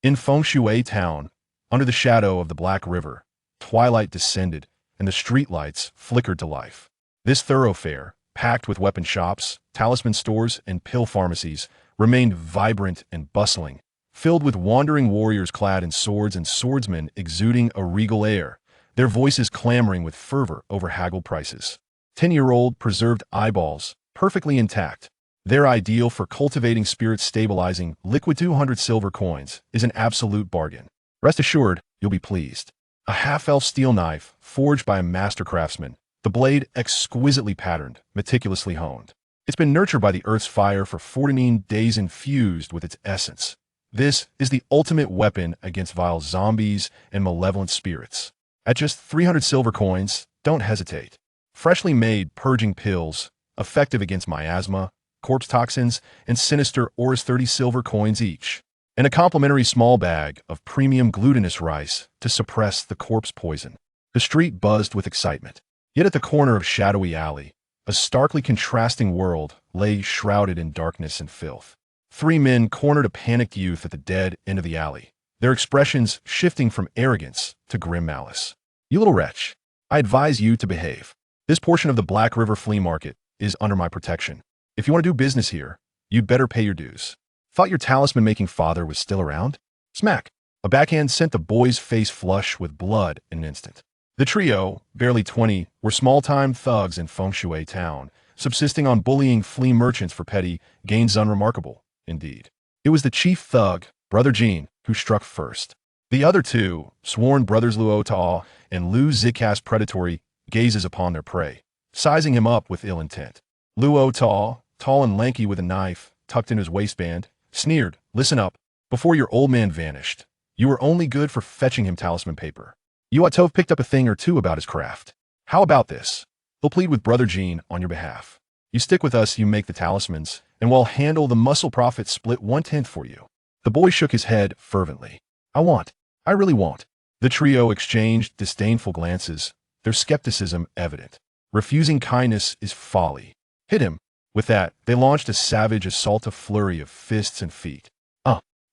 In Feng Shui Town, under the shadow of the Black River, twilight descended and the streetlights flickered to life. This thoroughfare, packed with weapon shops, talisman stores, and pill pharmacies, remained vibrant and bustling, filled with wandering warriors clad in swords and swordsmen exuding a regal air, their voices clamoring with fervor over haggled prices. 10-year-old preserved eyeballs, perfectly intact. Their ideal for cultivating spirit-stabilizing liquid 200 silver coins is an absolute bargain. Rest assured, you'll be pleased. A half-elf steel knife, forged by a master craftsman, the blade exquisitely patterned, meticulously honed. It's been nurtured by the earth's fire for 14 days infused with its essence. This is the ultimate weapon against vile zombies and malevolent spirits. At just 300 silver coins, don't hesitate. Freshly made purging pills, effective against miasma, corpse toxins, and sinister auras, 30 silver coins each, and a complimentary small bag of premium glutinous rice to suppress the corpse poison. The street buzzed with excitement. Yet at the corner of Shadowy Alley, a starkly contrasting world lay shrouded in darkness and filth. 3 men cornered a panicked youth at the dead end of the alley, their expressions shifting from arrogance to grim malice. "You little wretch, I advise you to behave. This portion of the Black River Flea Market is under my protection. If you want to do business here, you'd better pay your dues. Thought your talisman-making father was still around?" Smack! A backhand sent the boy's face flush with blood in an instant. The trio, barely 20, were small-time thugs in Feng Shui Town, subsisting on bullying flea merchants for petty gains. Unremarkable, indeed. It was the chief thug, Brother Jean, who struck first. The other two, sworn brothers Luo Tao and Lu Zi, cast predatory gazes upon their prey, sizing him up with ill intent. Luo Tao, tall and lanky with a knife tucked in his waistband, sneered, "Listen up, before your old man vanished. You were only good for fetching him talisman paper. You ought to have picked up a thing or two about his craft. How about this? He'll plead with Brother Jean on your behalf. You stick with us, you make the talismans, and we'll handle the muscle profit split 1/10 for you." The boy shook his head fervently. I really won't." The trio exchanged disdainful glances, their skepticism evident. Refusing kindness is folly. Hit him. With that, they launched a savage assault, a flurry of fists and feet.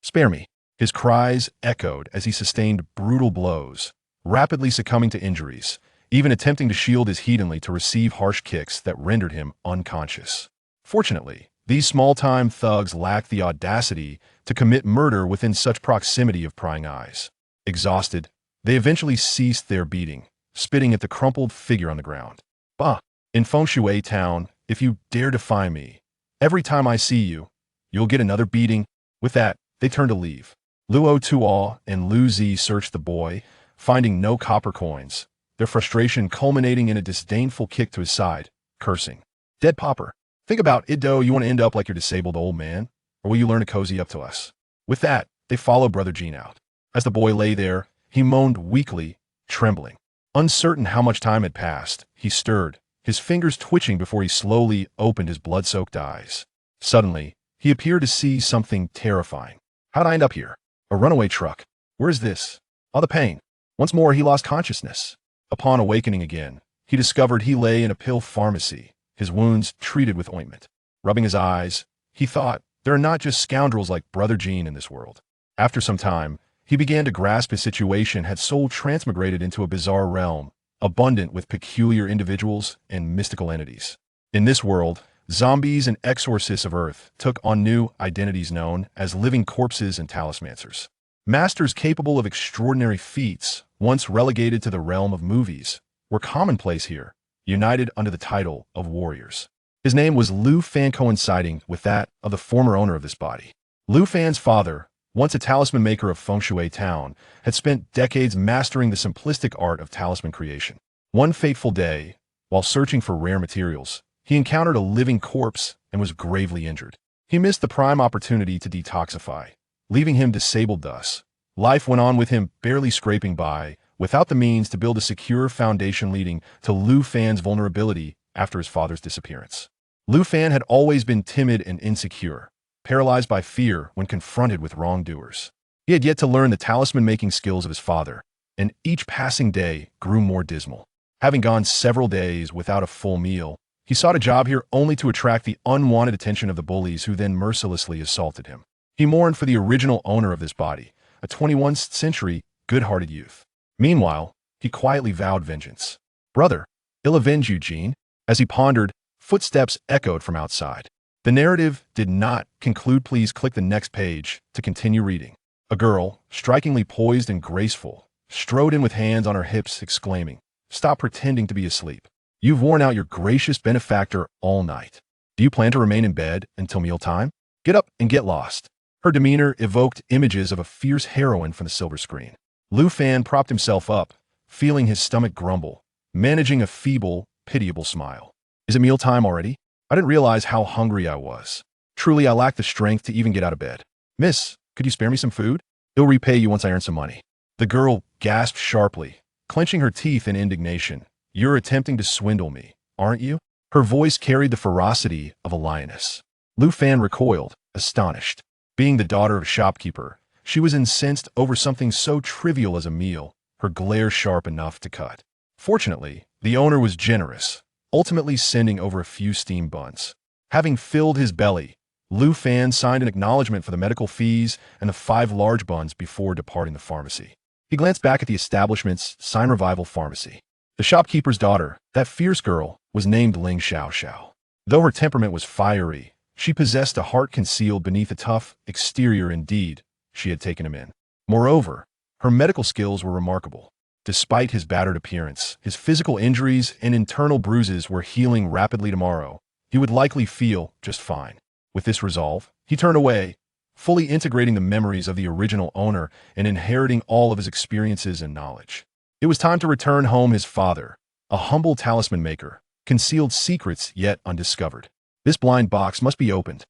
Spare me." His cries echoed as he sustained brutal blows, rapidly succumbing to injuries, even attempting to shield his hedonically to receive harsh kicks that rendered him unconscious. Fortunately, these small-time thugs lacked the audacity to commit murder within such proximity of prying eyes. Exhausted, they eventually ceased their beating, spitting at the crumpled figure on the ground. "Bah! In Feng Shui Town, if you dare defy me, every time I see you, you'll get another beating." With that, they turned to leave. Luo Tuo and Lu Zi searched the boy, finding no copper coins, their frustration culminating in a disdainful kick to his side, cursing. "Dead pauper. Think about it, though. You want to end up like your disabled old man? Or will you learn to cozy up to us?" With that, they followed Brother Jean out. As the boy lay there, he moaned weakly, trembling. Uncertain how much time had passed, he stirred, his fingers twitching before he slowly opened his blood-soaked eyes. Suddenly, he appeared to see something terrifying. "How'd I end up here? A runaway truck. Where is this? Oh, the pain." Once more, he lost consciousness. Upon awakening again, he discovered he lay in a pill pharmacy, his wounds treated with ointment. Rubbing his eyes, he thought, there are not just scoundrels like Brother Jean in this world. After some time, he began to grasp his situation had soul transmigrated into a bizarre realm, abundant with peculiar individuals and mystical entities. In this world, zombies and exorcists of Earth took on new identities known as living corpses and talismancers. Masters capable of extraordinary feats, once relegated to the realm of movies, were commonplace here, united under the title of warriors. His name was Lu Fan, coinciding with that of the former owner of this body. Lu Fan's father, once a talisman maker of Feng Shui Town, had spent decades mastering the simplistic art of talisman creation. One fateful day, while searching for rare materials, he encountered a living corpse and was gravely injured. He missed the prime opportunity to detoxify, leaving him disabled thus. Life went on with him barely scraping by, without the means to build a secure foundation, leading to Lu Fan's vulnerability after his father's disappearance. Lu Fan had always been timid and insecure, paralyzed by fear when confronted with wrongdoers. He had yet to learn the talisman-making skills of his father, and each passing day grew more dismal. Having gone several days without a full meal, he sought a job here only to attract the unwanted attention of the bullies who then mercilessly assaulted him. He mourned for the original owner of this body, a 21st century, good-hearted youth. Meanwhile, he quietly vowed vengeance. "Brother, I'll avenge you, Jean." As he pondered, footsteps echoed from outside. The narrative did not conclude. Please click the next page to continue reading. A girl, strikingly poised and graceful, strode in with hands on her hips, exclaiming, "Stop pretending to be asleep. You've worn out your gracious benefactor all night. Do you plan to remain in bed until mealtime? Get up and get lost." Her demeanor evoked images of a fierce heroine from the silver screen. Lu Fan propped himself up, feeling his stomach grumble, managing a feeble, pitiable smile. "Is it mealtime already? I didn't realize how hungry I was. Truly, I lack the strength to even get out of bed. Miss, could you spare me some food? I'll repay you once I earn some money." The girl gasped sharply, clenching her teeth in indignation. "You're attempting to swindle me, aren't you?" Her voice carried the ferocity of a lioness. Lu Fan recoiled, astonished. Being the daughter of a shopkeeper, she was incensed over something so trivial as a meal, her glare sharp enough to cut. Fortunately, the owner was generous, ultimately sending over a few steamed buns. Having filled his belly, Lu Fan signed an acknowledgement for the medical fees and the 5 large buns before departing the pharmacy. He glanced back at the establishment's sign Revival Pharmacy. The shopkeeper's daughter, that fierce girl, was named Ling Xiaoxiao. Though her temperament was fiery, she possessed a heart concealed beneath a tough exterior. Indeed, she had taken him in. Moreover, her medical skills were remarkable. Despite his battered appearance, his physical injuries and internal bruises were healing rapidly. Tomorrow, he would likely feel just fine. With this resolve, he turned away, fully integrating the memories of the original owner and inheriting all of his experiences and knowledge. It was time to return home. His father, a humble talisman maker, concealed secrets yet undiscovered. This blind box must be opened.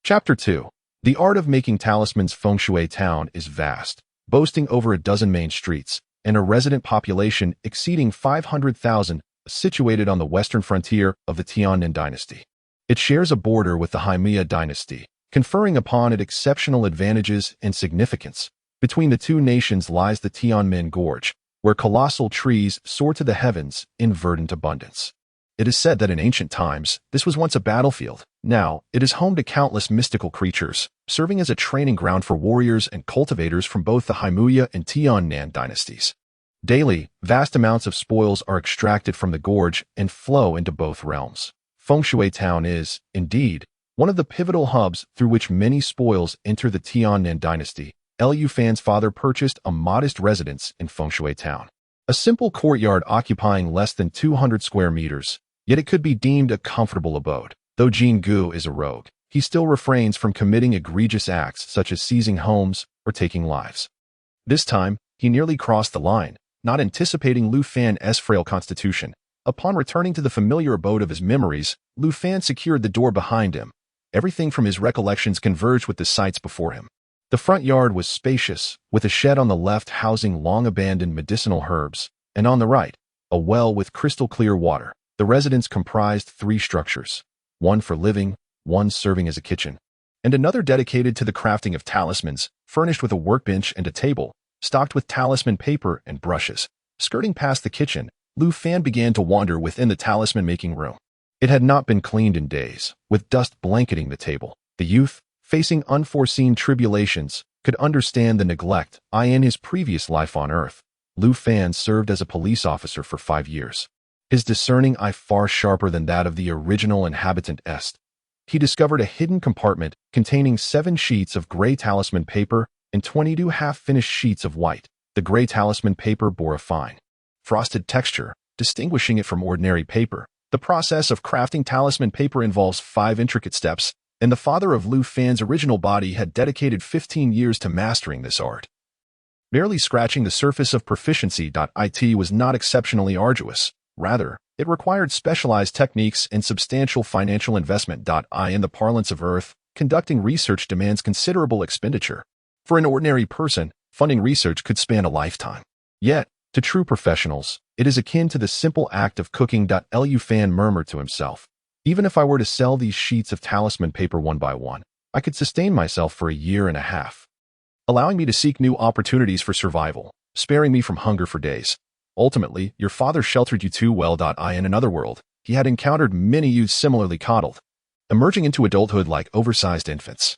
Chapter 2. The art of making talismans. Feng Shui Town is vast, boasting over a dozen main streets and a resident population exceeding 500,000, situated on the western frontier of the Tiannan dynasty. It shares a border with the Haimia dynasty, conferring upon it exceptional advantages and significance. Between the two nations lies the Tianmen Gorge, where colossal trees soar to the heavens in verdant abundance. It is said that in ancient times, this was once a battlefield. Now, it is home to countless mystical creatures, serving as a training ground for warriors and cultivators from both the Haimia and Tiannan dynasties. Daily, vast amounts of spoils are extracted from the gorge and flow into both realms. Feng Shui Town is, indeed, one of the pivotal hubs through which many spoils enter the Tiannan dynasty. Lu Fan's father purchased a modest residence in Feng Shui Town. A simple courtyard occupying less than 200 square meters, yet it could be deemed a comfortable abode. Though Jin Gu is a rogue, he still refrains from committing egregious acts such as seizing homes or taking lives. This time, he nearly crossed the line, not anticipating Lu Fan's frail constitution. Upon returning to the familiar abode of his memories, Lu Fan secured the door behind him. Everything from his recollections converged with the sights before him. The front yard was spacious, with a shed on the left housing long-abandoned medicinal herbs, and on the right, a well with crystal-clear water. The residence comprised 3 structures, one for living, one serving as a kitchen, and another dedicated to the crafting of talismans, furnished with a workbench and a table, stocked with talisman paper and brushes. Skirting past the kitchen, Lu Fan began to wander within the talisman-making room. It had not been cleaned in days, with dust blanketing the table. The youth, facing unforeseen tribulations, could understand the neglect. In his previous life on Earth, Lu Fan served as a police officer for 5 years. His discerning eye far sharper than that of the original inhabitant est. He discovered a hidden compartment containing 7 sheets of gray talisman paper and 22 half-finished sheets of white. The gray talisman paper bore a fine, frosted texture, distinguishing it from ordinary paper. The process of crafting talisman paper involves 5 intricate steps, and the father of Lu Fan's original body had dedicated 15 years to mastering this art. Barely scratching the surface of proficiency. It was not exceptionally arduous. Rather, it required specialized techniques and substantial financial investment. In the parlance of Earth, conducting research demands considerable expenditure. For an ordinary person, funding research could span a lifetime. Yet, to true professionals, it is akin to the simple act of cooking. Lu Fan murmured to himself. Even if I were to sell these sheets of talisman paper one by one, I could sustain myself for a year and a half, allowing me to seek new opportunities for survival, sparing me from hunger for days. Ultimately, your father sheltered you too well. In another world, he had encountered many youths similarly coddled, emerging into adulthood like oversized infants.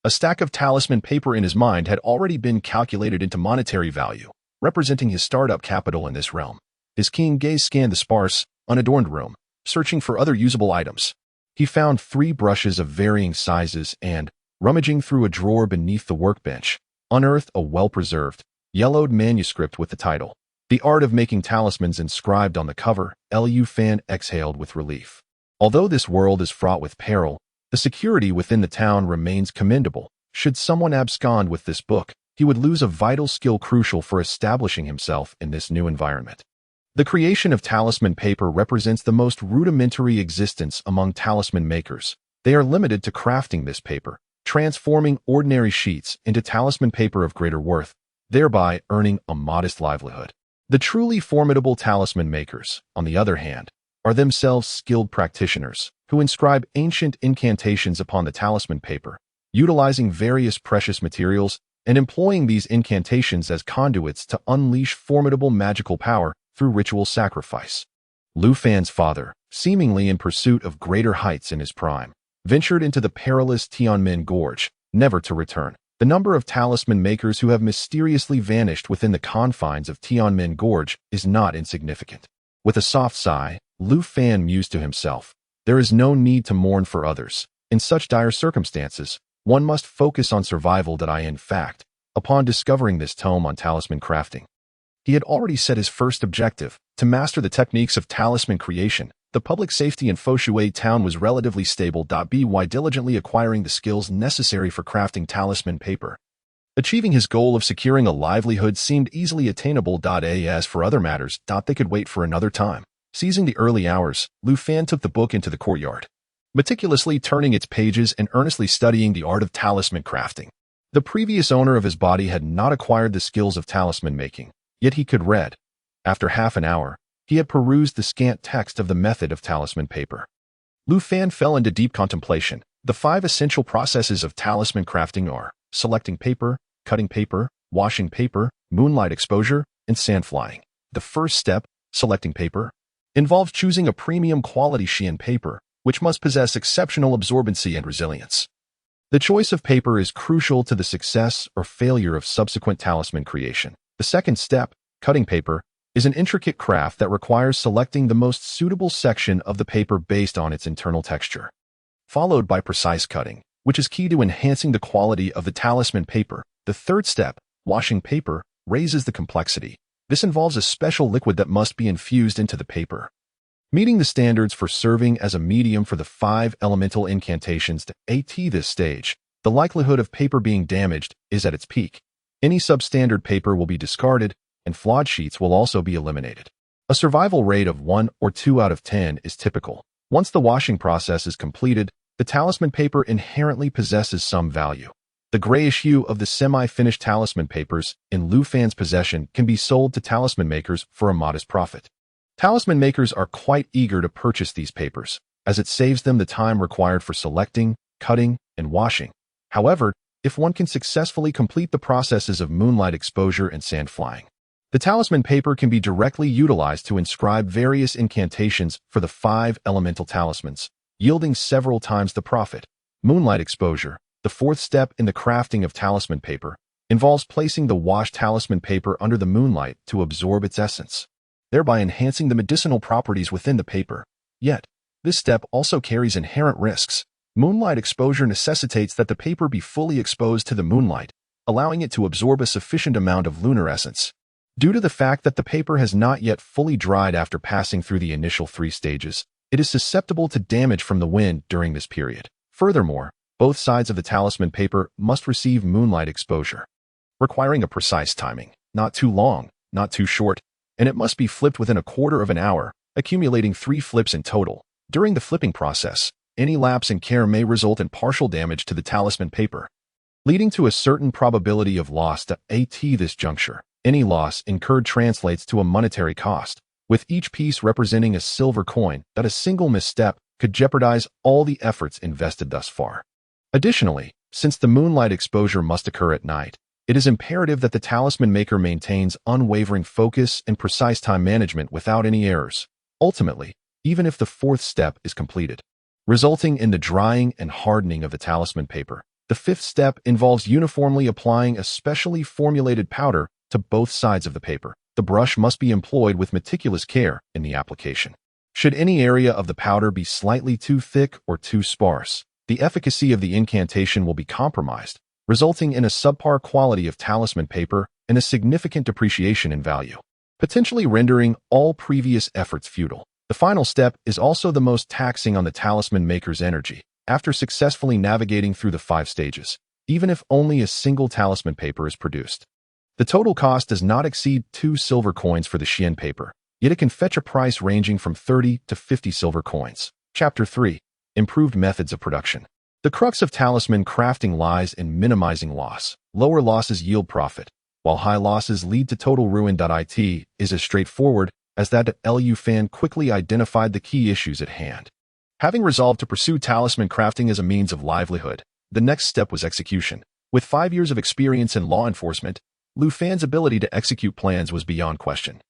A stack of talisman paper in his mind had already been calculated into monetary value, representing his startup capital in this realm. His keen gaze scanned the sparse, unadorned room, searching for other usable items. He found 3 brushes of varying sizes and, rummaging through a drawer beneath the workbench, unearthed a well-preserved, yellowed manuscript with the title, "The Art of Making Talismans," inscribed on the cover. Lu Fan exhaled with relief. Although this world is fraught with peril, the security within the town remains commendable. Should someone abscond with this book, he would lose a vital skill crucial for establishing himself in this new environment. The creation of talisman paper represents the most rudimentary existence among talisman makers. They are limited to crafting this paper, transforming ordinary sheets into talisman paper of greater worth, thereby earning a modest livelihood. The truly formidable talisman makers, on the other hand, are themselves skilled practitioners who inscribe ancient incantations upon the talisman paper, utilizing various precious materials and employing these incantations as conduits to unleash formidable magical power through ritual sacrifice. Lu Fan's father, seemingly in pursuit of greater heights in his prime, ventured into the perilous Tianmen Gorge, never to return. The number of talisman makers who have mysteriously vanished within the confines of Tianmen Gorge is not insignificant. With a soft sigh, Lu Fan mused to himself, "There is no need to mourn for others. In such dire circumstances, one must focus on survival." In fact, upon discovering this tome on talisman crafting, he had already set his first objective, to master the techniques of talisman creation. The public safety in Foshui town was relatively stable. By diligently acquiring the skills necessary for crafting talisman paper, achieving his goal of securing a livelihood seemed easily attainable. As for other matters, they could wait for another time. Seizing the early hours, Lu Fan took the book into the courtyard, meticulously turning its pages and earnestly studying the art of talisman crafting. The previous owner of his body had not acquired the skills of talisman making, yet he could read. After half an hour, he had perused the scant text of the method of talisman paper. Lu Fan fell into deep contemplation. The 5 essential processes of talisman crafting are selecting paper, cutting paper, washing paper, moonlight exposure, and sand flying. The first step, selecting paper, involves choosing a premium quality Xian paper, which must possess exceptional absorbency and resilience. The choice of paper is crucial to the success or failure of subsequent talisman creation. The second step, cutting paper, is an intricate craft that requires selecting the most suitable section of the paper based on its internal texture, followed by precise cutting, which is key to enhancing the quality of the talisman paper. The third step, washing paper, raises the complexity. This involves a special liquid that must be infused into the paper, meeting the standards for serving as a medium for the 5 elemental incantations. At this stage, the likelihood of paper being damaged is at its peak. Any substandard paper will be discarded, and flawed sheets will also be eliminated. A survival rate of 1 or 2 out of 10 is typical. Once the washing process is completed, the talisman paper inherently possesses some value. The grayish hue of the semi-finished talisman papers in Lu Fan's possession can be sold to talisman makers for a modest profit. Talisman makers are quite eager to purchase these papers, as it saves them the time required for selecting, cutting, and washing. However, if one can successfully complete the processes of moonlight exposure and sand flying, the talisman paper can be directly utilized to inscribe various incantations for the 5 elemental talismans, yielding several times the profit. Moonlight exposure, the 4th step in the crafting of talisman paper, involves placing the washed talisman paper under the moonlight to absorb its essence, thereby enhancing the medicinal properties within the paper. Yet, this step also carries inherent risks. Moonlight exposure necessitates that the paper be fully exposed to the moonlight, allowing it to absorb a sufficient amount of lunar essence. Due to the fact that the paper has not yet fully dried after passing through the initial 3 stages, it is susceptible to damage from the wind during this period. Furthermore, both sides of the talisman paper must receive moonlight exposure, requiring a precise timing, not too long, not too short, and it must be flipped within a quarter of an hour, accumulating 3 flips in total. During the flipping process, any lapse in care may result in partial damage to the talisman paper, leading to a certain probability of loss. At this juncture, any loss incurred translates to a monetary cost, with each piece representing a silver coin. That a single misstep could jeopardize all the efforts invested thus far. Additionally, since the moonlight exposure must occur at night, it is imperative that the talisman maker maintains unwavering focus and precise time management without any errors. Ultimately, even if the 4th step is completed, resulting in the drying and hardening of the talisman paper, The fifth step involves uniformly applying a specially formulated powder to both sides of the paper. The brush must be employed with meticulous care in the application. Should any area of the powder be slightly too thick or too sparse, the efficacy of the incantation will be compromised, resulting in a subpar quality of talisman paper and a significant depreciation in value, potentially rendering all previous efforts futile. The final step is also the most taxing on the talisman maker's energy. After successfully navigating through the 5 stages, even if only a single talisman paper is produced, the total cost does not exceed 2 silver coins for the Xian paper, yet it can fetch a price ranging from 30 to 50 silver coins. Chapter 3. Improved Methods of Production. The crux of talisman crafting lies in minimizing loss. Lower losses yield profit, while high losses lead to total ruin. It is as straightforward as that. Lu Fan quickly identified the key issues at hand. Having resolved to pursue talisman crafting as a means of livelihood, the next step was execution. With 5 years of experience in law enforcement, Lu Fan's ability to execute plans was beyond question.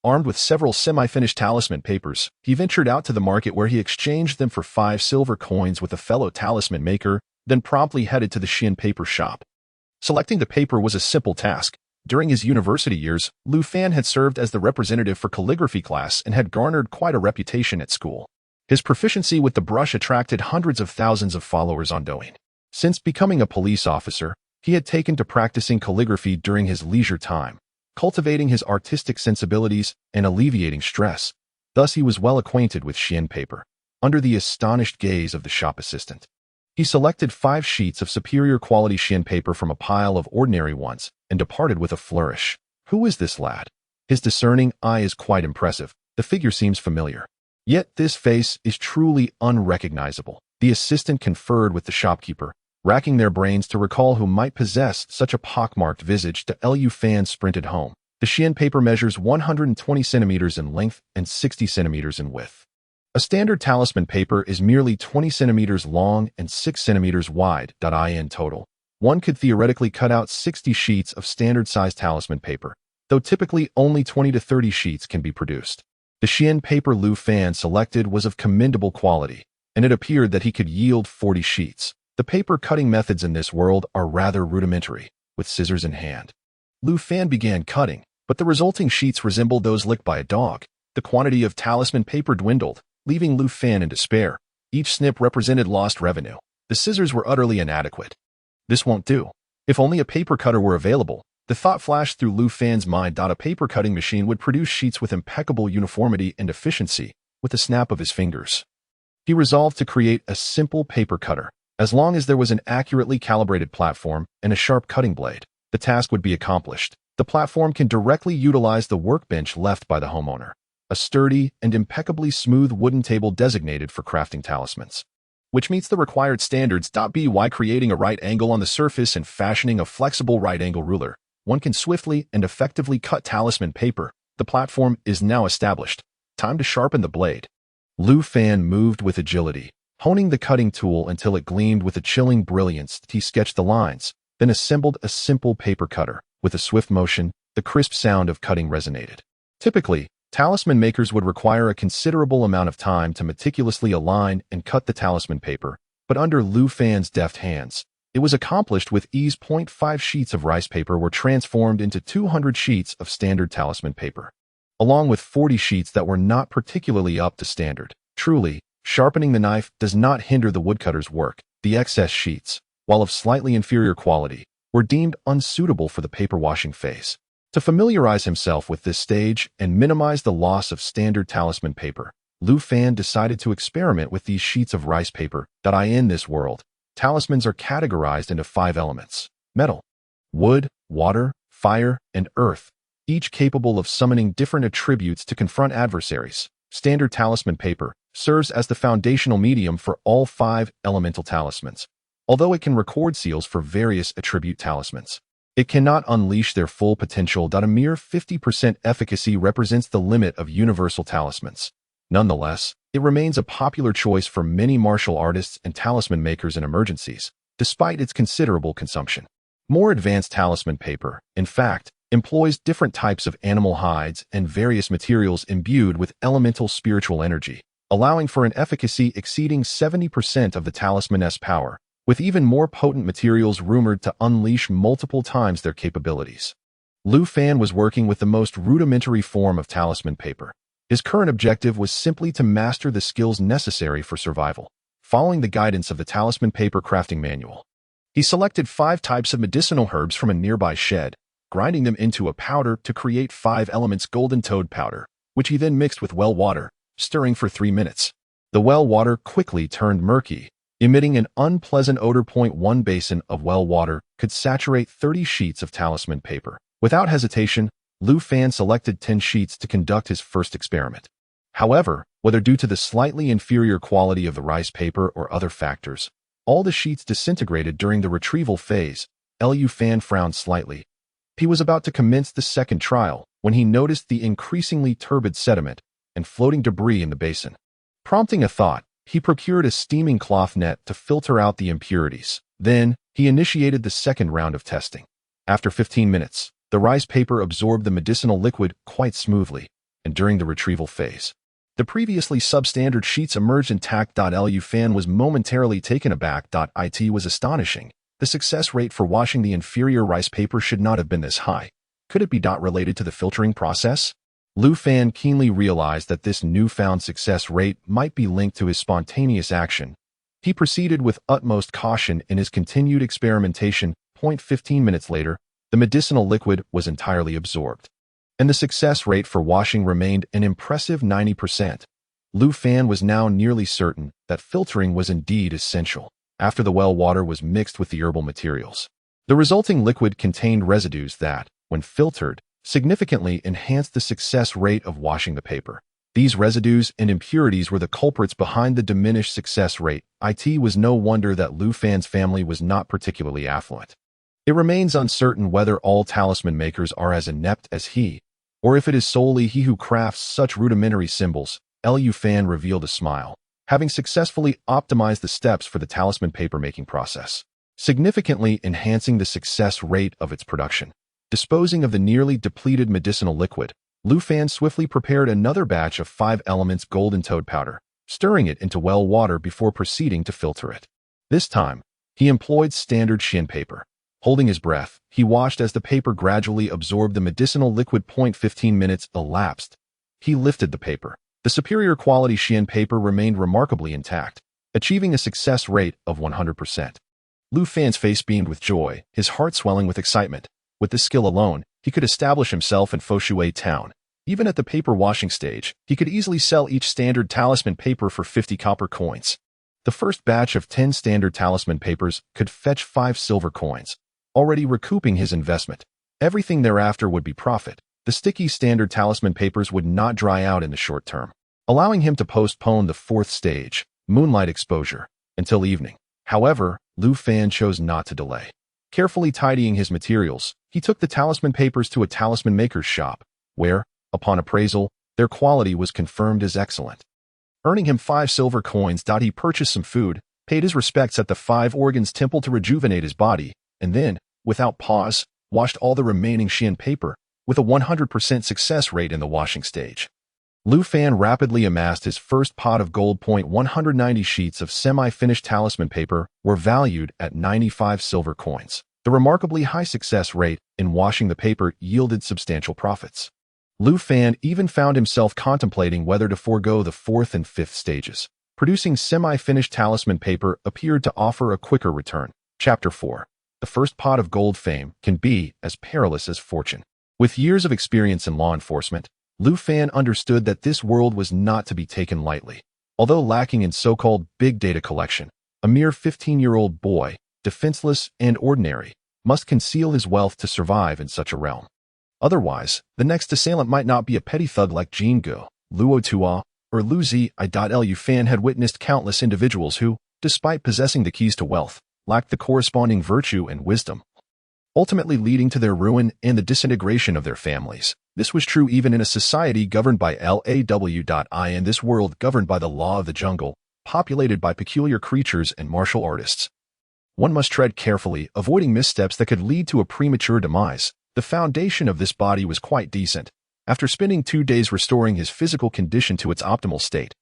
Armed with several semi-finished talisman papers, he ventured out to the market where he exchanged them for 5 silver coins with a fellow talisman maker, then promptly headed to the Xian paper shop. Selecting the paper was a simple task. During his university years, Lu Fan had served as the representative for calligraphy class and had garnered quite a reputation at school. His proficiency with the brush attracted hundreds of thousands of followers on Douyin. Since becoming a police officer, he had taken to practicing calligraphy during his leisure time, cultivating his artistic sensibilities and alleviating stress. Thus he was well acquainted with Xian paper. Under the astonished gaze of the shop assistant, he selected 5 sheets of superior quality Xian paper from a pile of ordinary ones and departed with a flourish. Who is this lad? His discerning eye is quite impressive. The figure seems familiar. Yet this face is truly unrecognizable. The assistant conferred with the shopkeeper, racking their brains to recall who might possess such a pockmarked visage. Lu Fan sprinted home. The Xian paper measures 120 centimeters in length and 60 centimeters in width. A standard talisman paper is merely 20 centimeters long and 6 centimeters wide. In total, one could theoretically cut out 60 sheets of standard-sized talisman paper, though typically only 20 to 30 sheets can be produced. The Xian paper Lu Fan selected was of commendable quality, and it appeared that he could yield 40 sheets. The paper cutting methods in this world are rather rudimentary, with scissors in hand. Lu Fan began cutting, but the resulting sheets resembled those licked by a dog. The quantity of talisman paper dwindled, leaving Lu Fan in despair. Each snip represented lost revenue. The scissors were utterly inadequate. This won't do. If only a paper cutter were available. The thought flashed through Lu Fan's mind. A paper cutting machine would produce sheets with impeccable uniformity and efficiency, with a snap of his fingers. He resolved to create a simple paper cutter. As long as there was an accurately calibrated platform and a sharp cutting blade, the task would be accomplished. The platform can directly utilize the workbench left by the homeowner, a sturdy and impeccably smooth wooden table designated for crafting talismans, which meets the required standards. By creating a right angle on the surface and fashioning a flexible right angle ruler, one can swiftly and effectively cut talisman paper. The platform is now established. Time to sharpen the blade. Lu Fan moved with agility, honing the cutting tool until it gleamed with a chilling brilliance. He sketched the lines, then assembled a simple paper cutter. With a swift motion, the crisp sound of cutting resonated. Typically, talisman makers would require a considerable amount of time to meticulously align and cut the talisman paper, but under Lu Fan's deft hands, it was accomplished with ease. 5 sheets of rice paper were transformed into 200 sheets of standard talisman paper, along with 40 sheets that were not particularly up to standard. Truly, sharpening the knife does not hinder the woodcutter's work. The excess sheets, while of slightly inferior quality, were deemed unsuitable for the paper washing phase. To familiarize himself with this stage and minimize the loss of standard talisman paper, Lu Fan decided to experiment with these sheets of rice paper. In this world, talismans are categorized into 5 elements: metal, wood, water, fire, and earth, each capable of summoning different attributes to confront adversaries. Standard talisman paper serves as the foundational medium for all 5 elemental talismans. Although it can record seals for various attribute talismans, it cannot unleash their full potential. A mere 50% efficacy represents the limit of universal talismans. Nonetheless, it remains a popular choice for many martial artists and talisman makers in emergencies, despite its considerable consumption. More advanced talisman paper, in fact, employs different types of animal hides and various materials imbued with elemental spiritual energy, allowing for an efficacy exceeding 70% of the talisman's power. with even more potent materials rumored to unleash multiple times their capabilities. Lu Fan was working with the most rudimentary form of talisman paper. His current objective was simply to master the skills necessary for survival, following the guidance of the talisman paper crafting manual. He selected 5 types of medicinal herbs from a nearby shed, grinding them into a powder to create 5 elements golden toad powder, which he then mixed with well water, stirring for 3 minutes. The well water quickly turned murky, emitting an unpleasant odor. 1 basin of well water could saturate 30 sheets of talisman paper. Without hesitation, Lu Fan selected 10 sheets to conduct his first experiment. However, whether due to the slightly inferior quality of the rice paper or other factors, all the sheets disintegrated during the retrieval phase. Lu Fan frowned slightly. He was about to commence the second trial when he noticed the increasingly turbid sediment and floating debris in the basin. Prompting a thought, he procured a steaming cloth net to filter out the impurities. Then, he initiated the second round of testing. After 15 minutes, the rice paper absorbed the medicinal liquid quite smoothly, and during the retrieval phase, the previously substandard sheets emerged intact. Lu Fan was momentarily taken aback. It was astonishing. The success rate for washing the inferior rice paper should not have been this high. Could it be related to the filtering process? Lu Fan keenly realized that this newfound success rate might be linked to his spontaneous action. He proceeded with utmost caution in his continued experimentation. 15 minutes later, the medicinal liquid was entirely absorbed, and the success rate for washing remained an impressive 90%. Lu Fan was now nearly certain that filtering was indeed essential. After the well water was mixed with the herbal materials, the resulting liquid contained residues that, when filtered, significantly enhanced the success rate of washing the paper. These residues and impurities were the culprits behind the diminished success rate. It was no wonder that Lu Fan's family was not particularly affluent. It remains uncertain whether all talisman makers are as inept as he, or if it is solely he who crafts such rudimentary symbols. Lu Fan revealed a smile, having successfully optimized the steps for the talisman paper-making process, significantly enhancing the success rate of its production. Disposing of the nearly depleted medicinal liquid, Lu Fan swiftly prepared another batch of 5 elements golden toad powder, stirring it into well water before proceeding to filter it. This time, he employed standard shin paper. Holding his breath, he watched as the paper gradually absorbed the medicinal liquid. 15 minutes elapsed. He lifted the paper. The superior quality shin paper remained remarkably intact, achieving a success rate of 100%. Lu Fan's face beamed with joy, his heart swelling with excitement. With this skill alone, he could establish himself in Foshui town. Even at the paper washing stage, he could easily sell each standard talisman paper for 50 copper coins. The first batch of 10 standard talisman papers could fetch 5 silver coins, already recouping his investment. Everything thereafter would be profit. The sticky standard talisman papers would not dry out in the short term, allowing him to postpone the 4th stage, moonlight exposure, until evening. However, Lu Fan chose not to delay. Carefully tidying his materials, he took the talisman papers to a talisman maker's shop, where, upon appraisal, their quality was confirmed as excellent. Earning him 5 silver coins, he purchased some food, paid his respects at the 5 Organs temple to rejuvenate his body, and then, without pause, washed all the remaining shin paper, with a 100% success rate in the washing stage. Lu Fan rapidly amassed his first pot of gold. 190 sheets of semi-finished talisman paper were valued at 95 silver coins. The remarkably high success rate in washing the paper yielded substantial profits. Lu Fan even found himself contemplating whether to forego the 4th and 5th stages. Producing semi-finished talisman paper appeared to offer a quicker return. Chapter 4. The first pot of gold fame can be as perilous as fortune. With years of experience in law enforcement, Lu Fan understood that this world was not to be taken lightly. Although lacking in so-called big data collection, a mere 15-year-old boy, defenseless and ordinary, must conceal his wealth to survive in such a realm. Otherwise, the next assailant might not be a petty thug like Jin Go, Luo Tua, or Lu Zi. Lu Fan had witnessed countless individuals who, despite possessing the keys to wealth, lacked the corresponding virtue and wisdom, ultimately leading to their ruin and the disintegration of their families. This was true even in a society governed by LAW.I and this world governed by the law of the jungle, populated by peculiar creatures and martial artists. One must tread carefully, avoiding missteps that could lead to a premature demise. The foundation of this body was quite decent. After spending 2 days restoring his physical condition to its optimal state,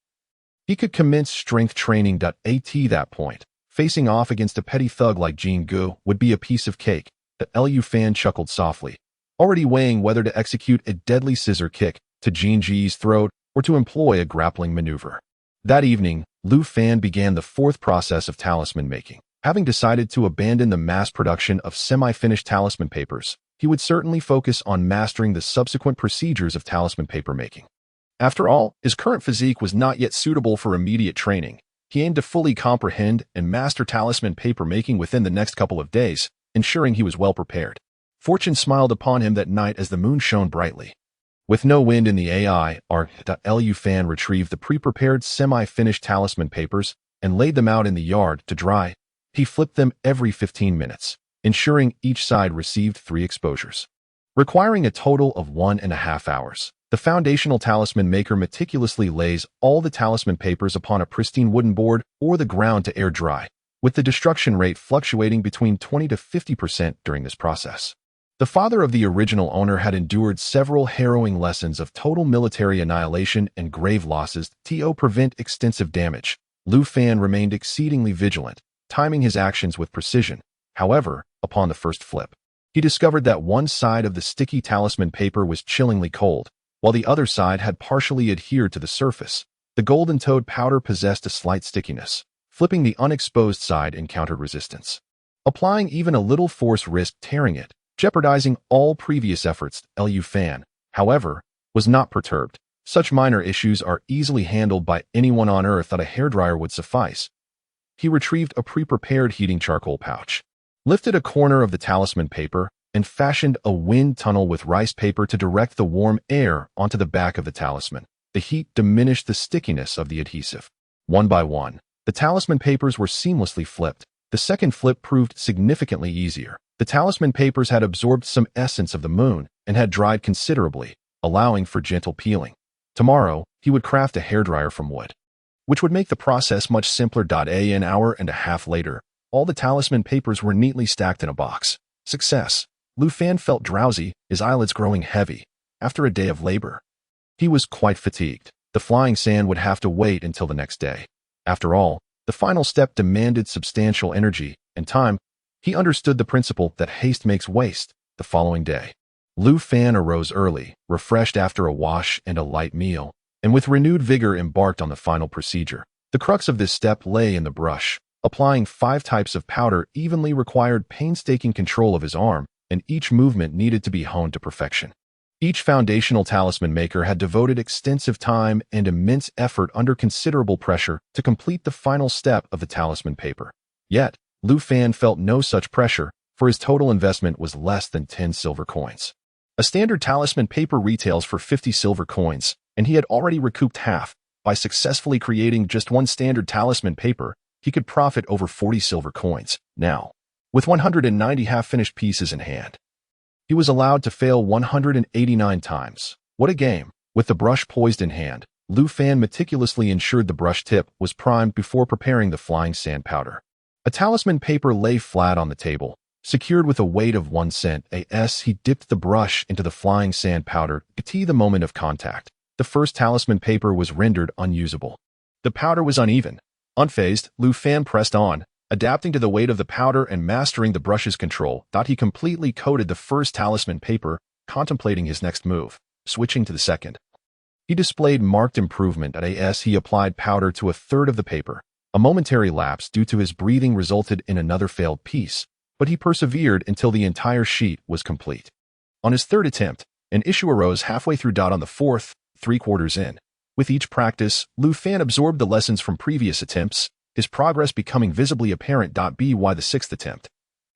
he could commence strength training. At that point, Facing off against a petty thug like Jean Gu would be a piece of cake. The Lu Fan chuckled softly, already weighing whether to execute a deadly scissor kick to Jean Ji's throat or to employ a grappling maneuver. That evening, Lu Fan began the fourth process of talisman making. Having decided to abandon the mass production of semi-finished talisman papers, he would certainly focus on mastering the subsequent procedures of talisman paper making. After all, his current physique was not yet suitable for immediate training. He aimed to fully comprehend and master talisman paper making within the next couple of days, ensuring he was well prepared. Fortune smiled upon him that night as the moon shone brightly. With no wind in the AI, Lu Fan retrieved the pre-prepared semi-finished talisman papers and laid them out in the yard to dry. He flipped them every 15 minutes, ensuring each side received 3 exposures. Requiring a total of 1.5 hours, the foundational talisman maker meticulously lays all the talisman papers upon a pristine wooden board or the ground to air dry, with the destruction rate fluctuating between 20 to 50% during this process. The father of the original owner had endured several harrowing lessons of total military annihilation and grave losses to prevent extensive damage. Lu Fan remained exceedingly vigilant, timing his actions with precision. However, upon the first flip, he discovered that one side of the sticky talisman paper was chillingly cold, while the other side had partially adhered to the surface. The golden toad powder possessed a slight stickiness. Flipping the unexposed side encountered resistance. Applying even a little force risked tearing it, jeopardizing all previous efforts. Lu Fan, however, was not perturbed. Such minor issues are easily handled by anyone on Earth. That a hairdryer would suffice. He retrieved a pre-prepared heating charcoal pouch, lifted a corner of the talisman paper, and fashioned a wind tunnel with rice paper to direct the warm air onto the back of the talisman. The heat diminished the stickiness of the adhesive. One by one, the talisman papers were seamlessly flipped. The second flip proved significantly easier. The talisman papers had absorbed some essence of the moon and had dried considerably, allowing for gentle peeling. Tomorrow, he would craft a hairdryer from wood, which would make the process much simpler. An hour and a half later, all the talisman papers were neatly stacked in a box. Success. Lu Fan felt drowsy, his eyelids growing heavy. After a day of labor, he was quite fatigued. The flying sand would have to wait until the next day. After all, the final step demanded substantial energy and time. He understood the principle that haste makes waste. The following day, Lu Fan arose early, refreshed after a wash and a light meal, and with renewed vigor embarked on the final procedure. The crux of this step lay in the brush. Applying 5 types of powder evenly required painstaking control of his arm, and each movement needed to be honed to perfection. Each foundational talisman maker had devoted extensive time and immense effort under considerable pressure to complete the final step of the talisman paper. Yet, Lu Fan felt no such pressure, for his total investment was less than 10 silver coins. A standard talisman paper retails for 50 silver coins, and he had already recouped half. By successfully creating just one standard talisman paper, he could profit over 40 silver coins. Now, with 190 half-finished pieces in hand, he was allowed to fail 189 times. What a game! With the brush poised in hand, Lu Fan meticulously ensured the brush tip was primed before preparing the flying sand powder. A talisman paper lay flat on the table, secured with a weight of 1 cent. He dipped the brush into the flying sand powder to the moment of contact. The first talisman paper was rendered unusable. The powder was uneven. Unfazed, Lu Fan pressed on, adapting to the weight of the powder and mastering the brush's control. He completely coated the first talisman paper, contemplating his next move. Switching to the second, he displayed marked improvement. He applied powder to a third of the paper. A momentary lapse due to his breathing resulted in another failed piece, but he persevered until the entire sheet was complete. On his third attempt, an issue arose halfway through. On the fourth, 3/4 in. With each practice, Lu Fan absorbed the lessons from previous attempts, his progress becoming visibly apparent. By the 6th attempt,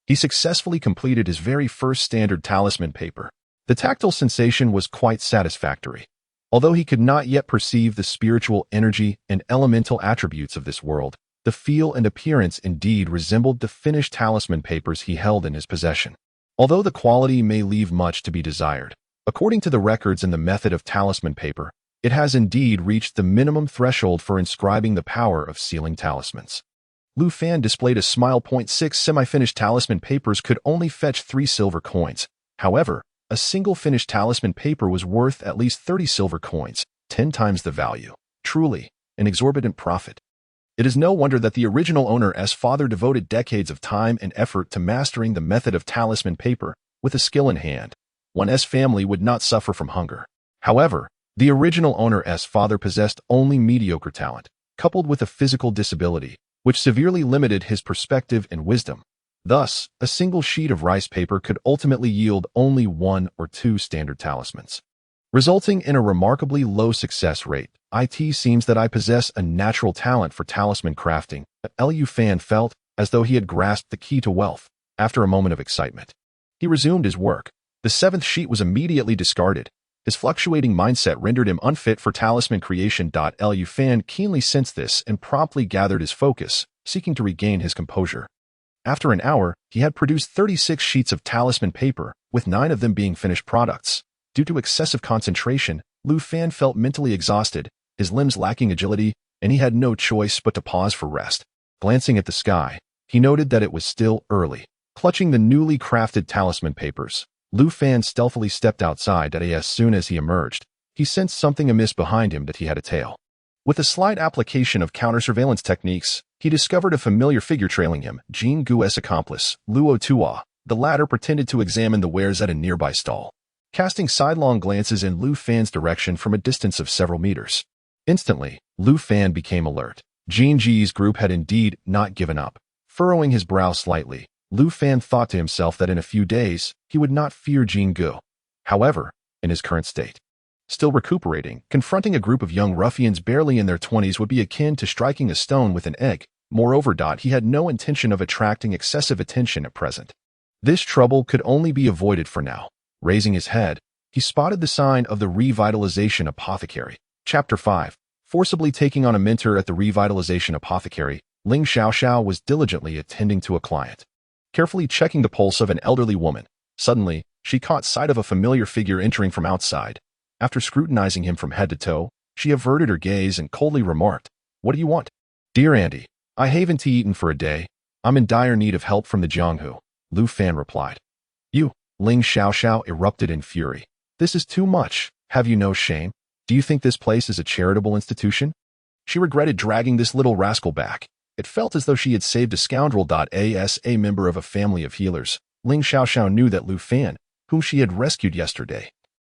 he successfully completed his very first standard talisman paper. The tactile sensation was quite satisfactory. Although he could not yet perceive the spiritual energy and elemental attributes of this world, the feel and appearance indeed resembled the finished talisman papers he held in his possession. Although the quality may leave much to be desired, according to the records in the method of talisman paper, it has indeed reached the minimum threshold for inscribing the power of sealing talismans. Lu Fan displayed a smile. 6 semi-finished talisman papers could only fetch 3 silver coins. However, a single finished talisman paper was worth at least 30 silver coins, 10 times the value. Truly, an exorbitant profit. It is no wonder that the original owner's father devoted decades of time and effort to mastering the method of talisman paper with a skill in hand. One's family would not suffer from hunger. However, the original owner's father possessed only mediocre talent, coupled with a physical disability, which severely limited his perspective and wisdom. Thus, a single sheet of rice paper could ultimately yield only 1 or 2 standard talismans, resulting in a remarkably low success rate. It seems that I possess a natural talent for talisman crafting. Lu Fan felt as though he had grasped the key to wealth. After a moment of excitement, he resumed his work. The 7th sheet was immediately discarded. His fluctuating mindset rendered him unfit for talisman creation. Lu Fan keenly sensed this and promptly gathered his focus, seeking to regain his composure. After an hour, he had produced 36 sheets of talisman paper, with 9 of them being finished products. Due to excessive concentration, Lu Fan felt mentally exhausted, his limbs lacking agility, and he had no choice but to pause for rest. Glancing at the sky, he noted that it was still early. Clutching the newly crafted talisman papers, Lu Fan stealthily stepped outside. As soon as he emerged, he sensed something amiss behind him, that he had a tail. With a slight application of counter-surveillance techniques, he discovered a familiar figure trailing him, Jin Gu's accomplice, Luo Tua. The latter pretended to examine the wares at a nearby stall, casting sidelong glances in Lu Fan's direction from a distance of several meters. Instantly, Lu Fan became alert. Jin Ji's group had indeed not given up. Furrowing his brow slightly, Lu Fan thought to himself that in a few days, he would not fear Jin Gu. However, in his current state, still recuperating, confronting a group of young ruffians barely in their 20s would be akin to striking a stone with an egg. Moreover, he had no intention of attracting excessive attention at present. This trouble could only be avoided for now. Raising his head, he spotted the sign of the Revitalization Apothecary. Chapter 5. Forcibly taking on a mentor at the Revitalization Apothecary, Ling Xiaoxiao was diligently attending to a client, carefully checking the pulse of an elderly woman. Suddenly, she caught sight of a familiar figure entering from outside. After scrutinizing him from head to toe, she averted her gaze and coldly remarked, "What do you want?" "Dear Andy, I haven't eaten for a day. I'm in dire need of help from the Jianghu," Lu Fan replied. "You," Ling Xiaoxiao erupted in fury. "This is too much. Have you no shame? Do you think this place is a charitable institution?" She regretted dragging this little rascal back. It felt as though she had saved a scoundrel. As a member of a family of healers, Ling Xiaoxiao knew that Lu Fan, whom she had rescued yesterday,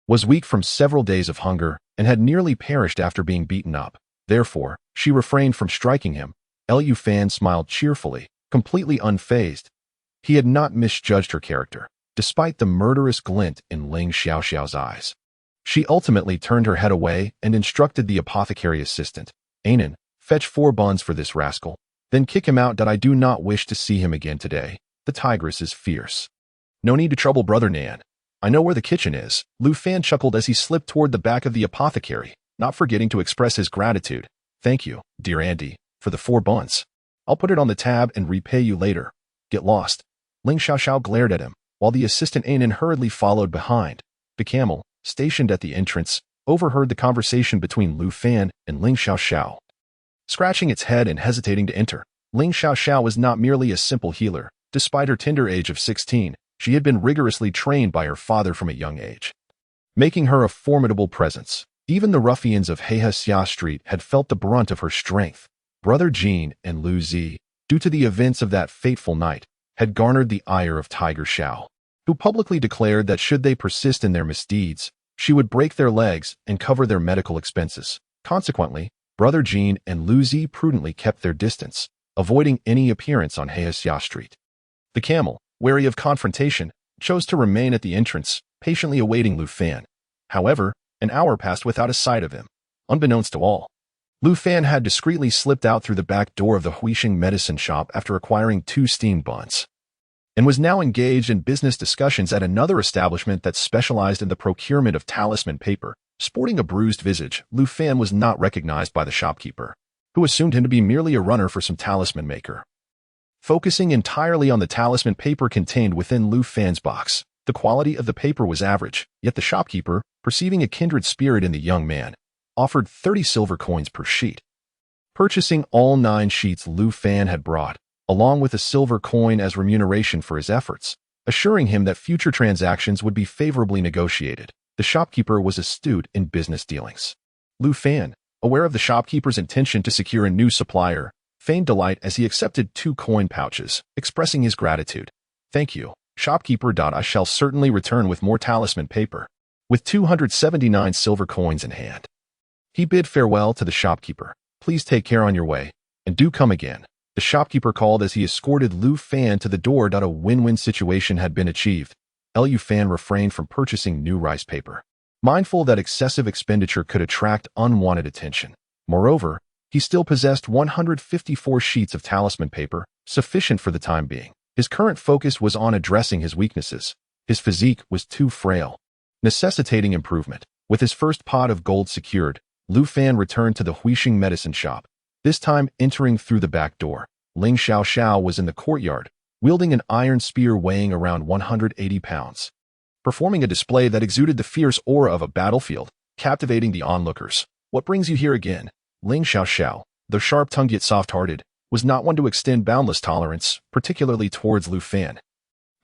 was weak from several days of hunger and had nearly perished after being beaten up. Therefore, she refrained from striking him. Lu Fan smiled cheerfully, completely unfazed. He had not misjudged her character, despite the murderous glint in Ling Xiaoxiao's eyes. She ultimately turned her head away and instructed the apothecary assistant, "Anan, fetch 4 buns for this rascal, then kick him out. I do not wish to see him again today. The tigress is fierce." "No need to trouble Brother Nan. I know where the kitchen is," Lu Fan chuckled as he slipped toward the back of the apothecary, not forgetting to express his gratitude. "Thank you, dear Andy, for the 4 buns. I'll put it on the tab and repay you later. Get lost." Ling Xiaoxiao glared at him, while the assistant Anan hurriedly followed behind. The camel, stationed at the entrance, overheard the conversation between Lu Fan and Ling Xiaoxiao. Scratching its head and hesitating to enter, Ling Xiaoxiao was not merely a simple healer. Despite her tender age of 16, she had been rigorously trained by her father from a young age, making her a formidable presence. Even the ruffians of Heihexia Street had felt the brunt of her strength. Brother Jin and Lu Zi, due to the events of that fateful night, had garnered the ire of Tiger Xiao, who publicly declared that should they persist in their misdeeds, she would break their legs and cover their medical expenses. Consequently, Brother Jin and Lu Zi prudently kept their distance, avoiding any appearance on Heihexia Street. The camel, wary of confrontation, chose to remain at the entrance, patiently awaiting Lu Fan. However, an hour passed without a sight of him. Unbeknownst to all, Lu Fan had discreetly slipped out through the back door of the Huixing medicine shop after acquiring 2 steamed buns, and was now engaged in business discussions at another establishment that specialized in the procurement of talisman paper. Sporting a bruised visage, Lu Fan was not recognized by the shopkeeper, who assumed him to be merely a runner for some talisman maker. Focusing entirely on the talisman paper contained within Lu Fan's box, the quality of the paper was average, yet the shopkeeper, perceiving a kindred spirit in the young man, offered 30 silver coins per sheet. Purchasing all 9 sheets Lu Fan had brought, along with a silver coin as remuneration for his efforts, assuring him that future transactions would be favorably negotiated, the shopkeeper was astute in business dealings. Lu Fan, aware of the shopkeeper's intention to secure a new supplier, feigned delight as he accepted 2 coin pouches, expressing his gratitude. "Thank you, shopkeeper. I shall certainly return with more talisman paper." With 279 silver coins in hand, he bid farewell to the shopkeeper. "Please take care on your way, and do come again." The shopkeeper called as he escorted Lu Fan to the door. A win-win situation had been achieved. Lu Fan refrained from purchasing new rice paper, mindful that excessive expenditure could attract unwanted attention. Moreover, he still possessed 154 sheets of talisman paper, sufficient for the time being. His current focus was on addressing his weaknesses. His physique was too frail, necessitating improvement. With his first pot of gold secured, Lu Fan returned to the Huixing medicine shop, this time entering through the back door. Ling Xiaoxiao was in the courtyard, wielding an iron spear weighing around 180 pounds, performing a display that exuded the fierce aura of a battlefield, captivating the onlookers. "What brings you here again?" Ling Xiaoxiao, though sharp-tongued yet soft-hearted, was not one to extend boundless tolerance, particularly towards Lu Fan,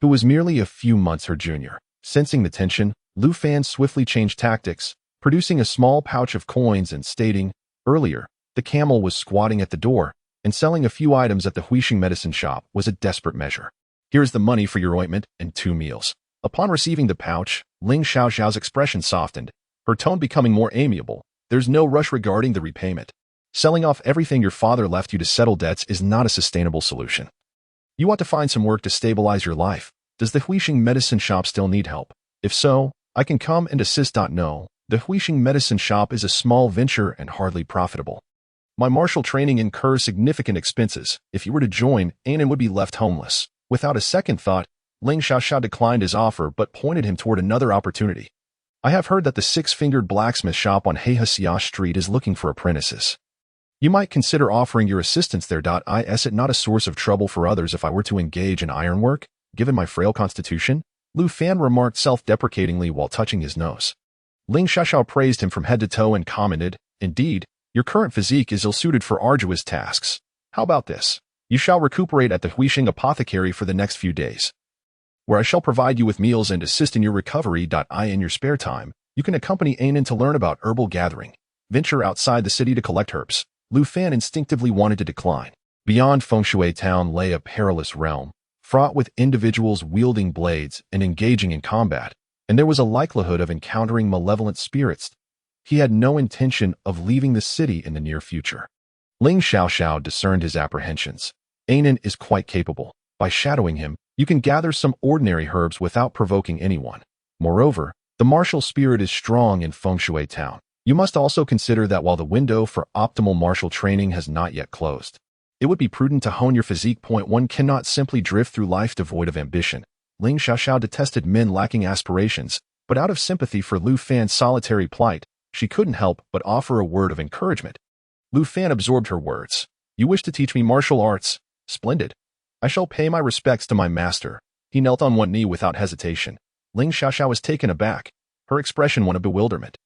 who was merely a few months her junior. Sensing the tension, Lu Fan swiftly changed tactics, producing a small pouch of coins and stating, "Earlier, the camel was squatting at the door, and selling a few items at the Huixing medicine shop was a desperate measure. Here is the money for your ointment and 2 meals." Upon receiving the pouch, Ling Xiaoxiao's expression softened, her tone becoming more amiable. "There's no rush regarding the repayment. Selling off everything your father left you to settle debts is not a sustainable solution. You want to find some work to stabilize your life. Does the Huixing medicine shop still need help? If so, I can come and assist. No, the Huixing medicine shop is a small venture and hardly profitable. My martial training incurs significant expenses. If you were to join, Anan would be left homeless." Without a second thought, Ling Xiaoxiao declined his offer but pointed him toward another opportunity. "I have heard that the 6-fingered blacksmith shop on Heihasiash Street is looking for apprentices. You might consider offering your assistance there. Is it not a source of trouble for others if I were to engage in ironwork, given my frail constitution?" Lu Fan remarked self-deprecatingly while touching his nose. Ling Xiaoxiao praised him from head to toe and commented, "Indeed, your current physique is ill-suited for arduous tasks. How about this? You shall recuperate at the Huixing apothecary for the next few days, where I shall provide you with meals and assist in your recovery. In your spare time, you can accompany Anan to learn about herbal gathering. Venture outside the city to collect herbs." Lu Fan instinctively wanted to decline. Beyond Fengshui Town lay a perilous realm, fraught with individuals wielding blades and engaging in combat, and there was a likelihood of encountering malevolent spirits. He had no intention of leaving the city in the near future. Ling Xiaoxiao discerned his apprehensions. Anan is quite capable. By shadowing him, you can gather some ordinary herbs without provoking anyone. Moreover, the martial spirit is strong in Fengshui Town. You must also consider that while the window for optimal martial training has not yet closed, it would be prudent to hone your physique. One cannot simply drift through life devoid of ambition. Ling Xiaoxiao detested men lacking aspirations, but out of sympathy for Lu Fan's solitary plight, she couldn't help but offer a word of encouragement. Lu Fan absorbed her words. "You wish to teach me martial arts? Splendid. I shall pay my respects to my master." He knelt on one knee without hesitation. Ling Xiaoxiao was taken aback, her expression one of bewilderment.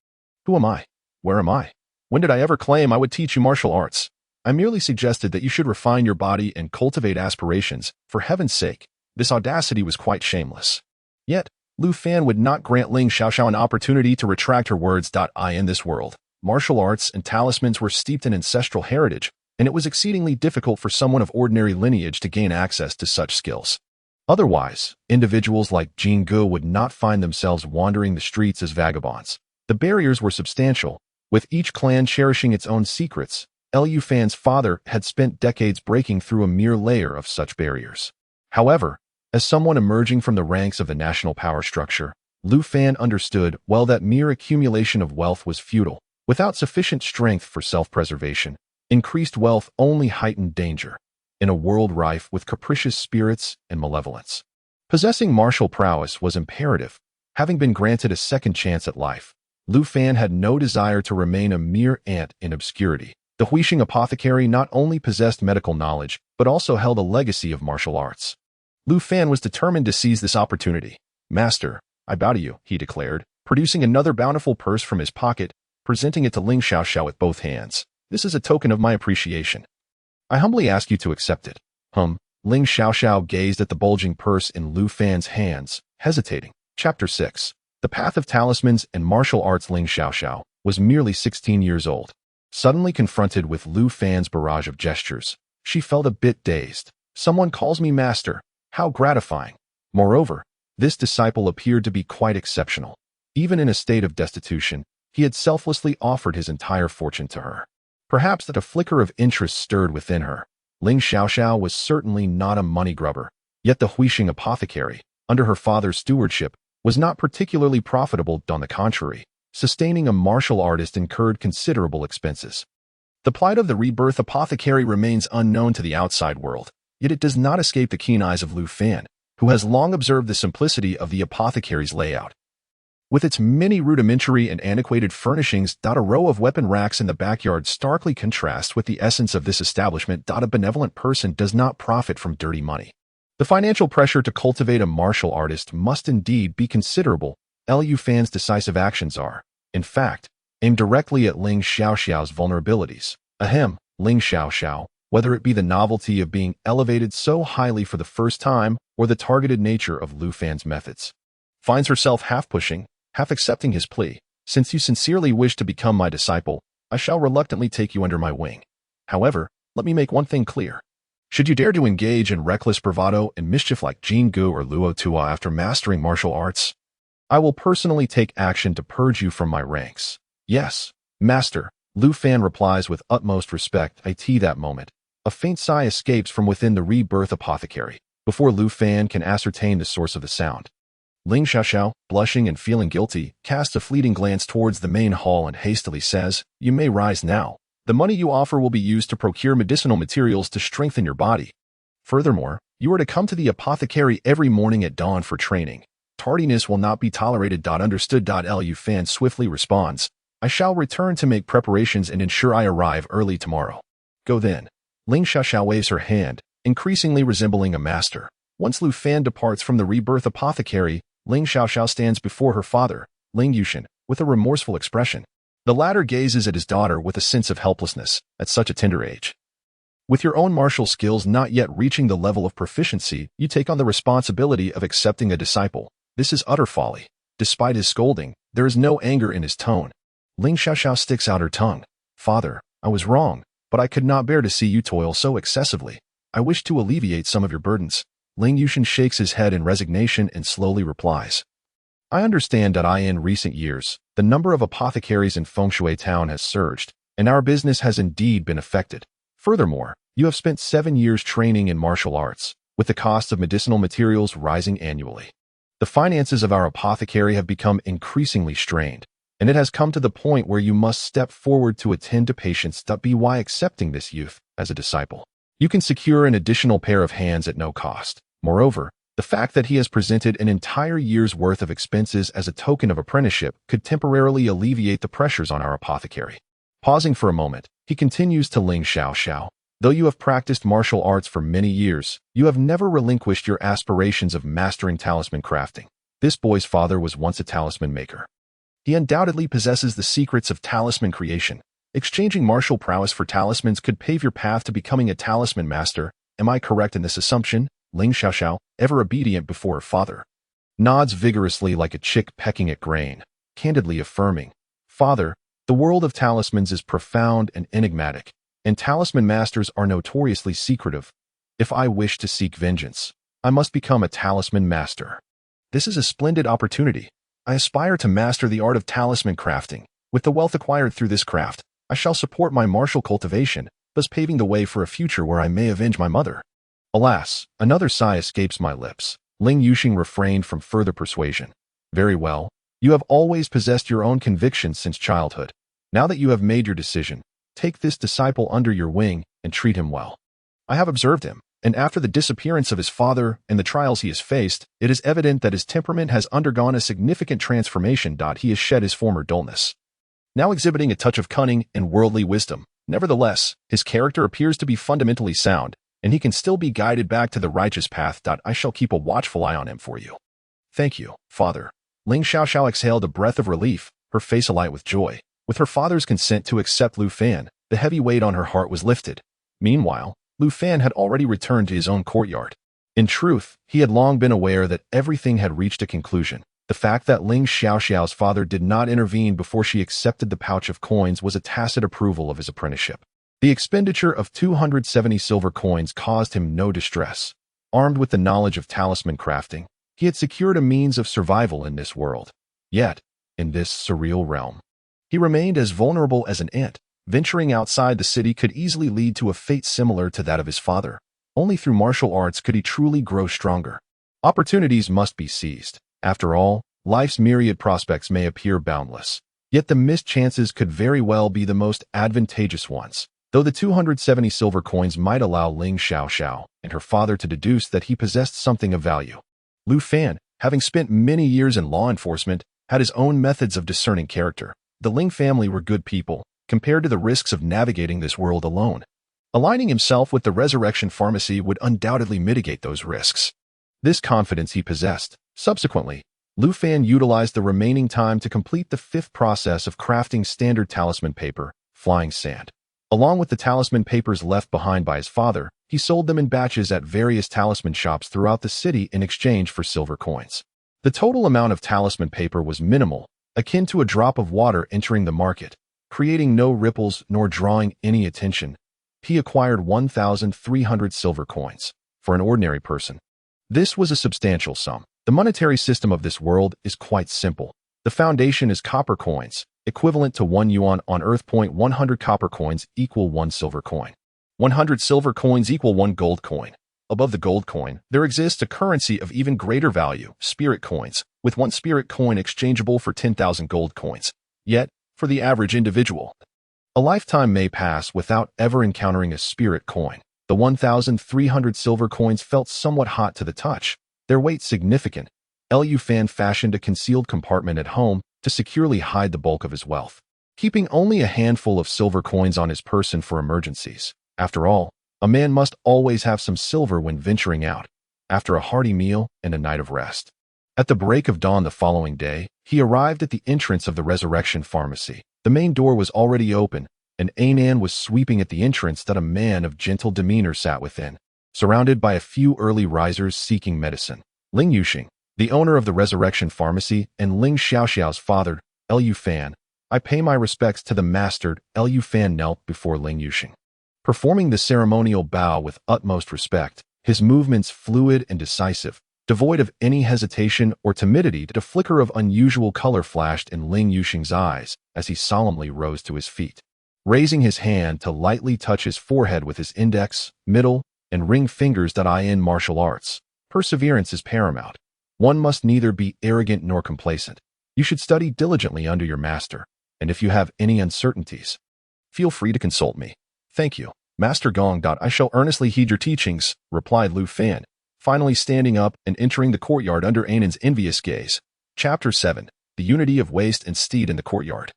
"Who am I? Where am I? When did I ever claim I would teach you martial arts? I merely suggested that you should refine your body and cultivate aspirations. For heaven's sake." This audacity was quite shameless. Yet, Lu Fan would not grant Ling Xiaoxiao an opportunity to retract her words. In this world, martial arts and talismans were steeped in ancestral heritage, and it was exceedingly difficult for someone of ordinary lineage to gain access to such skills. Otherwise, individuals like Jing Gu would not find themselves wandering the streets as vagabonds. The barriers were substantial, with each clan cherishing its own secrets. Lu Fan's father had spent decades breaking through a mere layer of such barriers. However, as someone emerging from the ranks of the national power structure, Lu Fan understood well that mere accumulation of wealth was futile. Without sufficient strength for self-preservation, increased wealth only heightened danger in a world rife with capricious spirits and malevolence. Possessing martial prowess was imperative. Having been granted a second chance at life, Lu Fan had no desire to remain a mere ant in obscurity. The Huixing apothecary not only possessed medical knowledge, but also held a legacy of martial arts. Lu Fan was determined to seize this opportunity. "Master, I bow to you," he declared, producing another bountiful purse from his pocket, presenting it to Ling Xiaoxiao with both hands. "This is a token of my appreciation. I humbly ask you to accept it." Ling Xiaoxiao gazed at the bulging purse in Lu Fan's hands, hesitating. Chapter 6. The Path of Talismans and Martial Arts. Ling Xiaoxiao was merely 16 years old. Suddenly confronted with Lu Fan's barrage of gestures, She felt a bit dazed. Someone calls me master. How gratifying. Moreover, this disciple appeared to be quite exceptional. Even in a state of destitution, he had selflessly offered his entire fortune to her. Perhaps that a flicker of interest stirred within her. Ling Xiaoxiao was certainly not a money grubber, yet the Huixing apothecary, under her father's stewardship, was not particularly profitable. On the contrary, sustaining a martial artist incurred considerable expenses. The plight of the rebirth apothecary remains unknown to the outside world, yet it does not escape the keen eyes of Lu Fan, who has long observed the simplicity of the apothecary's layout. With its many rudimentary and antiquated furnishings, a row of weapon racks in the backyard starkly contrasts with the essence of this establishment. A benevolent person does not profit from dirty money. The financial pressure to cultivate a martial artist must indeed be considerable. Lu Fan's decisive actions are, in fact, aimed directly at Ling Xiaoxiao's vulnerabilities. Ling Xiaoxiao, whether it be the novelty of being elevated so highly for the first time or the targeted nature of Lu Fan's methods, finds herself half pushing, half accepting his plea. Since you sincerely wish to become my disciple, I shall reluctantly take you under my wing. However, let me make one thing clear. Should you dare to engage in reckless bravado and mischief like Jin Gu or Luo Tua after mastering martial arts, I will personally take action to purge you from my ranks. Yes, master, Lu Fan replies with utmost respect. That moment, a faint sigh escapes from within the rebirth apothecary, before Lu Fan can ascertain the source of the sound. Ling Xiaoxiao, blushing and feeling guilty, casts a fleeting glance towards the main hall and hastily says, "You may rise now. The money you offer will be used to procure medicinal materials to strengthen your body. Furthermore, you are to come to the apothecary every morning at dawn for training. Tardiness will not be tolerated." Understood. Lu Fan swiftly responds, "I shall return to make preparations and ensure I arrive early tomorrow." Go then. Ling Xiaoxiao waves her hand, increasingly resembling a master. Once Lu Fan departs from the rebirth apothecary, Ling Xiaoxiao stands before her father, Ling Yushin, with a remorseful expression. The latter gazes at his daughter with a sense of helplessness at such a tender age. With your own martial skills not yet reaching the level of proficiency, you take on the responsibility of accepting a disciple. This is utter folly. Despite his scolding, there is no anger in his tone. Ling Xiaoxiao sticks out her tongue. "Father, I was wrong, but I could not bear to see you toil so excessively. I wish to alleviate some of your burdens." Ling Yushin shakes his head in resignation and slowly replies, "I understand that in recent years, the number of apothecaries in Fengshui town has surged, and our business has indeed been affected. Furthermore, you have spent 7 years training in martial arts, with the cost of medicinal materials rising annually. The finances of our apothecary have become increasingly strained, and it has come to the point where you must step forward to attend to patients. By accepting this youth as a disciple, you can secure an additional pair of hands at no cost. Moreover, the fact that he has presented an entire year's worth of expenses as a token of apprenticeship could temporarily alleviate the pressures on our apothecary." Pausing for a moment, he continues to Ling Xiaoxiao, "Though you have practiced martial arts for many years, you have never relinquished your aspirations of mastering talisman crafting. This boy's father was once a talisman maker. He undoubtedly possesses the secrets of talisman creation. Exchanging martial prowess for talismans could pave your path to becoming a talisman master. Am I correct in this assumption?" Ling Xiaoxiao, ever obedient before her father, nods vigorously like a chick pecking at grain, candidly affirming, "Father, the world of talismans is profound and enigmatic, and talisman masters are notoriously secretive. If I wish to seek vengeance, I must become a talisman master. This is a splendid opportunity. I aspire to master the art of talisman crafting. With the wealth acquired through this craft, I shall support my martial cultivation, thus paving the way for a future where I may avenge my mother." Alas, another sigh escapes my lips. Ling Yuxing refrained from further persuasion. "Very well. You have always possessed your own convictions since childhood. Now that you have made your decision, take this disciple under your wing and treat him well. I have observed him, and after the disappearance of his father and the trials he has faced, it is evident that his temperament has undergone a significant transformation. He has shed his former dullness, now exhibiting a touch of cunning and worldly wisdom. Nevertheless, his character appears to be fundamentally sound, and he can still be guided back to the righteous path. I shall keep a watchful eye on him for you." "Thank you, father." Ling Xiaoxiao exhaled a breath of relief, her face alight with joy. With her father's consent to accept Lu Fan, the heavy weight on her heart was lifted. Meanwhile, Lu Fan had already returned to his own courtyard. In truth, he had long been aware that everything had reached a conclusion. The fact that Ling Xiaoxiao's father did not intervene before she accepted the pouch of coins was a tacit approval of his apprenticeship. The expenditure of 270 silver coins caused him no distress. Armed with the knowledge of talisman crafting, he had secured a means of survival in this world. Yet, in this surreal realm, he remained as vulnerable as an ant. Venturing outside the city could easily lead to a fate similar to that of his father. Only through martial arts could he truly grow stronger. Opportunities must be seized. After all, life's myriad prospects may appear boundless. Yet the missed chances could very well be the most advantageous ones. Though the 270 silver coins might allow Ling Xiaoxiao and her father to deduce that he possessed something of value. Lu Fan, having spent many years in law enforcement, had his own methods of discerning character. The Ling family were good people, compared to the risks of navigating this world alone. Aligning himself with the Resurrection Pharmacy would undoubtedly mitigate those risks. This confidence he possessed. Subsequently, Lu Fan utilized the remaining time to complete the fifth process of crafting standard talisman paper, flying sand. Along with the talisman papers left behind by his father, he sold them in batches at various talisman shops throughout the city in exchange for silver coins. The total amount of talisman paper was minimal, akin to a drop of water entering the market, creating no ripples nor drawing any attention. He acquired 1,300 silver coins. For an ordinary person, this was a substantial sum. The monetary system of this world is quite simple. The foundation is copper coins, equivalent to 1 yuan on Earth. 100 copper coins equal 1 silver coin. 100 silver coins equal 1 gold coin. Above the gold coin, there exists a currency of even greater value, spirit coins, with 1 spirit coin exchangeable for 10,000 gold coins. Yet, for the average individual, a lifetime may pass without ever encountering a spirit coin. The 1,300 silver coins felt somewhat hot to the touch, their weight significant. Lu Fan fashioned a concealed compartment at home to securely hide the bulk of his wealth, keeping only a handful of silver coins on his person for emergencies. After all, a man must always have some silver when venturing out, after a hearty meal and a night of rest. At the break of dawn the following day, he arrived at the entrance of the Resurrection Pharmacy. The main door was already open, and Anan was sweeping at the entrance that a man of gentle demeanor sat within, surrounded by a few early risers seeking medicine. Ling Yuxing, the owner of the Resurrection Pharmacy, and Ling Xiaoxiao's father, Lu Fan. I pay my respects to the master. Lu Fan knelt before Ling Yuxing, performing the ceremonial bow with utmost respect, his movements fluid and decisive, devoid of any hesitation or timidity. A flicker of unusual color flashed in Ling Yuxing's eyes as he solemnly rose to his feet, raising his hand to lightly touch his forehead with his index, middle, and ring fingers. In martial arts, perseverance is paramount. One must neither be arrogant nor complacent. You should study diligently under your master, and if you have any uncertainties, feel free to consult me. Thank you, Master Gong. I shall earnestly heed your teachings, replied Lu Fan, finally standing up and entering the courtyard under Anan's envious gaze. Chapter 7. The Unity of Waste and Steed in the Courtyard.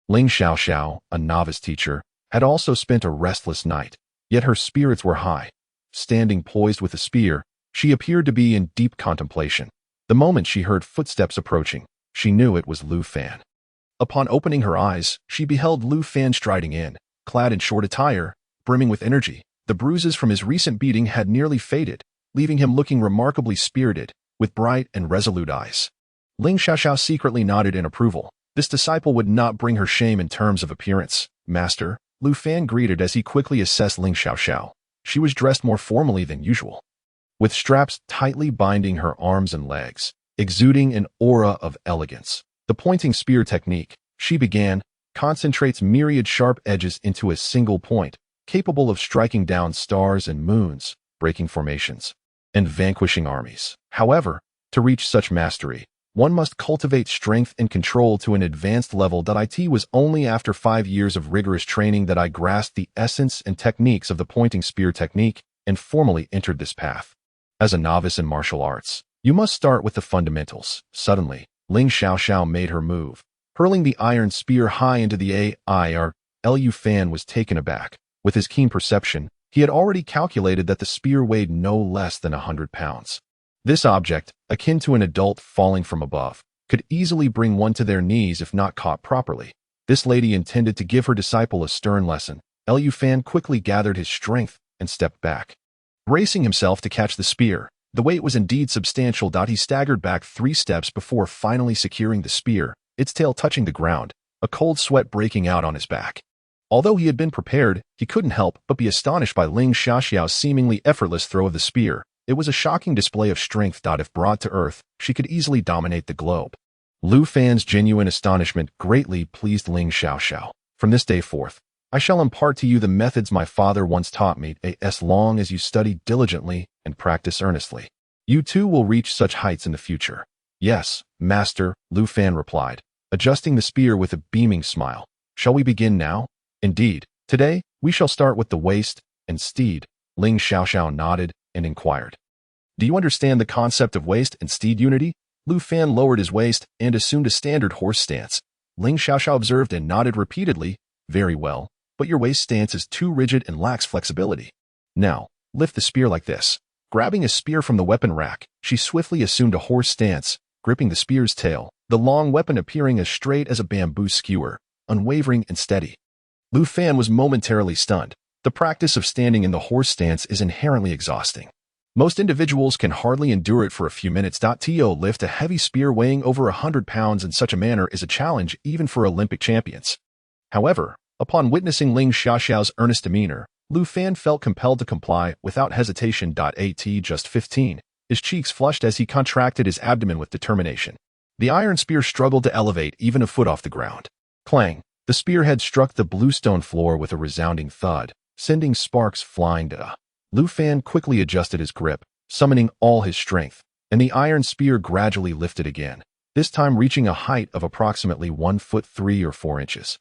Ling Xiaoxiao, a novice teacher, had also spent a restless night, yet her spirits were high. Standing poised with a spear, she appeared to be in deep contemplation. The moment she heard footsteps approaching, she knew it was Lu Fan. Upon opening her eyes, she beheld Lu Fan striding in, clad in short attire, brimming with energy. The bruises from his recent beating had nearly faded, leaving him looking remarkably spirited, with bright and resolute eyes. Ling Xiaoxiao secretly nodded in approval. This disciple would not bring her shame in terms of appearance. Master, Lu Fan greeted as he quickly assessed Ling Xiaoxiao. She was dressed more formally than usual, with straps tightly binding her arms and legs, exuding an aura of elegance. The pointing spear technique, she began, concentrates myriad sharp edges into a single point, capable of striking down stars and moons, breaking formations, and vanquishing armies. However, to reach such mastery, one must cultivate strength and control to an advanced level. It was only after 5 years of rigorous training that I grasped the essence and techniques of the pointing spear technique and formally entered this path. As a novice in martial arts, you must start with the fundamentals. Suddenly, Ling Xiaoxiao made her move, hurling the iron spear high into the air. Lu Fan was taken aback. With his keen perception, he had already calculated that the spear weighed no less than 100 pounds. This object, akin to an adult falling from above, could easily bring one to their knees if not caught properly. This lady intended to give her disciple a stern lesson. Lu Fan quickly gathered his strength and stepped back, bracing himself to catch the spear. The weight was indeed substantial. He staggered back 3 steps before finally securing the spear, its tail touching the ground, a cold sweat breaking out on his back. Although he had been prepared, he couldn't help but be astonished by Ling Xiaoxiao's seemingly effortless throw of the spear. It was a shocking display of strength. If brought to earth, she could easily dominate the globe. Lu Fan's genuine astonishment greatly pleased Ling Xiaoxiao. From this day forth, I shall impart to you the methods my father once taught me. As long as you study diligently and practice earnestly, you too will reach such heights in the future. Yes, master, Lu Fan replied, adjusting the spear with a beaming smile. Shall we begin now? Indeed, today, we shall start with the waist and steed. Ling Xiaoxiao nodded and inquired. Do you understand the concept of waist and steed unity? Lu Fan lowered his waist and assumed a standard horse stance. Ling Xiaoxiao observed and nodded repeatedly. Very well, but your waist stance is too rigid and lacks flexibility. Now, lift the spear like this. Grabbing a spear from the weapon rack, she swiftly assumed a horse stance, gripping the spear's tail, the long weapon appearing as straight as a bamboo skewer, unwavering and steady. Lu Fan was momentarily stunned. The practice of standing in the horse stance is inherently exhausting. Most individuals can hardly endure it for a few minutes. To lift a heavy spear weighing over 100 pounds in such a manner is a challenge even for Olympic champions. However, upon witnessing Ling Xiaoxiao's earnest demeanor, Lu Fan felt compelled to comply without hesitation. At just 15, his cheeks flushed as he contracted his abdomen with determination. The iron spear struggled to elevate even a foot off the ground. Clang! The spearhead struck the bluestone floor with a resounding thud, sending sparks flying. Lu Fan quickly adjusted his grip, summoning all his strength, and the iron spear gradually lifted again, this time reaching a height of approximately 1 foot 3 or 4 inches.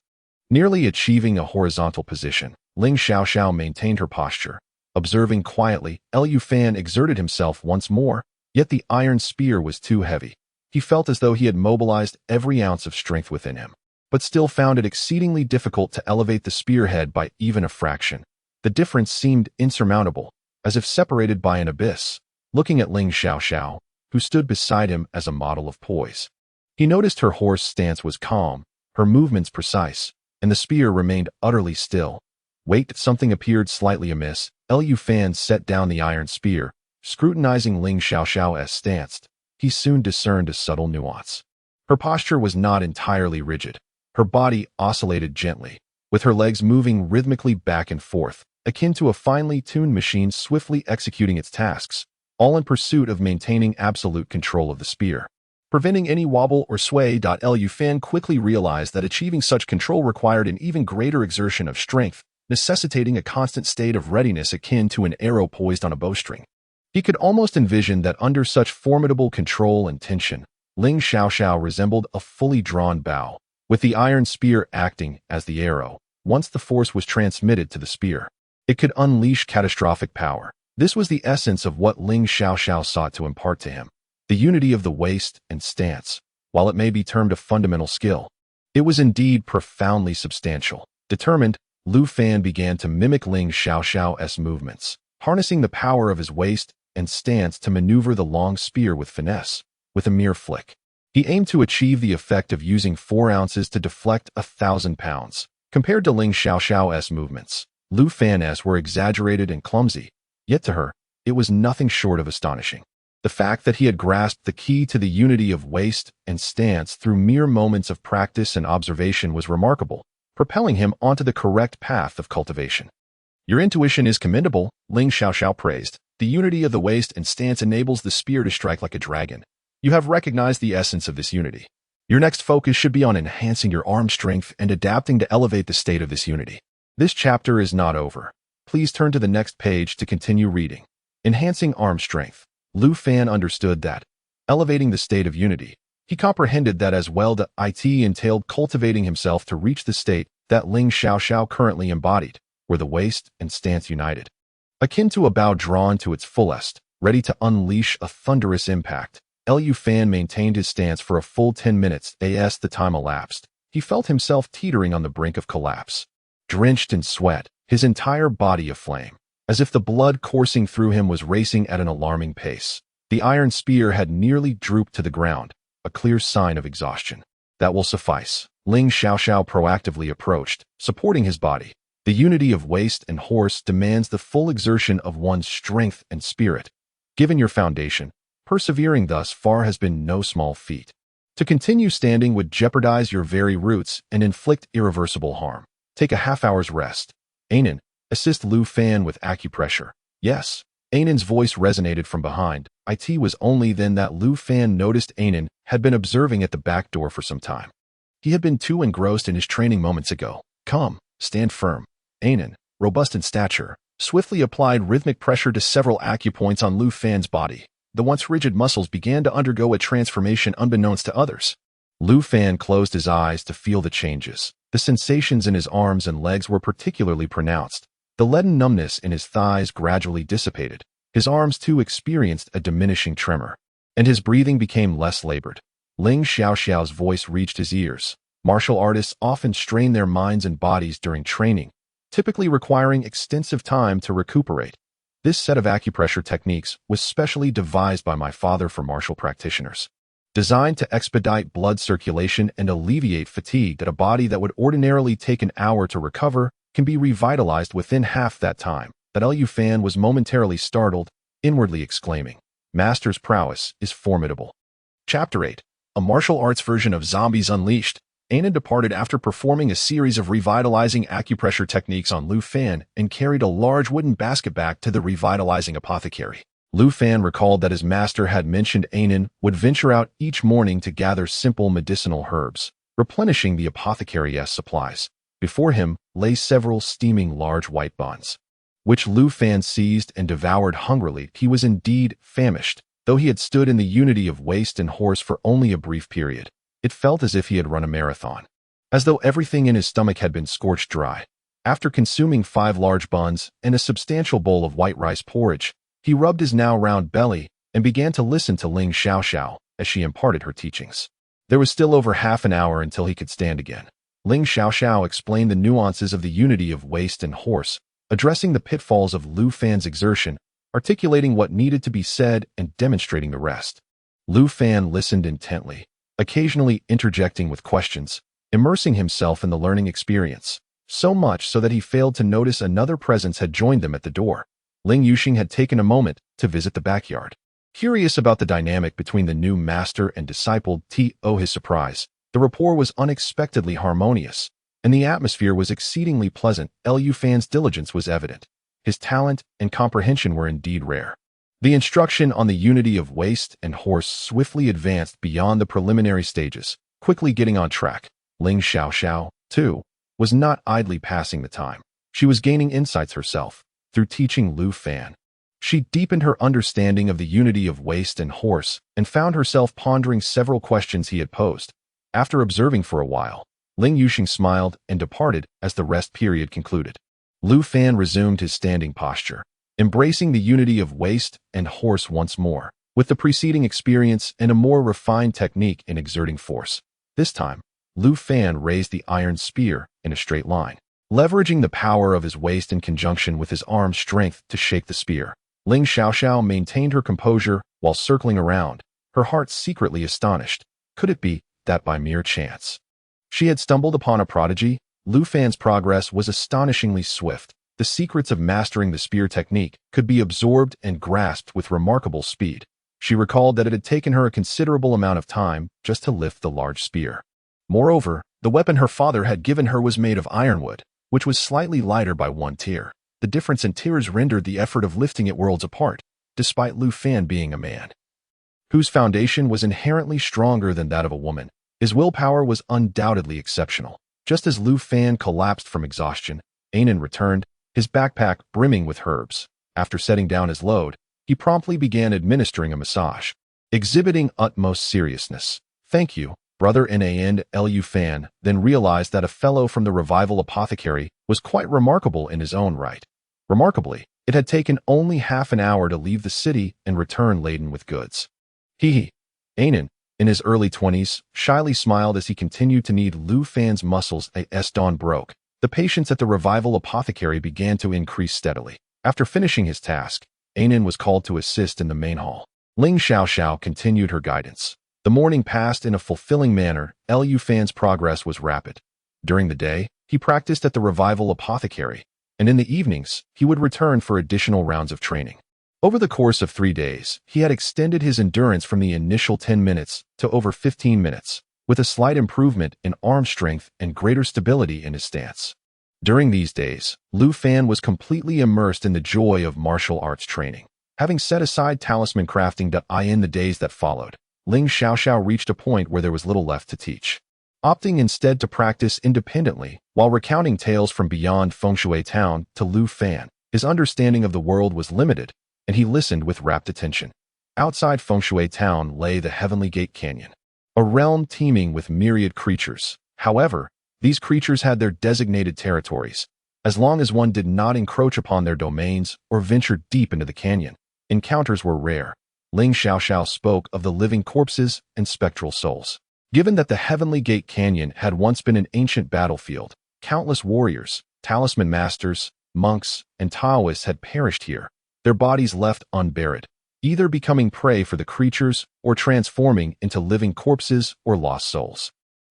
Nearly achieving a horizontal position, Ling Xiaoxiao maintained her posture. Observing quietly, Lu Fan exerted himself once more, yet the iron spear was too heavy. He felt as though he had mobilized every ounce of strength within him, but still found it exceedingly difficult to elevate the spearhead by even a fraction. The difference seemed insurmountable, as if separated by an abyss. Looking at Ling Xiaoxiao, who stood beside him as a model of poise, he noticed her horse stance was calm, her movements precise, and the spear remained utterly still. Wait, something appeared slightly amiss. Lu Fan set down the iron spear, scrutinizing Ling Xiaoxiao's stance. He soon discerned a subtle nuance. Her posture was not entirely rigid. Her body oscillated gently, with her legs moving rhythmically back and forth, akin to a finely tuned machine swiftly executing its tasks, all in pursuit of maintaining absolute control of the spear. Preventing any wobble or sway. Lu Fan quickly realized that achieving such control required an even greater exertion of strength, necessitating a constant state of readiness akin to an arrow poised on a bowstring. He could almost envision that under such formidable control and tension, Ling Xiaoxiao resembled a fully drawn bow, with the iron spear acting as the arrow. Once the force was transmitted to the spear, it could unleash catastrophic power. This was the essence of what Ling Xiaoxiao sought to impart to him. The unity of the waist and stance, while it may be termed a fundamental skill, it was indeed profoundly substantial. Determined, Lu Fan began to mimic Ling Xiaoxiao's movements, harnessing the power of his waist and stance to maneuver the long spear with finesse. With a mere flick, he aimed to achieve the effect of using 4 ounces to deflect 1,000 pounds. Compared to Ling Xiaoxiao's movements, Lu Fan's were exaggerated and clumsy, yet to her, it was nothing short of astonishing. The fact that he had grasped the key to the unity of waist and stance through mere moments of practice and observation was remarkable, propelling him onto the correct path of cultivation. Your intuition is commendable, Ling Xiaoxiao praised. The unity of the waist and stance enables the spear to strike like a dragon. You have recognized the essence of this unity. Your next focus should be on enhancing your arm strength and adapting to elevate the state of this unity. This chapter is not over. Please turn to the next page to continue reading. Enhancing arm strength. Lu Fan understood that, elevating the state of unity, he comprehended that as well. It entailed cultivating himself to reach the state that Ling Xiaoxiao currently embodied, where the waist and stance united. Akin to a bow drawn to its fullest, ready to unleash a thunderous impact, Lu Fan maintained his stance for a full 10 minutes. As the time elapsed, he felt himself teetering on the brink of collapse. Drenched in sweat, his entire body aflame, as if the blood coursing through him was racing at an alarming pace. The iron spear had nearly drooped to the ground, a clear sign of exhaustion. That will suffice. Ling Xiaoxiao proactively approached, supporting his body. The unity of waist and horse demands the full exertion of one's strength and spirit. Given your foundation, persevering thus far has been no small feat. To continue standing would jeopardize your very roots and inflict irreversible harm. Take a half-hour's rest. Anan, assist Lu Fan with acupressure. Yes. Anan's voice resonated from behind. It was only then that Lu Fan noticed Anan had been observing at the back door for some time. He had been too engrossed in his training moments ago. Come, stand firm. Anan, robust in stature, swiftly applied rhythmic pressure to several acupoints on Lu Fan's body. The once rigid muscles began to undergo a transformation unbeknownst to others. Lu Fan closed his eyes to feel the changes. The sensations in his arms and legs were particularly pronounced. The leaden numbness in his thighs gradually dissipated. His arms, too, experienced a diminishing tremor, and his breathing became less labored. Ling Xiaoxiao's voice reached his ears. Martial artists often strain their minds and bodies during training, typically requiring extensive time to recuperate. This set of acupressure techniques was specially devised by my father for martial practitioners, designed to expedite blood circulation and alleviate fatigue that a body that would ordinarily take an hour to recover can be revitalized within half that time. That Lu Fan was momentarily startled, inwardly exclaiming, "Master's prowess is formidable." Chapter 8. A martial arts version of Zombies Unleashed. Anan departed after performing a series of revitalizing acupressure techniques on Lu Fan and carried a large wooden basket back to the revitalizing apothecary. Lu Fan recalled that his master had mentioned Anan would venture out each morning to gather simple medicinal herbs, replenishing the apothecary's supplies. Before him lay several steaming large white buns, which Lu Fan seized and devoured hungrily. He was indeed famished, though he had stood in the unity of waist and horse for only a brief period. It felt as if he had run a marathon, as though everything in his stomach had been scorched dry. After consuming 5 large buns and a substantial bowl of white rice porridge, he rubbed his now round belly and began to listen to Ling Xiaoxiao as she imparted her teachings. There was still over half an hour until he could stand again. Ling Xiaoxiao explained the nuances of the unity of waist and horse, addressing the pitfalls of Lu Fan's exertion, articulating what needed to be said and demonstrating the rest. Lu Fan listened intently, occasionally interjecting with questions, immersing himself in the learning experience, so much so that he failed to notice another presence had joined them at the door. Ling Yuxing had taken a moment to visit the backyard. Curious about the dynamic between the new master and disciple, to his surprise, the rapport was unexpectedly harmonious, and the atmosphere was exceedingly pleasant. Lu Fan's diligence was evident. His talent and comprehension were indeed rare. The instruction on the unity of waist and horse swiftly advanced beyond the preliminary stages, quickly getting on track. Ling Xiaoxiao, too, was not idly passing the time. She was gaining insights herself through teaching Lu Fan. She deepened her understanding of the unity of waist and horse and found herself pondering several questions he had posed. After observing for a while, Ling Yuxing smiled and departed as the rest period concluded. Lu Fan resumed his standing posture, embracing the unity of waist and horse once more, with the preceding experience and a more refined technique in exerting force. This time, Lu Fan raised the iron spear in a straight line, leveraging the power of his waist in conjunction with his arm strength to shake the spear. Ling Xiaoxiao maintained her composure while circling around, her heart secretly astonished. Could it be that by mere chance she had stumbled upon a prodigy? Lu Fan's progress was astonishingly swift. The secrets of mastering the spear technique could be absorbed and grasped with remarkable speed. She recalled that it had taken her a considerable amount of time just to lift the large spear. Moreover, the weapon her father had given her was made of ironwood, which was slightly lighter by 1 tier. The difference in tiers rendered the effort of lifting it worlds apart, despite Lu Fan being a man whose foundation was inherently stronger than that of a woman. His willpower was undoubtedly exceptional. Just as Lu Fan collapsed from exhaustion, Anan returned, his backpack brimming with herbs. After setting down his load, he promptly began administering a massage, exhibiting utmost seriousness. "Thank you, brother Nan." Lu Fan then realized that a fellow from the revival apothecary was quite remarkable in his own right. Remarkably, it had taken only half an hour to leave the city and return laden with goods. Anan, in his early 20s, shyly smiled as he continued to knead Lu Fan's muscles. As dawn broke, the patients at the revival apothecary began to increase steadily. After finishing his task, Anan was called to assist in the main hall. Ling Xiaoxiao continued her guidance. The morning passed in a fulfilling manner. Lu Fan's progress was rapid. During the day, he practiced at the revival apothecary, and in the evenings, he would return for additional rounds of training. Over the course of 3 days, he had extended his endurance from the initial 10 minutes to over 15 minutes, with a slight improvement in arm strength and greater stability in his stance. During these days, Lu Fan was completely immersed in the joy of martial arts training. Having set aside talisman crafting in the days that followed, Ling Xiaoxiao reached a point where there was little left to teach. Opting instead to practice independently while recounting tales from beyond Fengshui Town to Lu Fan, his understanding of the world was limited, and he listened with rapt attention. Outside Fengshui Town lay the Heavenly Gate Canyon, a realm teeming with myriad creatures. However, these creatures had their designated territories, as long as one did not encroach upon their domains or venture deep into the canyon. Encounters were rare. Ling Xiaoxiao spoke of the living corpses and spectral souls. Given that the Heavenly Gate Canyon had once been an ancient battlefield, countless warriors, talisman masters, monks, and Taoists had perished here, their bodies left unburied, either becoming prey for the creatures or transforming into living corpses or lost souls.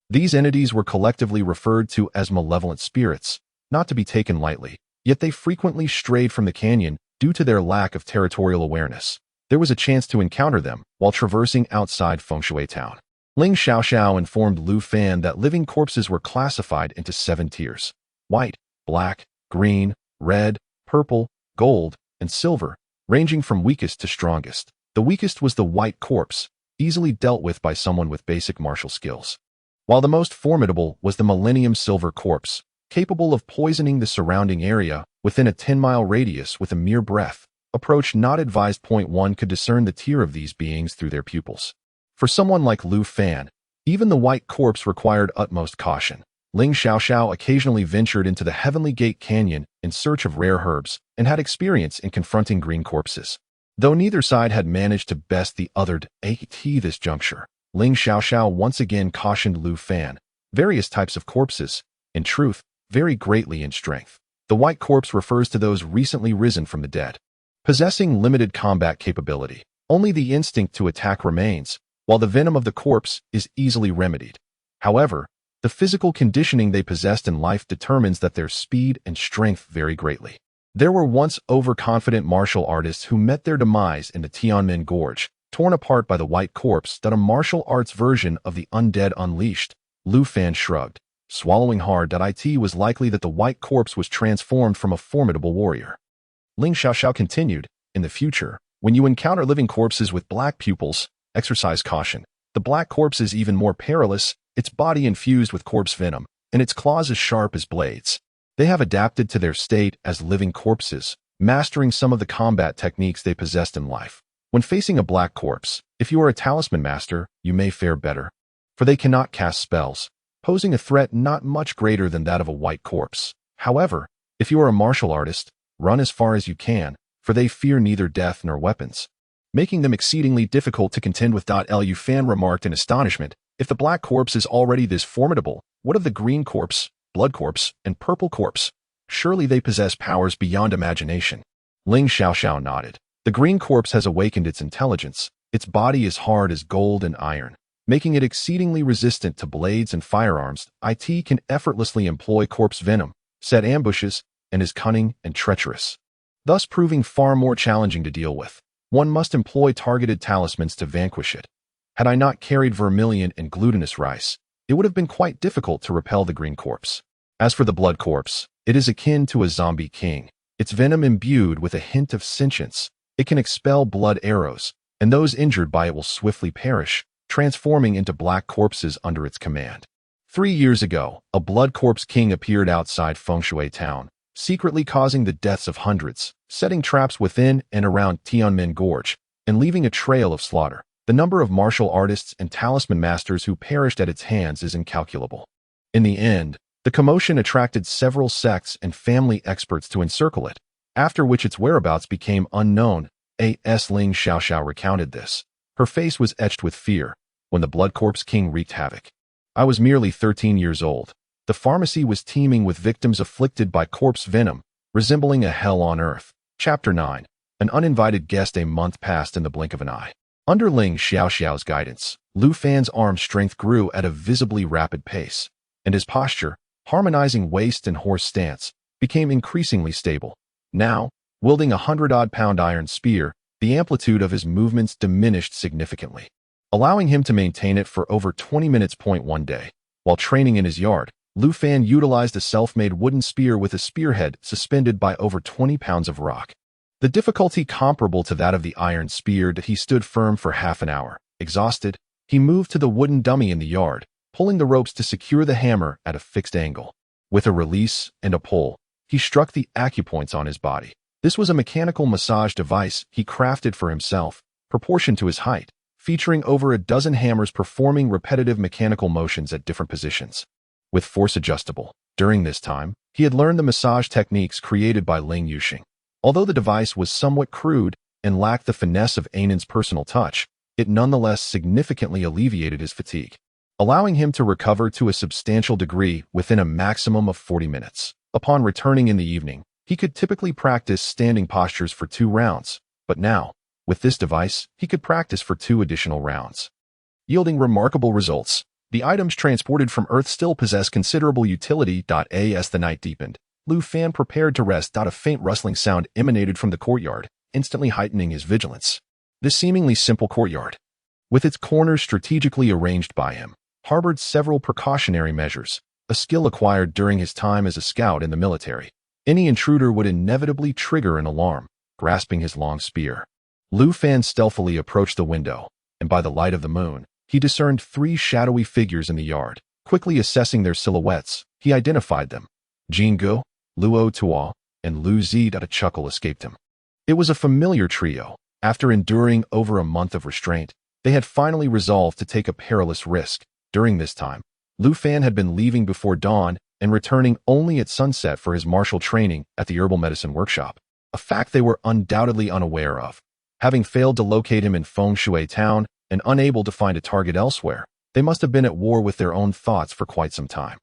These entities were collectively referred to as malevolent spirits, not to be taken lightly, yet they frequently strayed from the canyon due to their lack of territorial awareness. There was a chance to encounter them while traversing outside Fengshui Town. Ling Xiaoxiao informed Lu Fan that living corpses were classified into 7 tiers: white, black, green, red, purple, gold, and silver, ranging from weakest to strongest. The weakest was the white corpse, easily dealt with by someone with basic martial skills, while the most formidable was the Millennium Silver Corpse, capable of poisoning the surrounding area within a 10-mile radius with a mere breath. Approach not advised. Point 1 could discern the tier of these beings through their pupils. For someone like Lu Fan, even the white corpse required utmost caution. Ling Xiaoxiao occasionally ventured into the Heavenly Gate Canyon in search of rare herbs and had experience in confronting green corpses. Though neither side had managed to best the other at this juncture, Ling Xiaoxiao once again cautioned Lu Fan. Various types of corpses, in truth, vary greatly in strength. The white corpse refers to those recently risen from the dead, possessing limited combat capability. Only the instinct to attack remains, while the venom of the corpse is easily remedied. However, the physical conditioning they possessed in life determines that their speed and strength vary greatly. There were once overconfident martial artists who met their demise in the Tianmen Gorge, torn apart by the white corpse. That a martial arts version of the undead unleashed. Lu Fan shrugged, swallowing hard. It was likely that the white corpse was transformed from a formidable warrior. Ling Xiaoxiao continued, in the future, when you encounter living corpses with black pupils, exercise caution. The black corpse is even more perilous, its body infused with corpse venom, and its claws as sharp as blades. They have adapted to their state as living corpses, mastering some of the combat techniques they possessed in life. When facing a black corpse, if you are a talisman master, you may fare better, for they cannot cast spells, posing a threat not much greater than that of a white corpse. However, if you are a martial artist, run as far as you can, for they fear neither death nor weapons, making them exceedingly difficult to contend with. Lu Fan remarked in astonishment, if the black corpse is already this formidable, what of the green corpse, blood corpse, and purple corpse? Surely they possess powers beyond imagination. Ling Xiaoxiao nodded. The green corpse has awakened its intelligence. Its body is hard as gold and iron, making it exceedingly resistant to blades and firearms. It can effortlessly employ corpse venom, set ambushes, and is cunning and treacherous, thus proving far more challenging to deal with. One must employ targeted talismans to vanquish it. Had I not carried vermilion and glutinous rice, it would have been quite difficult to repel the green corpse. As for the blood corpse, it is akin to a zombie king, its venom imbued with a hint of sentience. It can expel blood arrows, and those injured by it will swiftly perish, transforming into black corpses under its command. 3 years ago, a blood corpse king appeared outside Fengshui Town, secretly causing the deaths of hundreds, setting traps within and around Tianmen Gorge, and leaving a trail of slaughter. The number of martial artists and talisman masters who perished at its hands is incalculable. In the end, the commotion attracted several sects and family experts to encircle it, after which its whereabouts became unknown. A.S. Ling Xiaoxiao recounted this. Her face was etched with fear when the blood corpse king wreaked havoc. I was merely 13 years old. The pharmacy was teeming with victims afflicted by corpse venom, resembling a hell on earth. Chapter 9. An uninvited guest. A month passed in the blink of an eye. Under Ling Xiaoxiao's guidance, Lu Fan's arm strength grew at a visibly rapid pace, and his posture, harmonizing waist and horse stance, became increasingly stable. Now, wielding a 100-odd-pound iron spear, the amplitude of his movements diminished significantly, allowing him to maintain it for over 20 minutes. One day, while training in his yard, Lu Fan utilized a self-made wooden spear with a spearhead suspended by over 20 pounds of rock. The difficulty comparable to that of the iron spear that he stood firm for half an hour. Exhausted, he moved to the wooden dummy in the yard, pulling the ropes to secure the hammer at a fixed angle. With a release and a pull, he struck the acupoints on his body. This was a mechanical massage device he crafted for himself, proportioned to his height, featuring over a dozen hammers performing repetitive mechanical motions at different positions, with force adjustable. During this time, he had learned the massage techniques created by Ling Yuxing. Although the device was somewhat crude and lacked the finesse of Ainan's personal touch, it nonetheless significantly alleviated his fatigue, allowing him to recover to a substantial degree within a maximum of 40 minutes. Upon returning in the evening, he could typically practice standing postures for 2 rounds, but now, with this device, he could practice for 2 additional rounds, yielding remarkable results. The items transported from Earth still possess considerable utility. As the night deepened, Lu Fan prepared to rest. A faint rustling sound emanated from the courtyard, instantly heightening his vigilance. This seemingly simple courtyard, with its corners strategically arranged by him, harbored several precautionary measures, a skill acquired during his time as a scout in the military. Any intruder would inevitably trigger an alarm. Grasping his long spear, Lu Fan stealthily approached the window, and by the light of the moon, he discerned 3 shadowy figures in the yard. Quickly assessing their silhouettes, he identified them. Jin Gu, Luo Tuo, and Lu Zi. A chuckle escaped him. It was a familiar trio. After enduring over a month of restraint, they had finally resolved to take a perilous risk. During this time, Lu Fan had been leaving before dawn and returning only at sunset for his martial training at the herbal medicine workshop, a fact they were undoubtedly unaware of. Having failed to locate him in Feng Shui town and unable to find a target elsewhere, they must have been at war with their own thoughts for quite some time.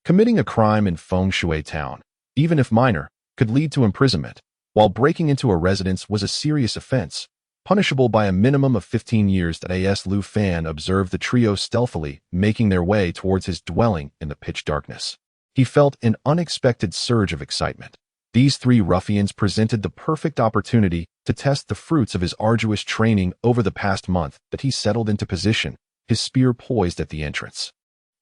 Committing a crime in Feng Shui town, even if minor, could lead to imprisonment, while breaking into a residence was a serious offense, punishable by a minimum of 15 years. As Lu Fan observed the trio stealthily making their way towards his dwelling in the pitch darkness, he felt an unexpected surge of excitement. These 3 ruffians presented the perfect opportunity to test the fruits of his arduous training over the past month. That he settled into position, his spear poised at the entrance.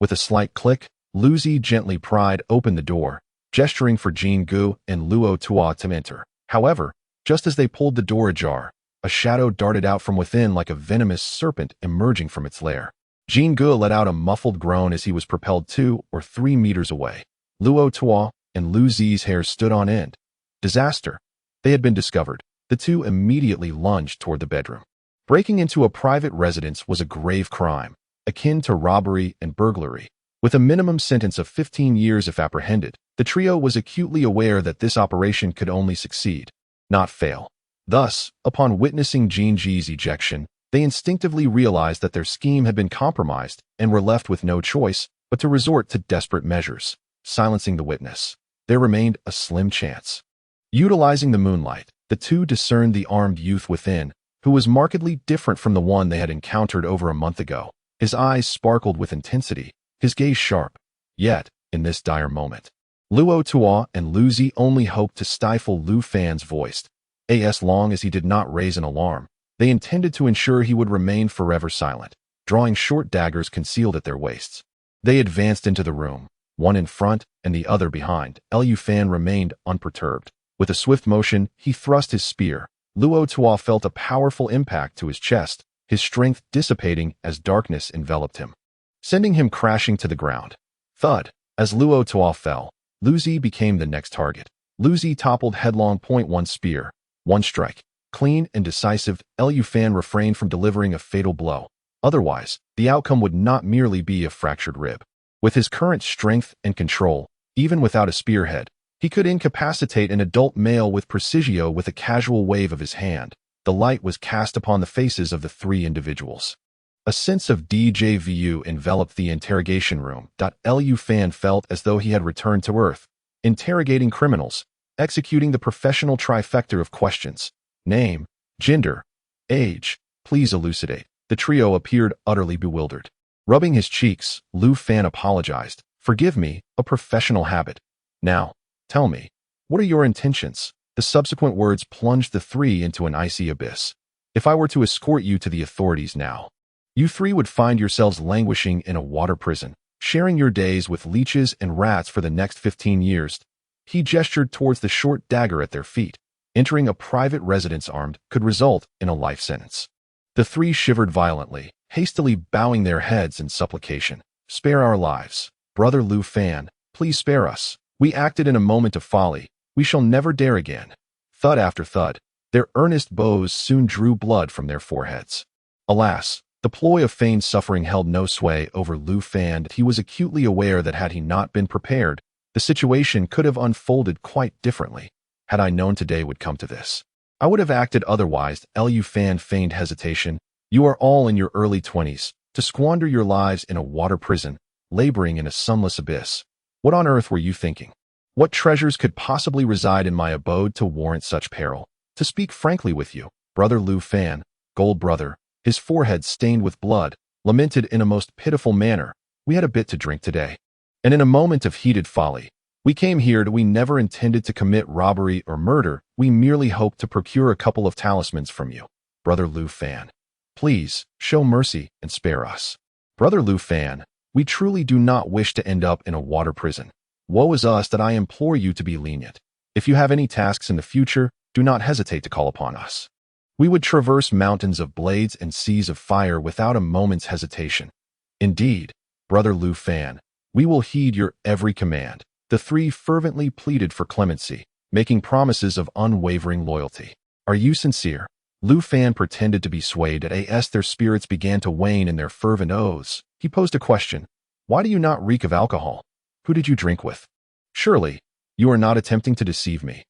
With a slight click, Lu Zi gently pried open the door, gesturing for Jin Gu and Luo Tuo to enter. However, just as they pulled the door ajar, a shadow darted out from within like a venomous serpent emerging from its lair. Jin Gu let out a muffled groan as he was propelled 2 or 3 meters away. Luo Tuo and Lu Zi's hair stood on end. Disaster. They had been discovered. The 2 immediately lunged toward the bedroom. Breaking into a private residence was a grave crime, akin to robbery and burglary. With a minimum sentence of 15 years if apprehended, the trio was acutely aware that this operation could only succeed, not fail. Thus, upon witnessing Jin Ji's ejection, they instinctively realized that their scheme had been compromised and were left with no choice but to resort to desperate measures. Silencing the witness, there remained a slim chance. Utilizing the moonlight, the 2 discerned the armed youth within, who was markedly different from the one they had encountered over a month ago. His eyes sparkled with intensity, his gaze sharp. Yet, in this dire moment, Luo Tuo and Lu Zi only hoped to stifle Lu Fan's voice. As long as he did not raise an alarm, they intended to ensure he would remain forever silent, drawing short daggers concealed at their waists. They advanced into the room, one in front and the other behind. Lu Fan remained unperturbed. With a swift motion, he thrust his spear. Luo Tuo felt a powerful impact to his chest, his strength dissipating as darkness enveloped him, sending him crashing to the ground. Thud. As Luo Tuo fell, Lu Zi became the next target. Lu Zi toppled headlong. One spear, one strike. Clean and decisive, Lu Fan refrained from delivering a fatal blow. Otherwise, the outcome would not merely be a fractured rib. With his current strength and control, even without a spearhead, he could incapacitate an adult male with precision with a casual wave of his hand. The light was cast upon the faces of the 3 individuals. A sense of déjà vu enveloped the interrogation room. Lu Fan felt as though he had returned to Earth, interrogating criminals, executing the professional trifecta of questions. Name, gender, age, please elucidate. The trio appeared utterly bewildered. Rubbing his cheeks, Lu Fan apologized. Forgive me, a professional habit. Now, tell me, what are your intentions? The subsequent words plunged the 3 into an icy abyss. If I were to escort you to the authorities now, you 3 would find yourselves languishing in a water prison. sharing your days with leeches and rats for the next 15 years. He gestured towards the short dagger at their feet. Entering a private residence armed could result in a life sentence. The three shivered violently, hastily bowing their heads in supplication. Spare our lives. Brother Lu Fan, please spare us. We acted in a moment of folly. We shall never dare again. Thud after thud. Their earnest bows soon drew blood from their foreheads. Alas, the ploy of feigned suffering held no sway over Lu Fan. He was acutely aware that had he not been prepared, the situation could have unfolded quite differently. Had I known today would come to this, I would have acted otherwise. Lu Fan feigned hesitation. You are all in your early 20s, to squander your lives in a water prison, laboring in a sunless abyss. What on earth were you thinking? What treasures could possibly reside in my abode to warrant such peril? To speak frankly with you, Brother Lu Fan, Gold Brother, his forehead stained with blood, lamented in a most pitiful manner, we had a bit to drink today. And in a moment of heated folly, we came here. We never intended to commit robbery or murder. We merely hoped to procure a couple of talismans from you. Brother Lu Fan, please, show mercy and spare us. Brother Lu Fan, we truly do not wish to end up in a water prison. Woe is us that I implore you to be lenient. If you have any tasks in the future, do not hesitate to call upon us. We would traverse mountains of blades and seas of fire without a moment's hesitation. Indeed, Brother Lu Fan, we will heed your every command. The three fervently pleaded for clemency, making promises of unwavering loyalty. Are you sincere? Lu Fan pretended to be swayed. As their spirits began to wane in their fervent oaths, he posed a question. Why do you not reek of alcohol? Who did you drink with? Surely, you are not attempting to deceive me.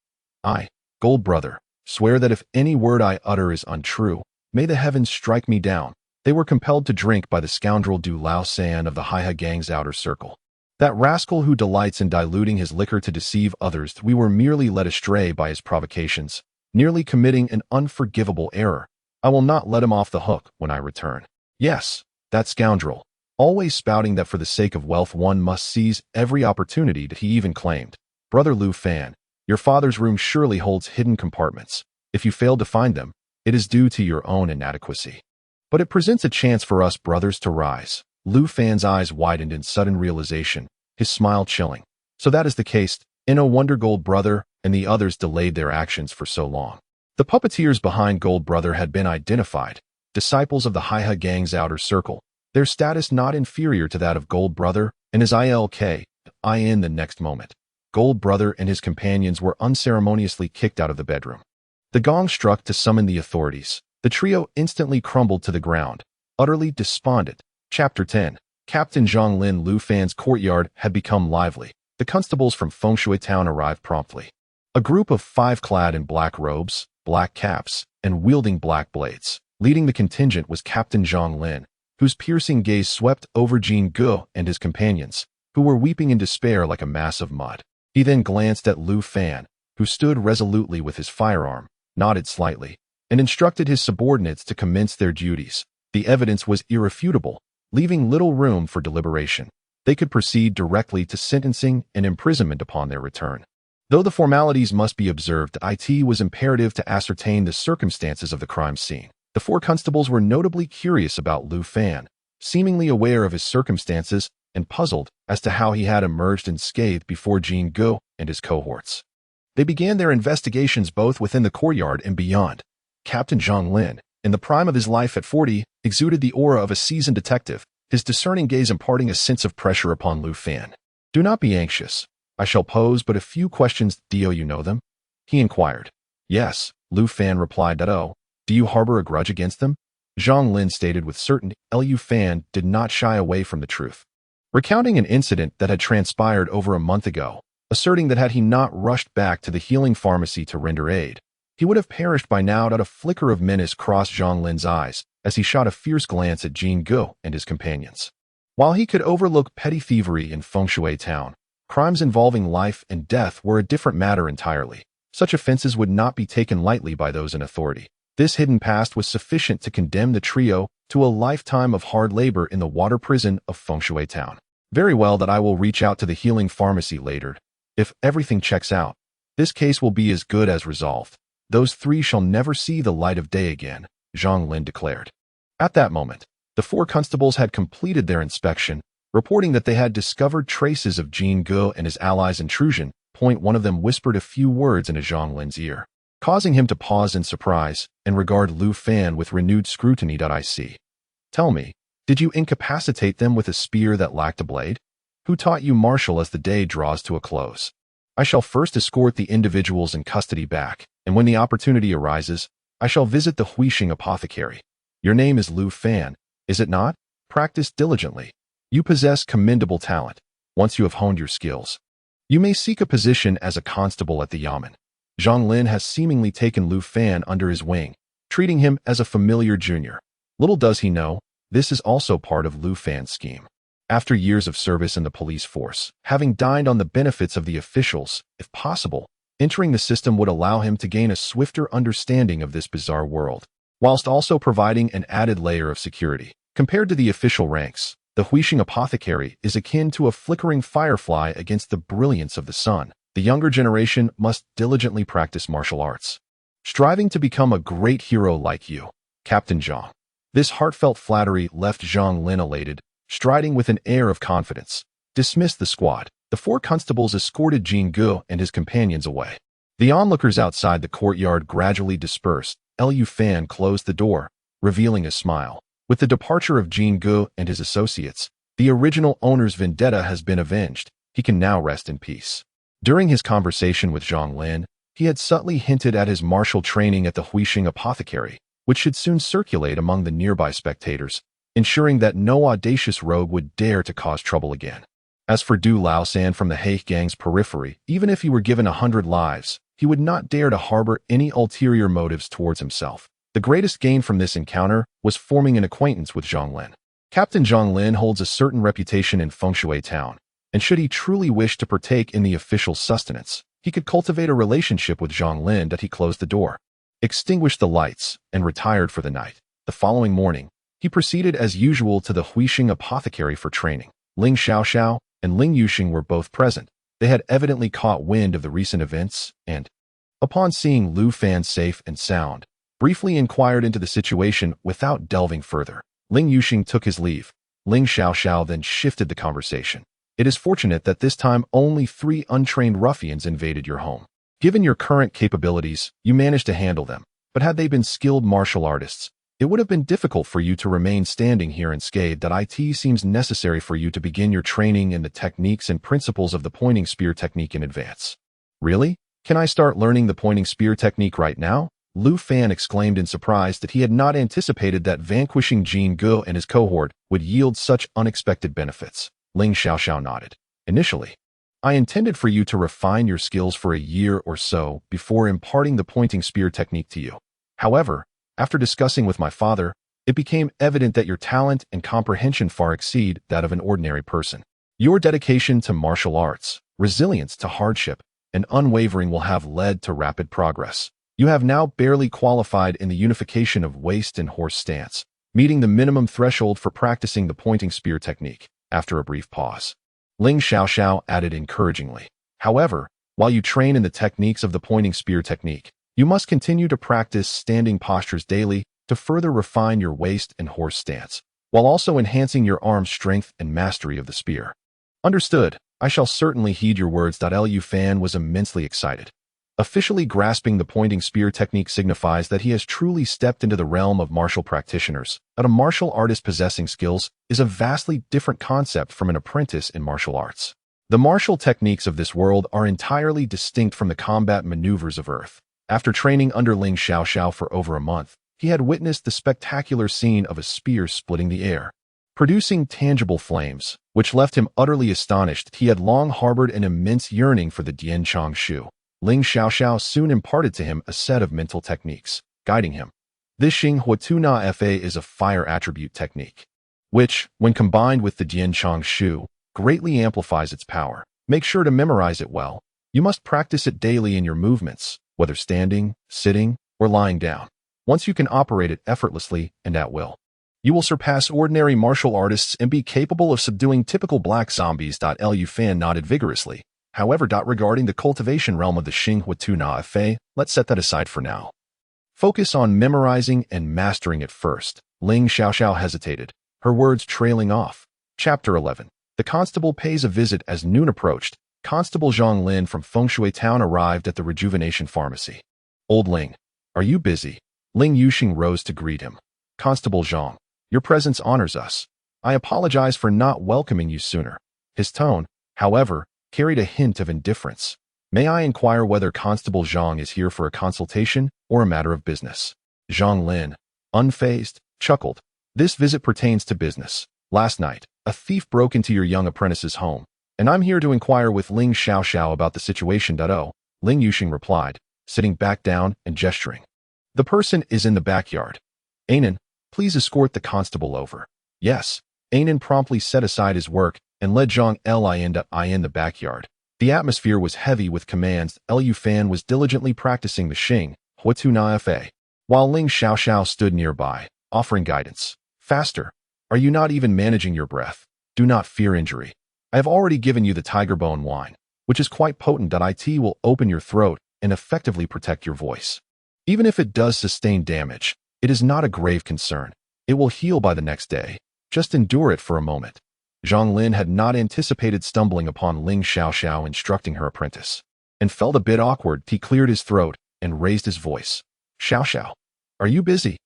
I, Gold Brother, swear that if any word I utter is untrue, may the heavens strike me down. They were compelled to drink by the scoundrel Du Lao San of the Haiha Gang's outer circle. That rascal who delights in diluting his liquor to deceive others. We were merely led astray by his provocations, nearly committing an unforgivable error. I will not let him off the hook when I return. Yes, that scoundrel, always spouting that for the sake of wealth one must seize every opportunity that he even claimed. Brother Lu Fan, your father's room surely holds hidden compartments. If you fail to find them, it is due to your own inadequacy. But it presents a chance for us brothers to rise. Lu Fan's eyes widened in sudden realization, his smile chilling. So that is the case. No wonder Gold Brother and the others delayed their actions for so long. The puppeteers behind Gold Brother had been identified, disciples of the Haiha Gang's outer circle, their status not inferior to that of Gold Brother and his ILK-IN. The next moment, Gold Brother and his companions were unceremoniously kicked out of the bedroom. The gong struck to summon the authorities. The trio instantly crumbled to the ground, utterly despondent. Chapter 10. Captain Zhang Lin. Lu Fan's courtyard had become lively. The constables from Fengshui Town arrived promptly. A group of 5 clad in black robes, black caps, and wielding black blades. Leading the contingent was Captain Zhang Lin, whose piercing gaze swept over Jin Gu and his companions, who were weeping in despair like a mass of mud. He then glanced at Lu Fan, who stood resolutely with his firearm, nodded slightly, and instructed his subordinates to commence their duties. The evidence was irrefutable, leaving little room for deliberation. They could proceed directly to sentencing and imprisonment upon their return. Though the formalities must be observed, it was imperative to ascertain the circumstances of the crime scene. The 4 constables were notably curious about Lu Fan, seemingly aware of his circumstances and puzzled as to how he had emerged unscathed before Jin Gu and his cohorts. They began their investigations both within the courtyard and beyond. Captain Zhang Lin, in the prime of his life at 40, exuded the aura of a seasoned detective, his discerning gaze imparting a sense of pressure upon Lu Fan. Do not be anxious. I shall pose but a few questions. Do you know them? He inquired. Yes, Lu Fan replied. Oh, do you harbor a grudge against them? Zhang Lin stated with certainty. Lu Fan did not shy away from the truth, recounting an incident that had transpired over a month ago, asserting that had he not rushed back to the healing pharmacy to render aid, he would have perished by now. A flicker of menace crossed Zhang Lin's eyes as he shot a fierce glance at Jin Gu and his companions. While he could overlook petty thievery in Fengshui Town, crimes involving life and death were a different matter entirely. Such offenses would not be taken lightly by those in authority. This hidden past was sufficient to condemn the trio to a lifetime of hard labor in the water prison of Fengshui Town. Very well, that I will reach out to the healing pharmacy later. If everything checks out, this case will be as good as resolved. Those 3 shall never see the light of day again, Zhang Lin declared. At that moment, the 4 constables had completed their inspection, reporting that they had discovered traces of Jin Ge and his allies' intrusion. One of them whispered a few words in Zhang Lin's ear, causing him to pause in surprise and regard Lu Fan with renewed scrutiny. I see. Tell me, did you incapacitate them with a spear that lacked a blade? Who taught you martial as the day draws to a close? I shall first escort the individuals in custody back, and when the opportunity arises, I shall visit the Huixing apothecary. Your name is Lu Fan, is it not? Practice diligently. You possess commendable talent. Once you have honed your skills, you may seek a position as a constable at the Yamen. Zhang Lin has seemingly taken Lu Fan under his wing, treating him as a familiar junior. Little does he know, this is also part of Lu Fan's scheme. After years of service in the police force, having dined on the benefits of the officials, if possible, entering the system would allow him to gain a swifter understanding of this bizarre world, whilst also providing an added layer of security. Compared to the official ranks, the Huixing apothecary is akin to a flickering firefly against the brilliance of the sun. The younger generation must diligently practice martial arts, striving to become a great hero like you, Captain Zhang. This heartfelt flattery left Zhang Lin elated, striding with an air of confidence. Dismissed the squad. The 4 constables escorted Jin Ge and his companions away. The onlookers outside the courtyard gradually dispersed. Lu Fan closed the door, revealing a smile. With the departure of Jin Ge and his associates, the original owner's vendetta has been avenged. He can now rest in peace. During his conversation with Zhang Lin, he had subtly hinted at his martial training at the Huixing apothecary, which should soon circulate among the nearby spectators, ensuring that no audacious rogue would dare to cause trouble again. As for Du Laosan from the He gang's periphery, even if he were given 100 lives, he would not dare to harbor any ulterior motives towards himself. The greatest gain from this encounter was forming an acquaintance with Zhang Lin. Captain Zhang Lin holds a certain reputation in Fengshui town, and should he truly wish to partake in the official sustenance, he could cultivate a relationship with Zhang Lin. That he closed the door, extinguished the lights, and retired for the night. The following morning, he proceeded as usual to the Huixing apothecary for training. Ling Xiaoxiao and Ling Yuxing were both present. They had evidently caught wind of the recent events and, upon seeing Lu Fan safe and sound, briefly inquired into the situation without delving further. Ling Yuxing took his leave. Ling Xiaoxiao then shifted the conversation. It is fortunate that this time only 3 untrained ruffians invaded your home. Given your current capabilities, you managed to handle them, but had they been skilled martial artists, it would have been difficult for you to remain standing here unscathed. It seems necessary for you to begin your training in the techniques and principles of the pointing spear technique in advance. Really? Can I start learning the pointing spear technique right now? Lu Fan exclaimed in surprise that he had not anticipated that vanquishing Jin Ge and his cohort would yield such unexpected benefits. Ling Xiaoxiao nodded. Initially, I intended for you to refine your skills for a year or so before imparting the pointing spear technique to you. However, after discussing with my father, it became evident that your talent and comprehension far exceed that of an ordinary person. Your dedication to martial arts, resilience to hardship, and unwavering will have led to rapid progress. You have now barely qualified in the unification of waist and horse stance, meeting the minimum threshold for practicing the pointing spear technique. After a brief pause, Ling Xiaoxiao added encouragingly, however, while you train in the techniques of the pointing spear technique, you must continue to practice standing postures daily to further refine your waist and horse stance, while also enhancing your arm strength and mastery of the spear. Understood. I shall certainly heed your words. Lu Fan was immensely excited. Officially grasping the pointing spear technique signifies that he has truly stepped into the realm of martial practitioners. That a martial artist possessing skills is a vastly different concept from an apprentice in martial arts. The martial techniques of this world are entirely distinct from the combat maneuvers of Earth. After training under Ling Xiaoxiao for over a month, he had witnessed the spectacular scene of a spear splitting the air, producing tangible flames, which left him utterly astonished. He had long harbored an immense yearning for the Dianchang Shu. Ling Xiaoxiao soon imparted to him a set of mental techniques, guiding him. This Xing Huatuna Fa is a fire attribute technique, which, when combined with the Dianchang Shu, greatly amplifies its power. Make sure to memorize it well. You must practice it daily in your movements, whether standing, sitting, or lying down. Once you can operate it effortlessly and at will, you will surpass ordinary martial artists and be capable of subduing typical black zombies. Lu Fan nodded vigorously. However, regarding the cultivation realm of the Xing Huatuna Fa, let's set that aside for now. Focus on memorizing and mastering it first. Ling Xiaoxiao hesitated, her words trailing off. Chapter 11. The constable pays a visit. As noon approached, Constable Zhang Lin from Fengshui Town arrived at the rejuvenation pharmacy. Old Ling, are you busy? Ling Yuxing rose to greet him. Constable Zhang, your presence honors us. I apologize for not welcoming you sooner. His tone, however, carried a hint of indifference. May I inquire whether Constable Zhang is here for a consultation or a matter of business? Zhang Lin, unfazed, chuckled. This visit pertains to business. Last night, a thief broke into your young apprentice's home, and I'm here to inquire with Ling Xiaoxiao about the situation. Ling Yuxing replied, sitting back down and gesturing. The person is in the backyard. Anan, please escort the constable over. Yes. Anan promptly set aside his work and led Zhang Lin in the backyard. The atmosphere was heavy with commands. Liu Fan was diligently practicing the Xing, Huatu Na Fa, while Ling Xiaoxiao stood nearby, offering guidance. Faster. Are you not even managing your breath? Do not fear injury. I have already given you the tiger bone wine, which is quite potent. It will open your throat and effectively protect your voice. Even if it does sustain damage, it is not a grave concern. It will heal by the next day. Just endure it for a moment. Zhang Lin had not anticipated stumbling upon Ling Xiaoxiao instructing her apprentice, and felt a bit awkward. He cleared his throat and raised his voice. Xiaoxiao, are you busy?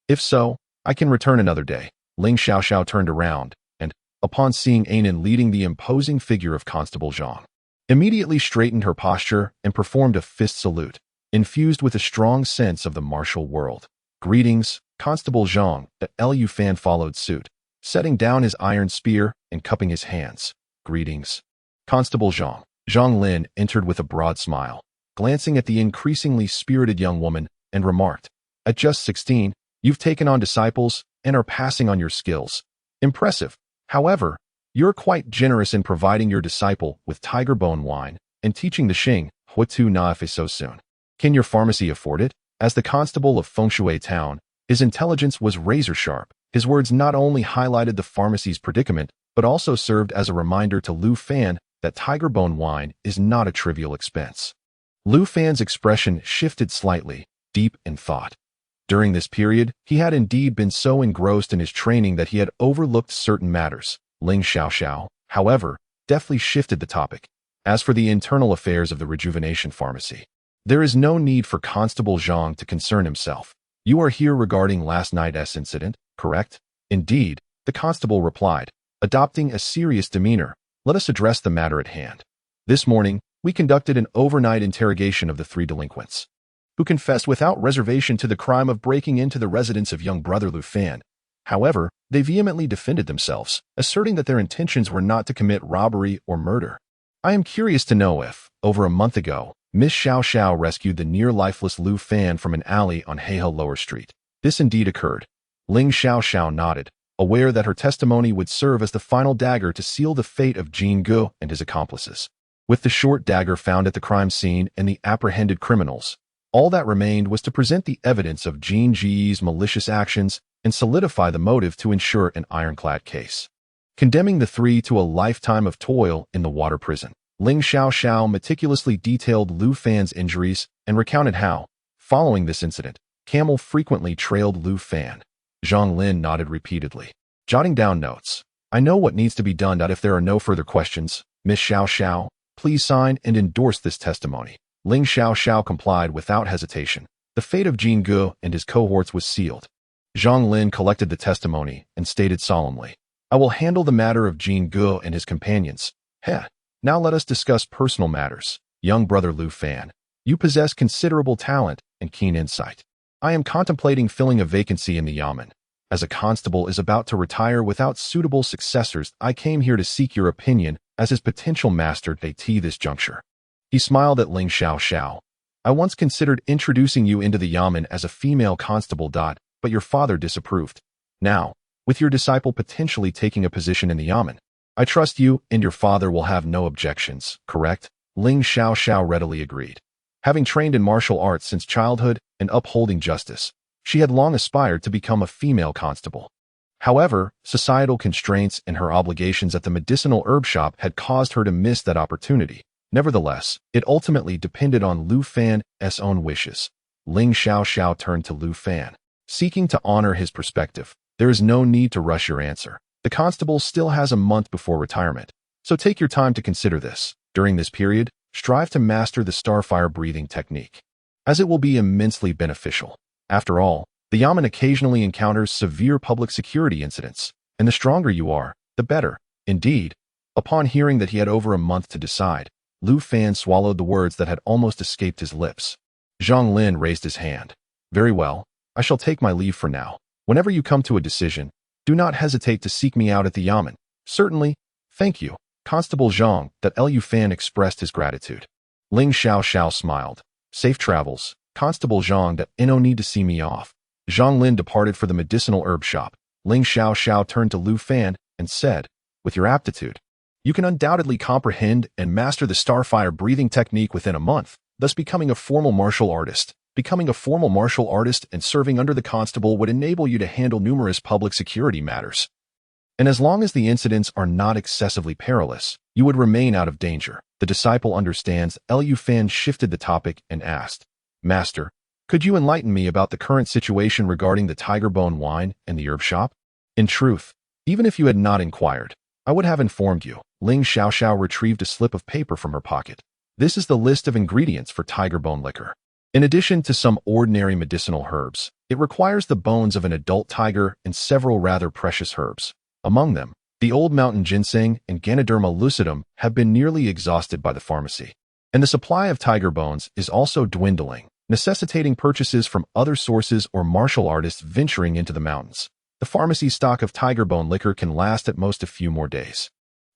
If so, I can return another day. Ling Xiaoxiao turned around, and, upon seeing Anan leading the imposing figure of Constable Zhang, immediately straightened her posture and performed a fist salute, infused with a strong sense of the martial world. Greetings, Constable Zhang. Liu Fan followed suit, setting down his iron spear and cupping his hands. Greetings. Constable Zhang. Zhang Lin entered with a broad smile, glancing at the increasingly spirited young woman, and remarked, at just 16, you've taken on disciples and are passing on your skills. Impressive. However, you're quite generous in providing your disciple with tiger bone wine and teaching the Xing, Huatu Na Fa so soon. Can your pharmacy afford it? As the constable of Fengshui Town, his intelligence was razor-sharp. His words not only highlighted the pharmacy's predicament, but also served as a reminder to Liu Fan that tiger bone wine is not a trivial expense. Liu Fan's expression shifted slightly, deep in thought. During this period, he had indeed been so engrossed in his training that he had overlooked certain matters. Ling Xiaoxiao, however, deftly shifted the topic. As for the internal affairs of the rejuvenation pharmacy, there is no need for Constable Zhang to concern himself. You are here regarding last night's incident, correct? Indeed, the constable replied, adopting a serious demeanor. Let us address the matter at hand. This morning, we conducted an overnight interrogation of the 3 delinquents, who confessed without reservation to the crime of breaking into the residence of young brother Liu Fan. However, they vehemently defended themselves, asserting that their intentions were not to commit robbery or murder. I am curious to know if, over a month ago, Miss Xiaoxiao rescued the near-lifeless Liu Fan from an alley on Heihe Lower Street. This indeed occurred. Ling Xiaoxiao nodded, aware that her testimony would serve as the final dagger to seal the fate of Jin Gu and his accomplices. With the short dagger found at the crime scene and the apprehended criminals, all that remained was to present the evidence of Jin Ji's malicious actions and solidify the motive to ensure an ironclad case. Condemning the 3 to a lifetime of toil in the water prison, Ling Xiaoxiao meticulously detailed Liu Fan's injuries and recounted how, following this incident, Camel frequently trailed Liu Fan. Zhang Lin nodded repeatedly, jotting down notes. I know what needs to be done. If there are no further questions, Miss Xiaoxiao, please sign and endorse this testimony. Ling Xiaoxiao complied without hesitation. The fate of Jin Gu and his cohorts was sealed. Zhang Lin collected the testimony and stated solemnly, I will handle the matter of Jin Gu and his companions. Now let us discuss personal matters. Young brother Liu Fan, you possess considerable talent and keen insight. I am contemplating filling a vacancy in the Yamen. As a constable is about to retire without suitable successors, I came here to seek your opinion as his potential master at this juncture. He smiled at Ling Xiaoxiao. I once considered introducing you into the Yamen as a female constable. But your father disapproved. Now, with your disciple potentially taking a position in the Yamen, I trust you and your father will have no objections, correct? Ling Xiaoxiao readily agreed. Having trained in martial arts since childhood and upholding justice, she had long aspired to become a female constable. However, societal constraints and her obligations at the medicinal herb shop had caused her to miss that opportunity. Nevertheless, it ultimately depended on Liu Fan's own wishes. Ling Xiaoxiao turned to Liu Fan, seeking to honor his perspective. There is no need to rush your answer. The constable still has a month before retirement, so take your time to consider this. During this period, strive to master the starfire breathing technique, as it will be immensely beneficial. After all, the Yamen occasionally encounters severe public security incidents, and the stronger you are, the better. Indeed, upon hearing that he had over a month to decide, Lu Fan swallowed the words that had almost escaped his lips. Zhang Lin raised his hand. Very well, I shall take my leave for now. Whenever you come to a decision, do not hesitate to seek me out at the Yamen. Certainly, thank you, Constable Zhang. That Lu Fan expressed his gratitude. Ling Xiao smiled. Safe travels, Constable Zhang. That no need to see me off. Zhang Lin departed for the medicinal herb shop. Ling Xiao turned to Lu Fan and said, with your aptitude, you can undoubtedly comprehend and master the starfire breathing technique within a month, thus becoming a formal martial artist. Becoming a formal martial artist and serving under the constable would enable you to handle numerous public security matters. And as long as the incidents are not excessively perilous, you would remain out of danger. The disciple understands. Lu Fan shifted the topic and asked, Master, could you enlighten me about the current situation regarding the tiger bone wine and the herb shop? In truth, even if you had not inquired, I would have informed you. Ling Xiao retrieved a slip of paper from her pocket. This is the list of ingredients for tiger bone liquor. In addition to some ordinary medicinal herbs, it requires the bones of an adult tiger and several rather precious herbs. Among them, the old mountain ginseng and Ganoderma lucidum have been nearly exhausted by the pharmacy, and the supply of tiger bones is also dwindling, necessitating purchases from other sources or martial artists venturing into the mountains. The pharmacy's stock of tiger bone liquor can last at most a few more days.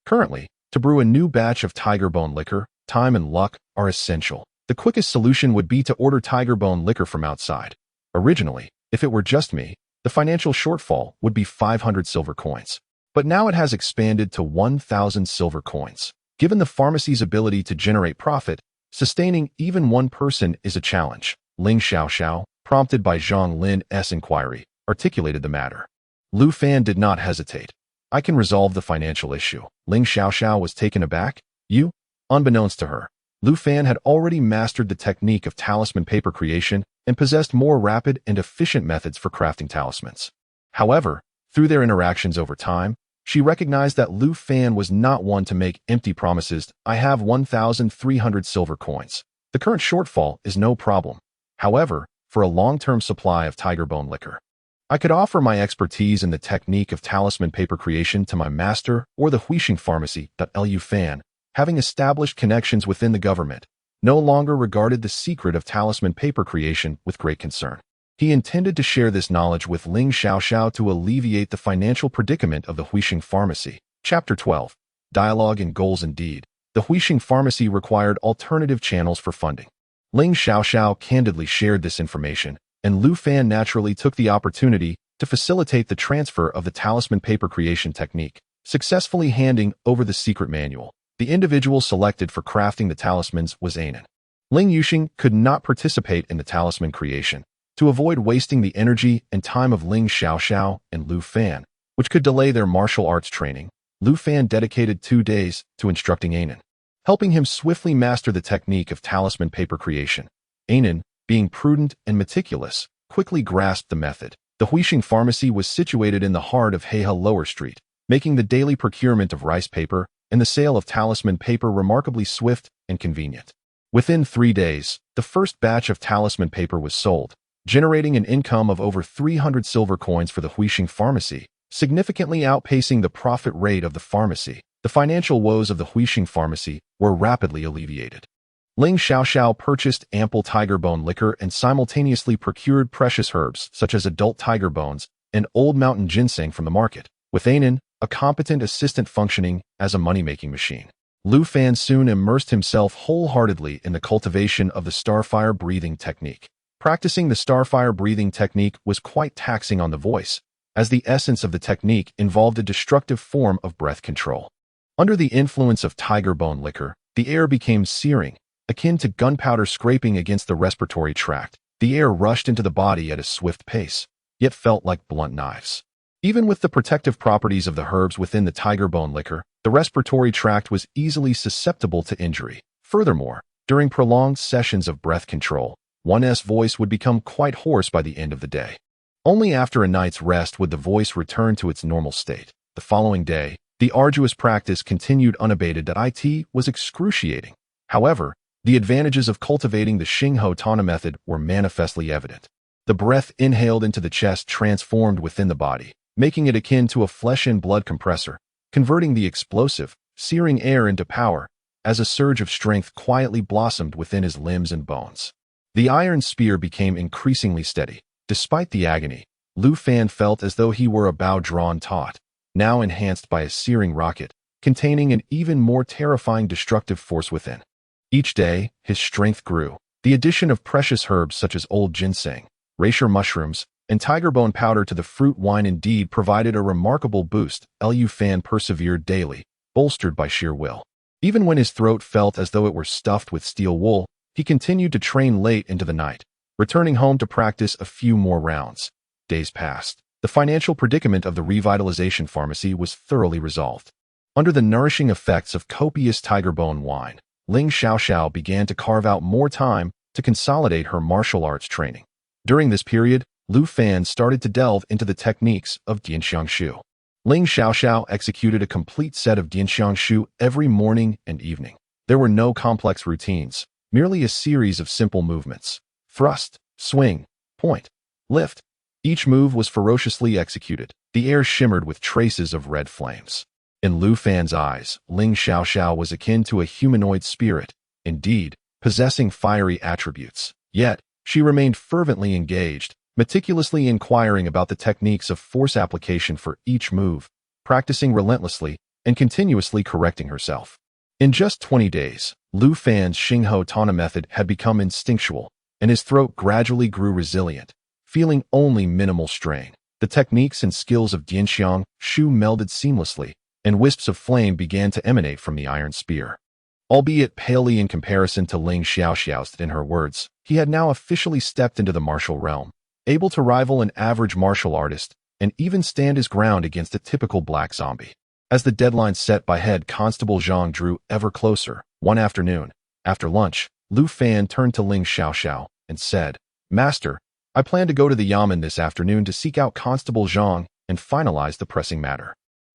Currently, to brew a new batch of tiger bone liquor, time and luck are essential. The quickest solution would be to order tiger bone liquor from outside. Originally, if it were just me, the financial shortfall would be 500 silver coins. But now it has expanded to 1,000 silver coins. Given the pharmacy's ability to generate profit, sustaining even one person is a challenge. Ling Xiao, prompted by Zhang Lin's inquiry, articulated the matter. Lu Fan did not hesitate. I can resolve the financial issue. Ling Xiao was taken aback. You? Unbeknownst to her, Lu Fan had already mastered the technique of talisman paper creation and possessed more rapid and efficient methods for crafting talismans. However, through their interactions over time, she recognized that Lu Fan was not one to make empty promises. I have 1,300 silver coins. The current shortfall is no problem. However, for a long-term supply of tiger bone liquor, I could offer my expertise in the technique of talisman paper creation to my master or the Huixing pharmacy. Lu Fan, having established connections within the government, no longer regarded the secret of talisman paper creation with great concern. He intended to share this knowledge with Ling Xiao to alleviate the financial predicament of the Huixing pharmacy. Chapter 12. Dialogue and Goals. Indeed, the Huixing pharmacy required alternative channels for funding. Ling Xiao candidly shared this information, and Lu Fan naturally took the opportunity to facilitate the transfer of the talisman paper creation technique, successfully handing over the secret manual. The individual selected for crafting the talismans was Anan. Ling Yuxing could not participate in the talisman creation, to avoid wasting the energy and time of Ling Xiao and Lu Fan, which could delay their martial arts training. Lu Fan dedicated 2 days to instructing Anan, helping him swiftly master the technique of talisman paper creation. Anan, being prudent and meticulous, quickly grasped the method. The Huixing pharmacy was situated in the heart of Heihe Lower Street, making the daily procurement of rice paper and the sale of talisman paper remarkably swift and convenient. Within 3 days, the first batch of talisman paper was sold, generating an income of over 300 silver coins for the Huixing pharmacy, significantly outpacing the profit rate of the pharmacy. The financial woes of the Huixing pharmacy were rapidly alleviated. Ling Xiao purchased ample tiger bone liquor and simultaneously procured precious herbs such as adult tiger bones and old mountain ginseng from the market, with Anan, a competent assistant functioning as a money-making machine. Lu Fan soon immersed himself wholeheartedly in the cultivation of the starfire breathing technique. Practicing the starfire breathing technique was quite taxing on the voice, as the essence of the technique involved a destructive form of breath control. Under the influence of tiger bone liquor, the air became searing, akin to gunpowder scraping against the respiratory tract. The air rushed into the body at a swift pace, yet felt like blunt knives. Even with the protective properties of the herbs within the tiger bone liquor, the respiratory tract was easily susceptible to injury. Furthermore, during prolonged sessions of breath control, one's voice would become quite hoarse by the end of the day. Only after a night's rest would the voice return to its normal state. The following day, the arduous practice continued unabated. It was excruciating. However, the advantages of cultivating the Xingho Tana method were manifestly evident. The breath inhaled into the chest transformed within the body, making it akin to a flesh and blood compressor, converting the explosive, searing air into power, as a surge of strength quietly blossomed within his limbs and bones. The iron spear became increasingly steady. Despite the agony, Lu Fan felt as though he were a bow drawn taut, now enhanced by a searing rocket, containing an even more terrifying destructive force within. Each day, his strength grew. The addition of precious herbs such as old ginseng, reishi mushrooms, and tiger bone powder to the fruit wine indeed provided a remarkable boost. Lu Fan persevered daily, bolstered by sheer will. Even when his throat felt as though it were stuffed with steel wool, he continued to train late into the night, returning home to practice a few more rounds. Days passed. The financial predicament of the revitalization pharmacy was thoroughly resolved. Under the nourishing effects of copious tiger bone wine, Ling Xiaoxiao began to carve out more time to consolidate her martial arts training. During this period, Lu Fan started to delve into the techniques of Dianxiang Shu. Ling Xiaoxiao executed a complete set of Dianxiang Shu every morning and evening. There were no complex routines, merely a series of simple movements. Thrust, swing, point, lift. Each move was ferociously executed. The air shimmered with traces of red flames. In Lu Fan's eyes, Ling Xiaoxiao was akin to a humanoid spirit, indeed, possessing fiery attributes. Yet, she remained fervently engaged, meticulously inquiring about the techniques of force application for each move, practicing relentlessly and continuously correcting herself. In just 20 days, Lu Fan's Xingho Tana method had become instinctual, and his throat gradually grew resilient, feeling only minimal strain. The techniques and skills of Dianxiang Shu melded seamlessly, and wisps of flame began to emanate from the iron spear. Albeit palely in comparison to Ling Xiaoxiao's, in her words, he had now officially stepped into the martial realm, able to rival an average martial artist and even stand his ground against a typical black zombie. As the deadline set by head Constable Zhang drew ever closer, one afternoon, after lunch, Lu Fan turned to Ling Xiaoxiao and said, "Master, I plan to go to the Yamen this afternoon to seek out Constable Zhang and finalize the pressing matter."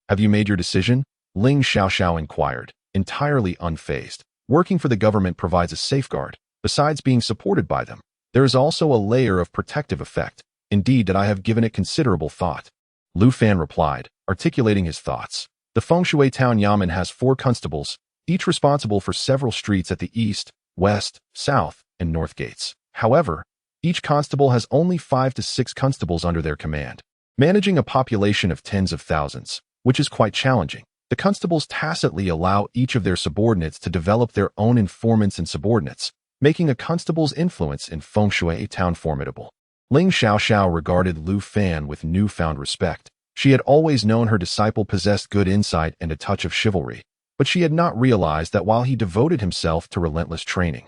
"Have you made your decision?" Ling Xiaoxiao inquired, entirely unfazed. Working for the government provides a safeguard. Besides being supported by them, there is also a layer of protective effect. Indeed, that I have given it considerable thought. Lu Fan replied, articulating his thoughts. The Fengshui Town Yamen has 4 constables, each responsible for several streets at the east, west, south, and north gates. However, each constable has only 5 to 6 constables under their command, managing a population of tens of thousands, which is quite challenging. The constables tacitly allow each of their subordinates to develop their own informants and subordinates, making a constable's influence in Fengshui Town formidable. Ling Xiaoxiao regarded Lu Fan with newfound respect. She had always known her disciple possessed good insight and a touch of chivalry, but she had not realized that while he devoted himself to relentless training,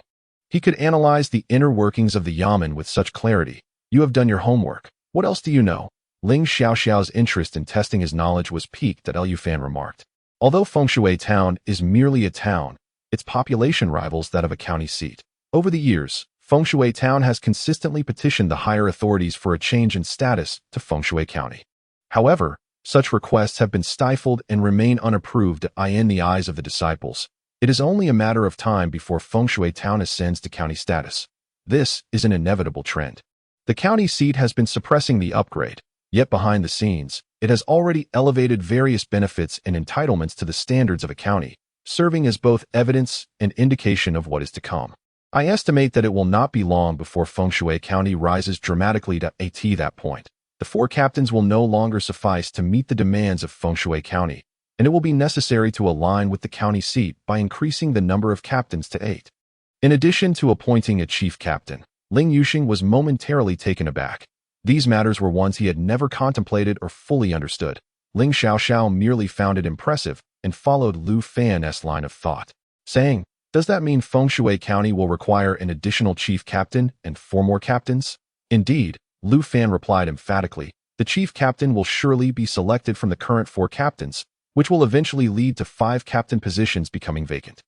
he could analyze the inner workings of the Yamen with such clarity. "You have done your homework. What else do you know?" Ling Xiaoxiao's interest in testing his knowledge was piqued. Lu Fan remarked. Although Fengshui Town is merely a town, its population rivals that of a county seat. Over the years, Fengshui Town has consistently petitioned the higher authorities for a change in status to Fengshui County. However, such requests have been stifled and remain unapproved in the eyes of the disciples. It is only a matter of time before Fengshui Town ascends to county status. This is an inevitable trend. The county seat has been suppressing the upgrade, yet behind the scenes, it has already elevated various benefits and entitlements to the standards of a county, serving as both evidence and indication of what is to come. I estimate that it will not be long before Fengshui County rises dramatically to that point. The 4 captains will no longer suffice to meet the demands of Fengshui County, and it will be necessary to align with the county seat by increasing the number of captains to 8. In addition to appointing a chief captain, Ling Yuxing was momentarily taken aback. These matters were ones he had never contemplated or fully understood. Ling Xiaoxiao merely found it impressive and followed Lu Fan's line of thought, saying, "Does that mean Fengshui County will require an additional chief captain and 4 more captains?" "Indeed," Lu Fan replied emphatically, "the chief captain will surely be selected from the current 4 captains, which will eventually lead to 5 captain positions becoming vacant."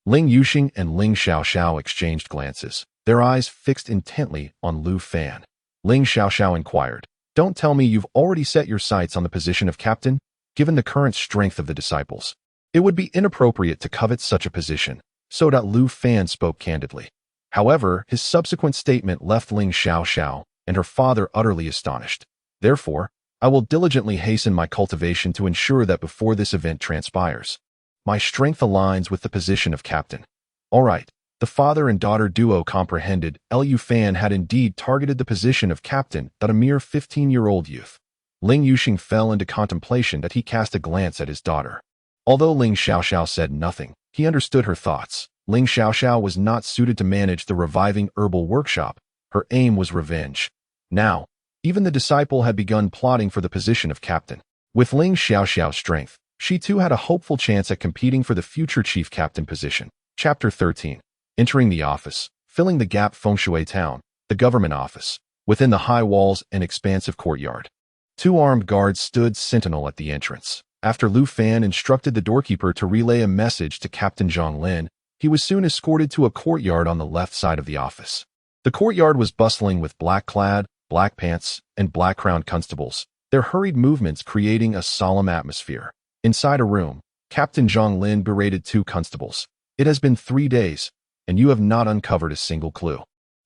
Ling Yuxing and Ling Xiaoxiao exchanged glances, their eyes fixed intently on Lu Fan. Ling Xiaoxiao inquired, "Don't tell me you've already set your sights on the position of captain?" given the current strength of the disciples. It would be inappropriate to covet such a position, so Lu Fan spoke candidly. However, his subsequent statement left Ling Xiaoxiao and her father utterly astonished. Therefore, I will diligently hasten my cultivation to ensure that before this event transpires, my strength aligns with the position of captain. All right. The father and daughter duo comprehended Lu Fan had indeed targeted the position of captain, that a mere 15-year-old youth. Ling Yuxing fell into contemplation that he cast a glance at his daughter. Although Ling Xiaoxiao said nothing, he understood her thoughts. Ling Xiaoxiao was not suited to manage the reviving herbal workshop. Her aim was revenge. Now, even the disciple had begun plotting for the position of captain. With Ling Xiaoxiao's strength, she too had a hopeful chance at competing for the future chief captain position. Chapter 13. Entering the office, filling the gap. Feng Shui Town, the government office. Within the high walls and expansive courtyard, 2 armed guards stood sentinel at the entrance. After Lu Fan instructed the doorkeeper to relay a message to Captain Zhang Lin, he was soon escorted to a courtyard on the left side of the office. The courtyard was bustling with black-clad, black pants, and black-crowned constables, their hurried movements creating a solemn atmosphere. Inside a room, Captain Zhang Lin berated 2 constables. It has been 3 days, and you have not uncovered a single clue.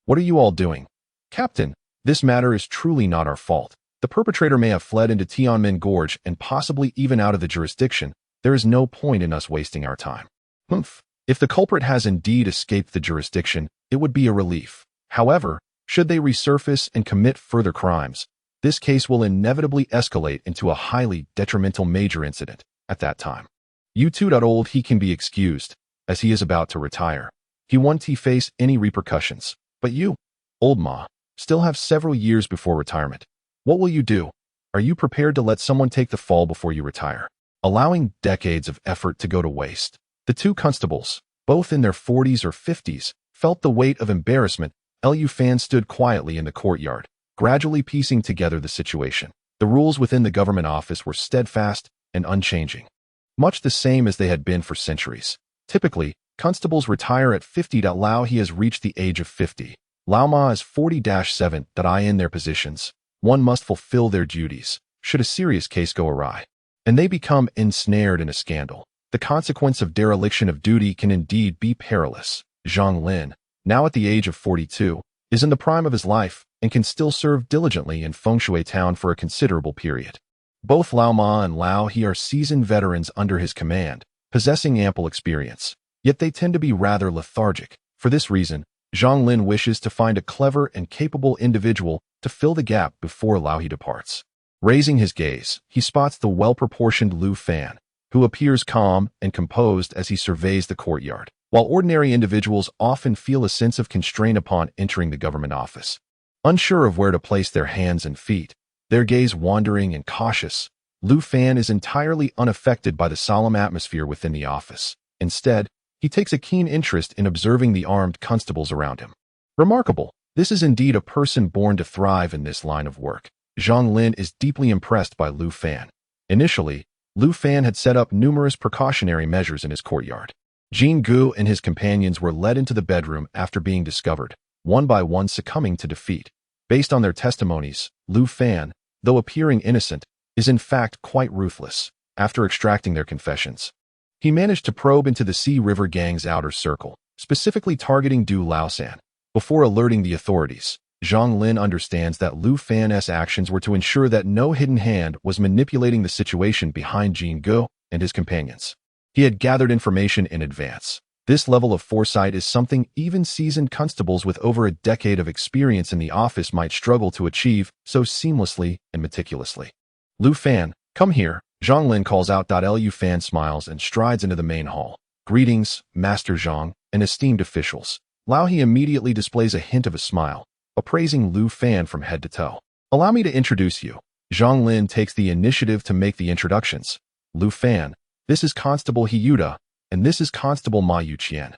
What are you all doing? Captain, this matter is truly not our fault. The perpetrator may have fled into Tianmen Gorge and possibly even out of the jurisdiction. There is no point in us wasting our time. Humph. If the culprit has indeed escaped the jurisdiction, it would be a relief. However, should they resurface and commit further crimes, this case will inevitably escalate into a highly detrimental major incident at that time. You too old, he can be excused, as he is about to retire. He won't face any repercussions. But you, old Ma, still have several years before retirement. What will you do? Are you prepared to let someone take the fall before you retire, allowing decades of effort to go to waste? The 2 constables, both in their 40s or 50s, felt the weight of embarrassment. Lu Fan stood quietly in the courtyard, gradually piecing together the situation. The rules within the government office were steadfast and unchanging, much the same as they had been for centuries. Typically, constables retire at 50. Lao he has reached the age of 50. Lao Ma is 40-7. I in their positions. One must fulfill their duties, should a serious case go awry, and they become ensnared in a scandal. The consequence of dereliction of duty can indeed be perilous. Zhang Lin, now at the age of 42, is in the prime of his life and can still serve diligently in Feng Shui Town for a considerable period. Both Lao Ma and Lao He are seasoned veterans under his command, possessing ample experience. Yet they tend to be rather lethargic. For this reason, Zhang Lin wishes to find a clever and capable individual to fill the gap before Lao He departs. Raising his gaze, he spots the well-proportioned Lu Fan, who appears calm and composed as he surveys the courtyard. While ordinary individuals often feel a sense of constraint upon entering the government office, unsure of where to place their hands and feet, their gaze wandering and cautious, Lu Fan is entirely unaffected by the solemn atmosphere within the office. Instead, he takes a keen interest in observing the armed constables around him. Remarkable. This is indeed a person born to thrive in this line of work. Zhang Lin is deeply impressed by Lu Fan. Initially, Lu Fan had set up numerous precautionary measures in his courtyard. Jin Gu and his companions were led into the bedroom after being discovered, one by one succumbing to defeat. Based on their testimonies, Lu Fan, though appearing innocent, is in fact quite ruthless. After extracting their confessions, he managed to probe into the Sea River Gang's outer circle, specifically targeting Du Laosan. Before alerting the authorities, Zhang Lin understands that Lu Fan's actions were to ensure that no hidden hand was manipulating the situation behind Jin Gu and his companions. He had gathered information in advance. This level of foresight is something even seasoned constables with over a decade of experience in the office might struggle to achieve so seamlessly and meticulously. Lu Fan, come here, Zhang Lin calls out. Lu Fan smiles and strides into the main hall. Greetings, Master Zhang and esteemed officials. Lao He immediately displays a hint of a smile, appraising Lu Fan from head to toe. Allow me to introduce you. Zhang Lin takes the initiative to make the introductions. Lu Fan, this is Constable Hyuda, and this is Constable Ma Yuqian.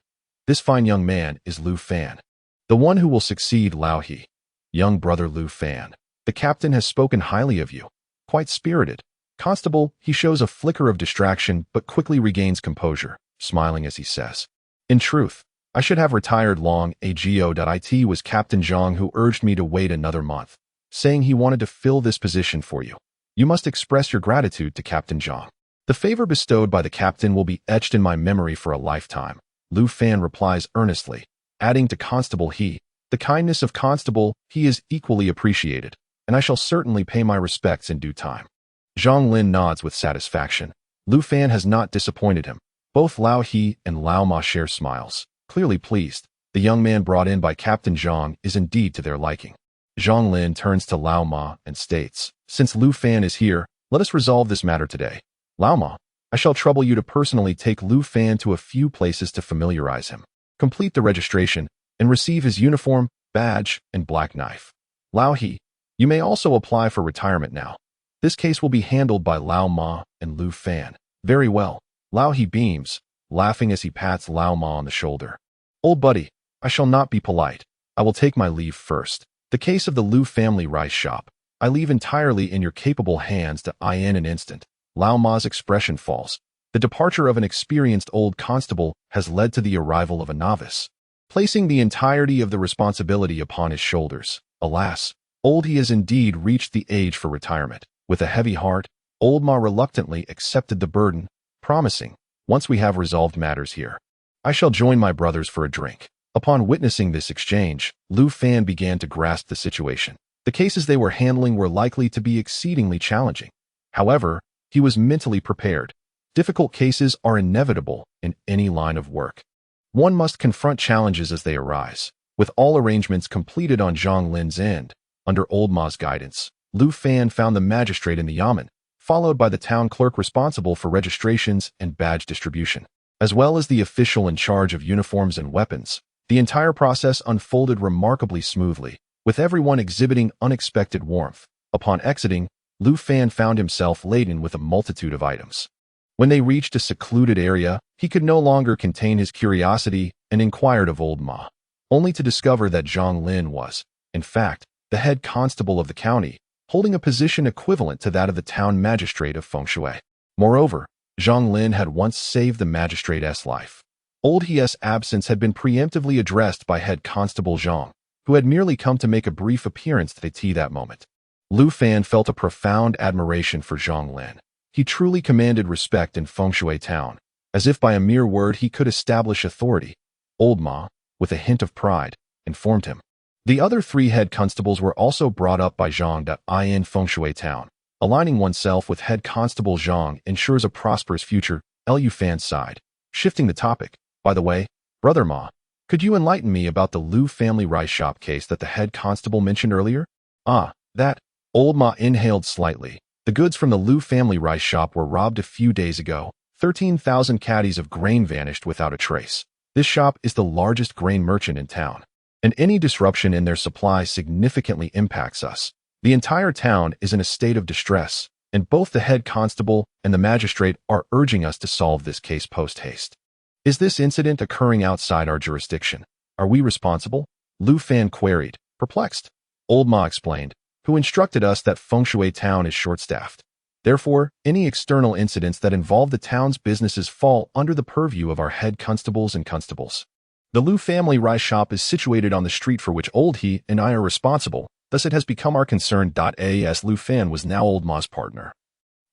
This fine young man is Lu Fan, the one who will succeed Lao He. Young brother Lu Fan, the captain has spoken highly of you. Quite spirited. Constable, he shows a flicker of distraction but quickly regains composure, smiling as he says, in truth, I should have retired long ago. It was Captain Zhang who urged me to wait another month, saying he wanted to fill this position for you. You must express your gratitude to Captain Zhang. The favor bestowed by the captain will be etched in my memory for a lifetime. Lu Fan replies earnestly, adding to Constable He, the kindness of Constable He is equally appreciated, and I shall certainly pay my respects in due time. Zhang Lin nods with satisfaction. Lu Fan has not disappointed him. Both Lao He and Lao Ma share smiles, clearly pleased. The young man brought in by Captain Zhang is indeed to their liking. Zhang Lin turns to Lao Ma and states, since Lu Fan is here, let us resolve this matter today. Lao Ma, I shall trouble you to personally take Lu Fan to a few places to familiarize him, complete the registration, and receive his uniform, badge, and black knife. Lao He, you may also apply for retirement now. This case will be handled by Lao Ma and Lu Fan. Very well. Lao He beams, laughing as he pats Lao Ma on the shoulder. Old buddy, I shall not be polite. I will take my leave first. The case of the Lu family rice shop, I leave entirely in your capable hands to in an instant. Lao Ma's expression falls. The departure of an experienced old constable has led to the arrival of a novice, placing the entirety of the responsibility upon his shoulders. Alas, old he has indeed reached the age for retirement. With a heavy heart, old Ma reluctantly accepted the burden, promising, once we have resolved matters here, I shall join my brothers for a drink. Upon witnessing this exchange, Lu Fan began to grasp the situation. The cases they were handling were likely to be exceedingly challenging. However, he was mentally prepared. Difficult cases are inevitable in any line of work. One must confront challenges as they arise. With all arrangements completed on Zhang Lin's end, under old Ma's guidance, Lu Fan found the magistrate in the yamen, followed by the town clerk responsible for registrations and badge distribution, as well as the official in charge of uniforms and weapons. The entire process unfolded remarkably smoothly, with everyone exhibiting unexpected warmth. Upon exiting, Lu Fan found himself laden with a multitude of items. When they reached a secluded area, he could no longer contain his curiosity and inquired of old Ma, only to discover that Zhang Lin was, in fact, the head constable of the county, holding a position equivalent to that of the town magistrate of Fengshui. Moreover, Zhang Lin had once saved the magistrate's life. Old He's absence had been preemptively addressed by head constable Zhang, who had merely come to make a brief appearance at the tea that moment. Lu Fan felt a profound admiration for Zhang Lin. He truly commanded respect in Fengshui town, as if by a mere word he could establish authority. Old Ma, with a hint of pride, informed him. The other three head constables were also brought up by Zhang in Fengshui town. Aligning oneself with head constable Zhang ensures a prosperous future. Lu Fan sighed, shifting the topic. By the way, Brother Ma, could you enlighten me about the Lu family rice shop case that the head constable mentioned earlier? Ah, that. Old Ma inhaled slightly. The goods from the Lu family rice shop were robbed a few days ago. 13,000 caddies of grain vanished without a trace. This shop is the largest grain merchant in town, and any disruption in their supply significantly impacts us. The entire town is in a state of distress, and both the head constable and the magistrate are urging us to solve this case post-haste. Is this incident occurring outside our jurisdiction? Are we responsible? Lu Fan queried, perplexed. Old Ma explained, who instructed us that Fengshui town is short-staffed. Therefore, any external incidents that involve the town's businesses fall under the purview of our head constables and constables. The Lu family rice shop is situated on the street for which Old He and I are responsible, thus it has become our concern. As Lu Fan was now Old Ma's partner,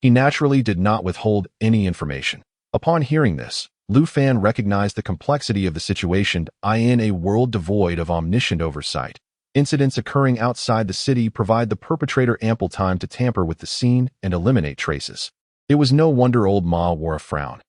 he naturally did not withhold any information. Upon hearing this, Lu Fan recognized the complexity of the situation in a world devoid of omniscient oversight. Incidents occurring outside the city provide the perpetrator ample time to tamper with the scene and eliminate traces. It was no wonder Old Ma wore a frown.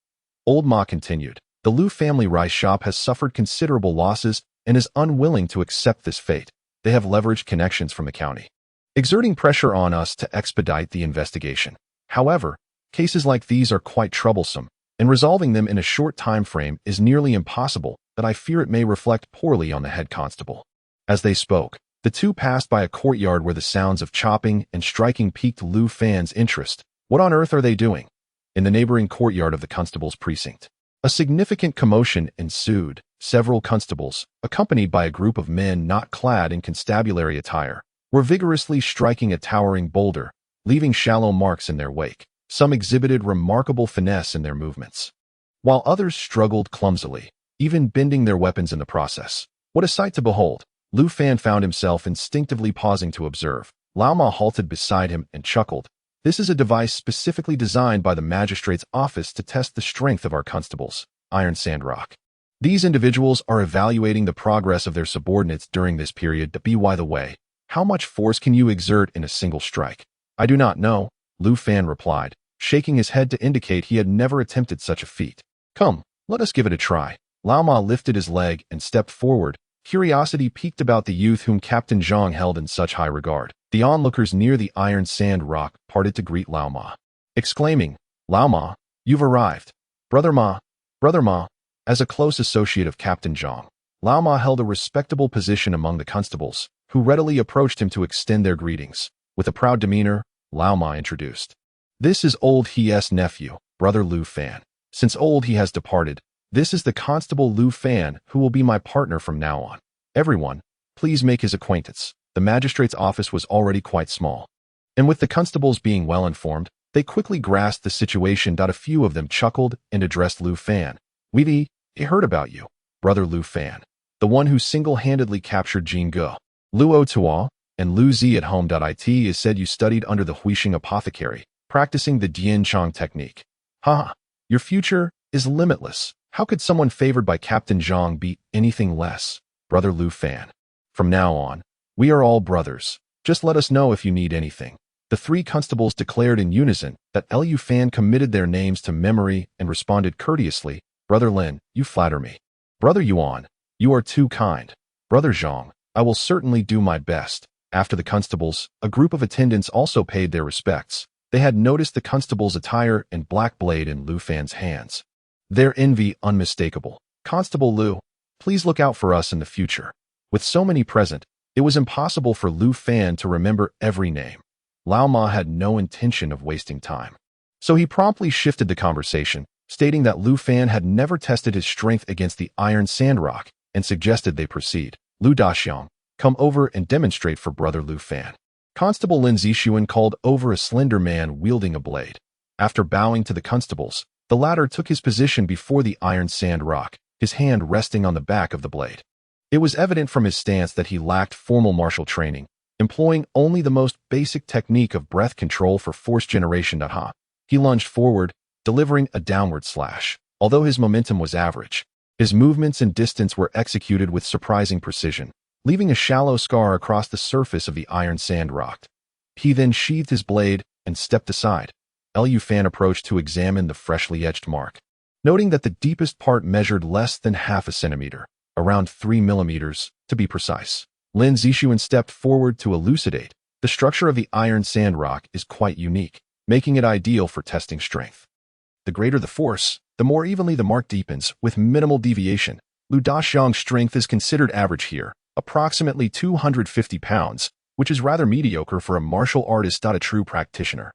Old Ma continued, the Lu family rice shop has suffered considerable losses and is unwilling to accept this fate. They have leveraged connections from the county, exerting pressure on us to expedite the investigation. However, cases like these are quite troublesome, and resolving them in a short time frame is nearly impossible, that I fear it may reflect poorly on the head constable. As they spoke, the two passed by a courtyard where the sounds of chopping and striking piqued Lu Fan's interest. What on earth are they doing? In the neighboring courtyard of the constable's precinct, a significant commotion ensued. Several constables, accompanied by a group of men not clad in constabulary attire, were vigorously striking a towering boulder, leaving shallow marks in their wake. Some exhibited remarkable finesse in their movements, while others struggled clumsily, even bending their weapons in the process. What a sight to behold! Lu Fan found himself instinctively pausing to observe. Lao Ma halted beside him and chuckled. This is a device specifically designed by the magistrate's office to test the strength of our constables, Iron Sandrock. These individuals are evaluating the progress of their subordinates during this period to be by the way. How much force can you exert in a single strike? I do not know, Lu Fan replied, shaking his head to indicate he had never attempted such a feat. Come, let us give it a try. Lao Ma lifted his leg and stepped forward. Curiosity piqued about the youth whom Captain Zhang held in such high regard. The onlookers near the iron sand rock parted to greet Lao Ma, exclaiming, Lao Ma, you've arrived. Brother Ma. As a close associate of Captain Zhang, Lao Ma held a respectable position among the constables, who readily approached him to extend their greetings. With a proud demeanor, Lao Ma introduced. This is old He's nephew, Brother Lu Fan. Since old he has departed, this is the Constable Lu Fan who will be my partner from now on. Everyone, please make his acquaintance. The magistrate's office was already quite small, and with the constables being well informed, they quickly grasped the situation. A few of them chuckled and addressed Lu Fan. We heard about you, Brother Lu Fan, the one who single-handedly captured Jin Ge, Luo Tuo, and Lu Zi at home. It is said you studied under the Huixing apothecary, practicing the Dian Chang technique. Your future is limitless. How could someone favored by Captain Zhang be anything less, Brother Lu Fan? From now on, we are all brothers. Just let us know if you need anything. The three constables declared in unison that Lu Fan committed their names to memory and responded courteously, Brother Lin, you flatter me. Brother Yuan, you are too kind. Brother Zhang, I will certainly do my best. After the constables, a group of attendants also paid their respects. They had noticed the constable's attire and black blade in Lu Fan's hands. Their envy unmistakable. Constable Lu, please look out for us in the future. With so many present, it was impossible for Lu Fan to remember every name. Lao Ma had no intention of wasting time, so he promptly shifted the conversation, stating that Lu Fan had never tested his strength against the iron sandrock and suggested they proceed. Lu Daxiang, come over and demonstrate for Brother Lu Fan. Constable Lin Zixuan called over a slender man wielding a blade. After bowing to the constables, the latter took his position before the iron sand rock, his hand resting on the back of the blade. It was evident from his stance that he lacked formal martial training, employing only the most basic technique of breath control for force generation. He lunged forward, delivering a downward slash. Although his momentum was average, his movements and distance were executed with surprising precision, leaving a shallow scar across the surface of the iron sand rock. He then sheathed his blade and stepped aside. Lu Fan approached to examine the freshly etched mark, noting that the deepest part measured less than half a centimeter, around 3 millimeters, to be precise. Lin Zixuan stepped forward to elucidate. The structure of the iron sand rock is quite unique, making it ideal for testing strength. The greater the force, the more evenly the mark deepens, with minimal deviation. Lu Daxiang's strength is considered average here, approximately 250 pounds, which is rather mediocre for a martial artist. A true practitioner,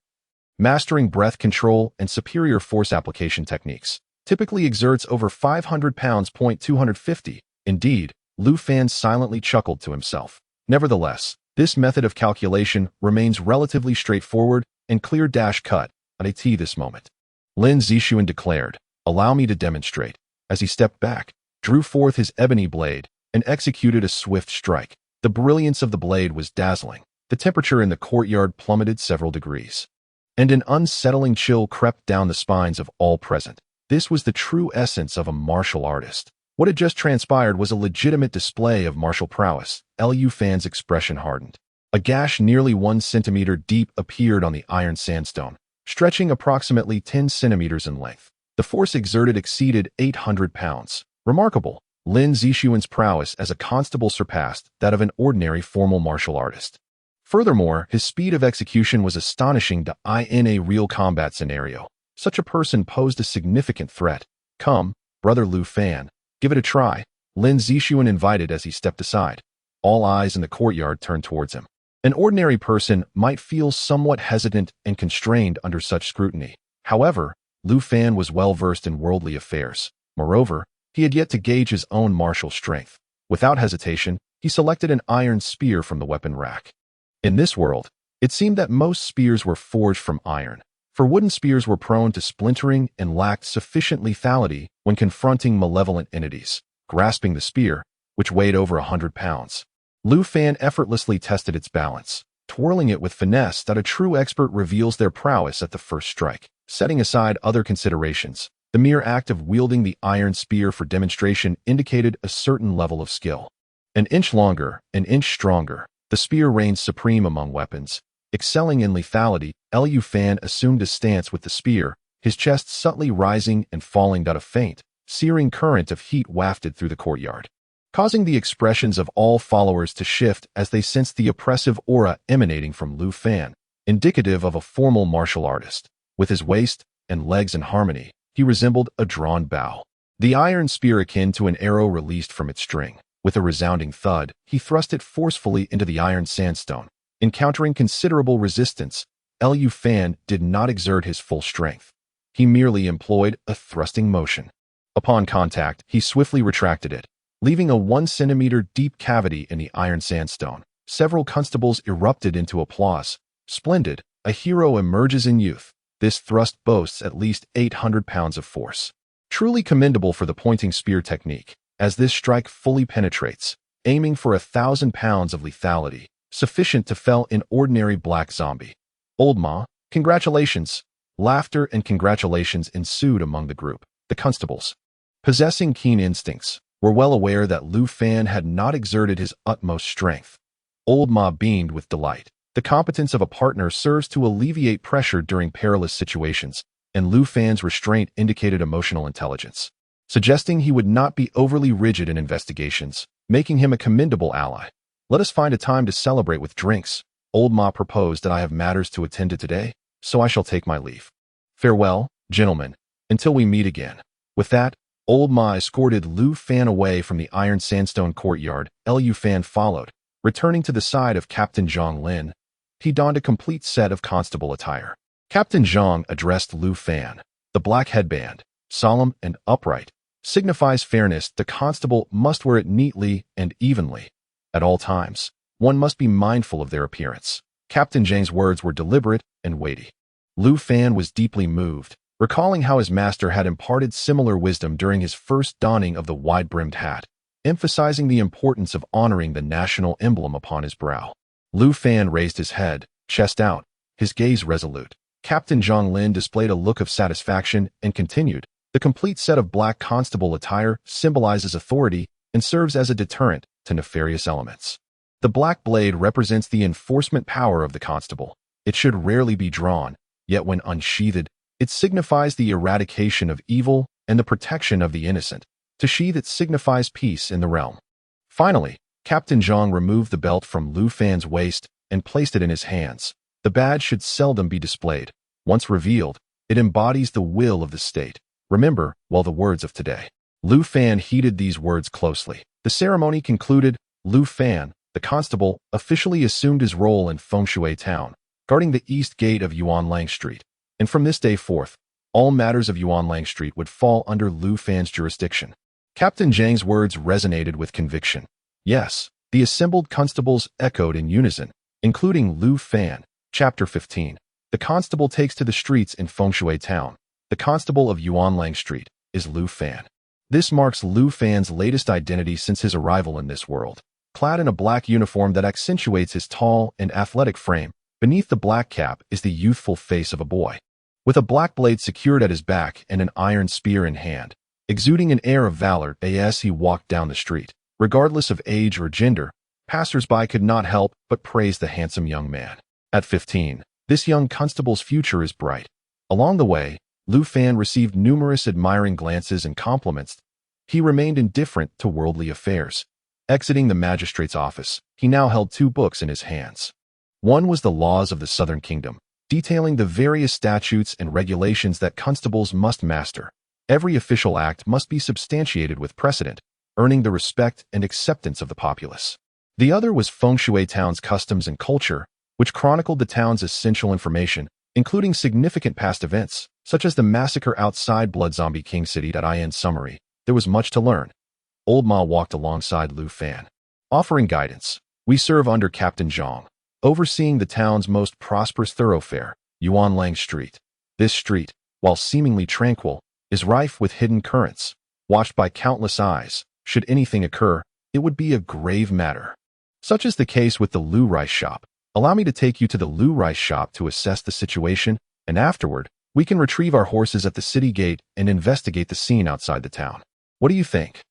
mastering breath control and superior force application techniques, typically exerts over 500 pounds. 250. Indeed, Lu Fan silently chuckled to himself. Nevertheless, this method of calculation remains relatively straightforward and clear. Cut at this moment, Lin Zixuan declared, allow me to demonstrate. As he stepped back, drew forth his ebony blade, and executed a swift strike. The brilliance of the blade was dazzling. The temperature in the courtyard plummeted several degrees, and an unsettling chill crept down the spines of all present. This was the true essence of a martial artist. What had just transpired was a legitimate display of martial prowess. Lu Fan's expression hardened. A gash nearly 1 centimeter deep appeared on the iron sandstone, stretching approximately 10 centimeters in length. The force exerted exceeded 800 pounds. Remarkable. Lin Zixuan's prowess as a constable surpassed that of an ordinary formal martial artist. Furthermore, his speed of execution was astonishing in a real combat scenario. Such a person posed a significant threat. Come, Brother Lu Fan, give it a try, Lin Zixuan invited as he stepped aside. All eyes in the courtyard turned towards him. An ordinary person might feel somewhat hesitant and constrained under such scrutiny. However, Lu Fan was well versed in worldly affairs. Moreover, he had yet to gauge his own martial strength. Without hesitation, he selected an iron spear from the weapon rack. In this world, it seemed that most spears were forged from iron, for wooden spears were prone to splintering and lacked sufficient lethality when confronting malevolent entities. Grasping the spear, which weighed over 100 pounds, Lu Fan effortlessly tested its balance. twirling it with finesse that a true expert reveals their prowess at the first strike. Setting aside other considerations, the mere act of wielding the iron spear for demonstration indicated a certain level of skill. An inch longer, an inch stronger, the spear reigned supreme among weapons. Excelling in lethality, Lu Fan assumed a stance with the spear, his chest subtly rising and falling down a faint, searing current of heat wafted through the courtyard, causing the expressions of all followers to shift as they sensed the oppressive aura emanating from Lu Fan, indicative of a formal martial artist. With his waist and legs in harmony, he resembled a drawn bow. The iron spear akin to an arrow released from its string. With a resounding thud, he thrust it forcefully into the iron sandstone. Encountering considerable resistance, Lu Fan did not exert his full strength. He merely employed a thrusting motion. Upon contact, he swiftly retracted it, leaving a 1 centimeter deep cavity in the iron sandstone. Several constables erupted into applause. Splendid, a hero emerges in youth. This thrust boasts at least 800 pounds of force. Truly commendable for the pointing spear technique, as this strike fully penetrates, aiming for 1,000 pounds of lethality, sufficient to fell an ordinary black zombie. Old Ma, congratulations. Laughter and congratulations ensued among the group. The constables, possessing keen instincts, were well aware that Lu Fan had not exerted his utmost strength. Old Ma beamed with delight. The competence of a partner serves to alleviate pressure during perilous situations, and Lu Fan's restraint indicated emotional intelligence, suggesting he would not be overly rigid in investigations, making him a commendable ally. Let us find a time to celebrate with drinks. Old Ma proposed that I have matters to attend to today, so I shall take my leave. Farewell, gentlemen, until we meet again. With that, Old Ma escorted Lu Fan away from the iron sandstone courtyard. Lu Fan followed, returning to the side of Captain Zhang Lin. He donned a complete set of constable attire. Captain Zhang addressed Lu Fan. The black headband, solemn and upright, signifies fairness. The constable must wear it neatly and evenly. At all times, one must be mindful of their appearance. Captain Zhang's words were deliberate and weighty. Lu Fan was deeply moved, recalling how his master had imparted similar wisdom during his first donning of the wide-brimmed hat, emphasizing the importance of honoring the national emblem upon his brow. Lu Fan raised his head, chest out, his gaze resolute. Captain Zhang Lin displayed a look of satisfaction and continued, the complete set of black constable attire symbolizes authority and serves as a deterrent to nefarious elements. The black blade represents the enforcement power of the constable. It should rarely be drawn, yet when unsheathed, it signifies the eradication of evil and the protection of the innocent. To sheathe it signifies peace in the realm. Finally, Captain Zhang removed the belt from Lu Fan's waist and placed it in his hands. The badge should seldom be displayed. Once revealed, it embodies the will of the state. Remember, well, the words of today. Lu Fan heeded these words closely. The ceremony concluded. Lu Fan, the constable, officially assumed his role in Fengshui Town, guarding the east gate of Yuanlang Street. And from this day forth, all matters of Yuanlang Street would fall under Lu Fan's jurisdiction. Captain Zhang's words resonated with conviction. Yes, the assembled constables echoed in unison, including Lu Fan. Chapter 15. The constable takes to the streets in Fengshui Town. The constable of Yuanlang Street is Lu Fan. This marks Lu Fan's latest identity since his arrival in this world. Clad in a black uniform that accentuates his tall and athletic frame, beneath the black cap is the youthful face of a boy. With a black blade secured at his back and an iron spear in hand, exuding an air of valor as he walked down the street. Regardless of age or gender, passers-by could not help but praise the handsome young man. At 15, this young constable's future is bright. Along the way, Lu Fan received numerous admiring glances and compliments. He remained indifferent to worldly affairs. Exiting the magistrate's office, he now held 2 books in his hands. One was the Laws of the Southern Kingdom, detailing the various statutes and regulations that constables must master. Every official act must be substantiated with precedent, earning the respect and acceptance of the populace. The other was Fengshui Town's Customs and Culture, which chronicled the town's essential information, including significant past events, such as the massacre outside Blood Zombie King City. In summary, there was much to learn. Old Ma walked alongside Lu Fan, offering guidance. We serve under Captain Zhang, overseeing the town's most prosperous thoroughfare, Yuanlang Street. This street, while seemingly tranquil, is rife with hidden currents, watched by countless eyes. Should anything occur, it would be a grave matter. Such is the case with the Lu Rice shop. Allow me to take you to the Lu Rice shop to assess the situation, and afterward, we can retrieve our horses at the city gate and investigate the scene outside the town. What do you think?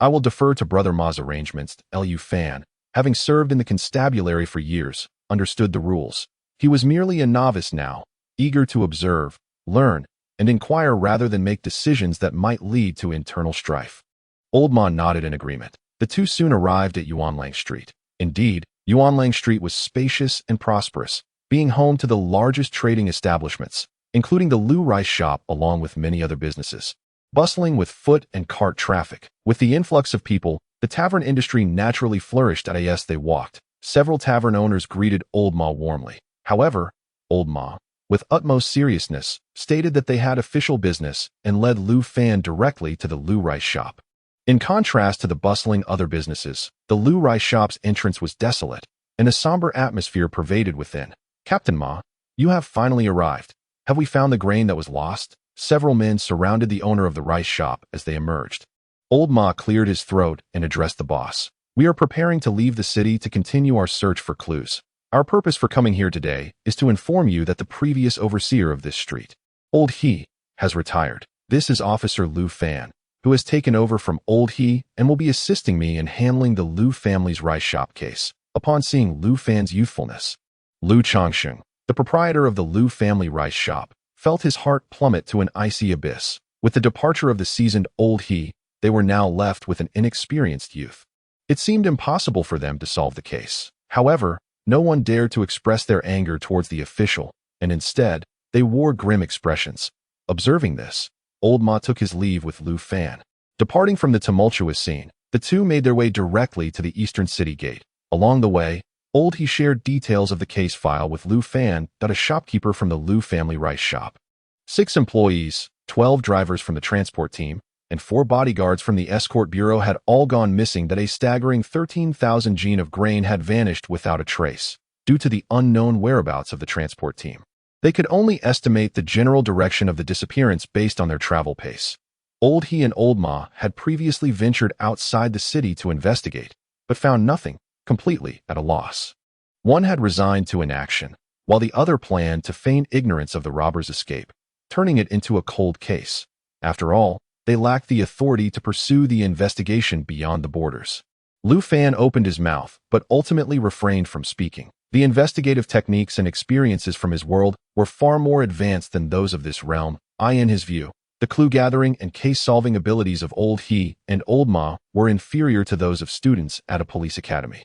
I will defer to Brother Ma's arrangements. Lu Fan, having served in the constabulary for years, understood the rules. He was merely a novice now, eager to observe, learn, and inquire rather than make decisions that might lead to internal strife. Old Ma nodded in agreement. The two soon arrived at Yuanlang Street. Indeed, Yuanlang Street was spacious and prosperous, being home to the largest trading establishments, including the Lu Rice shop along with many other businesses. Bustling with foot and cart traffic, with the influx of people, the tavern industry naturally flourished as they walked. Several tavern owners greeted Old Ma warmly. However, Old Ma, with utmost seriousness, stated that they had official business and led Lu Fan directly to the Lu Rice shop. In contrast to the bustling other businesses, the Lu Rice shop's entrance was desolate, and a somber atmosphere pervaded within. Captain Ma, you have finally arrived. Have we found the grain that was lost? Several men surrounded the owner of the rice shop as they emerged. Old Ma cleared his throat and addressed the boss. We are preparing to leave the city to continue our search for clues. Our purpose for coming here today is to inform you that the previous overseer of this street, Old He, has retired. This is Officer Lu Fan, who has taken over from Old He and will be assisting me in handling the Lu family's rice shop case. Upon seeing Lu Fan's youthfulness, Lu Changsheng, the proprietor of the Lu family rice shop, felt his heart plummet to an icy abyss. With the departure of the seasoned Old He, they were now left with an inexperienced youth. It seemed impossible for them to solve the case. However, no one dared to express their anger towards the official, and instead, they wore grim expressions. Observing this, Old Ma took his leave with Lu Fan. Departing from the tumultuous scene, the two made their way directly to the eastern city gate. Along the way, Old He shared details of the case file with Lu Fan, a shopkeeper from the Lu family rice shop. 6 employees, 12 drivers from the transport team, and 4 bodyguards from the escort bureau had all gone missing. A staggering 13,000 jin of grain had vanished without a trace, due to the unknown whereabouts of the transport team. They could only estimate the general direction of the disappearance based on their travel pace. Old He and Old Ma had previously ventured outside the city to investigate, but found nothing, completely at a loss. One had resigned to inaction, while the other planned to feign ignorance of the robber's escape, turning it into a cold case. After all, they lacked the authority to pursue the investigation beyond the borders. Lu Fan opened his mouth, but ultimately refrained from speaking. The investigative techniques and experiences from his world were far more advanced than those of this realm. In his view, the clue-gathering and case-solving abilities of Old He and Old Ma were inferior to those of students at a police academy.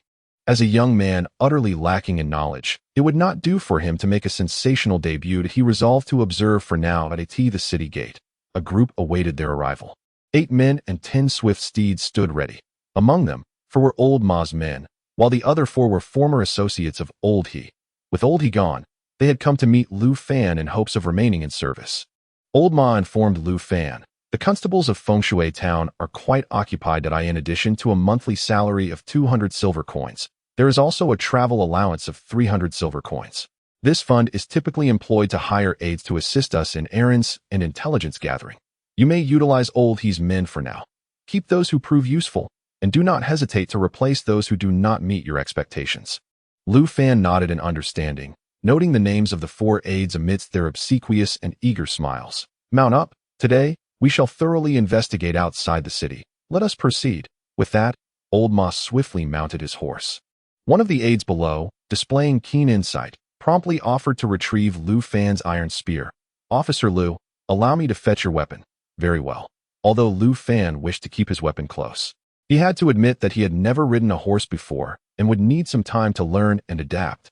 As a young man utterly lacking in knowledge, it would not do for him to make a sensational debut. He resolved to observe for now at the city gate. A group awaited their arrival. 8 men and 10 swift steeds stood ready. Among them, 4 were Old Ma's men, while the other 4 were former associates of Old He. With Old He gone, they had come to meet Lu Fan in hopes of remaining in service. Old Ma informed Lu Fan, the constables of Fengshui town are quite occupied. In addition to a monthly salary of 200 silver coins, there is also a travel allowance of 300 silver coins. This fund is typically employed to hire aides to assist us in errands and intelligence gathering. You may utilize Old He's men for now. Keep those who prove useful, and do not hesitate to replace those who do not meet your expectations. Lu Fan nodded in understanding, noting the names of the 4 aides amidst their obsequious and eager smiles. Mount up. Today, we shall thoroughly investigate outside the city. Let us proceed. With that, Old Ma swiftly mounted his horse. One of the aides below, displaying keen insight, promptly offered to retrieve Lu Fan's iron spear. Officer Lu, allow me to fetch your weapon. Very well. Although Lu Fan wished to keep his weapon close, he had to admit that he had never ridden a horse before and would need some time to learn and adapt.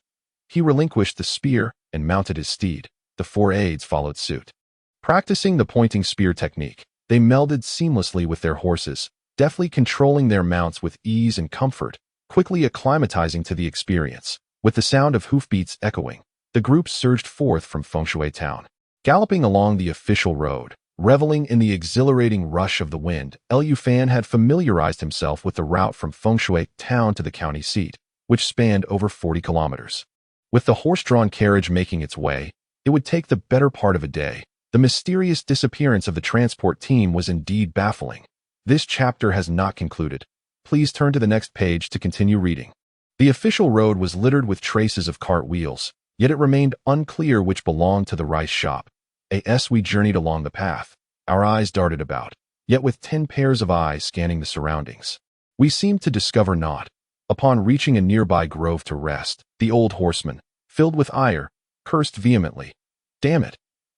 He relinquished the spear and mounted his steed. The 4 aides followed suit. Practicing the pointing spear technique, they melded seamlessly with their horses, deftly controlling their mounts with ease and comfort, quickly acclimatizing to the experience. With the sound of hoofbeats echoing, the group surged forth from Fengshui town. Galloping along the official road, reveling in the exhilarating rush of the wind, Lu Fan had familiarized himself with the route from Fengshui town to the county seat, which spanned over 40 kilometers. With the horse-drawn carriage making its way, it would take the better part of a day. The mysterious disappearance of the transport team was indeed baffling. This chapter has not concluded. Please turn to the next page to continue reading. The official road was littered with traces of cart wheels, yet it remained unclear which belonged to the rice shop. As we journeyed along the path, our eyes darted about, yet with 10 pairs of eyes scanning the surroundings. We seemed to discover naught. Upon reaching a nearby grove to rest, the old horseman, filled with ire, cursed vehemently. Damn it!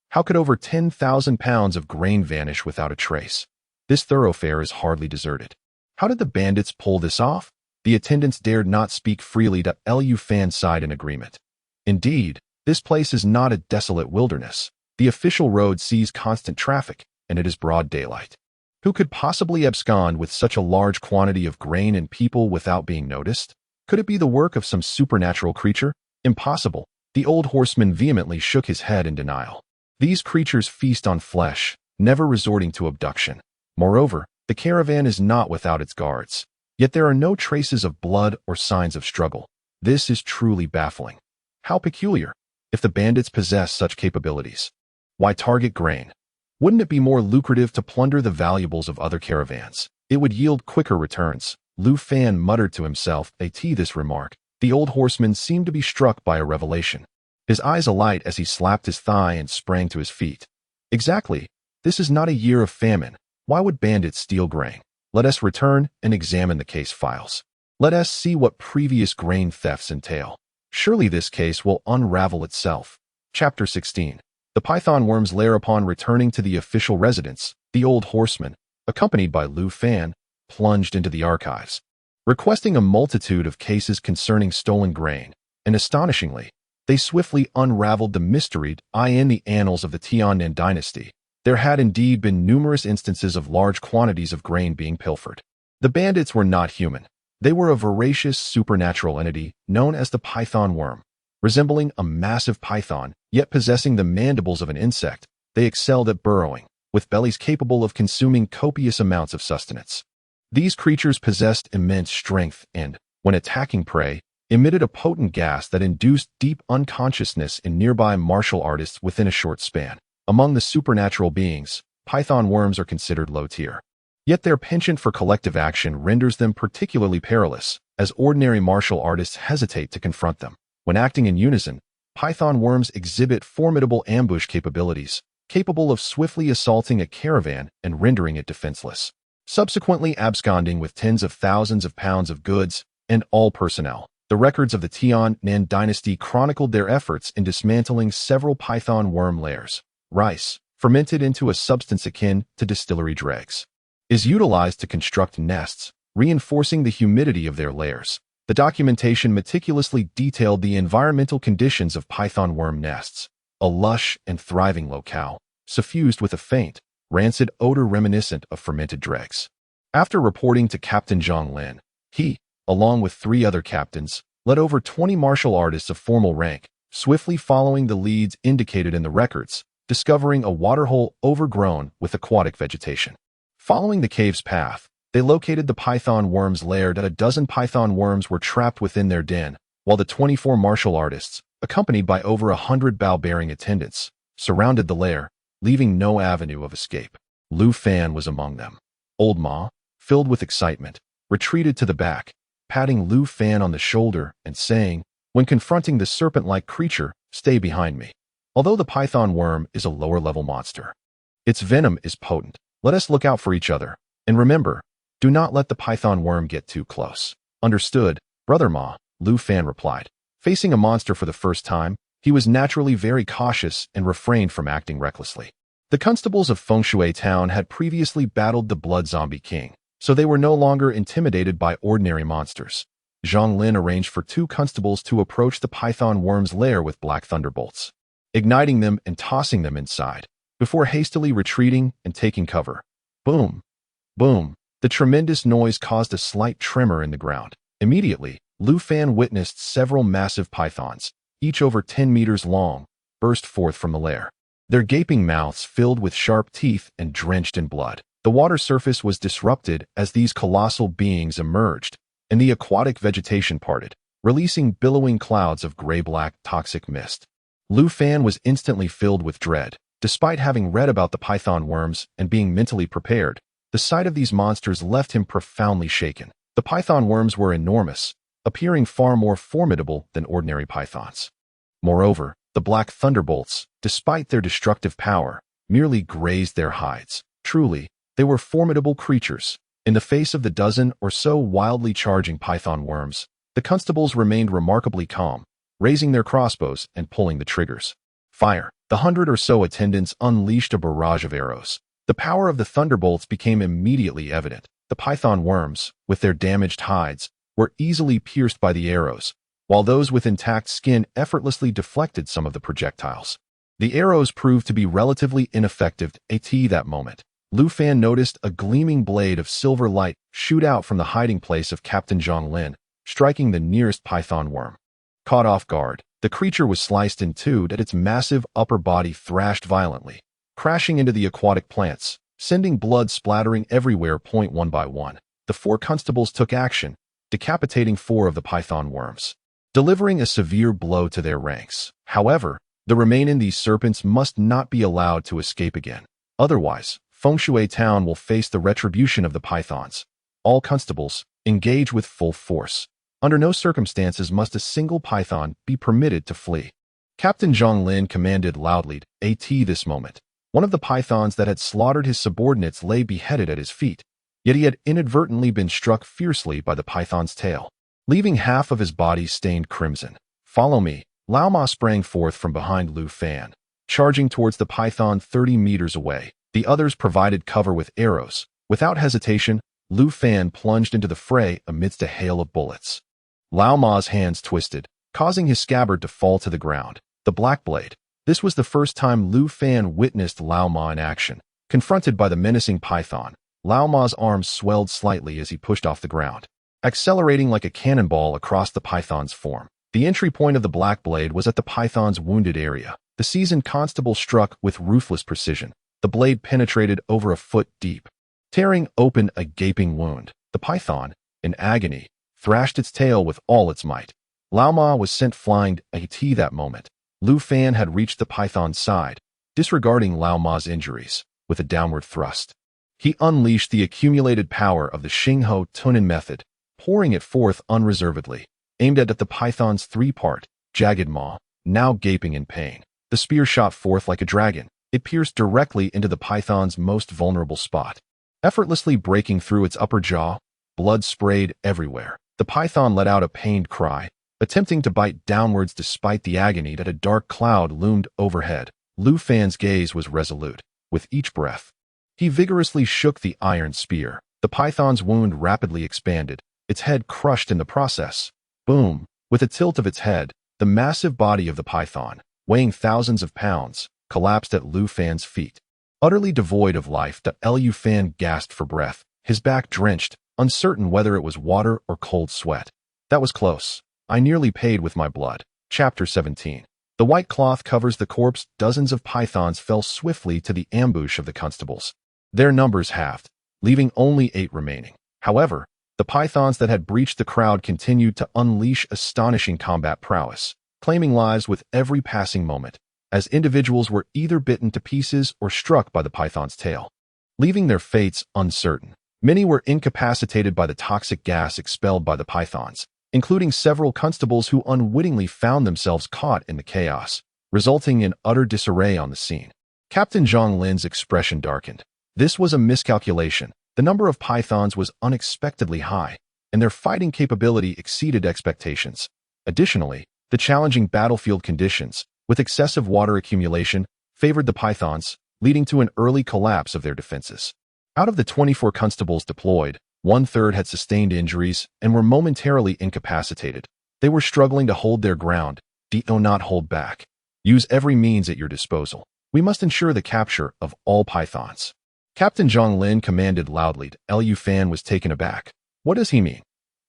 How could over 10,000 pounds of grain vanish without a trace? This thoroughfare is hardly deserted. How did the bandits pull this off? The attendants dared not speak freely to Lu Fan sighed in agreement. Indeed, this place is not a desolate wilderness. The official road sees constant traffic, and it is broad daylight. Who could possibly abscond with such a large quantity of grain and people without being noticed? Could it be the work of some supernatural creature? Impossible. The old horseman vehemently shook his head in denial. These creatures feast on flesh, never resorting to abduction. Moreover, the caravan is not without its guards. Yet there are no traces of blood or signs of struggle. This is truly baffling. How peculiar. If the bandits possess such capabilities, why target grain? Wouldn't it be more lucrative to plunder the valuables of other caravans? It would yield quicker returns. Lu Fan muttered to himself. At this remark, the old horseman seemed to be struck by a revelation. His eyes alight as he slapped his thigh and sprang to his feet. Exactly. This is not a year of famine. Why would bandits steal grain? Let us return and examine the case files. Let us see what previous grain thefts entail. Surely this case will unravel itself. Chapter 16. The python worm's lair. Upon returning to the official residence, the old horseman, accompanied by Lu Fan, plunged into the archives, requesting a multitude of cases concerning stolen grain, and astonishingly, they swiftly unraveled the mystery. In the annals of the Tiannan dynasty, there had indeed been numerous instances of large quantities of grain being pilfered. The bandits were not human. They were a voracious supernatural entity known as the python worm. Resembling a massive python, yet possessing the mandibles of an insect, they excelled at burrowing, with bellies capable of consuming copious amounts of sustenance. These creatures possessed immense strength and, when attacking prey, emitted a potent gas that induced deep unconsciousness in nearby martial artists within a short span. Among the supernatural beings, python worms are considered low tier. Yet their penchant for collective action renders them particularly perilous, as ordinary martial artists hesitate to confront them. When acting in unison, python worms exhibit formidable ambush capabilities, capable of swiftly assaulting a caravan and rendering it defenseless, subsequently absconding with tens of thousands of pounds of goods and all personnel. The records of the Tiannan dynasty chronicled their efforts in dismantling several python worm lairs. Rice, fermented into a substance akin to distillery dregs, is utilized to construct nests, reinforcing the humidity of their lairs. The documentation meticulously detailed the environmental conditions of python worm nests, a lush and thriving locale, suffused with a faint, rancid odor reminiscent of fermented dregs. After reporting to Captain Zhang Lin, he, along with 3 other captains, led over 20 martial artists of formal rank, swiftly following the leads indicated in the records, discovering a waterhole overgrown with aquatic vegetation. Following the cave's path, they located the python worm's lair. A dozen python worms were trapped within their den, while the 24 martial artists, accompanied by over 100 bow-bearing attendants, surrounded the lair, leaving no avenue of escape. Lu Fan was among them. Old Ma, filled with excitement, retreated to the back, patting Lu Fan on the shoulder and saying, when confronting the serpent-like creature, "Stay behind me." Although the python worm is a lower-level monster, its venom is potent. Let us look out for each other. And remember, do not let the python worm get too close. Understood, Brother Ma, Lu Fan replied. Facing a monster for the first time, he was naturally very cautious and refrained from acting recklessly. The constables of Fengshui Town had previously battled the Blood Zombie King, so they were no longer intimidated by ordinary monsters. Zhang Lin arranged for 2 constables to approach the python worm's lair with black thunderbolts, igniting them and tossing them inside, before hastily retreating and taking cover. Boom! Boom! The tremendous noise caused a slight tremor in the ground. Immediately, Lu Fan witnessed several massive pythons, each over 10 meters long, burst forth from the lair. Their gaping mouths filled with sharp teeth and drenched in blood. The water surface was disrupted as these colossal beings emerged, and the aquatic vegetation parted, releasing billowing clouds of gray-black toxic mist. Lu Fan was instantly filled with dread. Despite having read about the python worms and being mentally prepared, the sight of these monsters left him profoundly shaken. The python worms were enormous, appearing far more formidable than ordinary pythons. Moreover, the black thunderbolts, despite their destructive power, merely grazed their hides. Truly, they were formidable creatures. In the face of the dozen or so wildly charging python worms, the constables remained remarkably calm, raising their crossbows and pulling the triggers. Fire! The 100 or so attendants unleashed a barrage of arrows. The power of the thunderbolts became immediately evident. The python worms, with their damaged hides, were easily pierced by the arrows, while those with intact skin effortlessly deflected some of the projectiles. The arrows proved to be relatively ineffective at that moment. Lu Fan noticed a gleaming blade of silver light shoot out from the hiding place of Captain Zhang Lin, striking the nearest python worm. Caught off guard, the creature was sliced in two and its massive upper body thrashed violently, crashing into the aquatic plants, sending blood splattering everywhere. One by one, the 4 constables took action, decapitating 4 of the python worms, delivering a severe blow to their ranks. However, the remaining these serpents must not be allowed to escape again. Otherwise, Fengshui Town will face the retribution of the pythons. All constables, engage with full force. Under no circumstances must a single python be permitted to flee. Captain Zhang Lin commanded loudly. At this moment, one of the pythons that had slaughtered his subordinates lay beheaded at his feet, yet he had inadvertently been struck fiercely by the python's tail, leaving half of his body stained crimson. Follow me. Lao Ma sprang forth from behind Lu Fan, charging towards the python 30 meters away. The others provided cover with arrows. Without hesitation, Lu Fan plunged into the fray amidst a hail of bullets. Lao Ma's hands twisted, causing his scabbard to fall to the ground. The black blade. This was the first time Lu Fan witnessed Lao Ma in action. Confronted by the menacing python, Lao Ma's arms swelled slightly as he pushed off the ground, accelerating like a cannonball across the python's form. The entry point of the black blade was at the python's wounded area. The seasoned constable struck with ruthless precision. The blade penetrated over a foot deep, tearing open a gaping wound. The python, in agony, thrashed its tail with all its might. Lao Ma was sent flying. At that moment, Lu Fan had reached the python's side, disregarding Lao Ma's injuries. With a downward thrust, he unleashed the accumulated power of the Xingho Tunin method, pouring it forth unreservedly, aimed at the python's 3-part, jagged maw, now gaping in pain. The spear shot forth like a dragon. It pierced directly into the python's most vulnerable spot, effortlessly breaking through its upper jaw. Blood sprayed everywhere. The python let out a pained cry, attempting to bite downwards despite the agony that a dark cloud loomed overhead. Lu Fan's gaze was resolute. With each breath, he vigorously shook the iron spear. The python's wound rapidly expanded, its head crushed in the process. Boom! With a tilt of its head, the massive body of the python, weighing thousands of pounds, collapsed at Lu Fan's feet. Utterly devoid of life, Lu Fan gasped for breath, his back drenched, uncertain whether it was water or cold sweat. That was close. I nearly paid with my blood. Chapter 17. The white cloth covers the corpse. Dozens of pythons fell swiftly to the ambush of the constables. Their numbers halved, leaving only 8 remaining. However, the pythons that had breached the crowd continued to unleash astonishing combat prowess, claiming lives with every passing moment, as individuals were either bitten to pieces or struck by the python's tail, leaving their fates uncertain. Many were incapacitated by the toxic gas expelled by the pythons, including several constables who unwittingly found themselves caught in the chaos, resulting in utter disarray on the scene. Captain Zhang Lin's expression darkened. This was a miscalculation. The number of pythons was unexpectedly high, and their fighting capability exceeded expectations. Additionally, the challenging battlefield conditions, with excessive water accumulation, favored the pythons, leading to an early collapse of their defenses. Out of the 24 constables deployed, 1/3 had sustained injuries and were momentarily incapacitated. They were struggling to hold their ground. Do not hold back. Use every means at your disposal. We must ensure the capture of all pythons. Captain Zhang Lin commanded loudly. Lu Fan was taken aback. What does he mean?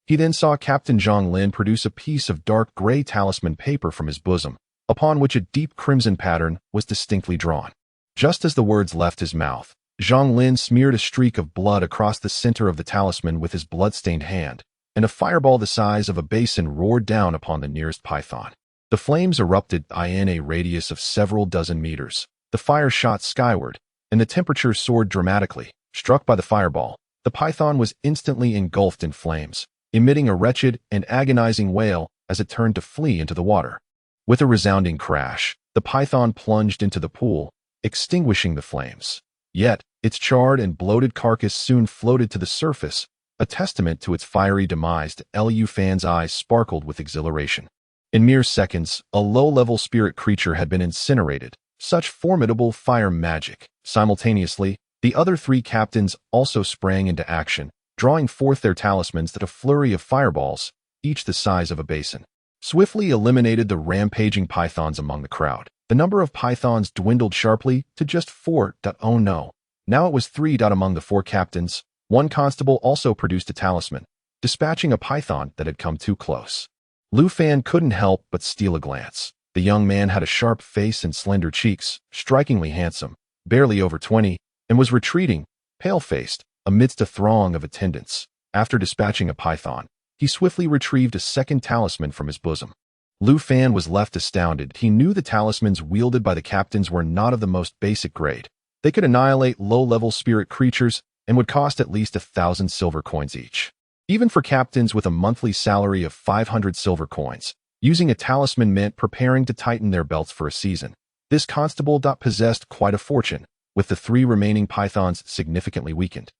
He then saw Captain Zhang Lin produce a piece of dark gray talisman paper from his bosom, upon which a deep crimson pattern was distinctly drawn. Just as the words left his mouth, Zhang Lin smeared a streak of blood across the center of the talisman with his blood-stained hand, and a fireball the size of a basin roared down upon the nearest python. The flames erupted in a radius of several dozen meters. The fire shot skyward, and the temperature soared dramatically. Struck by the fireball, the python was instantly engulfed in flames. emitting a wretched and agonizing wail as it turned to flee into the water. With a resounding crash, the python plunged into the pool, extinguishing the flames. Yet, its charred and bloated carcass soon floated to the surface, a testament to its fiery demise. Lu Fan's eyes sparkled with exhilaration. In mere seconds, a low-level spirit creature had been incinerated. Such formidable fire magic. Simultaneously, the other three captains also sprang into action, drawing forth their talismans that a flurry of fireballs, each the size of a basin, swiftly eliminated the rampaging pythons among the crowd. The number of pythons dwindled sharply to just 4. Oh no. Now it was 3. Among the 4 captains, one constable also produced a talisman, dispatching a python that had come too close. Lu Fan couldn't help but steal a glance. The young man had a sharp face and slender cheeks, strikingly handsome, barely over 20, and was retreating, pale-faced, amidst a throng of attendants. After dispatching a python, he swiftly retrieved a second talisman from his bosom. Lu Fan was left astounded. He knew the talismans wielded by the captains were not of the most basic grade. They could annihilate low-level spirit creatures and would cost at least 1,000 silver coins each. Even for captains with a monthly salary of 500 silver coins, using a talisman meant preparing to tighten their belts for a season. This constable possessed quite a fortune, with the 3 remaining pythons significantly weakened.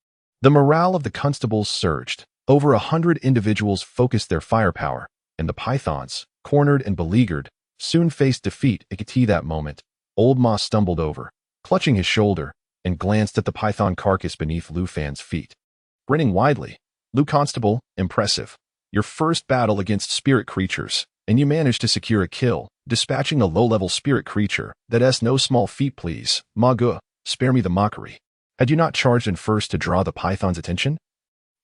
The morale of the constables surged. Over 100 individuals focused their firepower, and the pythons, cornered and beleaguered, soon faced defeat. At that moment, Old Ma stumbled over, clutching his shoulder, and glanced at the python carcass beneath Lu Fan's feet. Grinning widely, "Lu Constable, impressive. Your first battle against spirit creatures, and you managed to secure a kill, dispatching a low-level spirit creature. That's no small feat, please. Magu, spare me the mockery. Had you not charged in first to draw the python's attention?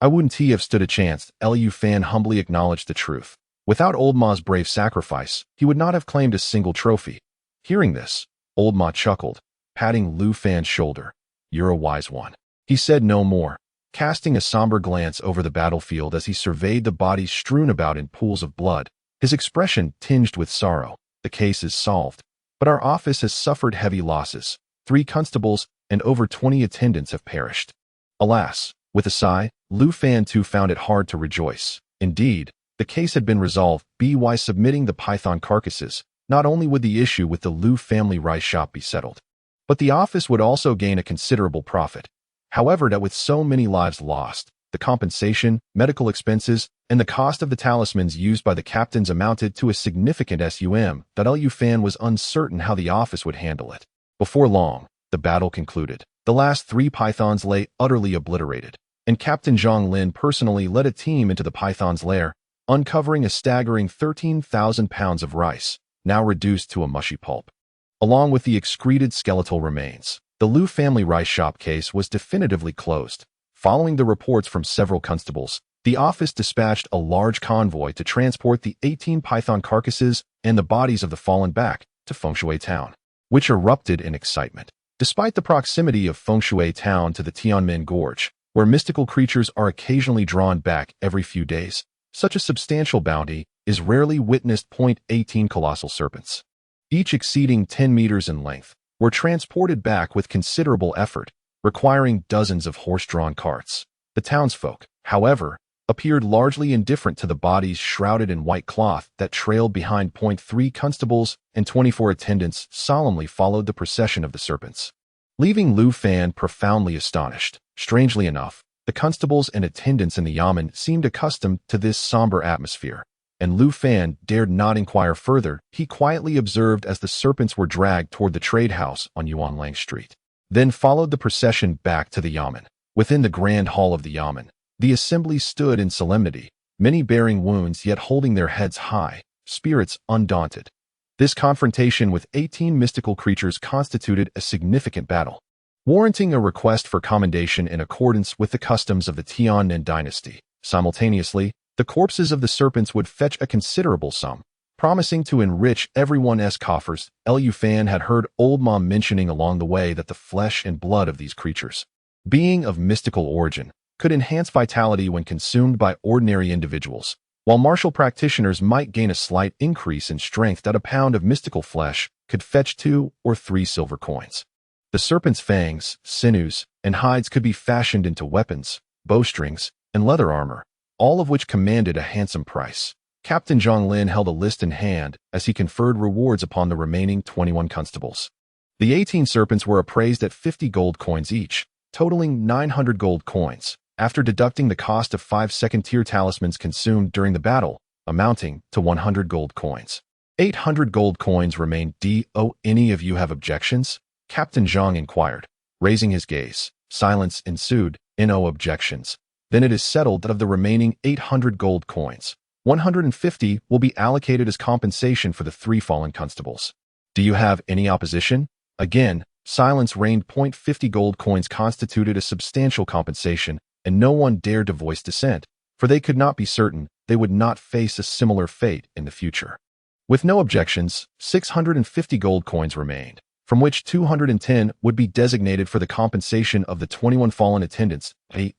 I wouldn't have stood a chance." Lu Fan humbly acknowledged the truth. Without Old Ma's brave sacrifice, he would not have claimed a single trophy. Hearing this, Old Ma chuckled, patting Lu Fan's shoulder. "You're a wise one." He said no more, casting a somber glance over the battlefield as he surveyed the bodies strewn about in pools of blood, his expression tinged with sorrow. "The case is solved, but our office has suffered heavy losses. 3 constables and over 20 attendants have perished." Alas, with a sigh, Lu Fan too found it hard to rejoice. Indeed, the case had been resolved. By submitting the python carcasses, not only would the issue with the Lu family rice shop be settled, but the office would also gain a considerable profit. However, with so many lives lost, the compensation, medical expenses, and the cost of the talismans used by the captains amounted to a significant sum. Lu Fan was uncertain how the office would handle it. Before long, the battle concluded. The last 3 pythons lay utterly obliterated, and Captain Zhang Lin personally led a team into the python's lair, uncovering a staggering 13,000 pounds of rice, now reduced to a mushy pulp. Along with the excreted skeletal remains, the Lu family rice shop case was definitively closed. Following the reports from several constables, the office dispatched a large convoy to transport the 18 python carcasses and the bodies of the fallen back to Fengshui Town, which erupted in excitement. Despite the proximity of Fengshui Town to the Tianmen Gorge, where mystical creatures are occasionally drawn back every few days, such a substantial bounty is rarely witnessed. 18 colossal serpents, each exceeding 10 meters in length, were transported back with considerable effort, requiring dozens of horse-drawn carts. The townsfolk, however, appeared largely indifferent to the bodies shrouded in white cloth that trailed behind. 3 constables and 24 attendants solemnly followed the procession of the serpents, leaving Lu Fan profoundly astonished. Strangely enough, the constables and attendants in the yamen seemed accustomed to this somber atmosphere, and Lu Fan dared not inquire further. He quietly observed as the serpents were dragged toward the trade house on Yuanlang Street, then followed the procession back to the yamen. Within the grand hall of the yamen, the assembly stood in solemnity, many bearing wounds yet holding their heads high, spirits undaunted. This confrontation with 18 mystical creatures constituted a significant battle, warranting a request for commendation in accordance with the customs of the Tianmen dynasty. Simultaneously, the corpses of the serpents would fetch a considerable sum, promising to enrich everyone's coffers. Lu Fan had heard Old Ma mentioning along the way that the flesh and blood of these creatures, being of mystical origin, could enhance vitality when consumed by ordinary individuals, while martial practitioners might gain a slight increase in strength. A pound of mystical flesh could fetch 2 or 3 silver coins. The serpent's fangs, sinews, and hides could be fashioned into weapons, bowstrings, and leather armor, all of which commanded a handsome price. Captain Zhang Lin held a list in hand as he conferred rewards upon the remaining 21 constables. The 18 serpents were appraised at 50 gold coins each, totaling 900 gold coins, after deducting the cost of 5 second-tier talismans consumed during the battle, amounting to 100 gold coins. 800 gold coins remained. Do any of you have objections? Captain Zhang inquired, raising his gaze. Silence ensued. No objections. Then it is settled that of the remaining 800 gold coins, 150 will be allocated as compensation for the 3 fallen constables. Do you have any opposition? Again, silence reigned. 50 gold coins constituted a substantial compensation, and no one dared to voice dissent, for they could not be certain they would not face a similar fate in the future. With no objections, 650 gold coins remained, from which 210 would be designated for the compensation of the 21 fallen attendants.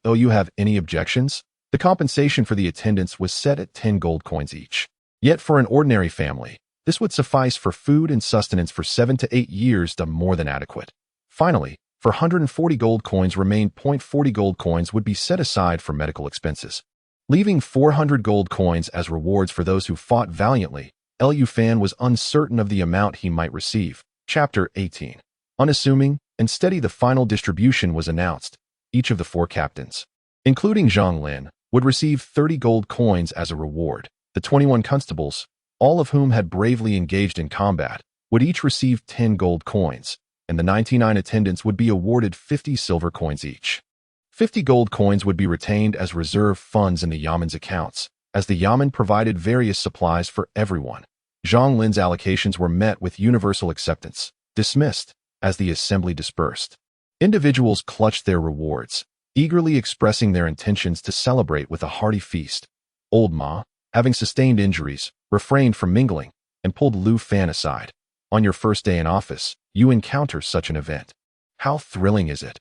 You have any objections? The compensation for the attendants was set at 10 gold coins each. Yet for an ordinary family, this would suffice for food and sustenance for 7 to 8 years, more than adequate. Finally, for 140 gold coins remained. 40 gold coins would be set aside for medical expenses, leaving 400 gold coins as rewards for those who fought valiantly. Liu Fan was uncertain of the amount he might receive. Chapter 18. Unassuming and steady, the final distribution was announced. Each of the 4 captains, including Zhang Lin, would receive 30 gold coins as a reward. The 21 constables, all of whom had bravely engaged in combat, would each receive 10 gold coins, and the 99 attendants would be awarded 50 silver coins each. 50 gold coins would be retained as reserve funds in the Yaman's accounts, as the Yaman provided various supplies for everyone. Zhang Lin's allocations were met with universal acceptance. Dismissed. As the assembly dispersed, individuals clutched their rewards, eagerly expressing their intentions to celebrate with a hearty feast. Old Ma, having sustained injuries, refrained from mingling and pulled Liu Fan aside. On your first day in office, you encounter such an event. How thrilling is it?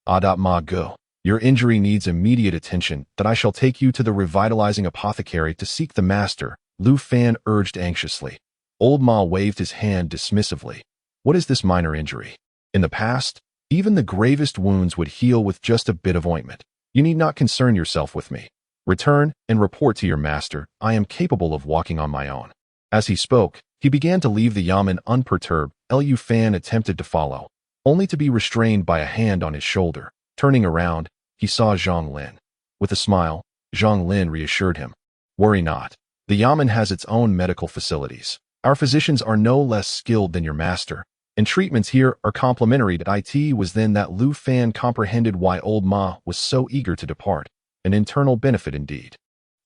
Ma go. Your injury needs immediate attention, that I shall take you to the revitalizing apothecary to seek the master, Liu Fan urged anxiously. Old Ma waved his hand dismissively. What is this minor injury? In the past, even the gravest wounds would heal with just a bit of ointment. You need not concern yourself with me. Return and report to your master. I am capable of walking on my own. As he spoke, he began to leave the Yaman unperturbed. Liu Fan attempted to follow, only to be restrained by a hand on his shoulder. Turning around, he saw Zhang Lin. With a smile, Zhang Lin reassured him. Worry not. The Yaman has its own medical facilities. Our physicians are no less skilled than your master, and treatments here are complimentary. It was then that Liu Fan comprehended why old Ma was so eager to depart. An internal benefit indeed.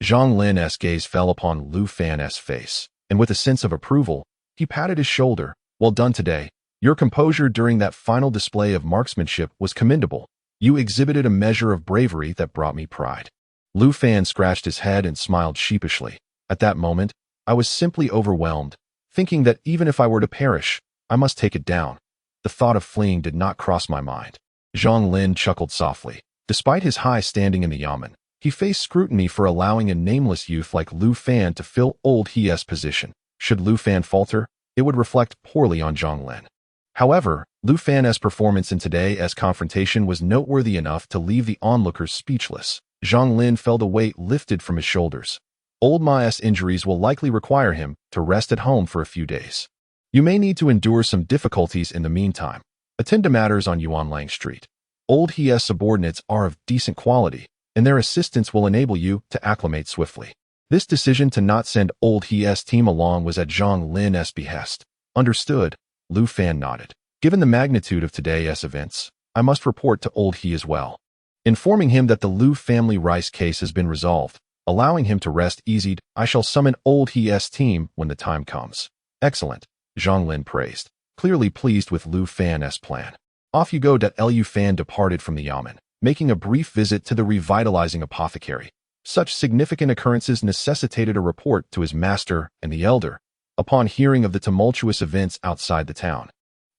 Zhang Lin's gaze fell upon Liu Fan's face, and with a sense of approval, he patted his shoulder. Well done today. Your composure during that final display of marksmanship was commendable. You exhibited a measure of bravery that brought me pride. Liu Fan scratched his head and smiled sheepishly. At that moment, I was simply overwhelmed, thinking that even if I were to perish, I must take it down. The thought of fleeing did not cross my mind. Zhang Lin chuckled softly. Despite his high standing in the Yaman, he faced scrutiny for allowing a nameless youth like Liu Fan to fill old He's position. Should Liu Fan falter, it would reflect poorly on Zhang Lin. However, Liu Fan's performance in today's confrontation was noteworthy enough to leave the onlookers speechless. Zhang Lin felt a weight lifted from his shoulders. Old Ma's injuries will likely require him to rest at home for a few days. You may need to endure some difficulties in the meantime. Attend to matters on Yuanlang Street. Old He's subordinates are of decent quality, and their assistance will enable you to acclimate swiftly. This decision to not send Old He's team along was at Zhang Lin's behest. Understood. Liu Fan nodded. Given the magnitude of today's events, I must report to Old He as well, informing him that the Liu family rice case has been resolved, allowing him to rest easy. I shall summon Old He's team when the time comes. Excellent, Zhang Lin praised, clearly pleased with Liu Fan's plan. Off you go. Liu Fan departed from the Yaman, making a brief visit to the revitalizing apothecary. Such significant occurrences necessitated a report to his master and the elder, upon hearing of the tumultuous events outside the town,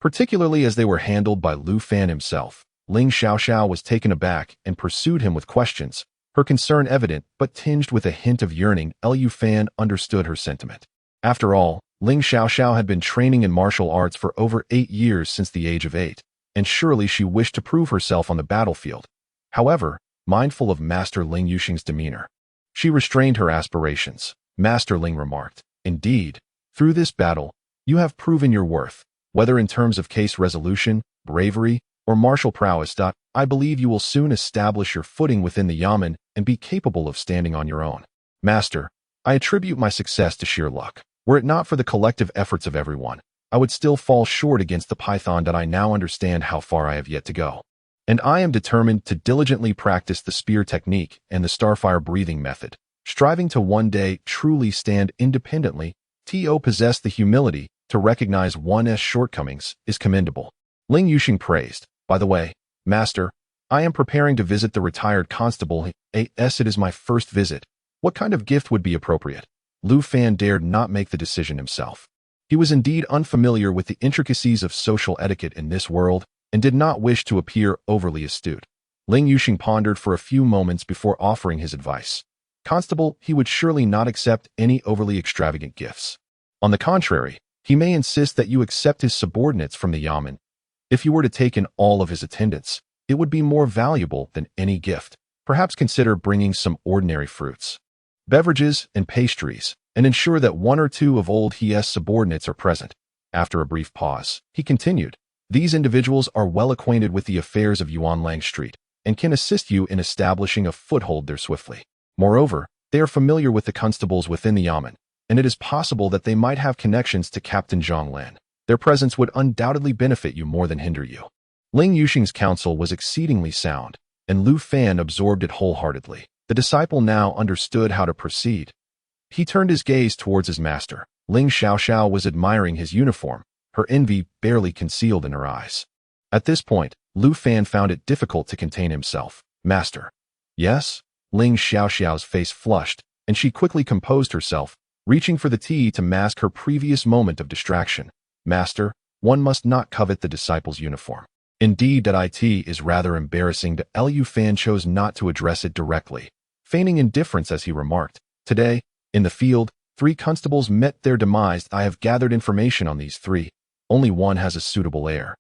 particularly as they were handled by Liu Fan himself. Ling Xiaoxiao was taken aback and pursued him with questions, her concern evident but tinged with a hint of yearning. Liu Fan understood her sentiment. After all, Ling Xiaoxiao had been training in martial arts for over 8 years since the age of 8, and surely she wished to prove herself on the battlefield. However, mindful of Master Ling Yuxing's demeanor, She restrained her aspirations. Master Ling remarked, "Indeed, through this battle, you have proven your worth, whether in terms of case resolution, bravery, or martial prowess. I believe you will soon establish your footing within the yamen and be capable of standing on your own. Master, I attribute my success to sheer luck. Were it not for the collective efforts of everyone, I would still fall short against the python. That I now understand how far I have yet to go. And I am determined to diligently practice the spear technique and the starfire breathing method, striving to one day truly stand independently. To possess the humility to recognize one's shortcomings is commendable." Ling Yuxing praised. "By the way, Master, I am preparing to visit the retired constable. It is my first visit. What kind of gift would be appropriate?" Lu Fan dared not make the decision himself. He was indeed unfamiliar with the intricacies of social etiquette in this world and did not wish to appear overly astute. Ling Yuxing pondered for a few moments before offering his advice. Constable, he would surely not accept any overly extravagant gifts. On the contrary, he may insist that you accept his subordinates from the yamen. If you were to take in all of his attendants, it would be more valuable than any gift. Perhaps consider bringing some ordinary fruits, beverages, and pastries, and ensure that one or two of old his subordinates are present. After a brief pause, he continued, "These individuals are well acquainted with the affairs of Yuanlang Street and can assist you in establishing a foothold there swiftly. Moreover, they are familiar with the constables within the yamen, and it is possible that they might have connections to Captain Zhang Lan. Their presence would undoubtedly benefit you more than hinder you." Ling Yuxing's counsel was exceedingly sound, and Lu Fan absorbed it wholeheartedly. The disciple now understood how to proceed. He turned his gaze towards his master. Ling Xiaoxiao was admiring his uniform, her envy barely concealed in her eyes. At this point, Lu Fan found it difficult to contain himself. "Master." "Yes?" Ling Xiaoxiao's face flushed, and she quickly composed herself, reaching for the tea to mask her previous moment of distraction. "Master, one must not covet the disciple's uniform. Indeed, that it is rather embarrassing." Lu Fan chose not to address it directly, feigning indifference as he remarked, "Today, in the field, 3 constables met their demise. I have gathered information on these 3. Only one has a suitable heir,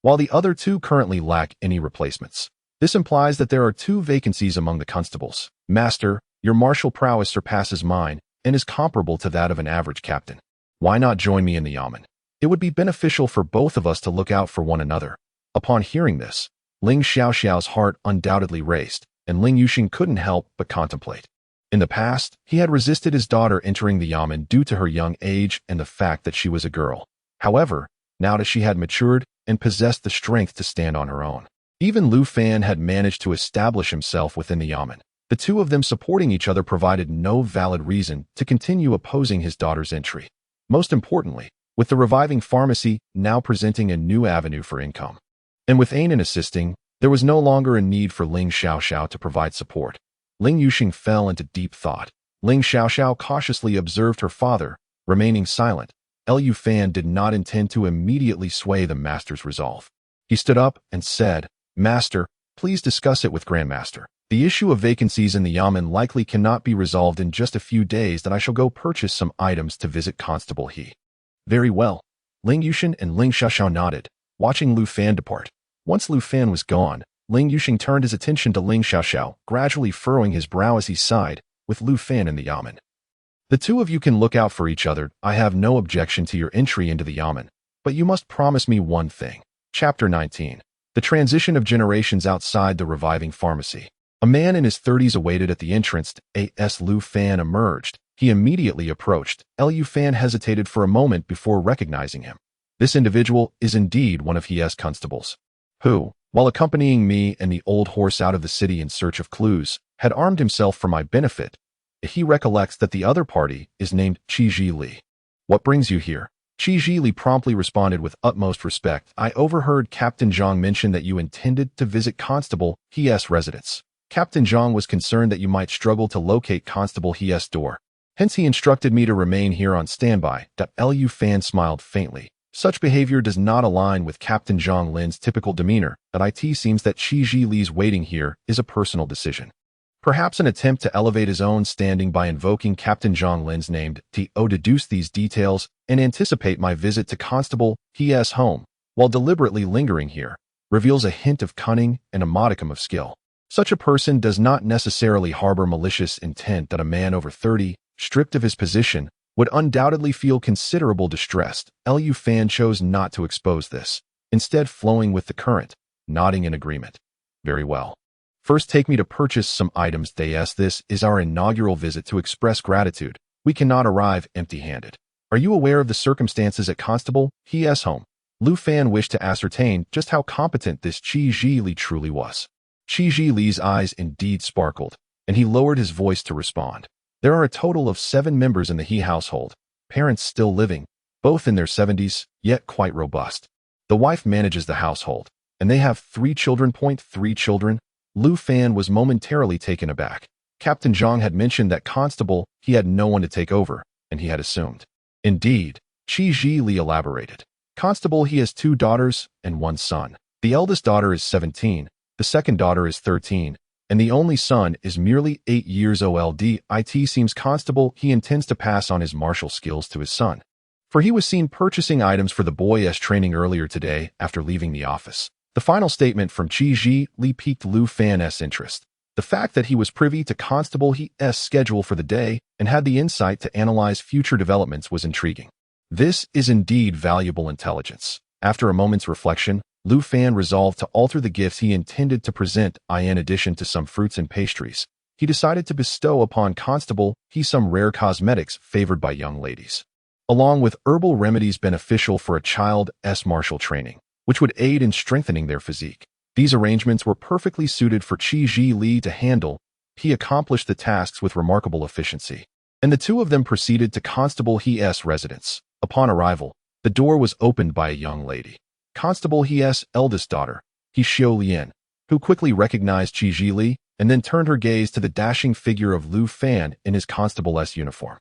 while the other 2 currently lack any replacements. This implies that there are 2 vacancies among the constables. Master, your martial prowess surpasses mine and is comparable to that of an average captain. Why not join me in the yamen? It would be beneficial for both of us to look out for one another." Upon hearing this, Ling Xiaoxiao's heart undoubtedly raced, and Ling Yuxing couldn't help but contemplate. In the past, he had resisted his daughter entering the yamen due to her young age and the fact that she was a girl. However, now that she had matured and possessed the strength to stand on her own, even Lu Fan had managed to establish himself within the yamen. The 2 of them supporting each other provided no valid reason to continue opposing his daughter's entry. Most importantly, with the reviving pharmacy now presenting a new avenue for income, and with Ainen assisting, there was no longer a need for Ling Xiaoxiao to provide support. Ling Yuxing fell into deep thought. Ling Xiaoxiao cautiously observed her father, remaining silent. Lu Fan did not intend to immediately sway the master's resolve. He stood up and said, "Master, please discuss it with Grandmaster. The issue of vacancies in the yamen likely cannot be resolved in just a few days. That I shall go purchase some items to visit Constable He." "Very well." Ling Yuxing and Ling Xiaoxiao nodded, watching Lu Fan depart. Once Lu Fan was gone, Ling Yuxing turned his attention to Ling Xiaoxiao, gradually furrowing his brow as he sighed, with Lu Fan in the yamen. "The 2 of you can look out for each other. I have no objection to your entry into the yamen, but you must promise me one thing." Chapter 19. The transition of generations outside the reviving pharmacy. A man in his 30s awaited at the entrance. As Lu Fan emerged, he immediately approached. Lu Fan hesitated for a moment before recognizing him. This individual is indeed one of his constables, who, while accompanying me and the old horse out of the city in search of clues, had armed himself for my benefit. He recollects that the other party is named Qi Ji Li. "What brings you here?" Qi Ji Li promptly responded with utmost respect. "I overheard Captain Zhang mention that you intended to visit Constable He's residence. Captain Zhang was concerned that you might struggle to locate Constable He's door. Hence he instructed me to remain here on standby." Lu Fan smiled faintly. Such behavior does not align with Captain Zhang Lin's typical demeanor. It seems that Qi Ji Li's waiting here is a personal decision. Perhaps an attempt to elevate his own standing by invoking Captain Zhang Lin's name. To deduce these details and anticipate my visit to Constable He's home, while deliberately lingering here, reveals a hint of cunning and a modicum of skill. Such a person does not necessarily harbor malicious intent that a man over 30, stripped of his position, would undoubtedly feel considerable distress. Lu Fan chose not to expose this, instead flowing with the current, nodding in agreement. Very well. First take me to purchase some items. This is our inaugural visit to express gratitude. We cannot arrive empty-handed. Are you aware of the circumstances at Constable He's home? Lu Fan wished to ascertain just how competent this Qi Ji Li truly was. Qi Ji Li's eyes indeed sparkled, and he lowered his voice to respond. There are a total of 7 members in the He household, parents still living, both in their 70s, yet quite robust. The wife manages the household, and they have 3 children. 3 children? Lu Fan was momentarily taken aback. Captain Zhang had mentioned that Constable He had no one to take over, and he had assumed. Indeed, Qi Ji Li elaborated. Constable He has 2 daughters and 1 son. The eldest daughter is 17, the second daughter is 13, and the only son is merely 8 years old. It seems Constable He intends to pass on his martial skills to his son, for he was seen purchasing items for the boy's training earlier today after leaving the office. The final statement from Qi Ji Li piqued Lu Fan's interest. The fact that he was privy to Constable He's schedule for the day and had the insight to analyze future developments was intriguing. This is indeed valuable intelligence. After a moment's reflection, Lu Fan resolved to alter the gifts he intended to present. In addition to some fruits and pastries, he decided to bestow upon Constable He some rare cosmetics favored by young ladies, along with herbal remedies beneficial for a child's martial training, which would aid in strengthening their physique. These arrangements were perfectly suited for Qi Ji Li to handle. He accomplished the tasks with remarkable efficiency, and the 2 of them proceeded to Constable He's residence. Upon arrival, the door was opened by a young lady, Constable He's eldest daughter, He Xiao Lian, who quickly recognized Qi Ji Li and then turned her gaze to the dashing figure of Lu Fan in his constable's uniform.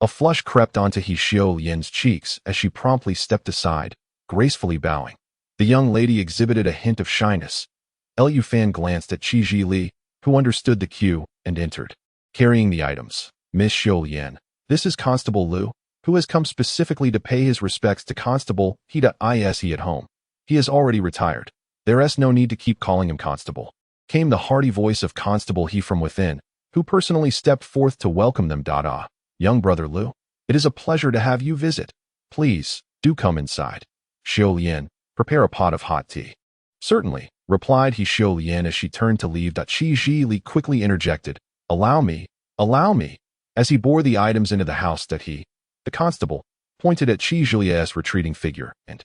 A flush crept onto He Xiao Lian's cheeks as she promptly stepped aside, gracefully bowing. The young lady exhibited a hint of shyness. Lu Fan glanced at Qi Ji Li, who understood the cue, and entered, carrying the items. Miss Xiao Lian, this is Constable Lu, who has come specifically to pay his respects to Constable He at home. He has already retired. There's no need to keep calling him Constable. Came the hearty voice of Constable He from within, who personally stepped forth to welcome them. Young brother Lu, it is a pleasure to have you visit. Please, do come inside. Xiao Lian, prepare a pot of hot tea. Certainly, replied He Xiao Lian as she turned to leave. Qi Ji Li quickly interjected, allow me, as he bore the items into the house. The constable, pointed at Qi Ji Li's retreating figure and,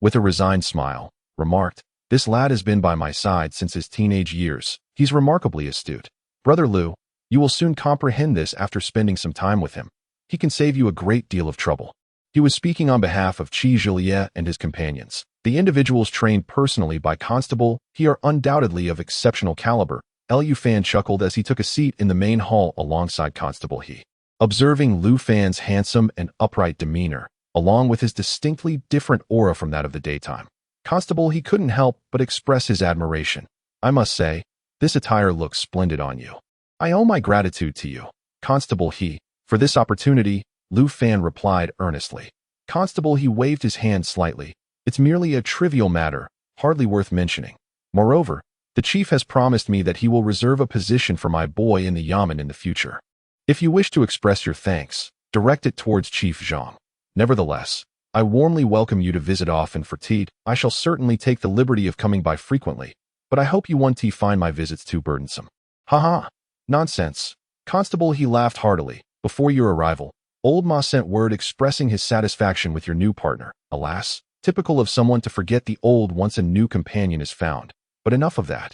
with a resigned smile, remarked, this lad has been by my side since his teenage years. He's remarkably astute. Brother Lu, you will soon comprehend this after spending some time with him. He can save you a great deal of trouble. He was speaking on behalf of Qi Ji Li and his companions. The individuals trained personally by Constable He are undoubtedly of exceptional caliber. Lu Fan chuckled as he took a seat in the main hall alongside Constable He. Observing Lu Fan's handsome and upright demeanor, along with his distinctly different aura from that of the daytime, Constable He couldn't help but express his admiration. I must say, this attire looks splendid on you. I owe my gratitude to you, Constable He, for this opportunity, Lu Fan replied earnestly. Constable He waved his hand slightly. It's merely a trivial matter, hardly worth mentioning. Moreover, the chief has promised me that he will reserve a position for my boy in the yamen in the future. If you wish to express your thanks, direct it towards Chief Zhang. Nevertheless, I warmly welcome you to visit often for tea. I shall certainly take the liberty of coming by frequently, but I hope you won't find my visits too burdensome. Haha, nonsense. Constable He laughed heartily. Before your arrival, old Ma sent word expressing his satisfaction with your new partner. Alas, typical of someone to forget the old once a new companion is found. But enough of that.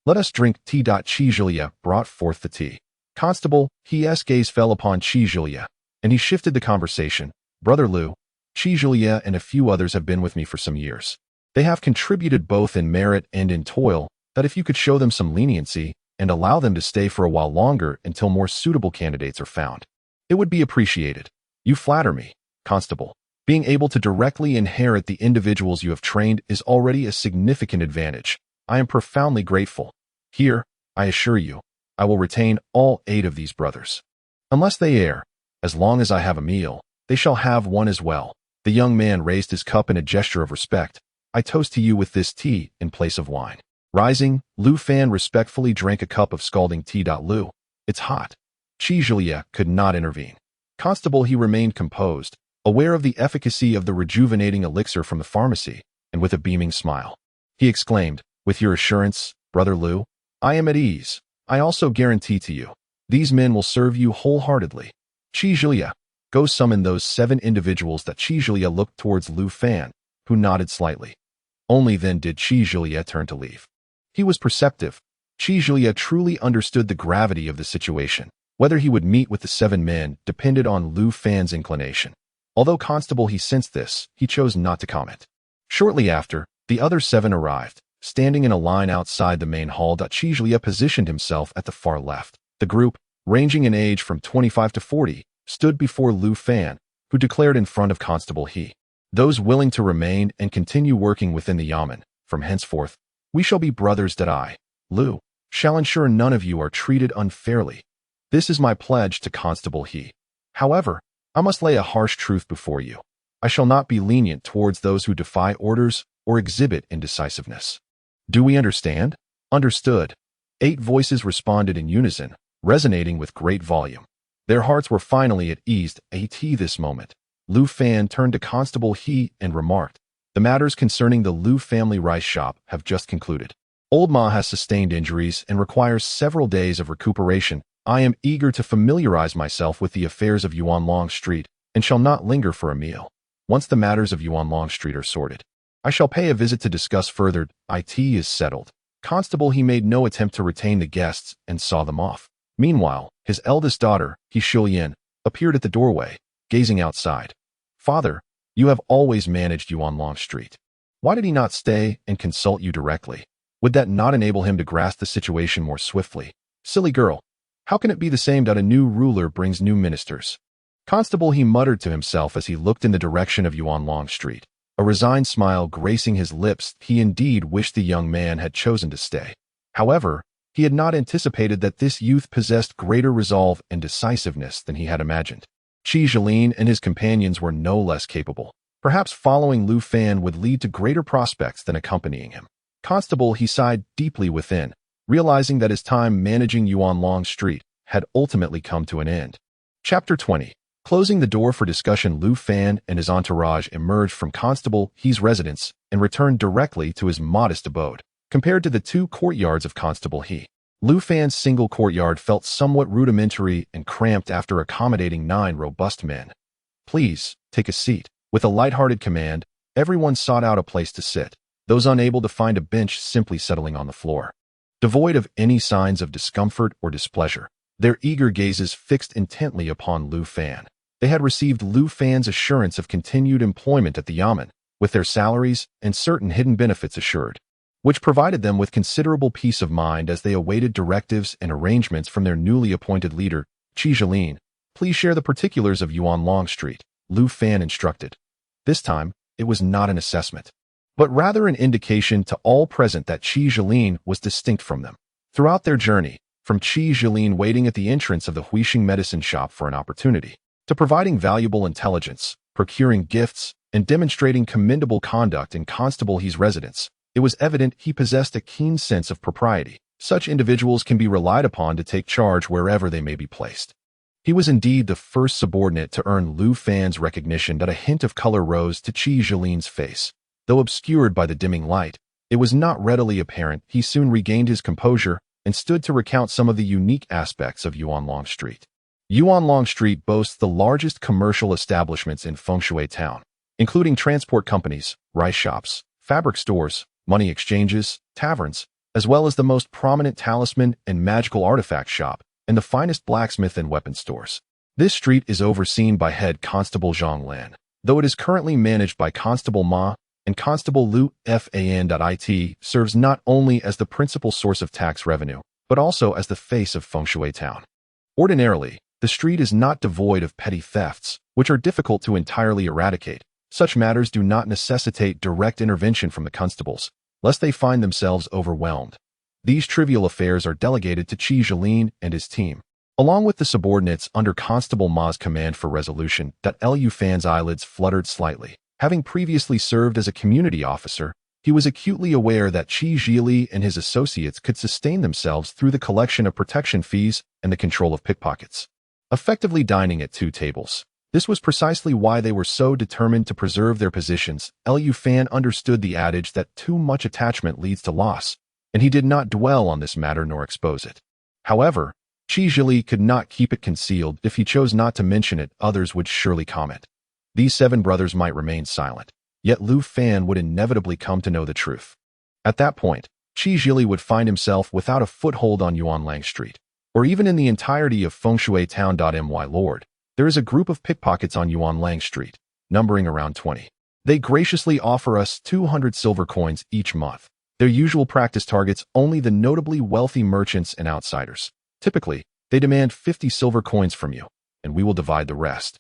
Let us drink tea. Qi Ji Li brought forth the tea. Constable He's gaze fell upon Qi Ji Li, and he shifted the conversation. Brother Lu, Qi Ji Li and a few others have been with me for some years. They have contributed both in merit and in toil, that if you could show them some leniency and allow them to stay for a while longer until more suitable candidates are found, it would be appreciated. You flatter me, Constable. Being able to directly inherit the individuals you have trained is already a significant advantage. I am profoundly grateful. Here, I assure you, I will retain all 8 of these brothers. Unless they err, as long as I have a meal, they shall have one as well. The young man raised his cup in a gesture of respect. I toast to you with this tea in place of wine. Rising, Lu Fan respectfully drank a cup of scalding tea. Lu, it's hot. Qi Zhilia could not intervene. Constable, he remained composed, aware of the efficacy of the rejuvenating elixir from the pharmacy, and with a beaming smile, he exclaimed, with your assurance, Brother Lu, I am at ease. I also guarantee to you, these men will serve you wholeheartedly. Qi Zhilia, go summon those 7 individuals. That Qi Zhilia looked towards Lu Fan, who nodded slightly. Only then did Qi Zhilia turn to leave. He was perceptive. Qi Zhilia truly understood the gravity of the situation. Whether he would meet with the 7 men depended on Lu Fan's inclination. Although Constable he sensed this, he chose not to comment. Shortly after, the other 7 arrived. Standing in a line outside the main hall, Qi Zhilia positioned himself at the far left. The group, ranging in age from 25 to 40, stood before Lu Fan, who declared in front of Constable he, those willing to remain and continue working within the yamen, from henceforth, we shall be brothers. That I, Lu, shall ensure none of you are treated unfairly. This is my pledge to Constable he. However, I must lay a harsh truth before you. I shall not be lenient towards those who defy orders or exhibit indecisiveness. Do we understand? Understood. 8 voices responded in unison, resonating with great volume. Their hearts were finally at ease. At this moment, Lu Fan turned to Constable he and remarked, the matters concerning the Lu family rice shop have just concluded. Old Ma has sustained injuries and requires several days of recuperation. I am eager to familiarize myself with the affairs of Yuanlong Street and shall not linger for a meal. Once the matters of Yuanlong Street are sorted, I shall pay a visit to discuss further. It is settled. Constable he made no attempt to retain the guests and saw them off. Meanwhile, his eldest daughter, He Shilian, appeared at the doorway, gazing outside. Father, you have always managed Yuanlong Street. Why did he not stay and consult you directly? Would that not enable him to grasp the situation more swiftly? Silly girl. How can it be the same? A new ruler brings new ministers. Constable he muttered to himself as he looked in the direction of Yuanlong Street. A resigned smile gracing his lips. He indeed wished the young man had chosen to stay. However, he had not anticipated that this youth possessed greater resolve and decisiveness than he had imagined. Qi Zhiling and his companions were no less capable. Perhaps following Lu Fan would lead to greater prospects than accompanying him. Constable he sighed deeply within, realizing that his time managing Yuanlong Street had ultimately come to an end. Chapter 20. Closing the door for discussion, Lu Fan and his entourage emerged from Constable he's residence and returned directly to his modest abode. Compared to the 2 courtyards of Constable he, Lu Fan's single courtyard felt somewhat rudimentary and cramped after accommodating 9 robust men. Please, take a seat. With a light-hearted command, everyone sought out a place to sit, those unable to find a bench simply settling on the floor. Devoid of any signs of discomfort or displeasure, their eager gazes fixed intently upon Lu Fan. They had received Lu Fan's assurance of continued employment at the yamen, with their salaries and certain hidden benefits assured, which provided them with considerable peace of mind as they awaited directives and arrangements from their newly appointed leader, Qi Zhiling. Please share the particulars of Yuanlong Street, Lu Fan instructed. This time, it was not an assessment, but rather an indication to all present that Qi Zhiling was distinct from them. Throughout their journey, from Qi Zhiling waiting at the entrance of the Huixing medicine shop for an opportunity, to providing valuable intelligence, procuring gifts, and demonstrating commendable conduct in Constable he's residence, it was evident he possessed a keen sense of propriety. Such individuals can be relied upon to take charge wherever they may be placed. He was indeed the first subordinate to earn Lu Fan's recognition. That a hint of color rose to Qi Zhiling's face. Though obscured by the dimming light, it was not readily apparent. He soon regained his composure and stood to recount some of the unique aspects of Yuanlong Street. Yuanlong Street boasts the largest commercial establishments in Fengshui Town, including transport companies, rice shops, fabric stores, money exchanges, taverns, as well as the most prominent talisman and magical artifact shop, and the finest blacksmith and weapon stores. This street is overseen by head Constable Zhang Lan, though it is currently managed by Constable Ma, and Constable Lu Fan.it serves not only as the principal source of tax revenue, but also as the face of Fengshui Town. Ordinarily, the street is not devoid of petty thefts, which are difficult to entirely eradicate. Such matters do not necessitate direct intervention from the constables, lest they find themselves overwhelmed. These trivial affairs are delegated to Qi Zhiling and his team, along with the subordinates under Constable Ma's command for resolution. Lu Fan's eyelids fluttered slightly. Having previously served as a community officer, He was acutely aware that Qi Zhili and his associates could sustain themselves through the collection of protection fees and the control of pickpockets, effectively dining at two tables. This was precisely why they were so determined to preserve their positions. Liu Fan understood the adage that too much attachment leads to loss, and he did not dwell on this matter nor expose it. However, Qi Zhili could not keep it concealed. If he chose not to mention it, others would surely comment. These 7 brothers might remain silent, yet Liu Fan would inevitably come to know the truth. At that point, Qi Zhili would find himself without a foothold on Yuanlang Street, or even in the entirety of Fengshui Town. My lord, there is a group of pickpockets on Yuanlang Street, numbering around 20. They graciously offer us 200 silver coins each month. Their usual practice targets only the notably wealthy merchants and outsiders. Typically, they demand 50 silver coins from you, and we will divide the rest.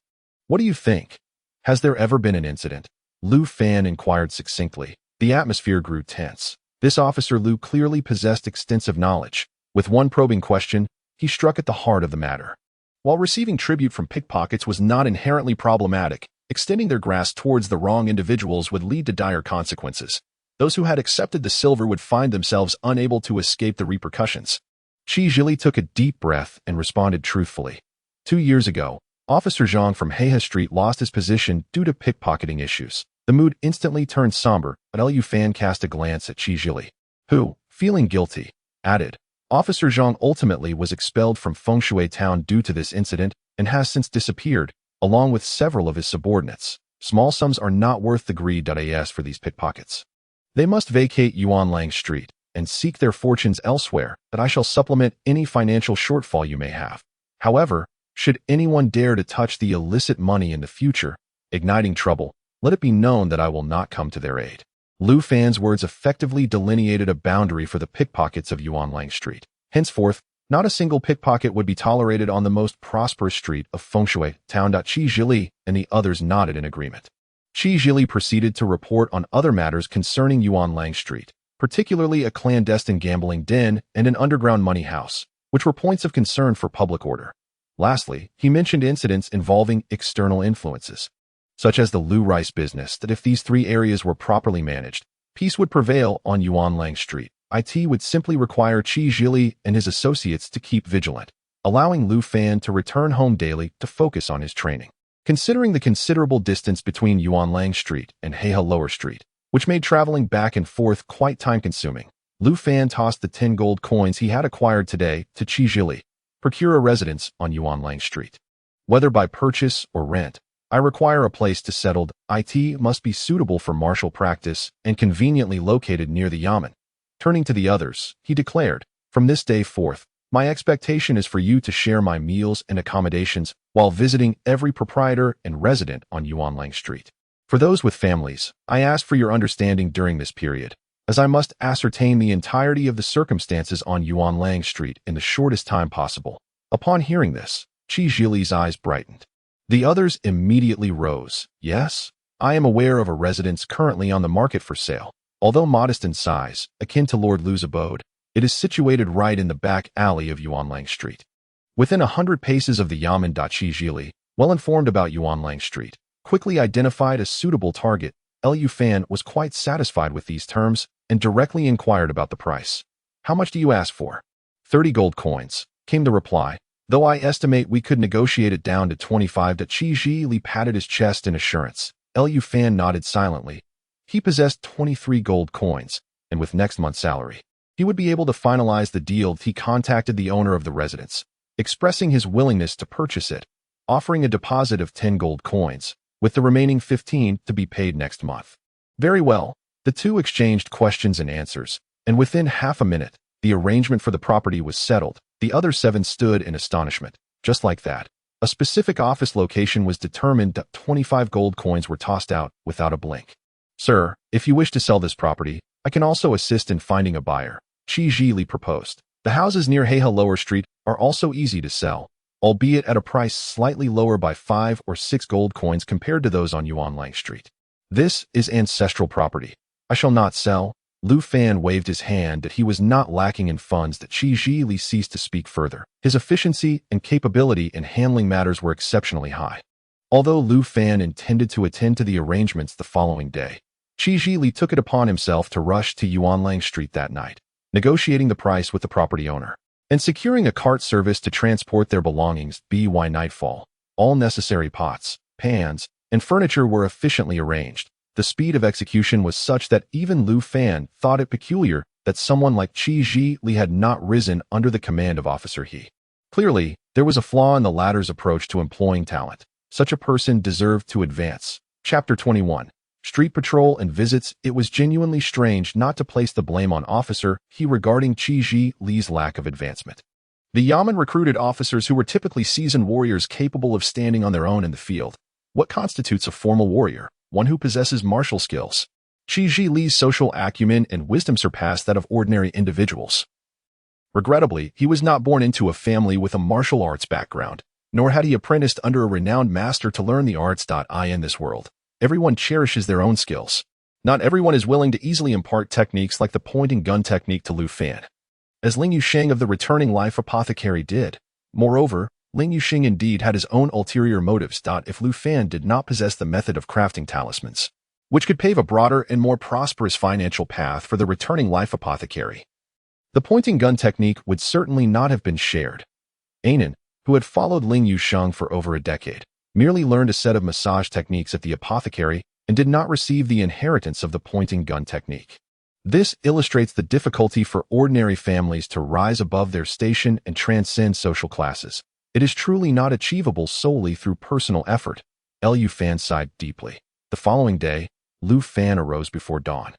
What do you think? Has there ever been an incident? Liu Fan inquired succinctly. The atmosphere grew tense. This officer Liu clearly possessed extensive knowledge. With one probing question, he struck at the heart of the matter. While receiving tribute from pickpockets was not inherently problematic, extending their grasp towards the wrong individuals would lead to dire consequences. Those who had accepted the silver would find themselves unable to escape the repercussions. Qi Zhili took a deep breath and responded truthfully. 2 years ago, Officer Zhang from Heihe Street lost his position due to pickpocketing issues. The mood instantly turned somber, but Liu Fan cast a glance at Qi Zhili, who, feeling guilty, added, Officer Zhang ultimately was expelled from Fengshui Town due to this incident and has since disappeared, along with several of his subordinates. Small sums are not worth the greed.as for these pickpockets. They must vacate Yuanlang Street and seek their fortunes elsewhere, but I shall supplement any financial shortfall you may have. However, should anyone dare to touch the illicit money in the future, igniting trouble, let it be known that I will not come to their aid. Liu Fan's words effectively delineated a boundary for the pickpockets of Yuanlang Street. Henceforth, not a single pickpocket would be tolerated on the most prosperous street of Fengshui Town. Qi Zhili and the others nodded in agreement. Qi Zhili proceeded to report on other matters concerning Yuanlang Street, particularly a clandestine gambling den and an underground money house, which were points of concern for public order. Lastly, he mentioned incidents involving external influences, such as the Liu rice business, that if these 3 areas were properly managed, peace would prevail on Yuanlang Street. It would simply require Qi Zhili and his associates to keep vigilant, allowing Liu Fan to return home daily to focus on his training. Considering the considerable distance between Yuanlang Street and Heihe Lower Street, which made traveling back and forth quite time-consuming, Liu Fan tossed the 10 gold coins he had acquired today to Qi Zhili. Procure a residence on Yuanlang Street. Whether by purchase or rent, I require a place to settle. It must be suitable for martial practice and conveniently located near the yamen. Turning to the others, he declared, from this day forth, my expectation is for you to share my meals and accommodations while visiting every proprietor and resident on Yuanlang Street. For those with families, I ask for your understanding during this period, as I must ascertain the entirety of the circumstances on Yuanlang Street in the shortest time possible. Upon hearing this, Qi Zhili's eyes brightened. The others immediately rose. Yes, I am aware of a residence currently on the market for sale. Although modest in size, akin to Lord Liu's abode, it is situated right in the back alley of Yuanlang Street. Within 100 paces of the yamen. Qi Zhili, well informed about Yuanlang Street, quickly identified a suitable target. Liu Fan was quite satisfied with these terms and directly inquired about the price. How much do you ask for? 30 gold coins, came the reply, though I estimate we could negotiate it down to 25. Qi Zhili patted his chest in assurance. Liu Fan nodded silently. He possessed 23 gold coins, and with next month's salary, he would be able to finalize the deal. He contacted the owner of the residence, expressing his willingness to purchase it, offering a deposit of 10 gold coins, with the remaining 15 to be paid next month. Very well, the two exchanged questions and answers, and within half a minute, the arrangement for the property was settled. The other 7 stood in astonishment. Just like that, a specific office location was determined. 25 gold coins were tossed out without a blink. Sir, if you wish to sell this property, I can also assist in finding a buyer, Qi Zhili proposed. The houses near Heihe Lower Street are also easy to sell, albeit at a price slightly lower by 5 or 6 gold coins compared to those on Yuanlang Street. This is ancestral property. I shall not sell. Liu Fan waved his hand that he was not lacking in funds. Qi Zhili ceased to speak further. His efficiency and capability in handling matters were exceptionally high. Although Liu Fan intended to attend to the arrangements the following day, Qi Zhili took it upon himself to rush to Yuanlang Street that night, negotiating the price with the property owner, and securing a cart service to transport their belongings. By nightfall, all necessary pots, pans, and furniture were efficiently arranged. The speed of execution was such that even Lu Fan thought it peculiar that someone like Qi Zhili had not risen under the command of Officer He. Clearly, there was a flaw in the latter's approach to employing talent. Such a person deserved to advance. Chapter 21. Street Patrol and Visits. It was genuinely strange not to place the blame on Officer He regarding Qi Zhili's lack of advancement. The Yamen recruited officers who were typically seasoned warriors capable of standing on their own in the field. What constitutes a formal warrior? One who possesses martial skills. Qi Zhili's social acumen and wisdom surpassed that of ordinary individuals. Regrettably, he was not born into a family with a martial arts background, nor had he apprenticed under a renowned master to learn the arts. In this world, everyone cherishes their own skills. Not everyone is willing to easily impart techniques like the point-and-gun technique to Lu Fan, as Ling Yusheng of the Returning Life Apothecary did. Moreover, Ling Yusheng indeed had his own ulterior motives. If Lu Fan did not possess the method of crafting talismans, which could pave a broader and more prosperous financial path for the Returning Life Apothecary, the pointing-gun technique would certainly not have been shared. Anan, who had followed Ling Yusheng for over a decade, merely learned a set of massage techniques at the apothecary and did not receive the inheritance of the pointing-gun technique. This illustrates the difficulty for ordinary families to rise above their station and transcend social classes. It is truly not achievable solely through personal effort. Lu Fan sighed deeply. The following day, Lu Fan arose before dawn.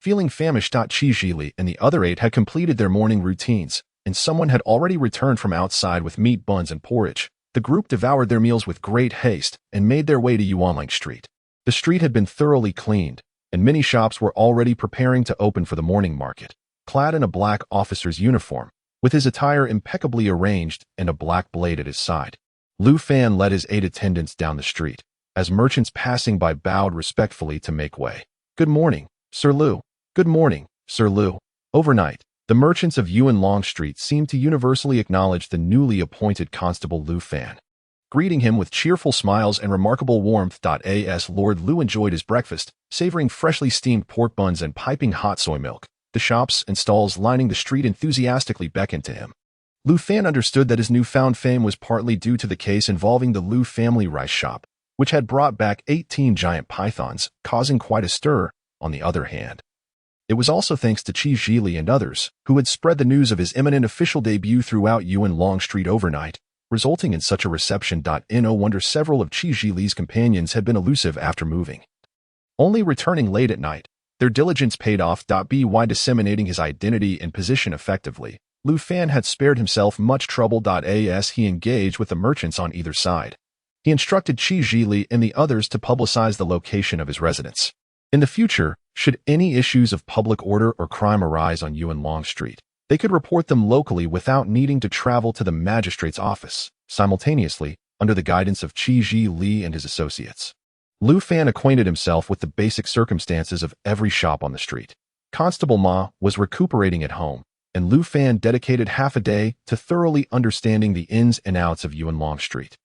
Feeling famished, Qi Zhili and the other 8 had completed their morning routines, and someone had already returned from outside with meat buns and porridge. The group devoured their meals with great haste and made their way to Yuanlang Street. The street had been thoroughly cleaned, and many shops were already preparing to open for the morning market. Clad in a black officer's uniform, with his attire impeccably arranged and a black blade at his side, Lu Fan led his 8 attendants down the street, as merchants passing by bowed respectfully to make way. "Good morning, Sir Lu." "Good morning, Sir Lu." Overnight, the merchants of Yuanlang Street seemed to universally acknowledge the newly appointed Constable Lu Fan, greeting him with cheerful smiles and remarkable warmth. As Lord Lu enjoyed his breakfast, savoring freshly steamed pork buns and piping hot soy milk, the shops and stalls lining the street enthusiastically beckoned to him. Lu Fan understood that his newfound fame was partly due to the case involving the Lu family rice shop, which had brought back 18 giant pythons, causing quite a stir. On the other hand, it was also thanks to Qi Zhili and others, who had spread the news of his imminent official debut throughout Yuanlang Street overnight, resulting in such a reception. No wonder several of Qi Zhili's companions had been elusive after moving, only returning late at night. Their diligence paid off. By disseminating his identity and position effectively, Lu Fan had spared himself much trouble. As he engaged with the merchants on either side, he instructed Qi Zhili and the others to publicize the location of his residence. In the future, should any issues of public order or crime arise on Yuanlang Street, they could report them locally without needing to travel to the magistrate's office. Simultaneously, under the guidance of Qi Zhili and his associates, Lu Fan acquainted himself with the basic circumstances of every shop on the street. Constable Ma was recuperating at home, and Lu Fan dedicated half a day to thoroughly understanding the ins and outs of Yuanlang Street,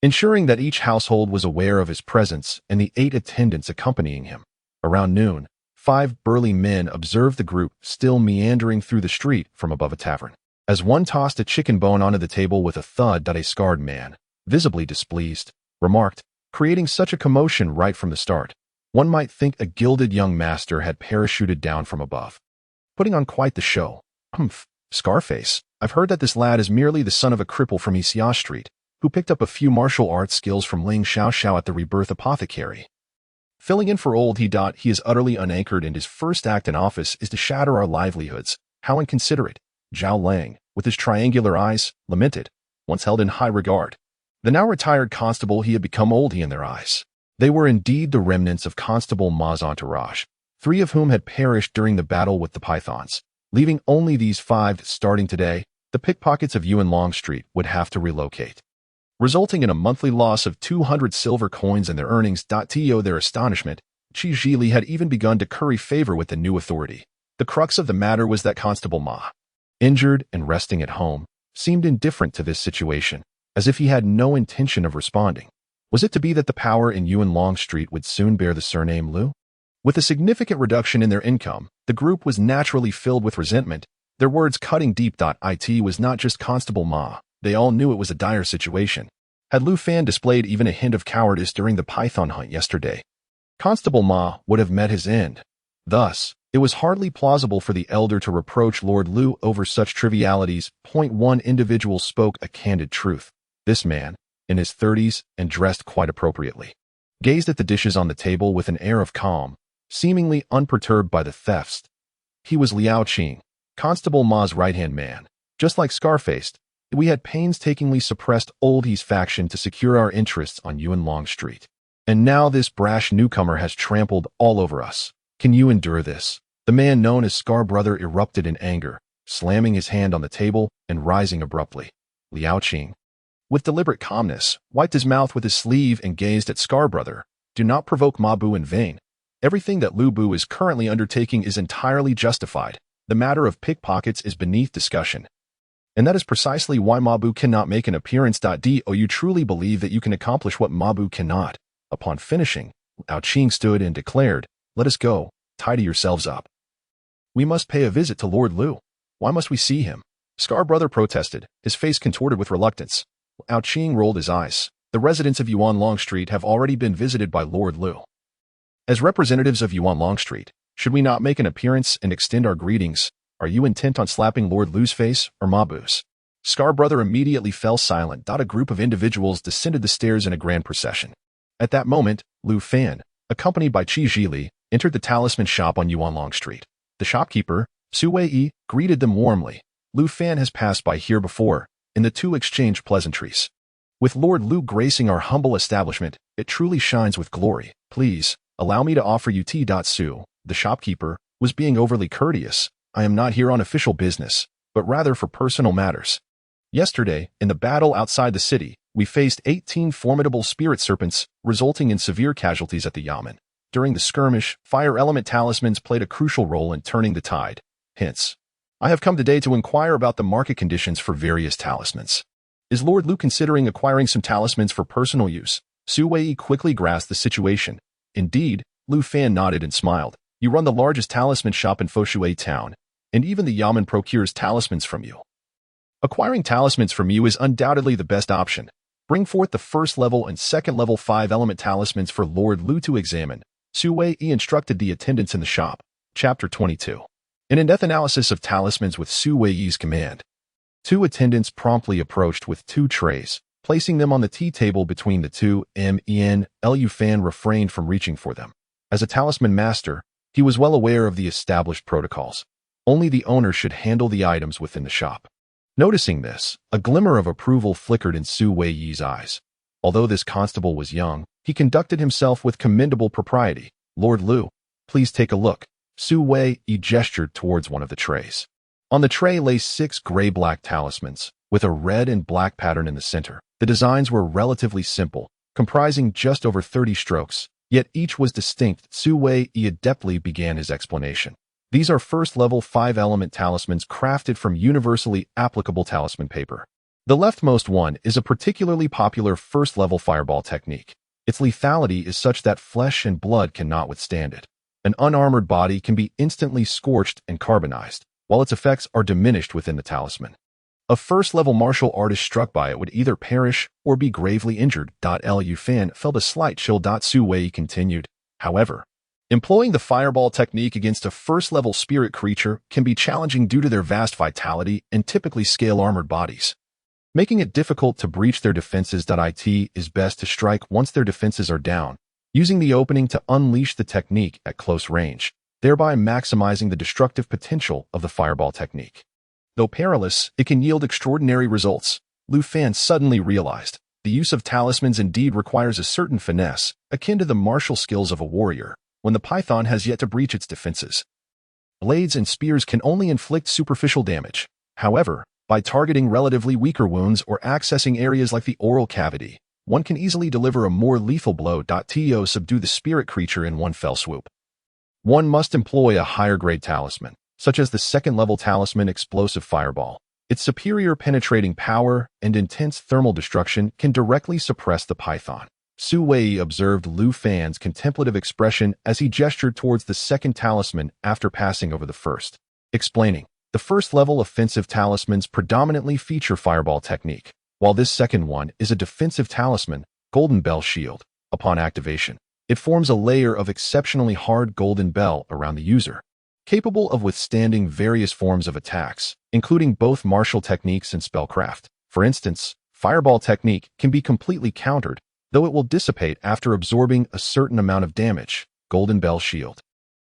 ensuring that each household was aware of his presence and the 8 attendants accompanying him. Around noon, 5 burly men observed the group still meandering through the street from above a tavern. As one tossed a chicken bone onto the table with a thud, a scarred man, visibly displeased, remarked, creating such a commotion right from the start, one might think a gilded young master had parachuted down from above. Putting on quite the show. "Humph, Scarface, I've heard that this lad is merely the son of a cripple from Xia Street, who picked up a few martial arts skills from Ling Xiao at the Rebirth Apothecary. Filling in for old he is utterly unanchored, and his first act in office is to shatter our livelihoods. How inconsiderate." Zhao Lang, with his triangular eyes, lamented, once held in high regard. The now retired constable, he had become old in their eyes. They were indeed the remnants of Constable Ma's entourage, 3 of whom had perished during the battle with the pythons. Leaving only these 5 starting today, the pickpockets of Yuanlang Street would have to relocate, resulting in a monthly loss of 200 silver coins in their earnings. To their astonishment, Qi Zhili had even begun to curry favor with the new authority. The crux of the matter was that Constable Ma, injured and resting at home, seemed indifferent to this situation, as if he had no intention of responding. Was it to be that the power in Yuanlang Street would soon bear the surname Lu? With a significant reduction in their income, the group was naturally filled with resentment, their words cutting deep. It was not just Constable Ma, they all knew it was a dire situation. Had Lu Fan displayed even a hint of cowardice during the python hunt yesterday, Constable Ma would have met his end. Thus, it was hardly plausible for the elder to reproach Lord Lu over such trivialities. One individual spoke a candid truth. This man, in his 30s and dressed quite appropriately, gazed at the dishes on the table with an air of calm, seemingly unperturbed by the thefts. He was Liao Qing, Constable Ma's right-hand man. Just like Scarface, we had painstakingly suppressed Old He's faction to secure our interests on Yuan Long Street. And now this brash newcomer has trampled all over us. Can you endure this? The man known as Scar Brother erupted in anger, slamming his hand on the table and rising abruptly. Liao Qing, with deliberate calmness, wiped his mouth with his sleeve and gazed at Scar Brother. Do not provoke Ma Bu in vain. Everything that Lu Bu is currently undertaking is entirely justified. The matter of pickpockets is beneath discussion. And that is precisely why Ma Bu cannot make an appearance. Do you truly believe that you can accomplish what Ma Bu cannot? Upon finishing, Liao Qing stood and declared, "Let us go, tidy yourselves up. We must pay a visit to Lord Lu. Why must we see him?" Scar Brother protested, his face contorted with reluctance. Liao Qing rolled his eyes. The residents of Yuan Long Street have already been visited by Lord Lu. As representatives of Yuan Long Street, should we not make an appearance and extend our greetings? Are you intent on slapping Lord Lu's face or Ma Bu's? Scar Brother immediately fell silent. A group of individuals descended the stairs in a grand procession. At that moment, Lu Fan, accompanied by Qi Zhili, entered the talisman shop on Yuan Long Street. The shopkeeper, Su Wei, greeted them warmly. Lu Fan has passed by here before, and the two exchanged pleasantries. With Lord Lu gracing our humble establishment, it truly shines with glory. Please, allow me to offer you tea. Su, the shopkeeper, was being overly courteous. I am not here on official business, but rather for personal matters. Yesterday, in the battle outside the city, we faced 18 formidable spirit serpents, resulting in severe casualties at the Yamen. During the skirmish, fire element talismans played a crucial role in turning the tide. Hence, I have come today to inquire about the market conditions for various talismans. Is Lord Lu considering acquiring some talismans for personal use? Su Wei quickly grasped the situation. Indeed, Lu Fan nodded and smiled. You run the largest talisman shop in Foshui town, and even the Yamen procures talismans from you. Acquiring talismans from you is undoubtedly the best option. Bring forth the first level and second level 5-element talismans for Lord Lu to examine. Su Wei instructed the attendants in the shop. Chapter 22. An in-depth analysis of talismans with Su Wei's command. Two attendants promptly approached with 2 trays, placing them on the tea table between the two. Lu Fan refrained from reaching for them. As a talisman master, he was well aware of the established protocols. Only the owner should handle the items within the shop. Noticing this, a glimmer of approval flickered in Su Wei's eyes. Although this constable was young, he conducted himself with commendable propriety. Lord Lu, please take a look. Su Wei gestured towards one of the trays. On the tray lay 6 gray-black talismans, with a red and black pattern in the center. The designs were relatively simple, comprising just over 30 strokes, yet each was distinct. Su Wei adeptly began his explanation. These are first-level 5-element talismans crafted from universally applicable talisman paper. The leftmost one is a particularly popular first-level fireball technique. Its lethality is such that flesh and blood cannot withstand it. An unarmored body can be instantly scorched and carbonized, while its effects are diminished within the talisman. A first-level martial artist struck by it would either perish or be gravely injured. Lu Fan felt a slight chill. Su Wei continued. However, employing the fireball technique against a first-level spirit creature can be challenging due to their vast vitality and typically scale armored bodies, making it difficult to breach their defenses. It is best to strike once their defenses are down, using the opening to unleash the technique at close range, thereby maximizing the destructive potential of the fireball technique. Though perilous, it can yield extraordinary results. Lu Fan suddenly realized the use of talismans indeed requires a certain finesse, akin to the martial skills of a warrior, when the python has yet to breach its defenses. Blades and spears can only inflict superficial damage. However, by targeting relatively weaker wounds or accessing areas like the oral cavity, one can easily deliver a more lethal blow. To subdue the spirit creature in one fell swoop, one must employ a higher-grade talisman, such as the second-level talisman Explosive Fireball. Its superior penetrating power and intense thermal destruction can directly suppress the python. Su Wei observed Lu Fan's contemplative expression as he gestured towards the second talisman after passing over the first, explaining, the first-level offensive talismans predominantly feature fireball technique, while this second one is a defensive talisman, golden bell shield. Upon activation, it forms a layer of exceptionally hard golden bell around the user, capable of withstanding various forms of attacks, including both martial techniques and spellcraft. For instance, fireball technique can be completely countered, though it will dissipate after absorbing a certain amount of damage. Golden bell shield.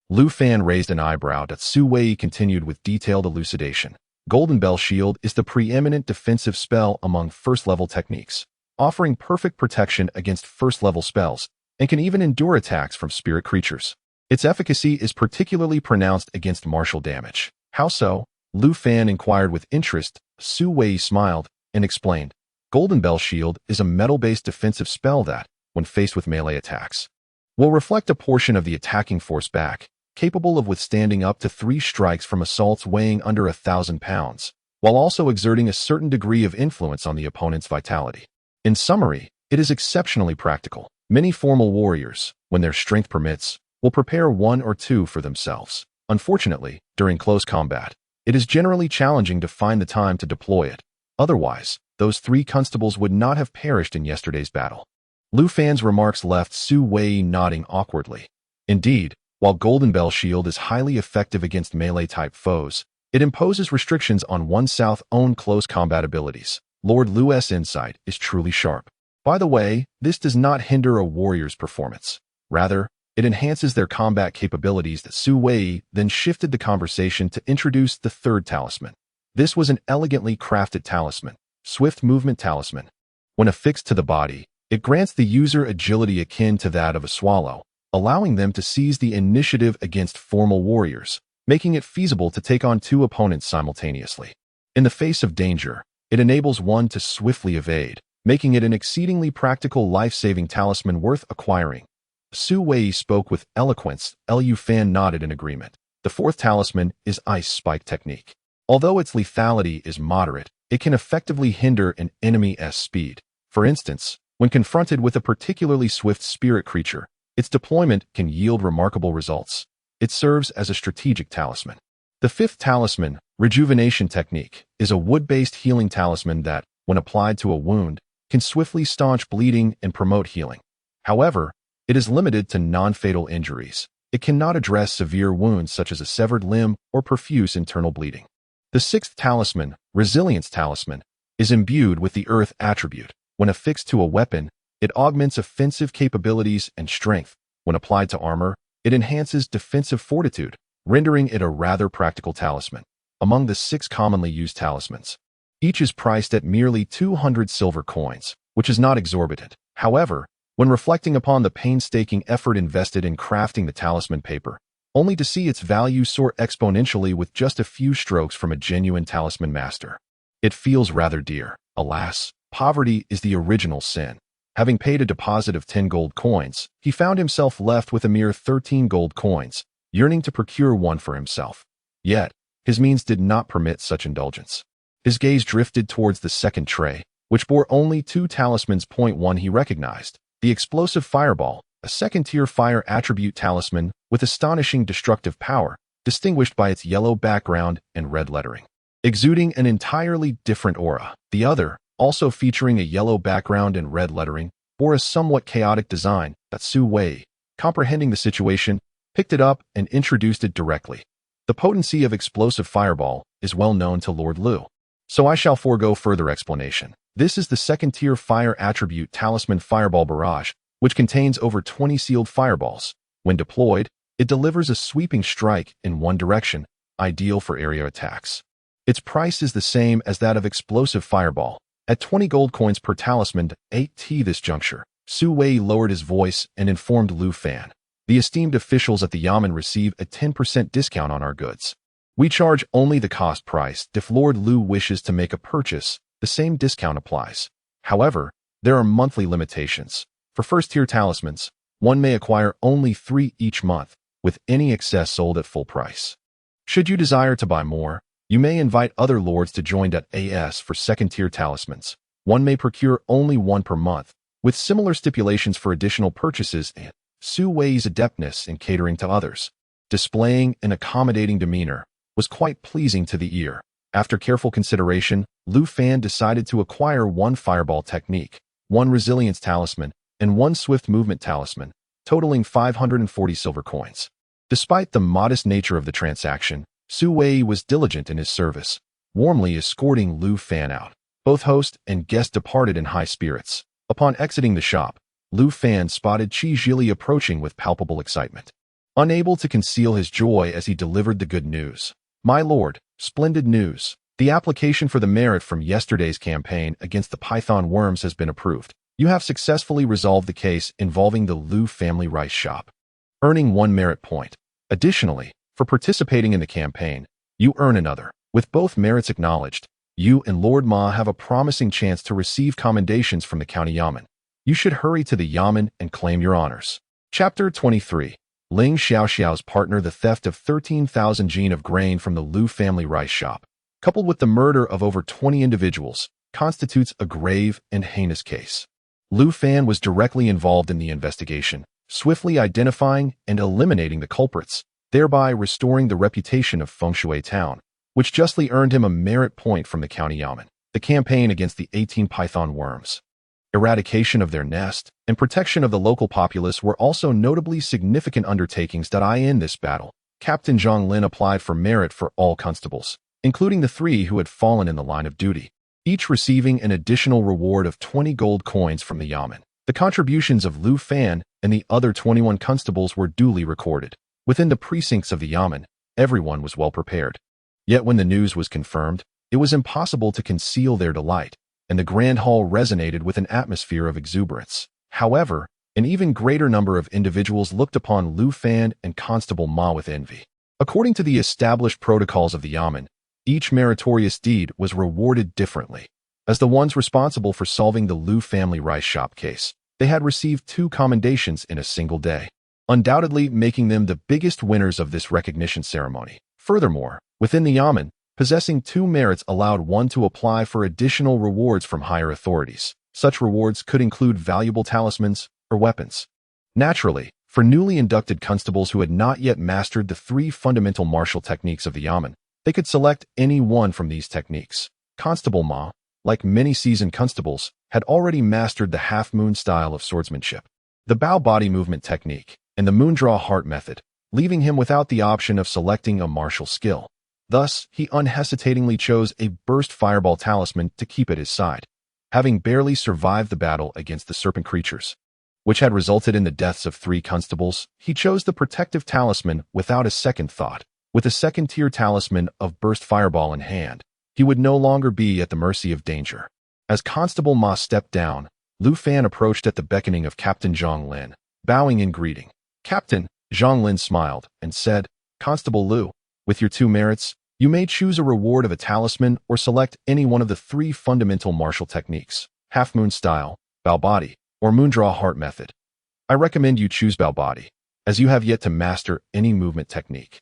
Lu Fan raised an eyebrow as Su Wei continued with detailed elucidation. Golden bell shield is the preeminent defensive spell among first-level techniques, offering perfect protection against first-level spells, and can even endure attacks from spirit creatures. Its efficacy is particularly pronounced against martial damage. How so? Lu Fan inquired with interest. Su Wei smiled and explained, Golden Bell Shield is a metal-based defensive spell that, when faced with melee attacks, will reflect a portion of the attacking force back, capable of withstanding up to 3 strikes from assaults weighing under 1,000 pounds, while also exerting a certain degree of influence on the opponent's vitality. In summary, it is exceptionally practical. Many formal warriors, when their strength permits, will prepare 1 or 2 for themselves. Unfortunately, during close combat, it is generally challenging to find the time to deploy it. Otherwise, those 3 constables would not have perished in yesterday's battle. Lu Fan's remarks left Su Wei nodding awkwardly. Indeed, while Golden Bell Shield is highly effective against melee-type foes, it imposes restrictions on one's own close combat abilities. Lord Lu's insight is truly sharp. By the way, this does not hinder a warrior's performance. Rather, it enhances their combat capabilities. Su Wei then shifted the conversation to introduce the third talisman. This was an elegantly crafted talisman, Swift Movement Talisman. When affixed to the body, it grants the user agility akin to that of a swallow, allowing them to seize the initiative against formal warriors, making it feasible to take on 2 opponents simultaneously. In the face of danger, it enables one to swiftly evade, making it an exceedingly practical life-saving talisman worth acquiring. Su Wei spoke with eloquence. Lu Fan nodded in agreement. The fourth talisman is Ice Spike Technique. Although its lethality is moderate, it can effectively hinder an enemy's speed. For instance, when confronted with a particularly swift spirit creature, its deployment can yield remarkable results. It serves as a strategic talisman. The fifth talisman, Rejuvenation Technique, is a wood-based healing talisman that, when applied to a wound, can swiftly staunch bleeding and promote healing. However, it is limited to non-fatal injuries. It cannot address severe wounds such as a severed limb or profuse internal bleeding. The sixth talisman, Resilience Talisman, is imbued with the Earth attribute. When affixed to a weapon, it augments offensive capabilities and strength. When applied to armor, it enhances defensive fortitude, rendering it a rather practical talisman. Among the 6 commonly used talismans, each is priced at merely 200 silver coins, which is not exorbitant. However, when reflecting upon the painstaking effort invested in crafting the talisman paper, only to see its value soar exponentially with just a few strokes from a genuine talisman master, it feels rather dear. Alas, poverty is the original sin. Having paid a deposit of 10 gold coins, he found himself left with a mere 13 gold coins, yearning to procure one for himself. Yet, his means did not permit such indulgence. His gaze drifted towards the second tray, which bore only 2 talismans. 1 He recognized the Explosive Fireball, a second-tier fire attribute talisman with astonishing destructive power, distinguished by its yellow background and red lettering, exuding an entirely different aura. The other, also featuring a yellow background and red lettering, bore a somewhat chaotic design. Su Wei, comprehending the situation, picked it up and introduced it directly. The potency of Explosive Fireball is well known to Lord Lu, so I shall forego further explanation. This is the second-tier fire attribute talisman Fireball Barrage, which contains over 20 sealed fireballs. When deployed, it delivers a sweeping strike in one direction, ideal for area attacks. Its price is the same as that of Explosive Fireball, at 20 gold coins per talisman. 8T This juncture, Su Wei lowered his voice and informed Lu Fan. The esteemed officials at the Yamen receive a 10% discount on our goods. We charge only the cost price. If Lord Lu wishes to make a purchase, the same discount applies. However, there are monthly limitations. For first-tier talismans, one may acquire only 3 each month, with any excess sold at full price. Should you desire to buy more, you may invite other lords to join. As for second-tier talismans, one may procure only 1 per month, with similar stipulations for additional purchases and Su Wei's adeptness in catering to others, displaying an accommodating demeanor, was quite pleasing to the ear. After careful consideration, Lu Fan decided to acquire 1 fireball technique, 1 resilience talisman, and 1 swift movement talisman, totaling 540 silver coins. Despite the modest nature of the transaction, Su Wei was diligent in his service, warmly escorting Lu Fan out. Both host and guest departed in high spirits. Upon exiting the shop, Lu Fan spotted Qi Zhili approaching with palpable excitement. Unable to conceal his joy as he delivered the good news. "My lord, splendid news. The application for the merit from yesterday's campaign against the python worms has been approved. You have successfully resolved the case involving the Lu family rice shop, earning 1 merit point. Additionally, for participating in the campaign, you earn another. With both merits acknowledged, you and Lord Ma have a promising chance to receive commendations from the county yamen. You should hurry to the yamen and claim your honors." Chapter 23. Ling Xiaoxiao's partner. The theft of 13,000 jin of grain from the Lu family rice shop, coupled with the murder of over 20 individuals, constitutes a grave and heinous case. Lu Fan was directly involved in the investigation, swiftly identifying and eliminating the culprits, thereby restoring the reputation of Fengshui Town, which justly earned him a merit point from the county yamen. The campaign against the 18 python worms, eradication of their nest, and protection of the local populace were also notably significant undertakings. In this battle, Captain Zhang Lin applied for merit for all constables, including the 3 who had fallen in the line of duty, each receiving an additional reward of 20 gold coins from the yamen. The contributions of Lu Fan and the other 21 constables were duly recorded. Within the precincts of the yamen, everyone was well prepared. Yet when the news was confirmed, it was impossible to conceal their delight, and the grand hall resonated with an atmosphere of exuberance. However, an even greater number of individuals looked upon Lu Fan and Constable Ma with envy. According to the established protocols of the yamen, each meritorious deed was rewarded differently. As the ones responsible for solving the Lu family rice shop case, they had received 2 commendations in a single day, undoubtedly making them the biggest winners of this recognition ceremony. Furthermore, within the yamen, possessing 2 merits allowed one to apply for additional rewards from higher authorities. Such rewards could include valuable talismans or weapons. Naturally, for newly inducted constables who had not yet mastered the 3 fundamental martial techniques of the yamen, they could select any one from these techniques. Constable Ma, like many seasoned constables, had already mastered the half-moon style of swordsmanship, the bow body movement technique, and the moondraw heart method, leaving him without the option of selecting a martial skill. Thus, he unhesitatingly chose a burst fireball talisman to keep at his side. Having barely survived the battle against the serpent creatures, which had resulted in the deaths of 3 constables, he chose the protective talisman without a second thought. With a second-tier talisman of burst fireball in hand, he would no longer be at the mercy of danger. As Constable Ma stepped down, Lu Fan approached at the beckoning of Captain Zhang Lin, bowing in greeting. "Captain," Zhang Lin smiled and said, "Constable Lu, with your 2 merits, you may choose a reward of a talisman or select any one of the 3 fundamental martial techniques, half-moon style, bow body, or moondraw heart method. I recommend you choose bow body, as you have yet to master any movement technique.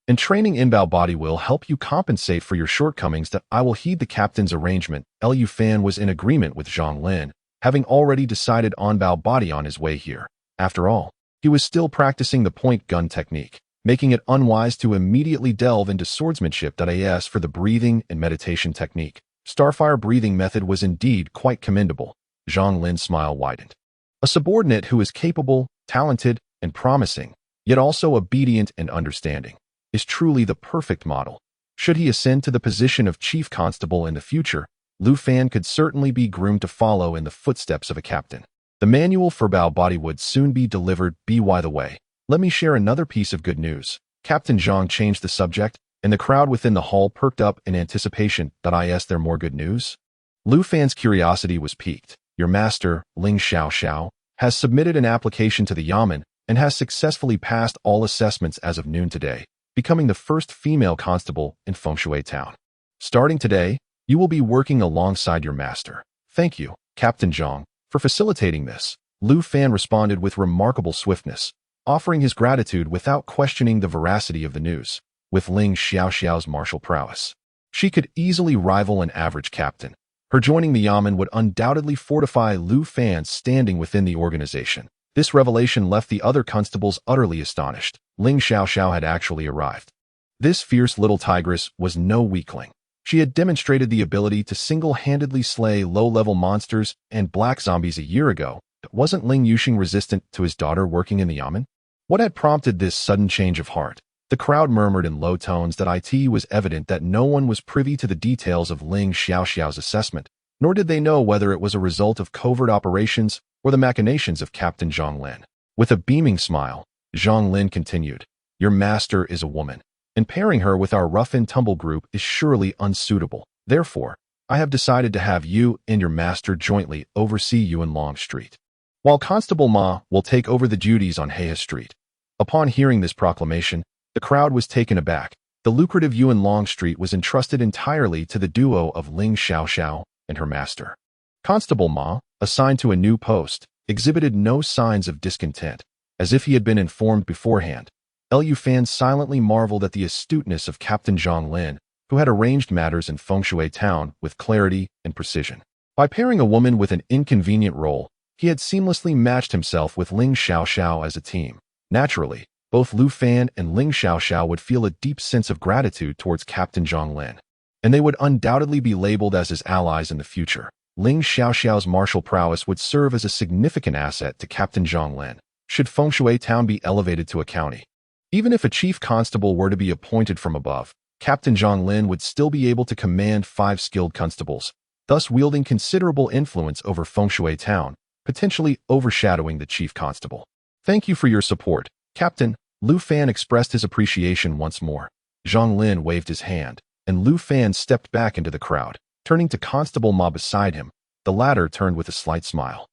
And training in bow body will help you compensate for your shortcomings. That I will heed the captain's arrangement." Lu Fan was in agreement with Zhang Lin, having already decided on bow body on his way here. After all, he was still practicing the point gun technique, making it unwise to immediately delve into swordsmanship. As for the breathing and meditation technique, Starfire breathing method was indeed quite commendable. Zhang Lin's smile widened. A subordinate who is capable, talented, and promising, yet also obedient and understanding, is truly the perfect model. Should he ascend to the position of chief constable in the future, Lu Fan could certainly be groomed to follow in the footsteps of a captain. The manual for bow body would soon be delivered. By the way, let me share another piece of good news. Captain Zhang changed the subject, and the crowd within the hall perked up in anticipation. Is there more good news? Lu Fan's curiosity was piqued. Your master, Ling Xiaoxiao, has submitted an application to the yamen and has successfully passed all assessments as of noon today, becoming the first female constable in Fengshui Town. Starting today, you will be working alongside your master. Thank you, Captain Zhang, for facilitating this. Lu Fan responded with remarkable swiftness, offering his gratitude without questioning the veracity of the news. With Ling Xiaoxiao's martial prowess, she could easily rival an average captain. Her joining the Yamen would undoubtedly fortify Lu Fan's standing within the organization. This revelation left the other constables utterly astonished. Ling Xiaoxiao had actually arrived. This fierce little tigress was no weakling. She had demonstrated the ability to single-handedly slay low-level monsters and black zombies a year ago. Wasn't Ling Yuxing resistant to his daughter working in the Yamen? What had prompted this sudden change of heart? The crowd murmured in low tones that it was evident that no one was privy to the details of Ling Xiaoxiao's assessment, nor did they know whether it was a result of covert operations or the machinations of Captain Zhang Lin. With a beaming smile, Zhang Lin continued, "Your master is a woman, and pairing her with our rough-and-tumble group is surely unsuitable. Therefore, I have decided to have you and your master jointly oversee Yuan Long Street, while Constable Ma will take over the duties on Heya Street." Upon hearing this proclamation, the crowd was taken aback. The lucrative Yuan Long Street was entrusted entirely to the duo of Ling Xiaoxiao and her master. Constable Ma, assigned to a new post, exhibited no signs of discontent, as if he had been informed beforehand. Lu Fan silently marveled at the astuteness of Captain Zhang Lin, who had arranged matters in Fengshui Town with clarity and precision. By pairing a woman with an inconvenient role, he had seamlessly matched himself with Ling Xiaoxiao as a team. Naturally, both Lu Fan and Ling Xiaoxiao would feel a deep sense of gratitude towards Captain Zhang Lin, and they would undoubtedly be labeled as his allies in the future. Ling Xiaoxiao's martial prowess would serve as a significant asset to Captain Zhang Lin, should Fengshui Town be elevated to a county. Even if a chief constable were to be appointed from above, Captain Zhang Lin would still be able to command 5 skilled constables, thus wielding considerable influence over Fengshui Town, potentially overshadowing the chief constable. "Thank you for your support, Captain." Lu Fan expressed his appreciation once more. Zhang Lin waved his hand, and Lu Fan stepped back into the crowd. Turning to Constable Ma beside him, the latter turned with a slight smile.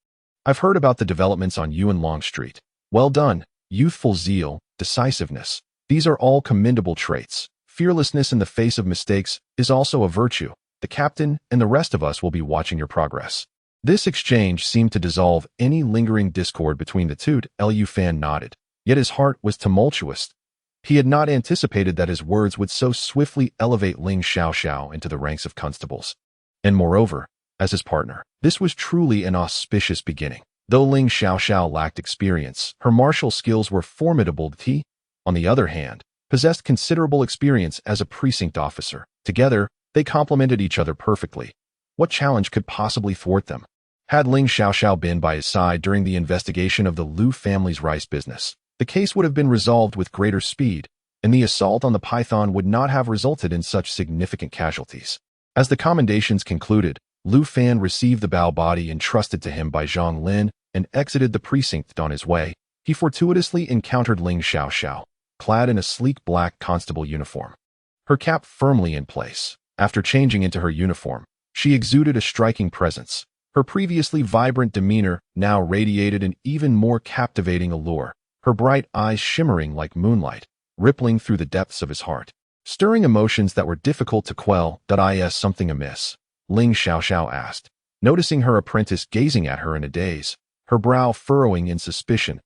"I've heard about the developments on Yuan Long Street. Well done. Youthful zeal, decisiveness. These are all commendable traits. Fearlessness in the face of mistakes is also a virtue. The captain and the rest of us will be watching your progress." This exchange seemed to dissolve any lingering discord between the two. Lu Fan nodded, yet his heart was tumultuous. He had not anticipated that his words would so swiftly elevate Ling Xiaoxiao into the ranks of constables. And moreover, as his partner, this was truly an auspicious beginning. Though Ling Xiaoxiao lacked experience, her martial skills were formidable. He, on the other hand, possessed considerable experience as a precinct officer. Together, they complemented each other perfectly. What challenge could possibly thwart them? Had Ling Xiaoxiao been by his side during the investigation of the Lu family's rice business, the case would have been resolved with greater speed, and the assault on the python would not have resulted in such significant casualties. As the commendations concluded, Lu Fan received the bow body entrusted to him by Zhang Lin and exited the precinct. On his way, he fortuitously encountered Ling Xiaoxiao, clad in a sleek black constable uniform, her cap firmly in place. After changing into her uniform, she exuded a striking presence. Her previously vibrant demeanor now radiated an even more captivating allure, her bright eyes shimmering like moonlight, rippling through the depths of his heart, stirring emotions that were difficult to quell. "Is something amiss?" Ling Xiaoxiao asked, noticing her apprentice gazing at her in a daze, her brow furrowing in suspicion.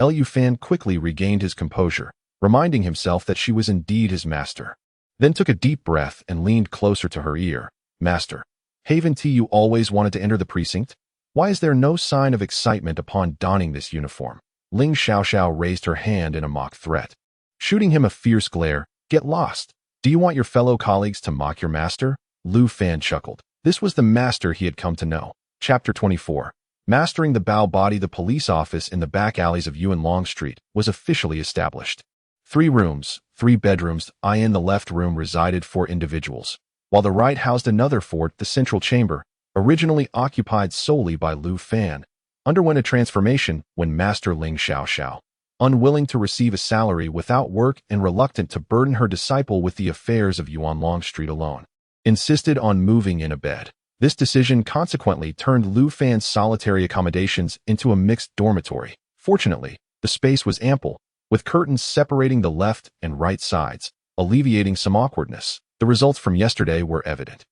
Lu Fan quickly regained his composure, reminding himself that she was indeed his master, then took a deep breath and leaned closer to her ear. "Master, haven't you always wanted to enter the precinct? Why is there no sign of excitement upon donning this uniform?" Ling Xiaoxiao raised her hand in a mock threat, shooting him a fierce glare. "Get lost. Do you want your fellow colleagues to mock your master?" Lu Fan chuckled. This was the master he had come to know. Chapter 24. Mastering the bow body. The police office in the back alleys of Yuan Long Street was officially established. 3 rooms, 3 bedrooms. In the left room resided 4 individuals, while the right housed another 4. The central chamber, originally occupied solely by Lu Fan, underwent a transformation when Master Ling Xiaoxiao, unwilling to receive a salary without work and reluctant to burden her disciple with the affairs of Yuan Long Street alone, insisted on moving in a bed. This decision consequently turned Lu Fan's solitary accommodations into a mixed dormitory. Fortunately, the space was ample, with curtains separating the left and right sides, alleviating some awkwardness. The results from yesterday were evident.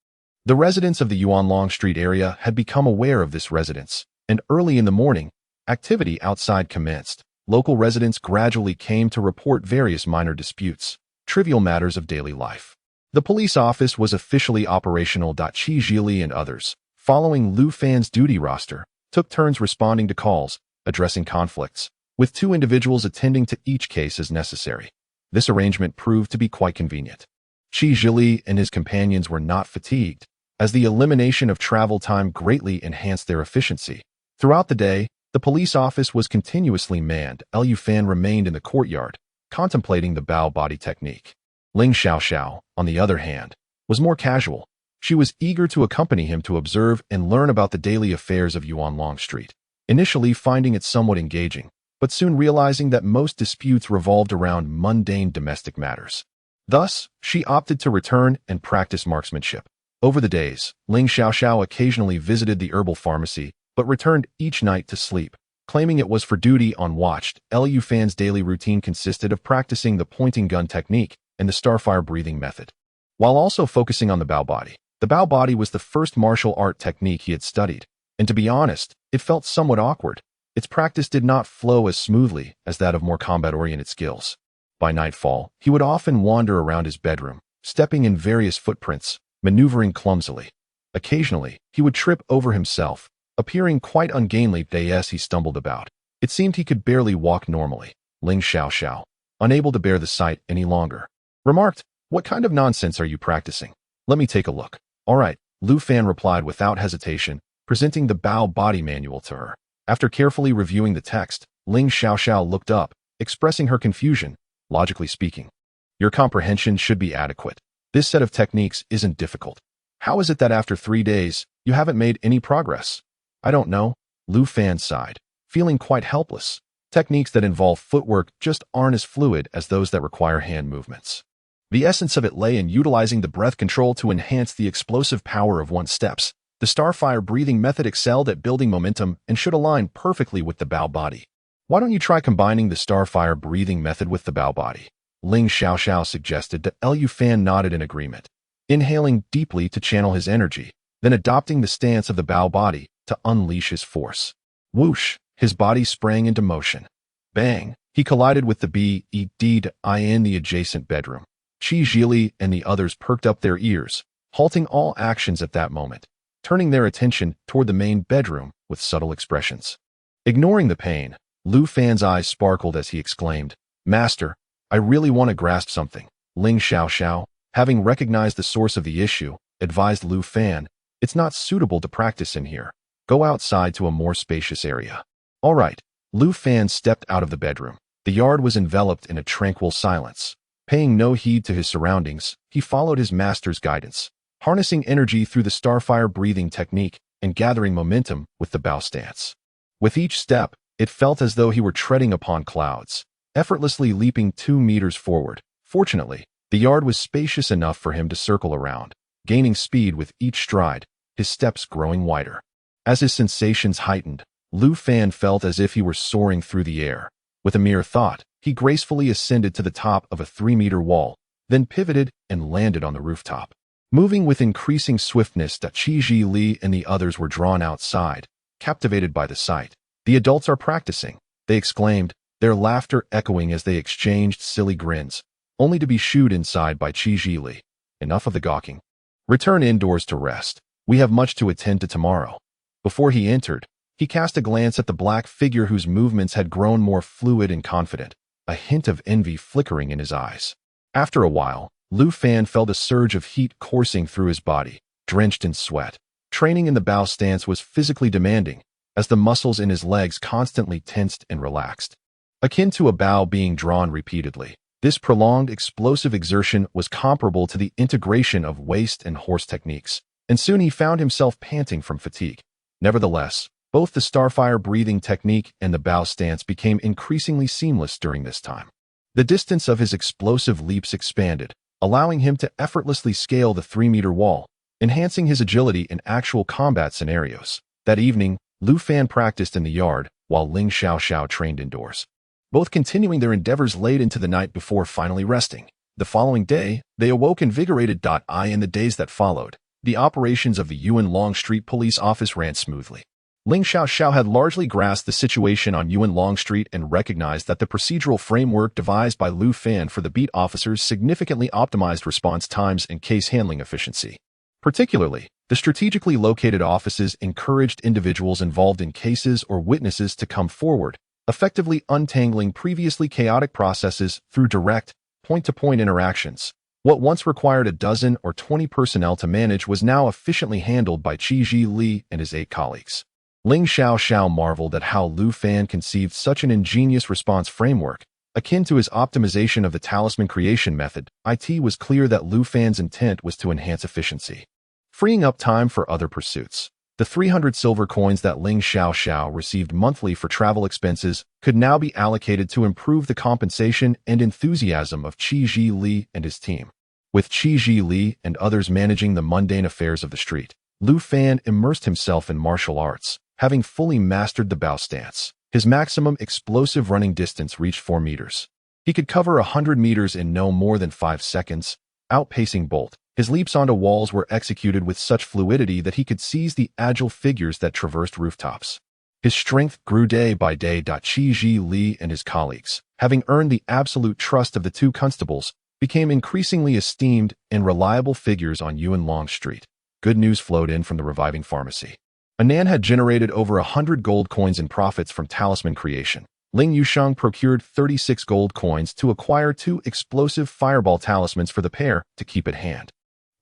The residents of the Yuan Long Street area had become aware of this residence, and early in the morning, activity outside commenced. Local residents gradually came to report various minor disputes, trivial matters of daily life. The police office was officially operational. Qi Zhili and others, following Lu Fan's duty roster, took turns responding to calls, addressing conflicts, with 2 individuals attending to each case as necessary. This arrangement proved to be quite convenient. Qi Zhili and his companions were not fatigued, as the elimination of travel time greatly enhanced their efficiency. Throughout the day, the police office was continuously manned. Lu Fan remained in the courtyard, contemplating the bow body technique. Ling Xiaoxiao, on the other hand, was more casual. She was eager to accompany him to observe and learn about the daily affairs of Yuan Longstreet, initially finding it somewhat engaging, but soon realizing that most disputes revolved around mundane domestic matters. Thus, she opted to return and practice marksmanship. Over the days, Ling Xiaoxiao occasionally visited the herbal pharmacy, but returned each night to sleep, claiming it was for duty on watch. Lu Fan's daily routine consisted of practicing the pointing gun technique and the starfire breathing method, while also focusing on the bow body. The bow body was the first martial art technique he had studied, and to be honest, it felt somewhat awkward. Its practice did not flow as smoothly as that of more combat-oriented skills. By nightfall, he would often wander around his bedroom, stepping in various footprints, maneuvering clumsily. Occasionally, he would trip over himself, appearing quite ungainly as he stumbled about. It seemed he could barely walk normally. Ling Xiaoxiao, unable to bear the sight any longer, remarked, "What kind of nonsense are you practicing? Let me take a look." "All right," Lu Fan replied without hesitation, presenting the bow body manual to her. After carefully reviewing the text, Ling Xiaoxiao looked up, expressing her confusion. "Logically speaking, your comprehension should be adequate. This set of techniques isn't difficult. How is it that after 3 days, you haven't made any progress?" "I don't know," Lu Fan sighed, feeling quite helpless. Techniques that involve footwork just aren't as fluid as those that require hand movements. The essence of it lay in utilizing the breath control to enhance the explosive power of one's steps. The starfire breathing method excelled at building momentum and should align perfectly with the bow body. "Why don't you try combining the starfire breathing method with the bow body?" Ling Xiaoxiao suggested. Lu Fan nodded in agreement, inhaling deeply to channel his energy, then adopting the stance of the bow body to unleash his force. Whoosh! His body sprang into motion. Bang! He collided with the bed in the adjacent bedroom. Qi Zhili and the others perked up their ears, halting all actions at that moment, turning their attention toward the main bedroom with subtle expressions. Ignoring the pain, Lu Fan's eyes sparkled as he exclaimed, "Master, I really want to grasp something." Ling Xiaoxiao, having recognized the source of the issue, advised Lu Fan, "It's not suitable to practice in here. Go outside to a more spacious area." "All right." Lu Fan stepped out of the bedroom. The yard was enveloped in a tranquil silence. Paying no heed to his surroundings, he followed his master's guidance, harnessing energy through the starfire breathing technique and gathering momentum with the bow stance. With each step, it felt as though he were treading upon clouds, effortlessly leaping 2 meters forward. Fortunately, the yard was spacious enough for him to circle around, gaining speed with each stride, his steps growing wider. As his sensations heightened, Lu Fan felt as if he were soaring through the air. With a mere thought, he gracefully ascended to the top of a 3-meter wall, then pivoted and landed on the rooftop. Moving with increasing swiftness, Qi Zhili and the others were drawn outside, captivated by the sight. "The adults are practicing," they exclaimed, their laughter echoing as they exchanged silly grins, only to be shooed inside by Qi Zhili. "Enough of the gawking. Return indoors to rest. We have much to attend to tomorrow." Before he entered, he cast a glance at the black figure whose movements had grown more fluid and confident, a hint of envy flickering in his eyes. After a while, Lu Fan felt a surge of heat coursing through his body, drenched in sweat. Training in the bow stance was physically demanding, as the muscles in his legs constantly tensed and relaxed. Akin to a bow being drawn repeatedly, this prolonged explosive exertion was comparable to the integration of waist and horse techniques, and soon he found himself panting from fatigue. Nevertheless, both the starfire breathing technique and the bow stance became increasingly seamless during this time. The distance of his explosive leaps expanded, allowing him to effortlessly scale the 3-meter wall, enhancing his agility in actual combat scenarios. That evening, Lu Fan practiced in the yard, while Ling Xiaoxiao trained indoors, both continuing their endeavors late into the night before finally resting. The following day, they awoke invigorated. In the days that followed, the operations of the Yuan Longstreet police office ran smoothly. Ling Xiaoxiao had largely grasped the situation on Yuan Longstreet and recognized that the procedural framework devised by Lu Fan for the beat officers significantly optimized response times and case handling efficiency. Particularly, The strategically located offices encouraged individuals involved in cases or witnesses to come forward, effectively untangling previously chaotic processes through direct, point-to-point interactions. What once required a dozen or 20 personnel to manage was now efficiently handled by Qi Li and his 8 colleagues. Ling Xiao marveled at how Lu Fan conceived such an ingenious response framework. Akin to his optimization of the talisman creation method, it was clear that Lu Fan's intent was to enhance efficiency, freeing up time for other pursuits. The 300 silver coins that Ling Xiao received monthly for travel expenses could now be allocated to improve the compensation and enthusiasm of Qi Li and his team. With Qi Li and others managing the mundane affairs of the street, Lu Fan immersed himself in martial arts, having fully mastered the bow stance. His maximum explosive running distance reached 4 meters. He could cover 100 meters in no more than 5 seconds, outpacing Bolt. His leaps onto walls were executed with such fluidity that he could seize the agile figures that traversed rooftops. His strength grew day by day. Qi Li and his colleagues, having earned the absolute trust of the 2 constables, became increasingly esteemed and reliable figures on Yuan Long Street. Good news flowed in from the reviving pharmacy. Anan had generated over 100 gold coins in profits from talisman creation. Ling Yusheng procured 36 gold coins to acquire 2 explosive fireball talismans for the pair to keep at hand.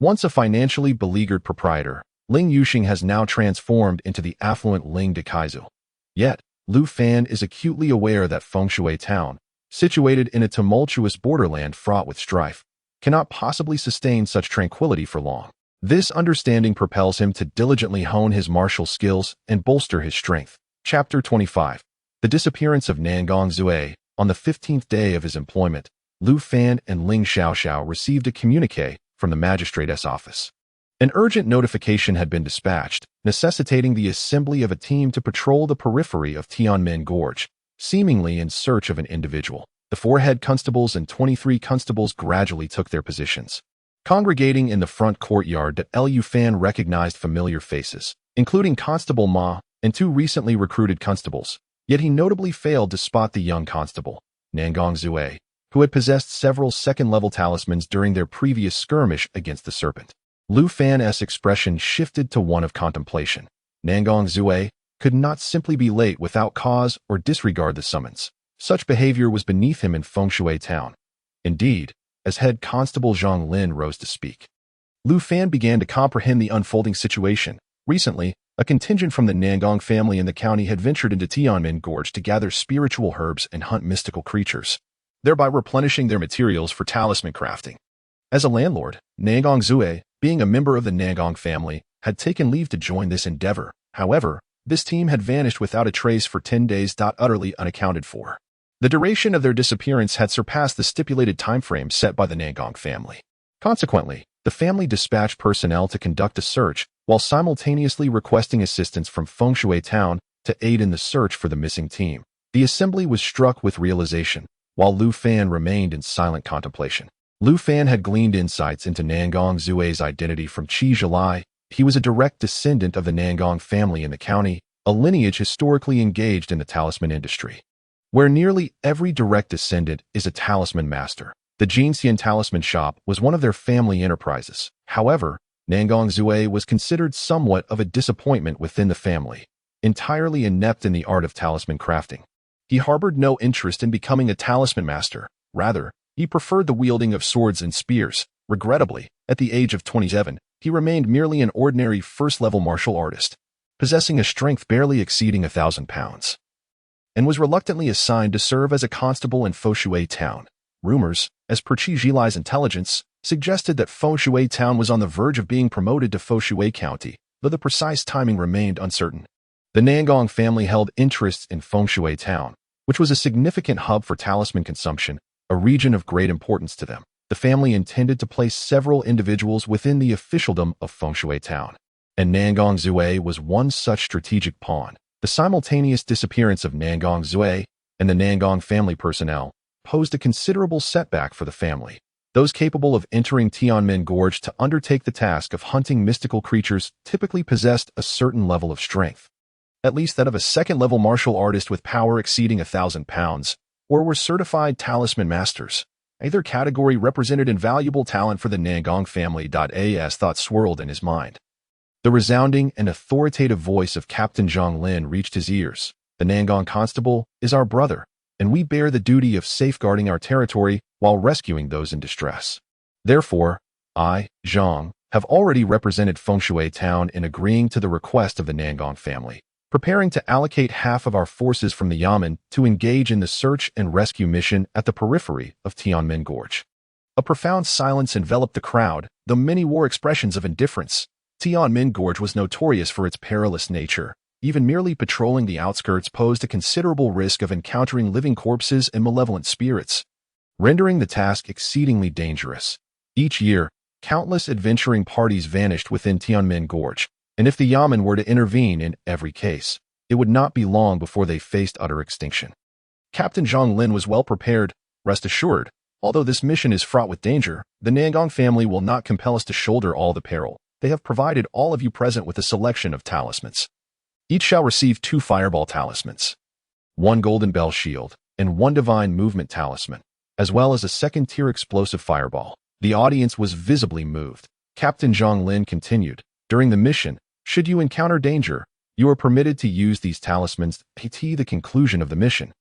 Once a financially beleaguered proprietor, Ling Yusheng has now transformed into the affluent Ling Dekaizu. Yet, Lu Fan is acutely aware that Fengshui Town, situated in a tumultuous borderland fraught with strife, cannot possibly sustain such tranquility for long. This understanding propels him to diligently hone his martial skills and bolster his strength. Chapter 25. The disappearance of Nangong Zue. On the 15th day of his employment, Lu Fan and Ling Xiao received a communique from the magistrate's office. An urgent notification had been dispatched, necessitating the assembly of a team to patrol the periphery of Tianmen Gorge, seemingly in search of an individual. The 4 head constables and 23 constables gradually took their positions, congregating in the front courtyard. Lu Fan recognized familiar faces, including Constable Ma and 2 recently recruited constables, yet he notably failed to spot the young constable, Nangong Zue, who had possessed several second-level talismans during their previous skirmish against the serpent. Lu Fan's expression shifted to one of contemplation. Nangong Zue could not simply be late without cause or disregard the summons. Such behavior was beneath him in Fengshui Town. Indeed, as head constable Zhang Lin rose to speak, Lu Fan began to comprehend the unfolding situation. Recently, a contingent from the Nangong family in the county had ventured into Tianmen Gorge to gather spiritual herbs and hunt mystical creatures, thereby replenishing their materials for talisman crafting. As a landlord, Nangong Zue, being a member of the Nangong family, had taken leave to join this endeavor. However, this team had vanished without a trace for 10 days, utterly unaccounted for. The duration of their disappearance had surpassed the stipulated timeframe set by the Nangong family. Consequently, the family dispatched personnel to conduct a search, while simultaneously requesting assistance from Fengshui Town to aid in the search for the missing team. The assembly was struck with realization, while Lu Fan remained in silent contemplation. Lu Fan had gleaned insights into Nangong Zue's identity from Qi Li. He was a direct descendant of the Nangong family in the county, a lineage historically engaged in the talisman industry, where nearly every direct descendant is a talisman master. The Jinxian Talisman Shop was one of their family enterprises. However, Nangong Zue was considered somewhat of a disappointment within the family, entirely inept in the art of talisman crafting. He harbored no interest in becoming a talisman master. Rather, he preferred the wielding of swords and spears. Regrettably, at the age of 27, he remained merely an ordinary first-level martial artist, possessing a strength barely exceeding 1,000 pounds, and was reluctantly assigned to serve as a constable in Fengshui Town. Rumors, as per Qi Li's intelligence, suggested that Fengshui Town was on the verge of being promoted to Fengshui County, though the precise timing remained uncertain. The Nangong family held interests in Fengshui Town, which was a significant hub for talisman consumption, a region of great importance to them. The family intended to place several individuals within the officialdom of Fengshui Town, and Nangong Zue was one such strategic pawn. The simultaneous disappearance of Nangong Zue and the Nangong family personnel posed a considerable setback for the family. Those capable of entering Tianmen Gorge to undertake the task of hunting mystical creatures typically possessed a certain level of strength, at least that of a second-level martial artist with power exceeding 1,000 pounds, or were certified talisman masters. Either category represented invaluable talent for the Nangong family. As thoughts swirled in his mind, The resounding and authoritative voice of Captain Zhang Lin reached his ears. The Nangong constable is our brother, and we bear the duty of safeguarding our territory while rescuing those in distress. Therefore, I, Zhang, have already represented Fengshui Town in agreeing to the request of the Nangong family, preparing to allocate half of our forces from the Yamen to engage in the search and rescue mission at the periphery of Tianmen Gorge. A profound silence enveloped the crowd, though many wore expressions of indifference. Tianmen Gorge was notorious for its perilous nature. Even merely patrolling the outskirts posed a considerable risk of encountering living corpses and malevolent spirits, rendering the task exceedingly dangerous. Each year, countless adventuring parties vanished within Tianmen Gorge, and if the Yamen were to intervene in every case, it would not be long before they faced utter extinction. Captain Zhang Lin was well prepared. Rest assured, although this mission is fraught with danger, the Nangong family will not compel us to shoulder all the peril. They have provided all of you present with a selection of talismans. Each shall receive 2 fireball talismans, 1 golden bell shield, and 1 divine movement talisman, as well as a second-tier explosive fireball. The audience was visibly moved. Captain Zhang Lin continued, during the mission, should you encounter danger, you are permitted to use these talismans until the conclusion of the mission.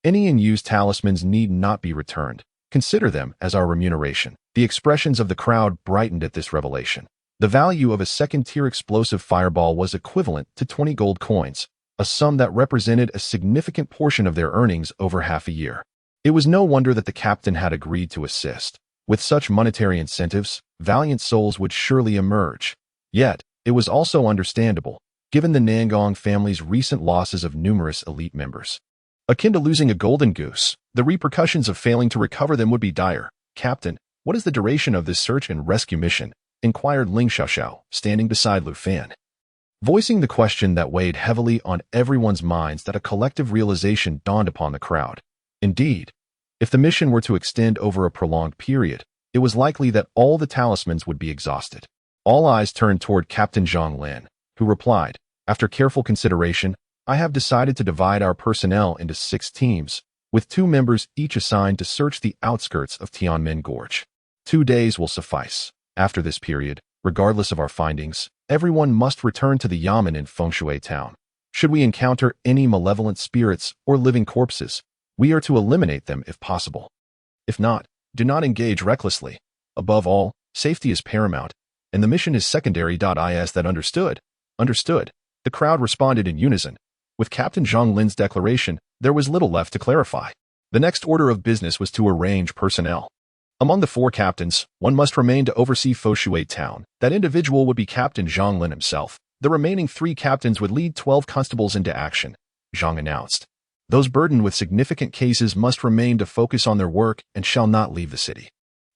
Any unused talismans need not be returned. Consider them as our remuneration. The expressions of the crowd brightened at this revelation. The value of a second-tier explosive fireball was equivalent to 20 gold coins, a sum that represented a significant portion of their earnings over half a year. It was no wonder that the captain had agreed to assist. With such monetary incentives, valiant souls would surely emerge. Yet, it was also understandable, given the Nangong family's recent losses of numerous elite members. Akin to losing a golden goose, the repercussions of failing to recover them would be dire. Captain, what is the duration of this search and rescue mission? Inquired Ling Xiaoxiao, standing beside Lu Fan. Voicing the question that weighed heavily on everyone's minds, that a collective realization dawned upon the crowd. Indeed, if the mission were to extend over a prolonged period, it was likely that all the talismans would be exhausted. All eyes turned toward Captain Zhang Lin, who replied, after careful consideration, I have decided to divide our personnel into 6 teams, with 2 members each assigned to search the outskirts of Tianmen Gorge. 2 days will suffice. After this period, regardless of our findings, everyone must return to the Yamen in Fengshui Town. Should we encounter any malevolent spirits or living corpses, we are to eliminate them if possible. If not, do not engage recklessly. Above all, safety is paramount, and the mission is secondary. Is that understood? Understood. The crowd responded in unison. With Captain Zhang Lin's declaration, there was little left to clarify. The next order of business was to arrange personnel. Among the 4 captains, one must remain to oversee Fengshui Town. That individual would be Captain Zhang Lin himself. The remaining 3 captains would lead 12 constables into action, Zhang announced. Those burdened with significant cases must remain to focus on their work and shall not leave the city.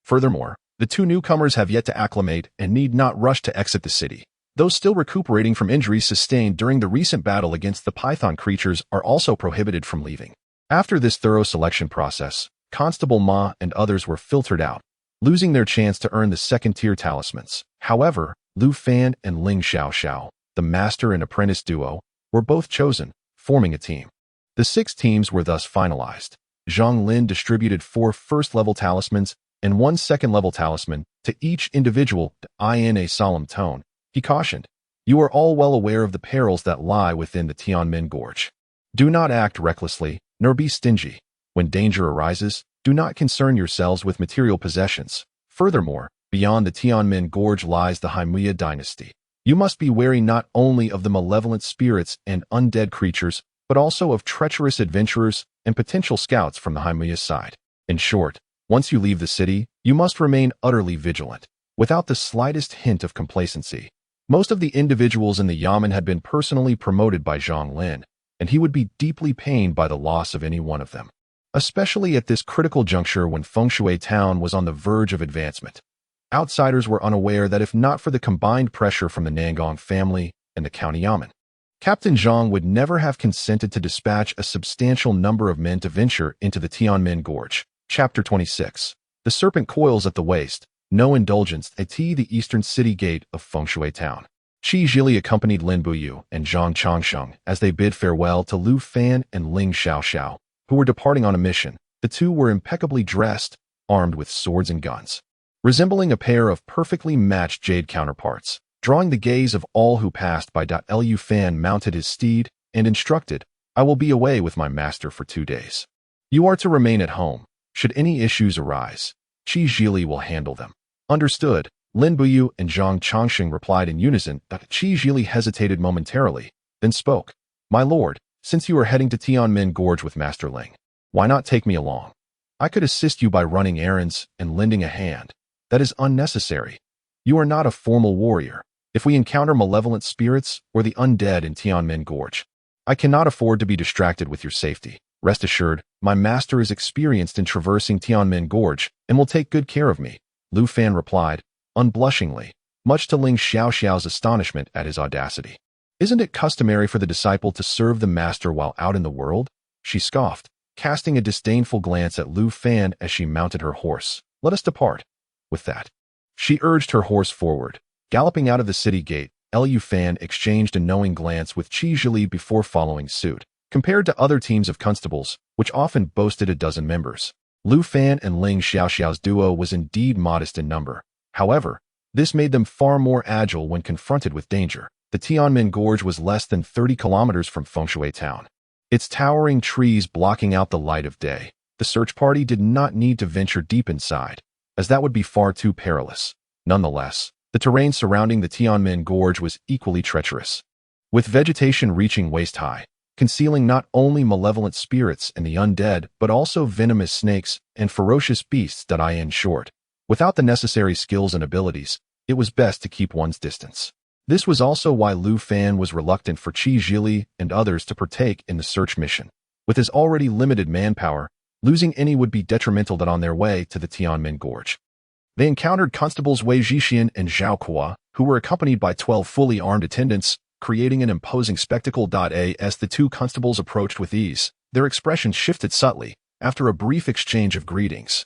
Furthermore, the 2 newcomers have yet to acclimate and need not rush to exit the city. Those still recuperating from injuries sustained during the recent battle against the python creatures are also prohibited from leaving. After this thorough selection process, Constable Ma and others were filtered out, losing their chance to earn the second-tier talismans. However, Lu Fan and Ling Xiaoxiao, the master and apprentice duo, were both chosen, forming a team. The 6 teams were thus finalized. Zhang Lin distributed 4 first-level talismans and 1 second-level talisman to each individual. In a solemn tone, he cautioned, you are all well aware of the perils that lie within the Tianmen Gorge. Do not act recklessly, nor be stingy. When danger arises, do not concern yourselves with material possessions. Furthermore, beyond the Tianmen Gorge lies the Haimuya dynasty. You must be wary not only of the malevolent spirits and undead creatures, but also of treacherous adventurers and potential scouts from the Haimuya side. In short, once you leave the city, you must remain utterly vigilant, without the slightest hint of complacency. Most of the individuals in the Yamen had been personally promoted by Zhang Lin, and he would be deeply pained by the loss of any one of them, especially at this critical juncture when Fengshui Town was on the verge of advancement. Outsiders were unaware that if not for the combined pressure from the Nangong family and the county Yamen, Captain Zhang would never have consented to dispatch a substantial number of men to venture into the Tianmen Gorge. Chapter 26. The Serpent Coils at the Waist. No indulgence at the eastern city gate of Fengshui Town. Qi Zhili accompanied Lin Buyu and Zhang Changsheng as they bid farewell to Lu Fan and Ling Xiaoxiao, who were departing on a mission. The 2 were impeccably dressed, armed with swords and guns. Resembling a pair of perfectly matched jade counterparts, drawing the gaze of all who passed by. Lu Fan mounted his steed and instructed, "I will be away with my master for 2 days. You are to remain at home. Should any issues arise, Qi Zhili will handle them." "Understood," Lin Buyu and Zhang Chongxing replied in unison. Qi Zhili hesitated momentarily, then spoke. "My lord, since you are heading to Tianmen Gorge with Master Ling, why not take me along? I could assist you by running errands and lending a hand." "That is unnecessary. You are not a formal warrior. If we encounter malevolent spirits or the undead in Tianmen Gorge, I cannot afford to be distracted with your safety. Rest assured, my master is experienced in traversing Tianmen Gorge and will take good care of me," Lu Fan replied, unblushingly, much to Ling Xiaoxiao's astonishment at his audacity. "Isn't it customary for the disciple to serve the master while out in the world?" she scoffed, casting a disdainful glance at Lu Fan as she mounted her horse. "Let us depart." With that, she urged her horse forward. Galloping out of the city gate, Lu Fan exchanged a knowing glance with Qi Zhili before following suit. Compared to other teams of constables, which often boasted a dozen members, Lu Fan and Ling Xiaoxiao's duo was indeed modest in number. However, this made them far more agile when confronted with danger. The Tianmen Gorge was less than 30 kilometers from Fengshui town, its towering trees blocking out the light of day. The search party did not need to venture deep inside, as that would be far too perilous. Nonetheless, the terrain surrounding the Tianmen Gorge was equally treacherous, with vegetation reaching waist-high, concealing not only malevolent spirits and the undead, but also venomous snakes and ferocious beasts. In short, without the necessary skills and abilities, it was best to keep one's distance. This was also why Lu Fan was reluctant for Qi Zhili and others to partake in the search mission. With his already limited manpower, losing any would be detrimental. On their way to the Tianmen Gorge, they encountered constables Wei Zhixian and Zhao Kua, who were accompanied by 12 fully armed attendants, creating an imposing spectacle. As the two constables approached with ease, their expressions shifted subtly. After a brief exchange of greetings,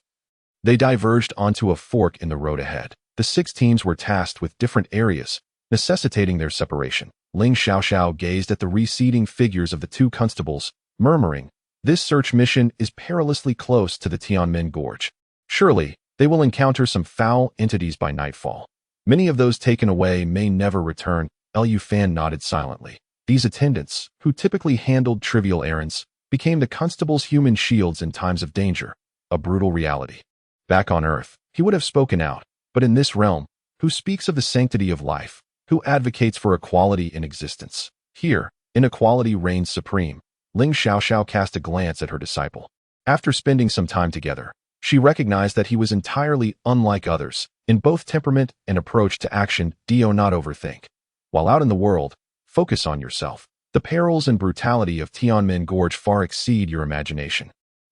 they diverged onto a fork in the road ahead. The 6 teams were tasked with different areas, necessitating their separation. Ling Xiaoxiao gazed at the receding figures of the 2 constables, murmuring, "This search mission is perilously close to the Tianmen Gorge. Surely, they will encounter some foul entities by nightfall. Many of those taken away may never return." Lu Fan nodded silently. These attendants, who typically handled trivial errands, became the constable's human shields in times of danger, a brutal reality. Back on Earth, he would have spoken out, but in this realm, who speaks of the sanctity of life, who advocates for equality in existence? Here, inequality reigns supreme. Ling Xiaoxiao cast a glance at her disciple. After spending some time together, she recognized that he was entirely unlike others, in both temperament and approach to action. Do not overthink. While out in the world, focus on yourself. The perils and brutality of Tianmen Gorge far exceed your imagination.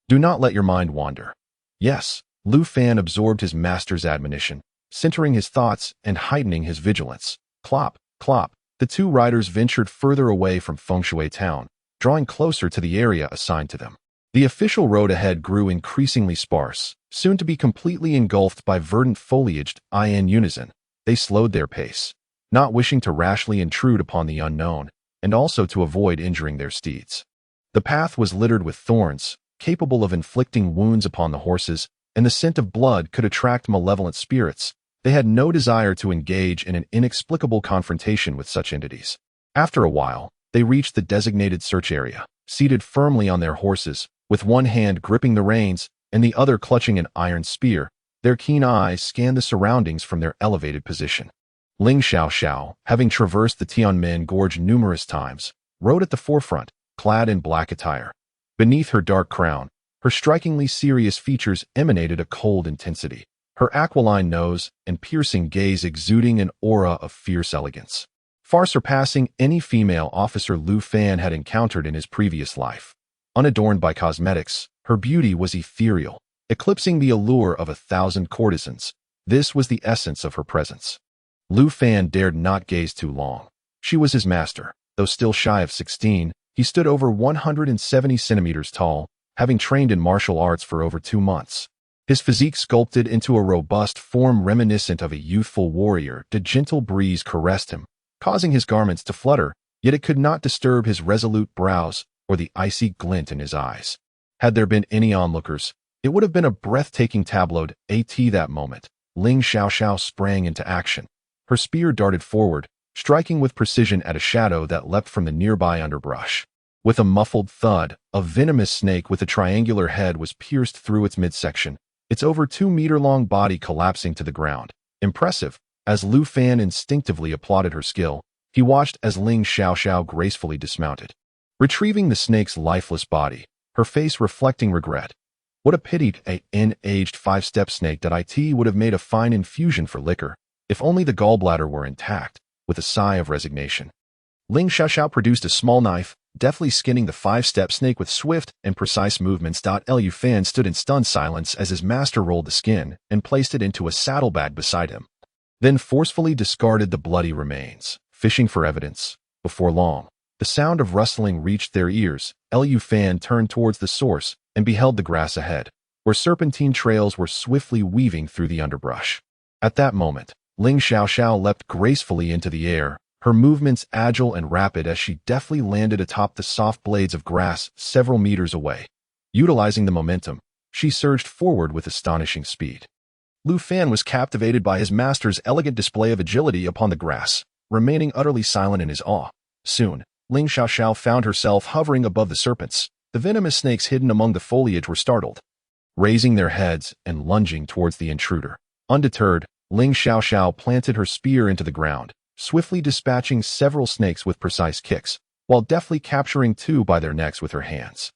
Do not let your mind wander. Yes, Lu Fan absorbed his master's admonition, centering his thoughts and heightening his vigilance. Clop, clop. The 2 riders ventured further away from Fengshui town, drawing closer to the area assigned to them. The official road ahead grew increasingly sparse, soon to be completely engulfed by verdant foliage. In unison, they slowed their pace, not wishing to rashly intrude upon the unknown, and also to avoid injuring their steeds. The path was littered with thorns, capable of inflicting wounds upon the horses, and the scent of blood could attract malevolent spirits. They had no desire to engage in an inexplicable confrontation with such entities. After a while, they reached the designated search area, seated firmly on their horses, with one hand gripping the reins and the other clutching an iron spear. Their keen eyes scanned the surroundings from their elevated position. Ling Xiaoxiao, having traversed the Tianmen Gorge numerous times, rode at the forefront, clad in black attire. Beneath her dark crown, her strikingly serious features emanated a cold intensity, her aquiline nose and piercing gaze exuding an aura of fierce elegance, far surpassing any female officer Lu Fan had encountered in his previous life. Unadorned by cosmetics, her beauty was ethereal, eclipsing the allure of 1,000 courtesans. This was the essence of her presence. Lu Fan dared not gaze too long. She was his master. Though still shy of 16, he stood over 170 centimeters tall, having trained in martial arts for over 2 months. His physique sculpted into a robust form reminiscent of a youthful warrior. The gentle breeze caressed him, causing his garments to flutter, yet it could not disturb his resolute brows or the icy glint in his eyes. Had there been any onlookers, it would have been a breathtaking tableau. At that moment, Ling Xiaoxiao sprang into action. Her spear darted forward, striking with precision at a shadow that leapt from the nearby underbrush. With a muffled thud, a venomous snake with a triangular head was pierced through its midsection, its over 2-meter-long body collapsing to the ground. Impressive. As Lu Fan instinctively applauded her skill, he watched as Ling Xiaoxiao gracefully dismounted, retrieving the snake's lifeless body, her face reflecting regret. What a pity an aged 5-step snake that it would have made a fine infusion for liquor, if only the gallbladder were intact. With a sigh of resignation, Ling Xiaoxiao produced a small knife, deftly skinning the 5-step snake with swift and precise movements. Lu Fan stood in stunned silence as his master rolled the skin and placed it into a saddlebag beside him, then forcefully discarded the bloody remains, fishing for evidence. Before long, the sound of rustling reached their ears. Lu Fan turned towards the source and beheld the grass ahead, where serpentine trails were swiftly weaving through the underbrush. At that moment, Ling Xiaoxiao leapt gracefully into the air, her movements agile and rapid as she deftly landed atop the soft blades of grass several meters away. Utilizing the momentum, she surged forward with astonishing speed. Lu Fan was captivated by his master's elegant display of agility upon the grass, remaining utterly silent in his awe. Soon, Ling Xiaoxiao found herself hovering above the serpents. The venomous snakes hidden among the foliage were startled, raising their heads and lunging towards the intruder. Undeterred, Ling Xiaoxiao planted her spear into the ground, swiftly dispatching several snakes with precise kicks, while deftly capturing 2 by their necks with her hands.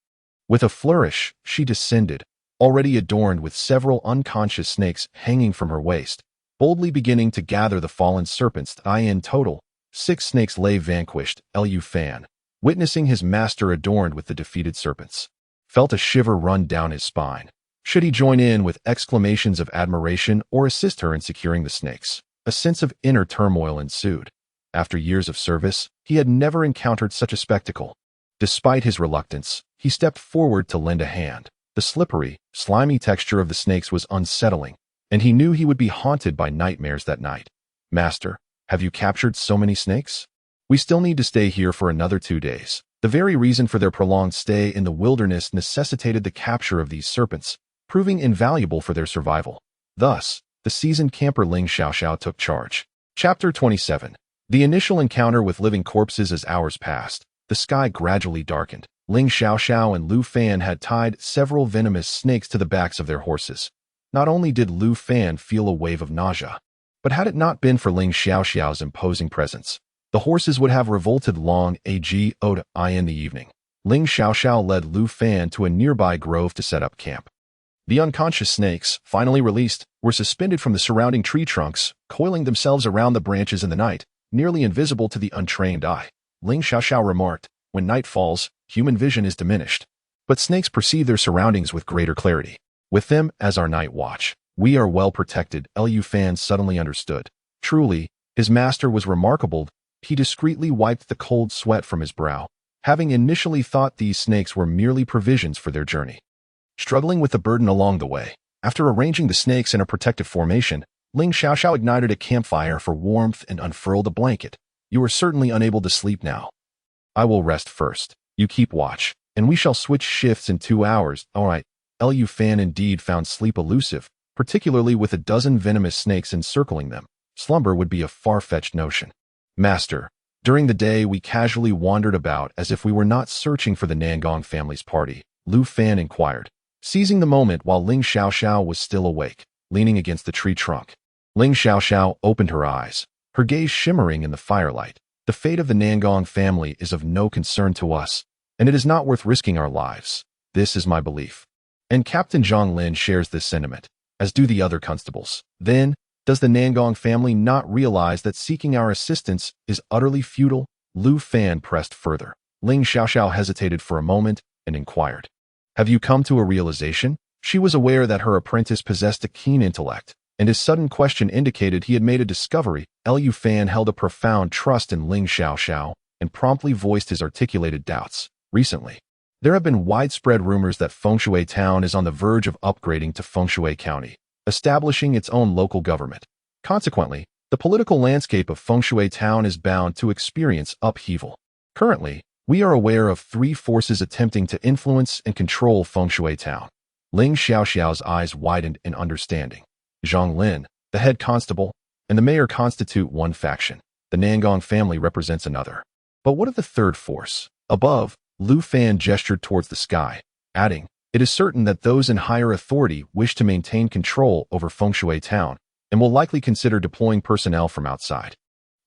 With a flourish, she descended, already adorned with several unconscious snakes hanging from her waist, boldly beginning to gather the fallen serpents. In total, 6 snakes lay vanquished. Lu Fan, witnessing his master adorned with the defeated serpents, felt a shiver run down his spine. Should he join in with exclamations of admiration or assist her in securing the snakes? A sense of inner turmoil ensued. After years of service, he had never encountered such a spectacle. Despite his reluctance, he stepped forward to lend a hand. The slippery, slimy texture of the snakes was unsettling, and he knew he would be haunted by nightmares that night. "Master, have you captured so many snakes? We still need to stay here for another 2 days." The very reason for their prolonged stay in the wilderness necessitated the capture of these serpents, proving invaluable for their survival. Thus, the seasoned camper Ling Xiaoxiao took charge. Chapter 27. The initial encounter with living corpses. As hours passed, the sky gradually darkened. Ling Xiaoxiao and Lu Fan had tied several venomous snakes to the backs of their horses. Not only did Lu Fan feel a wave of nausea, but had it not been for Ling Xiaoxiao's imposing presence, the horses would have revolted long ago. In the evening, Ling Xiaoxiao led Lu Fan to a nearby grove to set up camp. The unconscious snakes, finally released, were suspended from the surrounding tree trunks, coiling themselves around the branches in the night, nearly invisible to the untrained eye. Ling Xiaoxiao remarked, "When night falls, human vision is diminished, but snakes perceive their surroundings with greater clarity. With them as our night watch, we are well protected." Lu Fan suddenly understood. Truly, his master was remarkable. He discreetly wiped the cold sweat from his brow, having initially thought these snakes were merely provisions for their journey. Struggling with the burden along the way, after arranging the snakes in a protective formation, Ling Xiaoxiao ignited a campfire for warmth and unfurled a blanket. "You are certainly unable to sleep now. I will rest first. You keep watch, and we shall switch shifts in 2 hours. All right." Lu Fan indeed found sleep elusive, particularly with a dozen venomous snakes encircling them. Slumber would be a far-fetched notion. "Master, during the day we casually wandered about as if we were not searching for the Nangong family's party," Lu Fan inquired, seizing the moment while Ling Xiaoxiao was still awake, leaning against the tree trunk. Ling Xiaoxiao opened her eyes, her gaze shimmering in the firelight. "The fate of the Nangong family is of no concern to us, and it is not worth risking our lives. This is my belief. And Captain Zhang Lin shares this sentiment, as do the other constables. Then, does the Nangong family not realize that seeking our assistance is utterly futile?" Lu Fan pressed further. Ling Xiaoxiao hesitated for a moment and inquired, "Have you come to a realization?" She was aware that her apprentice possessed a keen intellect, and his sudden question indicated he had made a discovery. Lu Fan held a profound trust in Ling Xiaoxiao and promptly voiced his articulated doubts. "Recently, there have been widespread rumors that Fengshui Town is on the verge of upgrading to Fengshui County, establishing its own local government. Consequently, the political landscape of Fengshui Town is bound to experience upheaval. Currently, we are aware of 3 forces attempting to influence and control Fengshui Town." Ling Xiaoxiao's eyes widened in understanding. Zhang Lin, the head constable, and the mayor constitute one faction. The Nangong family represents another. But what of the third force? Above, Lu Fan gestured towards the sky, adding, "It is certain that those in higher authority wish to maintain control over Fengshui town and will likely consider deploying personnel from outside.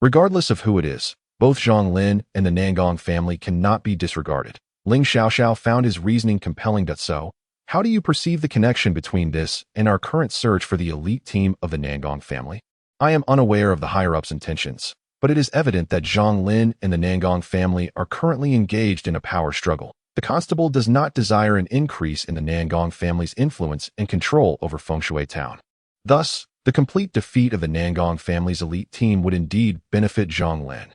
Regardless of who it is, both Zhang Lin and the Nangong family cannot be disregarded." Ling Xiaoxiao found his reasoning compelling. So, how do you perceive the connection between this and our current search for the elite team of the Nangong family? I am unaware of the higher-ups' intentions, but it is evident that Zhang Lin and the Nangong family are currently engaged in a power struggle. The constable does not desire an increase in the Nangong family's influence and control over Fengshui town. Thus, the complete defeat of the Nangong family's elite team would indeed benefit Zhang Lin.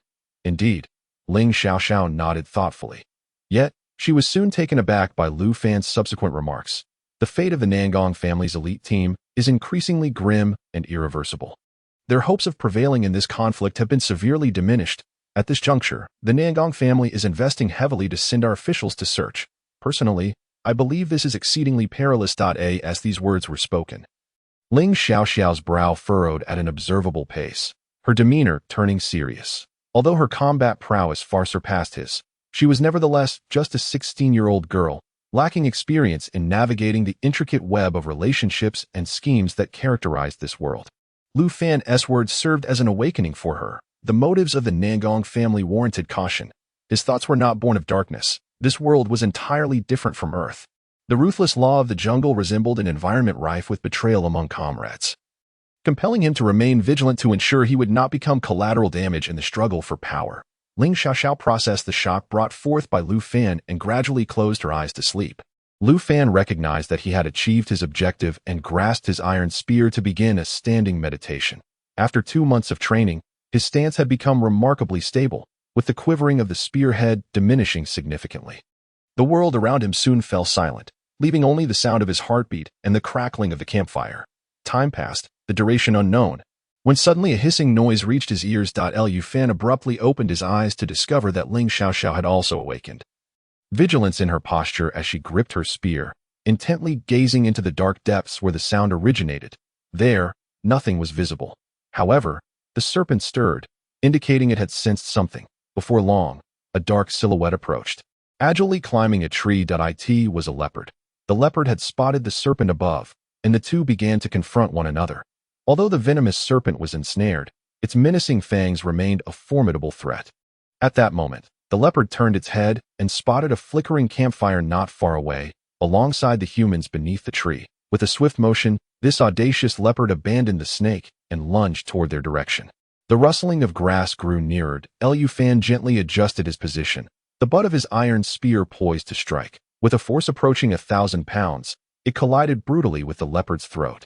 Indeed, Ling Xiaoxiao nodded thoughtfully. Yet, she was soon taken aback by Lu Fan's subsequent remarks. The fate of the Nangong family's elite team is increasingly grim and irreversible. Their hopes of prevailing in this conflict have been severely diminished. At this juncture, the Nangong family is investing heavily to send our officials to search. Personally, I believe this is exceedingly perilous. As these words were spoken, Ling Xiaoxiao's brow furrowed at an observable pace, her demeanor turning serious. Although her combat prowess far surpassed his, she was nevertheless just a 16-year-old girl, lacking experience in navigating the intricate web of relationships and schemes that characterized this world. Lu Fan's words served as an awakening for her. The motives of the Nangong family warranted caution. His thoughts were not born of darkness. This world was entirely different from Earth. The ruthless law of the jungle resembled an environment rife with betrayal among comrades, compelling him to remain vigilant to ensure he would not become collateral damage in the struggle for power. Ling Xiaoxiao processed the shock brought forth by Lu Fan and gradually closed her eyes to sleep. Lu Fan recognized that he had achieved his objective and grasped his iron spear to begin a standing meditation. After 2 months of training, his stance had become remarkably stable, with the quivering of the spearhead diminishing significantly. The world around him soon fell silent, leaving only the sound of his heartbeat and the crackling of the campfire. Time passed, the duration unknown, when suddenly a hissing noise reached his ears. Lu Fan abruptly opened his eyes to discover that Ling Xiaoxiao had also awakened. Vigilance in her posture as she gripped her spear, intently gazing into the dark depths where the sound originated. There, nothing was visible. However, the serpent stirred, indicating it had sensed something. Before long, a dark silhouette approached. Agilely climbing a tree. It was a leopard. The leopard had spotted the serpent above, and the two began to confront one another. Although the venomous serpent was ensnared, its menacing fangs remained a formidable threat. At that moment, the leopard turned its head and spotted a flickering campfire not far away, alongside the humans beneath the tree. With a swift motion, this audacious leopard abandoned the snake and lunged toward their direction. The rustling of grass grew nearer. Lu Fan gently adjusted his position, the butt of his iron spear poised to strike. With a force approaching 1,000 pounds, it collided brutally with the leopard's throat.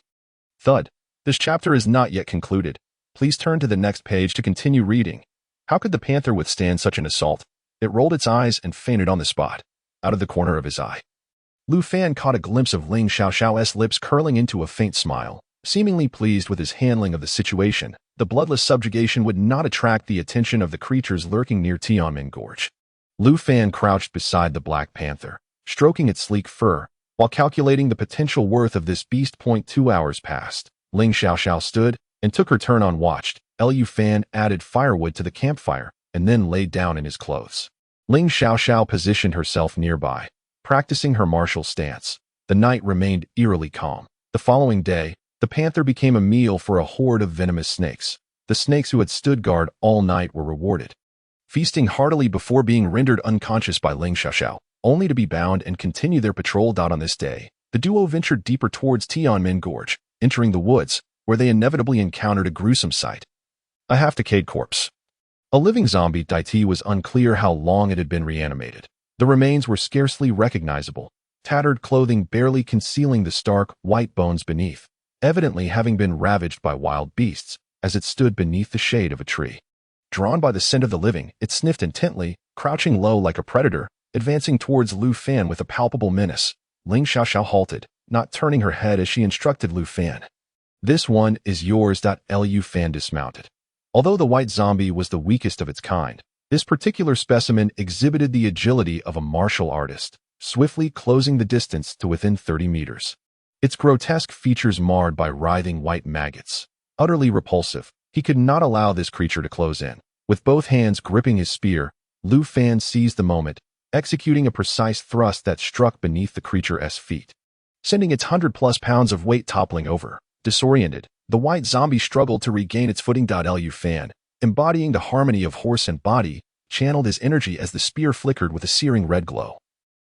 Thud. This chapter is not yet concluded. Please turn to the next page to continue reading. How could the panther withstand such an assault? It rolled its eyes and fainted on the spot. Out of the corner of his eye, Lu Fan caught a glimpse of Ling Xiaoxiao's lips curling into a faint smile. Seemingly pleased with his handling of the situation, the bloodless subjugation would not attract the attention of the creatures lurking near Tianmen Gorge. Lu Fan crouched beside the black panther, stroking its sleek fur, while calculating the potential worth of this beast. 2 hours passed. Ling Xiaoxiao stood and took her turn on watch. Lu Fan added firewood to the campfire and then laid down in his clothes. Ling Xiaoxiao positioned herself nearby, practicing her martial stance. The night remained eerily calm. The following day, the panther became a meal for a horde of venomous snakes. The snakes who had stood guard all night were rewarded, feasting heartily before being rendered unconscious by Ling Xiaoxiao, only to be bound and continue their patrol. On this day, the duo ventured deeper towards Tianmen Gorge, entering the woods, where they inevitably encountered a gruesome sight. A half-decayed corpse. A living zombie. It was unclear how long it had been reanimated. The remains were scarcely recognizable, tattered clothing barely concealing the stark, white bones beneath, evidently having been ravaged by wild beasts, as it stood beneath the shade of a tree. Drawn by the scent of the living, it sniffed intently, crouching low like a predator, advancing towards Lu Fan with a palpable menace. Ling Xiaoxiao halted, not turning her head as she instructed Lu Fan. "This one is yours." Lu Fan dismounted. Although the white zombie was the weakest of its kind, this particular specimen exhibited the agility of a martial artist, swiftly closing the distance to within 30 meters. Its grotesque features marred by writhing white maggots. Utterly repulsive, He could not allow this creature to close in. With both hands gripping his spear, Lu Fan seized the moment, executing a precise thrust that struck beneath the creature's feet, sending its 100+ pounds of weight toppling over. Disoriented, the white zombie struggled to regain its footing. Lu Fan, embodying the harmony of horse and body, channeled his energy as the spear flickered with a searing red glow,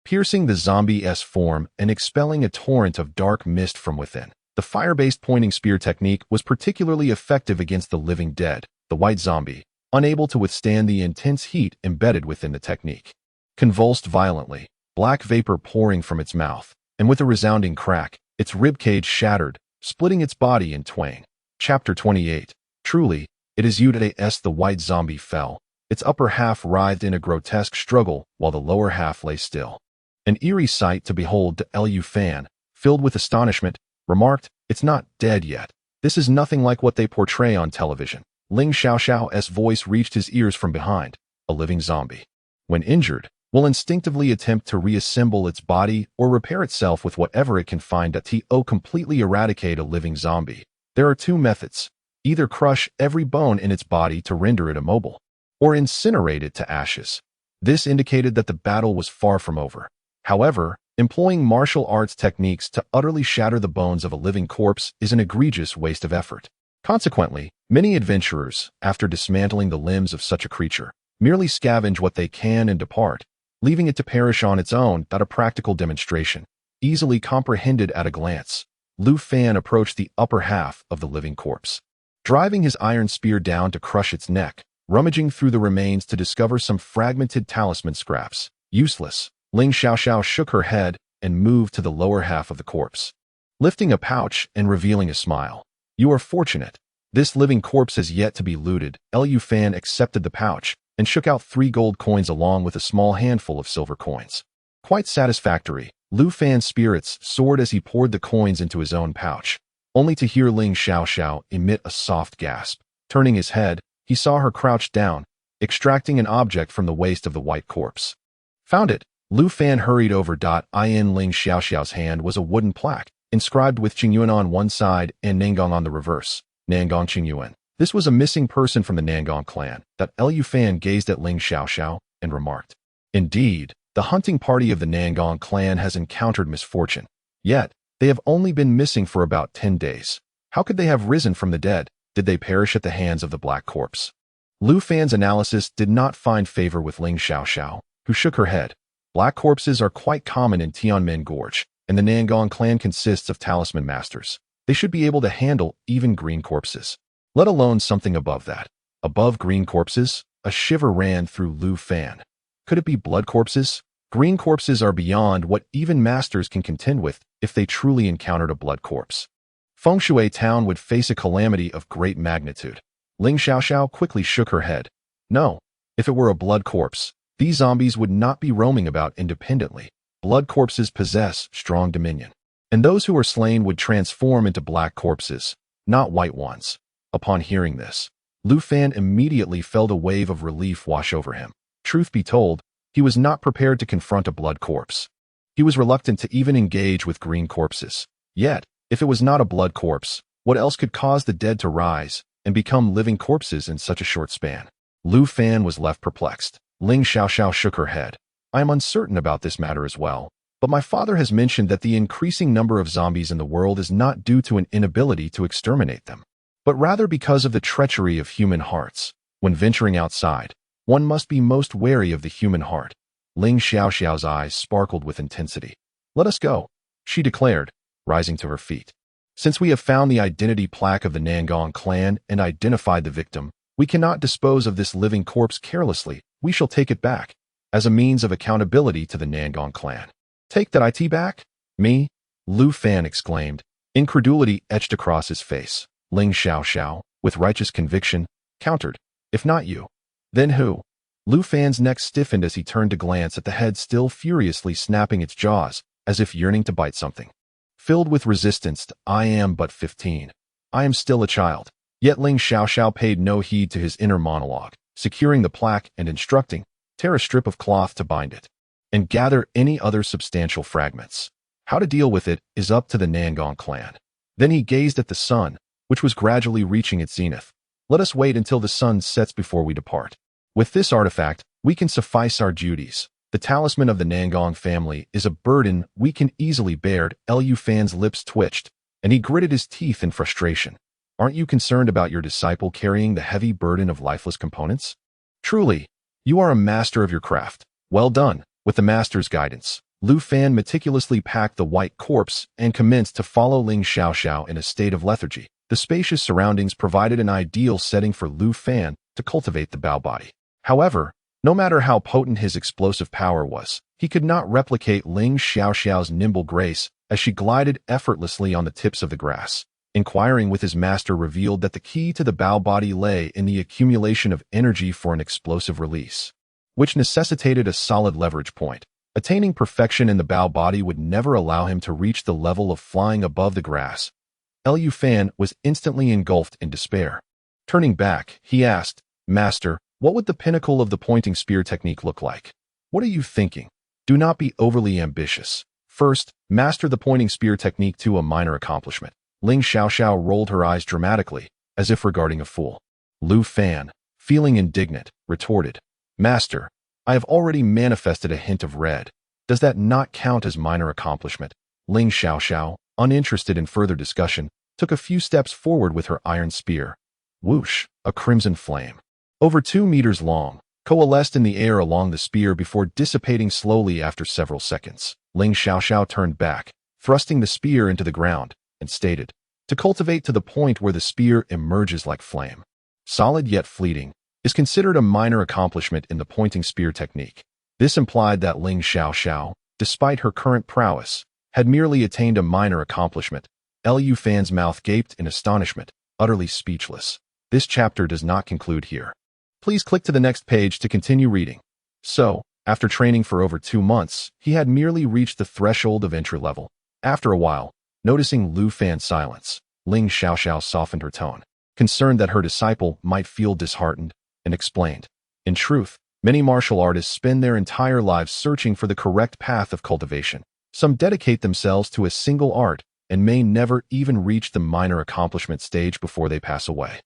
piercing the zombie's form and expelling a torrent of dark mist from within. The fire-based pointing spear technique was particularly effective against the living dead. The white zombie, unable to withstand the intense heat embedded within the technique, convulsed violently, black vapor pouring from its mouth, and with a resounding crack, its ribcage shattered, splitting its body in twain. Chapter 28. Truly, it is you that the white zombie fell. Its upper half writhed in a grotesque struggle while the lower half lay still. An eerie sight to behold. Lu Fan, filled with astonishment, remarked, "It's not dead yet. This is nothing like what they portray on television." Ling Xiaoxiao's voice reached his ears from behind. A living zombie, when injured, will instinctively attempt to reassemble its body or repair itself with whatever it can find. To completely eradicate a living zombie, there are two methods: either crush every bone in its body to render it immobile, or incinerate it to ashes. This indicated that the battle was far from over. However, employing martial arts techniques to utterly shatter the bones of a living corpse is an egregious waste of effort. Consequently, many adventurers, after dismantling the limbs of such a creature, merely scavenge what they can and depart, leaving it to perish on its own. A practical demonstration, easily comprehended at a glance. Lu Fan approached the upper half of the living corpse, driving his iron spear down to crush its neck, rummaging through the remains to discover some fragmented talisman scraps. Useless. Ling Xiaoxiao shook her head and moved to the lower half of the corpse, lifting a pouch and revealing a smile. "You are fortunate. This living corpse has yet to be looted." Lu Fan accepted the pouch and shook out 3 gold coins along with a small handful of silver coins. Quite satisfactory. Lu Fan's spirits soared as he poured the coins into his own pouch, only to hear Ling Xiaoxiao emit a soft gasp. Turning his head, he saw her crouched down, extracting an object from the waist of the white corpse. "Found it." Lu Fan hurried over. In Ling Xiaoxiao's hand was a wooden plaque, inscribed with Qingyuan on one side and Nangong on the reverse. Nangong Qingyuan. This was a missing person from the Nangong clan. Lu Fan gazed at Ling Xiaoxiao and remarked, "Indeed, the hunting party of the Nangong clan has encountered misfortune. Yet, they have only been missing for about 10 days. How could they have risen from the dead? Did they perish at the hands of the black corpse?" Lu Fan's analysis did not find favor with Ling Xiaoxiao, who shook her head. Black corpses are quite common in Tianmen Gorge, and the Nangong clan consists of talisman masters. They should be able to handle even green corpses, let alone something above that. Above green corpses? A shiver ran through Lu Fan. Could it be blood corpses? Green corpses are beyond what even masters can contend with if they truly encountered a blood corpse. Fengshui town would face a calamity of great magnitude. Ling Xiaoxiao quickly shook her head. No, if it were a blood corpse, these zombies would not be roaming about independently. Blood corpses possess strong dominion, and those who are slain would transform into black corpses, not white ones. Upon hearing this, Lu Fan immediately felt a wave of relief wash over him. Truth be told, he was not prepared to confront a blood corpse. He was reluctant to even engage with green corpses. Yet, if it was not a blood corpse, what else could cause the dead to rise and become living corpses in such a short span? Lu Fan was left perplexed. Ling Xiaoxiao shook her head. "I am uncertain about this matter as well, but my father has mentioned that the increasing number of zombies in the world is not due to an inability to exterminate them, but rather because of the treachery of human hearts. When venturing outside, one must be most wary of the human heart." Ling Xiaoxiao's eyes sparkled with intensity. "Let us go," she declared, rising to her feet. "Since we have found the identity plaque of the Nangong clan and identified the victim, we cannot dispose of this living corpse carelessly. We shall take it back, as a means of accountability to the Nangong clan." "Take that IT back? Me?" Lu Fan exclaimed, incredulity etched across his face. Ling Xiaoxiao, with righteous conviction, countered, "If not you, then who?" Lu Fan's neck stiffened as he turned to glance at the head still furiously snapping its jaws, as if yearning to bite something. Filled with resistance, "I am but 15. I am still a child." Yet Ling Xiaoxiao paid no heed to his inner monologue, securing the plaque and instructing, "Tear a strip of cloth to bind it, and gather any other substantial fragments. How to deal with it is up to the Nangong clan." Then he gazed at the sun, which was gradually reaching its zenith. Let us wait until the sun sets before we depart. With this artifact, we can suffice our duties. The talisman of the Nangong family is a burden we can easily bear. Lu Fan's lips twitched, and he gritted his teeth in frustration. Aren't you concerned about your disciple carrying the heavy burden of lifeless components? Truly, you are a master of your craft. Well done. With the master's guidance, Lu Fan meticulously packed the white corpse and commenced to follow Ling Xiaoxiao in a state of lethargy. The spacious surroundings provided an ideal setting for Lu Fan to cultivate the Bao body. However, no matter how potent his explosive power was, he could not replicate Ling Xiaoxiao's nimble grace as she glided effortlessly on the tips of the grass. Inquiring with his master revealed that the key to the Bao body lay in the accumulation of energy for an explosive release, which necessitated a solid leverage point. Attaining perfection in the Bao body would never allow him to reach the level of flying above the grass. Lu Fan was instantly engulfed in despair. Turning back, he asked, "Master, what would the pinnacle of the pointing spear technique look like? What are you thinking? Do not be overly ambitious. First, master the pointing spear technique to a minor accomplishment." Ling Xiaoxiao rolled her eyes dramatically, as if regarding a fool. Lu Fan, feeling indignant, retorted, "Master, I have already manifested a hint of red. Does that not count as minor accomplishment?" Ling Xiaoxiao, uninterested in further discussion, took a few steps forward with her iron spear. Whoosh, a crimson flame, over 2 meters long, coalesced in the air along the spear before dissipating slowly after several seconds. Ling Xiaoxiao turned back, thrusting the spear into the ground, and stated, "To cultivate to the point where the spear emerges like flame, solid yet fleeting, is considered a minor accomplishment in the pointing spear technique." This implied that Ling Xiaoxiao, despite her current prowess, had merely attained a minor accomplishment. Lu Fan's mouth gaped in astonishment, utterly speechless. This chapter does not conclude here. Please click to the next page to continue reading. So, after training for over 2 months, he had merely reached the threshold of entry level. After a while, noticing Lu Fan's silence, Ling Xiaoxiao softened her tone, concerned that her disciple might feel disheartened, and explained, "In truth, many martial artists spend their entire lives searching for the correct path of cultivation. Some dedicate themselves to a single art and may never even reach the minor accomplishment stage before they pass away.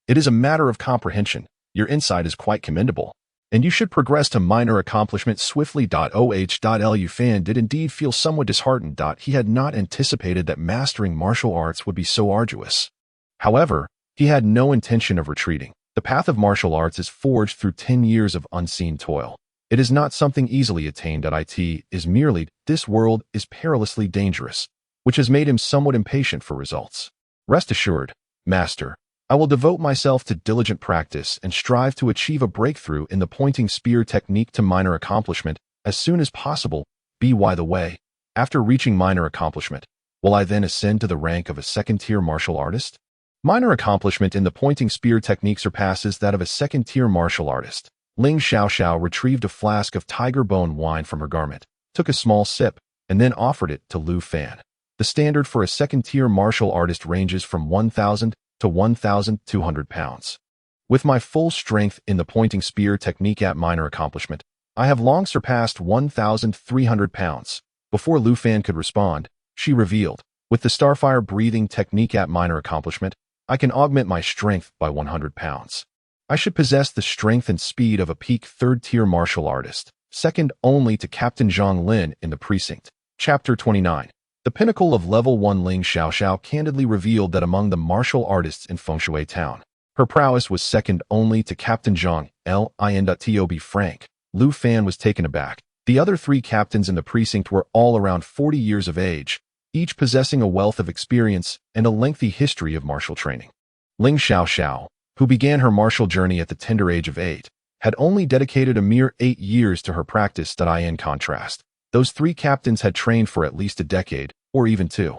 It is a matter of comprehension. Your insight is quite commendable, and you should progress to minor accomplishment swiftly. Lu Fan did indeed feel somewhat disheartened. He had not anticipated that mastering martial arts would be so arduous. However, he had no intention of retreating. The path of martial arts is forged through 10 years of unseen toil. It is not something easily attained. It is merely, this world is perilously dangerous, which has made him somewhat impatient for results. Rest assured, Master, I will devote myself to diligent practice and strive to achieve a breakthrough in the pointing spear technique to minor accomplishment as soon as possible. By the way, after reaching minor accomplishment, will I then ascend to the rank of a second-tier martial artist? Minor accomplishment in the pointing spear technique surpasses that of a second-tier martial artist. Ling Xiaoxiao retrieved a flask of tiger bone wine from her garment, took a small sip, and then offered it to Lu Fan. The standard for a second-tier martial artist ranges from 1,000 to 1,200 pounds. With my full strength in the pointing spear technique at minor accomplishment, I have long surpassed 1,300 pounds. Before Lu Fan could respond, she revealed, with the starfire breathing technique at minor accomplishment, I can augment my strength by 100 pounds. I should possess the strength and speed of a peak third-tier martial artist, second only to Captain Zhang Lin in the precinct. Chapter 29. The pinnacle of level 1. Ling Xiaoxiao candidly revealed that among the martial artists in Fengshui town, her prowess was second only to Captain Zhang Lin. To be frank, Lu Fan was taken aback. The other 3 captains in the precinct were all around 40 years of age, each possessing a wealth of experience and a lengthy history of martial training. Ling Xiaoxiao, who began her martial journey at the tender age of 8, had only dedicated a mere 8 years to her practice. In contrast, those 3 captains had trained for at least a decade, or even 2.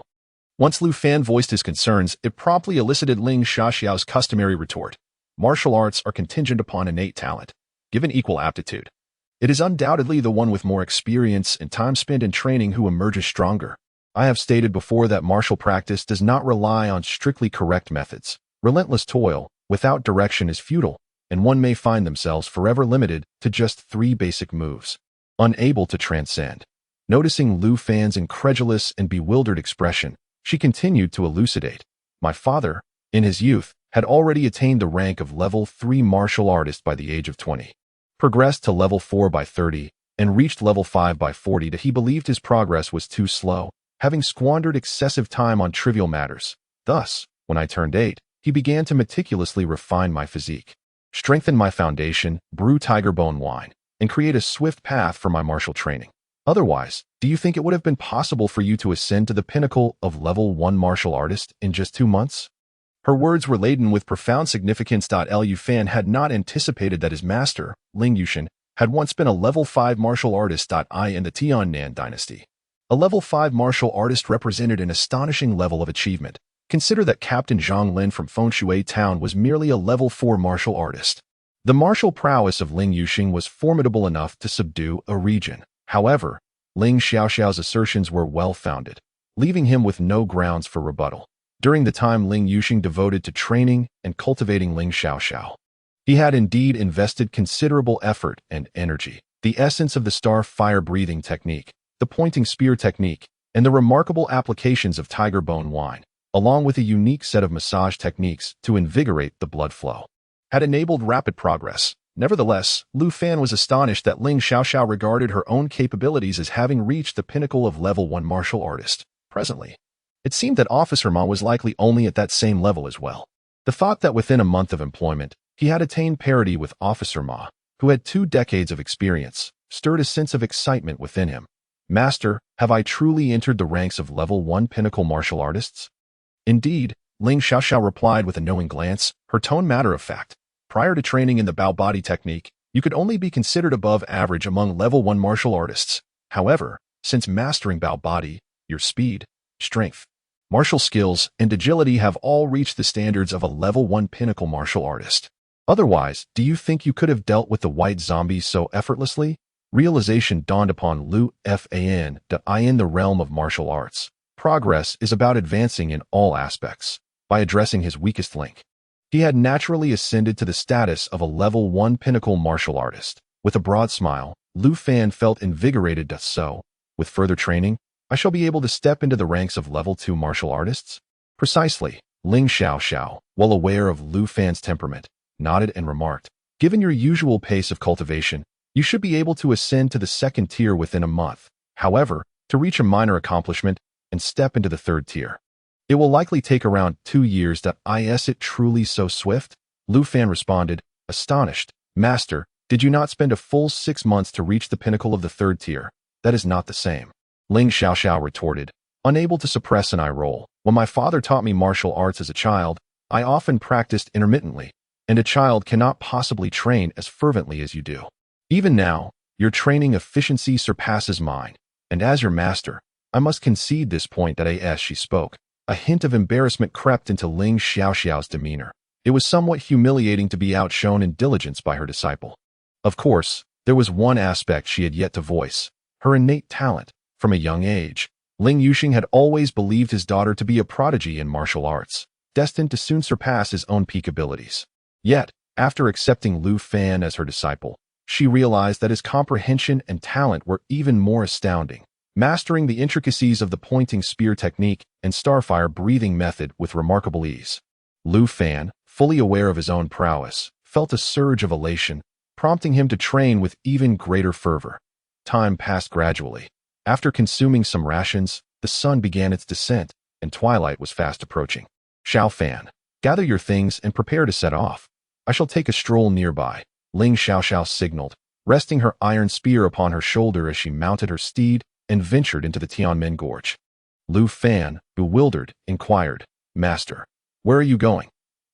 Once Lu Fan voiced his concerns, it promptly elicited Ling Xiaoxiao's customary retort. Martial arts are contingent upon innate talent, given equal aptitude. It is undoubtedly the one with more experience and time spent in training who emerges stronger. I have stated before that martial practice does not rely on strictly correct methods. Relentless toil, without direction, is futile, and one may find themselves forever limited to just 3 basic moves, unable to transcend. Noticing Lu Fan's incredulous and bewildered expression, she continued to elucidate. My father, in his youth, had already attained the rank of level 3 martial artist by the age of 20, progressed to level 4 by 30, and reached level 5 by 40. That he believed his progress was too slow, having squandered excessive time on trivial matters. Thus, when I turned 8, he began to meticulously refine my physique, strengthen my foundation, brew tiger bone wine, and create a swift path for my martial training. Otherwise, do you think it would have been possible for you to ascend to the pinnacle of level 1 martial artist in just 2 months? Her words were laden with profound significance. Liu Fan had not anticipated that his master, Ling Yushin, had once been a level 5 martial artist. In the Tiannan dynasty, a level 5 martial artist represented an astonishing level of achievement. Consider that Captain Zhang Lin from Fengshui Town was merely a level 4 martial artist. The martial prowess of Ling Yushin was formidable enough to subdue a region. However, Ling Xiaoxiao's assertions were well-founded, leaving him with no grounds for rebuttal. During the time Ling Yushin devoted to training and cultivating Ling Xiaoxiao, he had indeed invested considerable effort and energy. The essence of the star fire breathing technique, the pointing spear technique, and the remarkable applications of tiger bone wine, along with a unique set of massage techniques to invigorate the blood flow, had enabled rapid progress. Nevertheless, Lu Fan was astonished that Ling Xiaoxiao regarded her own capabilities as having reached the pinnacle of level 1 martial artist. Presently, it seemed that Officer Ma was likely only at that same level as well. The thought that within a month of employment, he had attained parity with Officer Ma, who had 2 decades of experience, stirred a sense of excitement within him. Master, have I truly entered the ranks of level 1 pinnacle martial artists? Indeed, Ling Xiaoxiao replied with a knowing glance, her tone matter-of-fact. Prior to training in the Bao body technique, you could only be considered above average among level 1 martial artists. However, since mastering Bao body, your speed, strength, martial skills, and agility have all reached the standards of a level 1 pinnacle martial artist. Otherwise, do you think you could have dealt with the white zombies so effortlessly? Realization dawned upon Lu Fan that in the realm of martial arts, progress is about advancing in all aspects. By addressing his weakest link, he had naturally ascended to the status of a level 1 pinnacle martial artist. With a broad smile, Lu Fan felt invigorated. So, with further training, I shall be able to step into the ranks of level 2 martial artists? Precisely. Ling Xiaoxiao, well aware of Lu Fan's temperament, nodded and remarked, given your usual pace of cultivation, you should be able to ascend to the 2nd tier within a month. However, to reach a minor accomplishment and step into the 3rd tier, it will likely take around 2 years. Is it truly so swift? Lu Fan responded, astonished. Master, did you not spend a full 6 months to reach the pinnacle of the 3rd tier? That is not the same. Ling Xiaoxiao retorted, unable to suppress an eye roll. When my father taught me martial arts as a child, I often practiced intermittently, and a child cannot possibly train as fervently as you do. Even now, your training efficiency surpasses mine, and as your master, I must concede this point. As she spoke, a hint of embarrassment crept into Ling Xiaoxiao's demeanor. It was somewhat humiliating to be outshone in diligence by her disciple. Of course, there was one aspect she had yet to voice, her innate talent. From a young age, Ling Yushin had always believed his daughter to be a prodigy in martial arts, destined to soon surpass his own peak abilities. Yet, after accepting Lu Fan as her disciple, she realized that his comprehension and talent were even more astounding, mastering the intricacies of the pointing spear technique and starfire breathing method with remarkable ease. Lu Fan, fully aware of his own prowess, felt a surge of elation, prompting him to train with even greater fervor. Time passed gradually. After consuming some rations, the sun began its descent, and twilight was fast approaching. Xiao Fan, gather your things and prepare to set off. I shall take a stroll nearby, Ling Xiaoxiao signaled, resting her iron spear upon her shoulder as she mounted her steed and ventured into the Tianmen Gorge. Lu Fan, bewildered, inquired, Master, where are you going?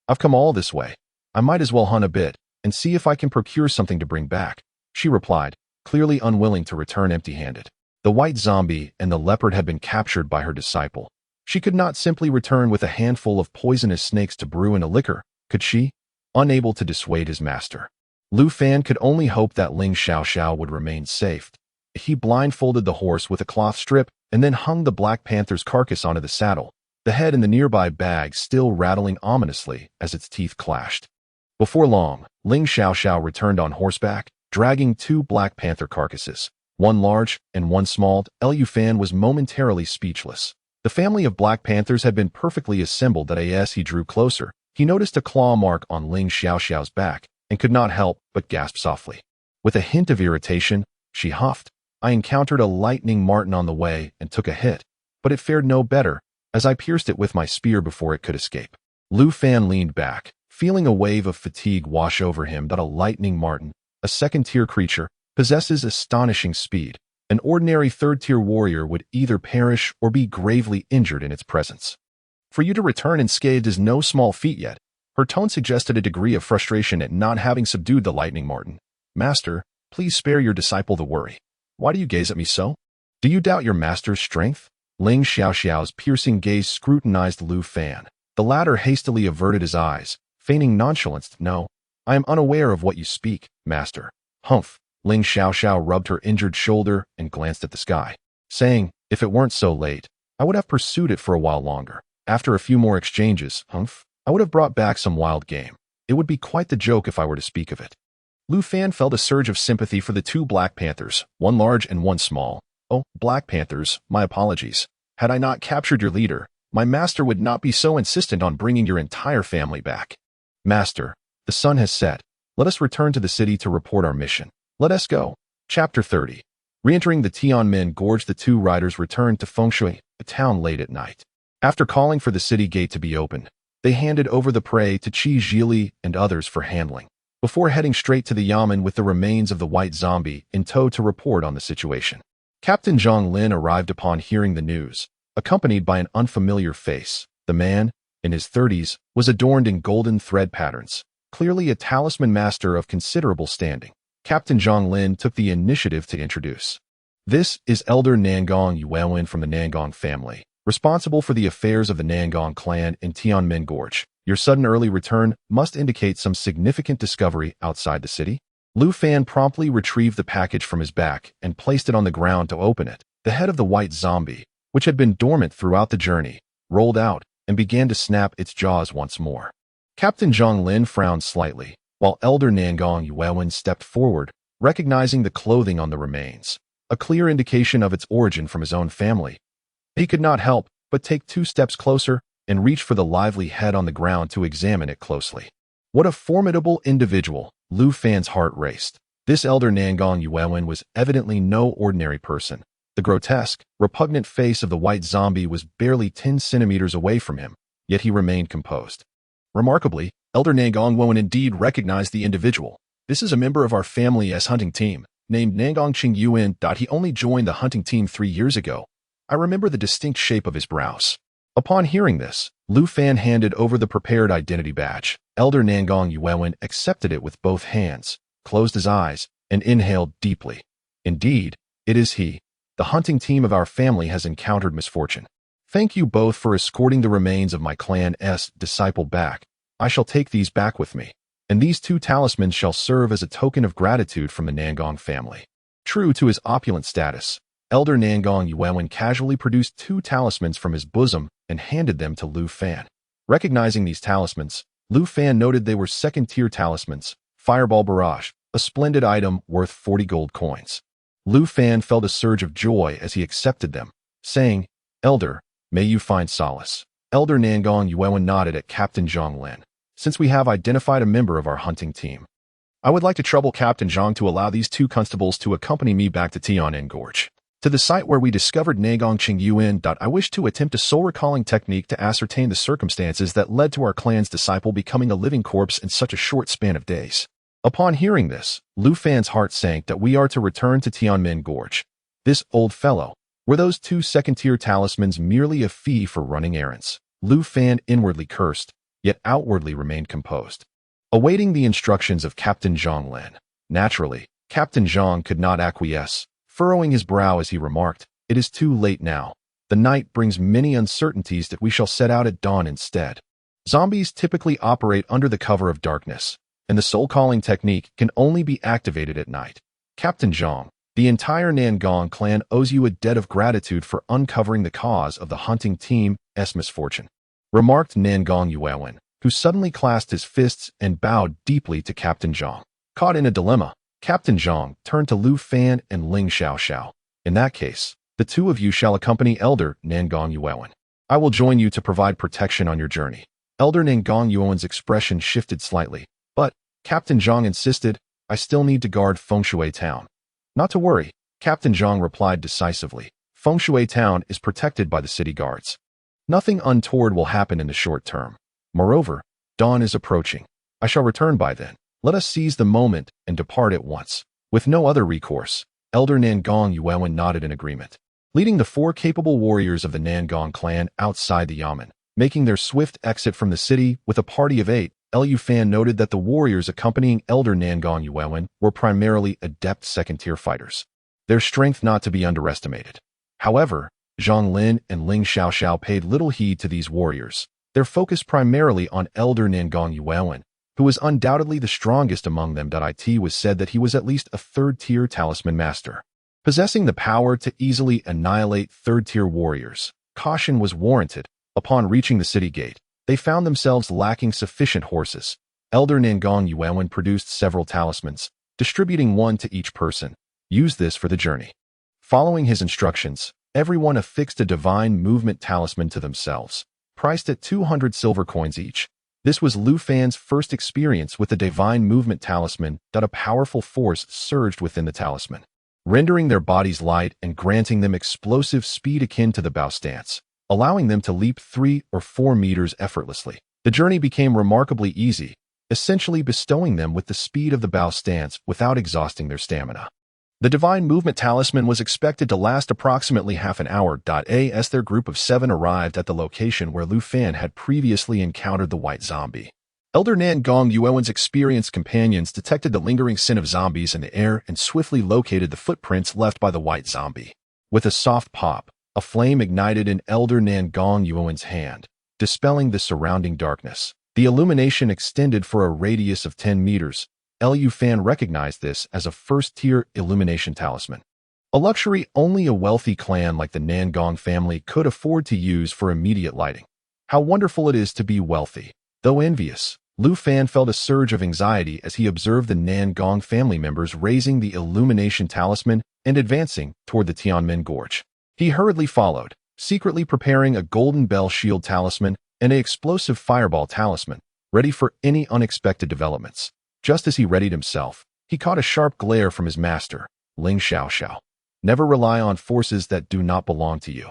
I've come all this way. I might as well hunt a bit and see if I can procure something to bring back, she replied, clearly unwilling to return empty-handed. The white zombie and the leopard had been captured by her disciple. She could not simply return with a handful of poisonous snakes to brew in a liquor, could she? Unable to dissuade his master, Lu Fan could only hope that Ling Xiaoxiao would remain safe. He blindfolded the horse with a cloth strip and then hung the Black Panther's carcass onto the saddle, the head in the nearby bag still rattling ominously as its teeth clashed. Before long, Ling Xiaoxiao returned on horseback, dragging 2 Black Panther carcasses, one large and one small. Lu Fan was momentarily speechless. The family of Black Panthers had been perfectly assembled. As he drew closer, He noticed a claw mark on Ling Xiaoxiao's back and could not help but gasp softly. With a hint of irritation, she huffed, "I encountered a lightning marten on the way and took a hit, but it fared no better, as I pierced it with my spear before it could escape." Lu Fan leaned back, feeling a wave of fatigue wash over him. That a lightning marten, a second-tier creature, possesses astonishing speed. An ordinary third-tier warrior would either perish or be gravely injured in its presence. For you to return unscathed is no small feat yet. Her tone suggested a degree of frustration at not having subdued the lightning marten. "Master, please spare your disciple the worry. Why do you gaze at me so? Do you doubt your master's strength?" Ling Xiaoxiao's piercing gaze scrutinized Lu Fan. The latter hastily averted his eyes, feigning nonchalance. "No, I am unaware of what you speak, master." "Humph." Ling Xiaoxiao rubbed her injured shoulder and glanced at the sky, saying, "If it weren't so late, I would have pursued it for a while longer. After a few more exchanges, I would have brought back some wild game. It would be quite the joke if I were to speak of it." Lu Fan felt a surge of sympathy for the two Black Panthers, one large and one small. "Oh, Black Panthers, my apologies. Had I not captured your leader, my master would not be so insistent on bringing your entire family back." "Master, the sun has set. Let us return to the city to report our mission. Let us go." Chapter 30. Re-entering the Tianmen Gorge, the two riders returned to Fengshui, a town late at night. After calling for the city gate to be opened, they handed over the prey to Qi Zhili and others for handling, before heading straight to the Yamen with the remains of the white zombie in tow to report on the situation. Captain Zhang Lin arrived upon hearing the news, accompanied by an unfamiliar face. The man, in his 30s, was adorned in golden thread patterns, clearly a talisman master of considerable standing. Captain Zhang Lin took the initiative to introduce. "This is Elder Nangong Yuelin from the Nangong family, responsible for the affairs of the Nangong clan in Tianmen Gorge. Your sudden early return must indicate some significant discovery outside the city." Lu Fan promptly retrieved the package from his back and placed it on the ground to open it. The head of the white zombie, which had been dormant throughout the journey, rolled out and began to snap its jaws once more. Captain Zhang Lin frowned slightly, while Elder Nangong Yuelin stepped forward, recognizing the clothing on the remains, a clear indication of its origin from his own family. He could not help but take 2 steps closer and reach for the lively head on the ground to examine it closely. What a formidable individual! Lu Fan's heart raced. This Elder Nangong Yuelin was evidently no ordinary person. The grotesque, repugnant face of the white zombie was barely 10 centimeters away from him, yet he remained composed. Remarkably, Elder Nangong Yuelin indeed recognized the individual. "This is a member of our family's hunting team, named Nangong Qing Yuan. He only joined the hunting team 3 years ago. I remember the distinct shape of his brows." Upon hearing this, Lu Fan handed over the prepared identity badge. Elder Nangong Yuelin accepted it with both hands, closed his eyes, and inhaled deeply. "Indeed, it is he. The hunting team of our family has encountered misfortune. Thank you both for escorting the remains of my clan's disciple back. I shall take these back with me, and these 2 talismans shall serve as a token of gratitude from the Nangong family." True to his opulent status, Elder Nangong Yuelin casually produced 2 talismans from his bosom and handed them to Lu Fan. Recognizing these talismans, Lu Fan noted they were second-tier talismans, Fireball Barrage, a splendid item worth 40 gold coins. Lu Fan felt a surge of joy as he accepted them, saying, "Elder, may you find solace." Elder Nangong Yuelin nodded at Captain Zhang Lin. "Since we have identified a member of our hunting team, I would like to trouble Captain Zhang to allow these 2 constables to accompany me back to Tianmen Gorge, to the site where we discovered Nangong Qing Yuan. I wish to attempt a soul-recalling technique to ascertain the circumstances that led to our clan's disciple becoming a living corpse in such a short span of days." Upon hearing this, Lu Fan's heart sank. That we are to return to Tianmen Gorge. This old fellow. Were those 2 second-tier talismans merely a fee for running errands? Lu Fan inwardly cursed, yet outwardly remained composed, awaiting the instructions of Captain Zhang Lin. Naturally, Captain Zhang could not acquiesce, furrowing his brow as he remarked, "It is too late now. The night brings many uncertainties. That we shall set out at dawn instead." Zombies typically operate under the cover of darkness, and the soul-calling technique can only be activated at night. Captain Zhang, the entire Nangong clan owes you a debt of gratitude for uncovering the cause of the hunting team's misfortune, remarked Nangong Yuelin, who suddenly clasped his fists and bowed deeply to Captain Zhang. Caught in a dilemma, Captain Zhang turned to Lu Fan and Ling Xiaoxiao. "In that case, the 2 of you shall accompany Elder Nangong Yuelin. I will join you to provide protection on your journey." Elder Nangong Yuan's expression shifted slightly. But, Captain Zhang insisted, I still need to guard Fengshui Town. Not to worry, Captain Zhang replied decisively. Fengshui Town is protected by the city guards. Nothing untoward will happen in the short term. Moreover, dawn is approaching. I shall return by then. Let us seize the moment and depart at once. With no other recourse, Elder Nangong Yuan nodded in agreement. Leading the 4 capable warriors of the Nangong clan outside the yamen, making their swift exit from the city with a party of 8, Lu Fan noted that the warriors accompanying Elder Nangong Yuan were primarily adept second-tier fighters. Their strength not to be underestimated. However, Zhang Lin and Ling Xiaoxiao paid little heed to these warriors, their focus primarily on Elder Nangong Yuan, who was undoubtedly the strongest among them. It was said that he was at least a 3rd-tier talisman master, possessing the power to easily annihilate 3rd-tier warriors. Caution was warranted. Upon reaching the city gate, they found themselves lacking sufficient horses. Elder Nangong Yuan produced several talismans, distributing one to each person. Use this for the journey. Following his instructions, everyone affixed a divine movement talisman to themselves, priced at 200 silver coins each. This was Lu Fan's first experience with the divine movement talisman. A powerful force surged within the talisman, rendering their bodies light and granting them explosive speed akin to the bow stance, allowing them to leap 3 or 4 meters effortlessly. The journey became remarkably easy, essentially bestowing them with the speed of the bow stance without exhausting their stamina. The divine movement talisman was expected to last approximately half an hour. As their group of 7 arrived at the location where Lu Fan had previously encountered the white zombie, Elder Nangong Yuan's experienced companions detected the lingering scent of zombies in the air and swiftly located the footprints left by the white zombie. With a soft pop, a flame ignited in Elder Nangong Yuan's hand, dispelling the surrounding darkness. The illumination extended for a radius of 10 meters. Lu Fan recognized this as a 1st-tier illumination talisman, a luxury only a wealthy clan like the Nangong family could afford to use for immediate lighting. How wonderful it is to be wealthy. Though envious, Lu Fan felt a surge of anxiety as he observed the Nangong family members raising the illumination talisman and advancing toward the Tianmen Gorge. He hurriedly followed, secretly preparing a golden bell shield talisman and an explosive fireball talisman, ready for any unexpected developments. Just as he readied himself, he caught a sharp glare from his master, Ling Xiaoxiao. Never rely on forces that do not belong to you.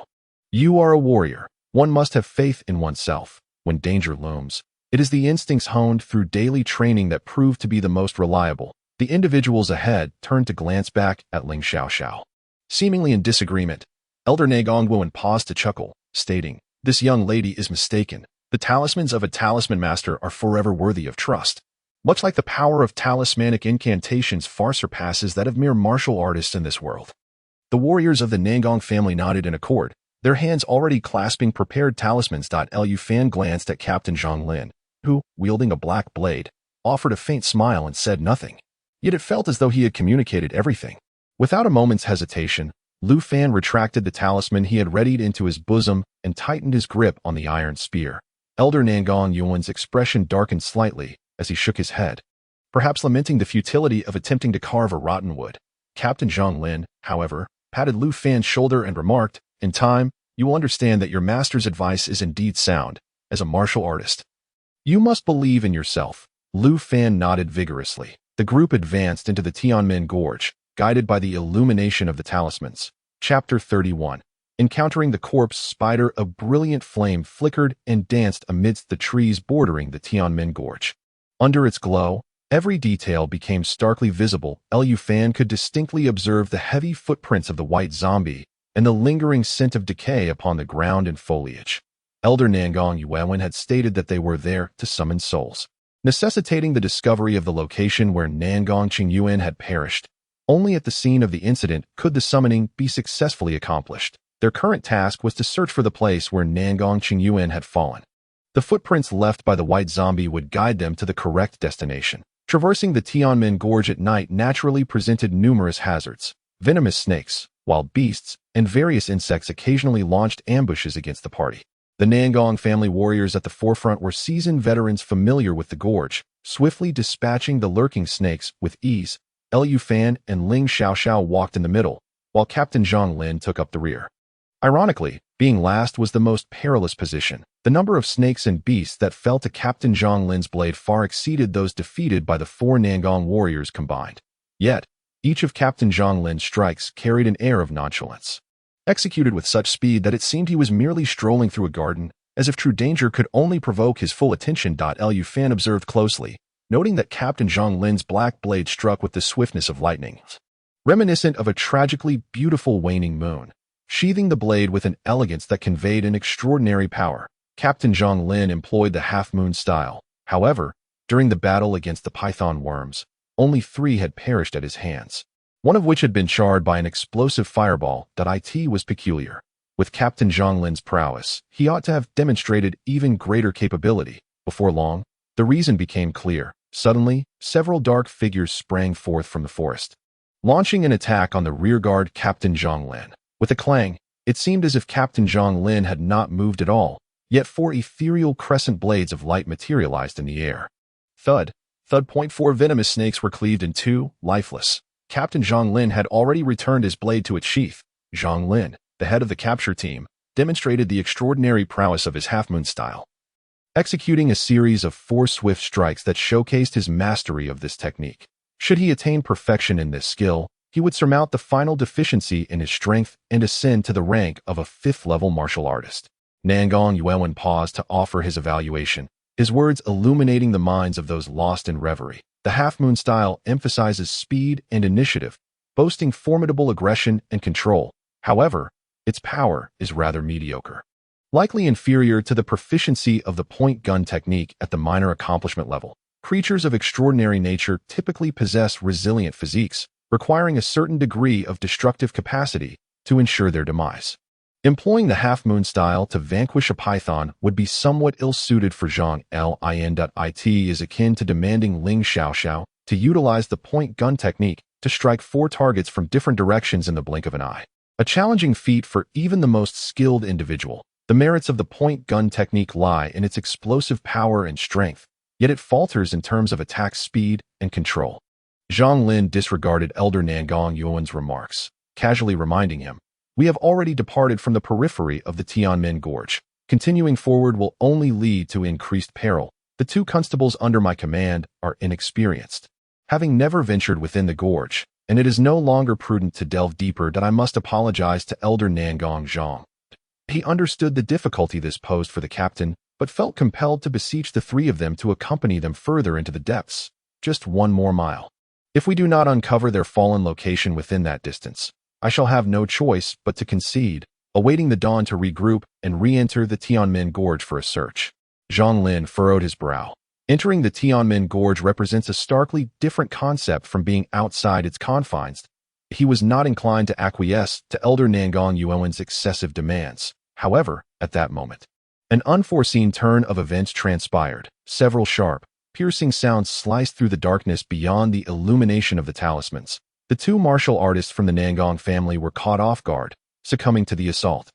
You are a warrior. One must have faith in oneself. When danger looms, it is the instincts honed through daily training that prove to be the most reliable. The individuals ahead turned to glance back at Ling Xiaoxiao. Seemingly in disagreement, Elder Nangong Yuan paused to chuckle, stating, This young lady is mistaken. The talismans of a talisman master are forever worthy of trust. Much like the power of talismanic incantations far surpasses that of mere martial artists in this world. The warriors of the Nangong family nodded in accord, their hands already clasping prepared talismans. Lu Fan glanced at Captain Zhang Lin, who, wielding a black blade, offered a faint smile and said nothing. Yet it felt as though he had communicated everything. Without a moment's hesitation, Lu Fan retracted the talisman he had readied into his bosom and tightened his grip on the iron spear. Elder Nangong Yuan's expression darkened slightly as he shook his head, perhaps lamenting the futility of attempting to carve a rotten wood. Captain Zhang Lin, however, patted Lu Fan's shoulder and remarked, In time, you will understand that your master's advice is indeed sound. As a martial artist, you must believe in yourself. Lu Fan nodded vigorously. The group advanced into the Tianmen Gorge, guided by the illumination of the talismans. Chapter 31. Encountering the corpse spider, a brilliant flame flickered and danced amidst the trees bordering the Tianmen Gorge. Under its glow, every detail became starkly visible. Lu Fan could distinctly observe the heavy footprints of the white zombie and the lingering scent of decay upon the ground and foliage. Elder Nangong Yuan had stated that they were there to summon souls, necessitating the discovery of the location where Nangong Qingyuan had perished. Only at the scene of the incident could the summoning be successfully accomplished. Their current task was to search for the place where Nangong Qingyuan had fallen. The footprints left by the white zombie would guide them to the correct destination. Traversing the Tianmen Gorge at night naturally presented numerous hazards. Venomous snakes, wild beasts, and various insects occasionally launched ambushes against the party. The Nangong family warriors at the forefront were seasoned veterans familiar with the gorge, swiftly dispatching the lurking snakes with ease. Lu Fan and Ling Xiaoxiao walked in the middle, while Captain Zhang Lin took up the rear. Ironically, being last was the most perilous position. The number of snakes and beasts that fell to Captain Zhang Lin's blade far exceeded those defeated by the 4 Nangong warriors combined. Yet, each of Captain Zhang Lin's strikes carried an air of nonchalance. Executed with such speed that it seemed he was merely strolling through a garden, as if true danger could only provoke his full attention. Liu Fan observed closely, noting that Captain Zhang Lin's black blade struck with the swiftness of lightning, reminiscent of a tragically beautiful waning moon. Sheathing the blade with an elegance that conveyed an extraordinary power, Captain Zhang Lin employed the half-moon style. However, during the battle against the python worms, only 3 had perished at his hands, one of which had been charred by an explosive fireball. It was peculiar. With Captain Zhang Lin's prowess, he ought to have demonstrated even greater capability. Before long, the reason became clear. Suddenly, several dark figures sprang forth from the forest, launching an attack on the rearguard Captain Zhang Lin. With a clang, it seemed as if Captain Zhang Lin had not moved at all, yet 4 ethereal crescent blades of light materialized in the air. Thud, thud. 4 venomous snakes were cleaved in 2, lifeless. Captain Zhang Lin had already returned his blade to its sheath. Zhang Lin, the head of the capture team, demonstrated the extraordinary prowess of his half-moon style, executing a series of 4 swift strikes that showcased his mastery of this technique. Should he attain perfection in this skill, he would surmount the final deficiency in his strength and ascend to the rank of a 5th-level martial artist. Nangong Yuan paused to offer his evaluation, his words illuminating the minds of those lost in reverie. The half-moon style emphasizes speed and initiative, boasting formidable aggression and control. However, its power is rather mediocre, likely inferior to the proficiency of the point gun technique at the minor accomplishment level. Creatures of extraordinary nature typically possess resilient physiques, requiring a certain degree of destructive capacity to ensure their demise. Employing the half-moon style to vanquish a python would be somewhat ill-suited for Zhang Lin. It is akin to demanding Ling Xiaoxiao to utilize the point gun technique to strike 4 targets from different directions in the blink of an eye. A challenging feat for even the most skilled individual. The merits of the point gun technique lie in its explosive power and strength, yet it falters in terms of attack speed and control. Zhang Lin disregarded Elder Nangong Yuan's remarks, casually reminding him, "We have already departed from the periphery of the Tianmen Gorge. Continuing forward will only lead to increased peril. The 2 constables under my command are inexperienced, having never ventured within the gorge, and it is no longer prudent to delve deeper. I must apologize to Elder Nangong Zhang." He understood the difficulty this posed for the captain, but felt compelled to beseech the 3 of them to accompany them further into the depths. Just 1 more mile. If we do not uncover their fallen location within that distance, I shall have no choice but to concede, awaiting the dawn to regroup and re-enter the Tianmen Gorge for a search. Zhang Lin furrowed his brow. Entering the Tianmen Gorge represents a starkly different concept from being outside its confines. He was not inclined to acquiesce to Elder Nangong Yuan's excessive demands. However, at that moment, an unforeseen turn of events transpired. Several sharp, piercing sounds sliced through the darkness beyond the illumination of the talismans. The 2 martial artists from the Nangong family were caught off guard, succumbing to the assault,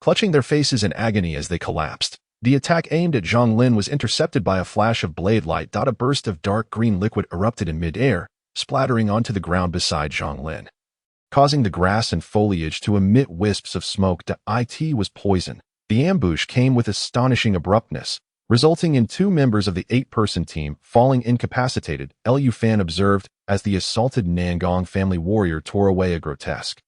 clutching their faces in agony as they collapsed. The attack aimed at Zhang Lin was intercepted by a flash of blade light. A burst of dark green liquid erupted in mid-air, splattering onto the ground beside Zhang Lin, causing the grass and foliage to emit wisps of smoke. It was poison. The ambush came with astonishing abruptness, resulting in 2 members of the 8-person team falling incapacitated. Liu Fan observed as the assaulted Nangong family warrior tore away a grotesque,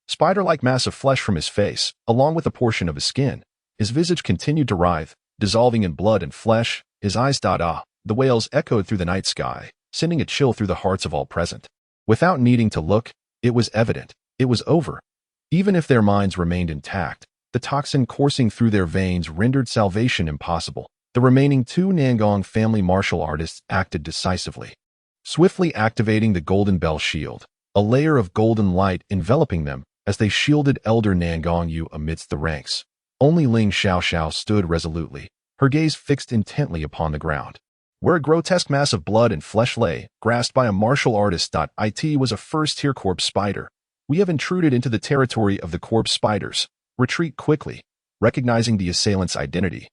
spider-like mass of flesh from his face, along with a portion of his skin. His visage continued to writhe, dissolving in blood and flesh. His eyes the wails echoed through the night sky, sending a chill through the hearts of all present. Without needing to look, it was evident. It was over. Even if their minds remained intact, the toxin coursing through their veins rendered salvation impossible. The remaining 2 Nangong family martial artists acted decisively, swiftly activating the Golden Bell Shield, a layer of golden light enveloping them as they shielded Elder Nangong Yu amidst the ranks. Only Ling Xiaoxiao stood resolutely, her gaze fixed intently upon the ground, where a grotesque mass of blood and flesh lay, grasped by a martial artist. It was a first-tier corpse spider. "We have intruded into the territory of the corpse spiders. Retreat quickly." Recognizing the assailant's identity,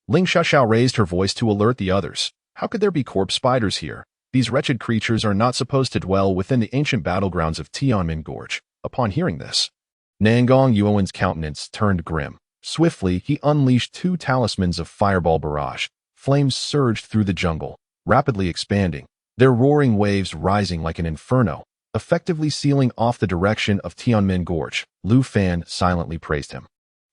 Ling Xiaoxiao raised her voice to alert the others. "How could there be corpse spiders here? These wretched creatures are not supposed to dwell within the ancient battlegrounds of Tianmen Gorge." Upon hearing this, Nangong Yuan's countenance turned grim. Swiftly, he unleashed two talismans of fireball barrage. Flames surged through the jungle, rapidly expanding, their roaring waves rising like an inferno, effectively sealing off the direction of Tianmen Gorge. Lu Fan silently praised him.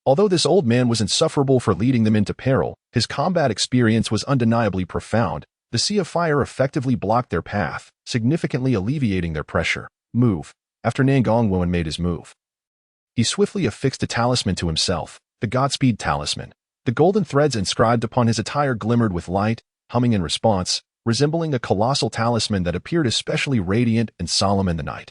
Although this old man was insufferable for leading them into peril, his combat experience was undeniably profound. The sea of fire effectively blocked their path, significantly alleviating their pressure. Move. After Nangongwen made his move, he swiftly affixed a talisman to himself, the Godspeed talisman. The golden threads inscribed upon his attire glimmered with light, humming in response, resembling a colossal talisman that appeared especially radiant and solemn in the night,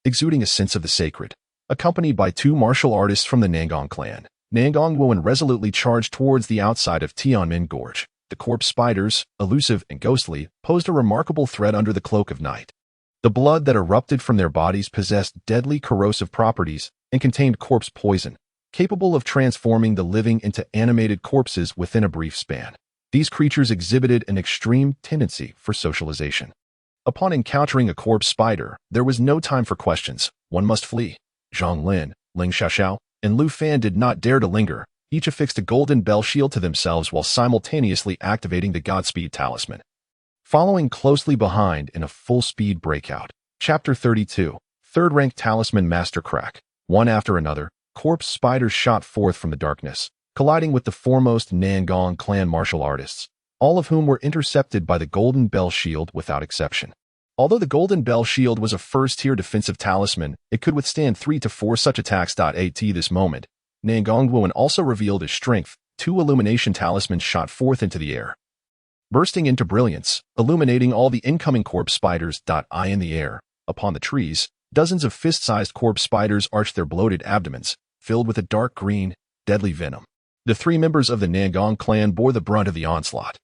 exuding a sense of the sacred. Accompanied by two martial artists from the Nangong clan, Nangongwen resolutely charged towards the outside of Tianmen Gorge. The corpse spiders, elusive and ghostly, posed a remarkable threat under the cloak of night. The blood that erupted from their bodies possessed deadly corrosive properties and contained corpse poison, capable of transforming the living into animated corpses within a brief span. These creatures exhibited an extreme tendency for socialization. Upon encountering a corpse spider, there was no time for questions. One must flee. Zhang Lin, Ling Xiaoxiao, and Lu Fan did not dare to linger. Each affixed a golden bell shield to themselves while simultaneously activating the Godspeed talisman. Following closely behind in a full-speed breakout. Chapter 32. Third-rank Talisman Master Crack. One after another, corpse spiders shot forth from the darkness, colliding with the foremost Nangong clan martial artists, all of whom were intercepted by the golden bell shield without exception. Although the golden bell shield was a first-tier defensive talisman, it could withstand 3 to 4 such attacks. At this moment, Nangongwen also revealed his strength. Two illumination talismans shot forth into the air, bursting into brilliance, illuminating all the incoming corpse spiders. In the air, upon the trees, dozens of fist-sized corpse spiders arched their bloated abdomens, filled with a dark green, deadly venom. The three members of the Nangong clan bore the brunt of the onslaught.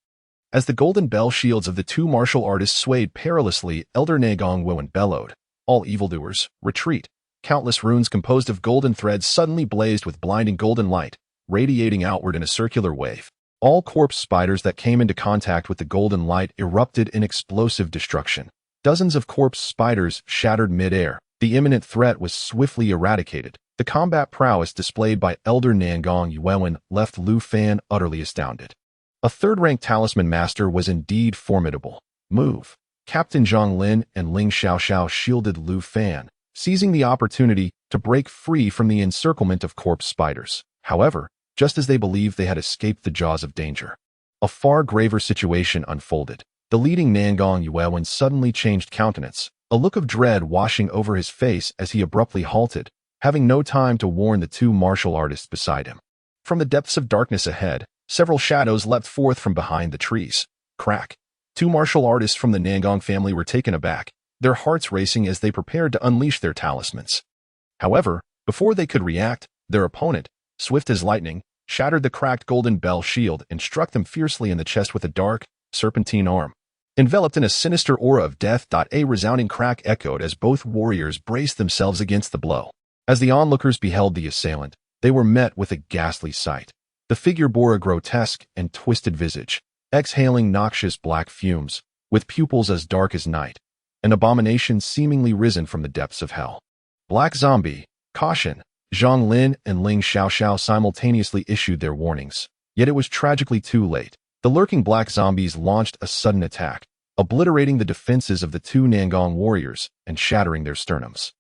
As the golden bell shields of the two martial artists swayed perilously, Elder Nangongwen bellowed, "All evildoers, retreat." Countless runes composed of golden threads suddenly blazed with blinding golden light, radiating outward in a circular wave. All corpse spiders that came into contact with the golden light erupted in explosive destruction. Dozens of corpse spiders shattered mid-air. The imminent threat was swiftly eradicated. The combat prowess displayed by Elder Nangongwen left Lu Fan utterly astounded. A third-rank talisman master was indeed formidable. Move. Captain Zhang Lin and Ling Xiaoxiao shielded Lu Fan, seizing the opportunity to break free from the encirclement of corpse spiders. However, just as they believed they had escaped the jaws of danger, a far graver situation unfolded. The leading Nangongwen suddenly changed countenance, a look of dread washing over his face as he abruptly halted, having no time to warn the two martial artists beside him. From the depths of darkness ahead, several shadows leapt forth from behind the trees. Crack. Two martial artists from the Nangong family were taken aback, their hearts racing as they prepared to unleash their talismans. However, before they could react, their opponent, swift as lightning, shattered the cracked golden bell shield and struck them fiercely in the chest with a dark, serpentine arm. Enveloped in a sinister aura of death. A resounding crack echoed as both warriors braced themselves against the blow. As the onlookers beheld the assailant, they were met with a ghastly sight. The figure bore a grotesque and twisted visage, exhaling noxious black fumes, with pupils as dark as night, an abomination seemingly risen from the depths of hell. Black Zombie, caution! Zhang Lin and Ling Xiaoxiao simultaneously issued their warnings, yet it was tragically too late. The lurking black zombies launched a sudden attack, obliterating the defenses of the two Nangong warriors and shattering their sternums,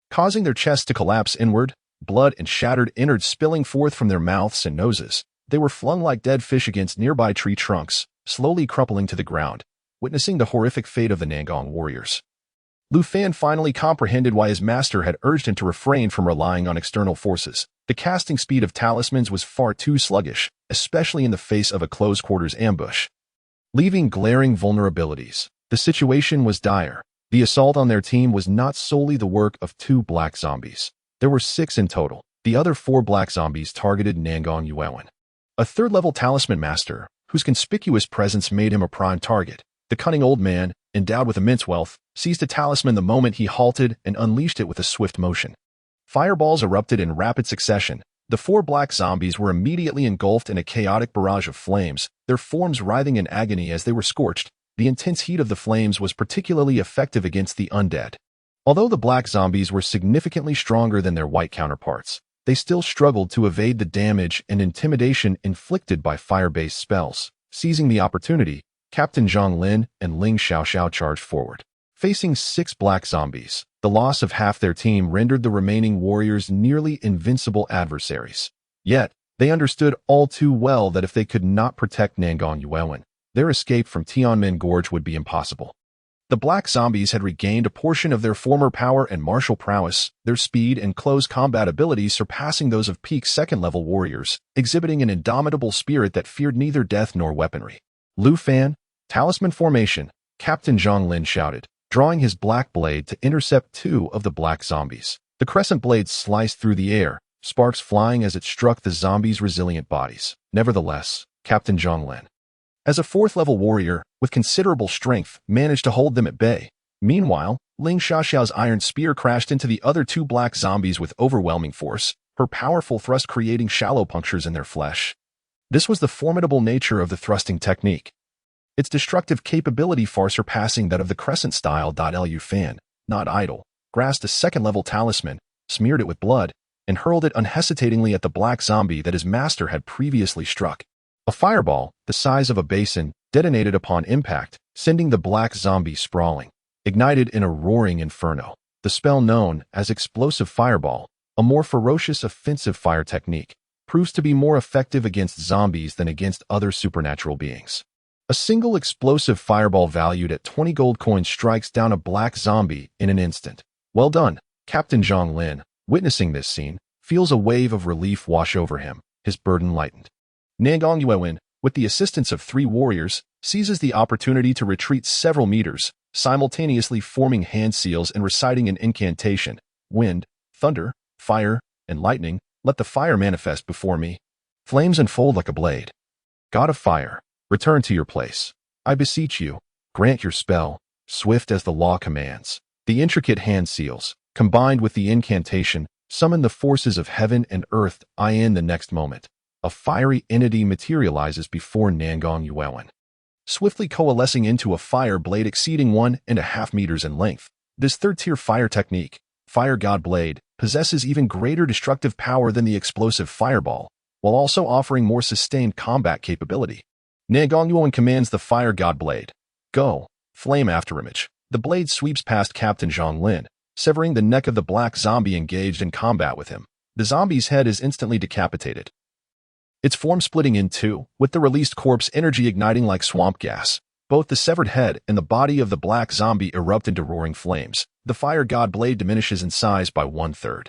causing their chests to collapse inward, blood and shattered innards spilling forth from their mouths and noses. They were flung like dead fish against nearby tree trunks, slowly crumpling to the ground, witnessing the horrific fate of the Nangong warriors. Lu Fan finally comprehended why his master had urged him to refrain from relying on external forces. The casting speed of talismans was far too sluggish, especially in the face of a close-quarters ambush, leaving glaring vulnerabilities. The situation was dire. The assault on their team was not solely the work of two black zombies. There were 6 in total. The other 4 black zombies targeted Nangongwen, a third-level talisman master, whose conspicuous presence made him a prime target. The cunning old man, endowed with immense wealth, seized a talisman the moment he halted and unleashed it with a swift motion. Fireballs erupted in rapid succession. The 4 black zombies were immediately engulfed in a chaotic barrage of flames, their forms writhing in agony as they were scorched. The intense heat of the flames was particularly effective against the undead. Although the black zombies were significantly stronger than their white counterparts, they still struggled to evade the damage and intimidation inflicted by fire-based spells. Seizing the opportunity, Captain Zhang Lin and Ling Xiaoxiao charged forward. Facing 6 black zombies, the loss of half their team rendered the remaining warriors nearly invincible adversaries. Yet, they understood all too well that if they could not protect Nangong Yuewen, their escape from Tianmen Gorge would be impossible. The black zombies had regained a portion of their former power and martial prowess, their speed and close combat abilities surpassing those of peak second-level warriors, exhibiting an indomitable spirit that feared neither death nor weaponry. Lu Fan, talisman formation, Captain Zhang Lin shouted, drawing his black blade to intercept 2 of the black zombies. The crescent blade sliced through the air, sparks flying as it struck the zombies' resilient bodies. Nevertheless, Captain Zhang Lin, as a 4th-level warrior with considerable strength, managed to hold them at bay. Meanwhile, Ling Xiaoxiao's iron spear crashed into the other 2 black zombies with overwhelming force, her powerful thrust creating shallow punctures in their flesh. This was the formidable nature of the thrusting technique, its destructive capability far surpassing that of the crescent style. Lu Fan, not idle, grasped a 2nd-level talisman, smeared it with blood, and hurled it unhesitatingly at the black zombie that his master had previously struck. A fireball, the size of a basin, detonated upon impact, sending the black zombie sprawling, ignited in a roaring inferno. The spell known as explosive fireball, a more ferocious offensive fire technique, proves to be more effective against zombies than against other supernatural beings. A single explosive fireball valued at 20 gold coins strikes down a black zombie in an instant. Well done. Captain Zhang Lin, witnessing this scene, feels a wave of relief wash over him, his burden lightened. Nangong Yuewen, with the assistance of 3 warriors, seizes the opportunity to retreat several meters, simultaneously forming hand seals and reciting an incantation. Wind, thunder, fire, and lightning, let the fire manifest before me. Flames unfold like a blade. God of fire, return to your place. I beseech you, grant your spell, swift as the law commands. The intricate hand seals, combined with the incantation, summon the forces of heaven and earth. In the next moment, a fiery entity materializes before Nangong Yuewen, swiftly coalescing into a fire blade exceeding 1.5 meters in length. This 3rd-tier fire technique, Fire God Blade, possesses even greater destructive power than the explosive fireball, while also offering more sustained combat capability. Nangong Yuewen commands the Fire God Blade. Go, flame afterimage. The blade sweeps past Captain Zhang Lin, severing the neck of the black zombie engaged in combat with him. The zombie's head is instantly decapitated, its form splitting in 2, with the released corpse energy igniting like swamp gas. Both the severed head and the body of the black zombie erupt into roaring flames. The Fire God Blade diminishes in size by 1/3.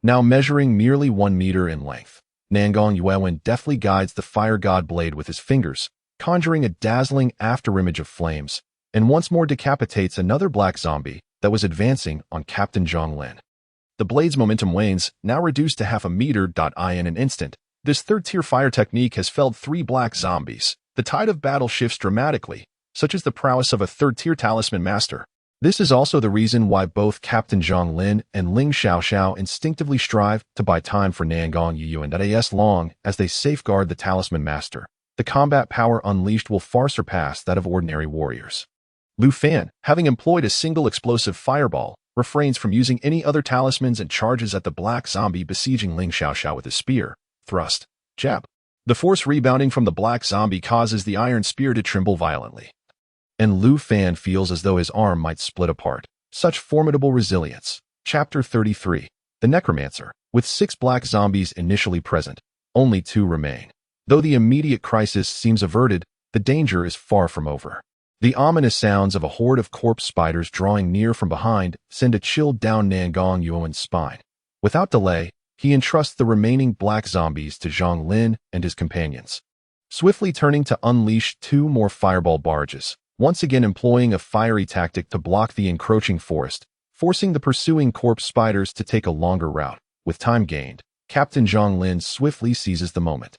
Now measuring merely 1 meter in length, Nangong Yuewen deftly guides the Fire God Blade with his fingers, conjuring a dazzling afterimage of flames, and once more decapitates another black zombie that was advancing on Captain Zhang Lin. The blade's momentum wanes, now reduced to half a meter. In an instant, this 3rd-tier fire technique has felled 3 black zombies. The tide of battle shifts dramatically, such as the prowess of a 3rd-tier talisman master. This is also the reason why both Captain Zhang Lin and Ling Xiaoxiao instinctively strive to buy time for Nangong Yuewen as long as they safeguard the talisman master. The combat power unleashed will far surpass that of ordinary warriors. Lu Fan, having employed a single explosive fireball, refrains from using any other talismans and charges at the black zombie besieging Ling Xiaoxiao with his spear. Thrust, jab. The force rebounding from the black zombie causes the iron spear to tremble violently, and Lu Fan feels as though his arm might split apart. Such formidable resilience. Chapter 33. The Necromancer. With 6 black zombies initially present, only 2 remain. Though the immediate crisis seems averted, the danger is far from over. The ominous sounds of a horde of corpse spiders drawing near from behind send a chill down Nangong Yuewen's spine. Without delay, he entrusts the remaining black zombies to Zhang Lin and his companions, swiftly turning to unleash 2 more fireball barrages, once again employing a fiery tactic to block the encroaching forest, forcing the pursuing corpse spiders to take a longer route. With time gained, Captain Zhang Lin swiftly seizes the moment,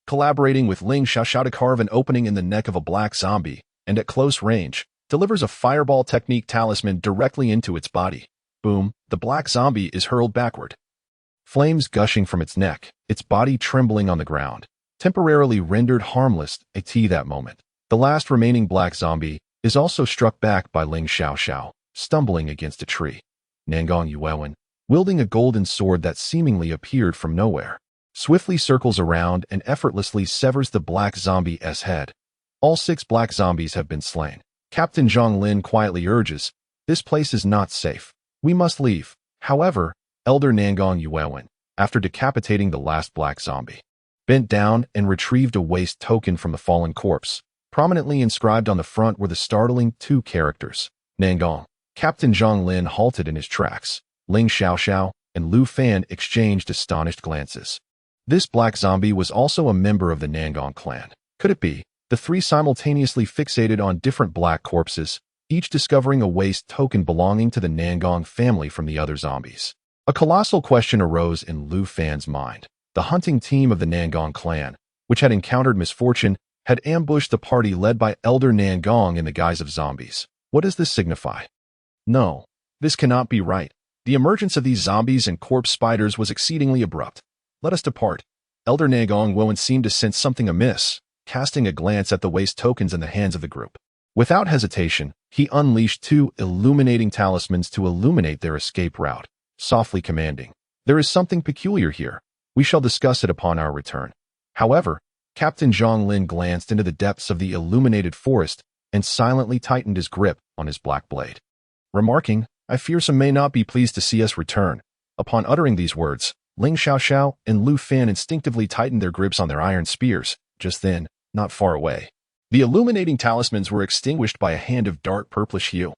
collaborating with Ling Xiaoxiao to carve an opening in the neck of a black zombie, and at close range, delivers a fireball technique talisman directly into its body. Boom, the black zombie is hurled backward, flames gushing from its neck, its body trembling on the ground, temporarily rendered harmless at that moment. The last remaining black zombie is also struck back by Ling Xiaoxiao, stumbling against a tree. Nangong Yuewen, wielding a golden sword that seemingly appeared from nowhere. Swiftly circles around and effortlessly severs the black zombie's head. All 6 black zombies have been slain. Captain Zhang Lin quietly urges, "This place is not safe. We must leave." However, Elder Nangong Yuewen, after decapitating the last black zombie, bent down and retrieved a waste token from the fallen corpse. Prominently inscribed on the front were the startling 2 characters, Nangong. Captain Zhang Lin halted in his tracks. Ling Xiaoxiao and Lu Fan exchanged astonished glances. This black zombie was also a member of the Nangong clan. Could it be? The 3 simultaneously fixated on different black corpses, each discovering a waste token belonging to the Nangong family from the other zombies. A colossal question arose in Lu Fan's mind. The hunting team of the Nangong clan, which had encountered misfortune, had ambushed the party led by Elder Nangong in the guise of zombies. What does this signify? No, this cannot be right. The emergence of these zombies and corpse spiders was exceedingly abrupt. Let us depart. Elder Nangong Yuewen seemed to sense something amiss, casting a glance at the waste tokens in the hands of the group. Without hesitation, he unleashed 2 illuminating talismans to illuminate their escape route, softly commanding, "There is something peculiar here. We shall discuss it upon our return." However, Captain Zhang Lin glanced into the depths of the illuminated forest and silently tightened his grip on his black blade, remarking, "I fear some may not be pleased to see us return." Upon uttering these words, Ling Xiaoxiao and Lu Fan instinctively tightened their grips on their iron spears. Just then, not far away, the illuminating talismans were extinguished by a hand of dark purplish hue.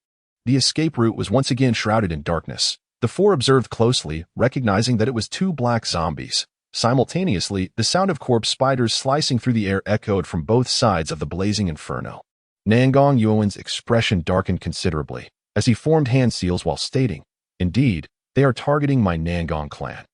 The escape route was once again shrouded in darkness. The 4 observed closely, recognizing that it was 2 black zombies. Simultaneously, the sound of corpse spiders slicing through the air echoed from both sides of the blazing inferno. Nangong Yuewen's expression darkened considerably as he formed hand seals while stating, "Indeed, they are targeting my Nangong clan."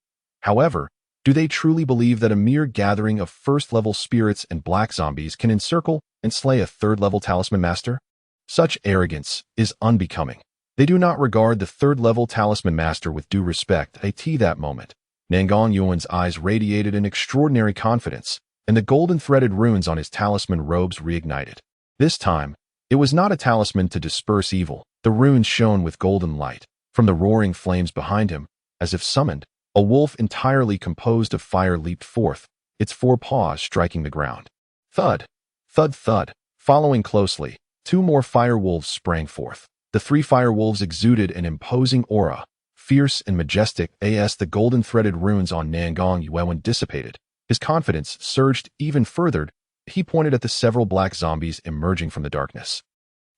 However, do they truly believe that a mere gathering of first-level spirits and black zombies can encircle and slay a third-level talisman master? Such arrogance is unbecoming. They do not regard the third-level talisman master with due respect. At that moment, Nangong Yuewen's eyes radiated an extraordinary confidence, and the golden-threaded runes on his talisman robes reignited. This time, it was not a talisman to disperse evil. The runes shone with golden light. From the roaring flames behind him, as if summoned, a wolf entirely composed of fire leaped forth, its 4 paws striking the ground. Thud, thud, thud. Following closely, 2 more fire wolves sprang forth. The 3 fire wolves exuded an imposing aura, fierce and majestic. As the golden-threaded runes on Nangong Yuewen dissipated, his confidence surged even further. He pointed at the several black zombies emerging from the darkness,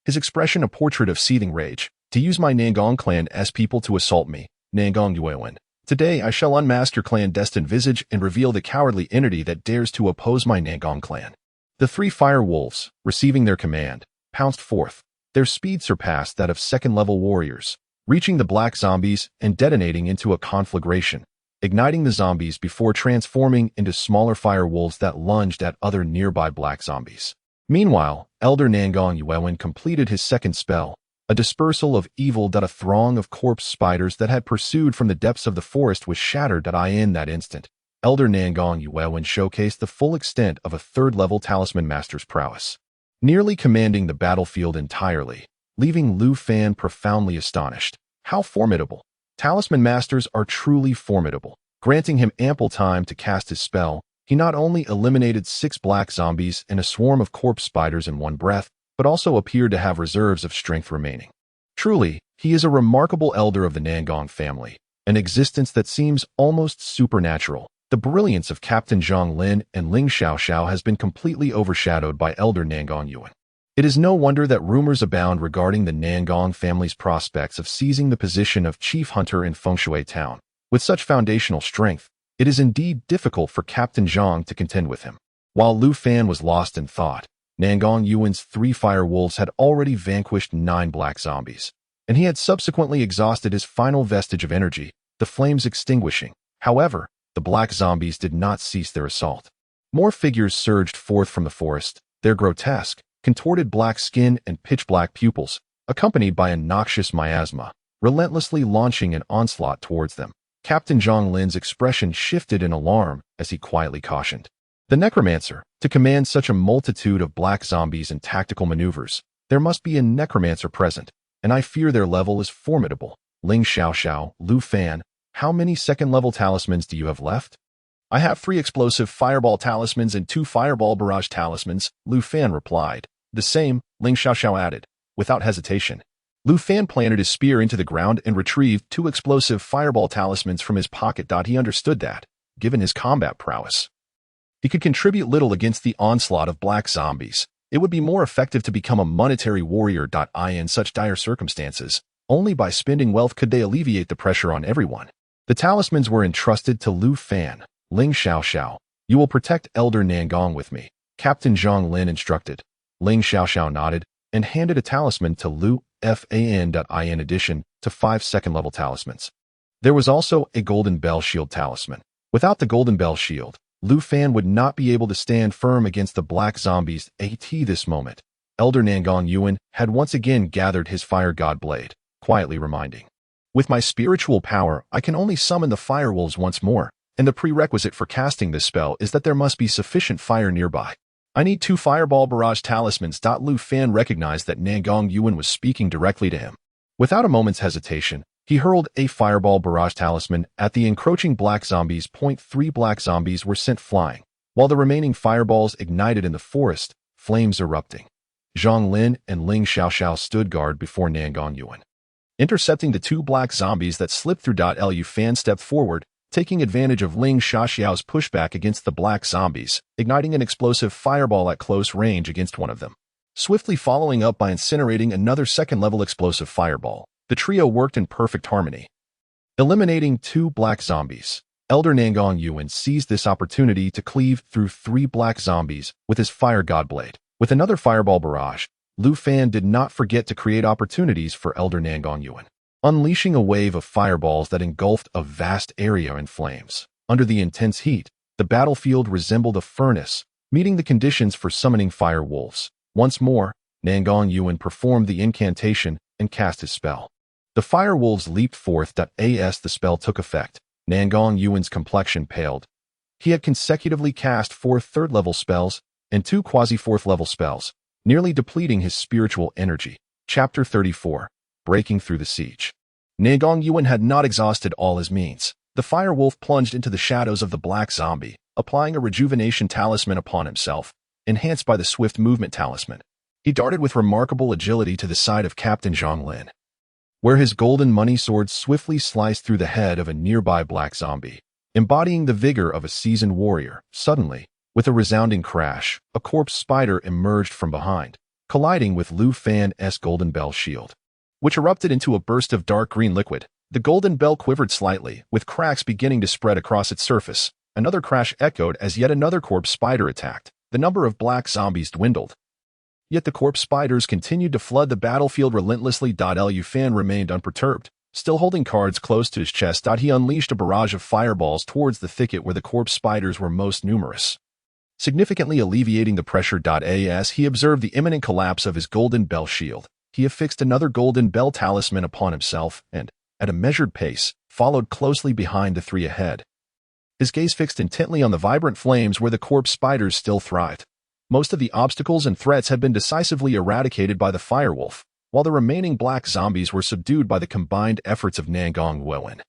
his expression a portrait of seething rage. "To use my Nangong clan as people to assault me, Nangong Yuewen. Today I shall unmask your clandestine visage and reveal the cowardly entity that dares to oppose my Nangong clan." The 3 fire wolves, receiving their command, pounced forth. Their speed surpassed that of second-level warriors, reaching the black zombies and detonating into a conflagration, igniting the zombies before transforming into smaller fire wolves that lunged at other nearby black zombies. Meanwhile, Elder Nangong Yuewen completed his second spell, a dispersal of evil. That a throng of corpse spiders that had pursued from the depths of the forest was shattered. In that instant, Elder Nangong Yuewen showcased the full extent of a third-level talisman master's prowess, nearly commanding the battlefield entirely, leaving Lu Fan profoundly astonished. How formidable! Talisman masters are truly formidable. Granting him ample time to cast his spell, he not only eliminated 6 black zombies and a swarm of corpse spiders in one breath, but also appeared to have reserves of strength remaining. Truly, he is a remarkable elder of the Nangong family, an existence that seems almost supernatural. The brilliance of Captain Zhang Lin and Ling Xiaoxiao has been completely overshadowed by Elder Nangong Yuewen. It is no wonder that rumors abound regarding the Nangong family's prospects of seizing the position of chief hunter in Fengshui town. With such foundational strength, it is indeed difficult for Captain Zhang to contend with him. While Lu Fan was lost in thought, Nangong Yuewen's 3 fire wolves had already vanquished 9 black zombies, and he had subsequently exhausted his final vestige of energy, the flames extinguishing. However, the black zombies did not cease their assault. More figures surged forth from the forest, their grotesque, contorted black skin and pitch-black pupils, accompanied by a noxious miasma, relentlessly launching an onslaught towards them. Captain Zhang Lin's expression shifted in alarm as he quietly cautioned the necromancer, to command such a multitude of black zombies and tactical maneuvers, there must be a necromancer present, and I fear their level is formidable. Ling Xiaoxiao, Lu Fan, how many second-level talismans do you have left? I have 3 explosive fireball talismans and 2 fireball barrage talismans, Lu Fan replied. The same, Ling Xiaoxiao added, without hesitation. Lu Fan planted his spear into the ground and retrieved 2 explosive fireball talismans from his pocket. He understood that, given his combat prowess, he could contribute little against the onslaught of black zombies. It would be more effective to become a monetary warrior. In such dire circumstances, only by spending wealth could they alleviate the pressure on everyone. The talismans were entrusted to Lu Fan. Ling Xiaoxiao, you will protect Elder Nangong with me, Captain Zhang Lin instructed. Ling Xiaoxiao nodded and handed a talisman to Lu Fan. In addition to 5 second-level talismans, there was also a golden bell shield talisman. Without the golden bell shield, Lu Fan would not be able to stand firm against the black zombies. At this moment, Elder Nangong Yuan had once again gathered his fire god blade, quietly reminding, with my spiritual power, I can only summon the fire wolves once more, and the prerequisite for casting this spell is that there must be sufficient fire nearby. I need 2 fireball barrage talismans. Lu Fan recognized that Nangong Yuan was speaking directly to him. Without a moment's hesitation, he hurled a fireball barrage talisman at the encroaching black zombies. 3 black zombies were sent flying, while the remaining fireballs ignited in the forest, flames erupting. Zhang Lin and Ling Xiaoxiao stood guard before Nangong Yuan, intercepting the 2 black zombies that slipped through. Lu Fan stepped forward, taking advantage of Ling Xiaoxiao's pushback against the black zombies, igniting an explosive fireball at close range against one of them, swiftly following up by incinerating another second-level explosive fireball. The trio worked in perfect harmony, eliminating 2 black zombies. Elder Nangong Yuan seized this opportunity to cleave through 3 black zombies with his fire god blade. With another fireball barrage, Lu Fan did not forget to create opportunities for Elder Nangong Yuan, unleashing a wave of fireballs that engulfed a vast area in flames. Under the intense heat, the battlefield resembled a furnace, meeting the conditions for summoning fire wolves. Once more, Nangong Yuan performed the incantation and cast his spell. The fire wolves leaped forth. As the spell took effect, Nangong Yuan's complexion paled. He had consecutively cast 4 third-level spells and 2 quasi-4th-level spells, nearly depleting his spiritual energy. Chapter 34. Breaking through the siege. Nangong Yuan had not exhausted all his means. The fire wolf plunged into the shadows of the black zombie, applying a rejuvenation talisman upon himself, enhanced by the swift movement talisman. He darted with remarkable agility to the side of Captain Zhang Lin, where his golden money sword swiftly sliced through the head of a nearby black zombie, embodying the vigor of a seasoned warrior. Suddenly, with a resounding crash, a corpse spider emerged from behind, colliding with Lu Fan's golden bell shield, which erupted into a burst of dark green liquid. The golden bell quivered slightly, with cracks beginning to spread across its surface. Another crash echoed as yet another corpse spider attacked. The number of black zombies dwindled, yet the corpse spiders continued to flood the battlefield relentlessly. Lu Fan remained unperturbed. Still holding cards close to his chest, he unleashed a barrage of fireballs towards the thicket where the corpse spiders were most numerous, significantly alleviating the pressure. As he observed the imminent collapse of his golden bell shield, he affixed another golden bell talisman upon himself and, at a measured pace, followed closely behind the 3 ahead, his gaze fixed intently on the vibrant flames where the corpse spiders still thrived. Most of the obstacles and threats had been decisively eradicated by the firewolf, while the remaining black zombies were subdued by the combined efforts of Nangong Yuan,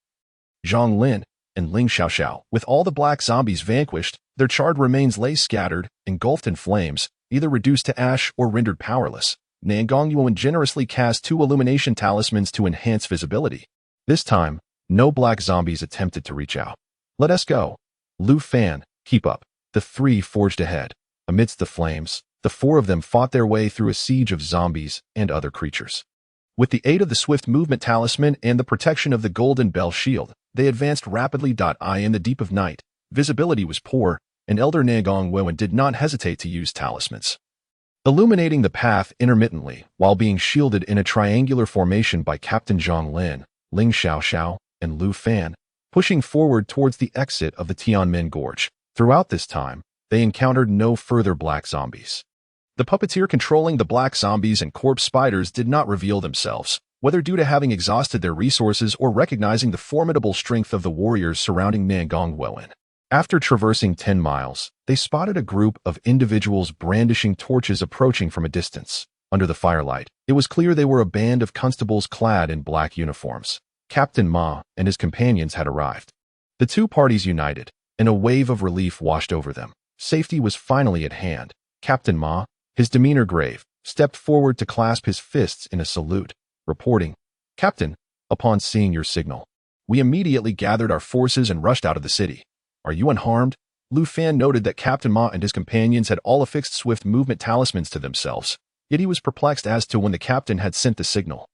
Zhang Lin, and Ling Xiaoxiao. With all the black zombies vanquished, their charred remains lay scattered, engulfed in flames, either reduced to ash or rendered powerless. Nangong Yuan generously cast 2 illumination talismans to enhance visibility. This time, no black zombies attempted to reach out. Let us go. Lu Fan, keep up. The 3 forged ahead. Amidst the flames, the 4 of them fought their way through a siege of zombies and other creatures. With the aid of the swift movement talisman and the protection of the golden bell shield, they advanced rapidly. In the deep of night, visibility was poor, and Elder Nangong Yuan did not hesitate to use talismans, illuminating the path intermittently while being shielded in a triangular formation by Captain Zhang Lin, Ling Xiaoxiao, and Lu Fan, pushing forward towards the exit of the Tianmen Gorge. Throughout this time, they encountered no further black zombies. The puppeteer controlling the black zombies and corpse spiders did not reveal themselves, whether due to having exhausted their resources or recognizing the formidable strength of the warriors surrounding Nangong Yuan. After traversing 10 miles, they spotted a group of individuals brandishing torches approaching from a distance. Under the firelight, it was clear they were a band of constables clad in black uniforms. Captain Ma and his companions had arrived. The two parties united, and a wave of relief washed over them. Safety was finally at hand. Captain Ma, his demeanor grave, stepped forward to clasp his fists in a salute, reporting, "Captain, upon seeing your signal, we immediately gathered our forces and rushed out of the city. Are you unharmed?" Lu Fan noted that Captain Ma and his companions had all affixed swift movement talismans to themselves, yet he was perplexed as to when the captain had sent the signal.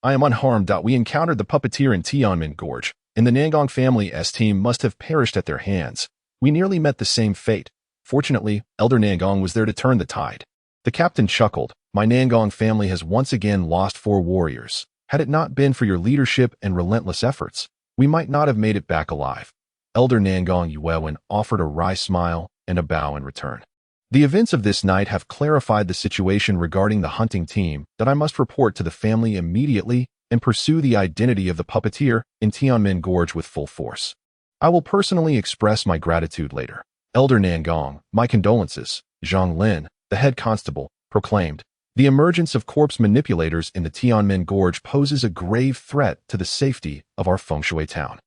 "I am unharmed. We encountered the puppeteer in Tianmen Gorge, and the Nangong family's team must have perished at their hands. We nearly met the same fate. Fortunately, Elder Nangong was there to turn the tide." The captain chuckled. "My Nangong family has once again lost 4 warriors. Had it not been for your leadership and relentless efforts, we might not have made it back alive." Elder Nangong Yuewen offered a wry smile and a bow in return. "The events of this night have clarified the situation regarding the hunting team that I must report to the family immediately and pursue the identity of the puppeteer in Tianmen Gorge with full force. I will personally express my gratitude later." Elder Nangong, "My condolences," Zhang Lin, the head constable, proclaimed. "The emergence of corpse manipulators in the Tianmen Gorge poses a grave threat to the safety of our Fengshui town.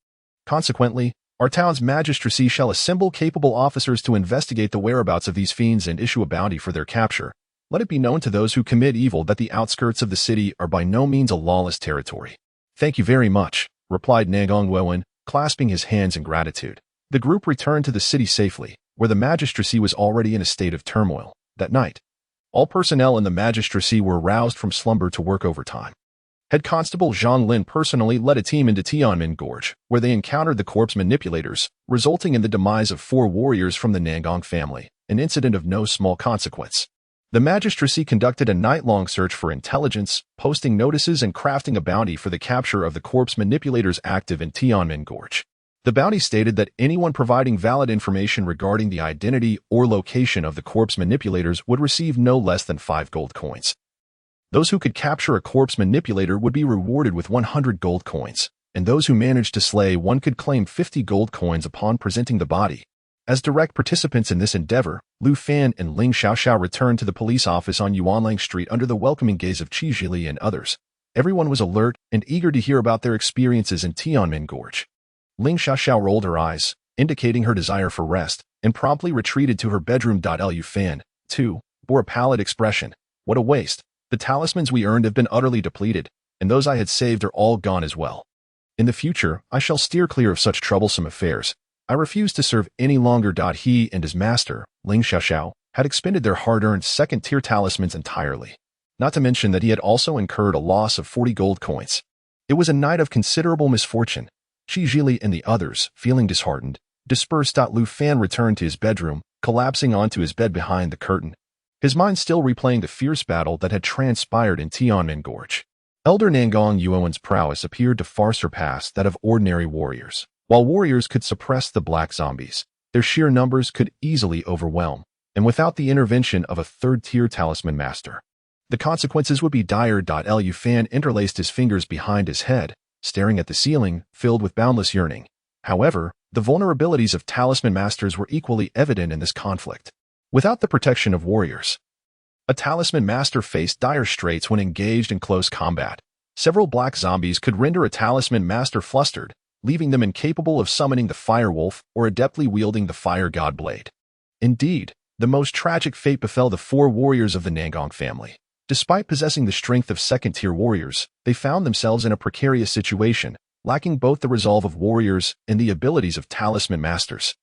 Consequently, our town's magistracy shall assemble capable officers to investigate the whereabouts of these fiends and issue a bounty for their capture. Let it be known to those who commit evil that the outskirts of the city are by no means a lawless territory." "Thank you very much," replied Nangong Wewen, clasping his hands in gratitude. The group returned to the city safely, where the magistracy was already in a state of turmoil. That night, all personnel in the magistracy were roused from slumber to work overtime. Head Constable Zhang Lin personally led a team into Tianmen Gorge, where they encountered the corpse manipulators, resulting in the demise of 4 warriors from the Nangong family, an incident of no small consequence. The magistracy conducted a night-long search for intelligence, posting notices and crafting a bounty for the capture of the corpse manipulators active in Tianmen Gorge. The bounty stated that anyone providing valid information regarding the identity or location of the corpse manipulators would receive no less than 5 gold coins. Those who could capture a corpse manipulator would be rewarded with 100 gold coins, and those who managed to slay one could claim 50 gold coins upon presenting the body. As direct participants in this endeavor, Lu Fan and Ling Xiaoxiao returned to the police office on Yuanlang Street under the welcoming gaze of Qi Zhili and others. Everyone was alert and eager to hear about their experiences in Tianmen Gorge. Ling Xiaoxiao rolled her eyes, indicating her desire for rest, and promptly retreated to her bedroom. Lu Fan, too, bore a pallid expression. "What a waste. The talismans we earned have been utterly depleted, and those I had saved are all gone as well. In the future, I shall steer clear of such troublesome affairs. I refuse to serve any longer." He and his master, Ling Xiaoxiao, had expended their hard-earned second-tier talismans entirely, not to mention that he had also incurred a loss of 40 gold coins. It was a night of considerable misfortune. Qi Zhili and the others, feeling disheartened, dispersed. Lu Fan returned to his bedroom, collapsing onto his bed behind the curtain, his mind still replaying the fierce battle that had transpired in Tianmen Gorge. Elder Nangong Yuewen's prowess appeared to far surpass that of ordinary warriors. While warriors could suppress the black zombies, their sheer numbers could easily overwhelm, and without the intervention of a third-tier talisman master, the consequences would be dire. Lu Fan interlaced his fingers behind his head, staring at the ceiling, filled with boundless yearning. However, the vulnerabilities of talisman masters were equally evident in this conflict. Without the protection of warriors, a talisman master faced dire straits when engaged in close combat. Several black zombies could render a talisman master flustered, leaving them incapable of summoning the fire wolf or adeptly wielding the fire god blade. Indeed, the most tragic fate befell the 4 warriors of the Nangong family. Despite possessing the strength of second-tier warriors, they found themselves in a precarious situation, lacking both the resolve of warriors and the abilities of talisman masters.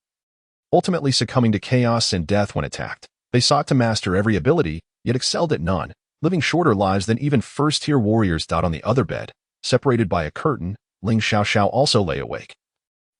Ultimately succumbing to chaos and death when attacked, they sought to master every ability, yet excelled at none, living shorter lives than even first-tier warriors. On the other bed, separated by a curtain, Ling Xiaoxiao also lay awake.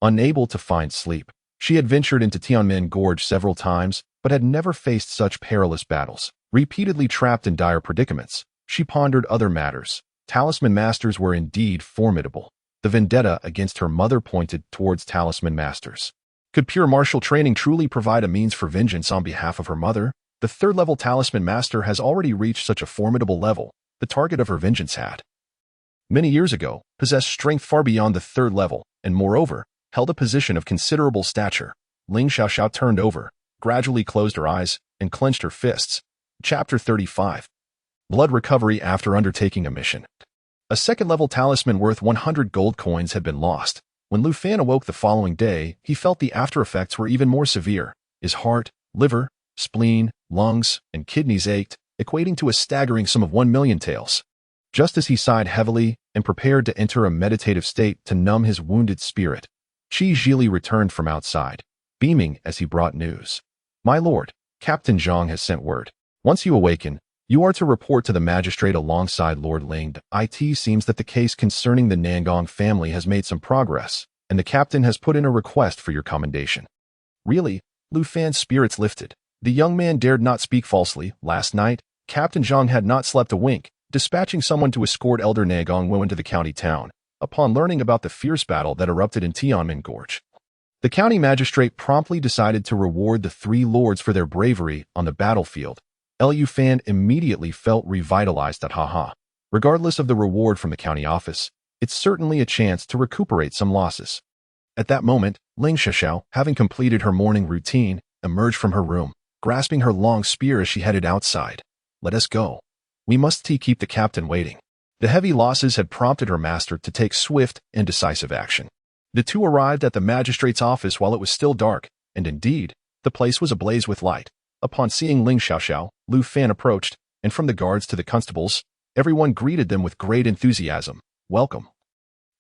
Unable to find sleep, she had ventured into Tianmen Gorge several times, but had never faced such perilous battles. Repeatedly trapped in dire predicaments, she pondered other matters. Talisman masters were indeed formidable. The vendetta against her mother pointed towards talisman masters. Could pure martial training truly provide a means for vengeance on behalf of her mother? The third-level talisman master has already reached such a formidable level. The target of her vengeance had, many years ago, possessed strength far beyond the 3rd level, and moreover, held a position of considerable stature. Ling Xiaoxiao turned over, gradually closed her eyes, and clenched her fists. Chapter 35. Blood Recovery After Undertaking a Mission. A second-level talisman worth 100 gold coins had been lost. When Lu Fan awoke the following day, he felt the after-effects were even more severe. His heart, liver, spleen, lungs, and kidneys ached, equating to a staggering sum of 1 million taels. Just as he sighed heavily and prepared to enter a meditative state to numb his wounded spirit, Qi Zhili returned from outside, beaming as he brought news. "My lord, Captain Zhang has sent word. Once you awaken, you are to report to the magistrate alongside Lord Ling. It seems that the case concerning the Nangong family has made some progress, and the captain has put in a request for your commendation." Really? Lu Fan's spirits lifted. The young man dared not speak falsely. Last night, Captain Zhang had not slept a wink, dispatching someone to escort Elder Nangong Wu into the county town, upon learning about the fierce battle that erupted in Tianmen Gorge. The county magistrate promptly decided to reward the 3 lords for their bravery on the battlefield. Lu Fan immediately felt revitalized. Haha. Regardless of the reward from the county office, it's certainly a chance to recuperate some losses. At that moment, Ling Xiaoxiao, having completed her morning routine, emerged from her room, grasping her long spear as she headed outside. "Let us go. We must keep the captain waiting." The heavy losses had prompted her master to take swift and decisive action. The two arrived at the magistrate's office while it was still dark, and indeed, the place was ablaze with light. Upon seeing Ling Xiaoxiao, Lu Fan approached, and from the guards to the constables, everyone greeted them with great enthusiasm. "Welcome.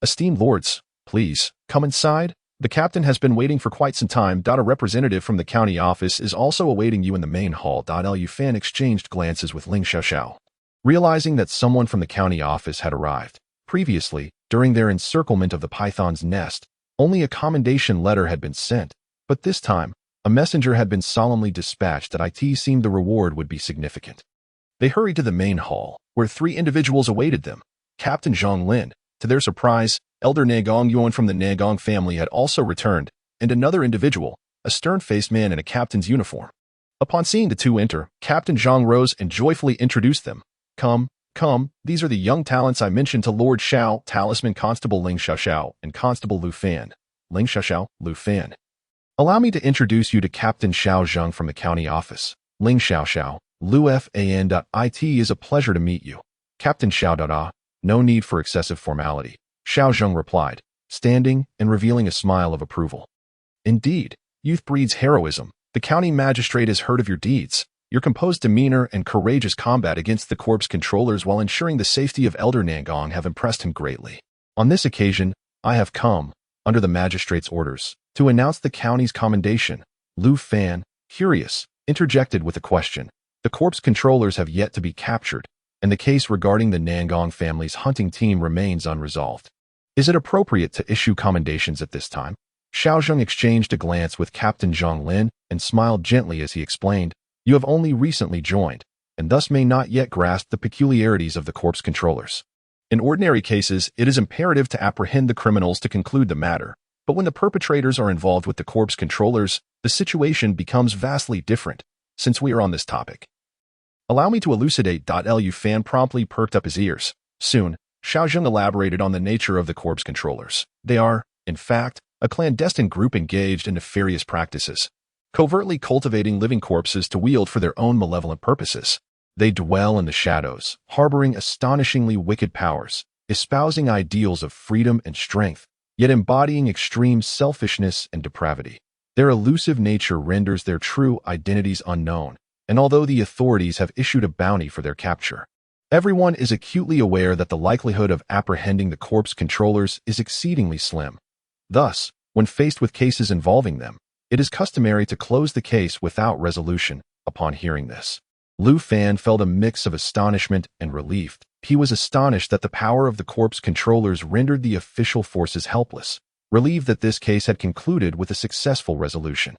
Esteemed lords, please, come inside. The captain has been waiting for quite some time. A representative from the county office is also awaiting you in the main hall." Lu Fan exchanged glances with Ling Xiaoxiao. Realizing that someone from the county office had arrived. Previously, during their encirclement of the python's nest, only a commendation letter had been sent, but this time, a messenger had been solemnly dispatched. That it seemed the reward would be significant. They hurried to the main hall, where 3 individuals awaited them. Captain Zhang Lin. To their surprise, Elder Nangong Yuan from the Nangong family had also returned, and another individual, a stern-faced man in a captain's uniform. Upon seeing the 2 enter, Captain Zhang rose and joyfully introduced them. Come, these are the young talents I mentioned to Lord Xiao, Talisman Constable Ling Xiaoxiao, and Constable Lu Fan. Ling Xiaoxiao, Lu Fan. Allow me to introduce you to Captain Xiao Zheng from the county office. Ling Xiaoxiao, Lu Fan. It is a pleasure to meet you. Captain Xiao. No need for excessive formality, Xiao Zheng replied, standing and revealing a smile of approval. Indeed, youth breeds heroism. The county magistrate has heard of your deeds. Your composed demeanor and courageous combat against the corpse controllers while ensuring the safety of Elder Nangong have impressed him greatly. On this occasion, I have come, under the magistrate's orders, to announce the county's commendation. Lu Fan, curious, interjected with a question. The corpse controllers have yet to be captured, and the case regarding the Nangong family's hunting team remains unresolved. Is it appropriate to issue commendations at this time? Xiao Zheng exchanged a glance with Captain Zhang Lin and smiled gently as he explained, "You have only recently joined, and thus may not yet grasp the peculiarities of the corpse controllers. In ordinary cases, it is imperative to apprehend the criminals to conclude the matter, but when the perpetrators are involved with the corpse controllers, the situation becomes vastly different, since we are on this topic. Allow me to elucidate." Lu Fan promptly perked up his ears. Soon, Xiao Zheng elaborated on the nature of the corpse controllers. They are, in fact, a clandestine group engaged in nefarious practices, covertly cultivating living corpses to wield for their own malevolent purposes. They dwell in the shadows, harboring astonishingly wicked powers, espousing ideals of freedom and strength, yet embodying extreme selfishness and depravity. Their elusive nature renders their true identities unknown, and although the authorities have issued a bounty for their capture, everyone is acutely aware that the likelihood of apprehending the corpse controllers is exceedingly slim. Thus, when faced with cases involving them, it is customary to close the case without resolution. Upon hearing this, Lu Fan felt a mix of astonishment and relief. He was astonished that the power of the corpse controllers rendered the official forces helpless, relieved that this case had concluded with a successful resolution.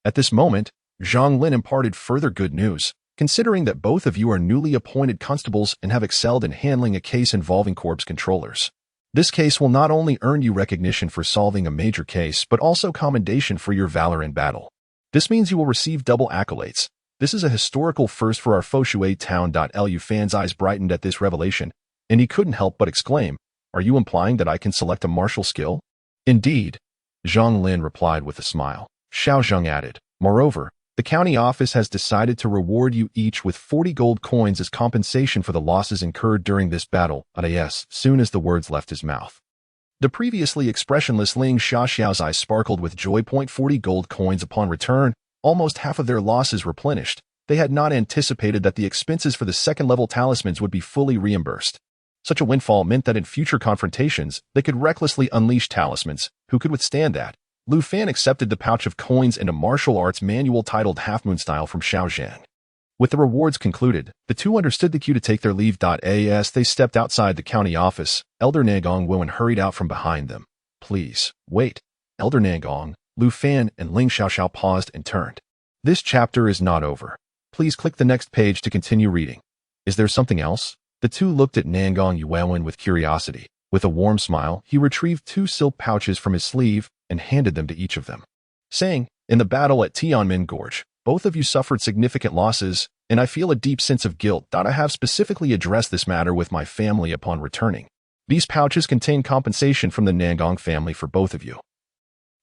At this moment, Zhang Lin imparted further good news. Considering that both of you are newly appointed constables and have excelled in handling a case involving corpse controllers, this case will not only earn you recognition for solving a major case, but also commendation for your valor in battle. This means you will receive double accolades. This is a historical first for our Foshui town. Lu Fan's eyes brightened at this revelation, and he couldn't help but exclaim, "Are you implying that I can select a martial skill?" "Indeed," Zhang Lin replied with a smile. Xiao Zheng added, "Moreover, The county office has decided to reward you each with 40 gold coins as compensation for the losses incurred during this battle. As soon as the words left his mouth, the previously expressionless Ling Xiaoxiao's eyes sparkled with joy. 40 gold coins upon return, almost half of their losses replenished. They had not anticipated that the expenses for the second-level talismans would be fully reimbursed. Such a windfall meant that in future confrontations, they could recklessly unleash talismans. Who could withstand that? Lu Fan accepted the pouch of coins and a martial arts manual titled Half Moon Style from Xiaozhan. With the rewards concluded, the two understood the cue to take their leave. As they stepped outside the county office, Elder Nangong Wen hurried out from behind them. Please, wait. Elder Nangong, Lu Fan, and Ling Xiaoxiao paused and turned. This chapter is not over. Please click the next page to continue reading. Is there something else? The two looked at Nangong Yuan with curiosity. With a warm smile, he retrieved 2 silk pouches from his sleeve and handed them to each of them, saying, in the battle at Tianmin Gorge, both of you suffered significant losses, and I feel a deep sense of guilt. I have specifically addressed this matter with my family upon returning. These pouches contain compensation from the Nangong family for both of you.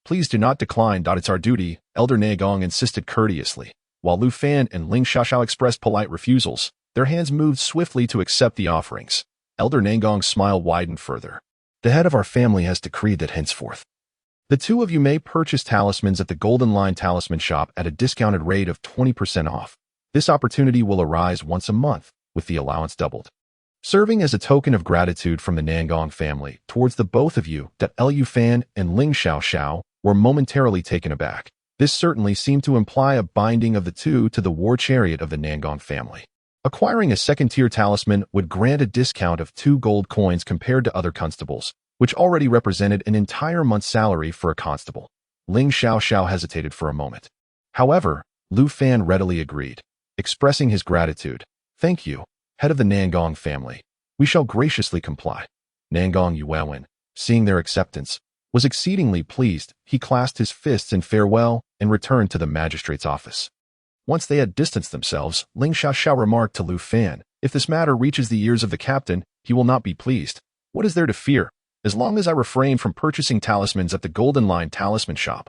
Please do not decline. It's our duty, Elder Nangong insisted courteously. While Lu Fan and Ling Xiaoxiao expressed polite refusals, their hands moved swiftly to accept the offerings. Elder Nangong's smile widened further. The head of our family has decreed that henceforth, the two of you may purchase talismans at the Golden Line Talisman Shop at a discounted rate of 20% off. This opportunity will arise once a month, with the allowance doubled. Serving as a token of gratitude from the Nangong family towards the both of you, that Lu Fan and Ling Xiaoxiao were momentarily taken aback. This certainly seemed to imply a binding of the two to the war chariot of the Nangong family. Acquiring a second-tier talisman would grant a discount of 2 gold coins compared to other constables, which already represented an entire month's salary for a constable. Ling Xiaoxiao hesitated for a moment. However, Lu Fan readily agreed, expressing his gratitude. Thank you, head of the Nangong family. We shall graciously comply. Nangong Yuan, seeing their acceptance, was exceedingly pleased. He clasped his fists in farewell and returned to the magistrate's office. Once they had distanced themselves, Ling Xiaoxiao remarked to Lu Fan, if this matter reaches the ears of the captain, he will not be pleased. What is there to fear? As long as I refrain from purchasing talismans at the Golden Line Talisman Shop,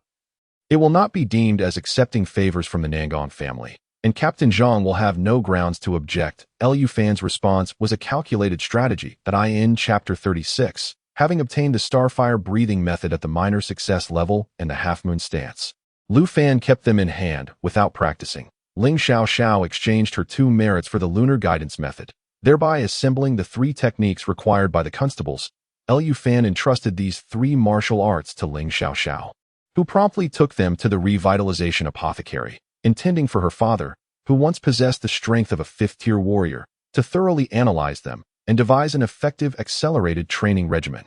it will not be deemed as accepting favors from the Nangong family, and Captain Zhang will have no grounds to object. Lu Fan's response was a calculated strategy that in Chapter 36, having obtained the Starfire breathing method at the minor success level and the half-moon stance, Lu Fan kept them in hand without practicing. Ling Xiaoxiao exchanged her 2 merits for the lunar guidance method, thereby assembling the 3 techniques required by the constables. Lu Fan entrusted these 3 martial arts to Ling Xiaoxiao, who promptly took them to the revitalization apothecary, intending for her father, who once possessed the strength of a 5th-tier warrior, to thoroughly analyze them and devise an effective accelerated training regimen.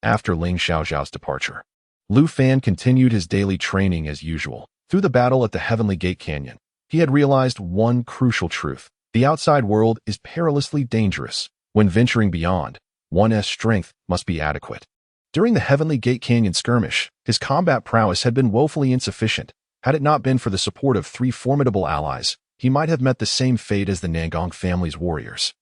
After Ling Xiaoxiao's departure, Lu Fan continued his daily training as usual. Through the battle at the Heavenly Gate Canyon, he had realized one crucial truth. The outside world is perilously dangerous. When venturing beyond, one's strength must be adequate. During the Heavenly Gate Canyon skirmish, his combat prowess had been woefully insufficient. Had it not been for the support of 3 formidable allies, he might have met the same fate as the Nangong family's warriors.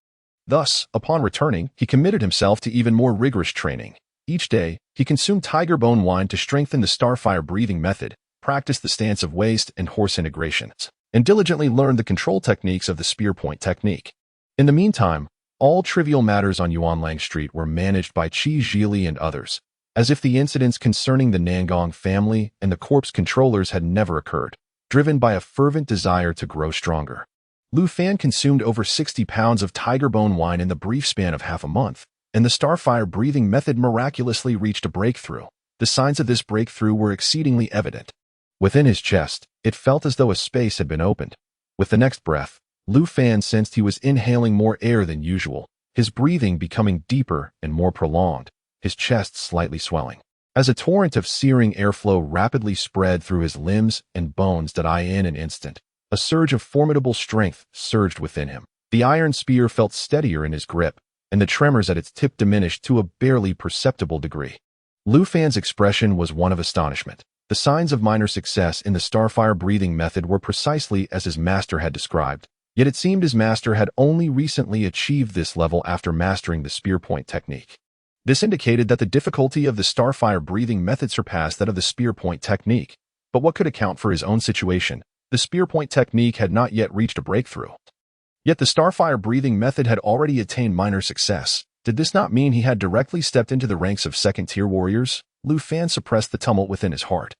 Thus, upon returning, he committed himself to even more rigorous training. Each day, he consumed tiger bone wine to strengthen the Starfire breathing method, practiced the stance of waist and horse integrations, and diligently learned the control techniques of the spear point technique. In the meantime, all trivial matters on Yuanlang Street were managed by Qi Zhili and others, as if the incidents concerning the Nangong family and the corpse controllers had never occurred. Driven by a fervent desire to grow stronger, Lu Fan consumed over 60 pounds of tiger bone wine in the brief span of half a month, and the Starfire breathing method miraculously reached a breakthrough. The signs of this breakthrough were exceedingly evident. Within his chest, it felt as though a space had been opened. With the next breath, Lu Fan sensed he was inhaling more air than usual, his breathing becoming deeper and more prolonged, his chest slightly swelling. As a torrent of searing airflow rapidly spread through his limbs and bones in an instant, a surge of formidable strength surged within him. The iron spear felt steadier in his grip, and the tremors at its tip diminished to a barely perceptible degree. Lu Fan's expression was one of astonishment. The signs of minor success in the Starfire breathing method were precisely as his master had described, yet it seemed his master had only recently achieved this level after mastering the spear point technique. This indicated that the difficulty of the Starfire breathing method surpassed that of the spear point technique. But what could account for his own situation? The spear point technique had not yet reached a breakthrough. Yet the starfire breathing method had already attained minor success. Did this not mean he had directly stepped into the ranks of second-tier warriors? Lu Fan suppressed the tumult within his heart.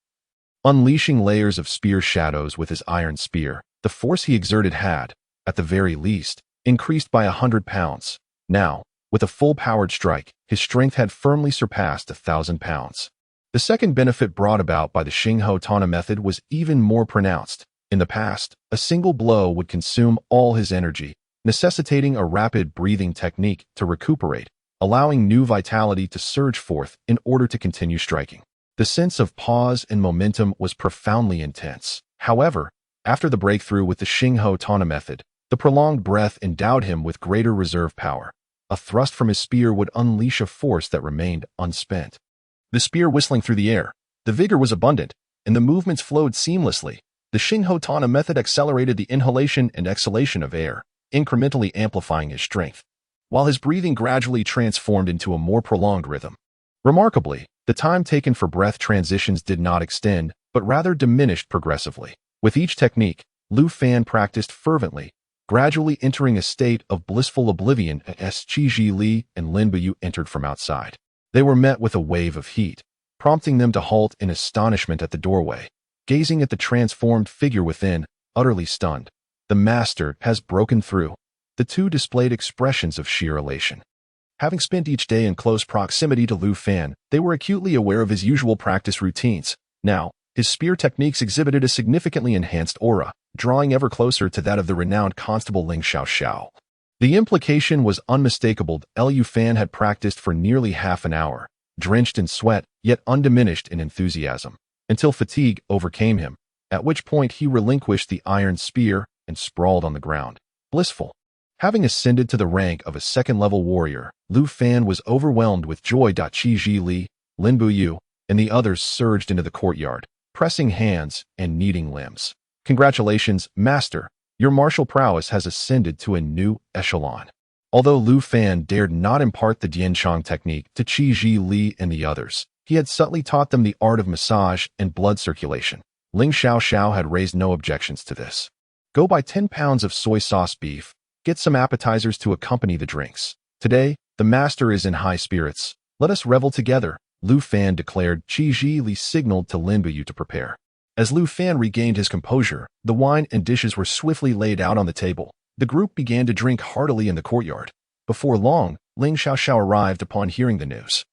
Unleashing layers of spear shadows with his iron spear, the force he exerted had, at the very least, increased by 100 pounds. Now, with a full-powered strike, his strength had firmly surpassed 1,000 pounds. The second benefit brought about by the Xingho Tana method was even more pronounced. In the past, a single blow would consume all his energy, necessitating a rapid breathing technique to recuperate, allowing new vitality to surge forth in order to continue striking. The sense of pause and momentum was profoundly intense. However, after the breakthrough with the Xingho Tana method, the prolonged breath endowed him with greater reserve power. A thrust from his spear would unleash a force that remained unspent. The spear whistling through the air, the vigor was abundant, and the movements flowed seamlessly. The Xingho Tana method accelerated the inhalation and exhalation of air, incrementally amplifying his strength, while his breathing gradually transformed into a more prolonged rhythm. Remarkably, the time taken for breath transitions did not extend, but rather diminished progressively. With each technique, Lu Fan practiced fervently, gradually entering a state of blissful oblivion as Qi Ji Li and Lin Buyu entered from outside. They were met with a wave of heat, prompting them to halt in astonishment at the doorway, gazing at the transformed figure within, utterly stunned. The master has broken through. The two displayed expressions of sheer elation. Having spent each day in close proximity to Lu Fan, they were acutely aware of his usual practice routines. Now, his spear techniques exhibited a significantly enhanced aura, drawing ever closer to that of the renowned constable Ling Xiaoxiao. The implication was unmistakable. Lu Fan had practiced for nearly half an hour, drenched in sweat, yet undiminished in enthusiasm, until fatigue overcame him, at which point he relinquished the iron spear and sprawled on the ground, blissful. Having ascended to the rank of a second-level warrior, Lu Fan was overwhelmed with joy. Qi Ji Li, Lin Buyu, and the others surged into the courtyard, pressing hands and kneading limbs. Congratulations, Master! Your martial prowess has ascended to a new echelon. Although Lu Fan dared not impart the Dianchong technique to Qi Ji Li and the others, he had subtly taught them the art of massage and blood circulation. Ling Xiaoxiao had raised no objections to this. Go buy 10 pounds of soy sauce beef, get some appetizers to accompany the drinks. Today, the master is in high spirits. Let us revel together, Lu Fan declared. Qi Ji Li signaled to Lin Buyu to prepare. As Lu Fan regained his composure, the wine and dishes were swiftly laid out on the table. The group began to drink heartily in the courtyard. Before long, Ling Xiaoxiao arrived upon hearing the news.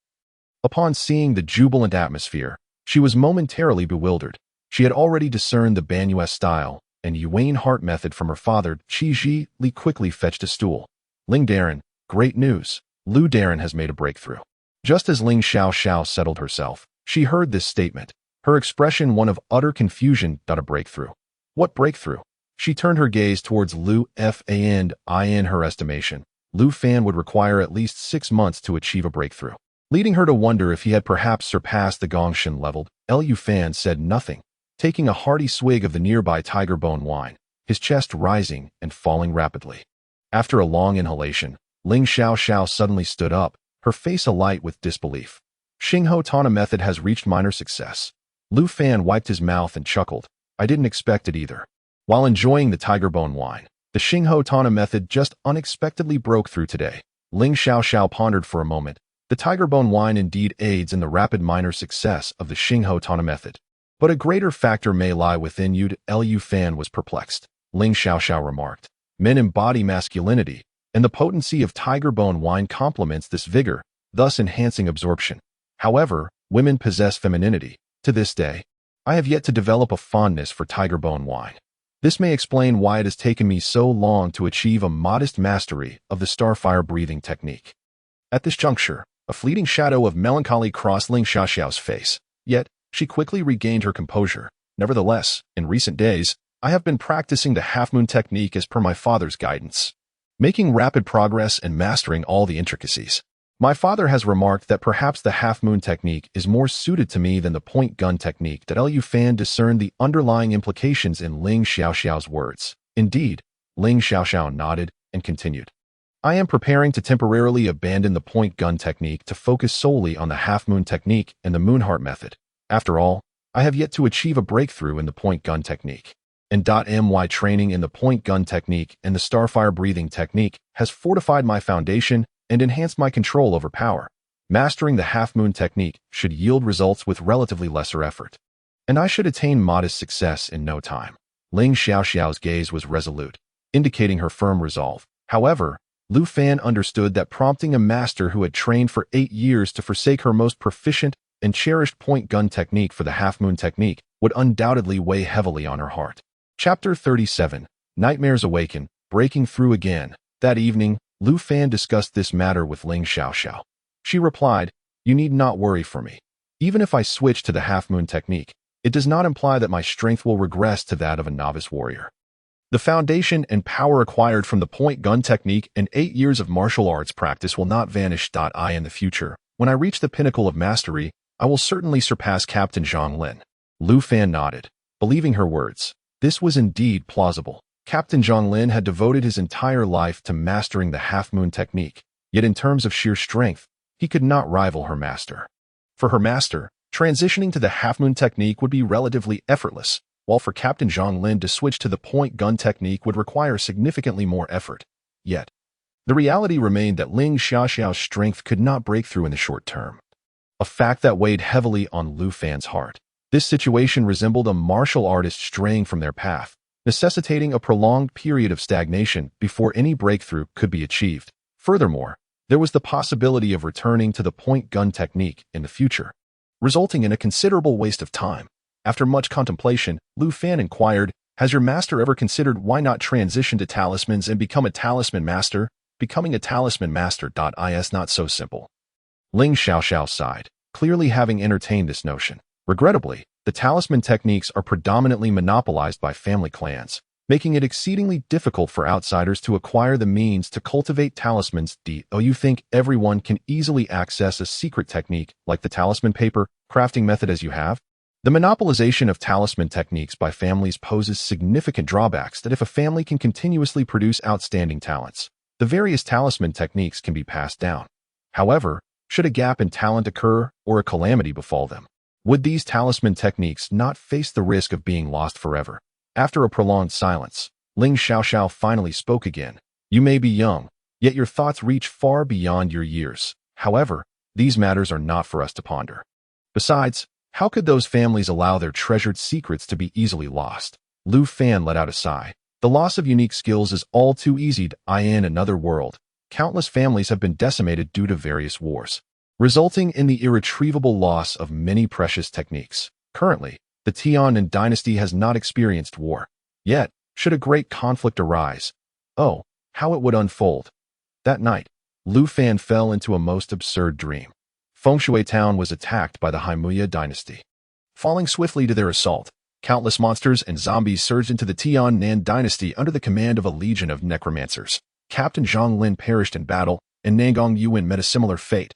Upon seeing the jubilant atmosphere, she was momentarily bewildered. She had already discerned the Banyue style and Yuan heart method from her father. Qi Ji Li quickly fetched a stool. Ling Darren, great news. Lu Darren has made a breakthrough. Just as Ling Xiaoxiao settled herself, she heard this statement, her expression one of utter confusion. A breakthrough. What breakthrough? She turned her gaze towards Lu Fan. In her estimation, Lu Fan would require at least 6 months to achieve a breakthrough, leading her to wonder if he had perhaps surpassed the Gongshan level. Lu Fan said nothing, taking a hearty swig of the nearby tiger bone wine, his chest rising and falling rapidly. After a long inhalation, Ling Xiaoxiao suddenly stood up, her face alight with disbelief. Xingho Tana method has reached minor success. Lu Fan wiped his mouth and chuckled. I didn't expect it either. While enjoying the tiger bone wine, the Xingho Tana method just unexpectedly broke through today. Ling Xiaoxiao pondered for a moment. The tiger bone wine indeed aids in the rapid minor success of the Xingho Tana method. But a greater factor may lie within you. Lu Fan was perplexed. Ling Xiaoxiao remarked. Men embody masculinity, and the potency of tiger bone wine complements this vigor, thus enhancing absorption. However, women possess femininity. To this day, I have yet to develop a fondness for tiger bone wine. This may explain why it has taken me so long to achieve a modest mastery of the starfire breathing technique. At this juncture, a fleeting shadow of melancholy crossed Ling Xiaoxiao's face, yet she quickly regained her composure. Nevertheless, in recent days, I have been practicing the half-moon technique as per my father's guidance, making rapid progress and mastering all the intricacies. My father has remarked that perhaps the half-moon technique is more suited to me than the point gun technique. Lu Fan discerned the underlying implications in Ling Xiaoxiao's words. Indeed, Ling Xiaoxiao nodded and continued. I am preparing to temporarily abandon the point gun technique to focus solely on the half-moon technique and the moonheart method. After all, I have yet to achieve a breakthrough in the point gun technique. and .my training in the point gun technique and the starfire breathing technique has fortified my foundation and enhanced my control over power. Mastering the half-moon technique should yield results with relatively lesser effort, and I should attain modest success in no time. Ling Xiaoxiao's gaze was resolute, indicating her firm resolve. However, Lu Fan understood that prompting a master who had trained for 8 years to forsake her most proficient and cherished point gun technique for the half-moon technique would undoubtedly weigh heavily on her heart. Chapter 37. Nightmares Awaken, Breaking Through Again. That evening, Lu Fan discussed this matter with Ling Xiaoxiao. She replied, "You need not worry for me. Even if I switch to the half-moon technique, it does not imply that my strength will regress to that of a novice warrior. The foundation and power acquired from the point gun technique and 8 years of martial arts practice will not vanish. In the future, when I reach the pinnacle of mastery, I will certainly surpass Captain Zhang Lin." Lu Fan nodded, believing her words. This was indeed plausible. Captain Zhang Lin had devoted his entire life to mastering the half-moon technique, yet in terms of sheer strength, he could not rival her master. For her master, transitioning to the half-moon technique would be relatively effortless, while for Captain Zhang Lin to switch to the point gun technique would require significantly more effort. Yet, the reality remained that Ling Xiaoxiao's strength could not break through in the short term, a fact that weighed heavily on Lu Fan's heart. This situation resembled a martial artist straying from their path, necessitating a prolonged period of stagnation before any breakthrough could be achieved. Furthermore, there was the possibility of returning to the point gun technique in the future, resulting in a considerable waste of time. After much contemplation, Lu Fan inquired, "Has your master ever considered why not transition to talismans and become a talisman master? Becoming a talisman master is not so simple." Ling Xiaoxiao sighed, clearly having entertained this notion. Regrettably, the talisman techniques are predominantly monopolized by family clans, making it exceedingly difficult for outsiders to acquire the means to cultivate talismans. You think everyone can easily access a secret technique like the talisman paper crafting method as you have? The monopolization of talisman techniques by families poses significant drawbacks that if a family can continuously produce outstanding talents, the various talisman techniques can be passed down. However, should a gap in talent occur or a calamity befall them, would these talisman techniques not face the risk of being lost forever? After a prolonged silence, Ling Xiaoxiao finally spoke again. "You may be young, yet your thoughts reach far beyond your years. However, these matters are not for us to ponder. Besides, how could those families allow their treasured secrets to be easily lost?" Lu Fan let out a sigh. The loss of unique skills is all too easy. In another world, countless families have been decimated due to various wars, resulting in the irretrievable loss of many precious techniques. Currently, the Tian dynasty has not experienced war. Yet, should a great conflict arise, oh, how it would unfold. That night, Lu Fan fell into a most absurd dream. Fengshui town was attacked by the Haimuya dynasty. Falling swiftly to their assault, countless monsters and zombies surged into the Tian dynasty under the command of a legion of necromancers. Captain Zhang Lin perished in battle, and Nangong Yuan met a similar fate.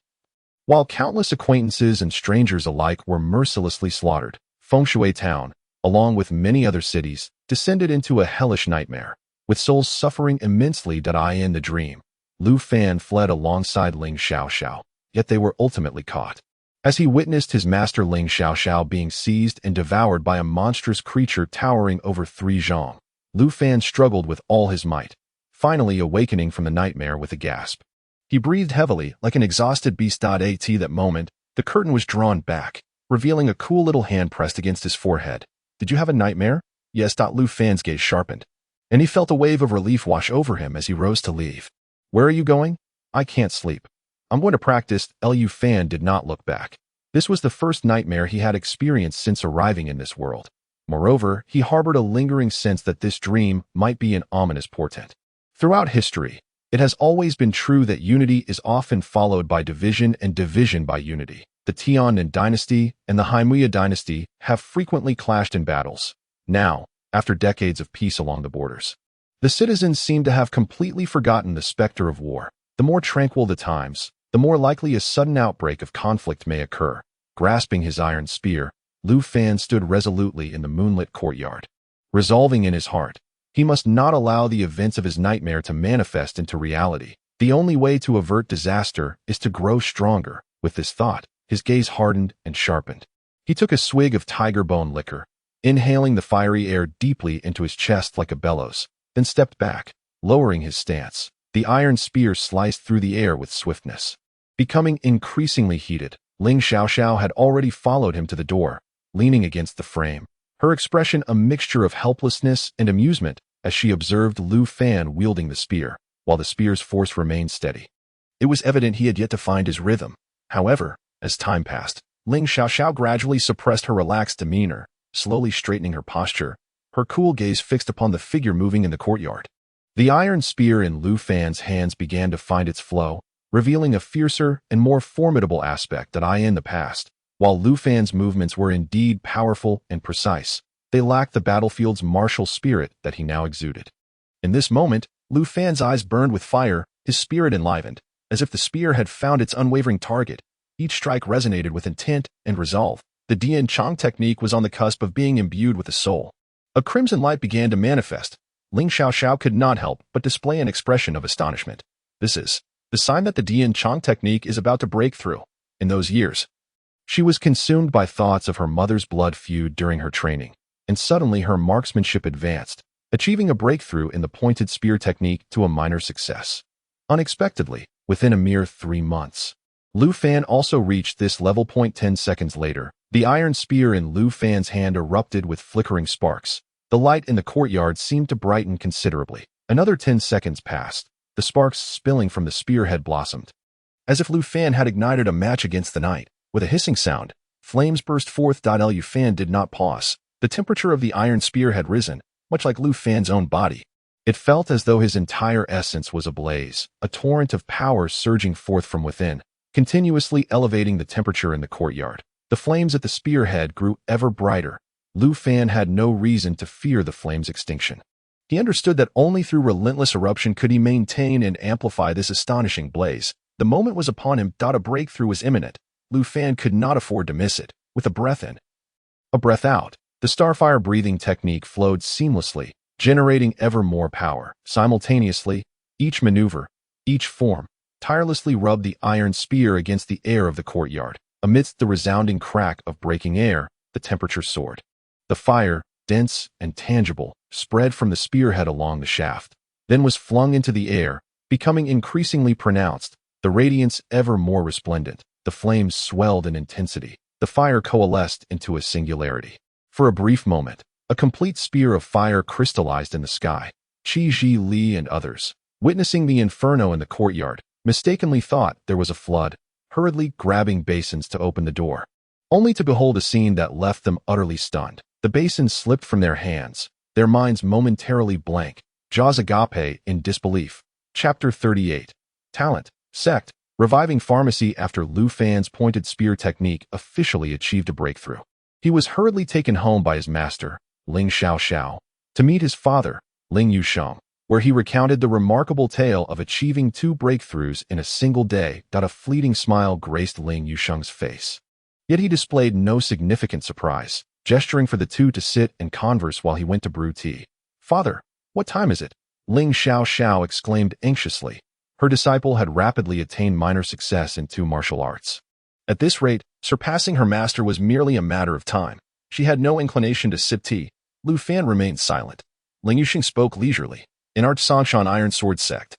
While countless acquaintances and strangers alike were mercilessly slaughtered, Fengshui town, along with many other cities, descended into a hellish nightmare, with souls suffering immensely. In the dream, Lu Fan fled alongside Ling Xiaoxiao, yet they were ultimately caught. As he witnessed his master Ling Xiaoxiao being seized and devoured by a monstrous creature towering over 3 zhong, Lu Fan struggled with all his might, finally awakening from the nightmare with a gasp. He breathed heavily, like an exhausted beast. At that moment, the curtain was drawn back, revealing a cool little hand pressed against his forehead. "Did you have a nightmare?" "Yes." Lu Fan's gaze sharpened, and he felt a wave of relief wash over him as he rose to leave. "Where are you going?" "I can't sleep. I'm going to practice." Lu Fan did not look back. This was the first nightmare he had experienced since arriving in this world. Moreover, he harbored a lingering sense that this dream might be an ominous portent. Throughout history, it has always been true that unity is often followed by division and division by unity. The Tian dynasty and the Haimuya dynasty have frequently clashed in battles. Now, after decades of peace along the borders, the citizens seem to have completely forgotten the specter of war. The more tranquil the times, the more likely a sudden outbreak of conflict may occur. Grasping his iron spear, Lu Fan stood resolutely in the moonlit courtyard, resolving in his heart, he must not allow the events of his nightmare to manifest into reality. The only way to avert disaster is to grow stronger. With this thought, his gaze hardened and sharpened. He took a swig of tiger bone liquor, inhaling the fiery air deeply into his chest like a bellows, then stepped back, lowering his stance. The iron spear sliced through the air with swiftness. Becoming increasingly heated, Ling Xiaoxiao had already followed him to the door, leaning against the frame, her expression a mixture of helplessness and amusement as she observed Lu Fan wielding the spear, while the spear's force remained steady. It was evident he had yet to find his rhythm. However, as time passed, Ling Xiaoxiao gradually suppressed her relaxed demeanor, slowly straightening her posture, her cool gaze fixed upon the figure moving in the courtyard. The iron spear in Lu Fan's hands began to find its flow, revealing a fiercer and more formidable aspect than in the past. While Lu Fan's movements were indeed powerful and precise, they lacked the battlefield's martial spirit that he now exuded. In this moment, Lu Fan's eyes burned with fire, his spirit enlivened, as if the spear had found its unwavering target. Each strike resonated with intent and resolve. The Dian Chong technique was on the cusp of being imbued with a soul. A crimson light began to manifest. Ling Xiaoxiao could not help but display an expression of astonishment. This is the sign that the Dian Chong technique is about to break through. In those years, she was consumed by thoughts of her mother's blood feud during her training, and suddenly her marksmanship advanced, achieving a breakthrough in the pointed spear technique to a minor success. Unexpectedly, within a mere 3 months, Lu Fan also reached this level. 10 seconds later, the iron spear in Lu Fan's hand erupted with flickering sparks. The light in the courtyard seemed to brighten considerably. Another 10 seconds passed. The sparks spilling from the spearhead blossomed, as if Lu Fan had ignited a match against the night. With a hissing sound, flames burst forth. Lu Fan did not pause. The temperature of the iron spear had risen, much like Lu Fan's own body. It felt as though his entire essence was ablaze, a torrent of power surging forth from within, continuously elevating the temperature in the courtyard. The flames at the spearhead grew ever brighter. Lu Fan had no reason to fear the flame's extinction. He understood that only through relentless eruption could he maintain and amplify this astonishing blaze. The moment was upon him. A breakthrough was imminent. Lu Fan could not afford to miss it. With a breath in, a breath out, the starfire breathing technique flowed seamlessly, generating ever more power. Simultaneously, each maneuver, each form, tirelessly rubbed the iron spear against the air of the courtyard. Amidst the resounding crack of breaking air, the temperature soared. The fire, dense and tangible, spread from the spearhead along the shaft, then was flung into the air, becoming increasingly pronounced, the radiance ever more resplendent. The flames swelled in intensity. The fire coalesced into a singularity. For a brief moment, a complete spear of fire crystallized in the sky. Qi Ji Li and others, witnessing the inferno in the courtyard, mistakenly thought there was a flood, hurriedly grabbing basins to open the door, only to behold a scene that left them utterly stunned. The basins slipped from their hands, their minds momentarily blank, jaws agape in disbelief. Chapter 38. Talent, Sect, Reviving Pharmacy. After Lu Fan's pointed spear technique officially achieved a breakthrough, he was hurriedly taken home by his master, Ling Xiaoxiao, to meet his father, Ling Yusheng, where he recounted the remarkable tale of achieving 2 breakthroughs in a single day. A fleeting smile graced Ling Yusheng's face. Yet he displayed no significant surprise, gesturing for the two to sit and converse while he went to brew tea. "Father, what time is it?" Ling Xiaoxiao exclaimed anxiously. Her disciple had rapidly attained minor success in 2 martial arts. At this rate, surpassing her master was merely a matter of time. She had no inclination to sip tea. Lu Fan remained silent. Ling Yusheng spoke leisurely. In Arch-Sangshan Iron Sword Sect,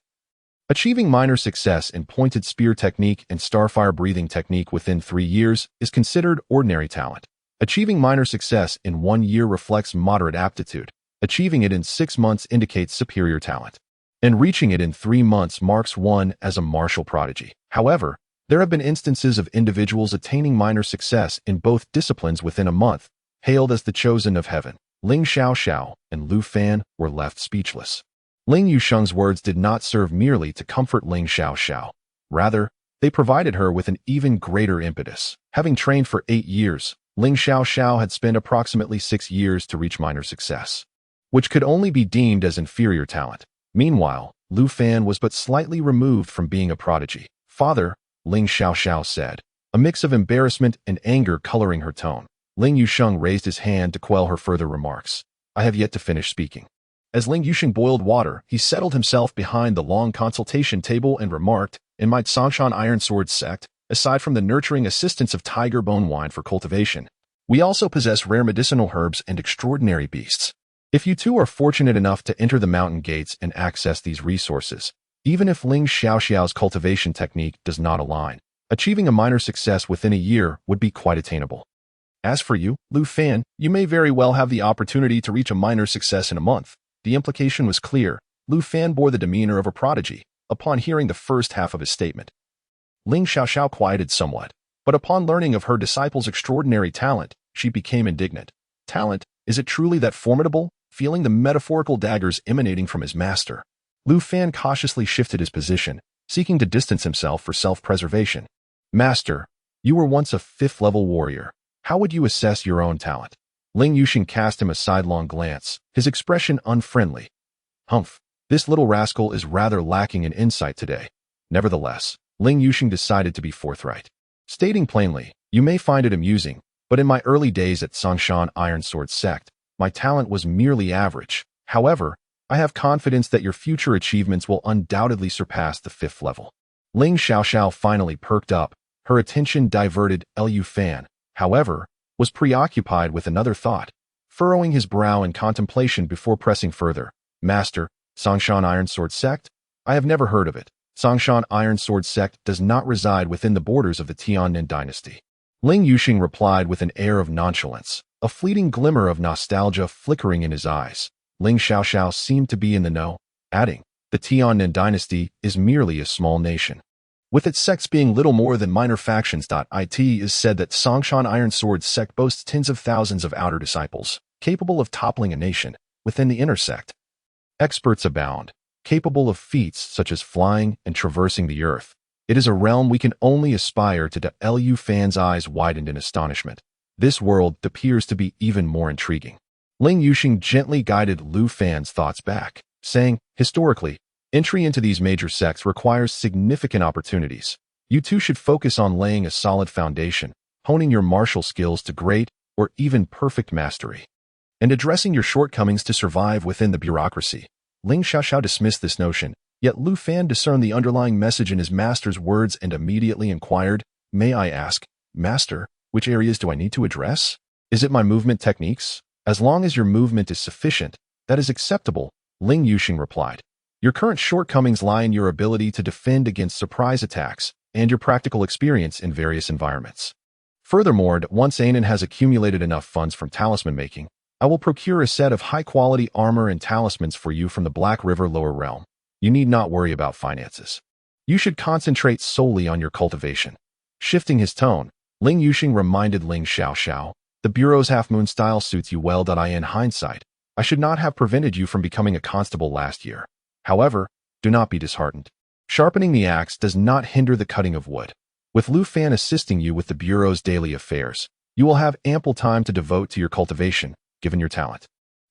achieving minor success in pointed spear technique and starfire breathing technique within 3 years is considered ordinary talent. Achieving minor success in 1 year reflects moderate aptitude. Achieving it in 6 months indicates superior talent. And reaching it in 3 months marks one as a martial prodigy. However, there have been instances of individuals attaining minor success in both disciplines within a month, hailed as the chosen of heaven. Ling Xiaoxiao and Lu Fan were left speechless. Ling Yusheng's words did not serve merely to comfort Ling Xiaoxiao. Rather, they provided her with an even greater impetus. Having trained for 8 years, Ling Xiaoxiao had spent approximately 6 years to reach minor success, which could only be deemed as inferior talent. Meanwhile, Lu Fan was but slightly removed from being a prodigy. "Father," Ling Xiaoxiao said, a mix of embarrassment and anger coloring her tone. Ling Yusheng raised his hand to quell her further remarks. "I have yet to finish speaking." As Ling Yusheng boiled water, he settled himself behind the long consultation table and remarked, "In my Sangshan Iron Sword Sect, aside from the nurturing assistance of tiger bone wine for cultivation, We also possess rare medicinal herbs and extraordinary beasts. If you two are fortunate enough to enter the mountain gates and access these resources, even if Ling Xiaoxiao's cultivation technique does not align, achieving a minor success within a year would be quite attainable. As for you, Lu Fan, you may very well have the opportunity to reach a minor success in a month. The implication was clear. Lu Fan bore the demeanor of a prodigy upon hearing the first half of his statement. Ling Xiaoxiao quieted somewhat, but upon learning of her disciple's extraordinary talent, she became indignant. Talent? Is it truly that formidable? Feeling the metaphorical daggers emanating from his master, Lu Fan cautiously shifted his position, seeking to distance himself for self-preservation. Master, you were once a fifth-level warrior. How would you assess your own talent? Ling Yuxing cast him a sidelong glance, his expression unfriendly. Humph, this little rascal is rather lacking in insight today. Nevertheless, Ling Yuxing decided to be forthright. Stating plainly, you may find it amusing, but in my early days at Songshan Iron Sword sect, my talent was merely average. However, I have confidence that your future achievements will undoubtedly surpass the 5th level. Ling Xiaoxiao finally perked up, her attention diverted. Lu Fan, however, was preoccupied with another thought, furrowing his brow in contemplation before pressing further. Master, Songshan Iron Sword sect? I have never heard of it. Songshan Iron Sword sect does not reside within the borders of the Tiannin dynasty. Ling Yuxing replied with an air of nonchalance, a fleeting glimmer of nostalgia flickering in his eyes. Ling Xiaoxiao seemed to be in the know, adding, the Tiannin dynasty is merely a small nation, with its sects being little more than minor factions. It is said that Songshan Iron Sword sect boasts tens of thousands of outer disciples, capable of toppling a nation. Within the inner sect, experts abound, capable of feats such as flying and traversing the earth. It is a realm we can only aspire to. Lu Fan's eyes widened in astonishment. This world appears to be even more intriguing. Ling Yuxing gently guided Lu Fan's thoughts back, saying, historically, entry into these major sects requires significant opportunities. You two should focus on laying a solid foundation, honing your martial skills to great or even perfect mastery, and addressing your shortcomings to survive within the bureaucracy. Ling Xiaoxiao dismissed this notion, yet Lu Fan discerned the underlying message in his master's words and immediately inquired, may I ask, Master, which areas do I need to address? Is it my movement techniques? As long as your movement is sufficient, that is acceptable, Ling Yuxing replied. Your current shortcomings lie in your ability to defend against surprise attacks and your practical experience in various environments. Furthermore, once Anan has accumulated enough funds from talisman making, I will procure a set of high-quality armor and talismans for you from the Black River Lower Realm. You need not worry about finances. You should concentrate solely on your cultivation. Shifting his tone, Ling Yuxing reminded Ling Xiaoxiao, the Bureau's half-moon style suits you well. In hindsight, I should not have prevented you from becoming a constable last year. However, do not be disheartened. Sharpening the axe does not hinder the cutting of wood. With Lu Fan assisting you with the Bureau's daily affairs, you will have ample time to devote to your cultivation, given your talent.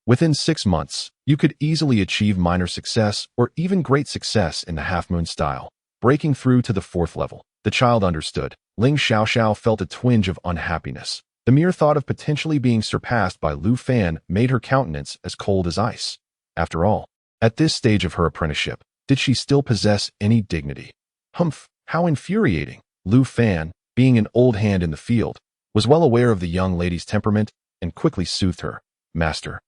Within 6 months, you could easily achieve minor success or even great success in the half-moon style, breaking through to the 4th level. The child understood. Ling Xiaoxiao felt a twinge of unhappiness. The mere thought of potentially being surpassed by Lu Fan made her countenance as cold as ice. After all, at this stage of her apprenticeship, did she still possess any dignity? Humph, how infuriating! Lu Fan, being an old hand in the field, was well aware of the young lady's temperament and quickly soothed her. Master,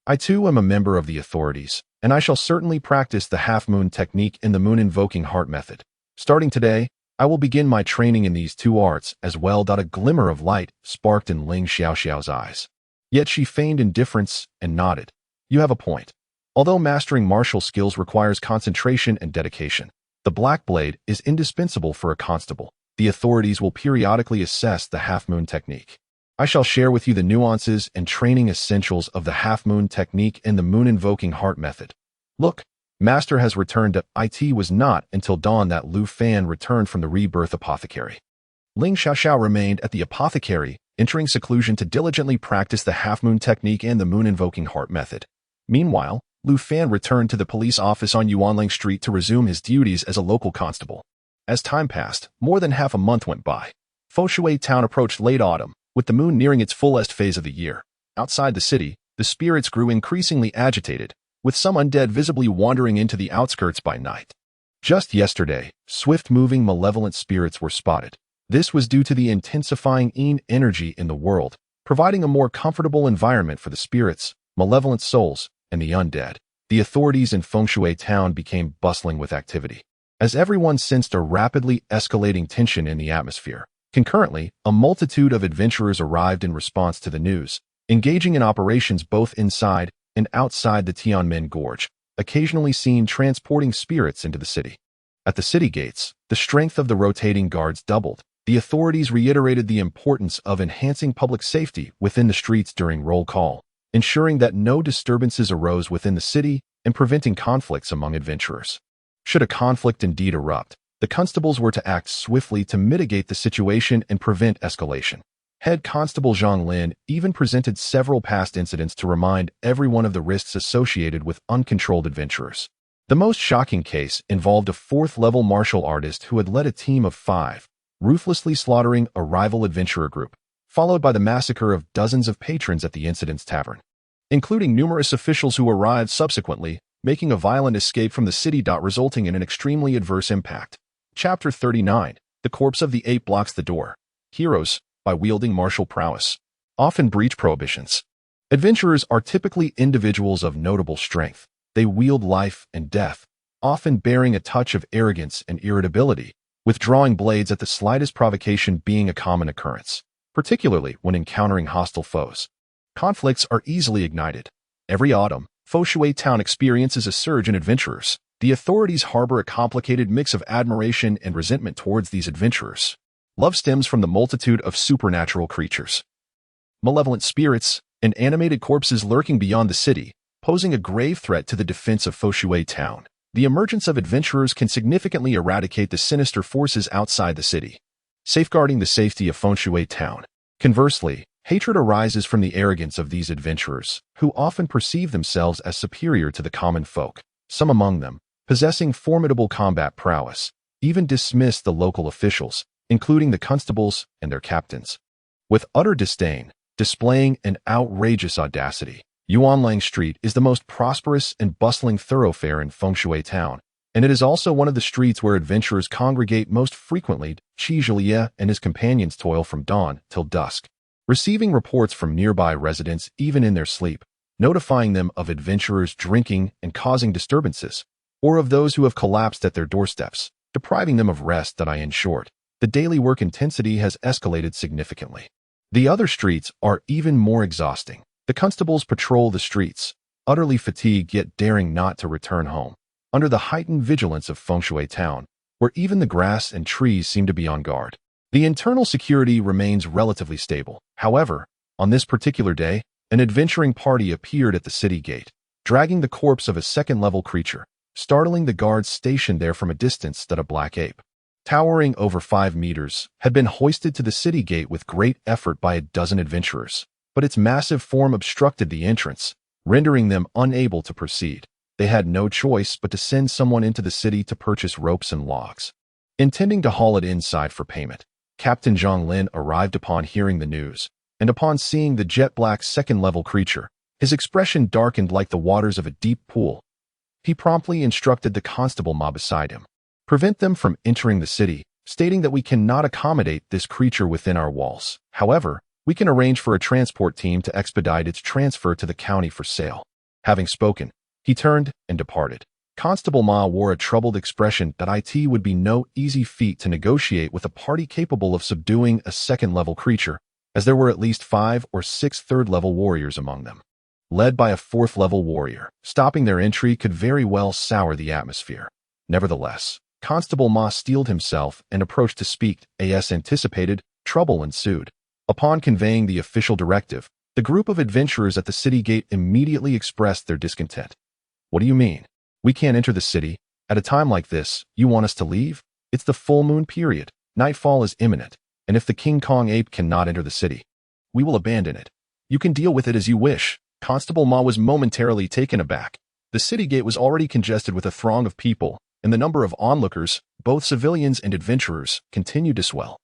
I too am a member of the authorities, and I shall certainly practice the half-moon technique in the moon-invoking heart method. Starting today, I will begin my training in these 2 arts as well. A glimmer of light sparked in Ling Xiaoxiao's eyes. Yet she feigned indifference and nodded. You have a point. Although mastering martial skills requires concentration and dedication, the Black Blade is indispensable for a constable. The authorities will periodically assess the half-moon technique. I shall share with you the nuances and training essentials of the half-moon technique and the moon-invoking heart method. Look, Master has returned. It was not until dawn that Lu Fan returned from the rebirth apothecary. Ling Xiaoxiao remained at the apothecary, entering seclusion to diligently practice the half-moon technique and the moon-invoking heart method. Meanwhile, Lu Fan returned to the police office on Yuanling Street to resume his duties as a local constable. As time passed, more than half a month went by. Foshui town approached late autumn, with the moon nearing its fullest phase of the year. Outside the city, the spirits grew increasingly agitated, with some undead visibly wandering into the outskirts by night. Just yesterday, swift-moving malevolent spirits were spotted. This was due to the intensifying energy in the world, providing a more comfortable environment for the spirits, malevolent souls, and the undead. The authorities in Feng Shui town became bustling with activity, as everyone sensed a rapidly escalating tension in the atmosphere. Concurrently, a multitude of adventurers arrived in response to the news, engaging in operations both inside and outside the Tianmen Gorge, occasionally seen transporting spirits into the city. At the city gates, the strength of the rotating guards doubled. The authorities reiterated the importance of enhancing public safety within the streets during roll call, ensuring that no disturbances arose within the city and preventing conflicts among adventurers. Should a conflict indeed erupt, the constables were to act swiftly to mitigate the situation and prevent escalation. Head Constable Zhang Lin even presented several past incidents to remind everyone of the risks associated with uncontrolled adventurers. The most shocking case involved a fourth-level martial artist who had led a team of 5, ruthlessly slaughtering a rival adventurer group, followed by the massacre of dozens of patrons at the incident's tavern, including numerous officials who arrived subsequently, making a violent escape from the city, resulting in an extremely adverse impact. Chapter 39. The corpse of the ape blocks the door. Heroes, by wielding martial prowess, often breach prohibitions. Adventurers are typically individuals of notable strength. They wield life and death, often bearing a touch of arrogance and irritability, withdrawing blades at the slightest provocation being a common occurrence, particularly when encountering hostile foes. Conflicts are easily ignited. Every autumn, Feng Shui town experiences a surge in adventurers. The authorities harbor a complicated mix of admiration and resentment towards these adventurers. Love stems from the multitude of supernatural creatures, malevolent spirits, and animated corpses lurking beyond the city, posing a grave threat to the defense of Feng Shui town. The emergence of adventurers can significantly eradicate the sinister forces outside the city, safeguarding the safety of Feng Shui town. Conversely, hatred arises from the arrogance of these adventurers, who often perceive themselves as superior to the common folk. Some among them, possessing formidable combat prowess, even dismiss the local officials, including the constables and their captains, with utter disdain, displaying an outrageous audacity. Yuanlang Street is the most prosperous and bustling thoroughfare in Feng Shui town, and it is also one of the streets where adventurers congregate most frequently. Qi Zhilie and his companions toil from dawn till dusk, receiving reports from nearby residents even in their sleep, notifying them of adventurers drinking and causing disturbances, or of those who have collapsed at their doorsteps, depriving them of rest. In short, the daily work intensity has escalated significantly. The other streets are even more exhausting. The constables patrol the streets, utterly fatigued yet daring not to return home, under the heightened vigilance of Feng Shui town, where even the grass and trees seem to be on guard. The internal security remains relatively stable. However, on this particular day, an adventuring party appeared at the city gate, dragging the corpse of a second-level creature, startling the guards stationed there from a distance. A black ape, towering over 5 meters, had been hoisted to the city gate with great effort by a dozen adventurers, but its massive form obstructed the entrance, rendering them unable to proceed. They had no choice but to send someone into the city to purchase ropes and logs, intending to haul it inside for payment. Captain Zhang Lin arrived upon hearing the news, and upon seeing the jet-black second-level creature, his expression darkened like the waters of a deep pool. He promptly instructed the constable Ma beside him, prevent them from entering the city, stating that we cannot accommodate this creature within our walls. However, we can arrange for a transport team to expedite its transfer to the county for sale. Having spoken, he turned and departed. Constable Ma wore a troubled expression. It would be no easy feat to negotiate with a party capable of subduing a second-level creature, as there were at least 5 or 6 third-level warriors among them, led by a 4th-level warrior. Stopping their entry could very well sour the atmosphere. Nevertheless, Constable Ma steeled himself and approached to speak. As anticipated, trouble ensued. Upon conveying the official directive, the group of adventurers at the city gate immediately expressed their discontent. What do you mean? We can't enter the city. At a time like this, you want us to leave? It's the full moon period. Nightfall is imminent, and if the King Kong ape cannot enter the city, we will abandon it. You can deal with it as you wish. Constable Ma was momentarily taken aback. The city gate was already congested with a throng of people, and the number of onlookers, both civilians and adventurers, continued to swell.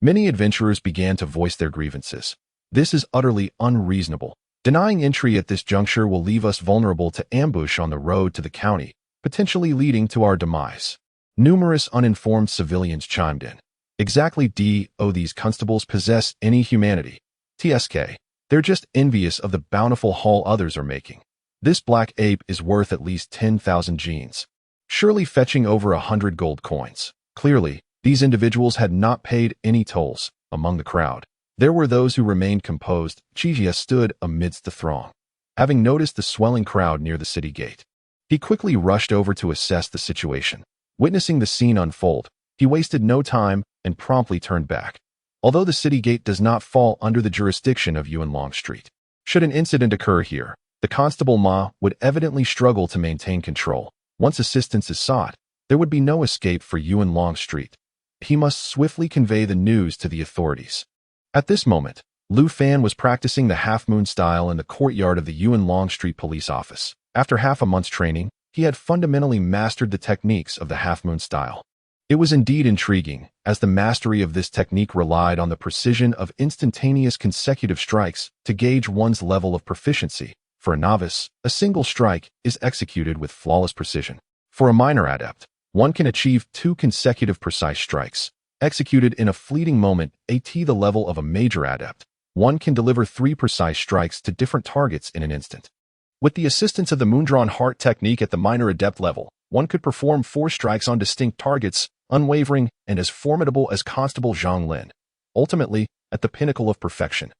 Many adventurers began to voice their grievances. This is utterly unreasonable. Denying entry at this juncture will leave us vulnerable to ambush on the road to the county, potentially leading to our demise. Numerous uninformed civilians chimed in. Exactly. Do these constables possess any humanity? TSK. They're just envious of the bountiful haul others are making. This black ape is worth at least 10,000 genes, surely fetching over 100 gold coins. Clearly, these individuals had not paid any tolls. Among the crowd, there were those who remained composed. Chijia stood amidst the throng. Having noticed the swelling crowd near the city gate, he quickly rushed over to assess the situation. Witnessing the scene unfold, he wasted no time and promptly turned back. Although the city gate does not fall under the jurisdiction of Yuan Long Street, should an incident occur here, the Constable Ma would evidently struggle to maintain control. Once assistance is sought, there would be no escape for Yuan Long Street. He must swiftly convey the news to the authorities. At this moment, Lu Fan was practicing the half-moon style in the courtyard of the Yuan Long Street police office. After half a month's training, he had fundamentally mastered the techniques of the half-moon style. It was indeed intriguing, as the mastery of this technique relied on the precision of instantaneous consecutive strikes to gauge one's level of proficiency. For a novice, a single strike is executed with flawless precision. For a minor adept, one can achieve 2 consecutive precise strikes, executed in a fleeting moment. At the level of a major adept, one can deliver 3 precise strikes to different targets in an instant. With the assistance of the moondrawn heart technique at the minor adept level, one could perform 4 strikes on distinct targets, unwavering and as formidable as Constable Zhang Lin, ultimately at the pinnacle of perfection.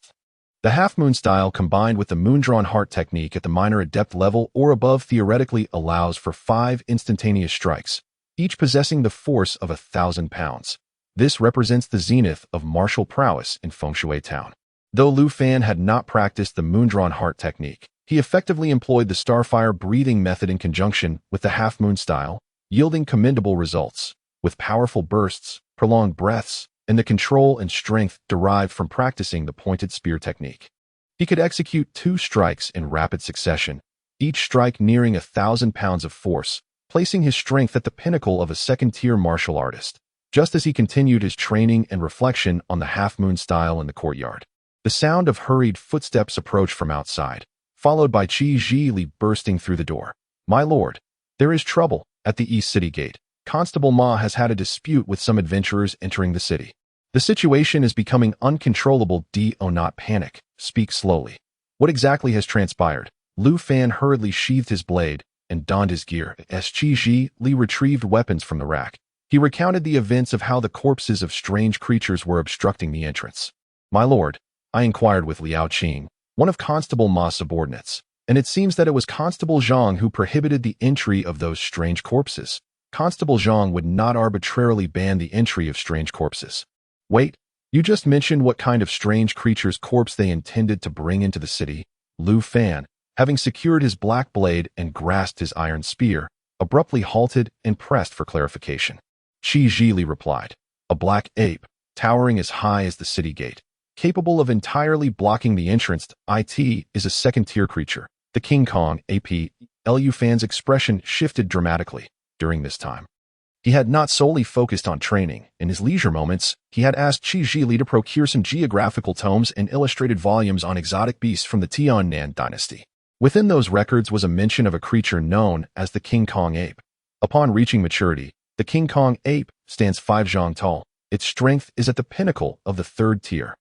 The half-moon style combined with the moondrawn heart technique at the minor adept level or above theoretically allows for 5 instantaneous strikes, each possessing the force of 1,000 pounds. This represents the zenith of martial prowess in Feng Shui Town. Though Lu Fan had not practiced the moondrawn heart technique, he effectively employed the starfire breathing method in conjunction with the half-moon style, yielding commendable results. With powerful bursts, prolonged breaths, and the control and strength derived from practicing the pointed spear technique, he could execute 2 strikes in rapid succession, each strike nearing 1,000 pounds of force, placing his strength at the pinnacle of a second-tier martial artist. Just as he continued his training and reflection on the half-moon style in the courtyard, the sound of hurried footsteps approached from outside, followed by Qi Zhili bursting through the door. "My lord, there is trouble at the East City Gate. Constable Ma has had a dispute with some adventurers entering the city. The situation is becoming uncontrollable. Do not panic. Speak slowly. What exactly has transpired?" Lu Fan hurriedly sheathed his blade and donned his gear. As Qi Zhili retrieved weapons from the rack, he recounted the events of how the corpses of strange creatures were obstructing the entrance. "My lord, I inquired with Liao Qing, one of Constable Ma's subordinates, and it seems that it was Constable Zhang who prohibited the entry of those strange corpses. Constable Zhang would not arbitrarily ban the entry of strange corpses." "Wait, you just mentioned what kind of strange creature's corpse they intended to bring into the city?" Lu Fan, having secured his black blade and grasped his iron spear, abruptly halted and pressed for clarification. Qi Zhili replied, "A black ape, towering as high as the city gate, capable of entirely blocking the entrance. It is a second-tier creature. The King Kong ape." Lu Fan's expression shifted dramatically. During this time, he had not solely focused on training. In his leisure moments, he had asked Qi Zhili to procure some geographical tomes and illustrated volumes on exotic beasts from the Tiannan dynasty. Within those records was a mention of a creature known as the King Kong ape. Upon reaching maturity, the King Kong ape stands 5 zhang tall. Its strength is at the pinnacle of the 3rd tier.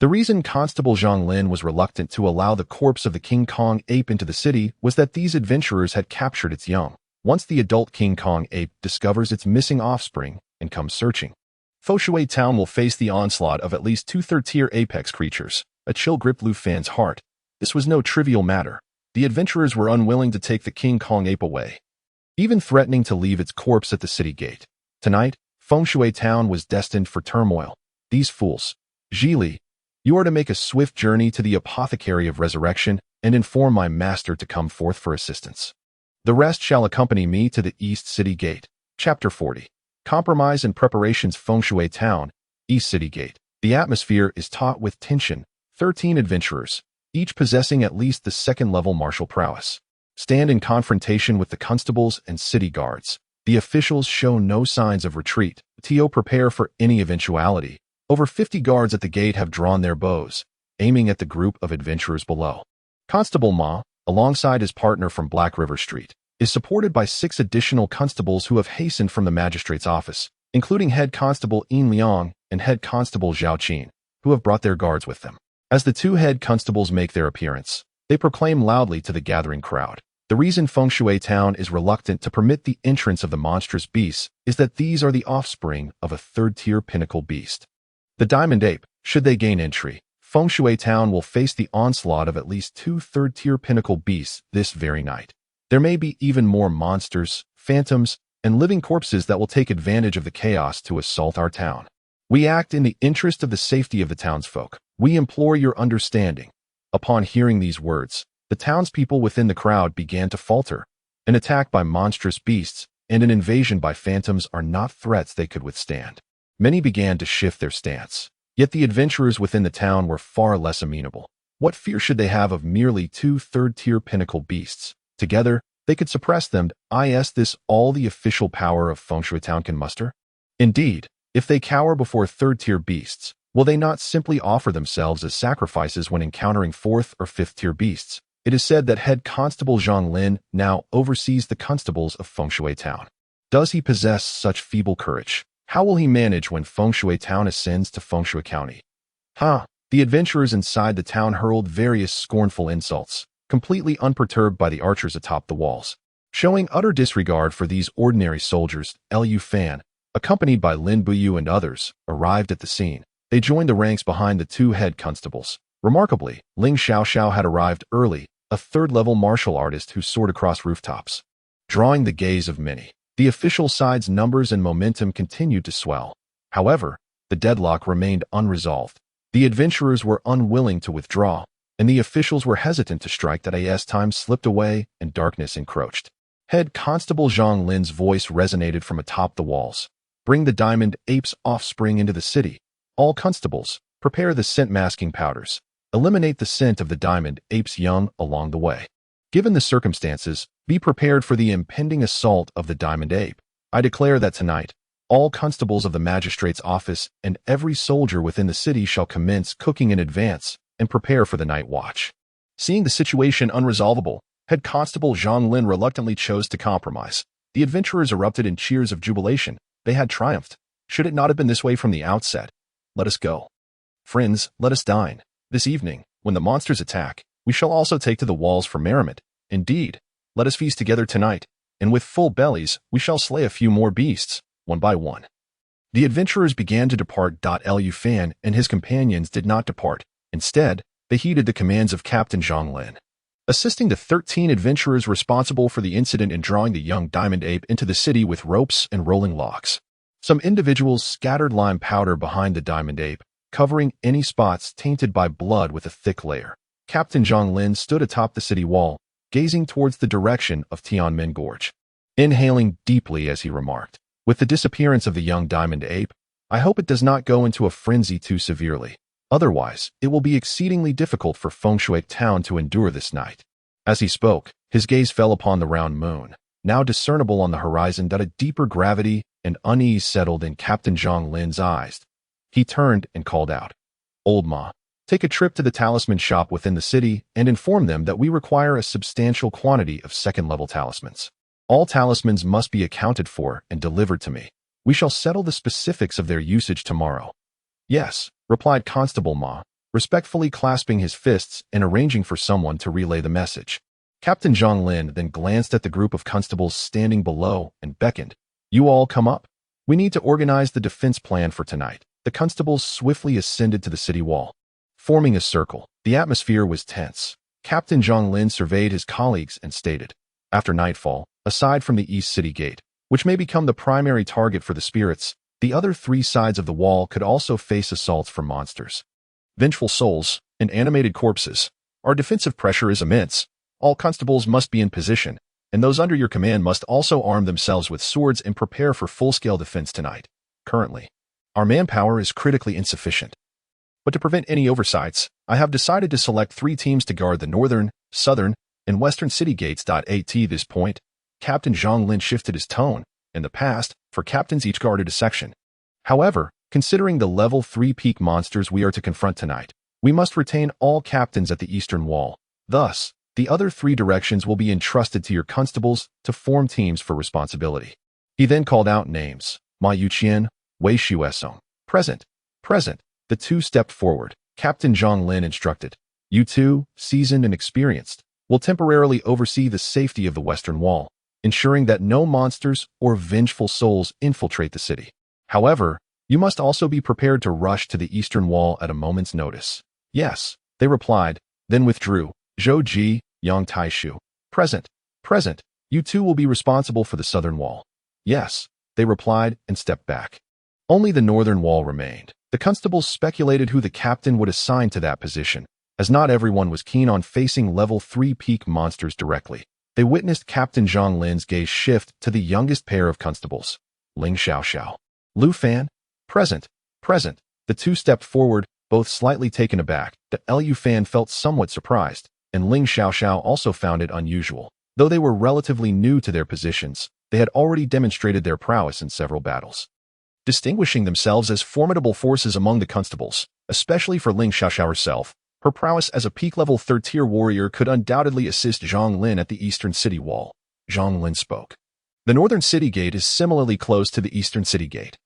The reason Constable Zhang Lin was reluctant to allow the corpse of the King Kong ape into the city was that these adventurers had captured its young. Once the adult King Kong ape discovers its missing offspring and comes searching, Feng Shui Town will face the onslaught of at least 2 third-tier apex creatures. A chill gripped Lu Fan's heart. This was no trivial matter. The adventurers were unwilling to take the King Kong ape away, even threatening to leave its corpse at the city gate. Tonight, Feng Shui Town was destined for turmoil. These fools. "Zhili, you are to make a swift journey to the Apothecary of Resurrection and inform my master to come forth for assistance. The rest shall accompany me to the East City Gate." Chapter 40. Compromise and Preparations. Feng Shui Town, East City Gate. The atmosphere is taut with tension. 13 adventurers, each possessing at least the 2nd-level martial prowess, stand in confrontation with the constables and city guards. The officials show no signs of retreat. Prepare for any eventuality. Over 50 guards at the gate have drawn their bows, aiming at the group of adventurers below. Constable Ma, alongside his partner from Black River Street, is supported by 6 additional constables who have hastened from the magistrate's office, including Head Constable Yin Liang and Head Constable Zhao Qin, who have brought their guards with them. As the two head constables make their appearance, they proclaim loudly to the gathering crowd. The reason Feng Shui Town is reluctant to permit the entrance of the monstrous beasts is that these are the offspring of a third-tier pinnacle beast. The diamond ape. Should they gain entry, Feng Shui Town will face the onslaught of at least 2 third-tier pinnacle beasts this very night. There may be even more monsters, phantoms, and living corpses that will take advantage of the chaos to assault our town. We act in the interest of the safety of the townsfolk. We implore your understanding. Upon hearing these words, the townspeople within the crowd began to falter. An attack by monstrous beasts and an invasion by phantoms are not threats they could withstand. Many began to shift their stance. Yet the adventurers within the town were far less amenable. What fear should they have of merely 2 third-tier pinnacle beasts? Together, they could suppress them. Is this all the official power of Feng Shui Town can muster? Indeed, if they cower before third-tier beasts, will they not simply offer themselves as sacrifices when encountering 4th or 5th-tier beasts? It is said that head constable Zhang Lin now oversees the constables of Feng Shui Town. Does he possess such feeble courage? How will he manage when Feng Shui Town ascends to Feng Shui County? The adventurers inside the town hurled various scornful insults, completely unperturbed by the archers atop the walls. Showing utter disregard for these ordinary soldiers, Liu Fan, accompanied by Lin Buyu and others, arrived at the scene. They joined the ranks behind the 2 head constables. Remarkably, Ling Xiaoxiao had arrived early, a 3rd-level martial artist who soared across rooftops. Drawing the gaze of many, the official side's numbers and momentum continued to swell. However, the deadlock remained unresolved. The adventurers were unwilling to withdraw, and the officials were hesitant to strike that as time slipped away and darkness encroached. Head Constable Zhang Lin's voice resonated from atop the walls. Bring the diamond ape's offspring into the city. All constables, prepare the scent masking powders. Eliminate the scent of the diamond ape's young along the way. Given the circumstances, be prepared for the impending assault of the diamond ape. I declare that tonight, all constables of the magistrate's office and every soldier within the city shall commence cooking in advance and prepare for the night watch. Seeing the situation unresolvable, head constable Zhang Lin reluctantly chose to compromise. The adventurers erupted in cheers of jubilation. They had triumphed. Should it not have been this way from the outset? Let us go. Friends, let us dine. This evening, when the monsters attack, we shall also take to the walls for merriment. Indeed, let us feast together tonight, and with full bellies we shall slay a few more beasts, one by one. The adventurers began to depart. Liu Fan and his companions did not depart. Instead, they heeded the commands of Captain Zhang Lin. Assisting the 13 adventurers responsible for the incident in drawing the young diamond ape into the city with ropes and rolling logs. Some individuals scattered lime powder behind the diamond ape, covering any spots tainted by blood with a thick layer. Captain Zhang Lin stood atop the city wall, gazing towards the direction of Tianmen Gorge. Inhaling deeply as he remarked, with the disappearance of the young diamond ape, I hope it does not go into a frenzy too severely. Otherwise, it will be exceedingly difficult for Feng Shui Town to endure this night. As he spoke, his gaze fell upon the round moon, now discernible on the horizon. A deeper gravity and unease settled in Captain Zhang Lin's eyes. He turned and called out, Old Ma, take a trip to the talisman shop within the city and inform them that we require a substantial quantity of 2nd-level talismans. All talismans must be accounted for and delivered to me. We shall settle the specifics of their usage tomorrow. Yes, replied Constable Ma, respectfully clasping his fists and arranging for someone to relay the message. Captain Zhang Lin then glanced at the group of constables standing below and beckoned. You all come up. We need to organize the defense plan for tonight. The constables swiftly ascended to the city wall. Forming a circle, the atmosphere was tense. Captain Zhang Lin surveyed his colleagues and stated, After nightfall, aside from the East City Gate, which may become the primary target for the spirits, the other 3 sides of the wall could also face assaults from monsters. Vengeful souls and animated corpses. Our defensive pressure is immense. All constables must be in position, and those under your command must also arm themselves with swords and prepare for full-scale defense tonight. Currently, our manpower is critically insufficient. But to prevent any oversights, I have decided to select 3 teams to guard the northern, southern, and western city gates. At this point, Captain Zhang Lin shifted his tone. In the past, for captains each guarded a section. However, considering the level 3 peak monsters we are to confront tonight, we must retain all captains at the eastern wall. Thus, the other 3 directions will be entrusted to your constables to form teams for responsibility. He then called out names. Ma Yuqian, Wei Shuesong. Present. Present. The 2 stepped forward. Captain Zhang Lin instructed. You two, seasoned and experienced, will temporarily oversee the safety of the Western Wall, ensuring that no monsters or vengeful souls infiltrate the city. However, you must also be prepared to rush to the Eastern Wall at a moment's notice. Yes, they replied, then withdrew. Zhou Ji, Yang Taishu. Present. Present. You two will be responsible for the Southern Wall. Yes, they replied and stepped back. Only the Northern Wall remained. The constables speculated who the captain would assign to that position, as not everyone was keen on facing level 3 peak monsters directly. They witnessed Captain Zhang Lin's gaze shift to the youngest pair of constables, Ling Xiaoxiao. Lu Fan? Present. Present. The two stepped forward, both slightly taken aback. The Lu Fan felt somewhat surprised, and Ling Xiaoxiao also found it unusual. Though they were relatively new to their positions, they had already demonstrated their prowess in several battles, distinguishing themselves as formidable forces among the constables, especially for Ling Xiaoxiao herself. Her prowess as a peak-level 3rd-tier warrior could undoubtedly assist Zhang Lin at the Eastern City Wall. Zhang Lin spoke. The Northern City Gate is similarly close to the Eastern City Gate,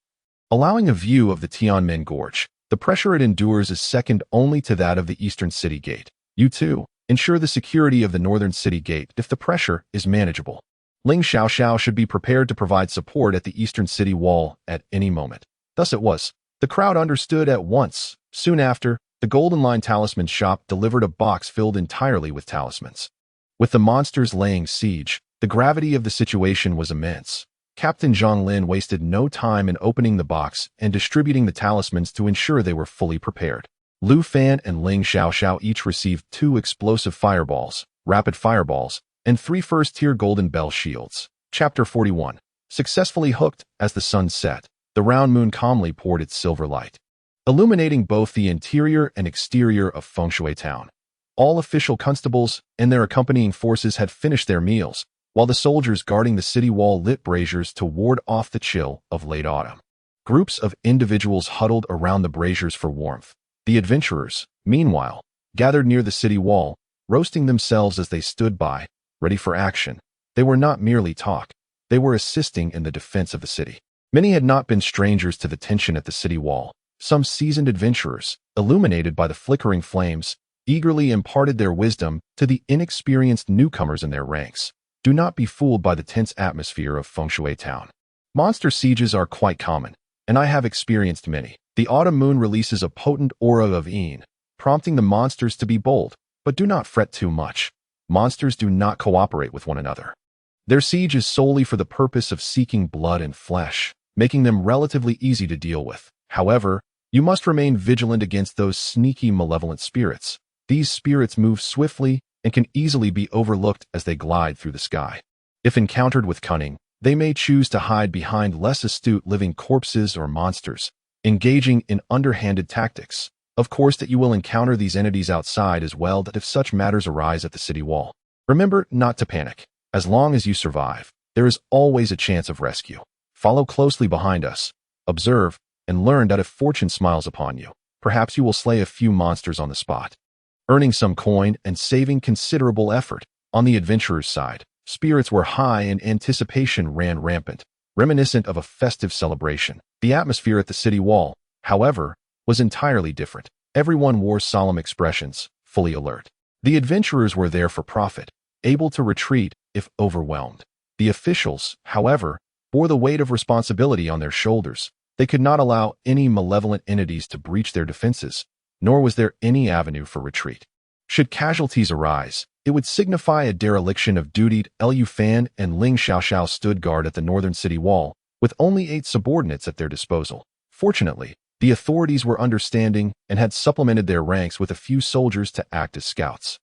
allowing a view of the Tianmen Gorge. The pressure it endures is second only to that of the Eastern City Gate. You too, ensure the security of the Northern City Gate if the pressure is manageable. Ling Xiaoxiao should be prepared to provide support at the Eastern City Wall at any moment. Thus it was. The crowd understood at once. Soon after, the Golden Line Talisman shop delivered a box filled entirely with talismans. With the monsters laying siege, the gravity of the situation was immense. Captain Zhang Lin wasted no time in opening the box and distributing the talismans to ensure they were fully prepared. Lu Fan and Ling Xiaoxiao each received 2 explosive fireballs, rapid fireballs, and 3 first-tier golden bell shields. Chapter 41. Successfully hooked. As the sun set, the round moon calmly poured its silver light, illuminating both the interior and exterior of Fengshui Town. All official constables and their accompanying forces had finished their meals, while the soldiers guarding the city wall lit braziers to ward off the chill of late autumn. Groups of individuals huddled around the braziers for warmth. The adventurers, meanwhile, gathered near the city wall, roasting themselves as they stood by, ready for action. They were not merely talk. They were assisting in the defense of the city. Many had not been strangers to the tension at the city wall. Some seasoned adventurers, illuminated by the flickering flames, eagerly imparted their wisdom to the inexperienced newcomers in their ranks. Do not be fooled by the tense atmosphere of Fengshui Town. Monster sieges are quite common, and I have experienced many. The autumn moon releases a potent aura of Yin, prompting the monsters to be bold, but do not fret too much. Monsters do not cooperate with one another. Their siege is solely for the purpose of seeking blood and flesh, making them relatively easy to deal with. However, you must remain vigilant against those sneaky, malevolent spirits. These spirits move swiftly and can easily be overlooked as they glide through the sky. If encountered with cunning, they may choose to hide behind less astute living corpses or monsters, engaging in underhanded tactics. Of course that you will encounter these entities outside as well, that if such matters arise at the city wall. Remember not to panic. As long as you survive, there is always a chance of rescue. Follow closely behind us. Observe and learn that if fortune smiles upon you, perhaps you will slay a few monsters on the spot, earning some coin and saving considerable effort. On the adventurer's side, spirits were high and anticipation ran rampant, reminiscent of a festive celebration. The atmosphere at the city wall, however, was entirely different. Everyone wore solemn expressions, fully alert. The adventurers were there for profit, able to retreat if overwhelmed. The officials, however, bore the weight of responsibility on their shoulders. They could not allow any malevolent entities to breach their defenses, nor was there any avenue for retreat. Should casualties arise, it would signify a dereliction of duty. Lu Fan and Ling Xiaoxiao stood guard at the northern city wall, with only 8 subordinates at their disposal. Fortunately, the authorities were understanding and had supplemented their ranks with a few soldiers to act as scouts.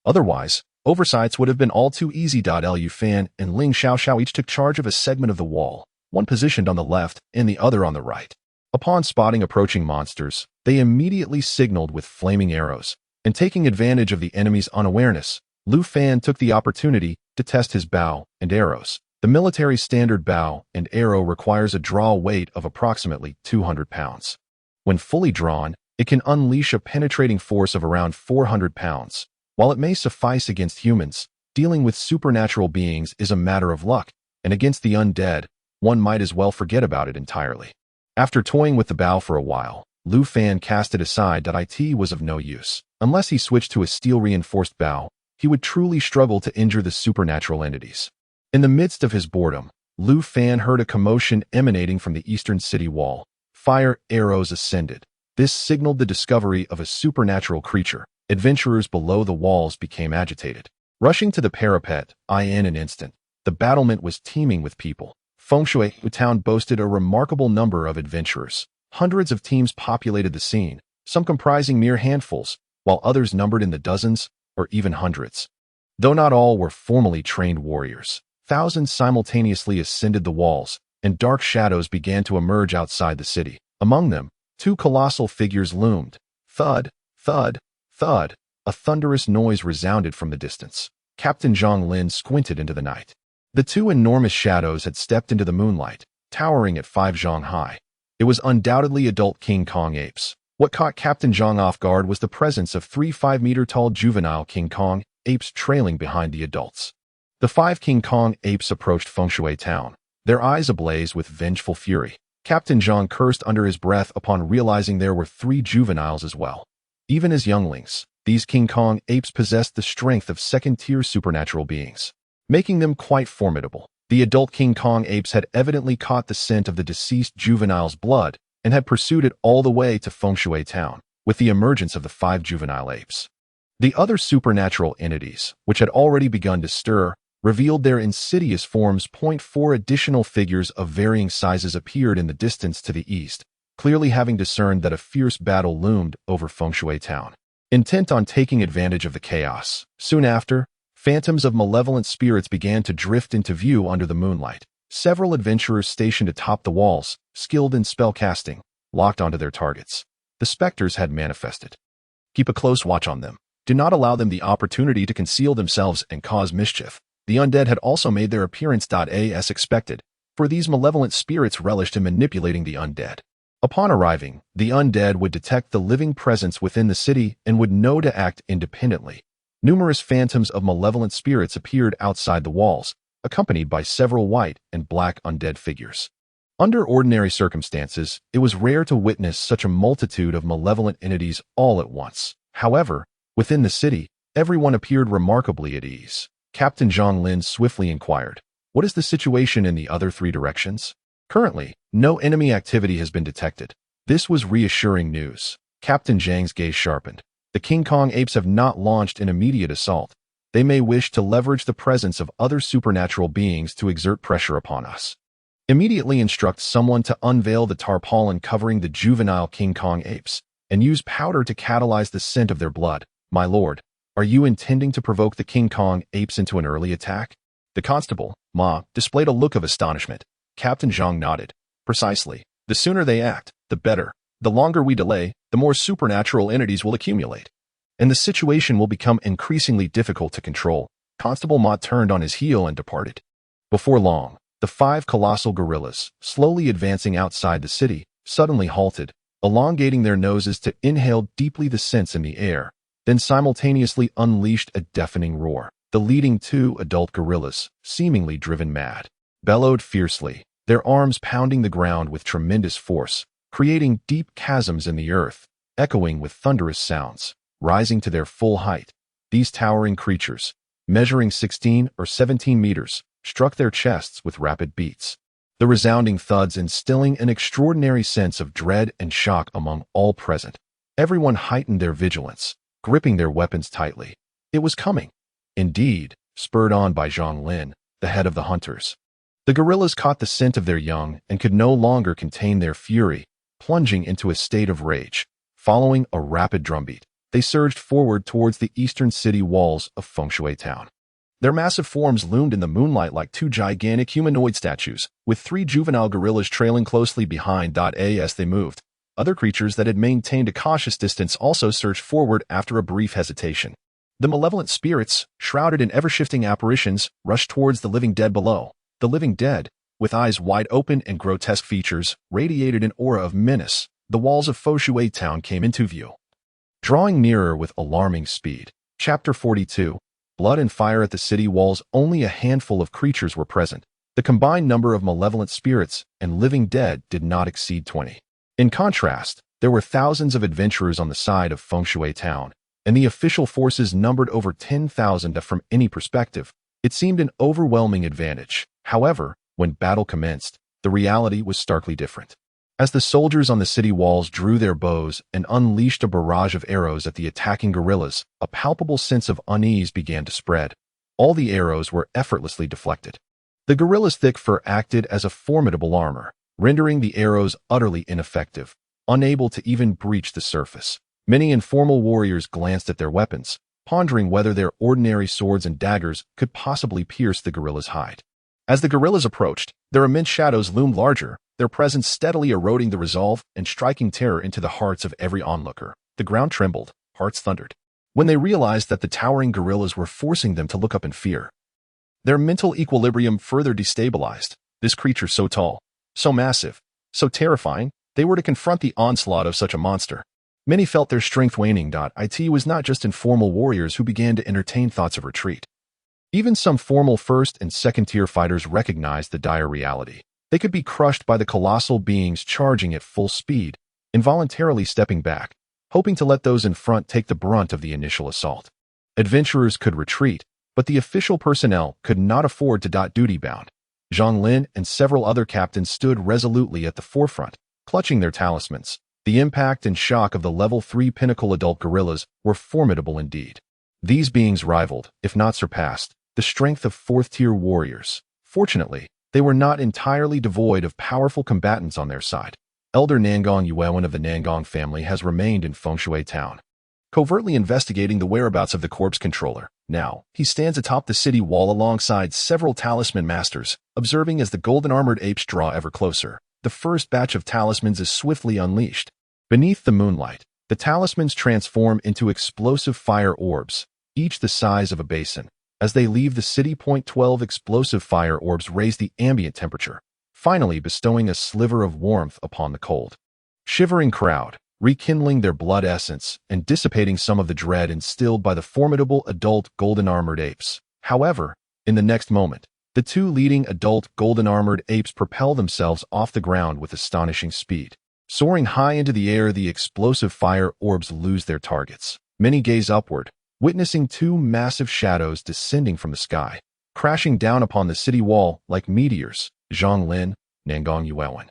Otherwise, oversights would have been all too easy. Lu Fan and Ling Xiaoxiao each took charge of a segment of the wall, one positioned on the left and the other on the right. Upon spotting approaching monsters, they immediately signaled with flaming arrows, and taking advantage of the enemy's unawareness, Lu Fan took the opportunity to test his bow and arrows. The military standard bow and arrow requires a draw weight of approximately 200 pounds. When fully drawn, it can unleash a penetrating force of around 400 pounds. While it may suffice against humans, dealing with supernatural beings is a matter of luck, and against the undead, one might as well forget about it entirely. After toying with the bow for a while, Lu Fan cast it aside that it was of no use. Unless he switched to a steel-reinforced bow, he would truly struggle to injure the supernatural entities. In the midst of his boredom, Lu Fan heard a commotion emanating from the eastern city wall. Fire arrows ascended. This signaled the discovery of a supernatural creature. Adventurers below the walls became agitated. Rushing to the parapet, in an instant, the battlement was teeming with people. Fengshui town boasted a remarkable number of adventurers. Hundreds of teams populated the scene, some comprising mere handfuls, while others numbered in the dozens or even hundreds. Though not all were formally trained warriors, thousands simultaneously ascended the walls, and dark shadows began to emerge outside the city. Among them, two colossal figures loomed. Thud, thud, thud. A thunderous noise resounded from the distance. Captain Zhang Lin squinted into the night. The two enormous shadows had stepped into the moonlight, towering at 5 zhang high. It was undoubtedly adult King Kong apes. What caught Captain Zhang off guard was the presence of 3 5-meter-tall juvenile King Kong apes trailing behind the adults. The 5 King Kong apes approached Fengshui town, their eyes ablaze with vengeful fury. Captain Zhang cursed under his breath upon realizing there were 3 juveniles as well. Even as younglings, these King Kong apes possessed the strength of second-tier supernatural beings, making them quite formidable. The adult King Kong apes had evidently caught the scent of the deceased juvenile's blood and had pursued it all the way to Fengshui town, with the emergence of the 5 juvenile apes. The other supernatural entities, which had already begun to stir, revealed their insidious forms. 4 additional figures of varying sizes appeared in the distance to the east, clearly having discerned that a fierce battle loomed over Fengshui town. Intent on taking advantage of the chaos, soon after, phantoms of malevolent spirits began to drift into view under the moonlight. Several adventurers stationed atop the walls, skilled in spellcasting, locked onto their targets. The specters had manifested. Keep a close watch on them. Do not allow them the opportunity to conceal themselves and cause mischief. The undead had also made their appearance. As expected, for these malevolent spirits relished in manipulating the undead. Upon arriving, the undead would detect the living presence within the city and would know to act independently. Numerous phantoms of malevolent spirits appeared outside the walls, accompanied by several white and black undead figures. Under ordinary circumstances, it was rare to witness such a multitude of malevolent entities all at once. However, within the city, everyone appeared remarkably at ease. Captain Zhang Lin swiftly inquired, "What is the situation in the other 3 directions?" "Currently, no enemy activity has been detected." This was reassuring news. Captain Zhang's gaze sharpened. The King Kong apes have not launched an immediate assault. They may wish to leverage the presence of other supernatural beings to exert pressure upon us. Immediately instruct someone to unveil the tarpaulin covering the juvenile King Kong apes, and use powder to catalyze the scent of their blood. My lord, are you intending to provoke the King Kong apes into an early attack? The constable, Ma, displayed a look of astonishment. Captain Zhang nodded. Precisely. The sooner they act, the better. The longer we delay, the more supernatural entities will accumulate, and the situation will become increasingly difficult to control. Constable Ma turned on his heel and departed. Before long, the 5 colossal gorillas, slowly advancing outside the city, suddenly halted, elongating their noses to inhale deeply the scents in the air, then simultaneously unleashed a deafening roar. The leading 2 adult gorillas, seemingly driven mad, bellowed fiercely, their arms pounding the ground with tremendous force, creating deep chasms in the earth, echoing with thunderous sounds. Rising to their full height, these towering creatures, measuring 16 or 17 meters, struck their chests with rapid beats. The resounding thuds instilling an extraordinary sense of dread and shock among all present. Everyone heightened their vigilance, gripping their weapons tightly. It was coming. Indeed, spurred on by Zhang Lin, the head of the hunters. The gorillas caught the scent of their young and could no longer contain their fury, plunging into a state of rage. Following a rapid drumbeat, they surged forward towards the eastern city walls of Fengshui town. Their massive forms loomed in the moonlight like 2 gigantic humanoid statues, with 3 juvenile gorillas trailing closely behind. As they moved, other creatures that had maintained a cautious distance also surged forward after a brief hesitation. The malevolent spirits, shrouded in ever-shifting apparitions, rushed towards the living dead below. The living dead, with eyes wide open and grotesque features, radiated an aura of menace. The walls of Fengshui town came into view, drawing nearer with alarming speed. Chapter 42. Blood and fire at the city walls. Only a handful of creatures were present. The combined number of malevolent spirits and living dead did not exceed 20. In contrast, There were thousands of adventurers on the side of Feng Shui Town, and the official forces numbered over 10,000. From any perspective, it seemed an overwhelming advantage. However, when battle commenced, the reality was starkly different. As the soldiers on the city walls drew their bows and unleashed a barrage of arrows at the attacking guerrillas, a palpable sense of unease began to spread. All the arrows were effortlessly deflected. The guerrillas' thick fur acted as a formidable armor, rendering the arrows utterly ineffective, unable to even breach the surface. Many informal warriors glanced at their weapons, pondering whether their ordinary swords and daggers could possibly pierce the guerrillas' hide. As the guerrillas approached, their immense shadows loomed larger, their presence steadily eroding the resolve and striking terror into the hearts of every onlooker. The ground trembled, hearts thundered, when they realized that the towering guerrillas were forcing them to look up in fear. Their mental equilibrium further destabilized. This creature so tall, so massive, so terrifying, they were to confront the onslaught of such a monster. Many felt their strength waning. It was not just informal warriors who began to entertain thoughts of retreat. Even some formal first- and second-tier fighters recognized the dire reality. They could be crushed by the colossal beings charging at full speed, involuntarily stepping back, hoping to let those in front take the brunt of the initial assault. Adventurers could retreat, but the official personnel could not afford to duty-bound. Zhang Lin and several other captains stood resolutely at the forefront, clutching their talismans. The impact and shock of the level 3 pinnacle adult guerrillas were formidable indeed. These beings rivaled, if not surpassed, the strength of 4th-tier warriors. Fortunately, they were not entirely devoid of powerful combatants on their side. Elder Nangong Yuewen of the Nangong family has remained in Feng Shui Town, covertly investigating the whereabouts of the corpse controller. Now, he stands atop the city wall alongside several talisman masters, observing as the golden-armored apes draw ever closer. The first batch of talismans is swiftly unleashed. Beneath the moonlight, the talismans transform into explosive fire orbs, each the size of a basin. As they leave the city, 12 explosive fire orbs raise the ambient temperature, finally bestowing a sliver of warmth upon the cold, shivering crowd, rekindling their blood essence and dissipating some of the dread instilled by the formidable adult golden-armored apes. However, in the next moment, the 2 leading adult golden-armored apes propel themselves off the ground with astonishing speed. Soaring high into the air, the explosive fire orbs lose their targets. Many gaze upward, witnessing 2 massive shadows descending from the sky, crashing down upon the city wall like meteors. Zhang Lin, Nangong Yuewen,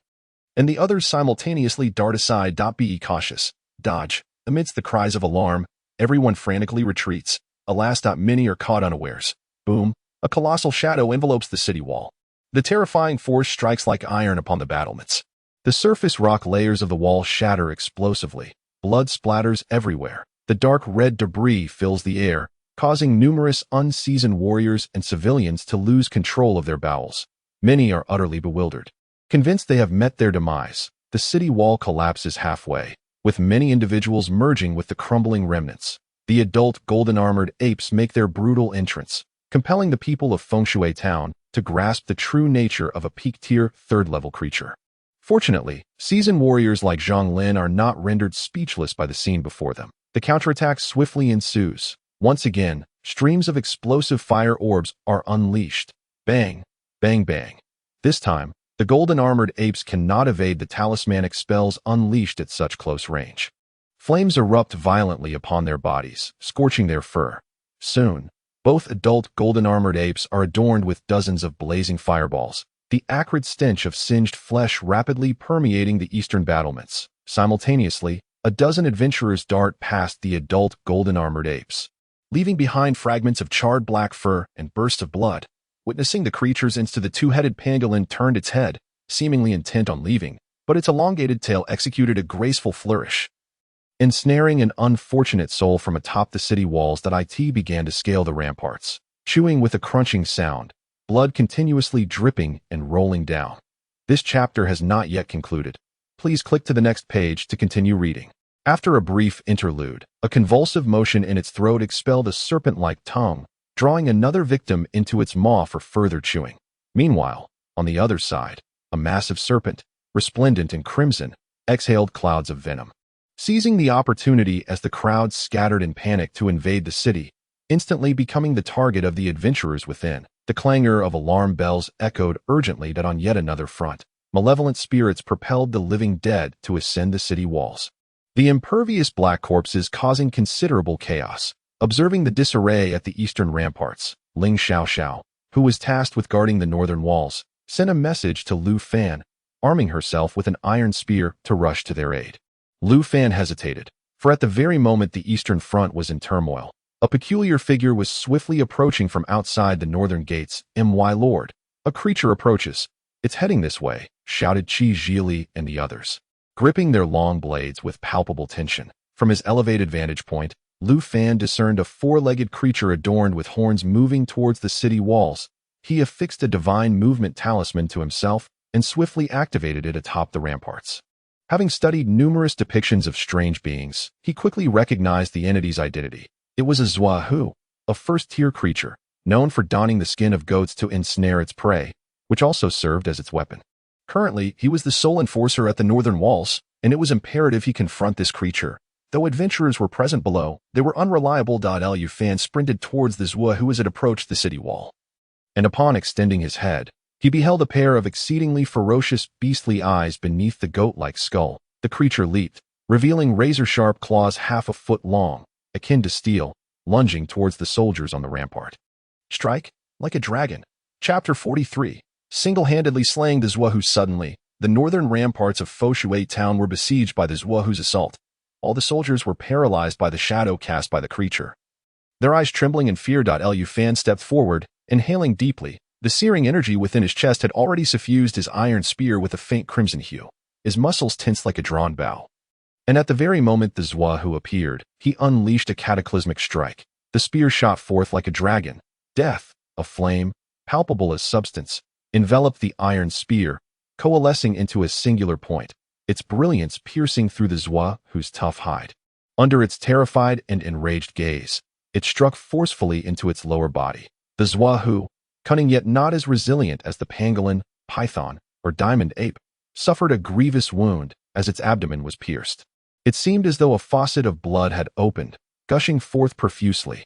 and the others simultaneously dart aside. Be cautious. Dodge. Amidst the cries of alarm, everyone frantically retreats. Alas, many are caught unawares. Boom. A colossal shadow envelopes the city wall. The terrifying force strikes like iron upon the battlements. The surface rock layers of the wall shatter explosively. Blood splatters everywhere. The dark red debris fills the air, causing numerous unseasoned warriors and civilians to lose control of their bowels. Many are utterly bewildered. Convinced they have met their demise, the city wall collapses halfway, with many individuals merging with the crumbling remnants. The adult golden-armored apes make their brutal entrance, compelling the people of Feng Shui Town to grasp the true nature of a peak-tier, 3rd-level creature. Fortunately, seasoned warriors like Zhang Lin are not rendered speechless by the scene before them. The counterattack swiftly ensues. Once again, streams of explosive fire orbs are unleashed. Bang, bang, bang. This time, the golden-armored apes cannot evade the talismanic spells unleashed at such close range. Flames erupt violently upon their bodies, scorching their fur. Soon, both adult golden-armored apes are adorned with dozens of blazing fireballs, the acrid stench of singed flesh rapidly permeating the eastern battlements. Simultaneously, a dozen adventurers dart past the adult golden-armored apes, leaving behind fragments of charred black fur and bursts of blood. Witnessing the creature's instant, the 2-headed pangolin turned its head, seemingly intent on leaving, but its elongated tail executed a graceful flourish, ensnaring an unfortunate soul from atop the city walls. It began to scale the ramparts, chewing with a crunching sound, blood continuously dripping and rolling down. This chapter has not yet concluded. Please click to the next page to continue reading. After a brief interlude, a convulsive motion in its throat expelled a serpent-like tongue, drawing another victim into its maw for further chewing. Meanwhile, on the other side, a massive serpent, resplendent in crimson, exhaled clouds of venom. Seizing the opportunity as the crowd scattered in panic to invade the city, instantly becoming the target of the adventurers within, the clangor of alarm bells echoed urgently that on yet another front, malevolent spirits propelled the living dead to ascend the city walls. the impervious black corpses causing considerable chaos. Observing the disarray at the eastern ramparts, Ling Xiaoxiao, who was tasked with guarding the northern walls, sent a message to Lu Fan, arming herself with an iron spear to rush to their aid. Lu Fan hesitated, for at the very moment the eastern front was in turmoil, a peculiar figure was swiftly approaching from outside the northern gates. My lord, a creature approaches. It's heading this way, shouted Qi Zhili and the others, gripping their long blades with palpable tension. From his elevated vantage point, Lu Fan discerned a four-legged creature adorned with horns moving towards the city walls. He affixed a divine movement talisman to himself and swiftly activated it atop the ramparts. Having studied numerous depictions of strange beings, he quickly recognized the entity's identity. It was a Zuahu, a first-tier creature, known for donning the skin of goats to ensnare its prey, which also served as its weapon. Currently, he was the sole enforcer at the northern walls, and it was imperative he confront this creature. Though adventurers were present below, they were unreliable. Lu Fan sprinted towards the Zuahu as it approached the city wall. And upon extending his head, he beheld a pair of exceedingly ferocious, beastly eyes beneath the goat-like skull. The creature leaped, revealing razor-sharp claws half a foot long, akin to steel, lunging towards the soldiers on the rampart. Strike, like a dragon. Chapter 43. Single-handedly slaying the Zuahu. Suddenly, the northern ramparts of Foshui town were besieged by the Zuahu's assault. All the soldiers were paralyzed by the shadow cast by the creature. Their eyes trembling in fear. Lu Fan stepped forward, inhaling deeply. The searing energy within his chest had already suffused his iron spear with a faint crimson hue. His muscles tensed like a drawn bow. And at the very moment the Zuahu appeared, he unleashed a cataclysmic strike. The spear shot forth like a dragon. Death, a flame, palpable as substance, enveloped the iron spear, coalescing into a singular point, its brilliance piercing through the Zuahu's tough hide. Under its terrified and enraged gaze, it struck forcefully into its lower body. The Zuahu, cunning yet not as resilient as the pangolin, python, or diamond ape, suffered a grievous wound as its abdomen was pierced. It seemed as though a faucet of blood had opened, gushing forth profusely.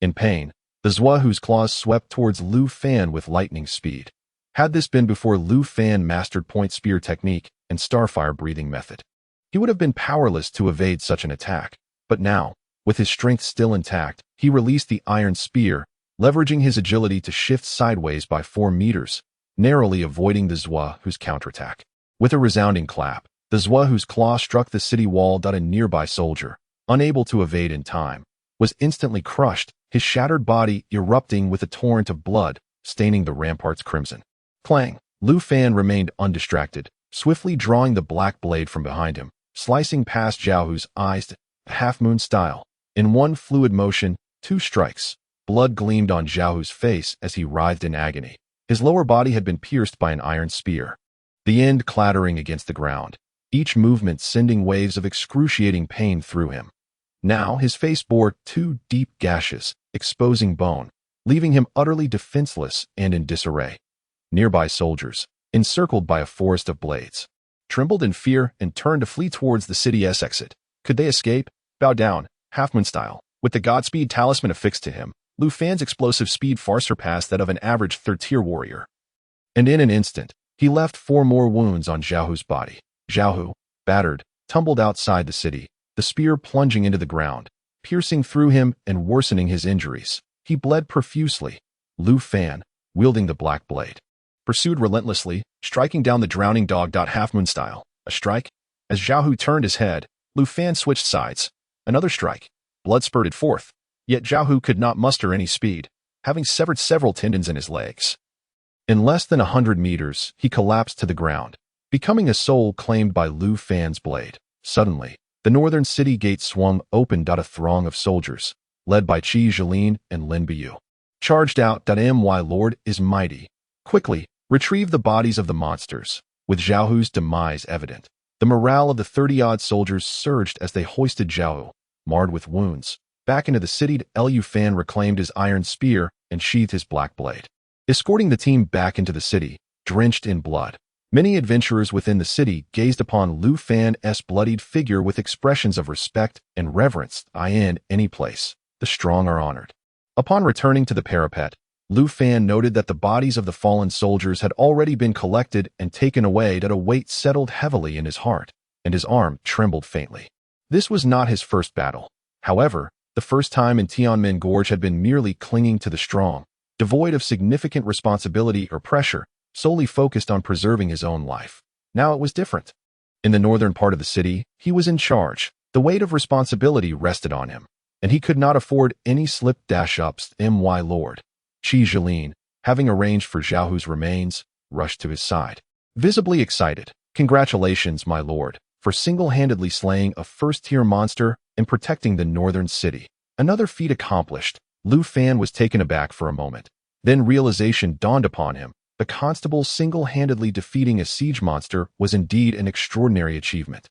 In pain, the Zuahu's claws swept towards Lu Fan with lightning speed. Had this been before Lu Fan mastered point spear technique and starfire breathing method, he would have been powerless to evade such an attack. But now, with his strength still intact, he released the iron spear, leveraging his agility to shift sideways by 4 meters, narrowly avoiding the Zuahu's counterattack. With a resounding clap, the Zuahu's claw struck the city wall. A nearby soldier, unable to evade in time, was instantly crushed, his shattered body erupting with a torrent of blood, staining the ramparts crimson. Clang! Lu Fan remained undistracted, swiftly drawing the black blade from behind him, slicing past Zhaohu's eyes, half-moon style. In one fluid motion, 2 strikes. Blood gleamed on Zhaohu's face as he writhed in agony. His lower body had been pierced by an iron spear, the end clattering against the ground, each movement sending waves of excruciating pain through him. Now his face bore 2 deep gashes, exposing bone, leaving him utterly defenseless and in disarray. Nearby soldiers, encircled by a forest of blades, trembled in fear and turned to flee towards the city's exit. Could they escape? Bow down, half-moon style. With the Godspeed talisman affixed to him, Lu Fan's explosive speed far surpassed that of an average third-tier warrior. And in an instant, he left 4 more wounds on Zhaohu's body. Zhaohu, battered, tumbled outside the city, the spear plunging into the ground, piercing through him and worsening his injuries. He bled profusely. Lu Fan, wielding the black blade, pursued relentlessly, striking down the drowning dog. Half-moon style. A strike. As Zhaohu turned his head, Lu Fan switched sides. Another strike. Blood spurted forth. Yet Zhaohu could not muster any speed, having severed several tendons in his legs. In less than 100 meters, he collapsed to the ground, becoming a soul claimed by Lu Fan's blade. Suddenly, the northern city gate swung open. A throng of soldiers, led by Qi Zhilin and Lin Biyu, charged out. My lord is mighty. Quickly, retrieve the bodies of the monsters. With Zhaohu's demise evident, the morale of the 30-odd soldiers surged as they hoisted Zhaohu, marred with wounds, back into the city. Lu Fan reclaimed his iron spear and sheathed his black blade, escorting the team back into the city, drenched in blood. Many adventurers within the city gazed upon Lu Fan's bloodied figure with expressions of respect and reverence. In any place, the strong are honored. Upon returning to the parapet, Lu Fan noted that the bodies of the fallen soldiers had already been collected and taken away. A weight settled heavily in his heart, and his arm trembled faintly. This was not his first battle. However, the first time in Tianmen Gorge had been merely clinging to the strong, devoid of significant responsibility or pressure, solely focused on preserving his own life. Now it was different. In the northern part of the city, he was in charge. The weight of responsibility rested on him, and he could not afford any slip-ups. My lord. Qi Jilin, having arranged for Zhao remains, rushed to his side. Visibly excited, "Congratulations, my lord, for single-handedly slaying a first-tier monster and protecting the northern city." Another feat accomplished. Lu Fan was taken aback for a moment. Then realization dawned upon him. The constable single-handedly defeating a siege monster was indeed an extraordinary achievement.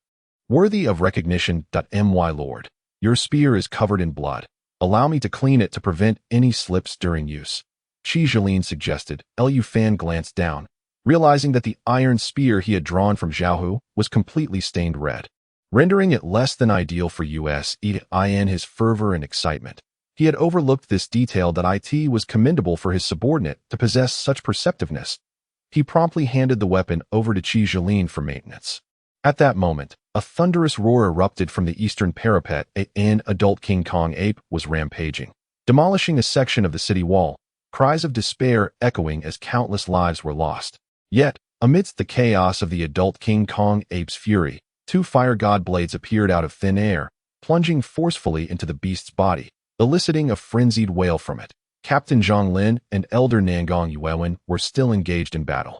Worthy of recognition. My lord, your spear is covered in blood. Allow me to clean it to prevent any slips during use. Qi Jilin suggested. Lu Fan glanced down, realizing that the iron spear he had drawn from Zhao was completely stained red, rendering it less than ideal for use. In his fervor and excitement, he had overlooked this detail that it was commendable for his subordinate to possess such perceptiveness. He promptly handed the weapon over to Qi Jilin for maintenance. At that moment, a thunderous roar erupted from the eastern parapet. An adult King Kong ape was rampaging, demolishing a section of the city wall, cries of despair echoing as countless lives were lost. Yet, amidst the chaos of the adult King Kong ape's fury, two fire god blades appeared out of thin air, plunging forcefully into the beast's body, eliciting a frenzied wail from it. Captain Zhang Lin and Elder Nangong Yuewen were still engaged in battle.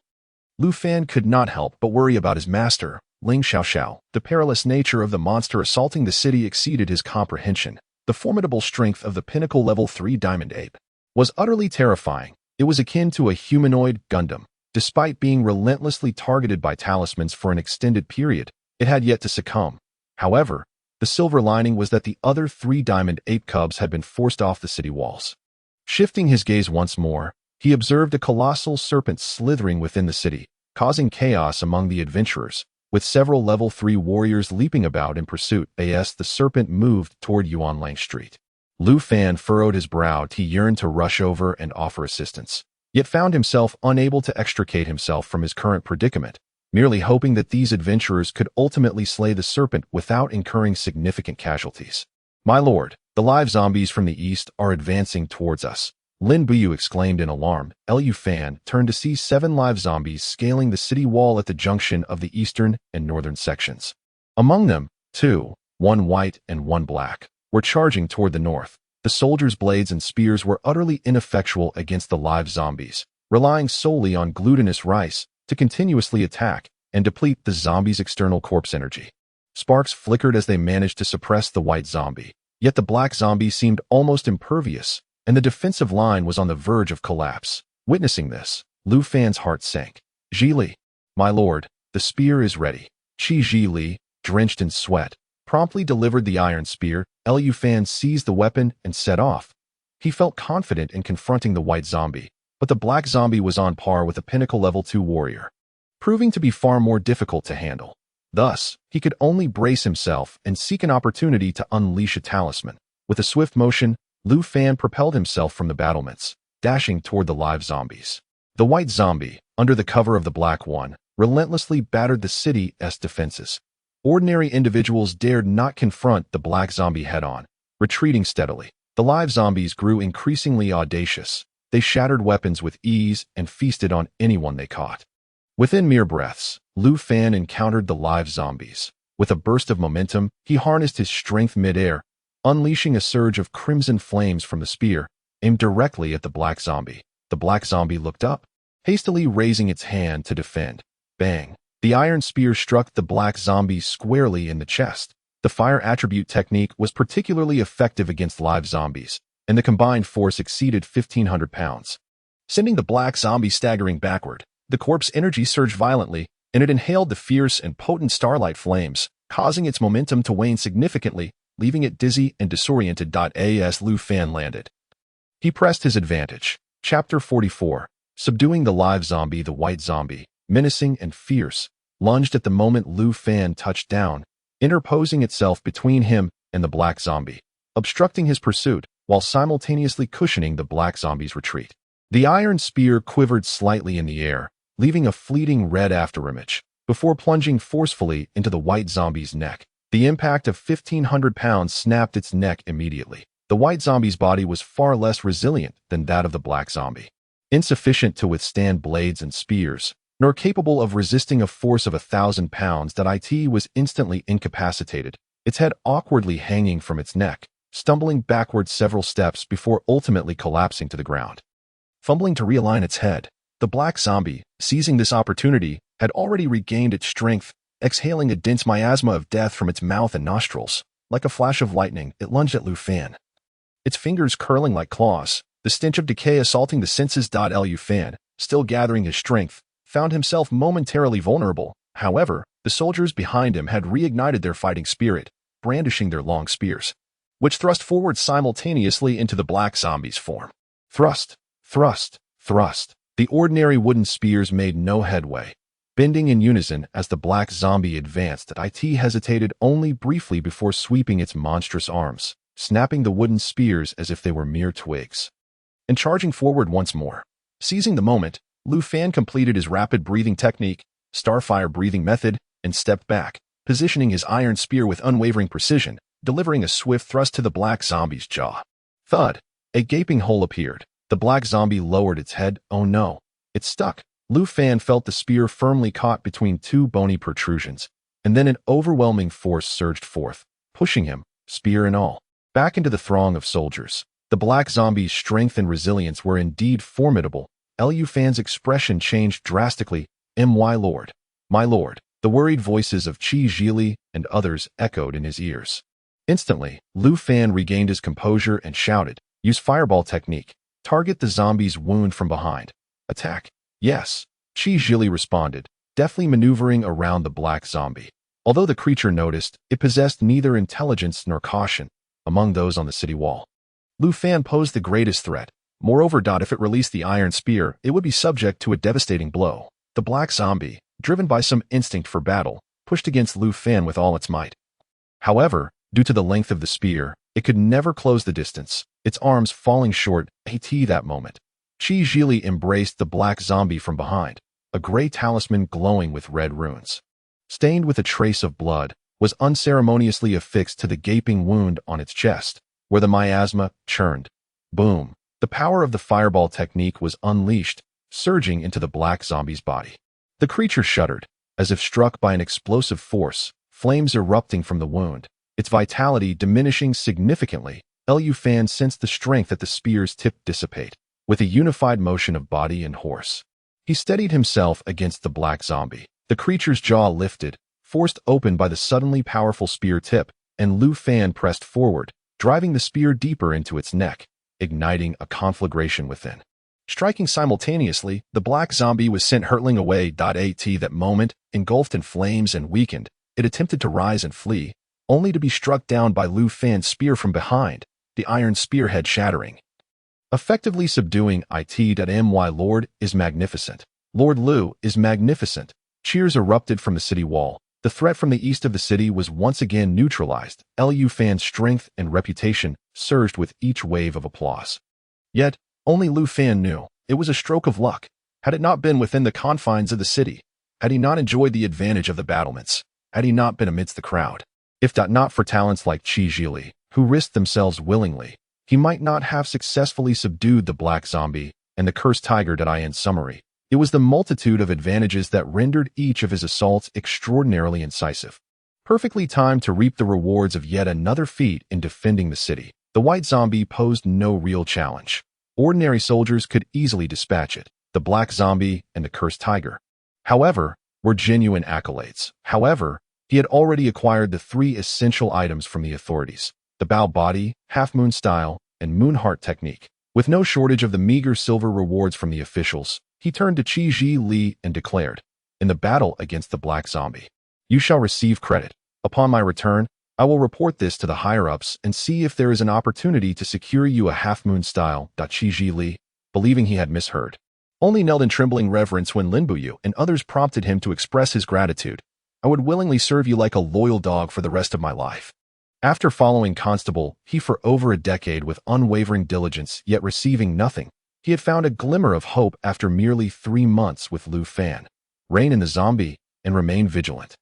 Lu Fan could not help but worry about his master, Ling Xiaoxiao. The perilous nature of the monster assaulting the city exceeded his comprehension. The formidable strength of the pinnacle level 3 diamond ape was utterly terrifying. It was akin to a humanoid Gundam. Despite being relentlessly targeted by talismans for an extended period, it had yet to succumb. However, the silver lining was that the other 3 diamond ape cubs had been forced off the city walls. Shifting his gaze once more, he observed a colossal serpent slithering within the city, causing chaos among the adventurers, with several level 3 warriors leaping about in pursuit. As the serpent moved toward Yuanlang Street, Lu Fan furrowed his brow. He yearned to rush over and offer assistance, yet found himself unable to extricate himself from his current predicament, merely hoping that these adventurers could ultimately slay the serpent without incurring significant casualties. "My lord, the live zombies from the east are advancing towards us," Lin Buyu exclaimed in alarm. Lu Fan turned to see 7 live zombies scaling the city wall at the junction of the eastern and northern sections. Among them, 2, one white and one black, were charging toward the north. The soldiers' blades and spears were utterly ineffectual against the live zombies, relying solely on glutinous rice to continuously attack and deplete the zombies' external corpse energy. Sparks flickered as they managed to suppress the white zombie, yet the black zombie seemed almost impervious, and the defensive line was on the verge of collapse. Witnessing this, Lu Fan's heart sank. "Ji Li, my lord, the spear is ready." Qi Ji Li, drenched in sweat, promptly delivered the iron spear. Lu Fan seized the weapon and set off. He felt confident in confronting the white zombie, but the black zombie was on par with a pinnacle level 2 warrior, proving to be far more difficult to handle. Thus, he could only brace himself and seek an opportunity to unleash a talisman. With a swift motion, Lu Fan propelled himself from the battlements, dashing toward the live zombies. The white zombie, under the cover of the black one, relentlessly battered the city's defenses. Ordinary individuals dared not confront the black zombie head-on, retreating steadily. The live zombies grew increasingly audacious. They shattered weapons with ease and feasted on anyone they caught. Within mere breaths, Lu Fan encountered the live zombies. With a burst of momentum, he harnessed his strength mid-air, unleashing a surge of crimson flames from the spear, aimed directly at the black zombie. The black zombie looked up, hastily raising its hand to defend. Bang! The iron spear struck the black zombie squarely in the chest. The fire attribute technique was particularly effective against live zombies, and the combined force exceeded 1,500 pounds. Sending the black zombie staggering backward, the corpse energy surged violently, and it inhaled the fierce and potent starlight flames, causing its momentum to wane significantly, leaving it dizzy and disoriented. As Lu Fan landed, he pressed his advantage. Chapter 44. Subduing the live zombie. The white zombie, menacing and fierce, lunged at the moment Lu Fan touched down, interposing itself between him and the black zombie, obstructing his pursuit while simultaneously cushioning the black zombie's retreat. The iron spear quivered slightly in the air, leaving a fleeting red afterimage, before plunging forcefully into the white zombie's neck. The impact of 1,500 pounds snapped its neck immediately. The white zombie's body was far less resilient than that of the black zombie. Insufficient to withstand blades and spears, nor capable of resisting a force of 1,000 pounds, that it was instantly incapacitated, its head awkwardly hanging from its neck, stumbling backward several steps before ultimately collapsing to the ground. Fumbling to realign its head, the black zombie, seizing this opportunity, had already regained its strength, exhaling a dense miasma of death from its mouth and nostrils. Like a flash of lightning, it lunged at Lu Fan. Its fingers curling like claws, the stench of decay assaulting the senses. Lu Fan, still gathering his strength, found himself momentarily vulnerable. However, the soldiers behind him had reignited their fighting spirit, brandishing their long spears, which thrust forward simultaneously into the black zombie's form. Thrust, thrust, thrust. The ordinary wooden spears made no headway, bending in unison as the black zombie advanced. It hesitated only briefly before sweeping its monstrous arms, snapping the wooden spears as if they were mere twigs, and charging forward once more. Seizing the moment, Lu Fan completed his rapid breathing technique, starfire breathing method, and stepped back, positioning his iron spear with unwavering precision, delivering a swift thrust to the black zombie's jaw. Thud! A gaping hole appeared. The black zombie lowered its head. Oh no! It stuck. Lu Fan felt the spear firmly caught between two bony protrusions, and then an overwhelming force surged forth, pushing him, spear and all, back into the throng of soldiers. The black zombie's strength and resilience were indeed formidable. Lu Fan's expression changed drastically. My lord, my lord. The worried voices of Qi Zhili and others echoed in his ears. Instantly, Lu Fan regained his composure and shouted, "Use fireball technique. Target the zombie's wound from behind. Attack." "Yes," Qi Zhili responded, deftly maneuvering around the black zombie. Although the creature noticed, it possessed neither intelligence nor caution. Among those on the city wall, Lu Fan posed the greatest threat. Moreover, if it released the iron spear, it would be subject to a devastating blow. The black zombie, driven by some instinct for battle, pushed against Lu Fan with all its might. However, due to the length of the spear, it could never close the distance, its arms falling short. That moment, Qi Zhili embraced the black zombie from behind, a gray talisman glowing with red runes, stained with a trace of blood, was unceremoniously affixed to the gaping wound on its chest, where the miasma churned. Boom! The power of the fireball technique was unleashed, surging into the black zombie's body. The creature shuddered, as if struck by an explosive force, flames erupting from the wound, its vitality diminishing significantly. Lu Fan sensed the strength at the spear's tip dissipate. With a unified motion of body and horse, he steadied himself against the black zombie. The creature's jaw lifted, forced open by the suddenly powerful spear tip, and Lu Fan pressed forward, driving the spear deeper into its neck, igniting a conflagration within. Striking simultaneously, the black zombie was sent hurtling away. That moment, engulfed in flames and weakened, it attempted to rise and flee, only to be struck down by Lu Fan's spear from behind, the iron spearhead shattering, effectively subduing it. My lord is magnificent. Lord Lu is magnificent. Cheers erupted from the city wall. The threat from the east of the city was once again neutralized. Lu Fan's strength and reputation surged with each wave of applause. Yet, only Lu Fan knew, it was a stroke of luck. Had it not been within the confines of the city, had he not enjoyed the advantage of the battlements, had he not been amidst the crowd, if not for talents like Qi Zhili, who risked themselves willingly, he might not have successfully subdued the black zombie and the cursed tiger. In summary, it was the multitude of advantages that rendered each of his assaults extraordinarily incisive, perfectly timed to reap the rewards of yet another feat in defending the city. The white zombie posed no real challenge. Ordinary soldiers could easily dispatch it. The black zombie and the cursed tiger, however, were genuine accolades. However, he had already acquired the three essential items from the authorities: the bow body, half-moon style, and moon heart technique. With no shortage of the meager silver rewards from the officials, he turned to Qi Zhili and declared, "In the battle against the black zombie, you shall receive credit. Upon my return, I will report this to the higher-ups and see if there is an opportunity to secure you a half-moon style." Qi Zhili, believing he had misheard, only knelt in trembling reverence when Lin Buyu and others prompted him to express his gratitude. "I would willingly serve you like a loyal dog for the rest of my life." After following Constable he for over a decade with unwavering diligence yet receiving nothing, he had found a glimmer of hope after merely 3 months with Lu Fan. Rein in the zombie and remain vigilant.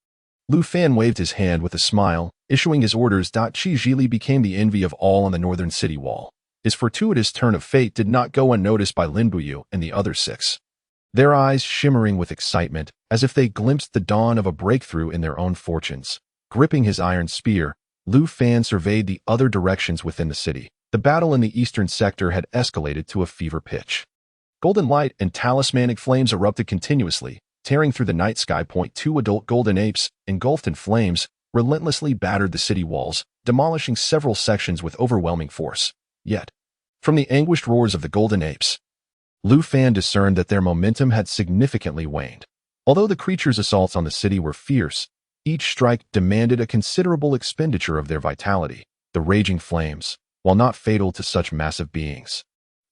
Lu Fan waved his hand with a smile. issuing his orders. Qi Zhili became the envy of all on the northern city wall. His fortuitous turn of fate did not go unnoticed by Lin Buyu and the other six, their eyes shimmering with excitement as if they glimpsed the dawn of a breakthrough in their own fortunes. Gripping his iron spear, Lu Fan surveyed the other directions within the city. The battle in the eastern sector had escalated to a fever pitch. Golden light and talismanic flames erupted continuously, tearing through the night sky. Two adult golden apes, engulfed in flames, relentlessly battered the city walls, demolishing several sections with overwhelming force. Yet, from the anguished roars of the golden apes, Lu Fan discerned that their momentum had significantly waned. Although the creatures' assaults on the city were fierce, each strike demanded a considerable expenditure of their vitality. The raging flames, while not fatal to such massive beings,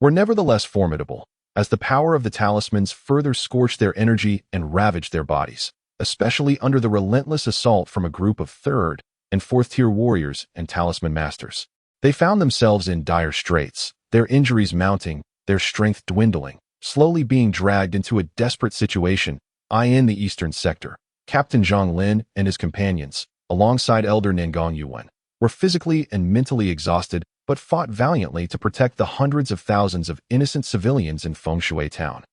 were nevertheless formidable, as the power of the talismans further scorched their energy and ravaged their bodies, especially under the relentless assault from a group of third and fourth-tier warriors and talisman masters. They found themselves in dire straits, their injuries mounting, their strength dwindling, slowly being dragged into a desperate situation. In the eastern sector, Captain Zhang Lin and his companions, alongside Elder Nangong Yuan, were physically and mentally exhausted but fought valiantly to protect the hundreds of thousands of innocent civilians in Fengshui town.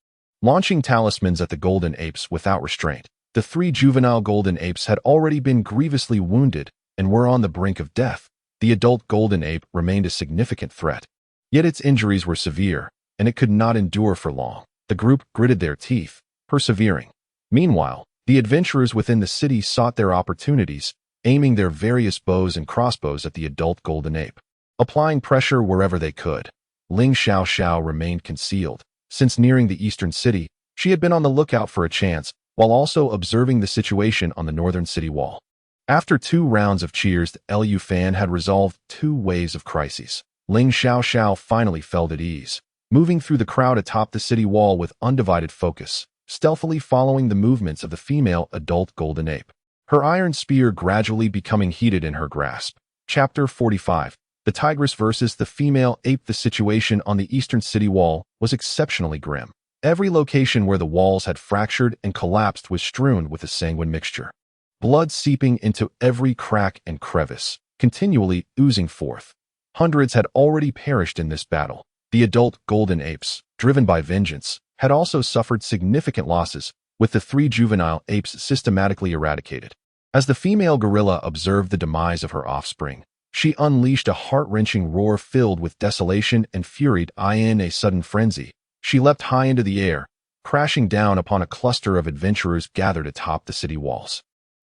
Launching talismans at the golden apes without restraint, the three juvenile golden apes had already been grievously wounded and were on the brink of death. The adult golden ape remained a significant threat, yet its injuries were severe, and it could not endure for long. The group gritted their teeth, persevering. Meanwhile, the adventurers within the city sought their opportunities, aiming their various bows and crossbows at the adult golden ape, applying pressure wherever they could. Ling Xiao remained concealed. Since nearing the eastern city, she had been on the lookout for a chance, while also observing the situation on the northern city wall. After 2 rounds of cheers, Lu Fan had resolved 2 waves of crises. Ling Xiao finally felt at ease, moving through the crowd atop the city wall with undivided focus, stealthily following the movements of the female adult golden ape, her iron spear gradually becoming heated in her grasp. Chapter 45. The Tigress versus the Female Ape. The situation on the eastern city wall was exceptionally grim. Every location where the walls had fractured and collapsed was strewn with a sanguine mixture, blood seeping into every crack and crevice, continually oozing forth. Hundreds had already perished in this battle. The adult golden apes, driven by vengeance, had also suffered significant losses, with the 3 juvenile apes systematically eradicated. As the female gorilla observed the demise of her offspring, she unleashed a heart-wrenching roar filled with desolation and fury. In a sudden frenzy, she leapt high into the air, crashing down upon a cluster of adventurers gathered atop the city walls.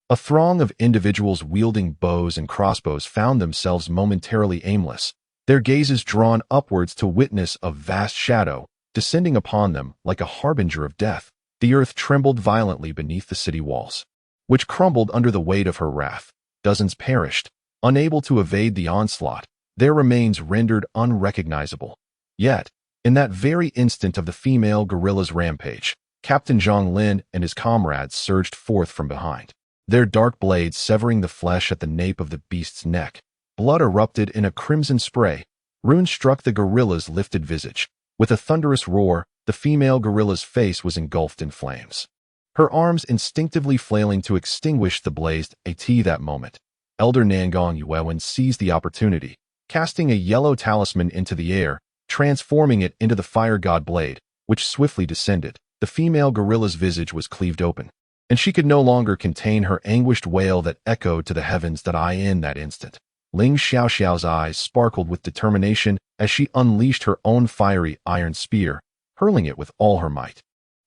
A throng of individuals wielding bows and crossbows found themselves momentarily aimless, their gazes drawn upwards to witness a vast shadow descending upon them like a harbinger of death. The earth trembled violently beneath the city walls, which crumbled under the weight of her wrath. Dozens perished, unable to evade the onslaught, their remains rendered unrecognizable. Yet, in that very instant of the female gorilla's rampage, Captain Zhang Lin and his comrades surged forth from behind, their dark blades severing the flesh at the nape of the beast's neck. Blood erupted in a crimson spray. Runes struck the gorilla's lifted visage. With a thunderous roar, the female gorilla's face was engulfed in flames, her arms instinctively flailing to extinguish the blaze. That moment, Elder Nangong Yuan seized the opportunity, casting a yellow talisman into the air, transforming it into the fire god blade, which swiftly descended. The female gorilla's visage was cleaved open, and she could no longer contain her anguished wail that echoed to the heavens. In that instant, Ling Xiao's eyes sparkled with determination as she unleashed her own fiery iron spear, hurling it with all her might,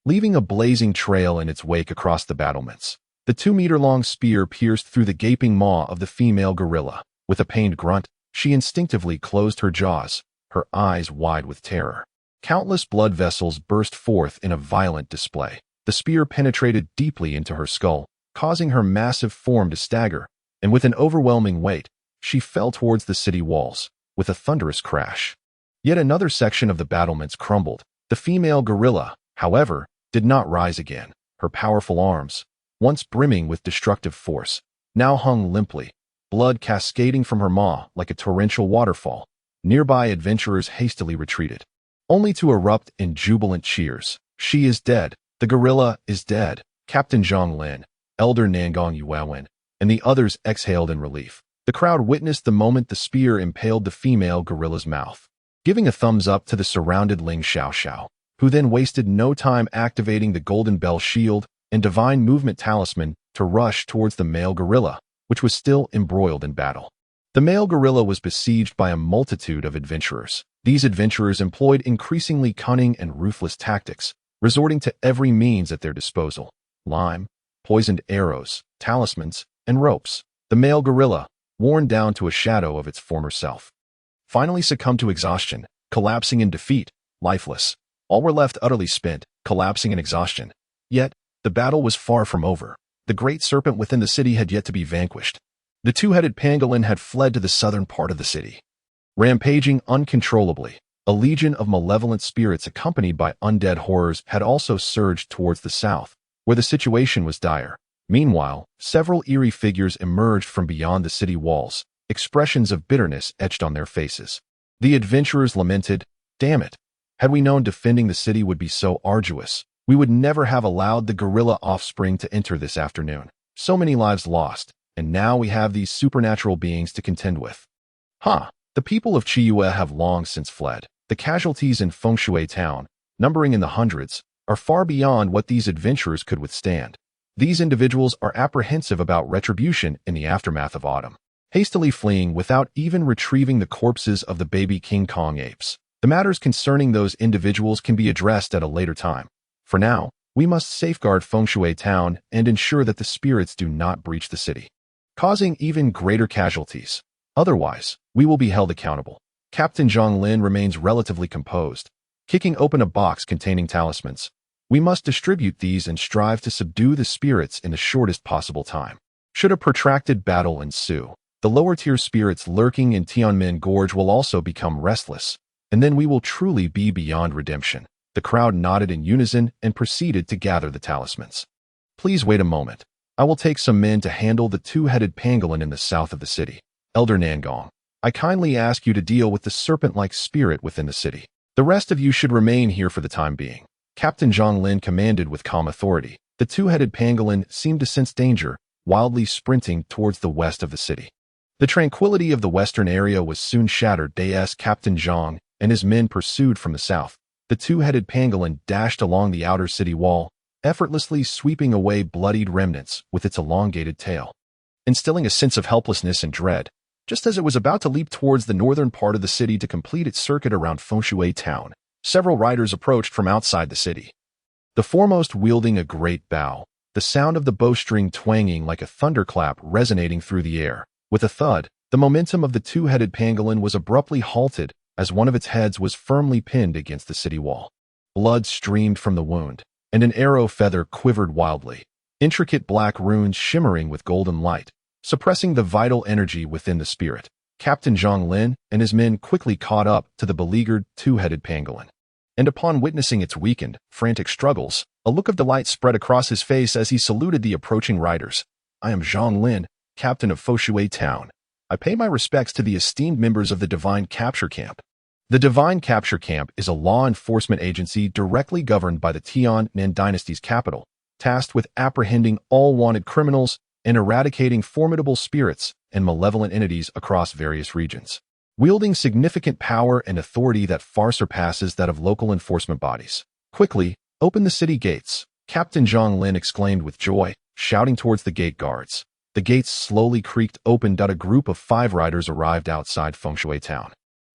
leaving a blazing trail in its wake across the battlements. The 2-meter-long spear pierced through the gaping maw of the female gorilla. With a pained grunt, she instinctively closed her jaws, her eyes wide with terror. Countless blood vessels burst forth in a violent display. The spear penetrated deeply into her skull, causing her massive form to stagger, and with an overwhelming weight, she fell towards the city walls, with a thunderous crash. Yet another section of the battlements crumbled. The female gorilla, however, did not rise again. Her powerful arms, once brimming with destructive force, now hung limply, blood cascading from her maw like a torrential waterfall. Nearby adventurers hastily retreated, only to erupt in jubilant cheers. She is dead. The gorilla is dead. Captain Zhang Lin, Elder Nangong Yuan, and the others exhaled in relief. The crowd witnessed the moment the spear impaled the female gorilla's mouth, giving a thumbs up to the surrounded Ling Xiaoxiao, who then wasted no time activating the Golden Bell Shield and Divine Movement Talisman to rush towards the male gorilla, which was still embroiled in battle. The male gorilla was besieged by a multitude of adventurers. These adventurers employed increasingly cunning and ruthless tactics, resorting to every means at their disposal: lime, poisoned arrows, talismans, and ropes. The male gorilla, worn down to a shadow of its former self, finally succumbed to exhaustion, collapsing in defeat, lifeless. All were left utterly spent, collapsing in exhaustion. Yet, the battle was far from over. The great serpent within the city had yet to be vanquished. The two-headed pangolin had fled to the southern part of the city, rampaging uncontrollably. A legion of malevolent spirits accompanied by undead horrors had also surged towards the south, where the situation was dire. Meanwhile, several eerie figures emerged from beyond the city walls, expressions of bitterness etched on their faces. The adventurers lamented, "Damn it! Had we known defending the city would be so arduous, we would never have allowed the gorilla offspring to enter this afternoon. So many lives lost, and now we have these supernatural beings to contend with." The people of Chiyue have long since fled. The casualties in Fengshui town, numbering in the hundreds, are far beyond what these adventurers could withstand. These individuals are apprehensive about retribution in the aftermath of autumn, hastily fleeing without even retrieving the corpses of the baby King Kong apes. The matters concerning those individuals can be addressed at a later time. For now, we must safeguard Fengshui town and ensure that the spirits do not breach the city, causing even greater casualties. Otherwise, we will be held accountable. Captain Zhang Lin remains relatively composed, kicking open a box containing talismans. We must distribute these and strive to subdue the spirits in the shortest possible time. Should a protracted battle ensue, the lower-tier spirits lurking in Tianmen Gorge will also become restless, and then we will truly be beyond redemption. The crowd nodded in unison and proceeded to gather the talismans. Please wait a moment. I will take some men to handle the two-headed pangolin in the south of the city. Elder Nangong, I kindly ask you to deal with the serpent-like spirit within the city. The rest of you should remain here for the time being. Captain Zhang Lin commanded with calm authority. The two-headed pangolin seemed to sense danger, wildly sprinting towards the west of the city. The tranquility of the western area was soon shattered as Captain Zhang and his men pursued from the south. The two-headed pangolin dashed along the outer city wall, effortlessly sweeping away bloodied remnants with its elongated tail, instilling a sense of helplessness and dread. Just as it was about to leap towards the northern part of the city to complete its circuit around Fengshui town, several riders approached from outside the city, the foremost wielding a great bow, the sound of the bowstring twanging like a thunderclap resonating through the air. With a thud, the momentum of the two-headed pangolin was abruptly halted as one of its heads was firmly pinned against the city wall. Blood streamed from the wound, and an arrow feather quivered wildly, intricate black runes shimmering with golden light, suppressing the vital energy within the spirit. Captain Zhang Lin and his men quickly caught up to the beleaguered two-headed pangolin, and upon witnessing its weakened, frantic struggles, a look of delight spread across his face as he saluted the approaching riders. "I am Zhang Lin, captain of Fengshui town. I pay my respects to the esteemed members of the Divine Capture Camp." The Divine Capture Camp is a law enforcement agency directly governed by the Tianmen dynasty's capital, tasked with apprehending all wanted criminals and eradicating formidable spirits and malevolent entities across various regions. Wielding significant power and authority that far surpasses that of local enforcement bodies. "Quickly, open the city gates," Captain Zhang Lin exclaimed with joy, shouting towards the gate guards. The gates slowly creaked open. A group of 5 riders arrived outside Fengshui town,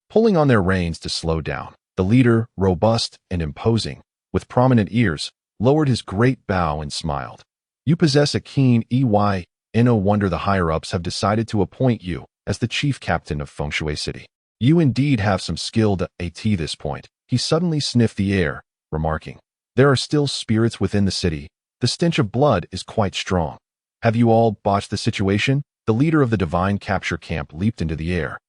pulling on their reins to slow down. The leader, robust and imposing, with prominent ears, lowered his great bow and smiled. "You possess a keen EY. No wonder the higher-ups have decided to appoint you as the chief captain of Fengshui City. You indeed have some skill at this point." He suddenly sniffed the air, remarking, "There are still spirits within the city. The stench of blood is quite strong. Have you all botched the situation?" The leader of the Divine Capture Camp leaped into the air,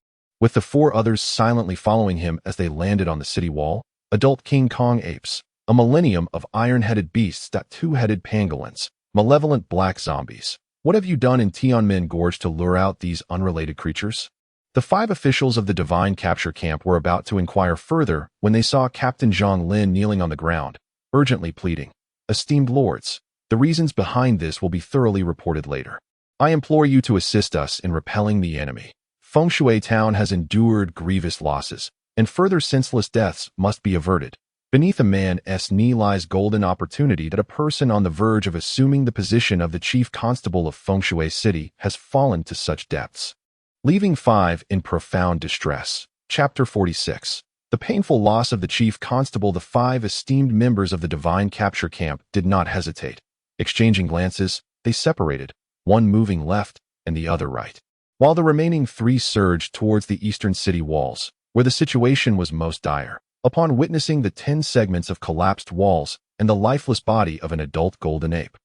with the 4 others silently following him as they landed on the city wall. Adult King Kong apes, a millennium of iron-headed beasts, two-headed pangolins, malevolent black zombies. What have you done in Tianmen Gorge to lure out these unrelated creatures? The 5 officials of the Divine Capture Camp were about to inquire further when they saw Captain Zhang Lin kneeling on the ground, urgently pleading, "Esteemed lords, the reasons behind this will be thoroughly reported later. I implore you to assist us in repelling the enemy. Feng Shui Town has endured grievous losses, and further senseless deaths must be averted. Beneath a man's knee lies golden opportunity that a person on the verge of assuming the position of the chief constable of Feng Shui City has fallen to such depths. Leaving 5 in profound distress. Chapter 46. The painful loss of the chief constable. The 5 esteemed members of the divine capture camp did not hesitate. Exchanging glances, they separated, one moving left and the other right, while the remaining 3 surged towards the eastern city walls, where the situation was most dire. Upon witnessing the 10 segments of collapsed walls and the lifeless body of an adult golden ape,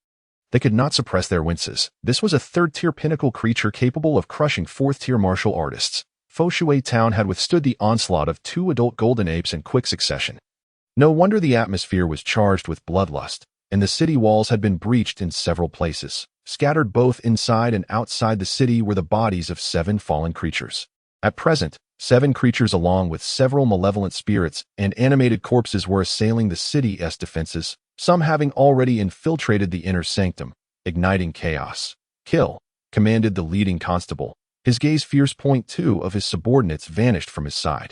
they could not suppress their winces. This was a 3rd-tier pinnacle creature capable of crushing 4th-tier martial artists. Feng Shui Town had withstood the onslaught of 2 adult golden apes in quick succession. No wonder the atmosphere was charged with bloodlust, and the city walls had been breached in several places. Scattered both inside and outside the city were the bodies of 7 fallen creatures. At present, 7 creatures along with several malevolent spirits and animated corpses were assailing the city's defenses, some having already infiltrated the inner sanctum, igniting chaos. Kill, commanded the leading constable. His gaze fierce. 2 of his subordinates vanished from his side.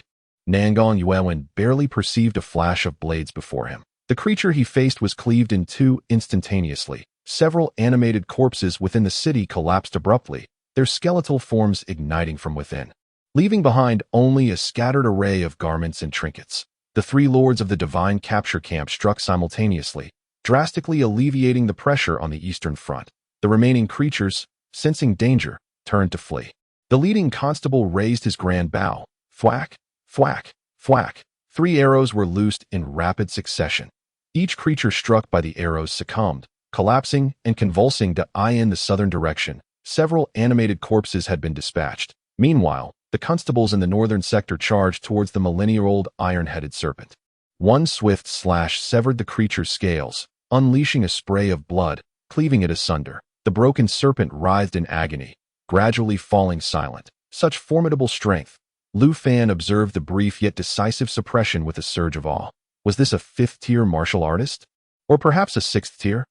Nangon Yuan barely perceived a flash of blades before him. The creature he faced was cleaved in 2 instantaneously. Several animated corpses within the city collapsed abruptly, their skeletal forms igniting from within, leaving behind only a scattered array of garments and trinkets. The 3 lords of the divine capture camp struck simultaneously, drastically alleviating the pressure on the eastern front. The remaining creatures, sensing danger, turned to flee. The leading constable raised his grand bow. Thwack, thwack, thwack. 3 arrows were loosed in rapid succession. Each creature struck by the arrows succumbed, collapsing and convulsing in the southern direction. Several animated corpses had been dispatched. Meanwhile, the constables in the northern sector charged towards the millennia-old iron-headed serpent. One swift slash severed the creature's scales, unleashing a spray of blood, cleaving it asunder. The broken serpent writhed in agony, gradually falling silent. Such formidable strength. Lu Fan observed the brief yet decisive suppression with a surge of awe. Was this a 5th-tier martial artist? Or perhaps a 6th tier?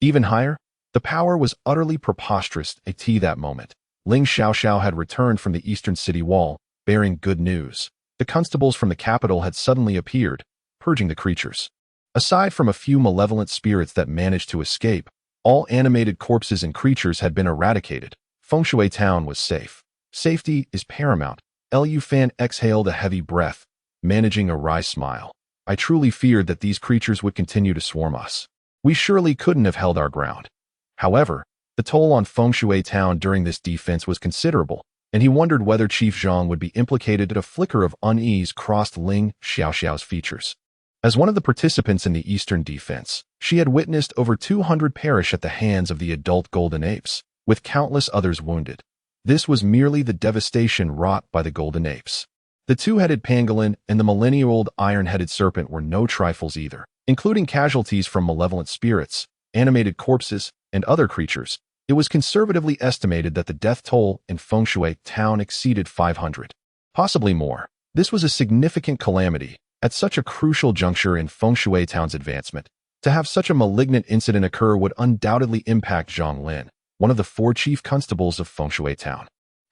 Even higher? The power was utterly preposterous at that moment. Ling Xiaoxiao had returned from the eastern city wall, bearing good news. The constables from the capital had suddenly appeared, purging the creatures. Aside from a few malevolent spirits that managed to escape, all animated corpses and creatures had been eradicated. Feng Shui Town was safe. Safety is paramount. Lu Fan exhaled a heavy breath, managing a wry smile. I truly feared that these creatures would continue to swarm us. We surely couldn't have held our ground. However, the toll on Feng Shui Town during this defense was considerable, and he wondered whether Chief Zhang would be implicated. A flicker of unease crossed Ling Xiaoxiao's features. As one of the participants in the eastern defense, she had witnessed over 200 perish at the hands of the adult golden apes, with countless others wounded. This was merely the devastation wrought by the golden apes. The 2-headed pangolin and the millennia-old iron-headed serpent were no trifles either, including casualties from malevolent spirits, animated corpses, and other creatures. It was conservatively estimated that the death toll in Feng Shui Town exceeded 500. Possibly more. This was a significant calamity at such a crucial juncture in Feng Shui Town's advancement. To have such a malignant incident occur would undoubtedly impact Zhang Lin, one of the 4 chief constables of Feng Shui Town.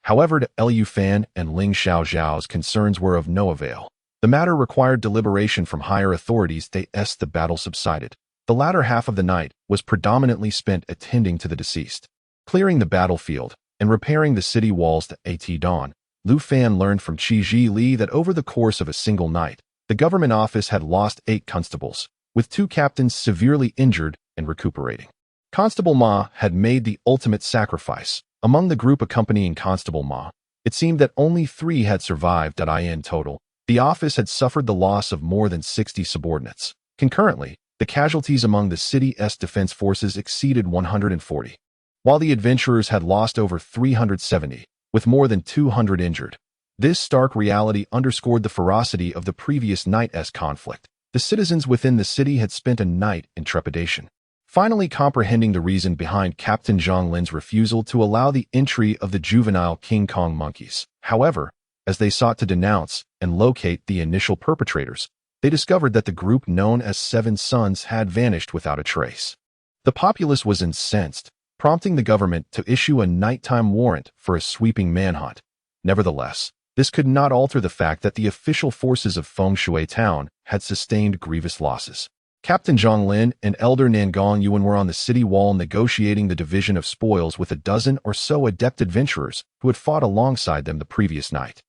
However, Lu Fan and Ling Xiaoxiao's concerns were of no avail. The matter required deliberation from higher authorities. As the battle subsided, the latter half of the night was predominantly spent attending to the deceased, clearing the battlefield, and repairing the city walls. At dawn, Lu Fan learned from Qi Ji Li that over the course of a single night, the government office had lost 8 constables, with 2 captains severely injured and recuperating. Constable Ma had made the ultimate sacrifice. Among the group accompanying Constable Ma, it seemed that only 3 had survived. In total, the office had suffered the loss of more than 60 subordinates. Concurrently, the casualties among the city's defense forces exceeded 140, while the adventurers had lost over 370, with more than 200 injured. This stark reality underscored the ferocity of the previous night's conflict. The citizens within the city had spent a night in trepidation, finally comprehending the reason behind Captain Zhang Lin's refusal to allow the entry of the juvenile King Kong monkeys. However, as they sought to denounce and locate the initial perpetrators, they discovered that the group known as 7 Sons had vanished without a trace. The populace was incensed, prompting the government to issue a nighttime warrant for a sweeping manhunt. Nevertheless, this could not alter the fact that the official forces of Feng Shui Town had sustained grievous losses. Captain Zhang Lin and Elder Nangong Yuan were on the city wall negotiating the division of spoils with a dozen or so adept adventurers who had fought alongside them the previous night.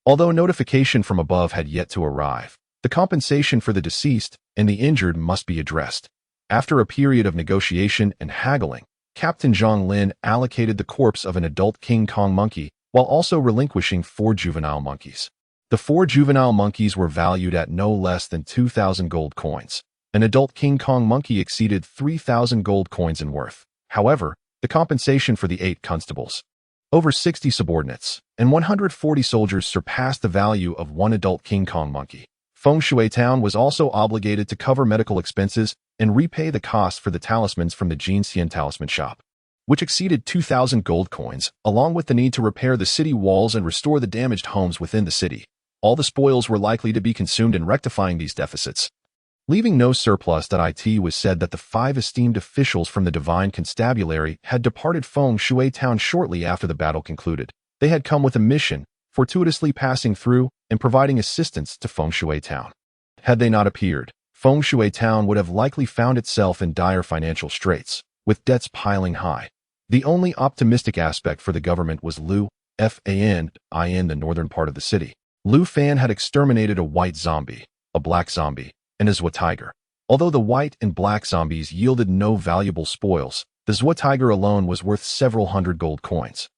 Although notification from above had yet to arrive, the compensation for the deceased and the injured must be addressed. After a period of negotiation and haggling, Captain Zhang Lin allocated the corpse of an adult King Kong monkey while also relinquishing 4 juvenile monkeys. The 4 juvenile monkeys were valued at no less than 2,000 gold coins. An adult King Kong monkey exceeded 3,000 gold coins in worth. However, the compensation for the 8 constables, over 60 subordinates, and 140 soldiers surpassed the value of 1 adult King Kong monkey. Feng Shui Town was also obligated to cover medical expenses and repay the cost for the talismans from the Jinxian talisman shop, which exceeded 2,000 gold coins, along with the need to repair the city walls and restore the damaged homes within the city. All the spoils were likely to be consumed in rectifying these deficits, leaving no surplus. It was said that the 5 esteemed officials from the Divine Constabulary had departed Feng Shui Town shortly after the battle concluded. They had come with a mission, fortuitously passing through and providing assistance to Feng Shui Town. Had they not appeared, Feng Shui Town would have likely found itself in dire financial straits, with debts piling high. The only optimistic aspect for the government was Lu Fan in the northern part of the city. Lu Fan had exterminated a white zombie, a black zombie, and a Zhua tiger. Although the white and black zombies yielded no valuable spoils, the Zhua tiger alone was worth several hundred gold coins.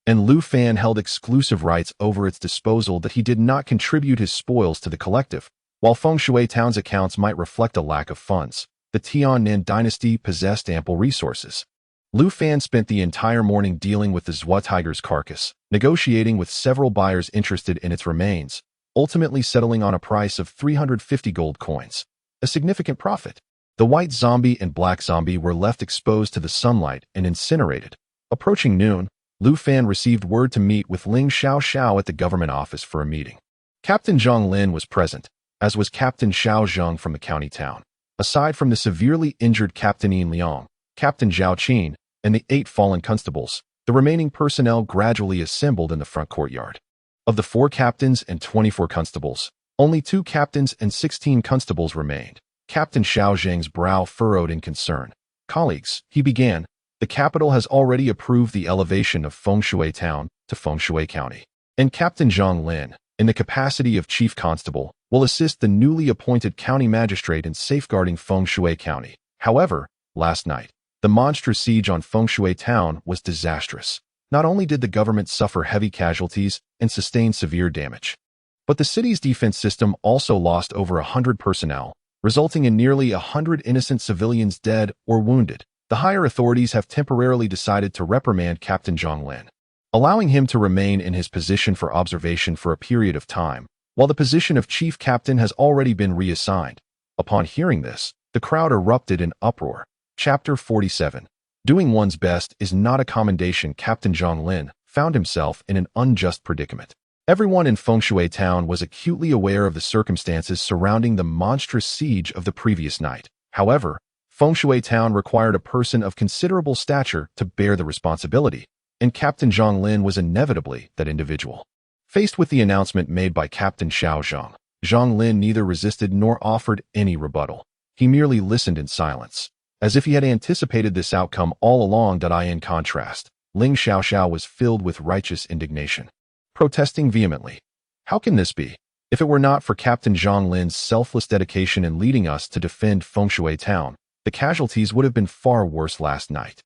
And Lu Fan held exclusive rights over its disposal that he did not contribute his spoils to the collective. While Feng Shui Town's accounts might reflect a lack of funds, the Tiannan dynasty possessed ample resources. Lu Fan spent the entire morning dealing with the Zhua tiger's carcass, negotiating with several buyers interested in its remains, ultimately settling on a price of 350 gold coins, a significant profit. The white zombie and black zombie were left exposed to the sunlight and incinerated. Approaching noon, Lu Fan received word to meet with Ling Xiao at the government office for a meeting. Captain Zhang Lin was present, as was Captain Xiao Zheng from the county town. Aside from the severely injured Captain Yin Liang, Captain Zhao Qin, and the 8 fallen constables, the remaining personnel gradually assembled in the front courtyard. Of the 4 captains and 24 constables, only 2 captains and 16 constables remained. Captain Xiao Zheng's brow furrowed in concern. "Colleagues," he began, "the capital has already approved the elevation of Feng Shui Town to Feng Shui County, and Captain Zhang Lin, in the capacity of chief constable, will assist the newly appointed county magistrate in safeguarding Feng Shui County. However, last night, the monstrous siege on Feng Shui Town was disastrous. Not only did the government suffer heavy casualties and sustain severe damage, but the city's defense system also lost over 100 personnel, resulting in nearly 100 innocent civilians dead or wounded. The higher authorities have temporarily decided to reprimand Captain Zhang Lin, allowing him to remain in his position for observation for a period of time, while the position of chief captain has already been reassigned." Upon hearing this, the crowd erupted in uproar. Chapter 47. Doing one's best is not a commendation. Captain Zhang Lin found himself in an unjust predicament. Everyone in Feng Shui Town was acutely aware of the circumstances surrounding the monstrous siege of the previous night. However, Feng Shui Town required a person of considerable stature to bear the responsibility, and Captain Zhang Lin was inevitably that individual. Faced with the announcement made by Captain Xiao Zheng, Zhang Lin neither resisted nor offered any rebuttal. He merely listened in silence, as if he had anticipated this outcome all along. In contrast, Ling Xiao was filled with righteous indignation, protesting vehemently. "How can this be? If it were not for Captain Zhang Lin's selfless dedication in leading us to defend Feng Shui Town, the casualties would have been far worse last night.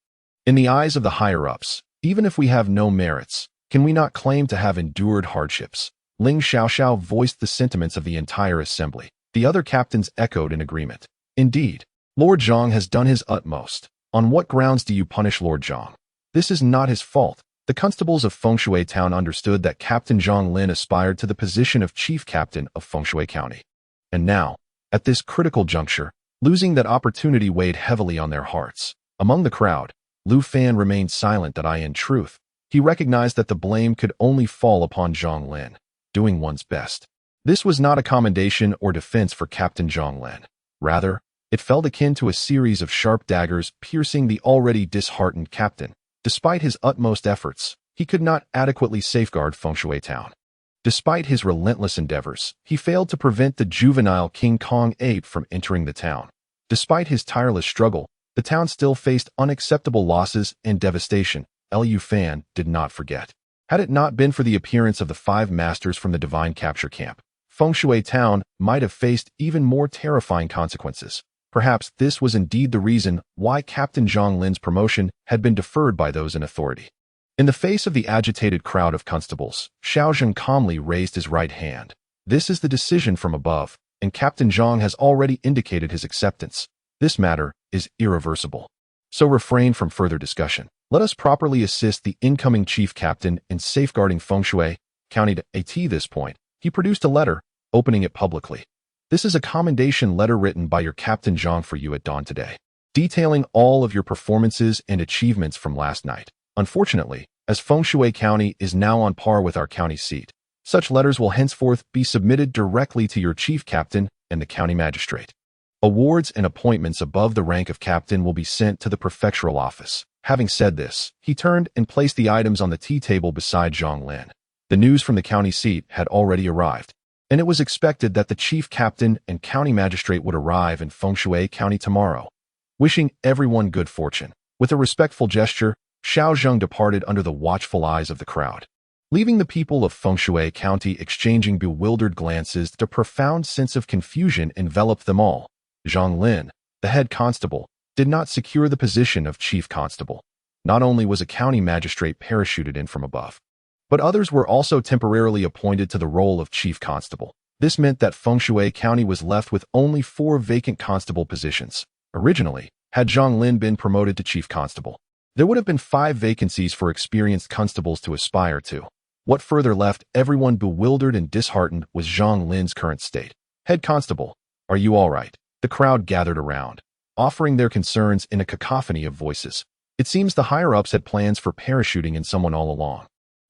In the eyes of the higher-ups, even if we have no merits, can we not claim to have endured hardships?" Ling Xiao voiced the sentiments of the entire assembly. The other captains echoed in agreement. "Indeed, Lord Zhang has done his utmost. On what grounds do you punish Lord Zhang? This is not his fault." The constables of Feng Shui Town understood that Captain Zhang Lin aspired to the position of chief captain of Feng Shui County. And now, at this critical juncture, losing that opportunity weighed heavily on their hearts. Among the crowd, Lu Fan remained silent. In truth, he recognized that the blame could only fall upon Zhang Lin. Doing one's best. This was not a commendation or defense for Captain Zhang Lin. Rather, It felt akin to a series of sharp daggers piercing the already disheartened captain. Despite his utmost efforts, he could not adequately safeguard Feng Shui Town. Despite his relentless endeavors, he failed to prevent the juvenile King Kong ape from entering the town. Despite his tireless struggle, the town still faced unacceptable losses and devastation. Liu Fan did not forget. Had it not been for the appearance of the 5 masters from the divine capture camp, Feng Shui Town might have faced even more terrifying consequences. Perhaps this was indeed the reason why Captain Zhang Lin's promotion had been deferred by those in authority. In the face of the agitated crowd of constables, Xiao Zheng calmly raised his right hand. This is the decision from above, and Captain Zhang has already indicated his acceptance. This matter is irreversible. So refrain from further discussion. Let us properly assist the incoming chief captain in safeguarding Feng Shui County. At this point, he produced a letter, opening it publicly. This is a commendation letter written by your Captain Zhang for you at dawn today, detailing all of your performances and achievements from last night. Unfortunately, as Feng Shui County is now on par with our county seat, such letters will henceforth be submitted directly to your chief captain and the county magistrate. Awards and appointments above the rank of captain will be sent to the prefectural office. Having said this, he turned and placed the items on the tea table beside Zhang Lin. The news from the county seat had already arrived, and it was expected that the chief captain and county magistrate would arrive in Feng Shui County tomorrow. Wishing everyone good fortune, with a respectful gesture, Xiao Zheng departed under the watchful eyes of the crowd. Leaving the people of Feng Shui County exchanging bewildered glances, the profound sense of confusion enveloped them all. Zhang Lin, the head constable, did not secure the position of chief constable. Not only was a county magistrate parachuted in from above, but others were also temporarily appointed to the role of chief constable. This meant that Feng Shui County was left with only 4 vacant constable positions. Originally, had Zhang Lin been promoted to chief constable, there would have been 5 vacancies for experienced constables to aspire to. What further left everyone bewildered and disheartened was Zhang Lin's current state. Head constable, are you all right? The crowd gathered around, offering their concerns in a cacophony of voices. It seems the higher-ups had plans for parachuting in someone all along.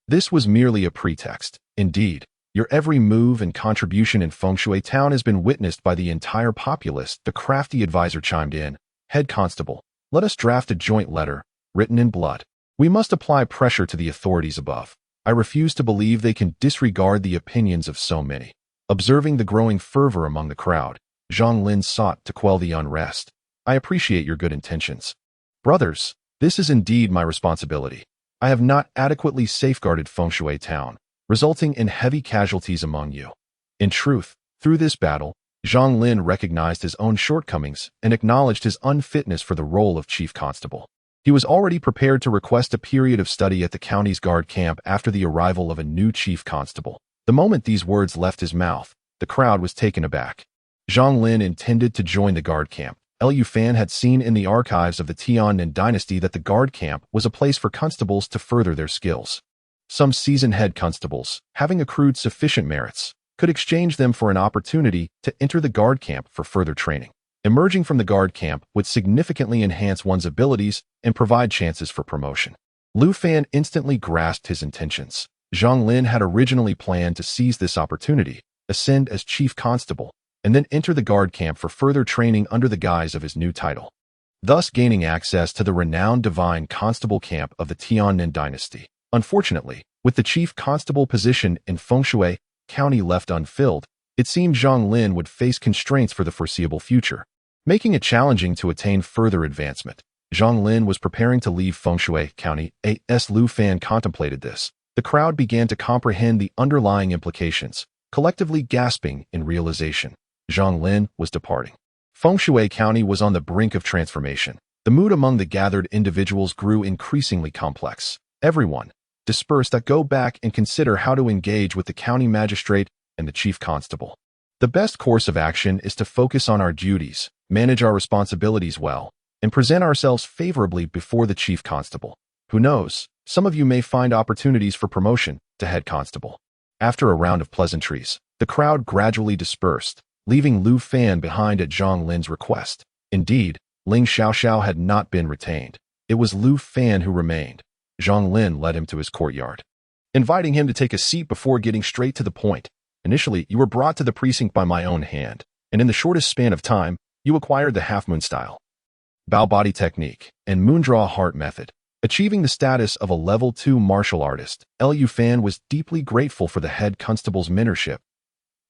This was merely a pretext. Indeed, your every move and contribution in Feng Shui Town has been witnessed by the entire populace. The crafty advisor chimed in. Head constable, let us draft a joint letter, written in blood. We must apply pressure to the authorities above. I refuse to believe they can disregard the opinions of so many. Observing the growing fervor among the crowd, Zhang Lin sought to quell the unrest. I appreciate your good intentions. Brothers, this is indeed my responsibility. I have not adequately safeguarded Feng Shui Town, resulting in heavy casualties among you. In truth, through this battle, Zhang Lin recognized his own shortcomings and acknowledged his unfitness for the role of chief constable. He was already prepared to request a period of study at the county's guard camp after the arrival of a new chief constable. The moment these words left his mouth, the crowd was taken aback. Zhang Lin intended to join the guard camp. Liu Fan had seen in the archives of the Tiannan dynasty that the guard camp was a place for constables to further their skills. Some seasoned head constables, having accrued sufficient merits, could exchange them for an opportunity to enter the guard camp for further training. Emerging from the guard camp would significantly enhance one's abilities and provide chances for promotion. Liu Fan instantly grasped his intentions. Zhang Lin had originally planned to seize this opportunity, ascend as chief constable, and then enter the guard camp for further training under the guise of his new title, thus gaining access to the renowned divine constable camp of the Tiannan dynasty. Unfortunately, with the chief constable position in Feng Shui County left unfilled, it seemed Zhang Lin would face constraints for the foreseeable future, making it challenging to attain further advancement. Zhang Lin was preparing to leave Feng Shui County. As Liu Fan contemplated this, the crowd began to comprehend the underlying implications, collectively gasping in realization. Zhang Lin was departing. Feng Shui County was on the brink of transformation. The mood among the gathered individuals grew increasingly complex. Everyone dispersed to go back and consider how to engage with the county magistrate and the chief constable. The best course of action is to focus on our duties, manage our responsibilities well, and present ourselves favorably before the chief constable. Who knows, some of you may find opportunities for promotion to head constable. After a round of pleasantries, the crowd gradually dispersed, leaving Liu Fan behind at Zhang Lin's request. Indeed, Ling Xiaoxiao had not been retained. It was Liu Fan who remained. Zhang Lin led him to his courtyard, inviting him to take a seat before getting straight to the point. Initially, you were brought to the precinct by my own hand, and in the shortest span of time, you acquired the half-moon style, bow body technique, and moondraw heart method. Achieving the status of a level 2 martial artist, Liu Fan was deeply grateful for the head constable's mentorship.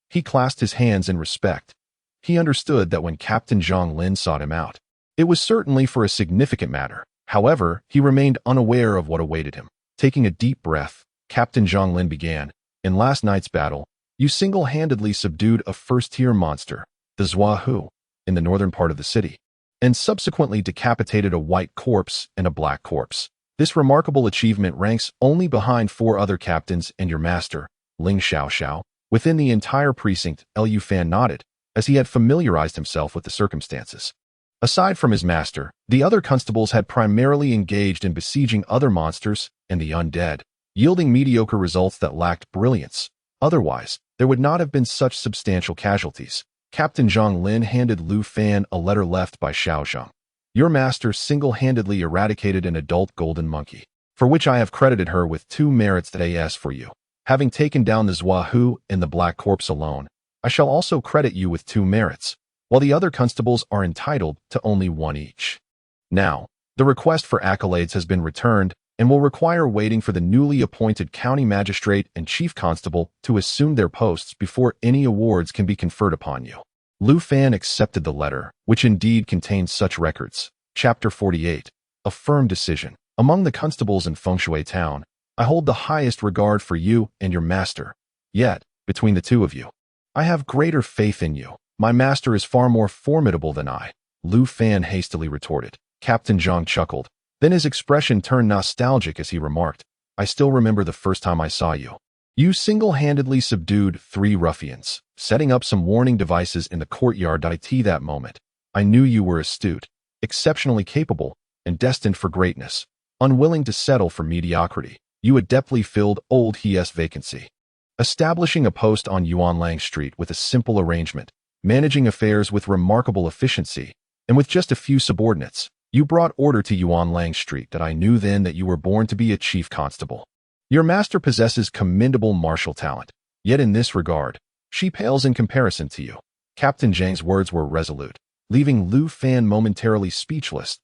He clasped his hands in respect. He understood that when Captain Zhang Lin sought him out, it was certainly for a significant matter. However, he remained unaware of what awaited him. Taking a deep breath, Captain Zhang Lin began. In last night's battle, you single-handedly subdued a first-tier monster, the Zhuahu, in the northern part of the city, and subsequently decapitated a white corpse and a black corpse. This remarkable achievement ranks only behind 4 other captains and your master, Ling Xiaoxiao. Within the entire precinct, Liu Fan nodded, as he had familiarized himself with the circumstances. Aside from his master, the other constables had primarily engaged in besieging other monsters and the undead, yielding mediocre results that lacked brilliance. Otherwise, there would not have been such substantial casualties. Captain Zhang Lin handed Liu Fan a letter left by Xiao Zhang. Your master single-handedly eradicated an adult golden monkey, for which I have credited her with 2 merits that AS for you. Having taken down the Zhuahu and the black corpse alone, I shall also credit you with 2 merits, while the other constables are entitled to only 1 each. Now, the request for accolades has been returned and will require waiting for the newly appointed county magistrate and chief constable to assume their posts before any awards can be conferred upon you. Liu Fan accepted the letter, which indeed contained such records. Chapter 48. A firm decision. Among the constables in Fengshui town, I hold the highest regard for you and your master. Yet, between the 2 of you, I have greater faith in you. My master is far more formidable than I, Liu Fan hastily retorted. Captain Zhang chuckled. Then his expression turned nostalgic as he remarked, I still remember the first time I saw you. You single-handedly subdued 3 ruffians, setting up some warning devices in the courtyard. At that moment, I knew you were astute, exceptionally capable, and destined for greatness. Unwilling to settle for mediocrity, you adeptly filled old He's vacancy, establishing a post on Yuanlang Street with a simple arrangement, managing affairs with remarkable efficiency, and with just a few subordinates. You brought order to Yuanlang Street that I knew then that you were born to be a chief constable. Your master possesses commendable martial talent, yet in this regard, she pales in comparison to you. Captain Zhang's words were resolute, leaving Liu Fan momentarily speechless.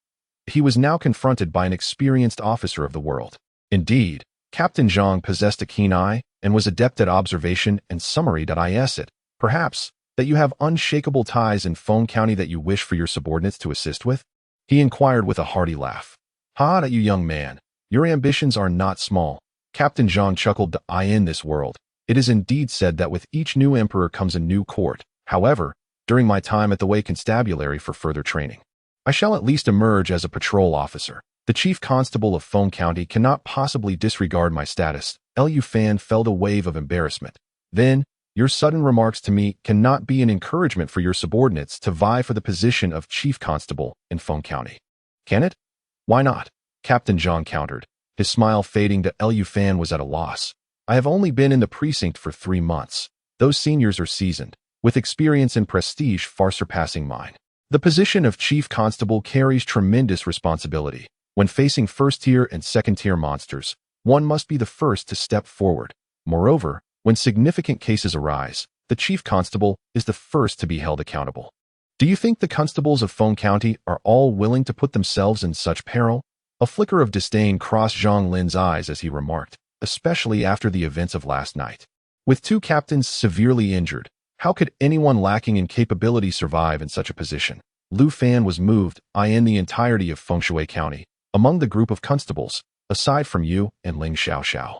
He was now confronted by an experienced officer of the world. Indeed, Captain Zhang possessed a keen eye and was adept at observation and summary. Is it, perhaps, that you have unshakable ties in Feng County that you wish for your subordinates to assist with? He inquired with a hearty laugh. Ha, you young man, your ambitions are not small. Captain Zhang chuckled. In this world, it is indeed said that with each new emperor comes a new court. However, during my time at the Wei Constabulary for further training, I shall at least emerge as a patrol officer. The chief constable of Feng County cannot possibly disregard my status. Liu Fan felt a wave of embarrassment. Then, your sudden remarks to me cannot be an encouragement for your subordinates to vie for the position of chief constable in Feng County. Can it? Why not? Captain Zhang countered. His smile fading. Liu Fan was at a loss. I have only been in the precinct for 3 months. Those seniors are seasoned, with experience and prestige far surpassing mine. The position of chief constable carries tremendous responsibility. When facing first-tier and second-tier monsters, one must be the first to step forward. Moreover, when significant cases arise, the chief constable is the first to be held accountable. Do you think the constables of Feng County are all willing to put themselves in such peril? A flicker of disdain crossed Zhang Lin's eyes as he remarked, especially after the events of last night. With 2 captains severely injured, how could anyone lacking in capability survive in such a position? Liu Fan was moved. In the entirety of Fengshui County, among the group of constables, aside from you and Ling Xiaoxiao,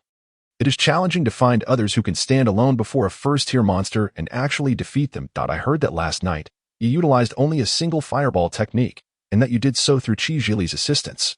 it is challenging to find others who can stand alone before a first-tier monster and actually defeat them. I heard that last night, you utilized only a single fireball technique, and that you did so through Qi Zhili's assistance.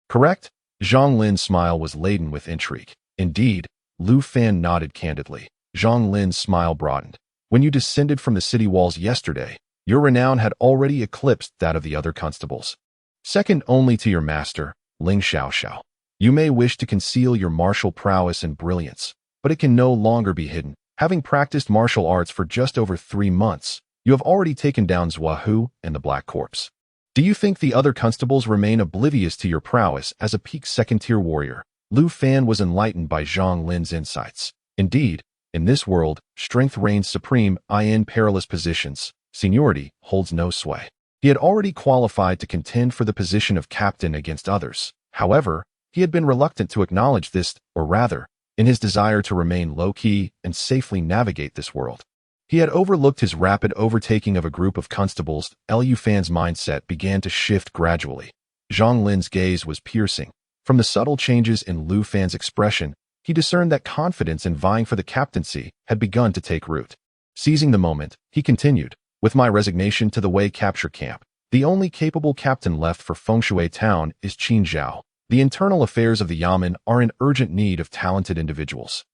Correct? Zhang Lin's smile was laden with intrigue. Indeed, Liu Fan nodded candidly. Zhang Lin's smile broadened. When you descended from the city walls yesterday, your renown had already eclipsed that of the other constables. Second only to your master, Ling Xiaoxiao. You may wish to conceal your martial prowess and brilliance, but it can no longer be hidden. Having practiced martial arts for just over 3 months, you have already taken down Zhuahu and the Black Corpse. Do you think the other constables remain oblivious to your prowess as a peak second-tier warrior? Liu Fan was enlightened by Zhang Lin's insights. Indeed, in this world, strength reigns supreme. In perilous positions, seniority holds no sway. He had already qualified to contend for the position of captain against others. However, he had been reluctant to acknowledge this, or rather, in his desire to remain low-key and safely navigate this world. He had overlooked his rapid overtaking of a group of constables. Lu Fan's mindset began to shift gradually. Zhang Lin's gaze was piercing. From the subtle changes in Lu Fan's expression, he discerned that confidence in vying for the captaincy had begun to take root. Seizing the moment, he continued, "With my resignation to the Wei capture camp, the only capable captain left for Fengshui town is Qin Zhao. The internal affairs of the Yamen are in urgent need of talented individuals.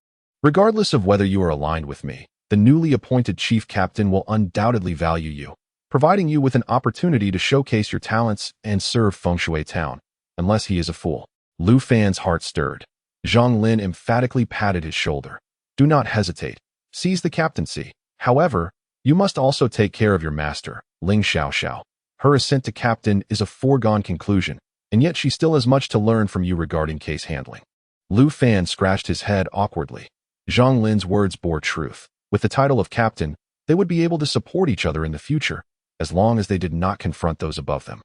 Regardless of whether you are aligned with me, the newly appointed chief captain will undoubtedly value you, providing you with an opportunity to showcase your talents and serve Fengshui town, unless he is a fool." Lu Fan's heart stirred. Zhang Lin emphatically patted his shoulder. "Do not hesitate. Seize the captaincy. However, you must also take care of your master, Ling Xiaoxiao. Her ascent to captain is a foregone conclusion, and yet she still has much to learn from you regarding case handling." Lu Fan scratched his head awkwardly. Zhang Lin's words bore truth. With the title of captain, they would be able to support each other in the future, as long as they did not confront those above them.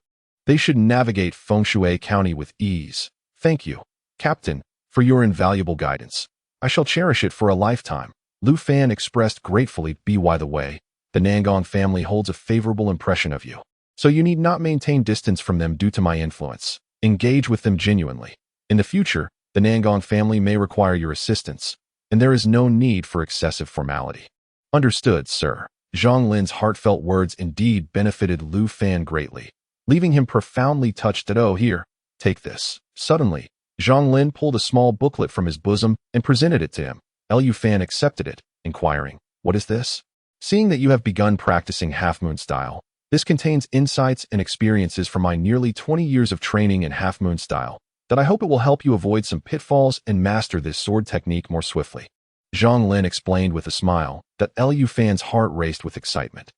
They should navigate Fengshui County with ease. "Thank you, Captain, for your invaluable guidance. I shall cherish it for a lifetime." Lu Fan expressed gratefully. By the way, the Nangong family holds a favorable impression of you, so you need not maintain distance from them due to my influence. Engage with them genuinely. In the future, the Nangong family may require your assistance, and there is no need for excessive formality. "Understood, sir." Zhang Lin's heartfelt words indeed benefited Lu Fan greatly, leaving him profoundly touched. "Oh, here, take this." Suddenly, Zhang Lin pulled a small booklet from his bosom and presented it to him. Lu Fan accepted it, inquiring, "What is this?" "Seeing that you have begun practicing half-moon style, this contains insights and experiences from my nearly 20 years of training in half-moon style, that I hope it will help you avoid some pitfalls and master this sword technique more swiftly." Zhang Lin explained with a smile that Lu Fan's heart raced with excitement.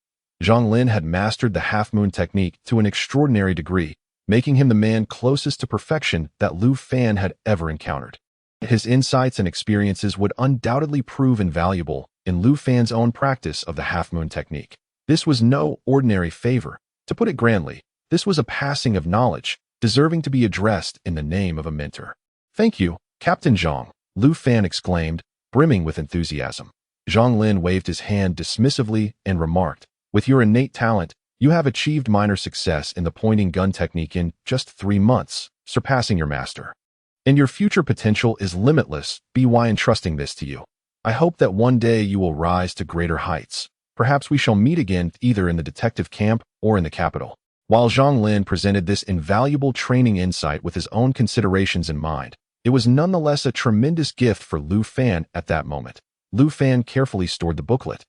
Zhang Lin had mastered the half-moon technique to an extraordinary degree, making him the man closest to perfection that Lu Fan had ever encountered. His insights and experiences would undoubtedly prove invaluable in Lu Fan's own practice of the half-moon technique. This was no ordinary favor. To put it grandly, this was a passing of knowledge, deserving to be addressed in the name of a mentor. "Thank you, Captain Zhang," Lu Fan exclaimed, brimming with enthusiasm. Zhang Lin waved his hand dismissively and remarked, "With your innate talent, you have achieved minor success in the pointing gun technique in just 3 months, surpassing your master. And your future potential is limitless. By entrusting this to you, I hope that one day you will rise to greater heights. Perhaps we shall meet again either in the detective camp or in the capital." While Zhang Lin presented this invaluable training insight with his own considerations in mind, it was nonetheless a tremendous gift for Lu Fan at that moment. Lu Fan carefully stored the booklet.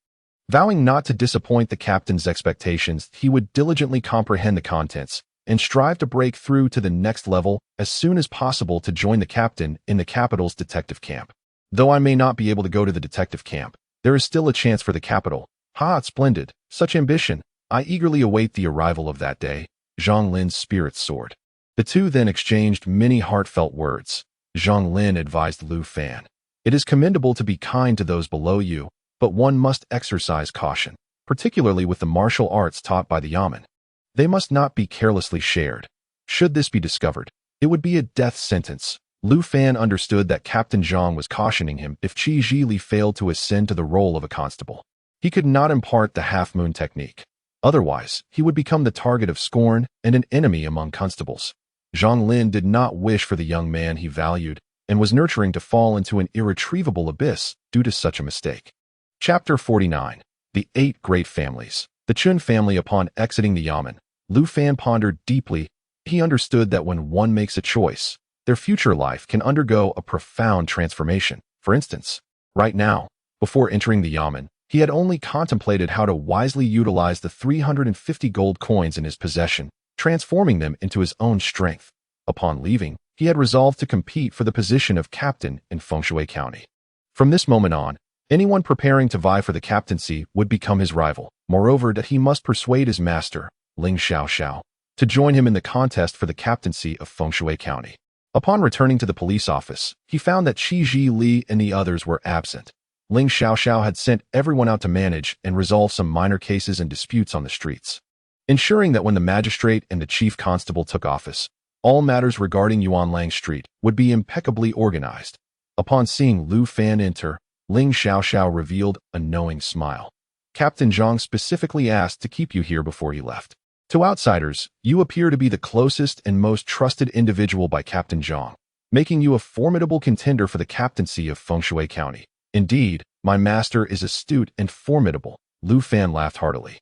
Vowing not to disappoint the captain's expectations, he would diligently comprehend the contents and strive to break through to the next level as soon as possible to join the captain in the capital's detective camp. "Though I may not be able to go to the detective camp, there is still a chance for the capital. Ha, splendid. Such ambition. I eagerly await the arrival of that day." Zhang Lin's spirits soared. The two then exchanged many heartfelt words. Zhang Lin advised Lu Fan, "It is commendable to be kind to those below you, but one must exercise caution, particularly with the martial arts taught by the Yamen. They must not be carelessly shared. Should this be discovered, it would be a death sentence." Lu Fan understood that Captain Zhang was cautioning him if Qi Zhili failed to ascend to the role of a constable. He could not impart the half-moon technique. Otherwise, he would become the target of scorn and an enemy among constables. Zhang Lin did not wish for the young man he valued and was nurturing to fall into an irretrievable abyss due to such a mistake. Chapter 49. The 8 Great Families. The Chun family. Upon exiting the Yamen, Lu Fan pondered deeply. He understood that when one makes a choice, their future life can undergo a profound transformation. For instance, right now, before entering the Yamen, he had only contemplated how to wisely utilize the 350 gold coins in his possession, transforming them into his own strength. Upon leaving, he had resolved to compete for the position of captain in Fengshui County. From this moment on, anyone preparing to vie for the captaincy would become his rival. Moreover, that he must persuade his master, Ling Xiaoxiao, to join him in the contest for the captaincy of Fengshui County. Upon returning to the police office, he found that Qi Zhili and the others were absent. Ling Xiaoxiao had sent everyone out to manage and resolve some minor cases and disputes on the streets. ensuring that when the magistrate and the chief constable took office, all matters regarding Yuanlang Street would be impeccably organized. Upon seeing Lu Fan enter, Ling Xiaoxiao revealed a knowing smile. Captain Zhang specifically asked to keep you here before he left. To outsiders, you appear to be the closest and most trusted individual by Captain Zhang, making you a formidable contender for the captaincy of Fengshui County. Indeed, my master is astute and formidable, Lu Fan laughed heartily.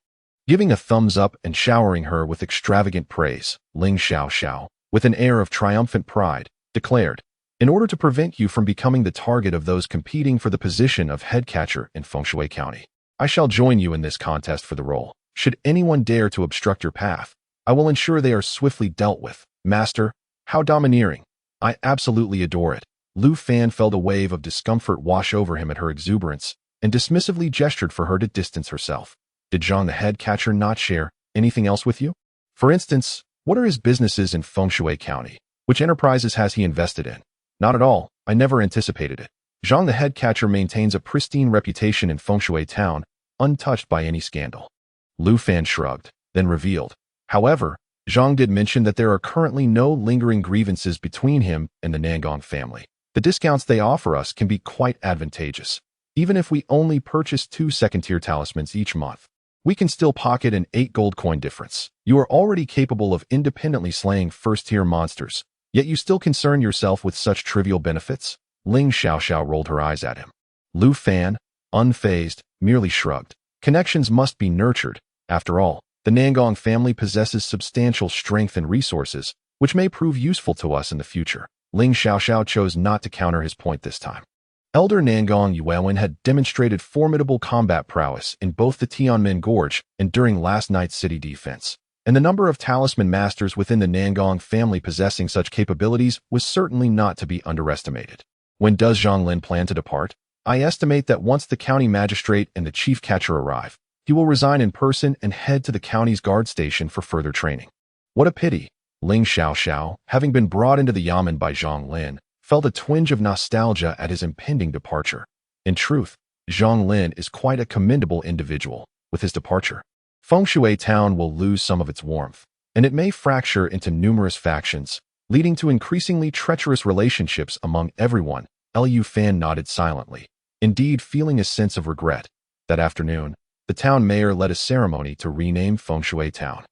Giving a thumbs up and showering her with extravagant praise, Ling Xiaoxiao, with an air of triumphant pride, declared, in order to prevent you from becoming the target of those competing for the position of head catcher in Fengshui County, I shall join you in this contest for the role. Should anyone dare to obstruct your path, I will ensure they are swiftly dealt with. Master, how domineering. I absolutely adore it. Lu Fan felt a wave of discomfort wash over him at her exuberance and dismissively gestured for her to distance herself. Did Zhang the head catcher not share anything else with you? For instance, what are his businesses in Fengshui County? Which enterprises has he invested in? Not at all. I never anticipated it. Zhang the head catcher maintains a pristine reputation in Fengshui Town, untouched by any scandal. Lu Fan shrugged, then revealed. However, Zhang did mention that there are currently no lingering grievances between him and the Nangong family. The discounts they offer us can be quite advantageous. Even if we only purchase 2 second-tier talismans each month, we can still pocket an 8 gold coin difference. You are already capable of independently slaying first-tier monsters, yet you still concern yourself with such trivial benefits? Ling Xiaoxiao rolled her eyes at him. Lu Fan, unfazed, merely shrugged. Connections must be nurtured. After all, the Nangong family possesses substantial strength and resources, which may prove useful to us in the future. Ling Xiaoxiao chose not to counter his point this time. Elder Nangong Yuewen had demonstrated formidable combat prowess in both the Tianmen Gorge and during last night's city defense, and the number of talisman masters within the Nangong family possessing such capabilities was certainly not to be underestimated. When does Zhonglin plan to depart? I estimate that once the county magistrate and the chief catcher arrive, he will resign in person and head to the county's guard station for further training. What a pity. Ling Xiaoxiao, having been brought into the yamen by Zhonglin, felt a twinge of nostalgia at his impending departure. In truth, Zhonglin is quite a commendable individual. With his departure, Fengshui Town will lose some of its warmth, and it may fracture into numerous factions, leading to increasingly treacherous relationships among everyone. Lu Fan nodded silently, indeed feeling a sense of regret. That afternoon, the town mayor led a ceremony to rename Fengshui Town.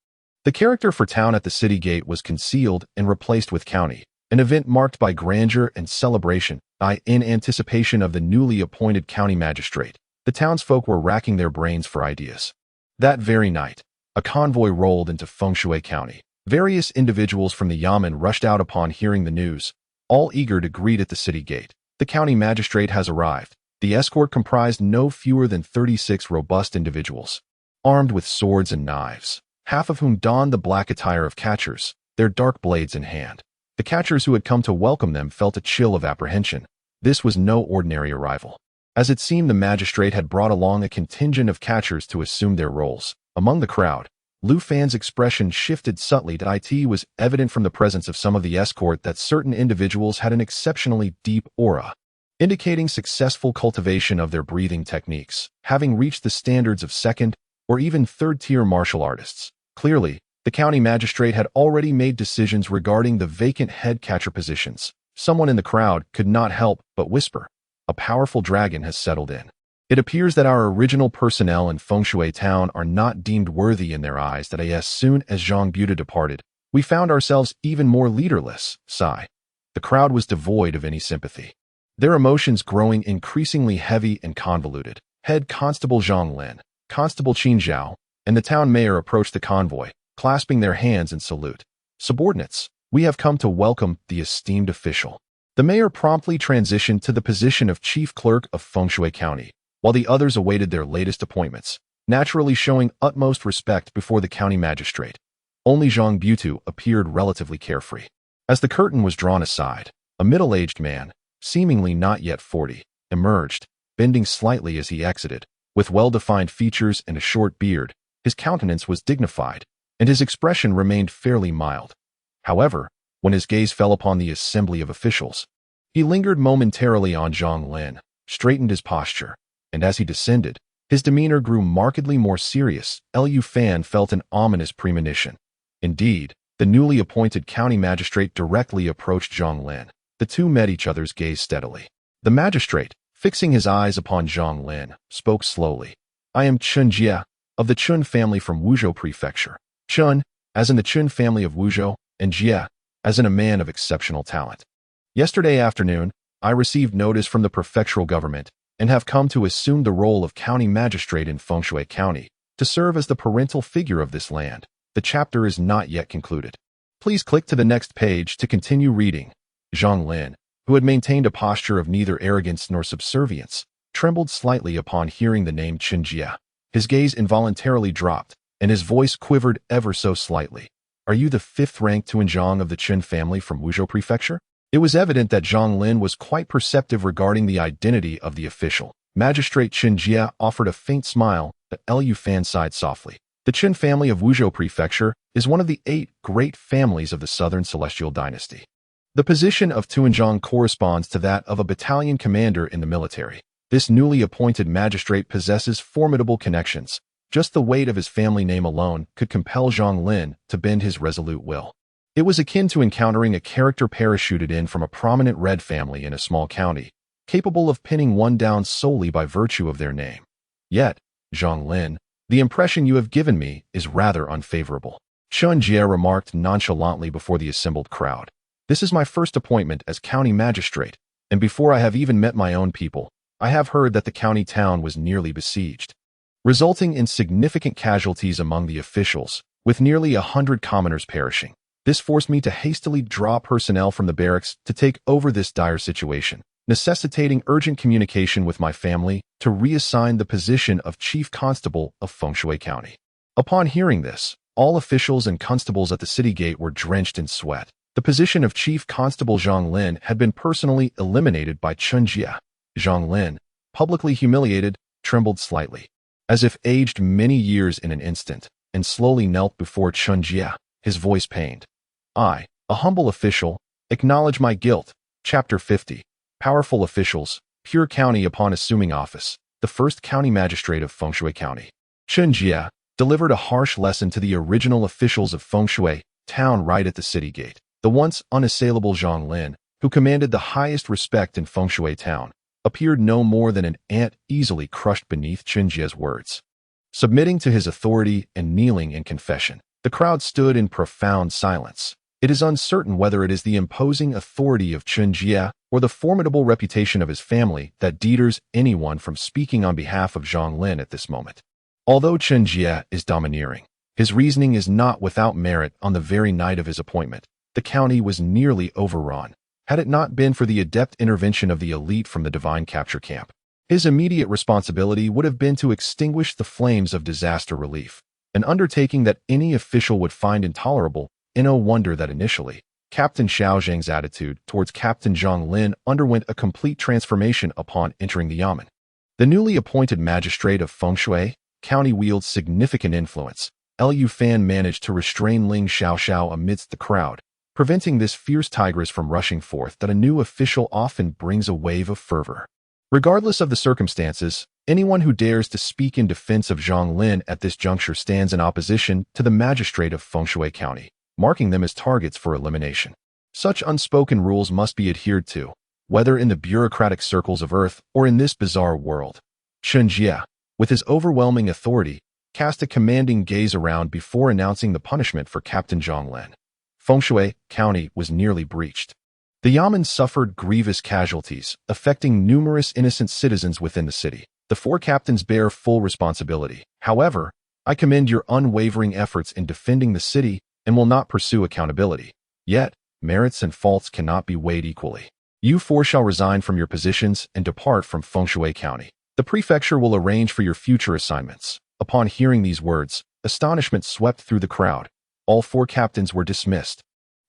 The character for town at the city gate was concealed and replaced with county, an event marked by grandeur and celebration. In anticipation of the newly appointed county magistrate, the townsfolk were racking their brains for ideas. That very night, a convoy rolled into Fengshui County. Various individuals from the yamen rushed out upon hearing the news, all eager to greet at the city gate. The county magistrate has arrived. The escort comprised no fewer than 36 robust individuals, armed with swords and knives, half of whom donned the black attire of catchers, their dark blades in hand. The catchers who had come to welcome them felt a chill of apprehension. This was no ordinary arrival, as it seemed the magistrate had brought along a contingent of catchers to assume their roles. Among the crowd, Lu Fan's expression shifted subtly. It was evident from the presence of some of the escort that certain individuals had an exceptionally deep aura, indicating successful cultivation of their breathing techniques, having reached the standards of second or even third-tier martial artists. Clearly, the county magistrate had already made decisions regarding the vacant head catcher positions. Someone in the crowd could not help but whisper, "A powerful dragon has settled in. It appears that our original personnel in Fengshui Town are not deemed worthy in their eyes." That as soon as Zhang Buda departed, we found ourselves even more leaderless. Sigh. The crowd was devoid of any sympathy, their emotions growing increasingly heavy and convoluted. Head Constable Zhang Lin, Constable Qin Zhao, and the town mayor approached the convoy, clasping their hands in salute. "Subordinates, we have come to welcome the esteemed official." The mayor promptly transitioned to the position of chief clerk of Fengshui County, while the others awaited their latest appointments, naturally showing utmost respect before the county magistrate. Only Zhang Butu appeared relatively carefree. As the curtain was drawn aside, a middle-aged man, seemingly not yet 40, emerged, bending slightly as he exited. With well-defined features and a short beard, his countenance was dignified, and his expression remained fairly mild. However, when his gaze fell upon the assembly of officials, he lingered momentarily on Zhang Lin, straightened his posture, and as he descended, His demeanor grew markedly more serious. Lu Fan felt an ominous premonition. Indeed, the newly appointed county magistrate directly approached Zhang Lin. The two met each other's gaze steadily. The magistrate, fixing his eyes upon Zhang Lin, spoke slowly. I am Chun Jia, of the Chun family from Wuzhou Prefecture. Chun, as in the Chun family of Wuzhou, and Jia, as in a man of exceptional talent. Yesterday afternoon, I received notice from the prefectural government and have come to assume the role of county magistrate in Fengshui County to serve as the parental figure of this land. The chapter is not yet concluded. Please click to the next page to continue reading. Zhang Lin, who had maintained a posture of neither arrogance nor subservience, trembled slightly upon hearing the name Chun Jia. His gaze involuntarily dropped, and his voice quivered ever so slightly. Are you the fifth-ranked Tuanzhang of the Chun family from Wuzhou Prefecture? It was evident that Zhang Lin was quite perceptive regarding the identity of the official. Magistrate Chun Jia offered a faint smile, but Lu Fan sighed softly. The Chun family of Wuzhou Prefecture is one of the 8 great families of the Southern Celestial Dynasty. The position of Tuanzhang corresponds to that of a battalion commander in the military. This newly appointed magistrate possesses formidable connections. Just the weight of his family name alone could compel Zhang Lin to bend his resolute will. It was akin to encountering a character parachuted in from a prominent red family in a small county, capable of pinning one down solely by virtue of their name. Yet, Zhang Lin, the impression you have given me is rather unfavorable. Chun Jia remarked nonchalantly before the assembled crowd. This is my first appointment as county magistrate, and before I have even met my own people, I have heard that the county town was nearly besieged, resulting in significant casualties among the officials, with nearly 100 commoners perishing. This forced me to hastily draw personnel from the barracks to take over this dire situation, necessitating urgent communication with my family to reassign the position of Chief Constable of Fengshui County. Upon hearing this, all officials and constables at the city gate were drenched in sweat. The position of Chief Constable Zhang Lin had been personally eliminated by Chun Jia. Zhang Lin, publicly humiliated, trembled slightly, as if aged many years in an instant, and slowly knelt before Chun Jia, his voice pained. I, a humble official, acknowledge my guilt. Chapter 50. Powerful officials, Pure County upon assuming office, the first county magistrate of Fengshui County. Chun Jia delivered a harsh lesson to the original officials of Fengshui town right at the city gate. The once unassailable Zhang Lin, who commanded the highest respect in Fengshui town, appeared no more than an ant easily crushed beneath Chun Jia's words. Submitting to his authority and kneeling in confession, the crowd stood in profound silence. It is uncertain whether it is the imposing authority of Chun Jia or the formidable reputation of his family that deters anyone from speaking on behalf of Zhang Lin at this moment. Although Chun Jia is domineering, his reasoning is not without merit. On the very night of his appointment, the county was nearly overrun. Had it not been for the adept intervention of the elite from the Divine Capture Camp, his immediate responsibility would have been to extinguish the flames of disaster relief, an undertaking that any official would find intolerable. No wonder that initially, Captain Xiao Zhang's attitude towards Captain Zhang Lin underwent a complete transformation upon entering the Yamen. The newly appointed magistrate of Fengshui County wields significant influence. Lu Fan managed to restrain Ling Xiaoxiao amidst the crowd, preventing this fierce tigress from rushing forth. That a new official often brings a wave of fervor. Regardless of the circumstances, anyone who dares to speak in defense of Zhang Lin at this juncture stands in opposition to the magistrate of Fengshui County, marking them as targets for elimination. Such unspoken rules must be adhered to, whether in the bureaucratic circles of Earth or in this bizarre world. Chun Jia, with his overwhelming authority, cast a commanding gaze around before announcing the punishment for Captain Zhang Lin. Fengshui County was nearly breached. The Yamen suffered grievous casualties, affecting numerous innocent citizens within the city. The 4 captains bear full responsibility. However, I commend your unwavering efforts in defending the city and will not pursue accountability. Yet, merits and faults cannot be weighed equally. You 4 shall resign from your positions and depart from Fengshui County. The prefecture will arrange for your future assignments. Upon hearing these words, astonishment swept through the crowd. All 4 captains were dismissed.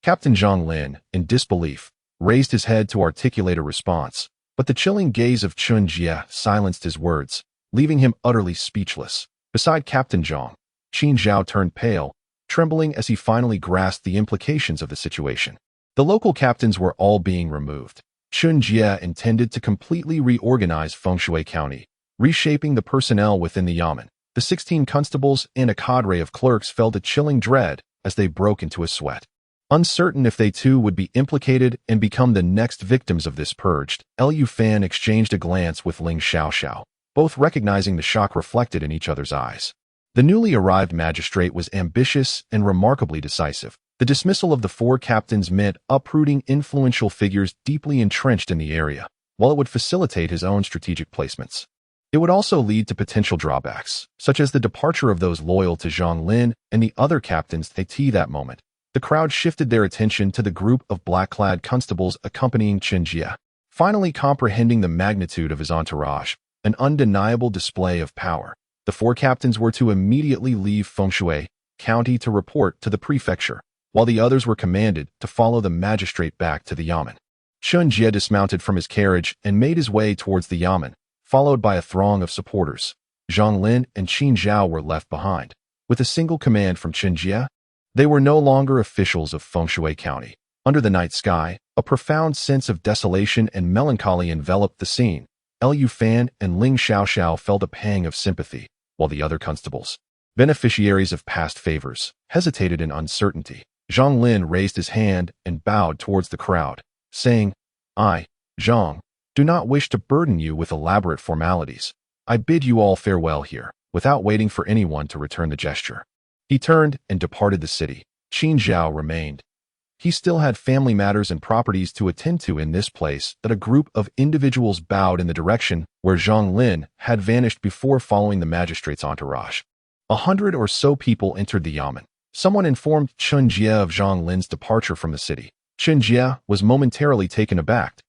Captain Zhang Lin, in disbelief, raised his head to articulate a response, but the chilling gaze of Chun Jia silenced his words, leaving him utterly speechless. Beside Captain Zhang, Qin Zhao turned pale, trembling as he finally grasped the implications of the situation. The local captains were all being removed. Chun Jia intended to completely reorganize Fengshui County, reshaping the personnel within the yamen. The 16 constables and a cadre of clerks felt a chilling dread as they broke into a sweat. Uncertain if they too would be implicated and become the next victims of this purge, Liu Fan exchanged a glance with Ling Xiaoxiao, both recognizing the shock reflected in each other's eyes. The newly arrived magistrate was ambitious and remarkably decisive. The dismissal of the 4 captains meant uprooting influential figures deeply entrenched in the area, while it would facilitate his own strategic placements. It would also lead to potential drawbacks, such as the departure of those loyal to Zhang Lin and the other captains. At that moment, the crowd shifted their attention to the group of black-clad constables accompanying Chen Jie. Finally comprehending the magnitude of his entourage, an undeniable display of power, the 4 captains were to immediately leave Fengshui County to report to the prefecture, while the others were commanded to follow the magistrate back to the yamen. Chen Jie dismounted from his carriage and made his way towards the yamen, followed by a throng of supporters. Zhang Lin and Qin Zhao were left behind. With a single command from Chen Jie, they were no longer officials of Fengshui County. Under the night sky, a profound sense of desolation and melancholy enveloped the scene. Liu Fan and Ling Xiaoxiao felt a pang of sympathy, while the other constables, beneficiaries of past favors, hesitated in uncertainty. Zhang Lin raised his hand and bowed towards the crowd, saying, "I, Zhang, do not wish to burden you with elaborate formalities. I bid you all farewell here," without waiting for anyone to return the gesture. He turned and departed the city. Qin Zhao remained. He still had family matters and properties to attend to in this place. That a group of individuals bowed in the direction where Zhang Lin had vanished before following the magistrate's entourage. 100 or so people entered the yamen. Someone informed Chen Jie of Zhang Lin's departure from the city. Chen Jie was momentarily taken aback.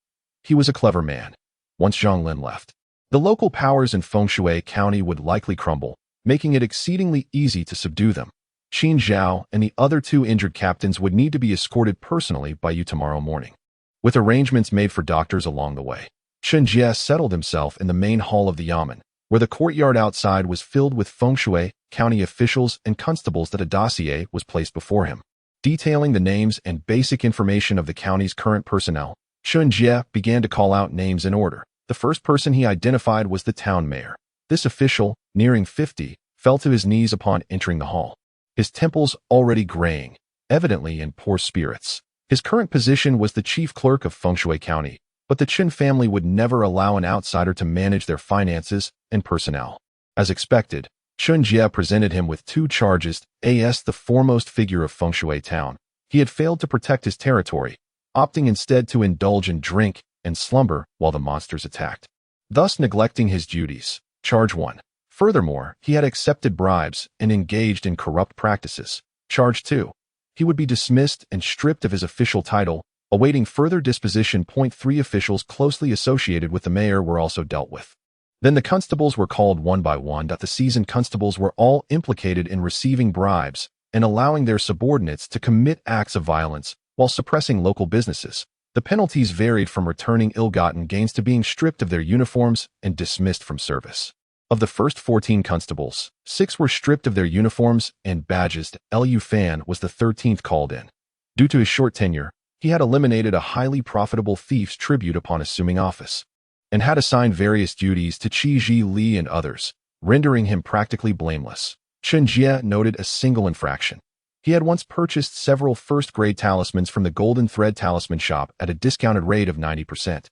He was a clever man. Once Zhang Lin left, the local powers in Fengshui County would likely crumble, making it exceedingly easy to subdue them. Qin Zhao and the other 2 injured captains would need to be escorted personally by you tomorrow morning, with arrangements made for doctors along the way. Chen Jie settled himself in the main hall of the yamen, where the courtyard outside was filled with Fengshui County officials and constables. That a dossier was placed before him, detailing the names and basic information of the county's current personnel. Chen Jie began to call out names in order. The first person he identified was the town mayor. This official, nearing 50, fell to his knees upon entering the hall, his temples already graying, evidently in poor spirits. His current position was the chief clerk of Fengshui County, but the Chen family would never allow an outsider to manage their finances and personnel. As expected, Chen Jie presented him with 2 charges. As the foremost figure of Fengshui town, he had failed to protect his territory, opting instead to indulge in drink and slumber while the monsters attacked, thus neglecting his duties. Charge 1. Furthermore, he had accepted bribes and engaged in corrupt practices. Charge 2. He would be dismissed and stripped of his official title, awaiting further disposition. 3 officials closely associated with the mayor were also dealt with. Then the constables were called one by one. The seasoned constables were all implicated in receiving bribes and allowing their subordinates to commit acts of violence while suppressing local businesses. The penalties varied from returning ill-gotten gains to being stripped of their uniforms and dismissed from service. Of the first 14 constables, 6 were stripped of their uniforms and badges. Liu Fan was the 13th called in. Due to his short tenure, he had eliminated a highly profitable thief's tribute upon assuming office, and had assigned various duties to Qi Ji Li and others, rendering him practically blameless. Chen Jie noted a single infraction. He had once purchased several first-grade talismans from the Golden Thread Talisman shop at a discounted rate of 90%,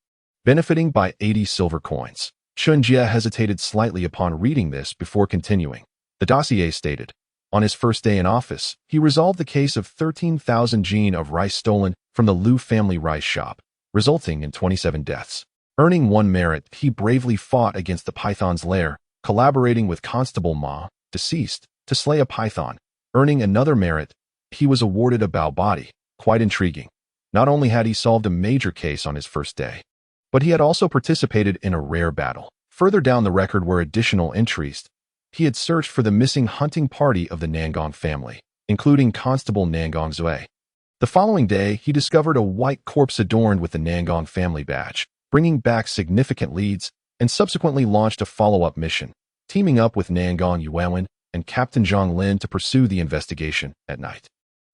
benefiting by 80 silver coins. Chen Jie hesitated slightly upon reading this before continuing. The dossier stated, on his first day in office, he resolved the case of 13,000 jin of rice stolen from the Liu family rice shop, resulting in 27 deaths. Earning 1 merit, he bravely fought against the python's lair, collaborating with Constable Ma, deceased, to slay a python. Earning another merit, he was awarded a bao body. Quite intriguing. Not only had he solved a major case on his first day, but he had also participated in a rare battle. Further down the record were additional entries. He had searched for the missing hunting party of the Nangong family, including Constable Nangong Zui. The following day, he discovered a white corpse adorned with the Nangong family badge, bringing back significant leads, and subsequently launched a follow-up mission, teaming up with Nangong Yuan and Captain Zhang Lin to pursue the investigation at night,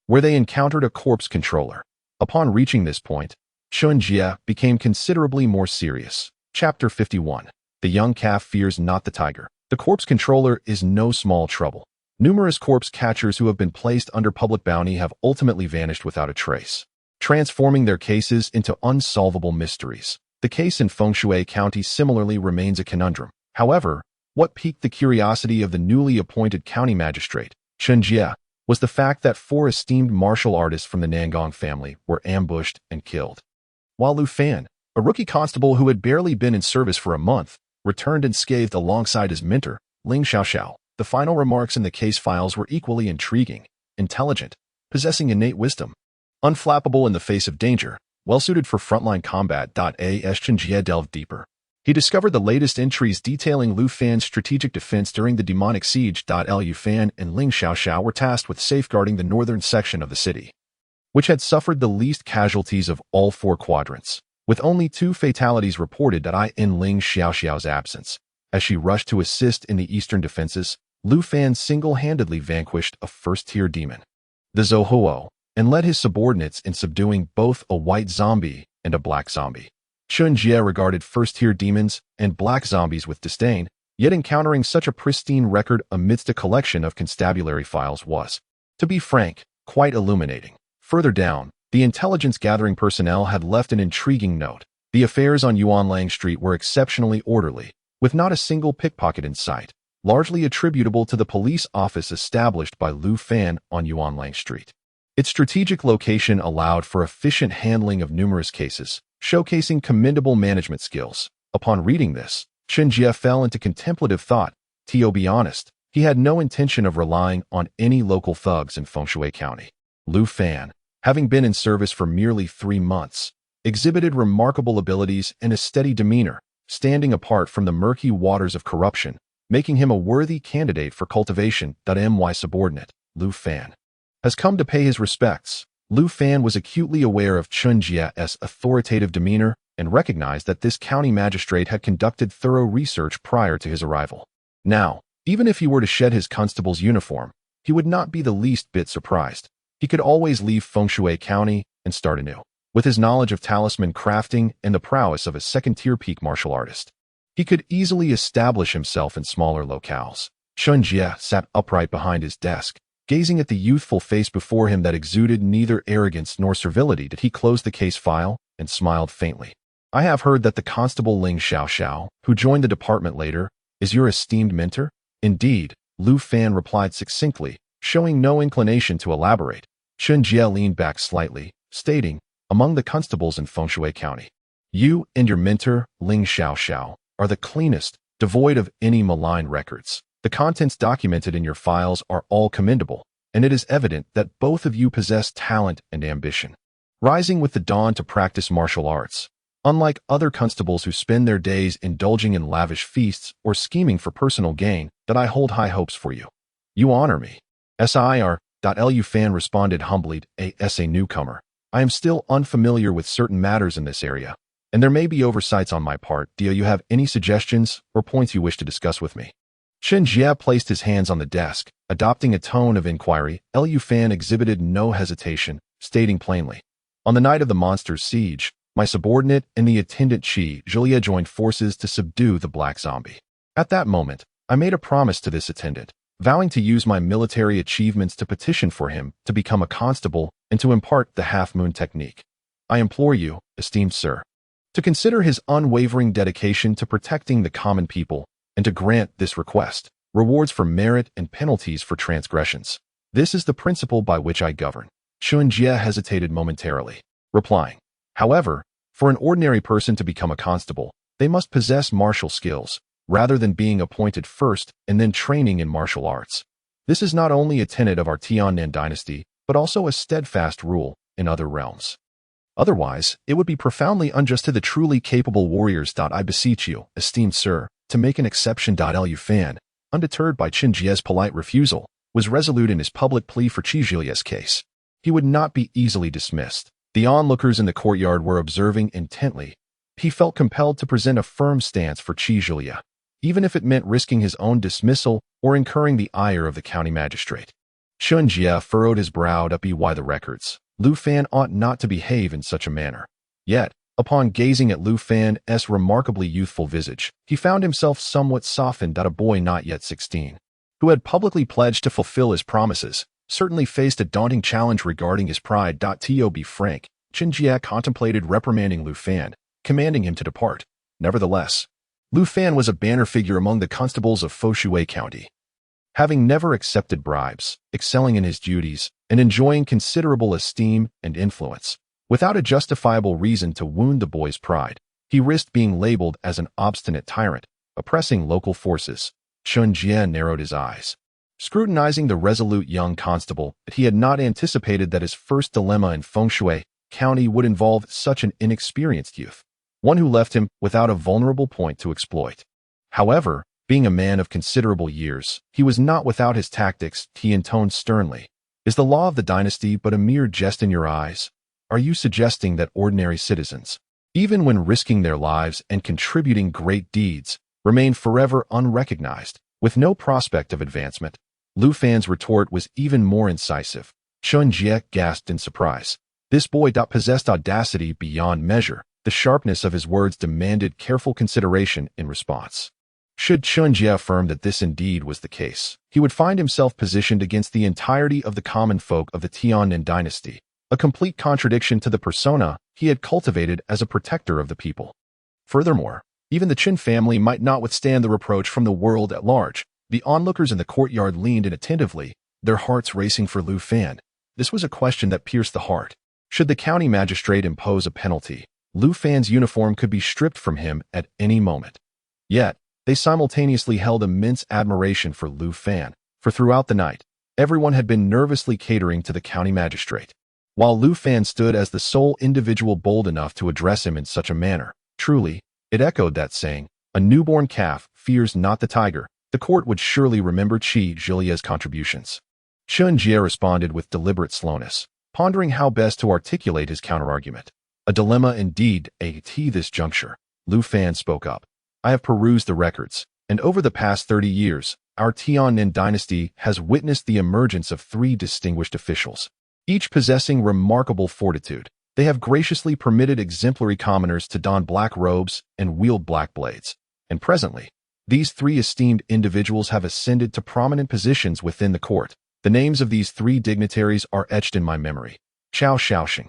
where they encountered a corpse controller. Upon reaching this point, Chen Jie became considerably more serious. Chapter 51. The young calf fears not the tiger. The corpse controller is no small trouble. Numerous corpse catchers who have been placed under public bounty have ultimately vanished without a trace, transforming their cases into unsolvable mysteries. The case in Fengshui County similarly remains a conundrum. However, what piqued the curiosity of the newly appointed county magistrate, Chen Jie, was the fact that 4 esteemed martial artists from the Nangong family were ambushed and killed, while Lu Fan, a rookie constable who had barely been in service for a month, returned unscathed alongside his mentor, Ling Xiaoxiao. The final remarks in the case files were equally intriguing: intelligent, possessing innate wisdom, unflappable in the face of danger, well-suited for frontline combat. As Chen Jie delved deeper, he discovered the latest entries detailing Lu Fan's strategic defense during the demonic siege. Lu Fan and Ling Xiaoxiao were tasked with safeguarding the northern section of the city, which had suffered the least casualties of all 4 quadrants, with only 2 fatalities reported in Ling Xiaoxiao's absence. As she rushed to assist in the eastern defenses, Lu Fan single-handedly vanquished a first-tier demon, the Zhouhuo, and led his subordinates in subduing both a white zombie and a black zombie. Chen Jie regarded first-tier demons and black zombies with disdain, yet encountering such a pristine record amidst a collection of constabulary files was, to be frank, quite illuminating. Further down, the intelligence-gathering personnel had left an intriguing note. The affairs on Yuanlang Street were exceptionally orderly, with not a single pickpocket in sight, largely attributable to the police office established by Lu Fan on Yuanlang Street. Its strategic location allowed for efficient handling of numerous cases, showcasing commendable management skills. Upon reading this, Chen Jie fell into contemplative thought. To be honest, he had no intention of relying on any local thugs in Fengshui County. Lu Fan, having been in service for merely 3 months, exhibited remarkable abilities and a steady demeanor, standing apart from the murky waters of corruption, making him a worthy candidate for cultivation. My subordinate, Lu Fan, has come to pay his respects. Lu Fan was acutely aware of Chen Jie's authoritative demeanor and recognized that this county magistrate had conducted thorough research prior to his arrival. Now, even if he were to shed his constable's uniform, he would not be the least bit surprised. He could always leave Fengshui County and start anew. With his knowledge of talisman crafting and the prowess of a second-tier peak martial artist, he could easily establish himself in smaller locales. Chen Jie sat upright behind his desk, gazing at the youthful face before him that exuded neither arrogance nor servility. Did he close the case file and smiled faintly? I have heard that the constable Ling Xiaoxiao, who joined the department later, is your esteemed mentor? Indeed, Lu Fan replied succinctly, showing no inclination to elaborate. Chen Jie leaned back slightly, stating, among the constables in Fengshui County, you and your mentor, Ling Xiaoxiao, are the cleanest, devoid of any malign records. The contents documented in your files are all commendable, and it is evident that both of you possess talent and ambition, rising with the dawn to practice martial arts. Unlike other constables who spend their days indulging in lavish feasts or scheming for personal gain, that I hold high hopes for you. You honor me. Sir. Lu Fan responded humbly, as a newcomer, I am still unfamiliar with certain matters in this area, and there may be oversights on my part. Do you have any suggestions or points you wish to discuss with me? Chen Jie placed his hands on the desk, adopting a tone of inquiry. Lu Fan exhibited no hesitation, stating plainly, on the night of the monster's siege, my subordinate and the attendant Qi Julia joined forces to subdue the black zombie. At that moment, I made a promise to this attendant, vowing to use my military achievements to petition for him to become a constable and to impart the half-moon technique. I implore you, esteemed sir, to consider his unwavering dedication to protecting the common people and to grant this request, rewards for merit and penalties for transgressions. This is the principle by which I govern. Chen Jie hesitated momentarily, replying, however, for an ordinary person to become a constable, they must possess martial skills, rather than being appointed first and then training in martial arts. This is not only a tenet of our Tiannan dynasty, but also a steadfast rule in other realms. Otherwise, it would be profoundly unjust to the truly capable warriors. I beseech you, esteemed sir, to make an exception. Lu Fan, undeterred by Chen Jie's polite refusal, was resolute in his public plea for Qi Julia's case. He would not be easily dismissed. The onlookers in the courtyard were observing intently. He felt compelled to present a firm stance for Qi Julia, even if it meant risking his own dismissal or incurring the ire of the county magistrate. Chen Jie furrowed his brow. By the records, Lu Fan ought not to behave in such a manner. Yet, Upon gazing at Lu Fan's remarkably youthful visage, he found himself somewhat softened that a boy not yet 16, who had publicly pledged to fulfill his promises, certainly faced a daunting challenge regarding his pride. To be frank, Chen Jie contemplated reprimanding Lu Fan, commanding him to depart. Nevertheless, Lu Fan was a banner figure among the constables of Foshui County. Having never accepted bribes, excelling in his duties, and enjoying considerable esteem and influence, without a justifiable reason to wound the boy's pride, he risked being labeled as an obstinate tyrant, oppressing local forces. Chen Jie narrowed his eyes, scrutinizing the resolute young constable. He had not anticipated that his first dilemma in Foshui County would involve such an inexperienced youth, one who left him without a vulnerable point to exploit. However, being a man of considerable years, he was not without his tactics. He intoned sternly, "Is the law of the dynasty but a mere jest in your eyes? Are you suggesting that ordinary citizens, even when risking their lives and contributing great deeds, remain forever unrecognized, with no prospect of advancement?" Lu Fan's retort was even more incisive. Chen Jie gasped in surprise. This boy possessed audacity beyond measure. The sharpness of his words demanded careful consideration in response. Should Chen Jie affirm that this indeed was the case, he would find himself positioned against the entirety of the common folk of the Tiannan dynasty, a complete contradiction to the persona he had cultivated as a protector of the people. Furthermore, even the Qin family might not withstand the reproach from the world at large. The onlookers in the courtyard leaned in attentively, their hearts racing for Lu Fan. This was a question that pierced the heart. Should the county magistrate impose a penalty, Lu Fan's uniform could be stripped from him at any moment. Yet, they simultaneously held immense admiration for Lu Fan, for throughout the night, everyone had been nervously catering to the county magistrate, while Lu Fan stood as the sole individual bold enough to address him in such a manner. Truly, it echoed that saying, "A newborn calf fears not the tiger." The court would surely remember Qi Zhilia's contributions. Chen Jie responded with deliberate slowness, pondering how best to articulate his counterargument. A dilemma indeed. At this juncture, Lu Fan spoke up. "I have perused the records, and over the past 30 years, our Tiannan dynasty has witnessed the emergence of 3 distinguished officials, each possessing remarkable fortitude. They have graciously permitted exemplary commoners to don black robes and wield black blades, and presently, these 3 esteemed individuals have ascended to prominent positions within the court. The names of these 3 dignitaries are etched in my memory: Chao Shaoxing,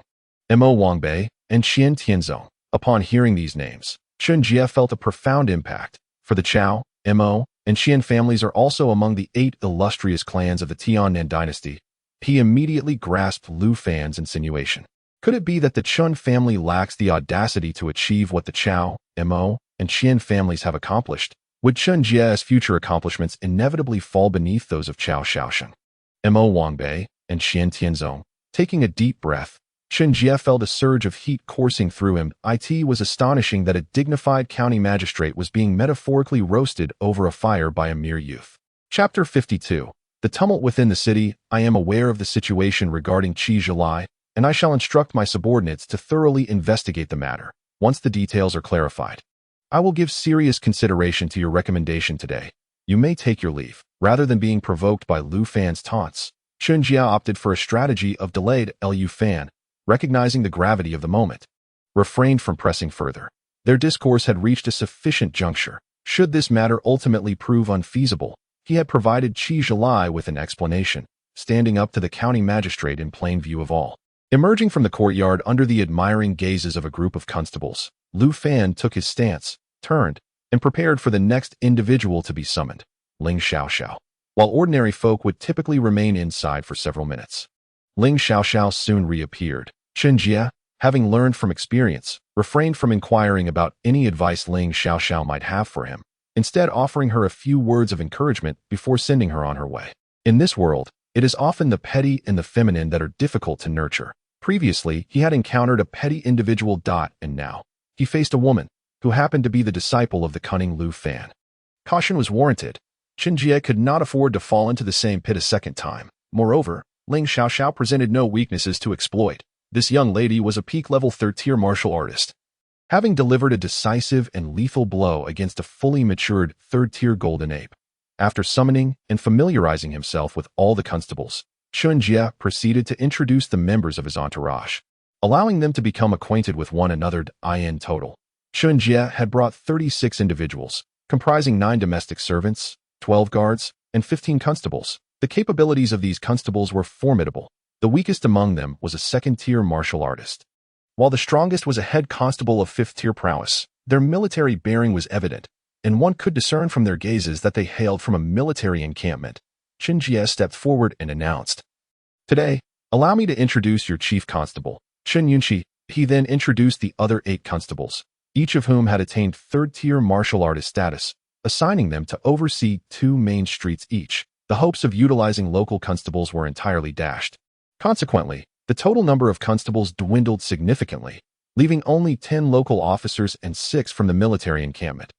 Mo Wangbei, and Qian Tianzong." Upon hearing these names, Chen Jie felt a profound impact, for the Chao, Mo, and Qian families are also among the 8 illustrious clans of the Tiannan dynasty. He immediately grasped Lu Fan's insinuation. Could it be that the Chen family lacks the audacity to achieve what the Chao, Mo, and Qian families have accomplished? Would Chen Jie's future accomplishments inevitably fall beneath those of Chao Shaoxing, Mo Wangbei, and Qian Tianzong? Taking a deep breath, Chen Jie felt a surge of heat coursing through him. It was astonishing that a dignified county magistrate was being metaphorically roasted over a fire by a mere youth. Chapter 52. The tumult within the city. I am aware of the situation regarding Qi Zhilai, and I shall instruct my subordinates to thoroughly investigate the matter. Once the details are clarified, I will give serious consideration to your recommendation today. You may take your leave." Rather than being provoked by Lu Fan's taunts, Chen Jie opted for a strategy of delayed. Lu Fan, recognizing the gravity of the moment, refrained from pressing further. Their discourse had reached a sufficient juncture. Should this matter ultimately prove unfeasible, he had provided Qi Zhilai with an explanation, standing up to the county magistrate in plain view of all. Emerging from the courtyard under the admiring gazes of a group of constables, Lu Fan took his stance, turned, and prepared for the next individual to be summoned, Ling Xiaoxiao. While ordinary folk would typically remain inside for several minutes, Ling Xiaoxiao soon reappeared. Chen Jie, having learned from experience, refrained from inquiring about any advice Ling Xiaoxiao might have for him, instead offering her a few words of encouragement before sending her on her way. In this world, it is often the petty and the feminine that are difficult to nurture. Previously, he had encountered a petty individual. And now, he faced a woman who happened to be the disciple of the cunning Lu Fan. Caution was warranted. Chen Jie could not afford to fall into the same pit a second time. Moreover, Ling Xiaoxiao presented no weaknesses to exploit. This young lady was a peak-level 3rd-tier martial artist, having delivered a decisive and lethal blow against a fully matured 3rd-tier golden ape. After summoning and familiarizing himself with all the constables, Chen Jie proceeded to introduce the members of his entourage. allowing them to become acquainted with one another. In total, Chen Jie had brought 36 individuals, comprising 9 domestic servants, 12 guards, and 15 constables. The capabilities of these constables were formidable. The weakest among them was a second-tier martial artist, while the strongest was a head constable of 5th-tier prowess. Their military bearing was evident, and one could discern from their gazes that they hailed from a military encampment. Chen Jie stepped forward and announced, "Today, allow me to introduce your chief constable, Chen Yunxi." He then introduced the other 8 constables, each of whom had attained 3rd-tier martial artist status, assigning them to oversee 2 main streets each. The hopes of utilizing local constables were entirely dashed. Consequently, the total number of constables dwindled significantly, leaving only 10 local officers and 6 from the military encampment.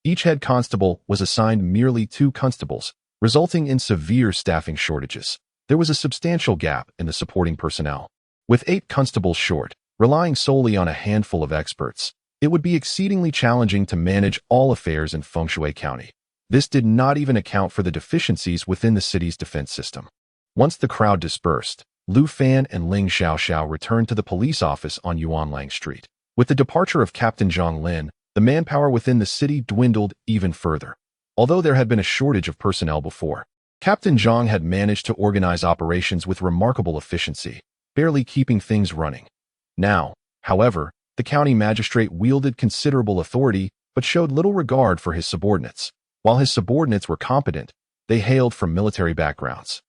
Each head constable was assigned merely 2 constables, resulting in severe staffing shortages. There was a substantial gap in the supporting personnel. With 8 constables short, relying solely on a handful of experts, it would be exceedingly challenging to manage all affairs in Fengshui County. This did not even account for the deficiencies within the city's defense system. Once the crowd dispersed, Lu Fan and Ling Xiaoxiao returned to the police office on Yuanlang Street. With the departure of Captain Zhang Lin, the manpower within the city dwindled even further. Although there had been a shortage of personnel before, Captain Zhang had managed to organize operations with remarkable efficiency, barely keeping things running. Now, however, the county magistrate wielded considerable authority but showed little regard for his subordinates. While his subordinates were competent, they hailed from military backgrounds,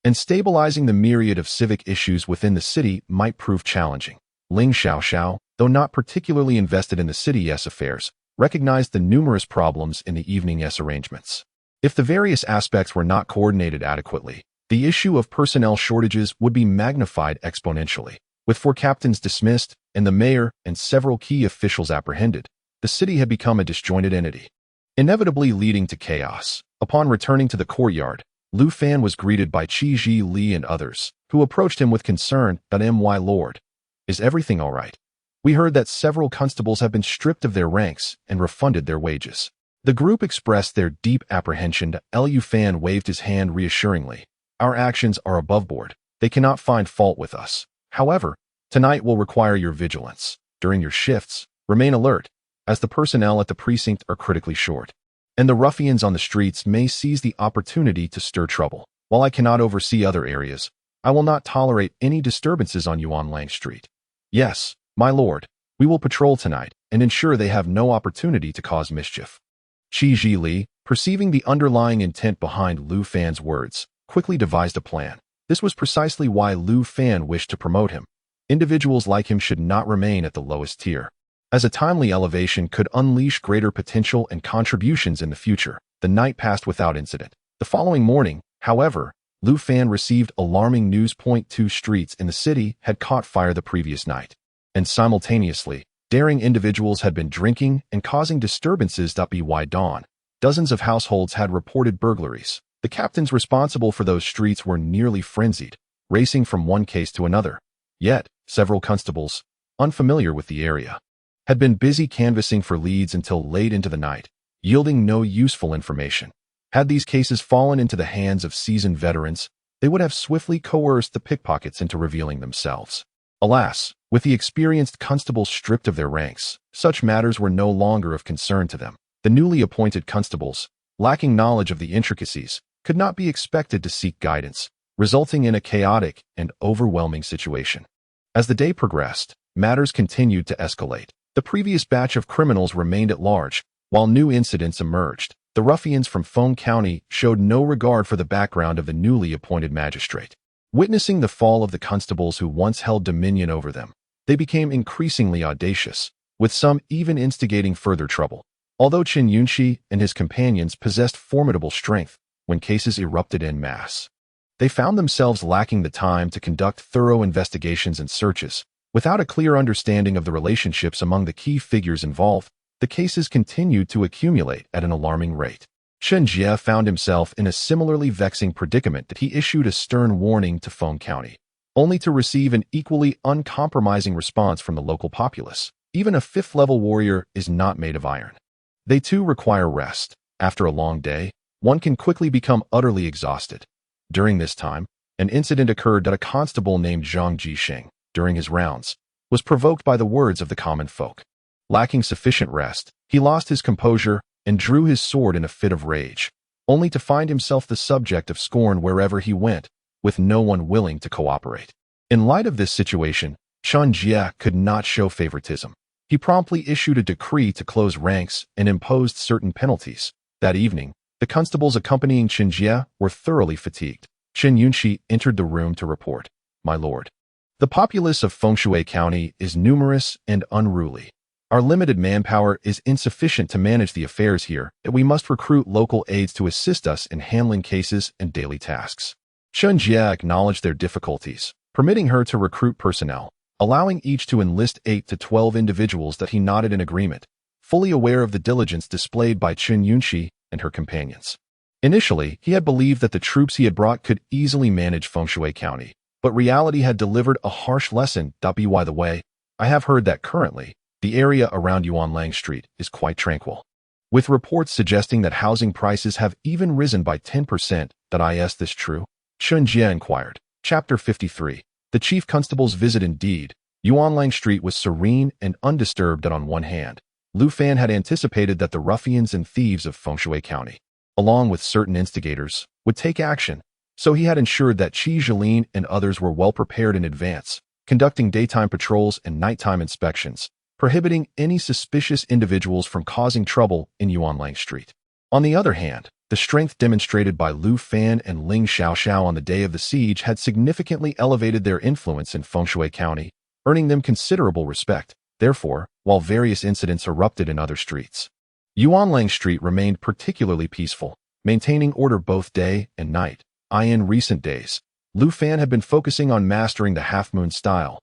and stabilizing the myriad of civic issues within the city might prove challenging. Ling Xiaoxiao, though not particularly invested in the city's affairs, recognized the numerous problems in the evening's arrangements. If the various aspects were not coordinated adequately, the issue of personnel shortages would be magnified exponentially. With 4 captains dismissed and the mayor and several key officials apprehended, the city had become a disjointed entity, inevitably leading to chaos. Upon returning to the courtyard, Lu Fan was greeted by Qi Ji Li and others, who approached him with concern. "My lord, is everything all right? We heard that several constables have been stripped of their ranks and refunded their wages." The group expressed their deep apprehension. Lu Fan waved his hand reassuringly. "Our actions are above board. They cannot find fault with us. However, tonight will require your vigilance. During your shifts, remain alert, as the personnel at the precinct are critically short, and the ruffians on the streets may seize the opportunity to stir trouble. While I cannot oversee other areas, I will not tolerate any disturbances on Yuanlang Street." "Yes, my lord, we will patrol tonight and ensure they have no opportunity to cause mischief." Qi Ji Li, perceiving the underlying intent behind Lu Fan's words, quickly devised a plan. This was precisely why Lu Fan wished to promote him. Individuals like him should not remain at the lowest tier, as a timely elevation could unleash greater potential and contributions in the future. The night passed without incident. The following morning, however, Lu Fan received alarming news. 2 streets in the city had caught fire the previous night, and simultaneously, daring individuals had been drinking and causing disturbances. By dawn, dozens of households had reported burglaries. The captains responsible for those streets were nearly frenzied, racing from one case to another. Yet, several constables, unfamiliar with the area, had been busy canvassing for leads until late into the night, yielding no useful information. Had these cases fallen into the hands of seasoned veterans, they would have swiftly coerced the pickpockets into revealing themselves. Alas, with the experienced constables stripped of their ranks, such matters were no longer of concern to them. The newly appointed constables, lacking knowledge of the intricacies, could not be expected to seek guidance, resulting in a chaotic and overwhelming situation. As the day progressed, matters continued to escalate. The previous batch of criminals remained at large, while new incidents emerged. The ruffians from Feng County showed no regard for the background of the newly appointed magistrate. Witnessing the fall of the constables who once held dominion over them, they became increasingly audacious, with some even instigating further trouble. Although Chen Yunxi and his companions possessed formidable strength, when cases erupted en masse, they found themselves lacking the time to conduct thorough investigations and searches. Without a clear understanding of the relationships among the key figures involved, the cases continued to accumulate at an alarming rate. Chen Jie found himself in a similarly vexing predicament that he issued a stern warning to Feng County, only to receive an equally uncompromising response from the local populace. Even a 5th-level warrior is not made of iron. They too require rest. After a long day, one can quickly become utterly exhausted. During this time, an incident occurred that a constable named Zhang Jisheng, during his rounds, was provoked by the words of the common folk. Lacking sufficient rest, he lost his composure and drew his sword in a fit of rage, only to find himself the subject of scorn wherever he went, with no one willing to cooperate. In light of this situation, Chen Jie could not show favoritism. He promptly issued a decree to close ranks and imposed certain penalties. That evening, the constables accompanying Chen Jie were thoroughly fatigued. Chen Yunxi entered the room to report, "My lord, the populace of Fengshui County is numerous and unruly. Our limited manpower is insufficient to manage the affairs here, and we must recruit local aides to assist us in handling cases and daily tasks." Chen Jie acknowledged their difficulties, permitting her to recruit personnel, allowing each to enlist 8 to 12 individuals that he nodded in agreement, fully aware of the diligence displayed by Chen Yunxi and her companions. Initially, he had believed that the troops he had brought could easily manage Fengshui County, but reality had delivered a harsh lesson. By the way, I have heard that currently, the area around Yuanlang Street is quite tranquil, with reports suggesting that housing prices have even risen by 10%. Is this true? Chen Jie inquired. Chapter 53. The chief constable's visit. Indeed, Yuanlang Street was serene and undisturbed. On one hand, Lu Fan had anticipated that the ruffians and thieves of Fengshui County, along with certain instigators, would take action, so he had ensured that Qi Zhilin and others were well prepared in advance, conducting daytime patrols and nighttime inspections, prohibiting any suspicious individuals from causing trouble in Yuanlang Street. On the other hand, the strength demonstrated by Lu Fan and Ling Xiaoxiao on the day of the siege had significantly elevated their influence in Fengshui County, earning them considerable respect. Therefore, while various incidents erupted in other streets, Yuanlang Street remained particularly peaceful, maintaining order both day and night. In recent days, Lu Fan had been focusing on mastering the half-moon style.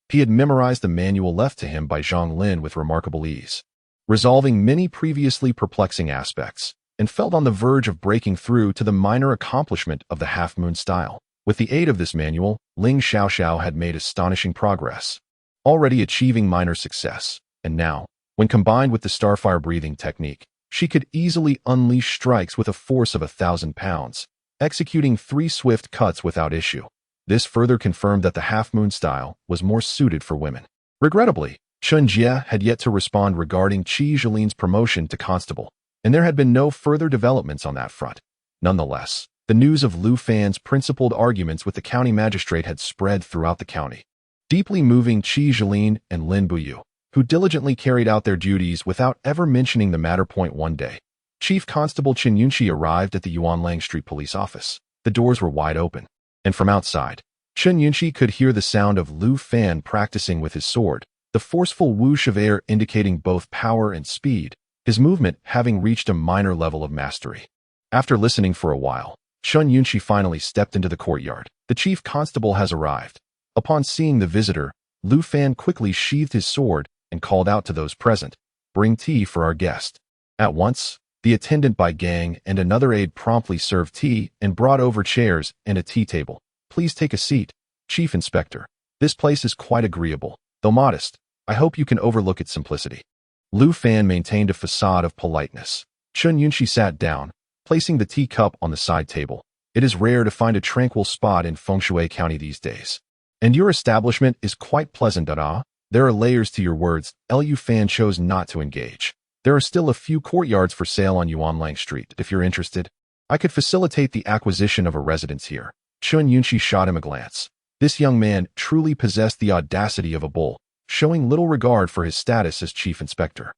He had memorized the manual left to him by Zhang Lin with remarkable ease, resolving many previously perplexing aspects, and felt on the verge of breaking through to the minor accomplishment of the half-moon style. With the aid of this manual, Ling Xiaoxiao had made astonishing progress, already achieving minor success, and now, when combined with the starfire breathing technique, she could easily unleash strikes with a force of 1,000 pounds, executing 3 swift cuts without issue. This further confirmed that the half-moon style was more suited for women. Regrettably, Chen Jie had yet to respond regarding Qi Zhilin's promotion to constable, and there had been no further developments on that front. Nonetheless, the news of Lu Fan's principled arguments with the county magistrate had spread throughout the county, deeply moving Qi Zhilin and Lin Buyu, who diligently carried out their duties without ever mentioning the matter. One day, Chief Constable Chen Yunxi arrived at the Yuanlang Street Police office. The doors were wide open, and from outside, Chen Yunxi could hear the sound of Lu Fan practicing with his sword, the forceful whoosh of air indicating both power and speed, his movement having reached a minor level of mastery. After listening for a while, Chen Yunxi finally stepped into the courtyard. The chief constable has arrived. Upon seeing the visitor, Lu Fan quickly sheathed his sword and called out to those present, "Bring tea for our guest." At once, the attendant by Gang and another aide promptly served tea and brought over chairs and a tea table. "Please take a seat, Chief Inspector. This place is quite agreeable, though modest. I hope you can overlook its simplicity." Lu Fan maintained a facade of politeness. Chen Yunxi sat down, placing the teacup on the side table. "It is rare to find a tranquil spot in Fengshui County these days. And your establishment is quite pleasant. There are layers to your words." Lu Fan chose not to engage. "There are still a few courtyards for sale on Yuanlang Street. If you're interested, I could facilitate the acquisition of a residence here." Chen Yunxi shot him a glance. This young man truly possessed the audacity of a bull, showing little regard for his status as chief inspector.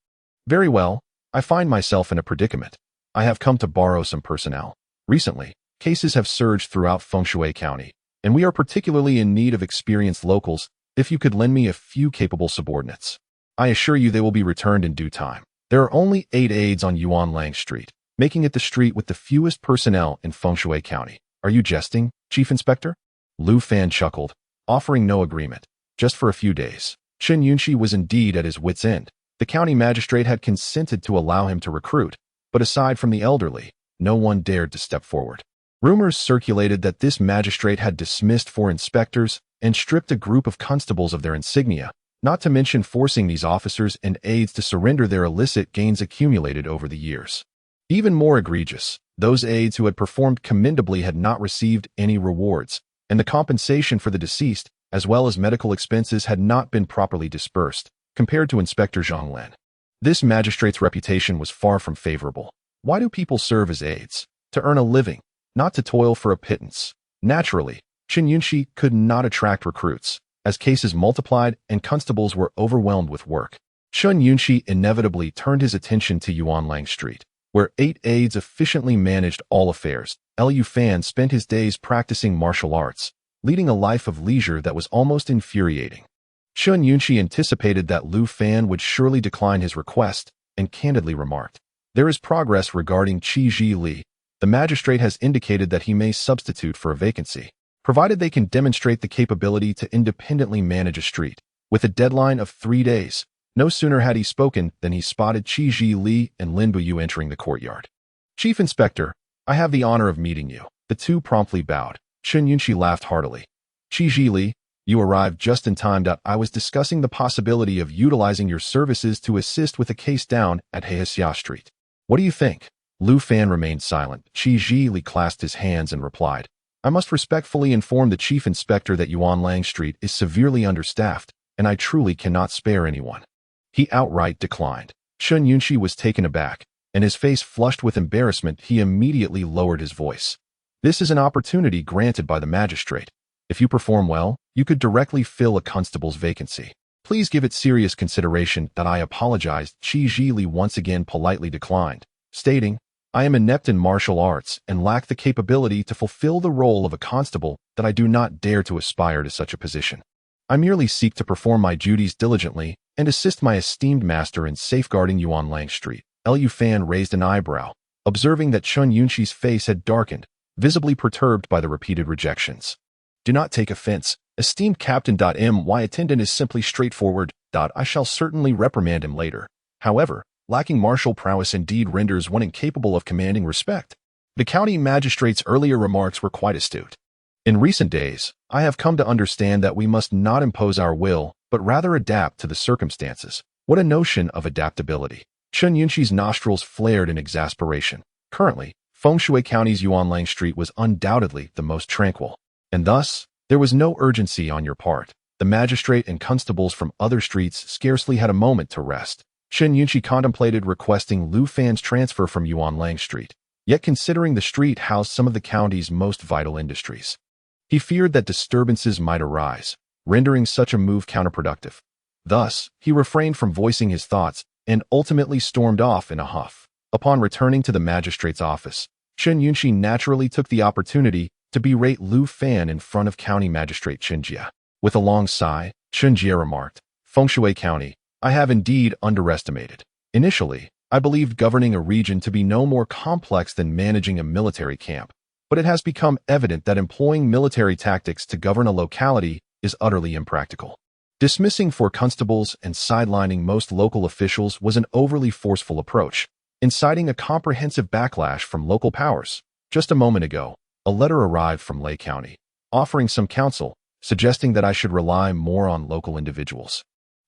"Very well, I find myself in a predicament. I have come to borrow some personnel. Recently, cases have surged throughout Fengshui County, and we are particularly in need of experienced locals. If you could lend me a few capable subordinates, I assure you they will be returned in due time." There are only 8 aides on Yuanlang Street, making it the street with the fewest personnel in Fengshui County. "Are you jesting, Chief Inspector?" Lu Fan chuckled, offering no agreement. Just for a few days, Chen Yunxi was indeed at his wit's end. The county magistrate had consented to allow him to recruit, but aside from the elderly, no one dared to step forward. Rumors circulated that this magistrate had dismissed 4 inspectors and stripped a group of constables of their insignia, not to mention forcing these officers and aides to surrender their illicit gains accumulated over the years. Even more egregious, those aides who had performed commendably had not received any rewards, and the compensation for the deceased as well as medical expenses, had not been properly dispersed, compared to Inspector Zhang Len. This magistrate's reputation was far from favorable. Why do people serve as aides? To earn a living, not to toil for a pittance. Naturally, Chen Yunxi could not attract recruits, as cases multiplied and constables were overwhelmed with work. Chen Yunxi inevitably turned his attention to Yuanlang Street, where 8 aides efficiently managed all affairs. Liu Fan spent his days practicing martial arts, leading a life of leisure that was almost infuriating. Chen Yunxi anticipated that Liu Fan would surely decline his request and candidly remarked, "There is progress regarding Qi Ji Li. The magistrate has indicated that he may substitute for a vacancy, provided they can demonstrate the capability to independently manage a street, with a deadline of 3 days. No sooner had he spoken than he spotted Qi Ji Li and Lin Buyu entering the courtyard. "Chief Inspector, I have the honor of meeting you." The two promptly bowed. Chen Yunxi laughed heartily. "Qi Ji Li, you arrived just in time. I was discussing the possibility of utilizing your services to assist with a case down at Heihexia Street. What do you think?" Liu Fan remained silent. Qi Ji Li clasped his hands and replied, "I must respectfully inform the Chief Inspector that Yuanlang Street is severely understaffed, and I truly cannot spare anyone." He outright declined. Chen Yunxi was taken aback, and his face flushed with embarrassment. He immediately lowered his voice. "This is an opportunity granted by the magistrate. If you perform well, you could directly fill a constable's vacancy. Please give it serious consideration." "That I apologized." Qi Ji Li once again politely declined, stating, "I am inept in martial arts and lack the capability to fulfill the role of a constable. That I do not dare to aspire to such a position. I merely seek to perform my duties diligently and assist my esteemed master in safeguarding Yuanlang Street." Liu Fan raised an eyebrow, observing that Chen Yunxi's face had darkened, visibly perturbed by the repeated rejections. "Do not take offense, esteemed Captain. My attendant is simply straightforward. I shall certainly reprimand him later. However, lacking martial prowess indeed renders one incapable of commanding respect." The county magistrate's earlier remarks were quite astute. "In recent days, I have come to understand that we must not impose our will, but rather adapt to the circumstances." What a notion of adaptability! Chen Yunxi's nostrils flared in exasperation. Currently, Fengshui County's Yuanlang Street was undoubtedly the most tranquil, and thus, there was no urgency on your part. The magistrate and constables from other streets scarcely had a moment to rest. Chen Yunxi contemplated requesting Liu Fan's transfer from Yuanlang Street, yet considering the street housed some of the county's most vital industries, he feared that disturbances might arise, rendering such a move counterproductive. Thus, he refrained from voicing his thoughts and ultimately stormed off in a huff. Upon returning to the magistrate's office, Chen Yunxi naturally took the opportunity to berate Liu Fan in front of County Magistrate Chen Jie. With a long sigh, Chen Jie remarked, "Fengshui County, I have indeed underestimated. Initially, I believed governing a region to be no more complex than managing a military camp, but it has become evident that employing military tactics to govern a locality is utterly impractical. Dismissing 4 constables and sidelining most local officials was an overly forceful approach, inciting a comprehensive backlash from local powers. Just a moment ago, a letter arrived from Lei County, offering some counsel, suggesting that I should rely more on local individuals.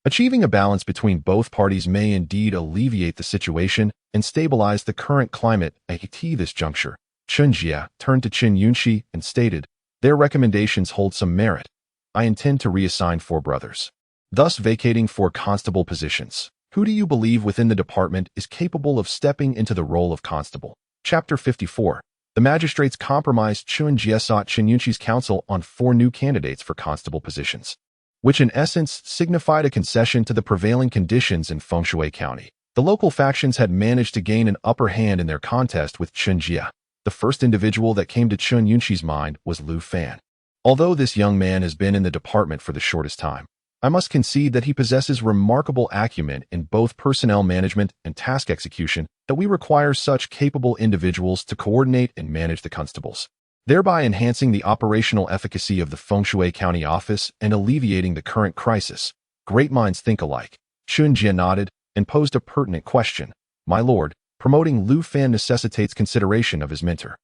Achieving a balance between both parties may indeed alleviate the situation and stabilize the current climate at this juncture." Chen Jie turned to Chen Yunxi and stated, "Their recommendations hold some merit. I intend to reassign 4 brothers, thus vacating 4 constable positions. Who do you believe within the department is capable of stepping into the role of constable?" Chapter 54. The magistrates compromised. Chen Jie sought Chen Yunxi's counsel on 4 new candidates for constable positions, which in essence signified a concession to the prevailing conditions in Fengshui County. The local factions had managed to gain an upper hand in their contest with Chen Jie. The first individual that came to Chen Yunxi's mind was Liu Fan. Although this young man has been in the department for the shortest time, I must concede that he possesses remarkable acumen in both personnel management and task execution, that we require such capable individuals to coordinate and manage the constables, thereby enhancing the operational efficacy of the Fengshui County office and alleviating the current crisis. Great minds think alike. Chen Jie nodded and posed a pertinent question. "My lord, promoting Liu Fan necessitates consideration of his mentor,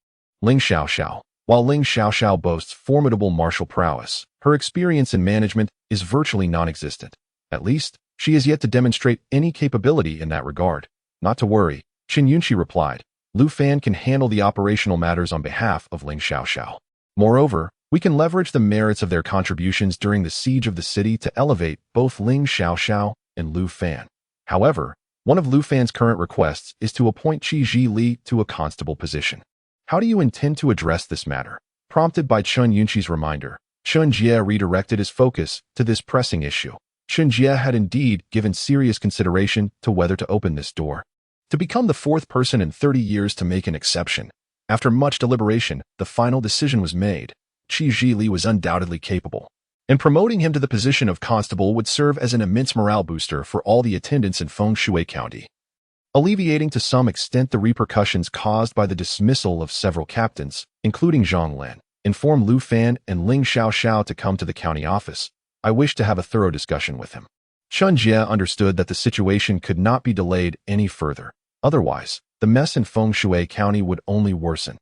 Ling Xiaoxiao. While Ling Xiaoxiao boasts formidable martial prowess, her experience in management is virtually non-existent. At least, she has yet to demonstrate any capability in that regard." "Not to worry," Chen Yunxi replied. "Liu Fan can handle the operational matters on behalf of Ling Xiaoxiao. Moreover, We can leverage the merits of their contributions during the siege of the city to elevate both Ling Xiaoxiao and Lu Fan. However, one of Lu Fan's current requests is to appoint Qi Zhili to a constable position. How do you intend to address this matter? Prompted by Chen Yunqi's reminder, Chen Jie redirected his focus to this pressing issue. Chen Jie had indeed given serious consideration to whether to open this door. To become the fourth person in 30 years to make an exception, after much deliberation, the final decision was made. Qi Zhili was undoubtedly capable, and promoting him to the position of constable would serve as an immense morale booster for all the attendants in Feng Shui County, alleviating to some extent the repercussions caused by the dismissal of several captains, including Zhang Lan. Inform Lu Fan and Ling Xiaoxiao to come to the county office. I wish to have a thorough discussion with him. Chen Jie understood that the situation could not be delayed any further. Otherwise, the mess in Feng Shui County would only worsen.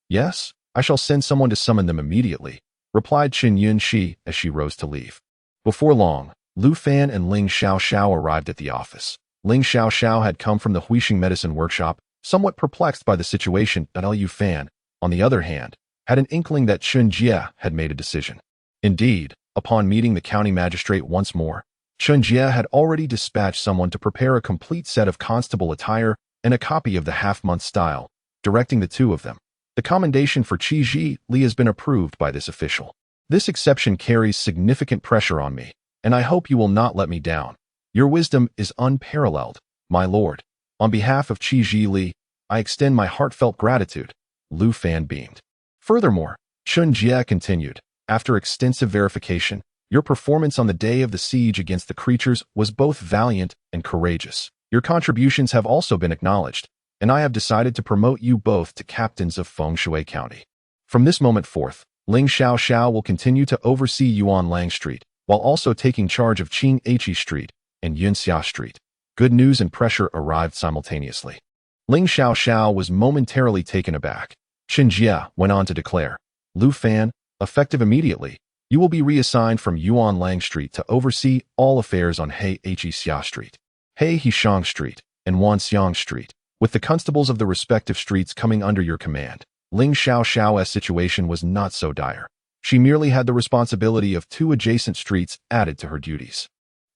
Yes, I shall send someone to summon them immediately, replied Qin Yunxi as she rose to leave. Before long, Lu Fan and Ling Xiaoxiao arrived at the office. Ling Xiaoxiao had come from the Huixing medicine workshop, somewhat perplexed by the situation. Lu Fan, on the other hand, had an inkling that Chen Jie had made a decision. Indeed, upon meeting the county magistrate once more, Chen Jie had already dispatched someone to prepare a complete set of constable attire and a copy of the half-month style, directing the two of them. The commendation for Qi Zhili has been approved by this official. This exception carries significant pressure on me, and I hope you will not let me down. Your wisdom is unparalleled, my lord. On behalf of Qi Zhili, I extend my heartfelt gratitude. Lu Fan beamed. Furthermore, Chen Jie continued, after extensive verification, your performance on the day of the siege against the creatures was both valiant and courageous. Your contributions have also been acknowledged, and I have decided to promote you both to captains of Feng Shui County. From this moment forth, Ling Xiaoxiao will continue to oversee Yuan Lang Street, while also taking charge of Qing Eichi Street and Yunxia Street. Good news and pressure arrived simultaneously. Ling Xiaoxiao was momentarily taken aback. Chen Jie went on to declare, Lu Fan, effective immediately, you will be reassigned from Yuan Lang Street to oversee all affairs on He Xia Street, He Hishang Street, and Wanxiang Street, with the constables of the respective streets coming under your command. Ling Xiaoxiao's situation was not so dire. She merely had the responsibility of 2 adjacent streets added to her duties.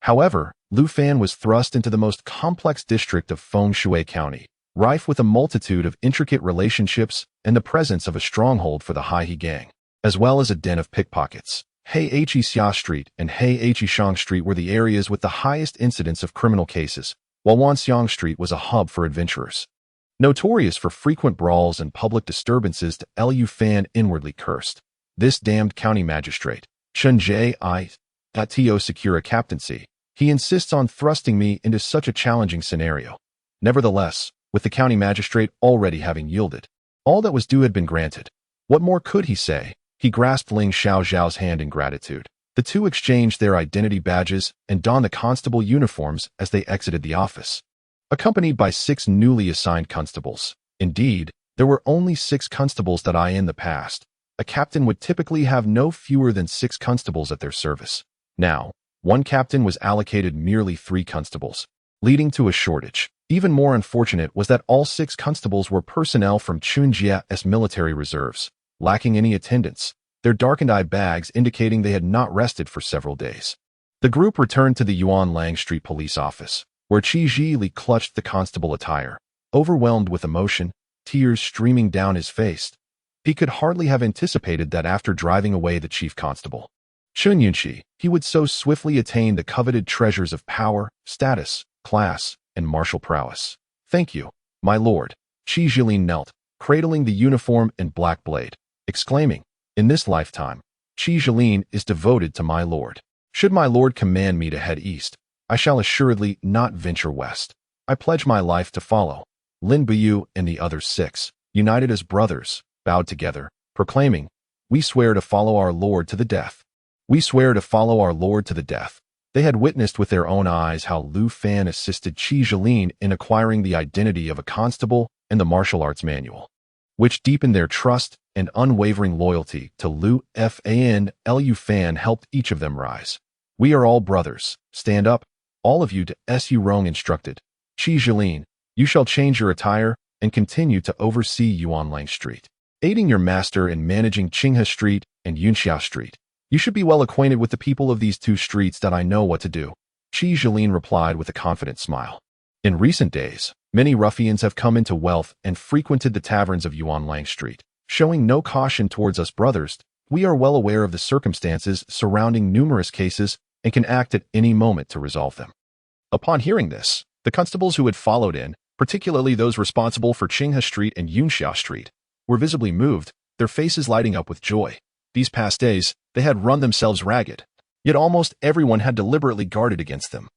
However, Lu Fan was thrust into the most complex district of Feng Shui County, rife with a multitude of intricate relationships and the presence of a stronghold for the Haihe gang, as well as a den of pickpockets. He Xia Street and He Shang Street were the areas with the highest incidence of criminal cases, while Wanxiang Street was a hub for adventurers. Notorious for frequent brawls and public disturbances, Lu Fan inwardly cursed. This damned county magistrate, Chen Jie to secure a captaincy. He insists on thrusting me into such a challenging scenario. Nevertheless, with the county magistrate already having yielded, all that was due had been granted. What more could he say? He grasped Ling Xiaoxiao's hand in gratitude. The two exchanged their identity badges and donned the constable uniforms as they exited the office, accompanied by 6 newly assigned constables. Indeed, there were only 6 constables that in the past. A captain would typically have no fewer than 6 constables at their service. Now, one captain was allocated merely 3 constables, leading to a shortage. Even more unfortunate was that all 6 constables were personnel from Chunjia's military reserves, lacking any attendance, their darkened-eye bags indicating they had not rested for several days. The group returned to the Yuan Lang Street police office, where Qi Zhili clutched the constable attire, overwhelmed with emotion, tears streaming down his face. He could hardly have anticipated that after driving away the chief constable, Chen Yunqi, he would so swiftly attain the coveted treasures of power, status, class, and martial prowess. Thank you, my lord. Qi Zhili knelt, cradling the uniform and black blade, exclaiming, in this lifetime, Qi Zhili is devoted to my lord. Should my lord command me to head east, I shall assuredly not venture west. I pledge my life to follow. Lin Buyu and the other 6, united as brothers, bowed together, proclaiming, we swear to follow our lord to the death. We swear to follow our lord to the death. They had witnessed with their own eyes how Lu Fan assisted Qi Zhili in acquiring the identity of a constable and the martial arts manual, which deepened their trust and unwavering loyalty to Lu Fan. Lu Fan helped each of them rise. We are all brothers. Stand up, all of you. Su Rong instructed. Qi Zhili, you shall change your attire and continue to oversee Yuan Lang Street, aiding your master in managing Qinghe Street and Yunxia Street. You should be well acquainted with the people of these two streets that I know what to do, Qi Zhilin replied with a confident smile. In recent days, many ruffians have come into wealth and frequented the taverns of Yuanlang Street, showing no caution towards us brothers. We are well aware of the circumstances surrounding numerous cases and can act at any moment to resolve them. Upon hearing this, the constables who had followed in, particularly those responsible for Qinghe Street and Yunxia Street, were visibly moved, their faces lighting up with joy. These past days, they had run themselves ragged, yet almost everyone had deliberately guarded against them,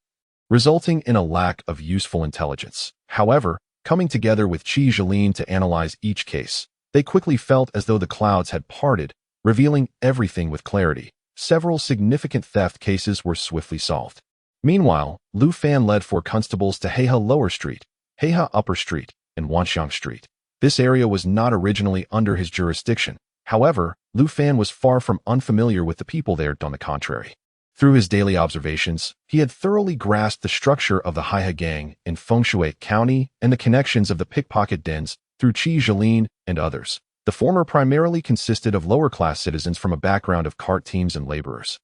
resulting in a lack of useful intelligence. However, coming together with Qi Zhilin to analyze each case, they quickly felt as though the clouds had parted, revealing everything with clarity. Several significant theft cases were swiftly solved. Meanwhile, Lu Fan led 4 constables to Heihe Lower Street, Heihe Upper Street, and Wanxiang Street. This area was not originally under his jurisdiction. However, Lu Fan was far from unfamiliar with the people there. On the contrary, through his daily observations, he had thoroughly grasped the structure of the Heihe gang in Fengshui County and the connections of the pickpocket dens through Qi Zhilin and others. The former primarily consisted of lower-class citizens from a background of cart teams and laborers,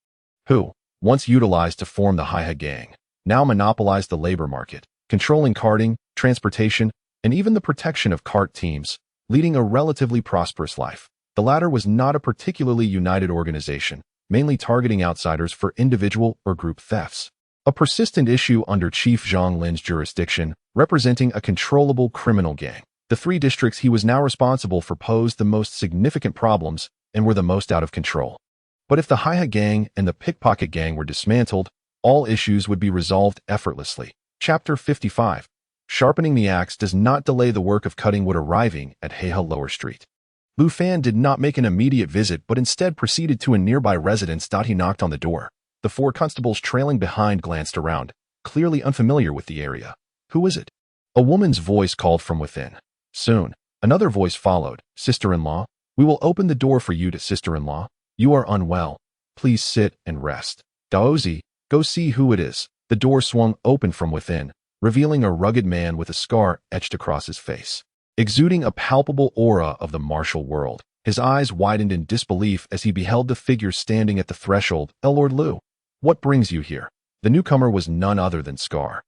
who, once utilized to form the Heihe gang, now monopolized the labor market, controlling carting, transportation, and even the protection of cart teams, leading a relatively prosperous life. The latter was not a particularly united organization, mainly targeting outsiders for individual or group thefts. A persistent issue under Chief Zhang Lin's jurisdiction, representing a controllable criminal gang. The 3 districts he was now responsible for posed the most significant problems and were the most out of control. But if the Heihe gang and the pickpocket gang were dismantled, all issues would be resolved effortlessly. Chapter 55. Sharpening the axe does not delay the work of cutting wood. Arriving at Heihe Lower Street, Lu Fan did not make an immediate visit but instead proceeded to a nearby residence. He knocked on the door. The 4 constables trailing behind glanced around, clearly unfamiliar with the area. Who is it? A woman's voice called from within. Soon, another voice followed. Sister-in-law, we will open the door for you. To sister-in-law, you are unwell. Please sit and rest. Daozi, go see who it is. The door swung open from within, revealing a rugged man with a scar etched across his face. Exuding a palpable aura of the martial world, his eyes widened in disbelief as he beheld the figure standing at the threshold. Lord Lu, what brings you here? The newcomer was none other than Scar,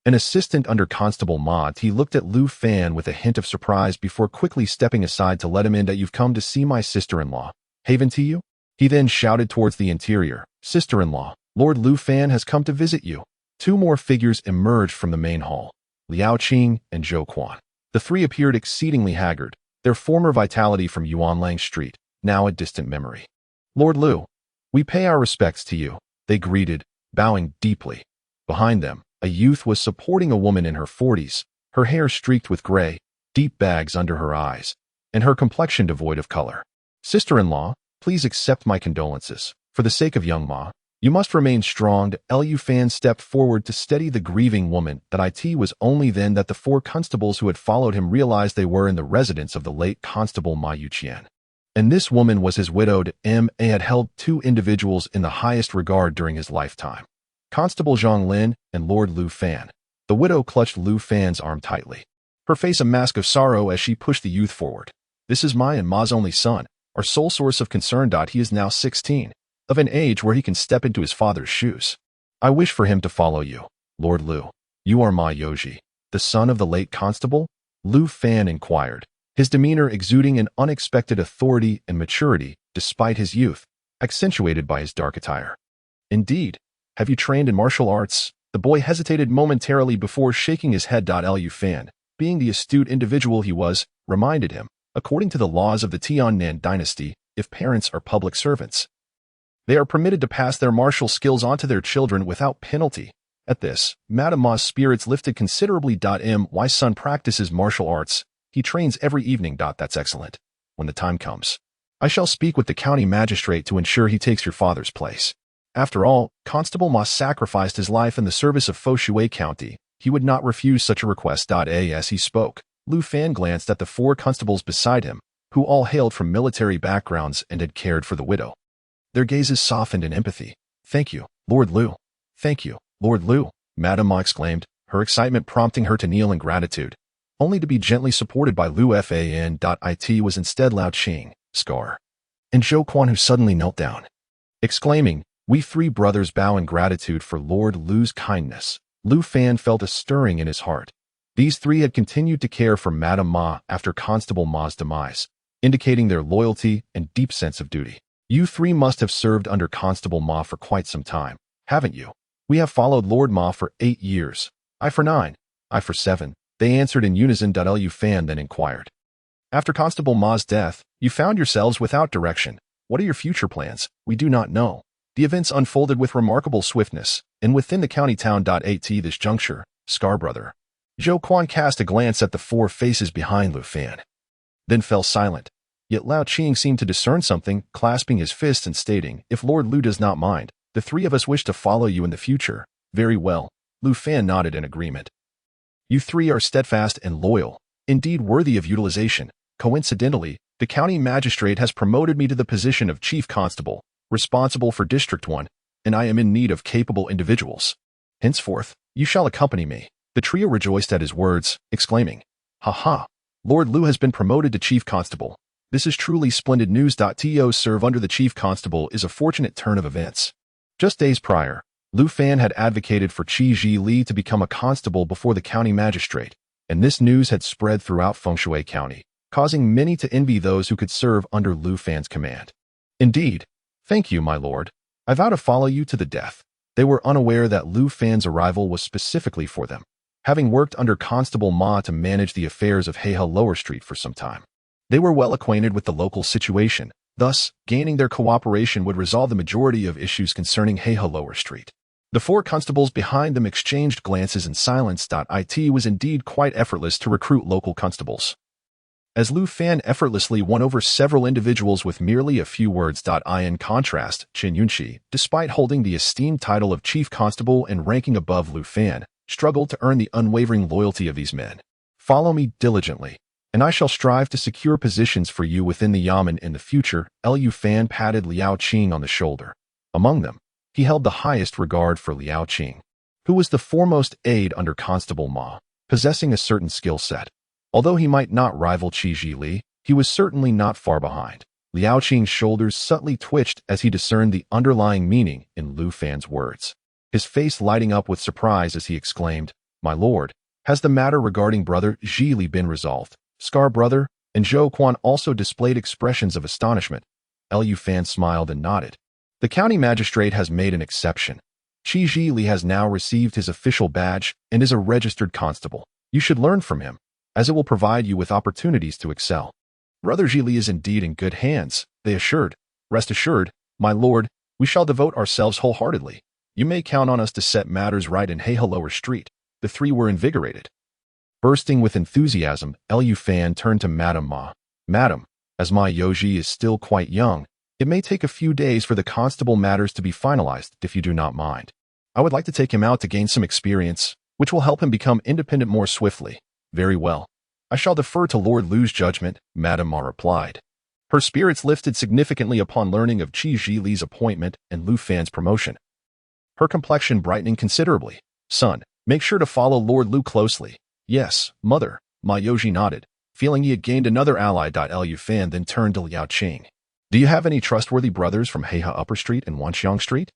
an assistant under Constable Ma. He looked at Lu Fan with a hint of surprise before quickly stepping aside to let him in. That you've come to see my sister-in-law, Haven to you? He then shouted towards the interior. Sister-in-law, Lord Lu Fan has come to visit you. 2 more figures emerged from the main hall, Liao Qing and Zhou Quan. The 3 appeared exceedingly haggard, their former vitality from Yuanlang Street, now a distant memory. Lord Lu, we pay our respects to you, they greeted, bowing deeply. Behind them, a youth was supporting a woman in her 40s, her hair streaked with gray, deep bags under her eyes, and her complexion devoid of color. Sister-in-law, please accept my condolences. For the sake of young Ma, you must remain strong. Lu Fan stepped forward to steady the grieving woman. It was only then that the 4 constables who had followed him realized they were in the residence of the late Constable Ma Yuqian. And this woman was his widowed. Ma had held 2 individuals in the highest regard during his lifetime, Constable Zhang Lin and Lord Lu Fan. The widow clutched Lu Fan's arm tightly, her face a mask of sorrow as she pushed the youth forward. This is my and Ma's only son, our sole source of concern. He is now 16. Of an age where he can step into his father's shoes. I wish for him to follow you, Lord Lu. You are Ma Yoji, the son of the late constable? Lu Fan inquired, his demeanor exuding an unexpected authority and maturity despite his youth, accentuated by his dark attire. Indeed. Have you trained in martial arts? The boy hesitated momentarily before shaking his head. Lu Fan, being the astute individual he was, reminded him, according to the laws of the Tiannan dynasty, if parents are public servants, they are permitted to pass their martial skills on to their children without penalty. At this, Madame Ma's spirits lifted considerably. My son practices martial arts. He trains every evening. That's excellent. When the time comes, I shall speak with the county magistrate to ensure he takes your father's place. After all, Constable Ma sacrificed his life in the service of Fengshui County. He would not refuse such a request. As he spoke, Lu Fan glanced at the 4 constables beside him, who all hailed from military backgrounds and had cared for the widow. Their gazes softened in empathy. Thank you, Lord Lu. Thank you, Lord Lu, Madame Ma exclaimed, her excitement prompting her to kneel in gratitude, only to be gently supported by Lu Fan. It was instead Lao Qing, Scar, and Zhou Quan, who suddenly knelt down, exclaiming, "We three brothers bow in gratitude for Lord Lu's kindness." Lu Fan felt a stirring in his heart. These three had continued to care for Madame Ma after Constable Ma's demise, indicating their loyalty and deep sense of duty. "You three must have served under Constable Ma for quite some time, haven't you?" "We have followed Lord Ma for 8 years. I for 9. I for 7. They answered in unison. Lu Fan then inquired. "After Constable Ma's death, you found yourselves without direction. What are your future plans?" "We do not know. The events unfolded with remarkable swiftness, and within the county town. At this juncture, Scarbrother." Zhou Quan cast a glance at the 4 faces behind Lu Fan, then fell silent. Yet Lao Qing seemed to discern something, clasping his fists and stating, "If Lord Lu does not mind, the 3 of us wish to follow you in the future." "Very well." Lu Fan nodded in agreement. "You 3 are steadfast and loyal, indeed worthy of utilization. Coincidentally, the county magistrate has promoted me to the position of chief constable, responsible for District 1, and I am in need of capable individuals. Henceforth, you shall accompany me." The trio rejoiced at his words, exclaiming, "Ha ha! Lord Lu has been promoted to chief constable. This is truly splendid news. To serve under the chief constable is a fortunate turn of events." Just days prior, Lu Fan had advocated for Qi Ji Li to become a constable before the county magistrate, and this news had spread throughout Fengshui County, causing many to envy those who could serve under Lu Fan's command. "Indeed, thank you, my lord. I vow to follow you to the death." They were unaware that Lu Fan's arrival was specifically for them, having worked under Constable Ma to manage the affairs of Heihe Lower Street for some time. They were well acquainted with the local situation, thus, gaining their cooperation would resolve the majority of issues concerning Heihe Lower Street. The 4 constables behind them exchanged glances in silence. It was indeed quite effortless to recruit local constables, as Lu Fan effortlessly won over several individuals with merely a few words. In contrast, Qin Yunxi, despite holding the esteemed title of chief constable and ranking above Lu Fan, struggled to earn the unwavering loyalty of these men. "Follow me diligently, and I shall strive to secure positions for you within the Yamen in the future." Lu Fan patted Liao Qing on the shoulder. Among them, he held the highest regard for Liao Qing, who was the foremost aide under Constable Ma, possessing a certain skill set. Although he might not rival Qi Ji Li, he was certainly not far behind. Liao Qing's shoulders subtly twitched as he discerned the underlying meaning in Lu Fan's words, his face lighting up with surprise as he exclaimed, "My lord, has the matter regarding brother Ji Li been resolved?" Scarbrother and Zhou Quan also displayed expressions of astonishment. Lu Fan smiled and nodded. "The county magistrate has made an exception. Qi Ji Li has now received his official badge and is a registered constable. You should learn from him, as it will provide you with opportunities to excel." "Brother Ji Li is indeed in good hands," they assured. "Rest assured, my lord, we shall devote ourselves wholeheartedly. You may count on us to set matters right in Heihe Lower Street." The 3 were invigorated. Bursting with enthusiasm, Lu Fan turned to Madame Ma. "Madam, as my Yoji is still quite young, it may take a few days for the constable matters to be finalized. If you do not mind, I would like to take him out to gain some experience, which will help him become independent more swiftly." "Very well. I shall defer to Lord Lu's judgment," Madame Ma replied. Her spirits lifted significantly upon learning of Qi Ji Li's appointment and Lu Fan's promotion, her complexion brightening considerably. "Son, make sure to follow Lord Lu closely." "Yes, mother," Ma Yoji nodded, feeling he had gained another ally. Lu Fan then turned to Liao Qing. "Do you have any trustworthy brothers from Heihe Upper Street and Wanxiang Street?"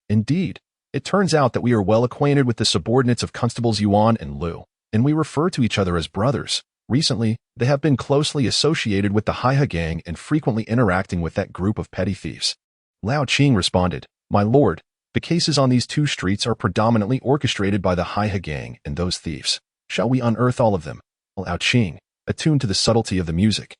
"Indeed. It turns out that we are well acquainted with the subordinates of Constables Yuan and Lu, and we refer to each other as brothers. Recently, they have been closely associated with the Heihe gang and frequently interacting with that group of petty thieves." Lao Qing responded, "My lord, the cases on these 2 streets are predominantly orchestrated by the Heihe gang and those thieves. Shall we unearth all of them?" Lao Qing, attuned to the subtlety of the music,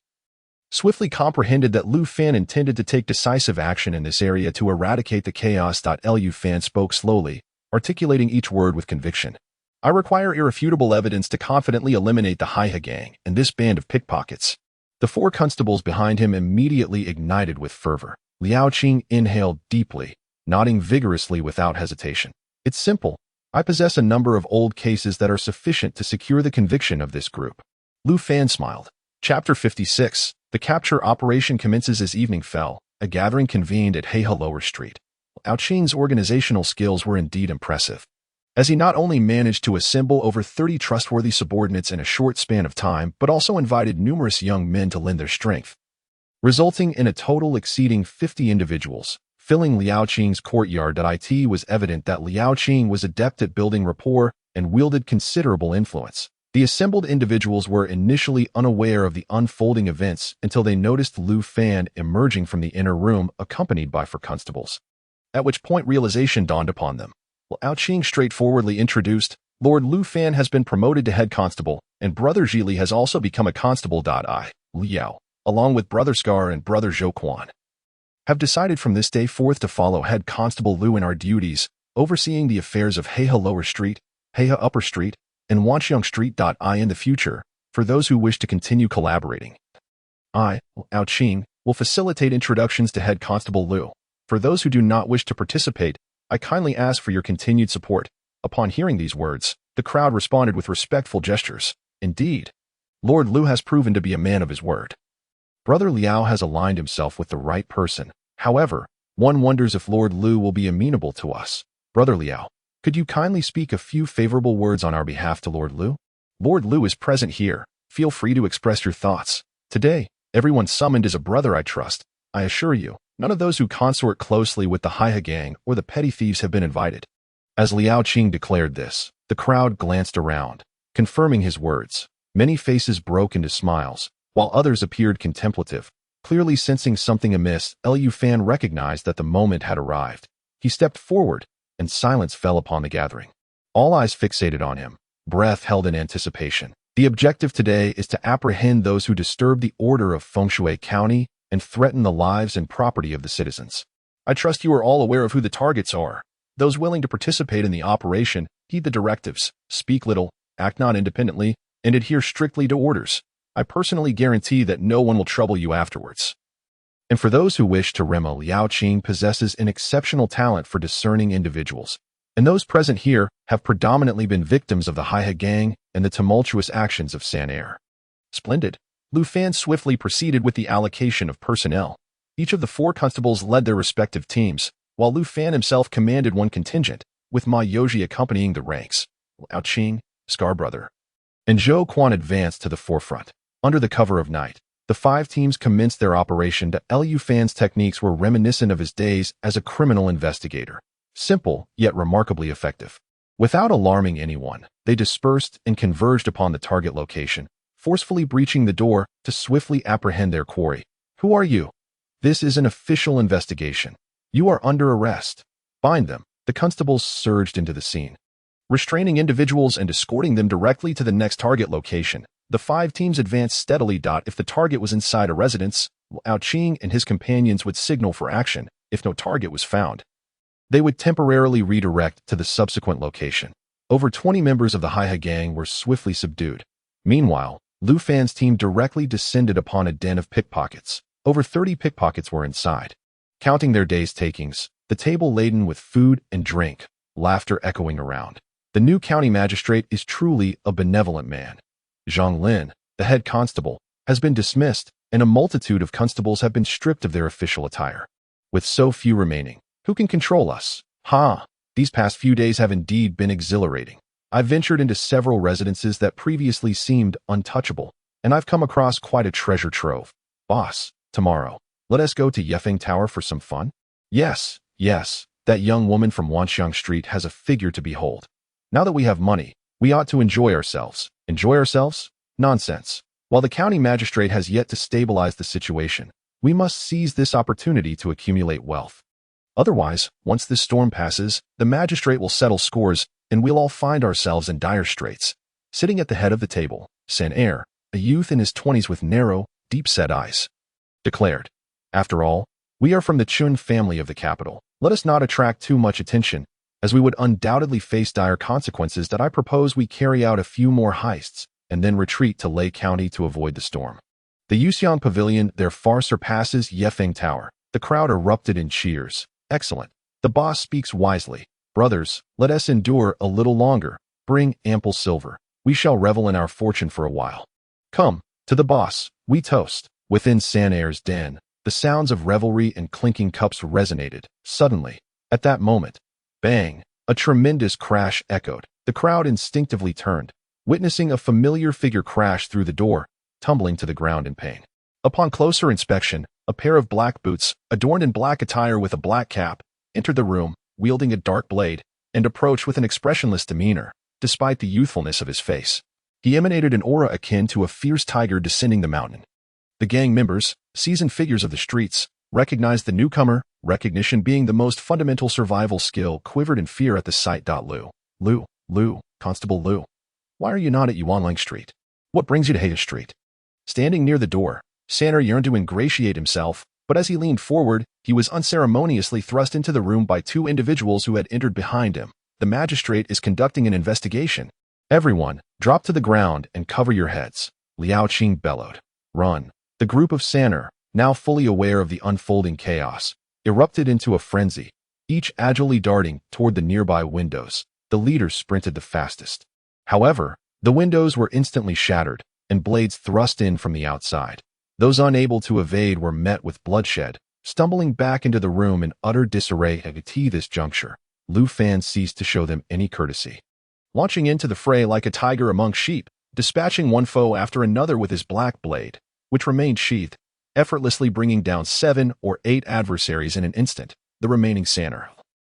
swiftly comprehended that Lu Fan intended to take decisive action in this area to eradicate the chaos. Lu Fan spoke slowly, articulating each word with conviction. "I require irrefutable evidence to confidently eliminate the Heihe gang and this band of pickpockets." The 4 constables behind him immediately ignited with fervor. Liao Qing inhaled deeply, nodding vigorously without hesitation. "It's simple. I possess a number of old cases that are sufficient to secure the conviction of this group." Lu Fan smiled. Chapter 56. The capture operation commences as evening fell. A gathering convened at Heihe Lower Street. Lao Qing's organizational skills were indeed impressive, as he not only managed to assemble over 30 trustworthy subordinates in a short span of time, but also invited numerous young men to lend their strength. resulting in a total exceeding 50 individuals, filling Liao Qing's courtyard. It was evident that Liao Qing was adept at building rapport and wielded considerable influence. The assembled individuals were initially unaware of the unfolding events until they noticed Lu Fan emerging from the inner room accompanied by four constables, at which point realization dawned upon them. Liao Qing straightforwardly introduced, Lord Lu Fan has been promoted to head constable, and Brother Zhili has also become a constable. Liao, along with Brother Scar and Brother Zhou Quan, have decided from this day forth to follow head constable Lu in our duties, overseeing the affairs of Heihe Lower Street, Heihe Upper Street, and Wanxiang Street. In the future, for those who wish to continue collaborating, I, Liao Qing, will facilitate introductions to head constable Lu. For those who do not wish to participate, I kindly ask for your continued support. Upon hearing these words, the crowd responded with respectful gestures. Indeed, Lord Lu has proven to be a man of his word. Brother Liao has aligned himself with the right person. However, one wonders if Lord Lu will be amenable to us. Brother Liao, could you kindly speak a few favorable words on our behalf to Lord Lu? Lord Lu is present here. Feel free to express your thoughts. Today, everyone summoned is a brother I trust. I assure you, none of those who consort closely with the Heihe gang or the petty thieves have been invited. As Liao Qing declared this, the crowd glanced around, confirming his words. Many faces broke into smiles, while others appeared contemplative. Clearly sensing something amiss, Lu Fan recognized that the moment had arrived. He stepped forward, and silence fell upon the gathering. All eyes fixated on him, breath held in anticipation. The objective today is to apprehend those who disturb the order of Fengshui County and threaten the lives and property of the citizens. I trust you are all aware of who the targets are. Those willing to participate in the operation heed the directives, speak little, act not independently, and adhere strictly to orders. I personally guarantee that no one will trouble you afterwards. And for those who wish to remo, Liao Qing possesses an exceptional talent for discerning individuals, and those present here have predominantly been victims of the Heihe gang and the tumultuous actions of San Air. Splendid. Lu Fan swiftly proceeded with the allocation of personnel. Each of the four constables led their respective teams, while Lu Fan himself commanded one contingent, with Ma Yoji accompanying the ranks. Liao Qing, Scar Brother, and Zhou Quan advanced to the forefront. Under the cover of night, the five teams commenced their operation. Lu Fan's techniques were reminiscent of his days as a criminal investigator. Simple, yet remarkably effective. Without alarming anyone, they dispersed and converged upon the target location, forcefully breaching the door to swiftly apprehend their quarry. Who are you? This is an official investigation. You are under arrest. Bind them. The constables surged into the scene, restraining individuals and escorting them directly to the next target location. The five teams advanced steadily. If the target was inside a residence, Liao Qing and his companions would signal for action. If no target was found, they would temporarily redirect to the subsequent location. Over 20 members of the Heihe gang were swiftly subdued. Meanwhile, Lu Fan's team directly descended upon a den of pickpockets. Over 30 pickpockets were inside, counting their day's takings, the table laden with food and drink, laughter echoing around. The new county magistrate is truly a benevolent man. Zhang Lin, the head constable, has been dismissed, and a multitude of constables have been stripped of their official attire. With so few remaining, who can control us? These past few days have indeed been exhilarating. I've ventured into several residences that previously seemed untouchable, and I've come across quite a treasure trove. Boss, tomorrow, let us go to Yefeng Tower for some fun? Yes, that young woman from Wanxiang Street has a figure to behold. Now that we have money, we ought to enjoy ourselves. Enjoy ourselves? Nonsense. While the county magistrate has yet to stabilize the situation, we must seize this opportunity to accumulate wealth. Otherwise, once this storm passes, the magistrate will settle scores, and we'll all find ourselves in dire straits. Sitting at the head of the table, San Air, a youth in his 20s with narrow, deep-set eyes, declared, "After all, we are from the Chun family of the capital. Let us not attract too much attention, as we would undoubtedly face dire consequences. I propose we carry out a few more heists, and then retreat to Lei County to avoid the storm." The Yuxiang Pavilion there far surpasses Yefeng Tower. The crowd erupted in cheers. Excellent. The boss speaks wisely. Brothers, let us endure a little longer. Bring ample silver. We shall revel in our fortune for a while. Come, to the boss, we toast. Within San Air's den, the sounds of revelry and clinking cups resonated. Suddenly, at that moment, bang, a tremendous crash echoed. The crowd instinctively turned, witnessing a familiar figure crash through the door, tumbling to the ground in pain. Upon closer inspection, a pair of black boots, adorned in black attire with a black cap, entered the room, wielding a dark blade, and approached with an expressionless demeanor, despite the youthfulness of his face. He emanated an aura akin to a fierce tiger descending the mountain. The gang members, seasoned figures of the streets, recognized the newcomer, recognition being the most fundamental survival skill, quivered in fear at the sight. Lu, Constable Lu. Why are you not at Yuanlang Street? What brings you to Heya Street? Standing near the door, Sanner yearned to ingratiate himself, but as he leaned forward, he was unceremoniously thrust into the room by two individuals who had entered behind him. The magistrate is conducting an investigation. Everyone, drop to the ground and cover your heads, Liao Qing bellowed. Run. The group of Sanner, now fully aware of the unfolding chaos, erupted into a frenzy, each agilely darting toward the nearby windows. The leader sprinted the fastest. However, the windows were instantly shattered, and blades thrust in from the outside. Those unable to evade were met with bloodshed, stumbling back into the room in utter disarray. At this juncture, Lu Fan ceased to show them any courtesy. Launching into the fray like a tiger among sheep, dispatching one foe after another with his black blade, which remained sheathed, effortlessly bringing down 7 or 8 adversaries in an instant. The remaining Sanner,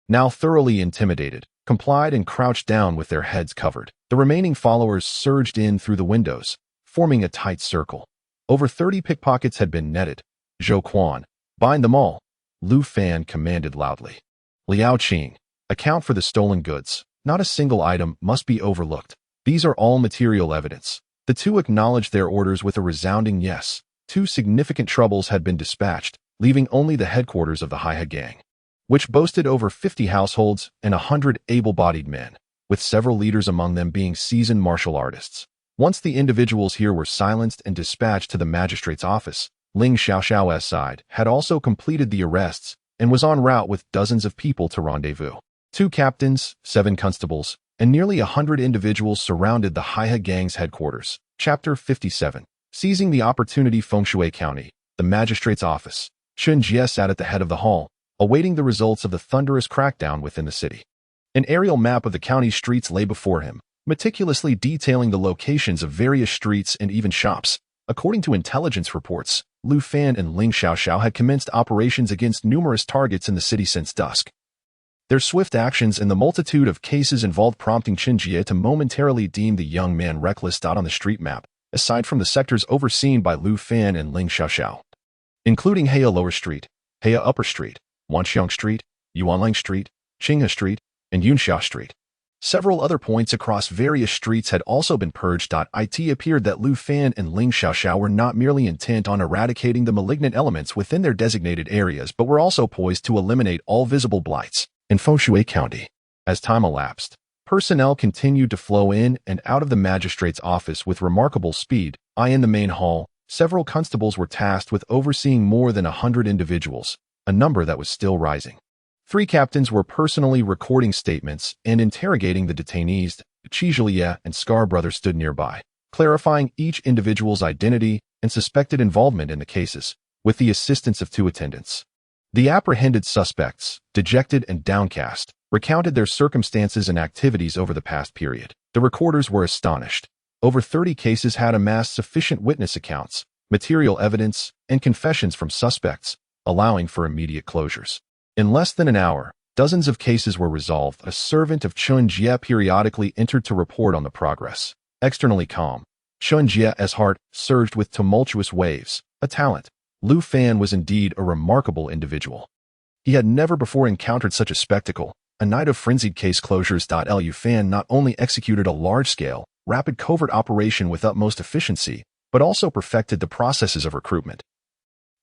now thoroughly intimidated, complied and crouched down with their heads covered. The remaining followers surged in through the windows, forming a tight circle. Over 30 pickpockets had been netted. Zhou Quan, bind them all, Lu Fan commanded loudly. Liao Qing, account for the stolen goods. Not a single item must be overlooked. These are all material evidence. The two acknowledged their orders with a resounding yes. 2 significant troubles had been dispatched, leaving only the headquarters of the Heya gang, which boasted over 50 households and 100 able-bodied men, with several leaders among them being seasoned martial artists. Once the individuals here were silenced and dispatched to the magistrate's office, Ling Xiaoxiao's side had also completed the arrests and was en route with dozens of people to rendezvous. 2 captains, 7 constables, and nearly 100 individuals surrounded the Heya gang's headquarters. Chapter 57. Seizing the opportunity. Fengshui County, the magistrate's office. Chen Jie sat at the head of the hall, awaiting the results of the thunderous crackdown within the city. An aerial map of the county's streets lay before him, meticulously detailing the locations of various streets and even shops. According to intelligence reports, Lu Fan and Ling Xiaoxiao had commenced operations against numerous targets in the city since dusk. Their swift actions and the multitude of cases involved prompting Chen Jie to momentarily deem the young man reckless. On the street map, aside from the sectors overseen by Lu Fan and Ling Xiaoxiao, including Heya Lower Street, Heya Upper Street, Wanxiang Street, Yuanlang Street, Qinghe Street, and Yunxia Street. Several other points across various streets had also been purged. It appeared that Lu Fan and Ling Xiaoxiao were not merely intent on eradicating the malignant elements within their designated areas, but were also poised to eliminate all visible blights. In Fengshui County, as time elapsed, personnel continued to flow in and out of the magistrate's office with remarkable speed. In the main hall, several constables were tasked with overseeing more than 100 individuals, a number that was still rising. 3 captains were personally recording statements and interrogating the detainees. Chijulia and Scar brothers stood nearby, clarifying each individual's identity and suspected involvement in the cases, with the assistance of 2 attendants. The apprehended suspects, dejected and downcast, recounted their circumstances and activities over the past period. The recorders were astonished. Over 30 cases had amassed sufficient witness accounts, material evidence, and confessions from suspects, allowing for immediate closures. In less than an hour, dozens of cases were resolved. A servant of Chen Jie periodically entered to report on the progress. Externally calm, Chen Jie's heart surged with tumultuous waves. A talent. Lu Fan was indeed a remarkable individual. He had never before encountered such a spectacle, a night of frenzied case closures. Lu Fan not only executed a large-scale, rapid covert operation with utmost efficiency, but also perfected the processes of recruitment,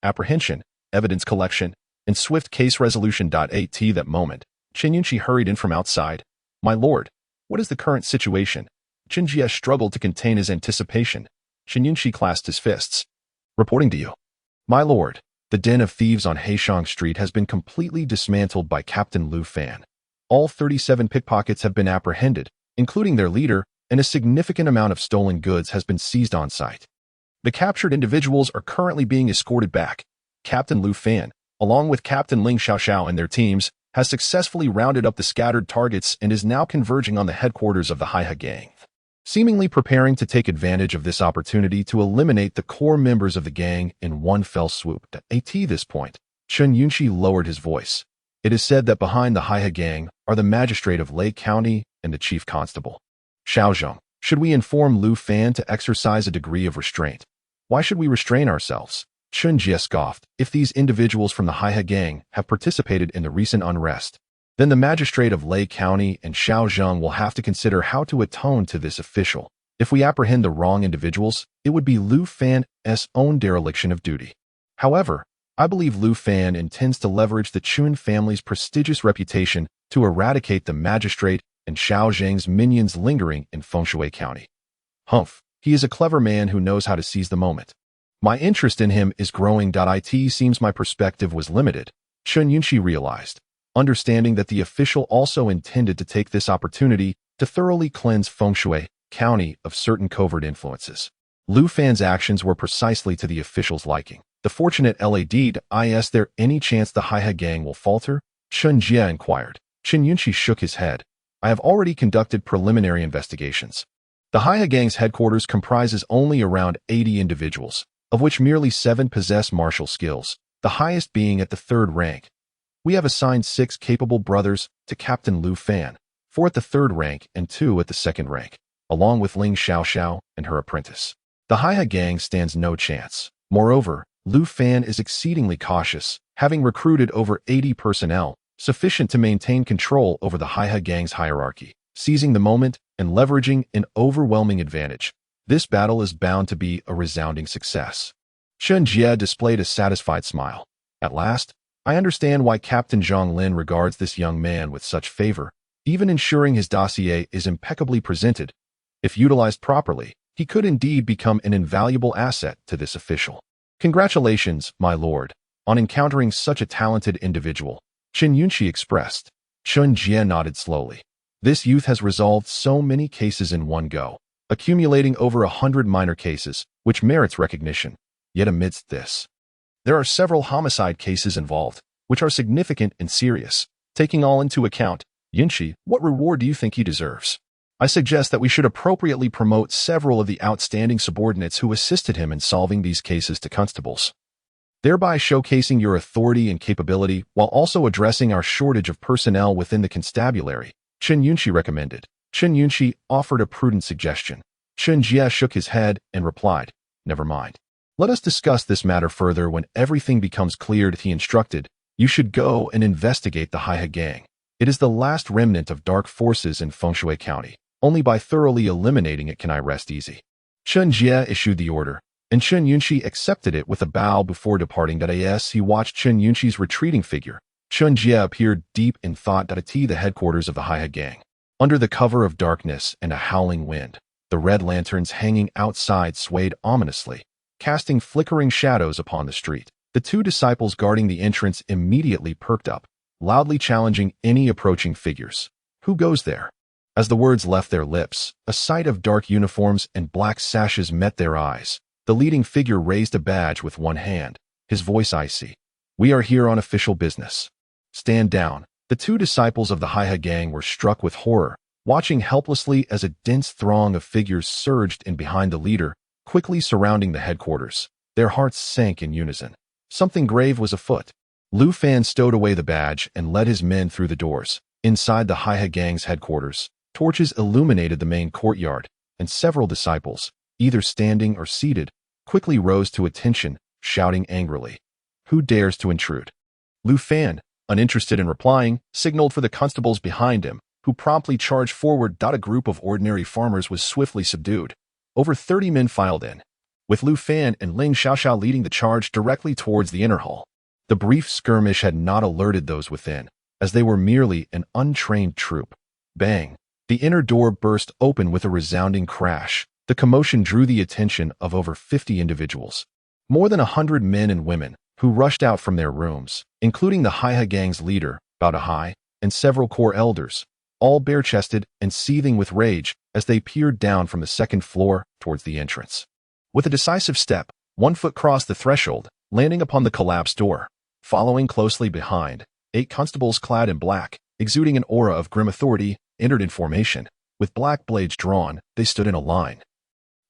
apprehension, evidence collection, and swift case resolution. At that moment, Chen Yunqi hurried in from outside. "My lord, what is the current situation?" Chen Jie struggled to contain his anticipation. Chen Yunqi clasped his fists. "Reporting to you. My lord, the den of thieves on Heishang Street has been completely dismantled by Captain Lu Fan. All 37 pickpockets have been apprehended, including their leader, and a significant amount of stolen goods has been seized on site. The captured individuals are currently being escorted back. Captain Lu Fan, along with Captain Ling Xiaoxiao and their teams, has successfully rounded up the scattered targets and is now converging on the headquarters of the Heya gang. seemingly preparing to take advantage of this opportunity to eliminate the core members of the gang in one fell swoop. At this point, Chen Yunxi lowered his voice. It is said that behind the Haihe gang are the magistrate of Lei County and the chief constable. Xiaozhong, should we inform Lu Fan to exercise a degree of restraint? Why should we restrain ourselves? Chen Jie scoffed. If these individuals from the Haihe gang have participated in the recent unrest, then the magistrate of Lei County and Xiaozhong will have to consider how to atone to this official. If we apprehend the wrong individuals, it would be Lu Fan's own dereliction of duty. However, I believe Lu Fan intends to leverage the Chun family's prestigious reputation to eradicate the magistrate and Xiao Zhang's minions lingering in Fengshui County. Humph, he is a clever man who knows how to seize the moment. My interest in him is growing. It seems my perspective was limited, Chen Yunxi realized, understanding that the official also intended to take this opportunity to thoroughly cleanse Fengshui County of certain covert influences. Lu Fan's actions were precisely to the official's liking. The fortunate LAD, is there any chance the Haihe gang will falter? Chen Jie inquired. Chen Yunxi shook his head. I have already conducted preliminary investigations. The Haihe gang's headquarters comprises only around 80 individuals, of which merely 7 possess martial skills, the highest being at the 3rd rank. We have assigned 6 capable brothers to Captain Lu Fan, 4 at the 3rd rank and 2 at the 2nd rank, along with Ling Xiaoxiao and her apprentice. The Haihe gang stands no chance. Moreover, Lu Fan is exceedingly cautious, having recruited over 80 personnel, sufficient to maintain control over the Haihe gang's hierarchy, seizing the moment and leveraging an overwhelming advantage. This battle is bound to be a resounding success. Chen Jie displayed a satisfied smile. At last, I understand why Captain Zhang Lin regards this young man with such favor, even ensuring his dossier is impeccably presented. If utilized properly, he could indeed become an invaluable asset to this official. Congratulations, my lord, on encountering such a talented individual, Chen Yunxi expressed. Chen Jie nodded slowly. This youth has resolved so many cases in one go, accumulating over 100 minor cases, which merits recognition. Yet amidst this, there are several homicide cases involved, which are significant and serious. Taking all into account, Yunxi, what reward do you think he deserves? I suggest that we should appropriately promote several of the outstanding subordinates who assisted him in solving these cases to constables, thereby showcasing your authority and capability while also addressing our shortage of personnel within the constabulary, Chen Yunxi recommended. Chen Yunxi offered a prudent suggestion. Chen Jie shook his head and replied, never mind. Let us discuss this matter further when everything becomes clear. He instructed, you should go and investigate the Haihe gang. It is the last remnant of dark forces in Fengshui County. Only by thoroughly eliminating it can I rest easy. Chen Jie issued the order, and Chen Yunxi accepted it with a bow before departing. As he watched Chen Yunxi's retreating figure, Chen Jie appeared deep in thought. The headquarters of the Haihe gang. Under the cover of darkness and a howling wind, the red lanterns hanging outside swayed ominously, casting flickering shadows upon the street. The 2 disciples guarding the entrance immediately perked up, loudly challenging any approaching figures. Who goes there? As the words left their lips, a sight of dark uniforms and black sashes met their eyes. The leading figure raised a badge with one hand, his voice icy. We are here on official business. Stand down. The 2 disciples of the Haihe gang were struck with horror, watching helplessly as a dense throng of figures surged in behind the leader, quickly surrounding the headquarters. Their hearts sank in unison. Something grave was afoot. Lu Fan stowed away the badge and led his men through the doors. Inside the Haihe gang's headquarters, torches illuminated the main courtyard, and several disciples, either standing or seated, quickly rose to attention, shouting angrily, who dares to intrude? Lu Fan, uninterested in replying, signaled for the constables behind him, who promptly charged forward. A group of ordinary farmers was swiftly subdued. Over 30 men filed in, with Lu Fan and Ling Xiaoxiao leading the charge directly towards the inner hall. The brief skirmish had not alerted those within, as they were merely an untrained troop. Bang! The inner door burst open with a resounding crash. The commotion drew the attention of over 50 individuals. More than 100 men and women, who rushed out from their rooms, including the Haihe gang's leader, Bao Dahai, and several core elders, all bare-chested and seething with rage as they peered down from the 2nd floor towards the entrance. With a decisive step, one foot crossed the threshold, landing upon the collapsed door. Following closely behind, 8 constables clad in black, exuding an aura of grim authority, entered in formation. With black blades drawn, they stood in a line.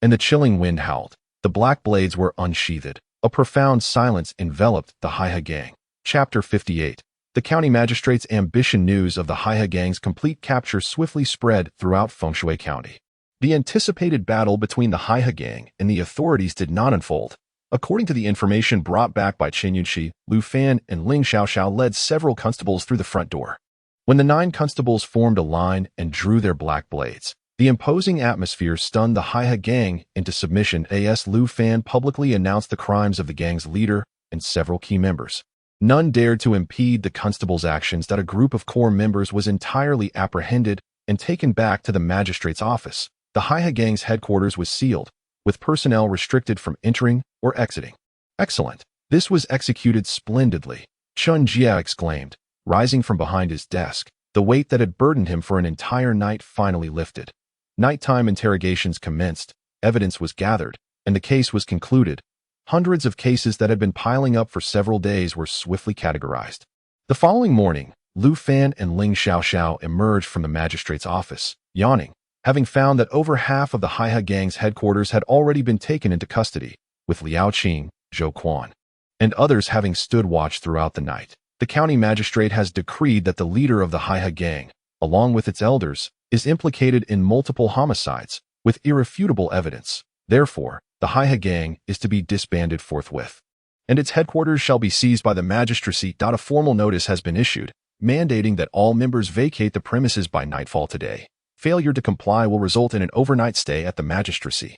And the chilling wind howled. The black blades were unsheathed. A profound silence enveloped the Haihe gang. Chapter 58. The county magistrate's ambition. News of the Haihe gang's complete capture swiftly spread throughout Fengshui County. The anticipated battle between the Haihe gang and the authorities did not unfold. According to the information brought back by Chen Yunxi, Lu Fan and Ling Xiaoxiao led several constables through the front door. When the 9 constables formed a line and drew their black blades, the imposing atmosphere stunned the Haihe gang into submission. As Lu Fan publicly announced the crimes of the gang's leader and several key members. None dared to impede the constable's actions. That a group of core members was entirely apprehended and taken back to the magistrate's office. The Haihe gang's headquarters was sealed, with personnel restricted from entering or exiting. Excellent. This was executed splendidly, Chun Jia exclaimed, rising from behind his desk. The weight that had burdened him for an entire night finally lifted. Nighttime interrogations commenced, evidence was gathered, and the case was concluded. Hundreds of cases that had been piling up for several days were swiftly categorized. The following morning, Lu Fan and Ling Xiaoxiao emerged from the magistrate's office, yawning, having found that over half of the Haihe gang's headquarters had already been taken into custody, with Liao Qing, Zhou Quan, and others having stood watch throughout the night. The county magistrate has decreed that the leader of the Haihe gang, along with its elders, is implicated in multiple homicides, with irrefutable evidence. Therefore, the Haihe gang is to be disbanded forthwith, and its headquarters shall be seized by the magistracy. A formal notice has been issued, mandating that all members vacate the premises by nightfall today. Failure to comply will result in an overnight stay at the magistracy.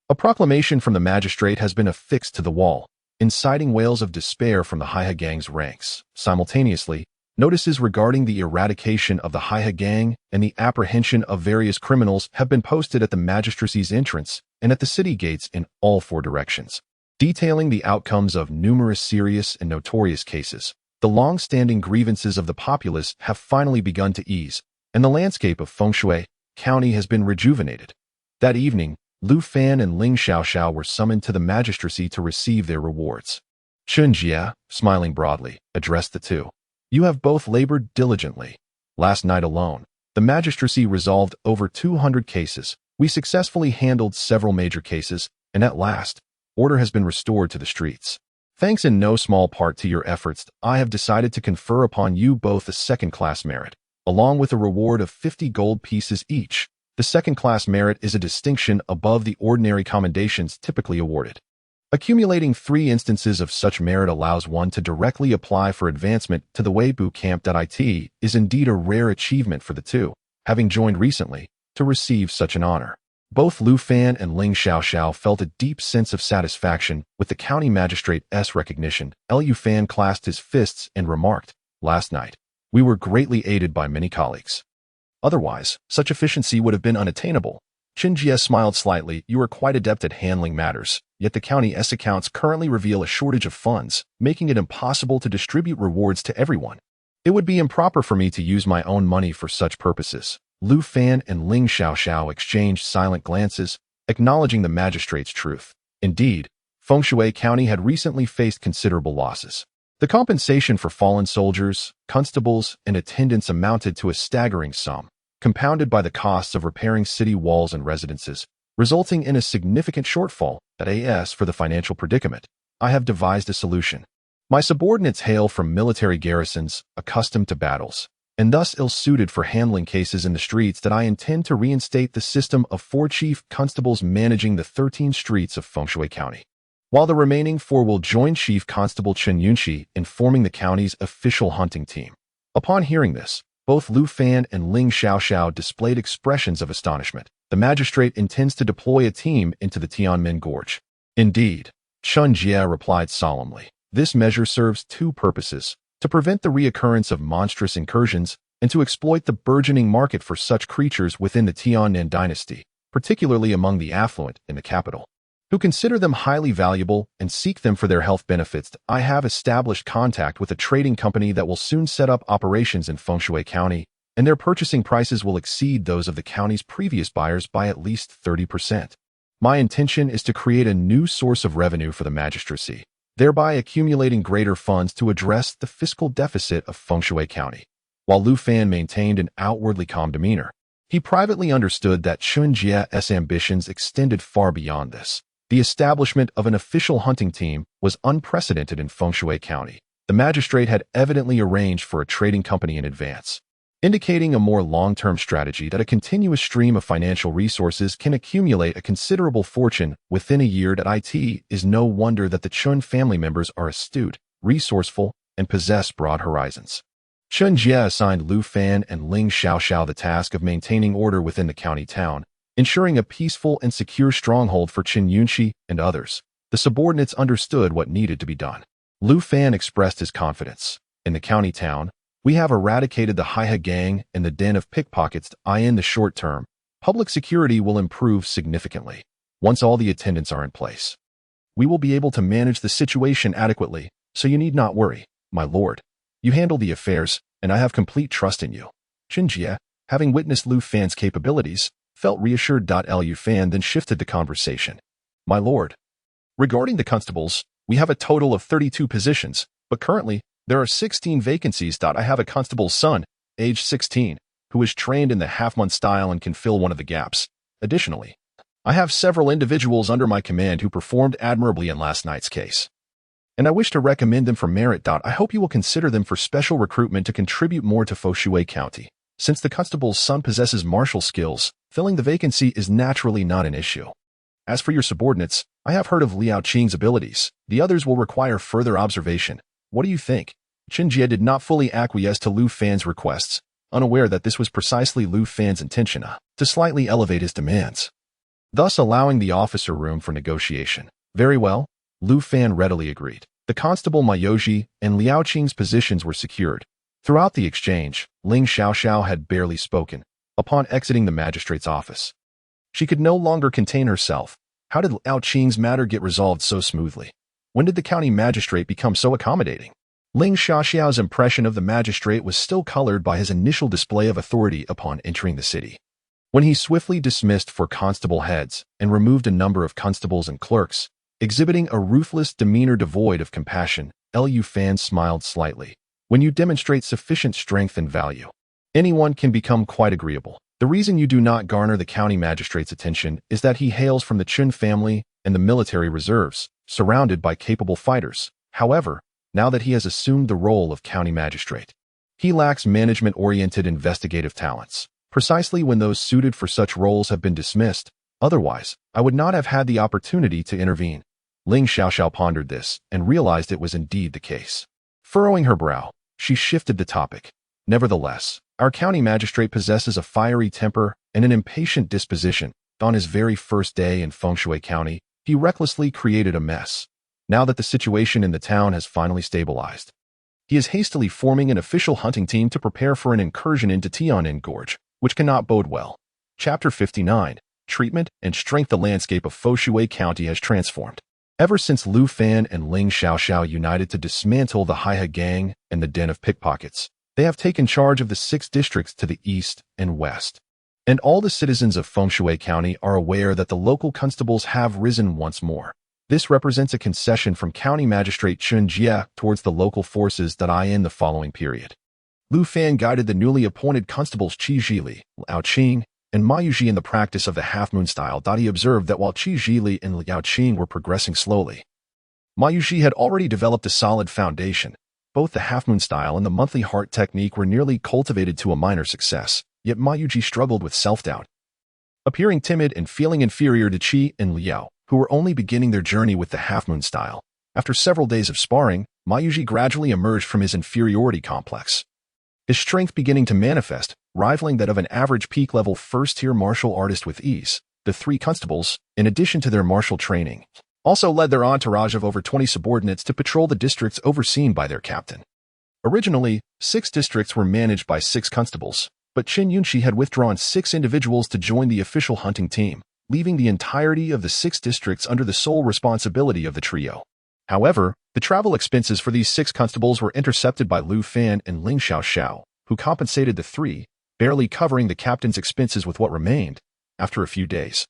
A proclamation from the magistrate has been affixed to the wall, inciting wails of despair from the Haihe gang's ranks. Simultaneously, notices regarding the eradication of the Haihe gang and the apprehension of various criminals have been posted at the magistracy's entrance and at the city gates in all 4 directions, detailing the outcomes of numerous serious and notorious cases. The long-standing grievances of the populace have finally begun to ease, and the landscape of Fengshui County has been rejuvenated. That evening, Lu Fan and Ling Xiaoxiao were summoned to the magistracy to receive their rewards. Chun Jia, smiling broadly, addressed the two. You have both labored diligently. Last night alone, the magistracy resolved over 200 cases. We successfully handled several major cases, and at last, order has been restored to the streets. Thanks in no small part to your efforts, I have decided to confer upon you both a second-class merit, along with a reward of 50 gold pieces each. The second-class merit is a distinction above the ordinary commendations typically awarded. Accumulating 3 instances of such merit allows one to directly apply for advancement to the Weibu Camp.it is indeed a rare achievement for the two, having joined recently, to receive such an honor. Both Lu Fan and Ling Xiaoxiao felt a deep sense of satisfaction with the county magistrate's recognition. Lu Fan clasped his fists and remarked, Last night, we were greatly aided by many colleagues. Otherwise, such efficiency would have been unattainable. Chen Jie smiled slightly. You are quite adept at handling matters, yet the county's accounts currently reveal a shortage of funds, making it impossible to distribute rewards to everyone. It would be improper for me to use my own money for such purposes. Lu Fan and Ling Xiaoxiao exchanged silent glances, acknowledging the magistrate's truth. Indeed, Fengshui County had recently faced considerable losses. The compensation for fallen soldiers, constables, and attendants amounted to a staggering sum, compounded by the costs of repairing city walls and residences, resulting in a significant shortfall. As for the financial predicament, I have devised a solution. My subordinates hail from military garrisons, accustomed to battles, and thus ill-suited for handling cases in the streets. That I intend to reinstate the system of 4 chief constables managing the 13 streets of Fengshui County, while the remaining 4 will join Chief Constable Chen Yunxi in forming the county's official hunting team. Upon hearing this, both Lu Fan and Ling Xiaoxiao displayed expressions of astonishment. The magistrate intends to deploy a team into the Tianmen Gorge. Indeed, Chun Jie replied solemnly. This measure serves 2 purposes: to prevent the reoccurrence of monstrous incursions and to exploit the burgeoning market for such creatures within the Tianmen dynasty, particularly among the affluent in the capital, who consider them highly valuable and seek them for their health benefits. I have established contact with a trading company that will soon set up operations in Fengshui County, and their purchasing prices will exceed those of the county's previous buyers by at least 30%. My intention is to create a new source of revenue for the magistracy, thereby accumulating greater funds to address the fiscal deficit of Fengshui County. While Lu Fan maintained an outwardly calm demeanor, He privately understood that Chun Jie's ambitions extended far beyond this. The establishment of an official hunting team was unprecedented in Feng Shui County. The magistrate had evidently arranged for a trading company in advance, indicating a more long-term strategy that a continuous stream of financial resources can accumulate a considerable fortune within a year. It is no wonder that the Chun family members are astute, resourceful, and possess broad horizons. Chun Jie assigned Lu Fan and Ling Xiaoxiao the task of maintaining order within the county town, ensuring a peaceful and secure stronghold for Qin Yunxi and others. The subordinates understood what needed to be done. Lu Fan expressed his confidence. In the county town, we have eradicated the Haihe gang and the den of pickpockets. In the short term, public security will improve significantly. Once all the attendants are in place, we will be able to manage the situation adequately, so you need not worry, my lord. You handle the affairs, and I have complete trust in you. Qin Jie, having witnessed Lu Fan's capabilities, felt reassured. Lu Fan then shifted the conversation. My lord, regarding the constables, we have a total of 32 positions, but currently, there are 16 vacancies. I have a constable's son, age 16, who is trained in the half-month style and can fill one of the gaps. Additionally, I have several individuals under my command who performed admirably in last night's case, and I wish to recommend them for merit. I hope you will consider them for special recruitment to contribute more to Feng Shui County. Since the constable's son possesses martial skills, filling the vacancy is naturally not an issue. As for your subordinates, I have heard of Liao Qing's abilities. The others will require further observation. What do you think? Qin Jie did not fully acquiesce to Lu Fan's requests, unaware that this was precisely Lu Fan's intention to slightly elevate his demands, thus allowing the officer room for negotiation. Very well, Lu Fan readily agreed. The constable Mayoji and Liao Qing's positions were secured. Throughout the exchange, Ling Xiaoxiao had barely spoken. Upon exiting the magistrate's office, she could no longer contain herself. How did Liao Qing's matter get resolved so smoothly? When did the county magistrate become so accommodating? Ling Xiaoxiao's impression of the magistrate was still colored by his initial display of authority upon entering the city. When he swiftly dismissed four constable heads and removed a number of constables and clerks, exhibiting a ruthless demeanor devoid of compassion, Lu Fan smiled slightly. When you demonstrate sufficient strength and value, anyone can become quite agreeable. The reason you do not garner the county magistrate's attention is that he hails from the Chun family and the military reserves, surrounded by capable fighters. However, now that he has assumed the role of county magistrate, he lacks management-oriented investigative talents, precisely when those suited for such roles have been dismissed. Otherwise, I would not have had the opportunity to intervene. Ling Xiaoxiao pondered this and realized it was indeed the case. Furrowing her brow, she shifted the topic. Nevertheless, our county magistrate possesses a fiery temper and an impatient disposition. On his very first day in Feng Shui County, he recklessly created a mess. Now that the situation in the town has finally stabilized, he is hastily forming an official hunting team to prepare for an incursion into Tianan Gorge, which cannot bode well. Chapter 59. Treatment and Strength. The landscape of Feng Shui County has transformed. Ever since Lu Fan and Ling Xiaoxiao united to dismantle the Haihe gang and the den of pickpockets, they have taken charge of the 6 districts to the east and west. And all the citizens of Feng Shui County are aware that the local constables have risen once more. This represents a concession from County Magistrate Qin Jie towards the local forces in the following period. Lu Fan guided the newly appointed constables Qi Zhili, Liao Qing, and Ma Yuji in the practice of the half-moon style. He observed that while Qi Zhili and Liao Qing were progressing slowly, Ma Yuji had already developed a solid foundation. Both the half-moon style and the monthly heart technique were nearly cultivated to a minor success, yet Ma Yuji struggled with self-doubt. Appearing timid and feeling inferior to Qi and Liao, who were only beginning their journey with the half-moon style, after several days of sparring, Ma Yuji gradually emerged from his inferiority complex, his strength beginning to manifest, rivaling that of an average peak-level first-tier martial artist with ease. The 3 constables, in addition to their martial training, also led their entourage of over 20 subordinates to patrol the districts overseen by their captain. Originally, 6 districts were managed by 6 constables, but Qin Yunxi had withdrawn 6 individuals to join the official hunting team, leaving the entirety of the 6 districts under the sole responsibility of the trio. However, the travel expenses for these 6 constables were intercepted by Lu Fan and Ling Xiaoxiao, who compensated the 3, barely covering the captain's expenses with what remained. After a few days,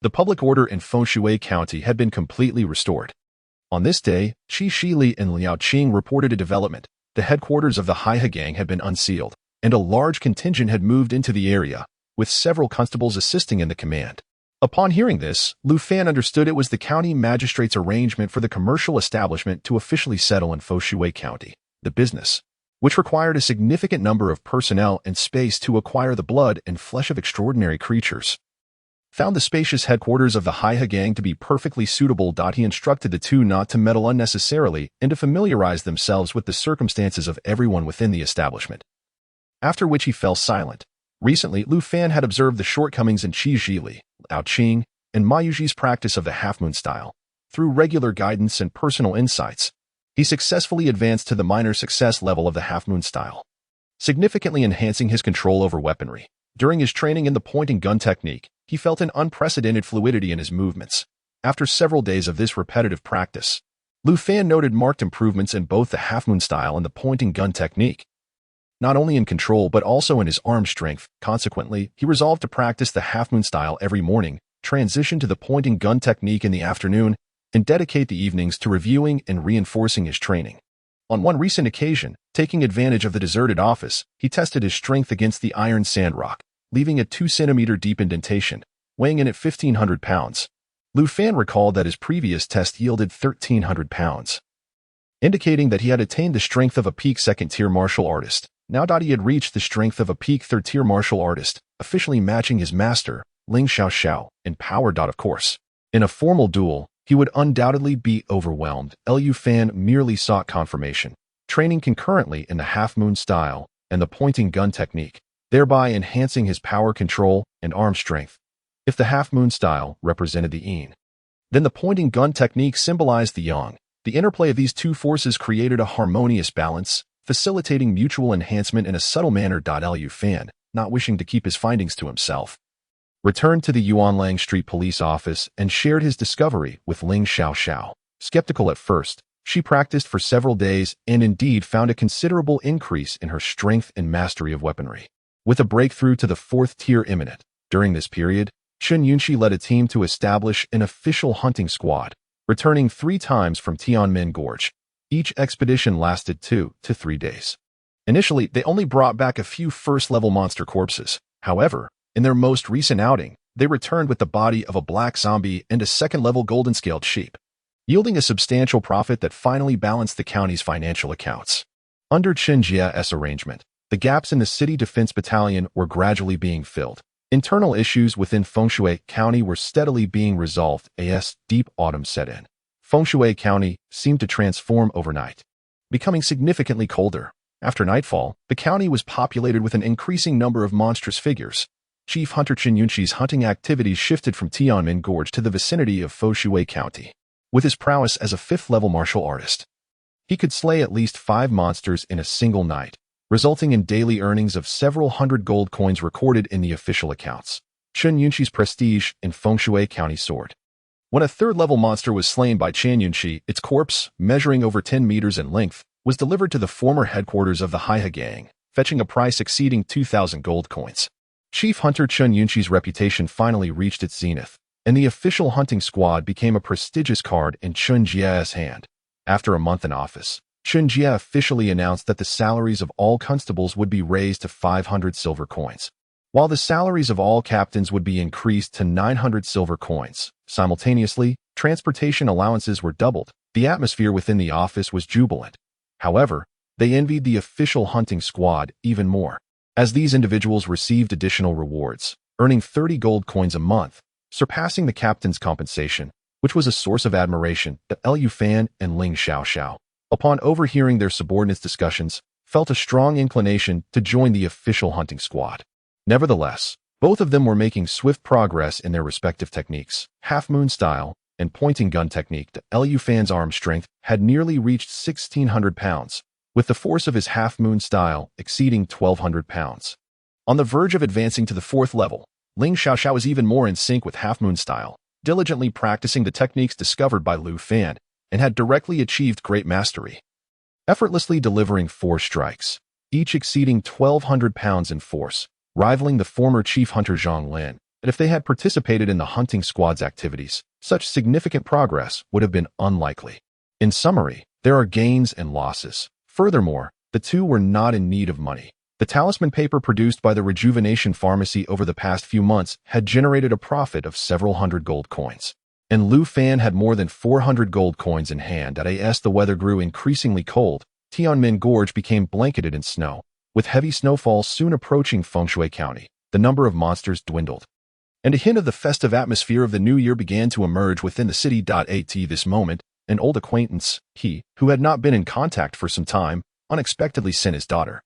the public order in Feng Shui County had been completely restored. On this day, Qi Zhili and Liao Qing reported a development. The headquarters of the Haihe gang had been unsealed, and a large contingent had moved into the area, with several constables assisting in the command. Upon hearing this, Lu Fan understood it was the county magistrate's arrangement for the commercial establishment to officially settle in Foshui County, the business, which required a significant number of personnel and space to acquire the blood and flesh of extraordinary creatures. Found the spacious headquarters of the Haiha gang to be perfectly suitable. He instructed the two not to meddle unnecessarily and to familiarize themselves with the circumstances of everyone within the establishment. After which he fell silent. Recently, Lu Fan had observed the shortcomings in Qi Zhili, Lao Qing, and Ma Yuji's practice of the half-moon style. Through regular guidance and personal insights, he successfully advanced to the minor success level of the half-moon style, significantly enhancing his control over weaponry. During his training in the point-and-gun technique, he felt an unprecedented fluidity in his movements. After several days of this repetitive practice, Lu Fan noted marked improvements in both the half-moon style and the point-and-gun technique, not only in control but also in his arm strength. Consequently, he resolved to practice the half-moon style every morning, transition to the point-and-gun technique in the afternoon, and dedicate the evenings to reviewing and reinforcing his training. On one recent occasion, taking advantage of the deserted office, he tested his strength against the iron sandrock, leaving a 2-centimeter deep indentation, weighing in at 1,500 pounds. Lu Fan recalled that his previous test yielded 1,300 pounds, indicating that he had attained the strength of a peak second-tier martial artist. Now he had reached the strength of a peak third-tier martial artist, officially matching his master, Ling Xiaoxiao, in power. Of course, in a formal duel, he would undoubtedly be overwhelmed. Lu Fan merely sought confirmation, training concurrently in the half-moon style and the point-and-gun technique, thereby enhancing his power control and arm strength. If the half-moon style represented the yin, then the point-and-gun technique symbolized the yang. The interplay of these two forces created a harmonious balance, facilitating mutual enhancement in a subtle manner. Lu Fan, not wishing to keep his findings to himself, returned to the Yuanlang Street Police office and shared his discovery with Ling Xiaoxiao. Skeptical at first, she practiced for several days and indeed found a considerable increase in her strength and mastery of weaponry, with a breakthrough to the 4th tier imminent. During this period, Chen Yunxi led a team to establish an official hunting squad, returning 3 times from Tianmen Gorge. Each expedition lasted 2 to 3 days. Initially, they only brought back a few first-level monster corpses. However, in their most recent outing, they returned with the body of a black zombie and a second-level golden-scaled sheep, yielding a substantial profit that finally balanced the county's financial accounts. Under Chen Jia's arrangement, the gaps in the city defense battalion were gradually being filled. Internal issues within Fengshui County were steadily being resolved as deep autumn set in. Fengshui County seemed to transform overnight, becoming significantly colder. After nightfall, the county was populated with an increasing number of monstrous figures. Chief Hunter Chen Yunxi's hunting activities shifted from Tianmen Gorge to the vicinity of Fengshui County. With his prowess as a 5th-level martial artist, he could slay at least 5 monsters in a single night, resulting in daily earnings of several hundred gold coins recorded in the official accounts. Chen Yunxi's prestige in Fengshui County soared. When a 3rd-level monster was slain by Chen Yunxi, its corpse, measuring over 10 meters in length, was delivered to the former headquarters of the Haiha gang, fetching a price exceeding 2,000 gold coins. Chief Hunter Chen Yunxi's reputation finally reached its zenith, and the official hunting squad became a prestigious card in Chen Jia's hand. After a month in office, Chen Jia officially announced that the salaries of all constables would be raised to 500 silver coins, while the salaries of all captains would be increased to 900 silver coins. Simultaneously, transportation allowances were doubled. The atmosphere within the office was jubilant. However, they envied the official hunting squad even more, as these individuals received additional rewards, earning 30 gold coins a month, surpassing the captain's compensation, which was a source of admiration. Lu Fan and Ling Xiaoxiao, upon overhearing their subordinates' discussions, felt a strong inclination to join the official hunting squad. Nevertheless, both of them were making swift progress in their respective techniques. Half-moon style and point-and-gun technique. Lu Fan's arm strength had nearly reached 1,600 pounds, with the force of his half-moon style exceeding 1,200 pounds. On the verge of advancing to the 4th level, Ling Xiaoxiao was even more in sync with half-moon style, diligently practicing the techniques discovered by Lu Fan, and had directly achieved great mastery, effortlessly delivering 4 strikes, each exceeding 1,200 pounds in force, rivaling the former chief hunter Zhang Lin. And if they had participated in the hunting squad's activities, such significant progress would have been unlikely. In summary, there are gains and losses. Furthermore, the two were not in need of money. The talisman paper produced by the Rejuvenation Pharmacy over the past few months had generated a profit of several hundred gold coins. And Lu Fan had more than 400 gold coins in hand. As the weather grew increasingly cold, Tianmen Gorge became blanketed in snow. With heavy snowfall soon approaching Fengshui County, the number of monsters dwindled. And a hint of the festive atmosphere of the new year began to emerge within the city. At this moment, an old acquaintance, he, who had not been in contact for some time, unexpectedly sent his daughter,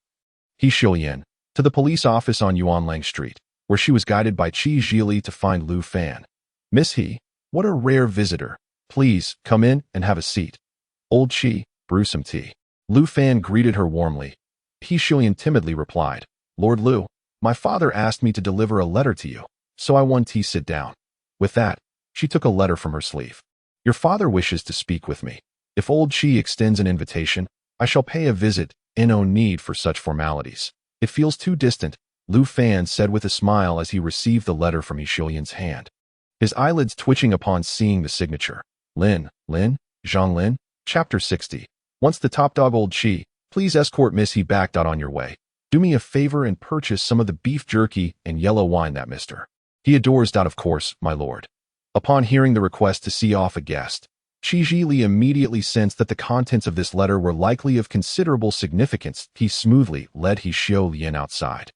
He Xiuyan, to the police office on Yuanlang Street, where she was guided by Qi Zhili to find Lu Fan. Miss He, what a rare visitor. Please, come in and have a seat. Old Qi, brew some tea. Lu Fan greeted her warmly. He Xiuyan timidly replied, Lord Lu, my father asked me to deliver a letter to you, so I want tea. Sit down. With that, she took a letter from her sleeve. Your father wishes to speak with me. If old Qi extends an invitation, I shall pay a visit. No need for such formalities. It feels too distant, Lu Fan said with a smile as he received the letter from He Xiuyan's hand. His eyelids twitching upon seeing the signature. Lin, Zhang Lin, Chapter 60. Once the top dog old Qi, please escort Miss He back. On your way. Do me a favor and purchase some of the beef jerky and yellow wine that Mr. He adores. Of course, my lord. Upon hearing the request to see off a guest, Qi Zhili immediately sensed that the contents of this letter were likely of considerable significance. He smoothly led He Xiuyan outside.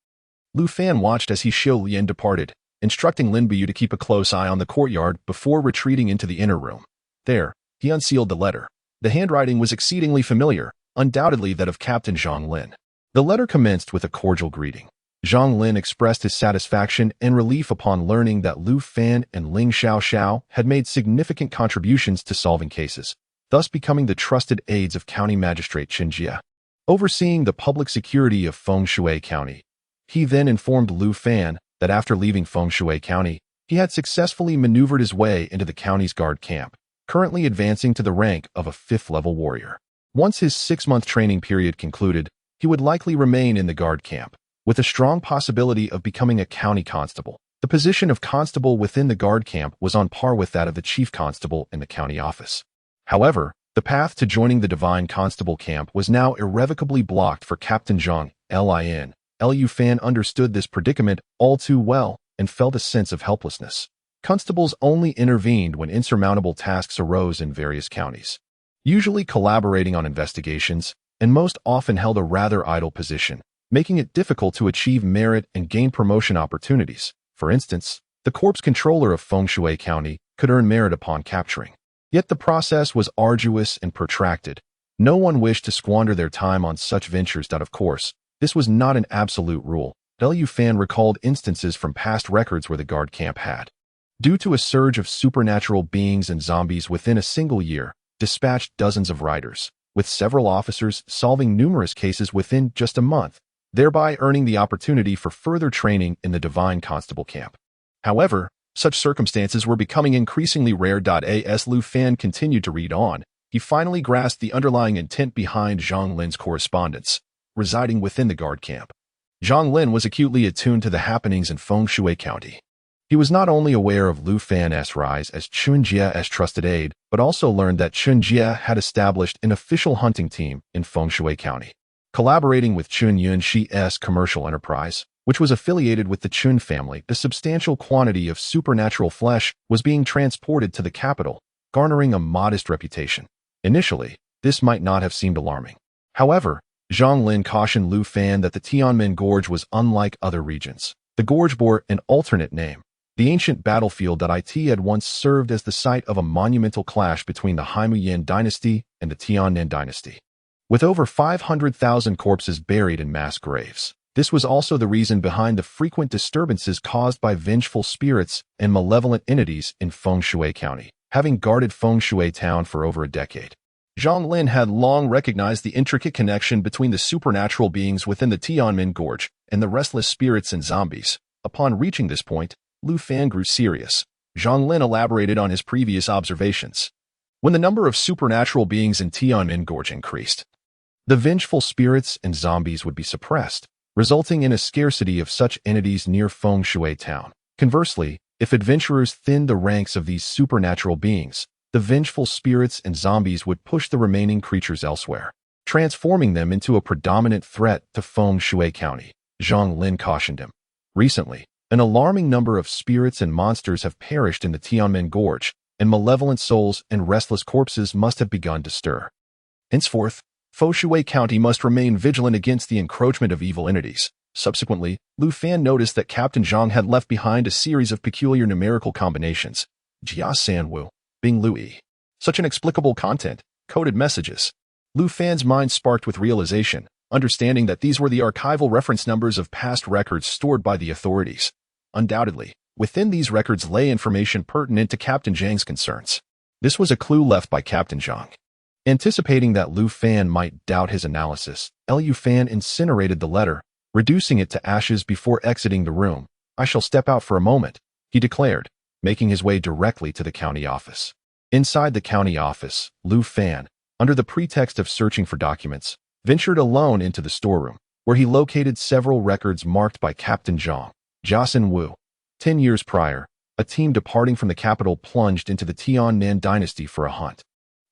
Lu Fan watched as He Xiuyan departed, instructing Lin Biyu to keep a close eye on the courtyard before retreating into the inner room. There, he unsealed the letter. The handwriting was exceedingly familiar, undoubtedly that of Captain Zhang Lin. The letter commenced with a cordial greeting. Zhang Lin expressed his satisfaction and relief upon learning that Lu Fan and Ling Xiao had made significant contributions to solving cases, thus becoming the trusted aides of County Magistrate Chen Jia, overseeing the public security of Fengshui County. He then informed Lu Fan that after leaving Fengshui County, he had successfully maneuvered his way into the county's guard camp, currently advancing to the rank of a 5th-level warrior. Once his 6-month training period concluded, he would likely remain in the guard camp, with a strong possibility of becoming a county constable. The position of constable within the guard camp was on par with that of the chief constable in the county office. However, the path to joining the divine constable camp was now irrevocably blocked for Captain Zhang Lin. Lu Fan understood this predicament all too well and felt a sense of helplessness. Constables only intervened when insurmountable tasks arose in various counties, usually collaborating on investigations, and most often held a rather idle position, making it difficult to achieve merit and gain promotion opportunities. For instance, the corpse controller of Fengshui County could earn merit upon capturing. Yet the process was arduous and protracted. No one wished to squander their time on such ventures. Of course, this was not an absolute rule. Lu Fan recalled instances from past records where the guard camp had, due to a surge of supernatural beings and zombies within a single year, dispatched dozens of riders, with several officers solving numerous cases within just a month, thereby earning the opportunity for further training in the Divine Constable camp. However, such circumstances were becoming increasingly rare. As Lu Fan continued to read on, he finally grasped the underlying intent behind Zhang Lin's correspondence, residing within the guard camp. Zhang Lin was acutely attuned to the happenings in Fengshui County. He was not only aware of Lu Fan's rise as Chen Jia's trusted aide, but also learned that Chen Jia had established an official hunting team in Fengshui County, collaborating with Chun Yunxi's commercial enterprise, which was affiliated with the Chun family. A substantial quantity of supernatural flesh was being transported to the capital, garnering a modest reputation. Initially, this might not have seemed alarming. However, Zhang Lin cautioned Lu Fan that the Tianmen Gorge was unlike other regions. The gorge bore an alternate name. The ancient battlefield. It had once served as the site of a monumental clash between the Haimuyan dynasty and the Tiannan dynasty, with over 500,000 corpses buried in mass graves. This was also the reason behind the frequent disturbances caused by vengeful spirits and malevolent entities in Fengshui County. Having guarded Fengshui town for over a decade, Zhang Lin had long recognized the intricate connection between the supernatural beings within the Tianmen Gorge and the restless spirits and zombies. Upon reaching this point, Lu Fan grew serious. Zhang Lin elaborated on his previous observations. When the number of supernatural beings in Tianmen Gorge increased, the vengeful spirits and zombies would be suppressed, resulting in a scarcity of such entities near Fengshui town. Conversely, if adventurers thinned the ranks of these supernatural beings, the vengeful spirits and zombies would push the remaining creatures elsewhere. transforming them into a predominant threat to Feng Shui County. Zhang Lin cautioned him. Recently, an alarming number of spirits and monsters have perished in the Tianmen Gorge, and malevolent souls and restless corpses must have begun to stir. Henceforth, Feng Shui County must remain vigilant against the encroachment of evil entities. Subsequently, Lu Fan noticed that Captain Zhang had left behind a series of peculiar numerical combinations. Jia Sanwu, Bing Lui. Such inexplicable content, coded messages. Lu Fan's mind sparked with realization, understanding that these were the archival reference numbers of past records stored by the authorities. Undoubtedly, within these records lay information pertinent to Captain Zhang's concerns. This was a clue left by Captain Zhang. Anticipating that Lu Fan might doubt his analysis, Lu Fan incinerated the letter, reducing it to ashes before exiting the room. "I shall step out for a moment," he declared, making his way directly to the county office. Inside the county office, Lu Fan, under the pretext of searching for documents, ventured alone into the storeroom, where he located several records marked by Captain Zhang. Jiaxin Wu. 10 years prior, a team departing from the capital plunged into the Tianmen dynasty for a hunt,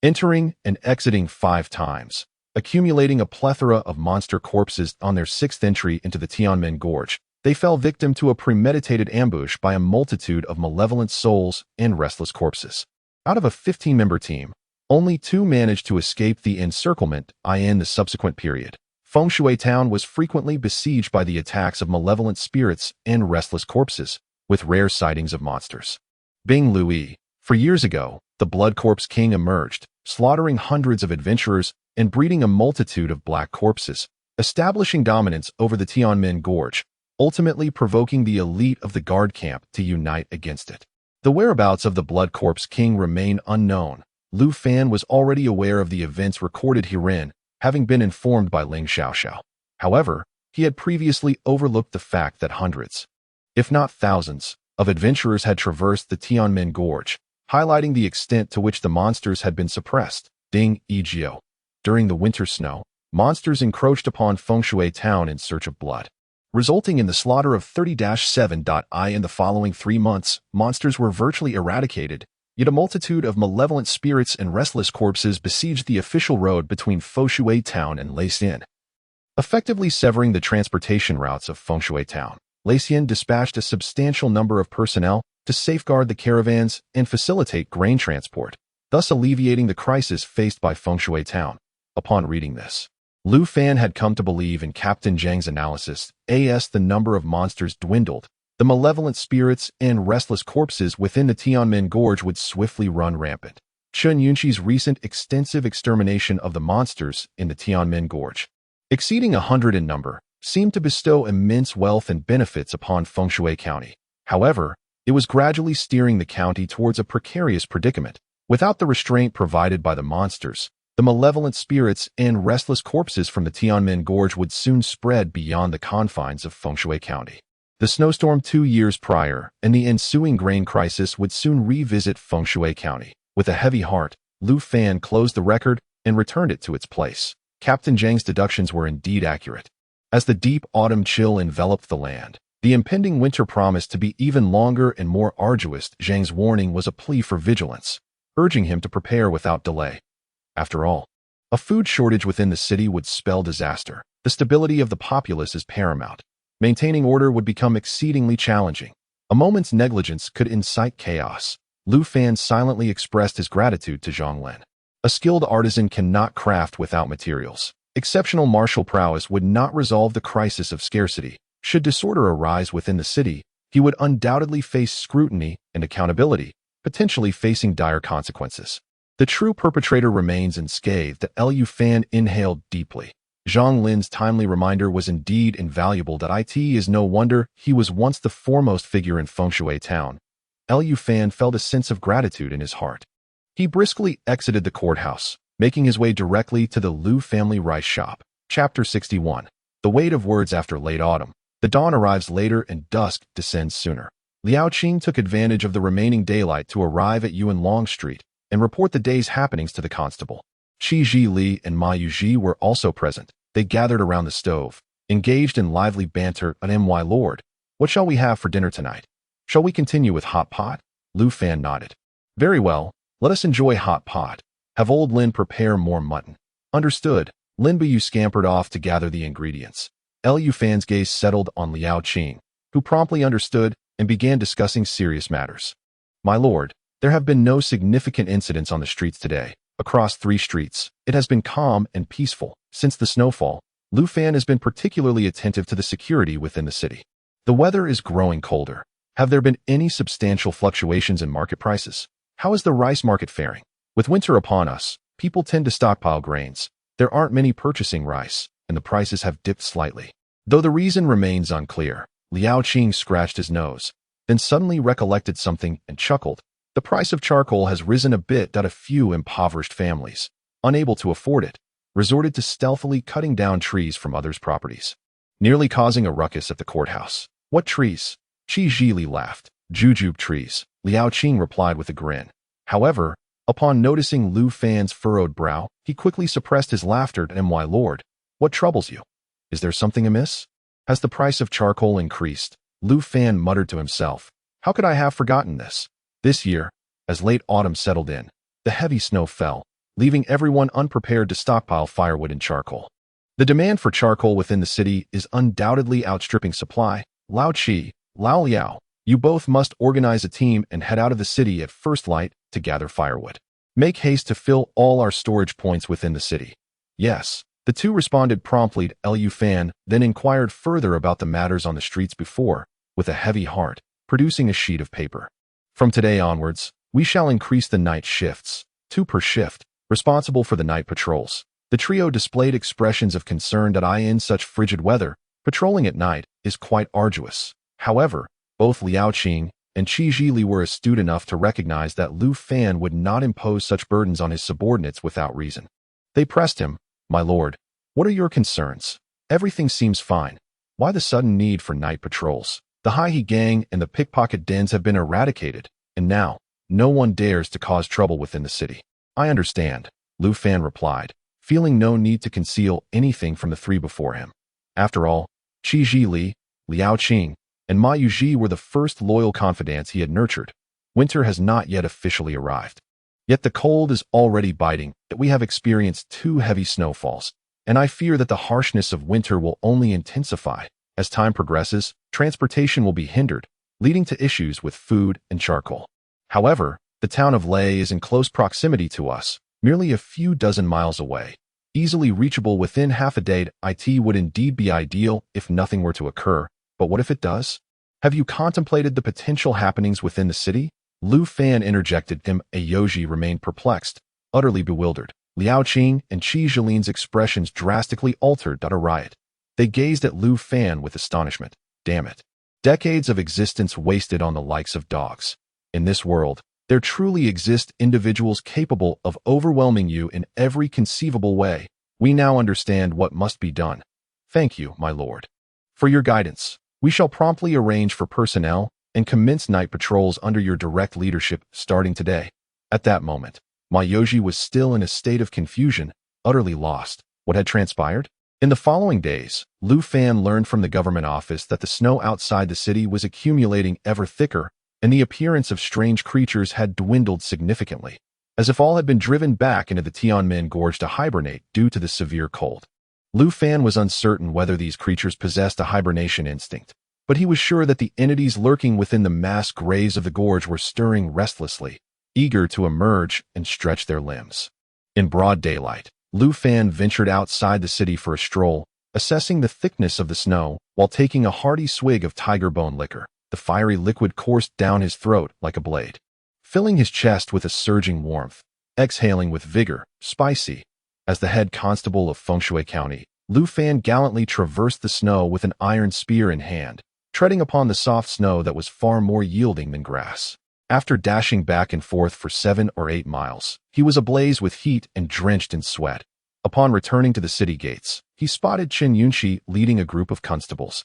entering and exiting 5 times, accumulating a plethora of monster corpses. On their 6th entry into the Tianmen Gorge, they fell victim to a premeditated ambush by a multitude of malevolent souls and restless corpses. Out of a 15-member team, only 2 managed to escape the encirclement. In the subsequent period, Feng Shui Town was frequently besieged by the attacks of malevolent spirits and restless corpses, with rare sightings of monsters. Bing Lui. For years ago, the Blood Corpse King emerged, slaughtering hundreds of adventurers and breeding a multitude of black corpses, establishing dominance over the Tianmen Gorge, ultimately provoking the elite of the guard camp to unite against it. The whereabouts of the Blood Corpse King remain unknown. Lu Fan was already aware of the events recorded herein, having been informed by Ling Xiaoxiao. However, he had previously overlooked the fact that hundreds, if not thousands, of adventurers had traversed the Tianmen Gorge, highlighting the extent to which the monsters had been suppressed. Ding Egio. During the winter snow, monsters encroached upon Feng Shui Town in search of blood, resulting in the slaughter of 30-7. In the following 3 months, monsters were virtually eradicated, yet a multitude of malevolent spirits and restless corpses besieged the official road between Feng Shui Town and Leixian, effectively severing the transportation routes of Feng Shui Town. Leixian dispatched a substantial number of personnel to safeguard the caravans and facilitate grain transport, thus alleviating the crisis faced by Feng Shui Town. Upon reading this, Lu Fan had come to believe in Captain Zhang's analysis. As the number of monsters dwindled, the malevolent spirits and restless corpses within the Tianmen Gorge would swiftly run rampant. Chen Yunqi's recent extensive extermination of the monsters in the Tianmen Gorge, exceeding 100 in number, seemed to bestow immense wealth and benefits upon Feng Shui County. However, it was gradually steering the county towards a precarious predicament. Without the restraint provided by the monsters, the malevolent spirits and restless corpses from the Tianmen Gorge would soon spread beyond the confines of Feng Shui County. The snowstorm 2 years prior and the ensuing grain crisis would soon revisit Feng Shui County. With a heavy heart, Lu Fan closed the record and returned it to its place. Captain Zhang's deductions were indeed accurate. As the deep autumn chill enveloped the land, the impending winter promised to be even longer and more arduous. Zhang's warning was a plea for vigilance, urging him to prepare without delay. After all, a food shortage within the city would spell disaster. The stability of the populace is paramount. Maintaining order would become exceedingly challenging. A moment's negligence could incite chaos. Lu Fan silently expressed his gratitude to Zhang Lin. A skilled artisan cannot craft without materials. Exceptional martial prowess would not resolve the crisis of scarcity. Should disorder arise within the city, he would undoubtedly face scrutiny and accountability, potentially facing dire consequences. The true perpetrator remains unscathed. Lu Fan inhaled deeply. Zhang Lin's timely reminder was indeed invaluable. It is no wonder he was once the foremost figure in Feng Shui Town. Lu Fan felt a sense of gratitude in his heart. He briskly exited the courthouse, making his way directly to the Lu family rice shop. Chapter 61. The weight of words after late autumn. The dawn arrives later and dusk descends sooner. Liao Qing took advantage of the remaining daylight to arrive at Yuan Long Street and report the day's happenings to the constable. Qi Ji Li and Ma Yuji were also present. They gathered around the stove, engaged in lively banter. My lord, what shall we have for dinner tonight? Shall we continue with hot pot? Lu Fan nodded. Very well, let us enjoy hot pot. Have old Lin prepare more mutton. Understood, Lin Biyu scampered off to gather the ingredients. Lu Fan's gaze settled on Liao Qing, who promptly understood and began discussing serious matters. My lord, there have been no significant incidents on the streets today. Across 3 streets, it has been calm and peaceful. Since the snowfall, Lu Fan has been particularly attentive to the security within the city. The weather is growing colder. Have there been any substantial fluctuations in market prices? How is the rice market faring? With winter upon us, people tend to stockpile grains. There aren't many purchasing rice, and the prices have dipped slightly. Though the reason remains unclear, Liao Qing scratched his nose, then suddenly recollected something and chuckled. The price of charcoal has risen a bit. A few impoverished families, unable to afford it, resorted to stealthily cutting down trees from others' properties, nearly causing a ruckus at the courthouse. What trees? Qi Zhili laughed. Jujube trees, Liao Qing replied with a grin. However, upon noticing Lu Fan's furrowed brow, he quickly suppressed his laughter. And my lord, what troubles you? Is there something amiss? Has the price of charcoal increased? Lu Fan muttered to himself. How could I have forgotten this? This year, as late autumn settled in, the heavy snow fell, leaving everyone unprepared to stockpile firewood and charcoal. The demand for charcoal within the city is undoubtedly outstripping supply. Lao Qi, Lao Liao, you both must organize a team and head out of the city at first light to gather firewood. Make haste to fill all our storage points within the city. Yes, the two responded promptly. Lu Fan then inquired further about the matters on the streets before, with a heavy heart, producing a sheet of paper. From today onwards, we shall increase the night shifts, 2 per shift, responsible for the night patrols. The trio displayed expressions of concern that in such frigid weather, patrolling at night is quite arduous. However, both Liao Qing and Qi Zhili were astute enough to recognize that Lu Fan would not impose such burdens on his subordinates without reason. They pressed him. My lord, what are your concerns? Everything seems fine. Why the sudden need for night patrols? The Hai gang and the pickpocket dens have been eradicated, and now, no one dares to cause trouble within the city. I understand, Lu Fan replied, feeling no need to conceal anything from the 3 before him. After all, Qi Zhili, Liao Qing, and Ma Yuji were the first loyal confidants he had nurtured. Winter has not yet officially arrived. Yet the cold is already biting. That we have experienced 2 heavy snowfalls, and I fear that the harshness of winter will only intensify. As time progresses, transportation will be hindered, leading to issues with food and charcoal. However, the town of Lei is in close proximity to us, merely a few dozen miles away, easily reachable within half a day. It would indeed be ideal if nothing were to occur, but what if it does? Have you contemplated the potential happenings within the city? Lu Fan interjected him. Ayoji remained perplexed, utterly bewildered. Liao Qing and Qi Zhilin's expressions drastically altered. A riot. They gazed at Lu Fan with astonishment. Damn it. Decades of existence wasted on the likes of dogs. In this world, there truly exist individuals capable of overwhelming you in every conceivable way. We now understand what must be done. Thank you, my lord, for your guidance. We shall promptly arrange for personnel and commence night patrols under your direct leadership starting today. At that moment, Mayoji was still in a state of confusion, utterly lost. What had transpired? In the following days, Lu Fan learned from the government office that the snow outside the city was accumulating ever thicker, and the appearance of strange creatures had dwindled significantly, as if all had been driven back into the Tianmen Gorge to hibernate due to the severe cold. Lu Fan was uncertain whether these creatures possessed a hibernation instinct, but he was sure that the entities lurking within the mass graves of the gorge were stirring restlessly, eager to emerge and stretch their limbs. In broad daylight, Lu Fan ventured outside the city for a stroll, assessing the thickness of the snow while taking a hearty swig of tiger bone liquor. The fiery liquid coursed down his throat like a blade, filling his chest with a surging warmth, exhaling with vigor, spicy. As the head constable of Fengshui County, Lu Fan gallantly traversed the snow with an iron spear in hand, treading upon the soft snow that was far more yielding than grass. After dashing back and forth for 7 or 8 miles, he was ablaze with heat and drenched in sweat. Upon returning to the city gates, he spotted Chen Yunqi leading a group of constables,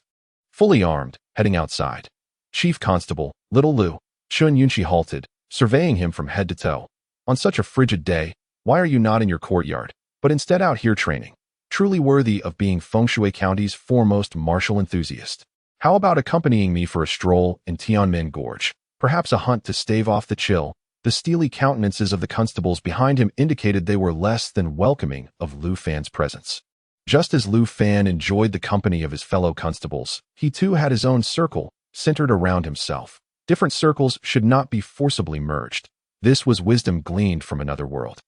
fully armed, heading outside. Chief Constable, Little Lu, Chen Yunqi halted, surveying him from head to toe. On such a frigid day, why are you not in your courtyard, but instead out here training? Truly worthy of being Fengshui County's foremost martial enthusiast. How about accompanying me for a stroll in Tianmen Gorge? Perhaps a hunt to stave off the chill. The steely countenances of the constables behind him indicated they were less than welcoming of Lu Fan's presence. Just as Lu Fan enjoyed the company of his fellow constables, he too had his own circle, centered around himself. Different circles should not be forcibly merged. This was wisdom gleaned from another world.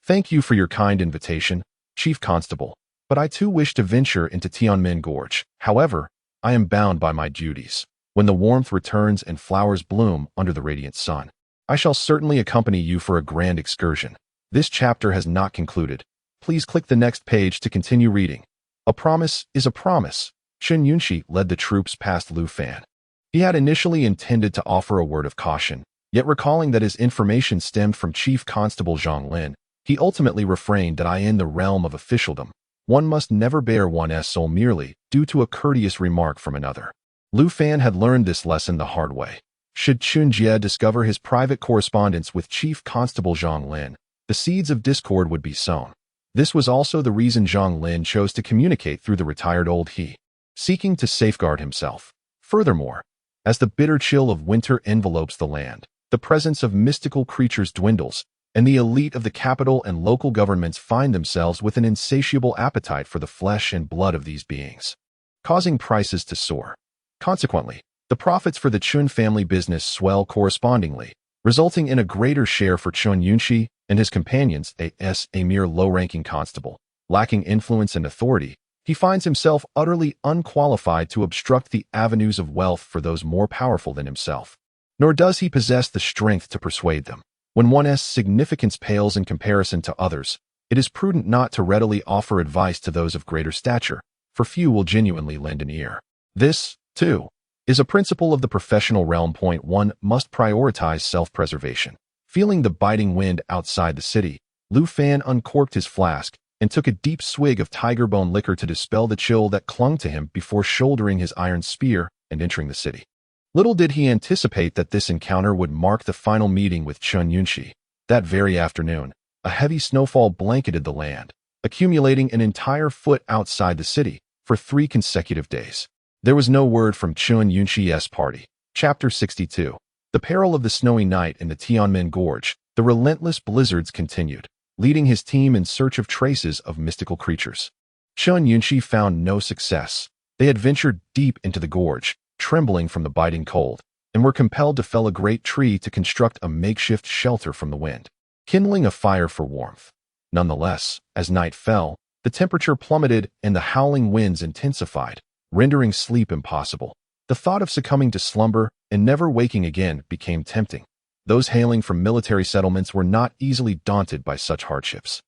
Thank you for your kind invitation, Chief Constable, but I too wish to venture into Tianmen Gorge. However, I am bound by my duties. When the warmth returns and flowers bloom under the radiant sun, I shall certainly accompany you for a grand excursion. This chapter has not concluded. Please click the next page to continue reading. A promise is a promise. Chen Yunxi led the troops past Lu Fan. He had initially intended to offer a word of caution, yet recalling that his information stemmed from Chief Constable Zhang Lin, he ultimately refrained that in the realm of officialdom, one must never bare one's soul merely due to a courteous remark from another. Lu Fan had learned this lesson the hard way. Should Chun Jie discover his private correspondence with Chief Constable Zhang Lin, the seeds of discord would be sown. This was also the reason Zhang Lin chose to communicate through the retired old he, seeking to safeguard himself. Furthermore, as the bitter chill of winter envelopes the land, the presence of mystical creatures dwindles, and the elite of the capital and local governments find themselves with an insatiable appetite for the flesh and blood of these beings, causing prices to soar. Consequently, the profits for the Chun family business swell correspondingly, resulting in a greater share for Chun Yunxi and his companions. A mere low-ranking constable, lacking influence and authority, he finds himself utterly unqualified to obstruct the avenues of wealth for those more powerful than himself. Nor does he possess the strength to persuade them. When one's significance pales in comparison to others, it is prudent not to readily offer advice to those of greater stature, for few will genuinely lend an ear. This, too, is a principle of the professional realm. One must prioritize self-preservation. Feeling the biting wind outside the city, Lu Fan uncorked his flask and took a deep swig of tiger bone liquor to dispel the chill that clung to him before shouldering his iron spear and entering the city. Little did he anticipate that this encounter would mark the final meeting with Chun Yunxi. That very afternoon, a heavy snowfall blanketed the land, accumulating an entire foot outside the city for 3 consecutive days. There was no word from Chun Yunxi's party. Chapter 62. The peril of the snowy night in the Tianmen Gorge. The relentless blizzards continued, leading his team in search of traces of mystical creatures. Chun Yunxi found no success. They had ventured deep into the gorge, trembling from the biting cold, and were compelled to fell a great tree to construct a makeshift shelter from the wind, kindling a fire for warmth. Nonetheless, as night fell, the temperature plummeted and the howling winds intensified, rendering sleep impossible. The thought of succumbing to slumber and never waking again became tempting. Those hailing from military settlements were not easily daunted by such hardships.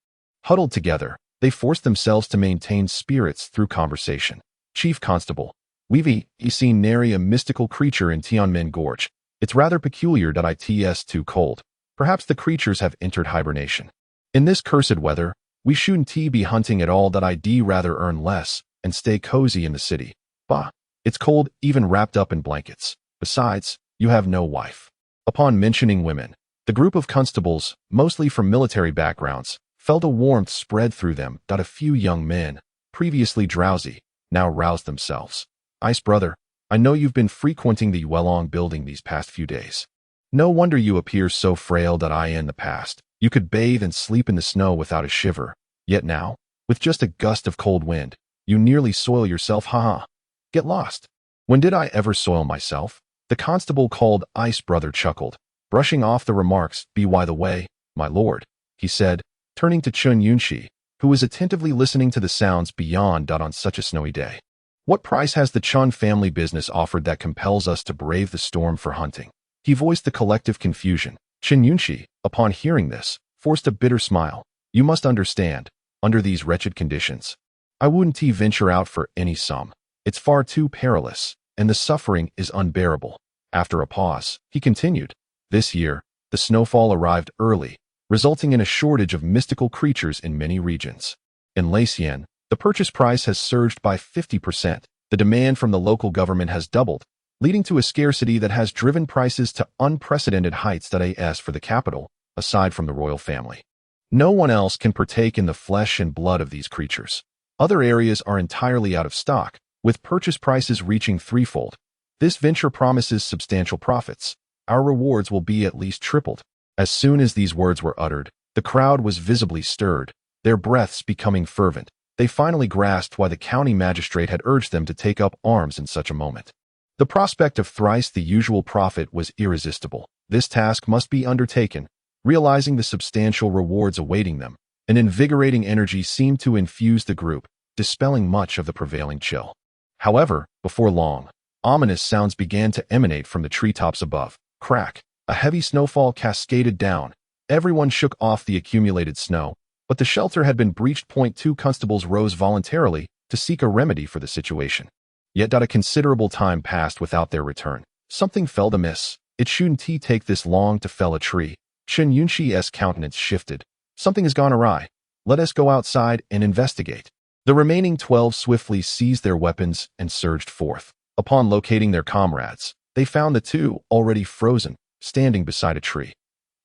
Huddled together, they forced themselves to maintain spirits through conversation. Chief Constable, we've seen nary a mystical creature in Tianmen Gorge. It's rather peculiar that it's too cold. Perhaps the creatures have entered hibernation. In this cursed weather, we shouldn't be hunting at all. That I'd rather earn less and stay cozy in the city. Bah, it's cold even wrapped up in blankets. Besides, you have no wife. Upon mentioning women, the group of constables, mostly from military backgrounds, felt a warmth spread through them. A few young men, previously drowsy, now roused themselves. Ice brother, I know you've been frequenting the Welong building these past few days. No wonder you appear so frail. That in the past, you could bathe and sleep in the snow without a shiver. Yet now, with just a gust of cold wind, you nearly soil yourself. Haha. Get lost. When did I ever soil myself? The constable called Ice Brother chuckled, brushing off the remarks. By the way, my lord, he said, turning to Chun Yunxi, who was attentively listening to the sounds beyond. On such a snowy day, what price has the Chun family business offered that compels us to brave the storm for hunting? He voiced the collective confusion. Chun Yunxi, upon hearing this, forced a bitter smile. You must understand, under these wretched conditions, I wouldn't venture out for any sum. It's far too perilous, and the suffering is unbearable. After a pause, he continued, this year, the snowfall arrived early, resulting in a shortage of mystical creatures in many regions. In Lacien, the purchase price has surged by 50%. The demand from the local government has doubled, leading to a scarcity that has driven prices to unprecedented heights. As for the capital, aside from the royal family, no one else can partake in the flesh and blood of these creatures. Other areas are entirely out of stock, with purchase prices reaching threefold. This venture promises substantial profits. Our rewards will be at least tripled. As soon as these words were uttered, the crowd was visibly stirred, their breaths becoming fervent. They finally grasped why the county magistrate had urged them to take up arms in such a moment. The prospect of thrice the usual profit was irresistible. This task must be undertaken. Realizing the substantial rewards awaiting them, an invigorating energy seemed to infuse the group, dispelling much of the prevailing chill. However, before long, ominous sounds began to emanate from the treetops above. Crack! A heavy snowfall cascaded down. Everyone shook off the accumulated snow, but the shelter had been breached. 2 constables rose voluntarily to seek a remedy for the situation. Yet a considerable time passed without their return. Something felt amiss. It shouldn't take this long to fell a tree. Chen Yunxi's countenance shifted. Something has gone awry. Let us go outside and investigate. The remaining 12 swiftly seized their weapons and surged forth. Upon locating their comrades, they found the 2 already frozen, standing beside a tree.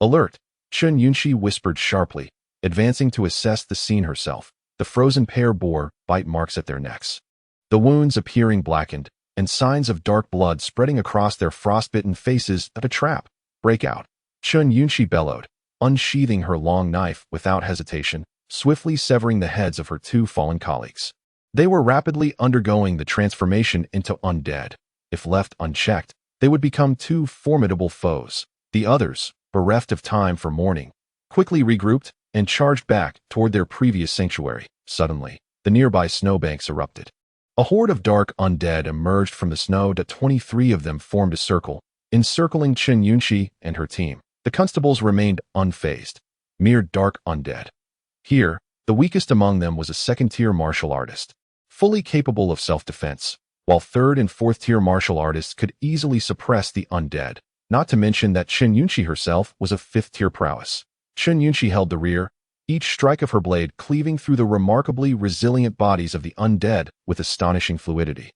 Alert! Chen Yunxi whispered sharply, advancing to assess the scene herself. The frozen pair bore bite marks at their necks, the wounds appearing blackened, and signs of dark blood spreading across their frostbitten faces. A trap! Break out! Chen Yunxi bellowed, unsheathing her long knife without hesitation, swiftly severing the heads of her 2 fallen colleagues. They were rapidly undergoing the transformation into undead. If left unchecked, they would become 2 formidable foes. The others, bereft of time for mourning, quickly regrouped and charged back toward their previous sanctuary. Suddenly, the nearby snowbanks erupted. A horde of dark undead emerged from the snow. 23 of them formed a circle, encircling Chen Yunxi and her team. The constables remained unfazed, mere dark undead. Here, the weakest among them was a second-tier martial artist, fully capable of self-defense, while third- and fourth-tier martial artists could easily suppress the undead, not to mention that Chen Yunxi herself was of fifth-tier prowess. Chen Yunxi held the rear, each strike of her blade cleaving through the remarkably resilient bodies of the undead with astonishing fluidity.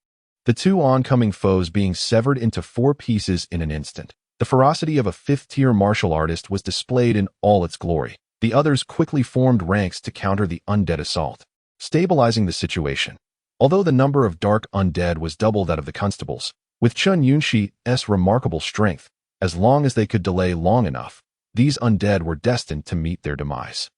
The 2 oncoming foes being severed into 4 pieces in an instant. The ferocity of a fifth-tier martial artist was displayed in all its glory. The others quickly formed ranks to counter the undead assault, stabilizing the situation. Although the number of dark undead was double that of the constables, with Chen Yunxi's remarkable strength, as long as they could delay long enough, these undead were destined to meet their demise.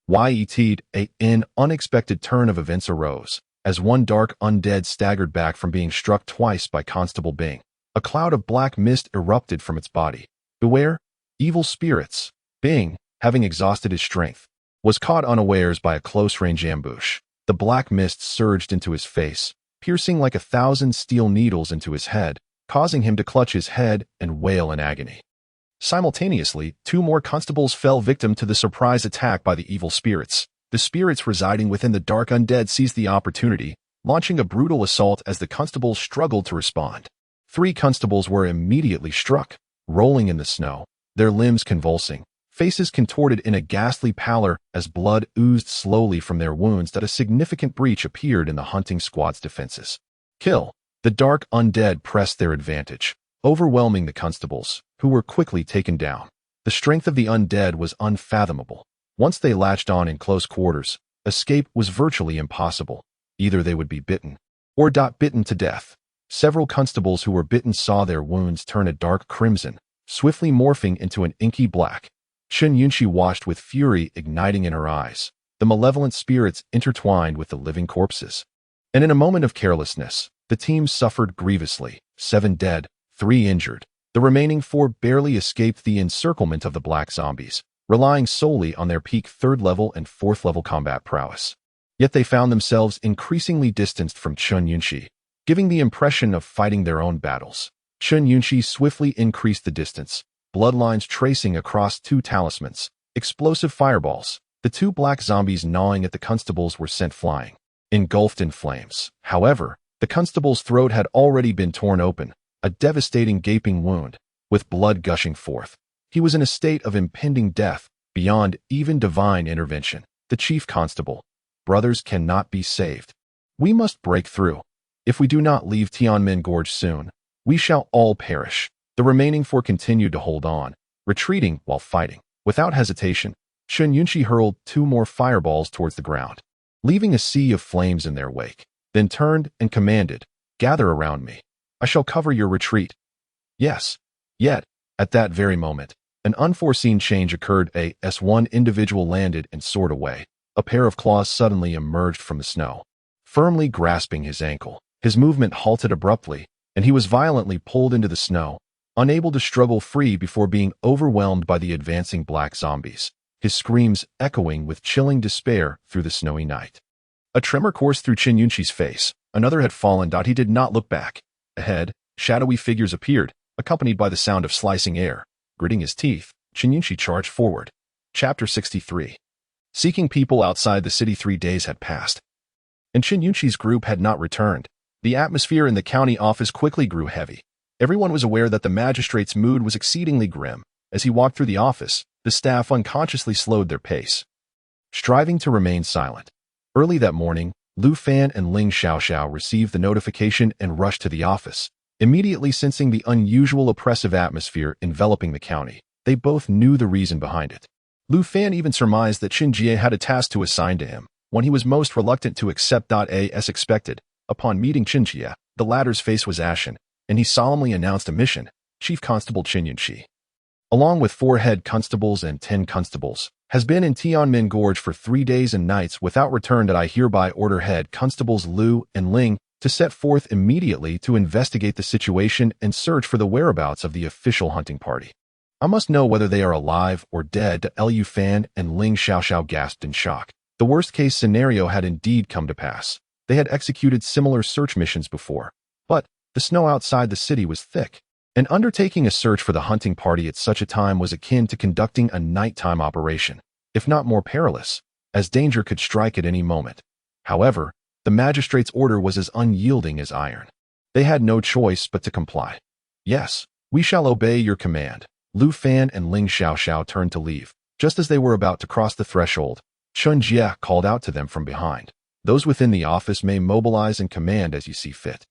An unexpected turn of events arose, as one dark undead staggered back from being struck twice by Constable Bing. A cloud of black mist erupted from its body. Beware, evil spirits! Bing, having exhausted his strength, was caught unawares by a close-range ambush. The black mist surged into his face, piercing like 1,000 steel needles into his head, causing him to clutch his head and wail in agony. Simultaneously, 2 more constables fell victim to the surprise attack by the evil spirits. The spirits residing within the dark undead seized the opportunity, launching a brutal assault as the constables struggled to respond. 3 constables were immediately struck, rolling in the snow, their limbs convulsing, faces contorted in a ghastly pallor as blood oozed slowly from their wounds. A significant breach appeared in the hunting squad's defenses. Kill! The dark undead pressed their advantage, overwhelming the constables, who were quickly taken down. The strength of the undead was unfathomable. Once they latched on in close quarters, escape was virtually impossible. Either they would be bitten, or bitten to death. Several constables who were bitten saw their wounds turn a dark crimson, swiftly morphing into an inky black. Chen Yunxi watched with fury igniting in her eyes, the malevolent spirits intertwined with the living corpses. And in a moment of carelessness, the team suffered grievously, 7 dead, 3 injured. The remaining 4 barely escaped the encirclement of the black zombies, relying solely on their peak 3rd-level and 4th-level combat prowess. Yet they found themselves increasingly distanced from Chen Yunxi, giving the impression of fighting their own battles. Chen Yunxi swiftly increased the distance, bloodlines tracing across 2 talismans, explosive fireballs. The 2 black zombies gnawing at the constables were sent flying, engulfed in flames. However, the constable's throat had already been torn open, a devastating gaping wound, with blood gushing forth. He was in a state of impending death, beyond even divine intervention. The chief constable, brothers cannot be saved. We must break through. If we do not leave Tianmen Gorge soon, we shall all perish. The remaining 4 continued to hold on, retreating while fighting. Without hesitation, Chen Yunxi hurled 2 more fireballs towards the ground, leaving a sea of flames in their wake, then turned and commanded, "Gather around me. I shall cover your retreat." Yes. Yet, at that very moment, An unforeseen change occurred as one individual landed and soared away. A pair of claws suddenly emerged from the snow, firmly grasping his ankle. His movement halted abruptly, and he was violently pulled into the snow, unable to struggle free before being overwhelmed by the advancing black zombies, his screams echoing with chilling despair through the snowy night. A tremor coursed through Qin Yunqi's face. Another had fallen. He did not look back. Ahead, shadowy figures appeared, accompanied by the sound of slicing air. Gritting his teeth, Qin Yunqi charged forward. Chapter 63. Seeking people outside the city. 3 days had passed, and Qin Yunqi's group had not returned. The atmosphere in the county office quickly grew heavy. Everyone was aware that the magistrate's mood was exceedingly grim. As he walked through the office, the staff unconsciously slowed their pace, striving to remain silent. Early that morning, Lu Fan and Ling Xiaoxiao received the notification and rushed to the office. Immediately sensing the unusual oppressive atmosphere enveloping the county, they both knew the reason behind it. Lu Fan even surmised that Qin Jie had a task to assign to him, one he was most reluctant to accept. As expected, upon meeting Qin Jie, the latter's face was ashen, and he solemnly announced a mission. Chief Constable Qin Yunqi, along with 4 head constables and 10 constables, has been in Tianmen Gorge for 3 days and nights without return. I hereby order head constables Lu and Ling to set forth immediately to investigate the situation and search for the whereabouts of the official hunting party. I must know whether they are alive or dead. Lu Fan and Ling Xiaoxiao gasped in shock. The worst-case scenario had indeed come to pass. They had executed similar search missions before, but the snow outside the city was thick, and undertaking a search for the hunting party at such a time was akin to conducting a nighttime operation, if not more perilous, as danger could strike at any moment. However, the magistrate's order was as unyielding as iron. They had no choice but to comply. Yes, we shall obey your command. Lu Fan and Ling Xiaoxiao turned to leave. Just as they were about to cross the threshold, Qin Jie called out to them from behind. Those within the office may mobilize and command as you see fit.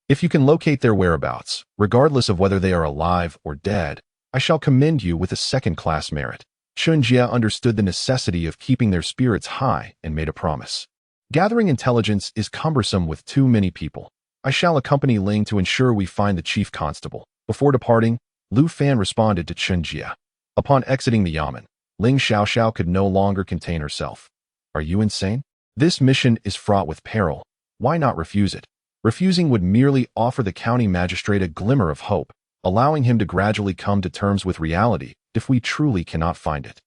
If you can locate their whereabouts, regardless of whether they are alive or dead, I shall commend you with a second-class merit. Qin Jie understood the necessity of keeping their spirits high and made a promise. Gathering intelligence is cumbersome with too many people. I shall accompany Ling to ensure we find the chief constable. Before departing, Lu Fan responded to Qin Jie. Upon exiting the yamen, Ling Xiaoxiao could no longer contain herself. Are you insane? This mission is fraught with peril. Why not refuse it? Refusing would merely offer the county magistrate a glimmer of hope, allowing him to gradually come to terms with reality if we truly cannot find it.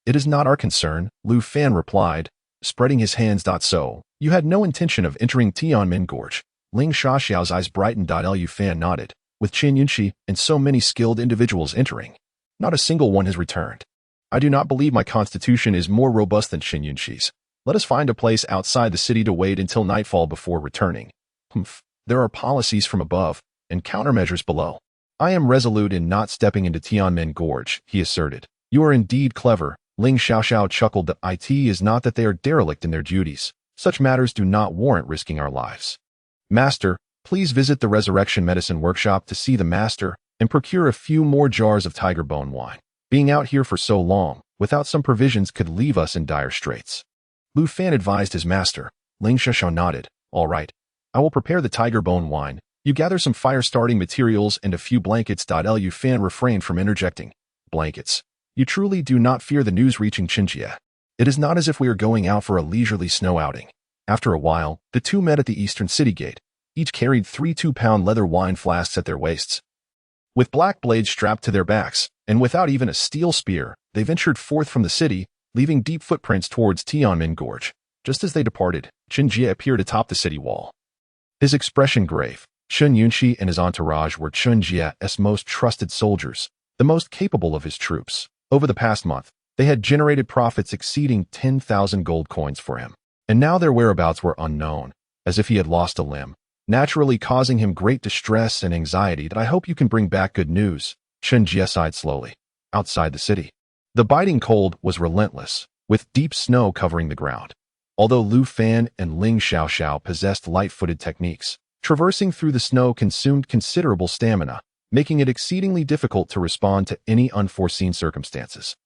It is not our concern, Lu Fan replied, spreading his hands. So, you had no intention of entering Tianmen Gorge. Ling Xiaoxiao's eyes brightened. Lu Fan nodded. With Qin Yunqi and so many skilled individuals entering, not a single one has returned. I do not believe my constitution is more robust than Qin Yunqi's. Let us find a place outside the city to wait until nightfall before returning. There are policies from above and countermeasures below. I am resolute in not stepping into Tianmen Gorge, he asserted. You are indeed clever. Ling Xiaoxiao chuckled. The it is not that they are derelict in their duties. Such matters do not warrant risking our lives. Master, please visit the Resurrection Medicine Workshop to see the master and procure a few more jars of tiger bone wine. Being out here for so long, without some provisions, could leave us in dire straits. Lu Fan advised his master. Ling Xiaoxiao nodded. All right. I will prepare the tiger bone wine. You gather some fire-starting materials and a few blankets. Lu Fan refrained from interjecting. Blankets. You truly do not fear the news reaching Qin Jie. It is not as if we are going out for a leisurely snow outing. After a while, the two met at the eastern city gate. Each carried 3 2-pound leather wine flasks at their waists. With black blades strapped to their backs, and without even a steel spear, they ventured forth from the city, leaving deep footprints towards Tianmen Gorge. Just as they departed, Qin Jie appeared atop the city wall. His expression grave. Qin Yunqi and his entourage were Qin Jie's most trusted soldiers, the most capable of his troops. Over the past month, they had generated profits exceeding 10,000 gold coins for him, and now their whereabouts were unknown, as if he had lost a limb, naturally causing him great distress and anxiety. I hope you can bring back good news, Qin Jie sighed slowly. Outside the city, the biting cold was relentless, with deep snow covering the ground. Although Lu Fan and Ling Xiaoxiao possessed light-footed techniques, traversing through the snow consumed considerable stamina, making it exceedingly difficult to respond to any unforeseen circumstances.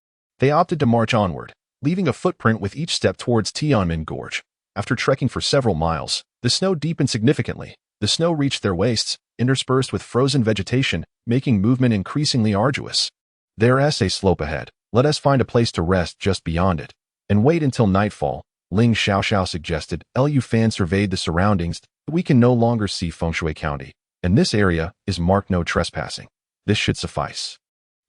They opted to march onward, leaving a footprint with each step towards Tianmen Gorge. After trekking for several miles, the snow deepened significantly. The snow reached their waists, interspersed with frozen vegetation, making movement increasingly arduous. There's a slope ahead. Let us find a place to rest just beyond it, and wait until nightfall, Ling Xiaoxiao suggested. Lu Fan surveyed the surroundings. We can no longer see Feng Shui County, and this area is marked no trespassing. This should suffice.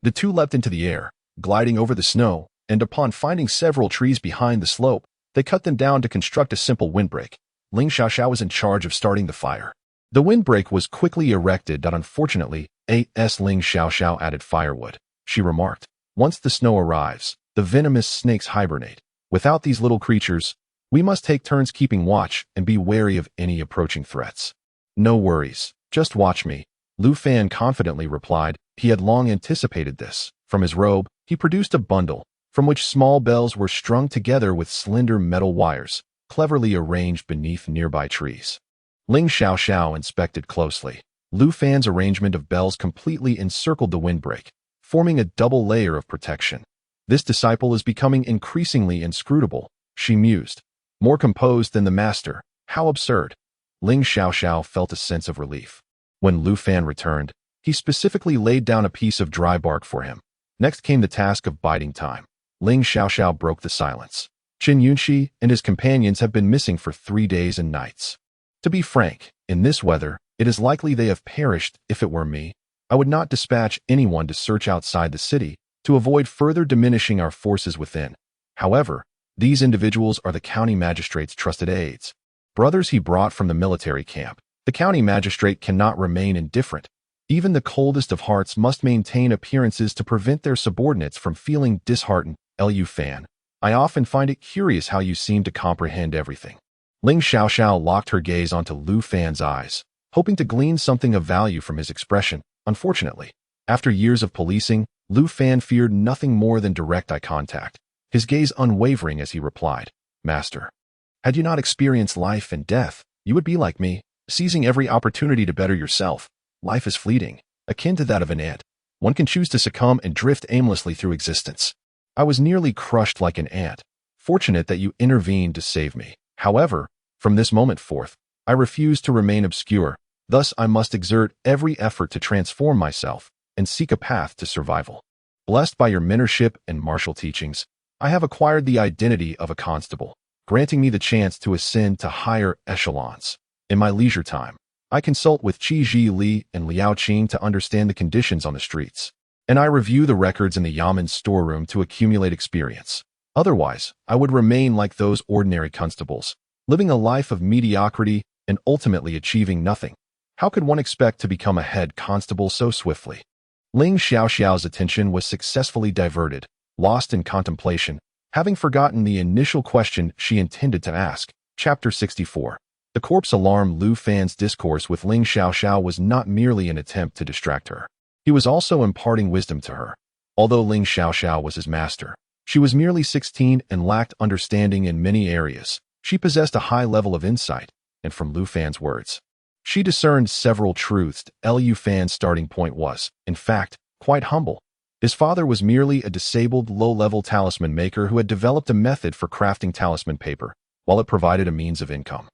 The two leapt into the air, gliding over the snow, and upon finding several trees behind the slope, they cut them down to construct a simple windbreak. Ling Xiaoxiao was in charge of starting the fire. The windbreak was quickly erected. Unfortunately, Ling Xiaoxiao added firewood. She remarked, once the snow arrives, the venomous snakes hibernate. Without these little creatures, we must take turns keeping watch and be wary of any approaching threats. No worries, just watch me, Lu Fan confidently replied. He had long anticipated this. From his robe, he produced a bundle, from which small bells were strung together with slender metal wires, cleverly arranged beneath nearby trees. Ling Xiaoxiao inspected closely. Lu Fan's arrangement of bells completely encircled the windbreak, forming a double layer of protection. This disciple is becoming increasingly inscrutable, she mused. More composed than the master, how absurd. Ling Xiaoxiao felt a sense of relief. When Lu Fan returned, he specifically laid down a piece of dry bark for him. Next came the task of biding time. Ling Xiaoxiao broke the silence. Qin Yunxi and his companions have been missing for 3 days and nights. To be frank, in this weather, it is likely they have perished. If it were me, I would not dispatch anyone to search outside the city to avoid further diminishing our forces within. However, these individuals are the county magistrate's trusted aides. Brothers he brought from the military camp. The county magistrate cannot remain indifferent. Even the coldest of hearts must maintain appearances to prevent their subordinates from feeling disheartened. Lu Fan, I often find it curious how you seem to comprehend everything. Ling Xiaoxiao locked her gaze onto Lu Fan's eyes, hoping to glean something of value from his expression. Unfortunately, after years of policing, Lu Fan feared nothing more than direct eye contact, his gaze unwavering as he replied, Master, had you not experienced life and death, you would be like me, seizing every opportunity to better yourself. Life is fleeting, akin to that of an ant. One can choose to succumb and drift aimlessly through existence. I was nearly crushed like an ant. Fortunate that you intervened to save me. However, from this moment forth, I refuse to remain obscure. Thus, I must exert every effort to transform myself and seek a path to survival. Blessed by your mentorship and martial teachings, I have acquired the identity of a constable, granting me the chance to ascend to higher echelons. In my leisure time, I consult with Qi Ji Li and Liao Qing to understand the conditions on the streets, and I review the records in the Yamen storeroom to accumulate experience. Otherwise, I would remain like those ordinary constables, living a life of mediocrity and ultimately achieving nothing. How could one expect to become a head constable so swiftly? Ling Xiaoxiao's attention was successfully diverted, lost in contemplation, having forgotten the initial question she intended to ask. Chapter 64. The corpse alarm. Lu Fan's discourse with Ling Xiaoxiao was not merely an attempt to distract her. He was also imparting wisdom to her. Although Ling Xiaoxiao was his master, she was merely 16 and lacked understanding in many areas. She possessed a high level of insight, and from Lu Fan's words, she discerned several truths. Lu Fan's starting point was, in fact, quite humble. His father was merely a disabled, low-level talisman maker who had developed a method for crafting talisman paper, while it provided a means of income.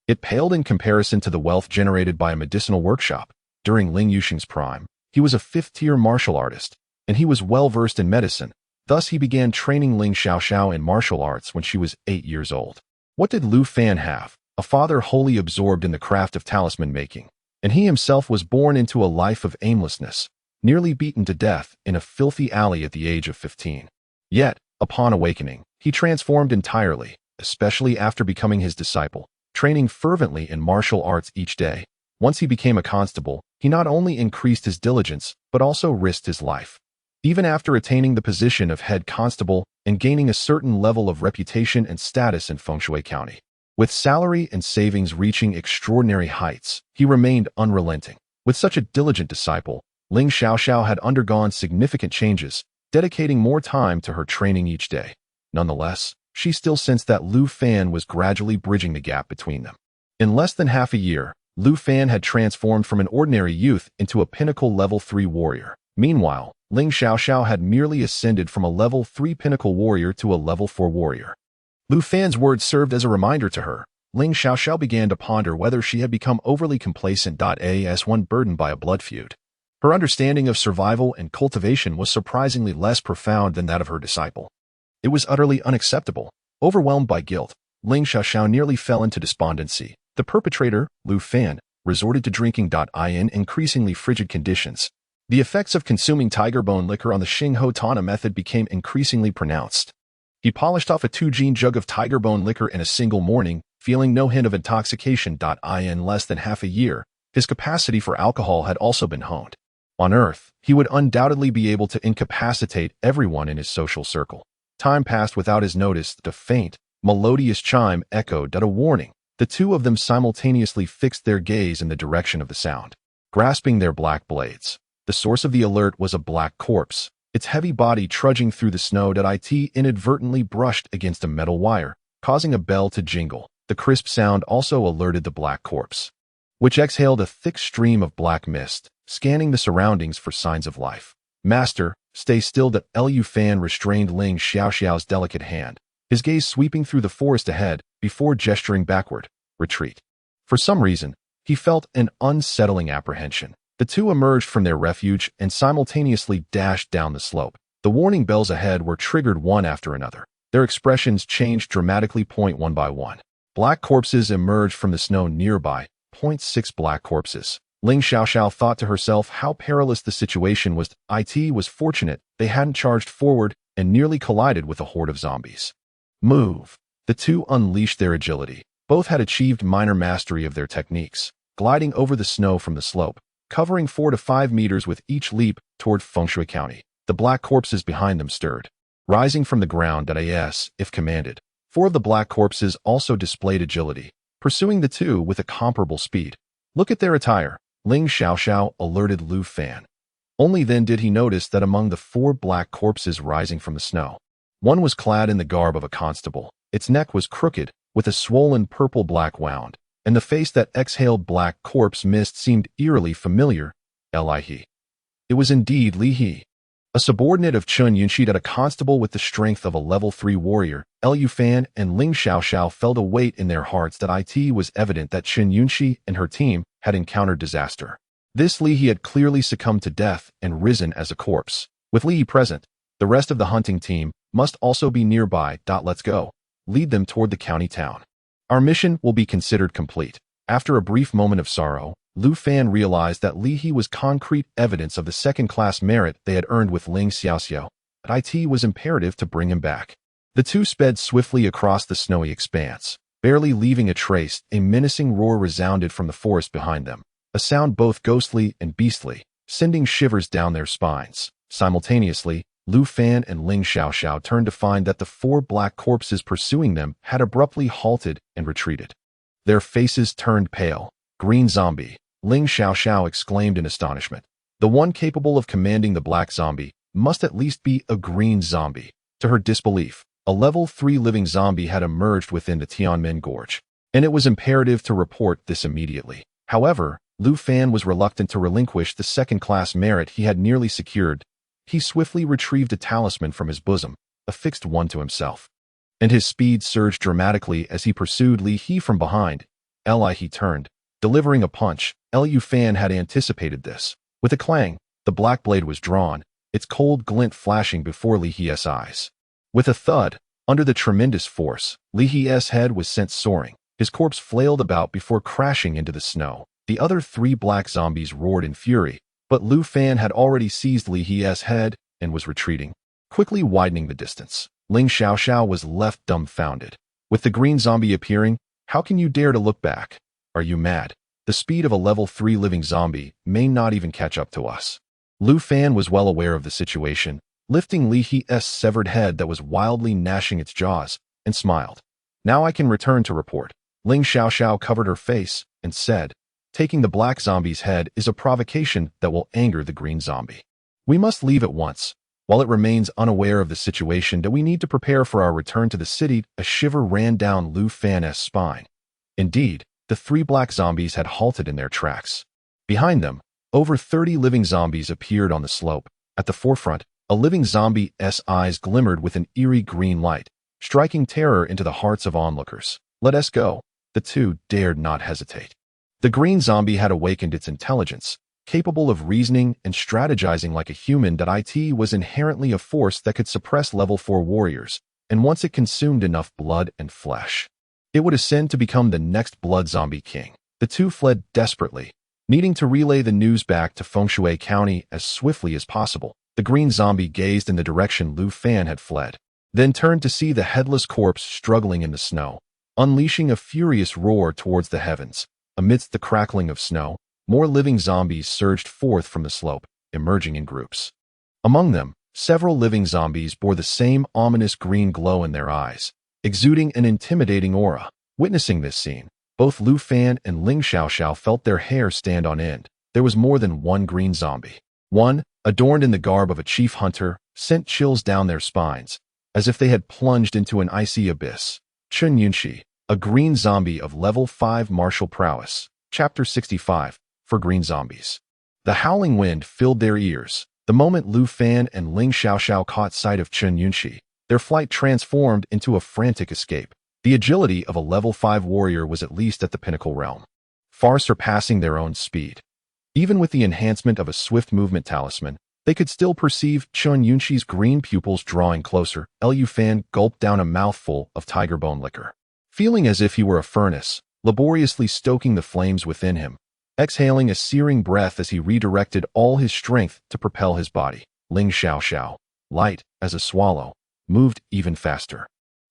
It paled in comparison to the wealth generated by a medicinal workshop. During Ling Yuxing's prime, he was a 5th-tier martial artist, and he was well-versed in medicine. Thus, he began training Ling Xiaoxiao in martial arts when she was 8 years old. What did Lu Fan have? A father wholly absorbed in the craft of talisman making, and he himself was born into a life of aimlessness, nearly beaten to death in a filthy alley at the age of 15. Yet, upon awakening, he transformed entirely, especially after becoming his disciple, training fervently in martial arts each day. Once he became a constable, he not only increased his diligence, but also risked his life. Even after attaining the position of head constable and gaining a certain level of reputation and status in Feng Shui County, with salary and savings reaching extraordinary heights, he remained unrelenting. With such a diligent disciple, Ling Xiaoxiao had undergone significant changes, dedicating more time to her training each day. Nonetheless, she still sensed that Lu Fan was gradually bridging the gap between them. In less than half a year, Lu Fan had transformed from an ordinary youth into a pinnacle level 3 warrior. Meanwhile, Ling Xiaoxiao had merely ascended from a level 3 pinnacle warrior to a level 4 warrior. Lu Fan's words served as a reminder to her. Ling Xiaoxiao began to ponder whether she had become overly complacent. As one burdened by a blood feud. Her understanding of survival and cultivation was surprisingly less profound than that of her disciple. It was utterly unacceptable. Overwhelmed by guilt, Ling Xiaoxiao nearly fell into despondency. The perpetrator, Lu Fan, resorted to drinking in increasingly frigid conditions. The effects of consuming tiger bone liquor on the Xing Ho Tana method became increasingly pronounced. He polished off a 2-gene jug of tiger bone liquor in a single morning, feeling no hint of intoxication. In less than half a year, his capacity for alcohol had also been honed. On Earth, he would undoubtedly be able to incapacitate everyone in his social circle. Time passed without his notice. The faint, melodious chime echoed a warning. The two of them simultaneously fixed their gaze in the direction of the sound, grasping their black blades. The source of the alert was a black corpse, its heavy body trudging through the snow. It inadvertently brushed against a metal wire, causing a bell to jingle. The crisp sound also alerted the black corpse, which exhaled a thick stream of black mist, scanning the surroundings for signs of life. Master, stay still. Lu Fan restrained Ling Xiaoxiao's delicate hand, his gaze sweeping through the forest ahead before gesturing backward. Retreat. For some reason, he felt an unsettling apprehension. The two emerged from their refuge and simultaneously dashed down the slope. The warning bells ahead were triggered one after another. Their expressions changed dramatically. One by one. Black corpses emerged from the snow nearby. 6 black corpses. Ling Xiaoxiao thought to herself how perilous the situation was. It was fortunate they hadn't charged forward and nearly collided with a horde of zombies. Move. The two unleashed their agility. Both had achieved minor mastery of their techniques, gliding over the snow from the slope, covering 4 to 5 meters with each leap toward Fengshui County. The black corpses behind them stirred, rising from the ground if commanded. 4 of the black corpses also displayed agility, pursuing the two with a comparable speed. Look at their attire, Ling Xiaoxiao alerted Lu Fan. Only then did he notice that among the 4 black corpses rising from the snow, one was clad in the garb of a constable. Its neck was crooked, with a swollen purple-black wound, and the face that exhaled black corpse mist seemed eerily familiar. Li He. It was indeed Li He, a subordinate of Chun Yunshi, a constable with the strength of a level 3 warrior. Lu Fan and Ling Xiaoxiao felt a weight in their hearts. It was evident that Chun Yunshi and her team had encountered disaster. This Li He had clearly succumbed to death and risen as a corpse. With Li He present, the rest of the hunting team must also be nearby. Let's go. Lead them toward the county town. Our mission will be considered complete. After a brief moment of sorrow, Lu Fan realized that Li He was concrete evidence of the second-class merit they had earned with Ling Xiaoxiao. It was imperative to bring him back. The two sped swiftly across the snowy expanse, barely leaving a trace. A menacing roar resounded from the forest behind them, a sound both ghostly and beastly, sending shivers down their spines. Simultaneously, Lu Fan and Ling Xiaoxiao turned to find that the 4 black corpses pursuing them had abruptly halted and retreated. Their faces turned pale. Green zombie, Ling Xiaoxiao exclaimed in astonishment. The one capable of commanding the black zombie must at least be a green zombie. To her disbelief, a level 3 living zombie had emerged within the Tianmen Gorge, and it was imperative to report this immediately. However, Lu Fan was reluctant to relinquish the second-class merit he had nearly secured. He swiftly retrieved a talisman from his bosom, affixed one to himself, and his speed surged dramatically as he pursued Li He from behind. He turned, delivering a punch. Lu Fan had anticipated this. With a clang, the black blade was drawn, its cold glint flashing before Li He's eyes. With a thud, under the tremendous force, Li He's head was sent soaring. His corpse flailed about before crashing into the snow. The other 3 black zombies roared in fury, but Lu Fan had already seized Li He's head and was retreating, quickly widening the distance. Ling Xiaoxiao was left dumbfounded. With the green zombie appearing, how can you dare to look back? Are you mad? The speed of a level 3 living zombie may not even catch up to us. Lu Fan was well aware of the situation, lifting Li He's severed head that was wildly gnashing its jaws, and smiled. Now I can return to report. Ling Xiaoxiao covered her face and said, taking the black zombie's head is a provocation that will anger the green zombie. We must leave at once. While it remains unaware of the situation that we need to prepare for our return to the city, a shiver ran down Lu Fan's spine. Indeed, the 3 black zombies had halted in their tracks. Behind them, over 30 living zombies appeared on the slope. At the forefront, a living zombie's eyes glimmered with an eerie green light, striking terror into the hearts of onlookers. Let us go. The two dared not hesitate. The green zombie had awakened its intelligence. capable of reasoning and strategizing like a human. It was inherently a force that could suppress level 4 warriors, and once it consumed enough blood and flesh, it would ascend to become the next blood zombie king. The two fled desperately, needing to relay the news back to Fengshui County as swiftly as possible. The green zombie gazed in the direction Lu Fan had fled, then turned to see the headless corpse struggling in the snow, unleashing a furious roar towards the heavens. Amidst the crackling of snow, more living zombies surged forth from the slope, emerging in groups. Among them, several living zombies bore the same ominous green glow in their eyes, exuding an intimidating aura. Witnessing this scene, both Lu Fan and Ling Xiaoxiao felt their hair stand on end. There was more than one green zombie. One, adorned in the garb of a chief hunter, sent chills down their spines, as if they had plunged into an icy abyss. Chen Yunxi, a green zombie of level 5 martial prowess. Chapter 65, for green zombies. The howling wind filled their ears. The moment Lu Fan and Ling Xiaoxiao caught sight of Chen Yunxi, their flight transformed into a frantic escape. The agility of a level 5 warrior was at least at the pinnacle realm, far surpassing their own speed. Even with the enhancement of a swift movement talisman, they could still perceive Chen Yunxi's green pupils drawing closer. Lu Fan gulped down a mouthful of tiger bone liquor, feeling as if he were a furnace, laboriously stoking the flames within him, exhaling a searing breath as he redirected all his strength to propel his body. Ling Xiaoxiao, light as a swallow, moved even faster.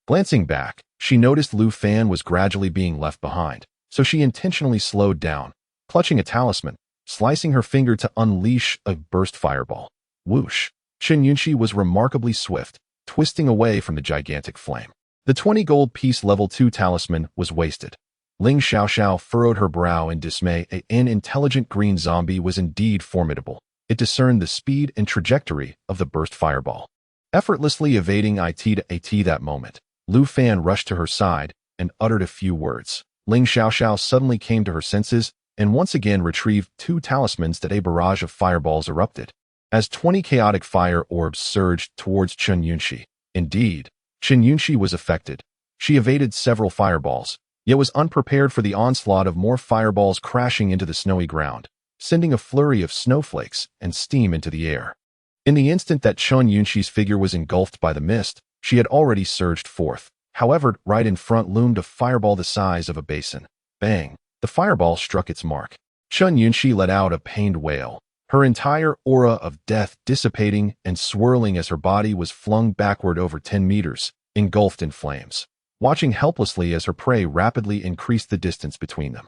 Glancing back, she noticed Lu Fan was gradually being left behind, so she intentionally slowed down, clutching a talisman, slicing her finger to unleash a burst fireball. Whoosh! Chen Yunxi was remarkably swift, twisting away from the gigantic flame. The 20 gold piece level 2 talisman was wasted. Ling Xiaoxiao furrowed her brow in dismay. An intelligent green zombie was indeed formidable. It discerned the speed and trajectory of the burst fireball, effortlessly evading it to at that moment. Lu Fan rushed to her side and uttered a few words. Ling Xiaoxiao suddenly came to her senses and once again retrieved 2 talismans. That a barrage of fireballs erupted, as 20 chaotic fire orbs surged towards Chen Yunxi. Indeed, Chen Yunxi was affected. She evaded several fireballs, yet was unprepared for the onslaught of more fireballs crashing into the snowy ground, sending a flurry of snowflakes and steam into the air. In the instant that Chen Yunxi's figure was engulfed by the mist, she had already surged forth. However, right in front loomed a fireball the size of a basin. Bang! The fireball struck its mark. Chen Yunxi let out a pained wail, her entire aura of death dissipating and swirling as her body was flung backward over 10 meters, engulfed in flames, watching helplessly as her prey rapidly increased the distance between them.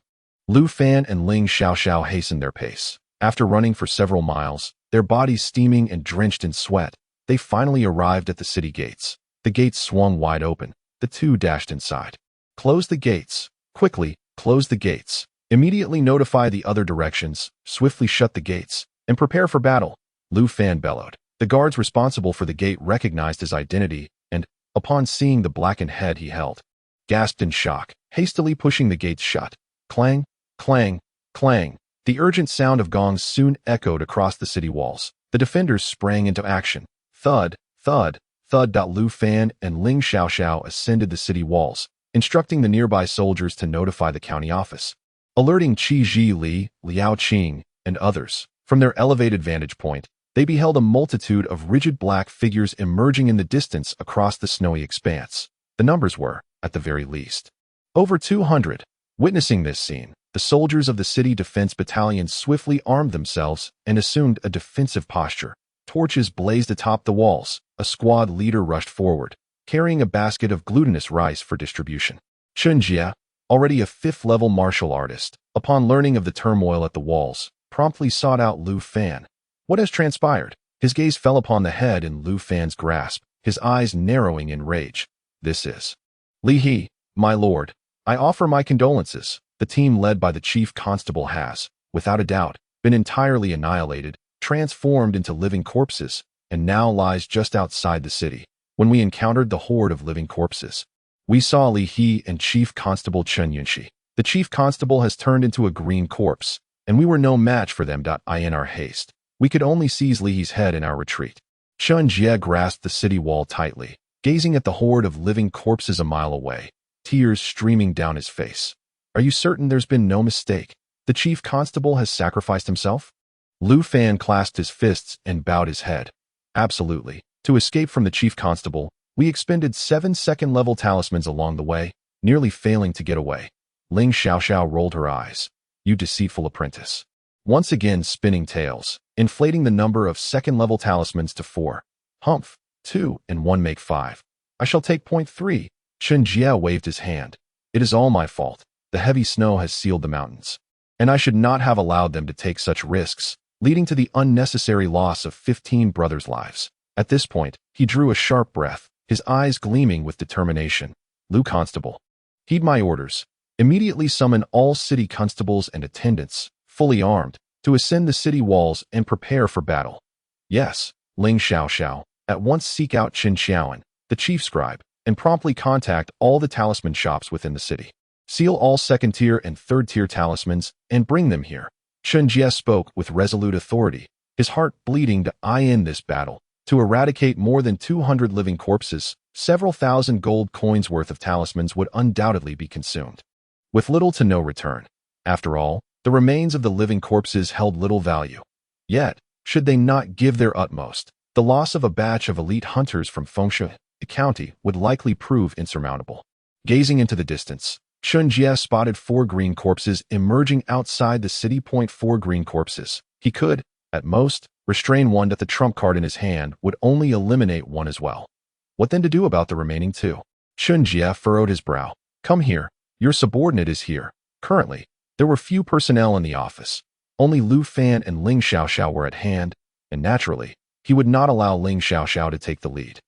Lu Fan and Ling Xiaoxiao hastened their pace. After running for several miles, their bodies steaming and drenched in sweat, they finally arrived at the city gates. The gates swung wide open. The two dashed inside. Close the gates. Quickly, close the gates. Immediately notify the other directions, swiftly shut the gates, and prepare for battle, Lu Fan bellowed. The guards responsible for the gate recognized his identity and, upon seeing the blackened head he held, gasped in shock, hastily pushing the gates shut. Clang, clang, clang. The urgent sound of gongs soon echoed across the city walls. The defenders sprang into action. Thud, thud, thud. Lu Fan and Ling Xiaoxiao ascended the city walls, instructing the nearby soldiers to notify the county office, alerting Qi Ji Li, Liao Qing, and others. From their elevated vantage point, they beheld a multitude of rigid black figures emerging in the distance across the snowy expanse. The numbers were, at the very least, over 200. Witnessing this scene, the soldiers of the city defense battalion swiftly armed themselves and assumed a defensive posture. Torches blazed atop the walls. A squad leader rushed forward, carrying a basket of glutinous rice for distribution. Chen Jie, already a 5th-level martial artist, upon learning of the turmoil at the walls, promptly sought out Lu Fan. What has transpired? His gaze fell upon the head in Lu Fan's grasp, his eyes narrowing in rage. This is Li He, my lord. I offer my condolences. The team led by the chief constable has, without a doubt, been entirely annihilated, transformed into living corpses, and now lies just outside the city. When we encountered the horde of living corpses, we saw Li He and Chief Constable Chen Yunxi. The chief constable has turned into a green corpse, and we were no match for them. In our haste, we could only seize Li He's head in our retreat. Chen Jie grasped the city wall tightly, gazing at the horde of living corpses a mile away, tears streaming down his face. Are you certain there's been no mistake? The chief constable has sacrificed himself? Lu Fan clasped his fists and bowed his head. Absolutely. To escape from the chief constable, we expended 7 second-level talismans along the way, nearly failing to get away. Ling Xiaoxiao rolled her eyes. You deceitful apprentice. Once again spinning tales, inflating the number of second-level talismans to 4. Humph, 2 and 1 make 5. I shall take point 3. Chen Jie waved his hand. It is all my fault. The heavy snow has sealed the mountains. And I should not have allowed them to take such risks, leading to the unnecessary loss of 15 brothers' lives. At this point, he drew a sharp breath, his eyes gleaming with determination. Lu Constable. Heed my orders. Immediately summon all city constables and attendants, fully armed, to ascend the city walls and prepare for battle. Yes, Ling Xiaoxiao. At once seek out Qin Xiaoan, the chief scribe, and promptly contact all the talisman shops within the city. Seal all second-tier and third-tier talismans and bring them here. Chen Jie spoke with resolute authority, his heart bleeding to end this battle. To eradicate more than 200 living corpses, several thousand gold coins worth of talismans would undoubtedly be consumed, with little to no return. After all, the remains of the living corpses held little value. Yet, should they not give their utmost, the loss of a batch of elite hunters from Fengshui County would likely prove insurmountable. Gazing into the distance, Chen Jie spotted 4 green corpses emerging outside the city. 4 green corpses. He could, at most, restrain one that the trump card in his hand would only eliminate one as well. What then to do about the remaining 2? Chen Jie furrowed his brow. Come here. Your subordinate is here. Currently, there were few personnel in the office. Only Lu Fan and Ling Xiaoxiao were at hand, and naturally, he would not allow Ling Xiaoxiao to take the lead.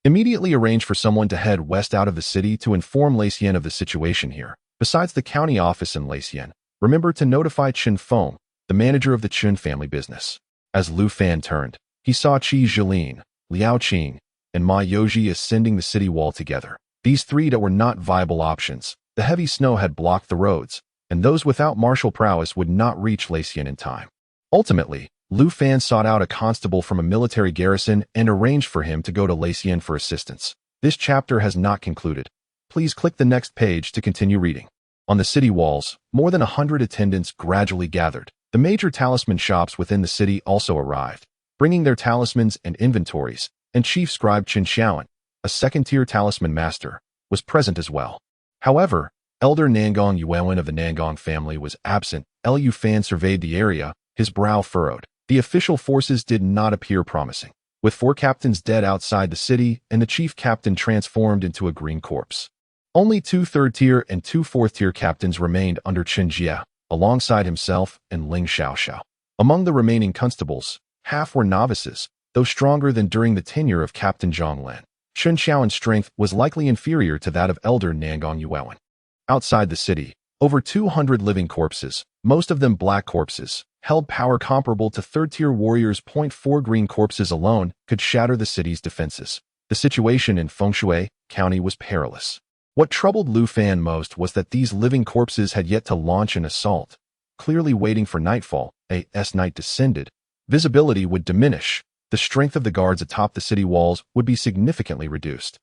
Immediately arrange for someone to head west out of the city to inform Leixian of the situation here. Besides the county office in Leixian, remember to notify Qin Feng, the manager of the Qin family business. As Lu Fan turned, he saw Qi Zhilin, Liao Qing, and Ma Yoji ascending the city wall together. These 3 that were not viable options. The heavy snow had blocked the roads, and those without martial prowess would not reach Leixian in time. Ultimately, Lu Fan sought out a constable from a military garrison and arranged for him to go to Leixian for assistance. This chapter has not concluded. Please click the next page to continue reading. On the city walls, more than 100 attendants gradually gathered. The major talisman shops within the city also arrived, bringing their talismans and inventories, and Chief Scribe Qin Xiaoan, a second-tier talisman master, was present as well. However, Elder Nangong Yuan of the Nangong family was absent. Lu Fan surveyed the area, his brow furrowed. The official forces did not appear promising, with 4 captains dead outside the city and the chief captain transformed into a green corpse. Only 2 third-tier and 2 fourth-tier captains remained under Chen Jie, alongside himself and Ling Xiaoxiao. Among the remaining constables, half were novices, though stronger than during the tenure of Captain Zhang Lan. Chen Xiaoan's strength was likely inferior to that of Elder Nangong Yuan. Outside the city, over 200 living corpses, most of them black corpses, held power comparable to third-tier warriors. 4 green corpses alone could shatter the city's defenses. The situation in Fengshui County was perilous. What troubled Lu Fan most was that these living corpses had yet to launch an assault. Clearly waiting for nightfall, as night descended, visibility would diminish. The strength of the guards atop the city walls would be significantly reduced.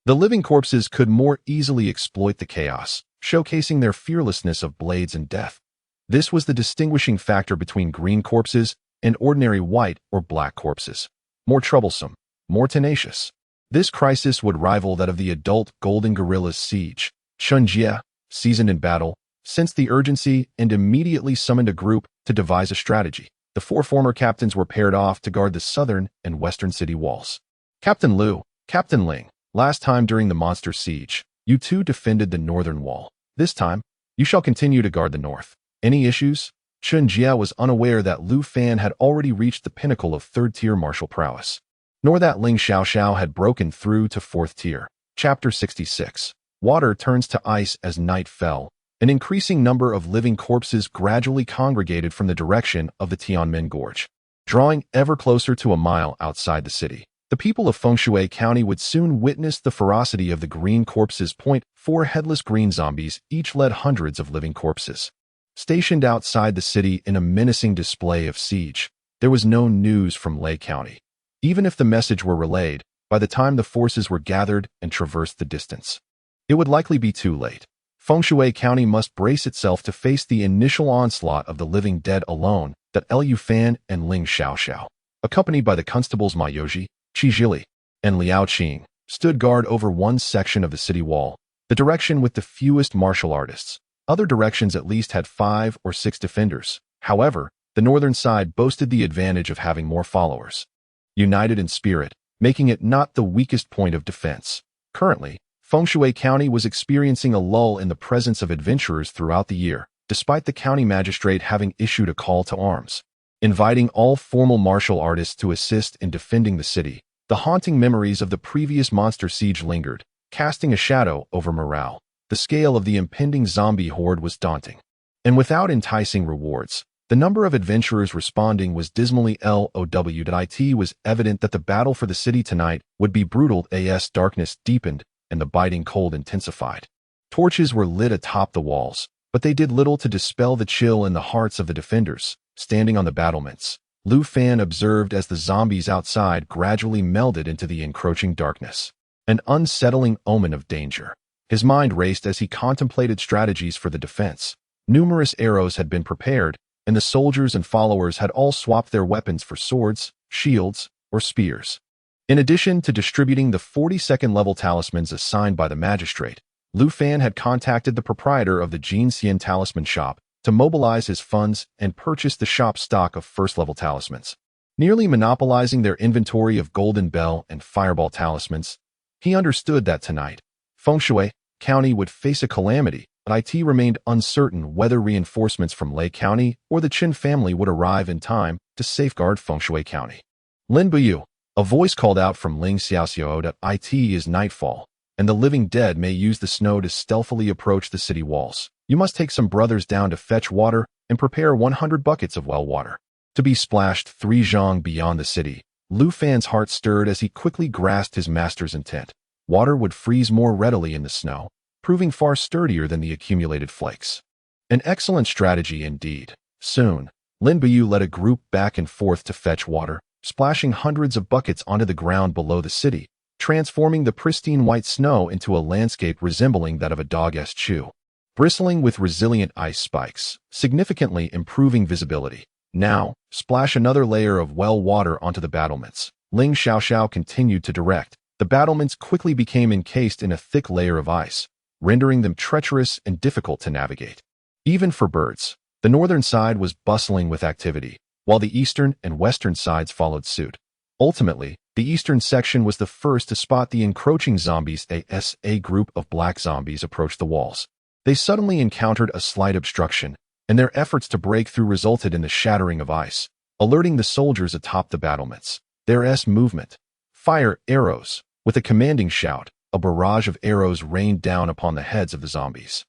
The living corpses could more easily exploit the chaos, showcasing their fearlessness of blades and death. This was the distinguishing factor between green corpses and ordinary white or black corpses. More troublesome, more tenacious. This crisis would rival that of the adult Golden Gorilla's siege. Chen Jie, seasoned in battle, sensed the urgency and immediately summoned a group to devise a strategy. The 4 former captains were paired off to guard the southern and western city walls. Captain Lu, Captain Ling, last time during the monster siege, you 2 defended the northern wall. This time, you shall continue to guard the north. Any issues? Chen Jie was unaware that Lu Fan had already reached the pinnacle of third-tier martial prowess, nor that Ling Xiaoxiao had broken through to 4th tier. Chapter 66. Water turns to ice as night fell. An increasing number of living corpses gradually congregated from the direction of the Tianmen Gorge, drawing ever closer to a mile outside the city. The people of Fengshui County would soon witness the ferocity of the green corpses. 4 headless green zombies each led hundreds of living corpses. Stationed outside the city in a menacing display of siege, there was no news from Lei County. Even if the message were relayed, by the time the forces were gathered and traversed the distance, it would likely be too late. Feng Shui County must brace itself to face the initial onslaught of the living dead alone that Liu Fan and Ling Xiaoxiao, accompanied by the constables Ma Yoji, Qi Zhili, and Liao Qing, stood guard over one section of the city wall, the direction with the fewest martial artists. Other directions at least had 5 or 6 defenders. However, the northern side boasted the advantage of having more followers, united in spirit, making it not the weakest point of defense. Currently, Feng Shui County was experiencing a lull in the presence of adventurers throughout the year, despite the county magistrate having issued a call to arms, inviting all formal martial artists to assist in defending the city. The haunting memories of the previous monster siege lingered, casting a shadow over morale. The scale of the impending zombie horde was daunting. And without enticing rewards, the number of adventurers responding was dismally low. It was evident that the battle for the city tonight would be brutal as darkness deepened and the biting cold intensified. Torches were lit atop the walls, but they did little to dispel the chill in the hearts of the defenders. Standing on the battlements, Liu Fan observed as the zombies outside gradually melded into the encroaching darkness, an unsettling omen of danger. His mind raced as he contemplated strategies for the defense. Numerous arrows had been prepared, and the soldiers and followers had all swapped their weapons for swords, shields, or spears. In addition to distributing the 42nd level talismans assigned by the magistrate, Liu Fan had contacted the proprietor of the Jin Xian talisman shop to mobilize his funds and purchase the shop's stock of first-level talismans. Nearly monopolizing their inventory of golden bell and fireball talismans, he understood that tonight, Feng Shui County would face a calamity, but it remained uncertain whether reinforcements from Lei County or the Qin family would arrive in time to safeguard Feng Shui County. Lin Buyu, a voice called out from Ling Xiaoxiao that it is nightfall, and the living dead may use the snow to stealthily approach the city walls. You must take some brothers down to fetch water and prepare 100 buckets of well water to be splashed 3 zhang beyond the city. Liu Fan's heart stirred as he quickly grasped his master's intent. Water would freeze more readily in the snow, proving far sturdier than the accumulated flakes. An excellent strategy indeed. Soon, Lin Buyu led a group back and forth to fetch water, splashing hundreds of buckets onto the ground below the city, transforming the pristine white snow into a landscape resembling that of a dog's chew, bristling with resilient ice spikes, significantly improving visibility. Now, splash another layer of well water onto the battlements. Ling Xiaoxiao continued to direct. The battlements quickly became encased in a thick layer of ice, rendering them treacherous and difficult to navigate. Even for birds, the northern side was bustling with activity, while the eastern and western sides followed suit. Ultimately, the eastern section was the first to spot the encroaching zombies as a group of black zombies approached the walls. They suddenly encountered a slight obstruction, and their efforts to break through resulted in the shattering of ice, alerting the soldiers atop the battlements. Their movement. Fire arrows. With a commanding shout, a barrage of arrows rained down upon the heads of the zombies.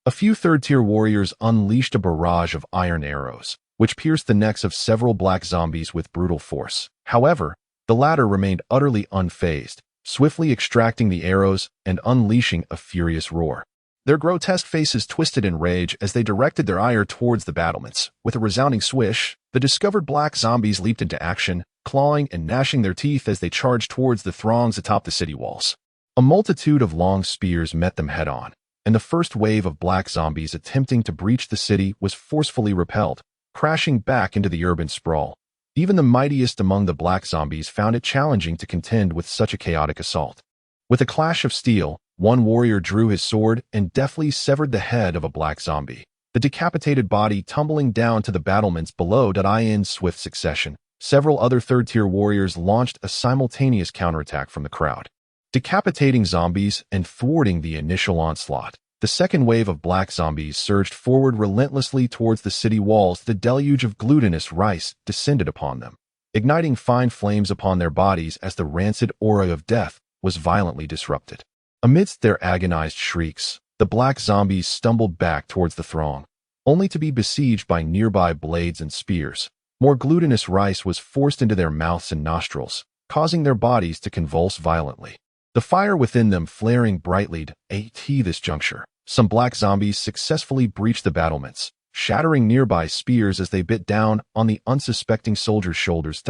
A few third-tier warriors unleashed a barrage of iron arrows, which pierced the necks of several black zombies with brutal force. However, the latter remained utterly unfazed, swiftly extracting the arrows and unleashing a furious roar. Their grotesque faces twisted in rage as they directed their ire towards the battlements. With a resounding swish, the discovered black zombies leaped into action, clawing and gnashing their teeth as they charged towards the throngs atop the city walls. A multitude of long spears met them head-on, and the first wave of black zombies attempting to breach the city was forcefully repelled, crashing back into the urban sprawl. Even the mightiest among the black zombies found it challenging to contend with such a chaotic assault. With a clash of steel, one warrior drew his sword and deftly severed the head of a black zombie, the decapitated body tumbling down to the battlements below. In swift succession, several other third-tier warriors launched a simultaneous counterattack from the crowd, decapitating zombies and thwarting the initial onslaught. The second wave of black zombies surged forward relentlessly towards the city walls. The deluge of glutinous rice descended upon them, igniting fine flames upon their bodies as the rancid aura of death was violently disrupted. Amidst their agonized shrieks, the black zombies stumbled back towards the throng, only to be besieged by nearby blades and spears. More glutinous rice was forced into their mouths and nostrils, causing their bodies to convulse violently. The fire within them flaring brightly at this juncture. Some black zombies successfully breached the battlements, shattering nearby spears as they bit down on the unsuspecting soldiers' shoulders.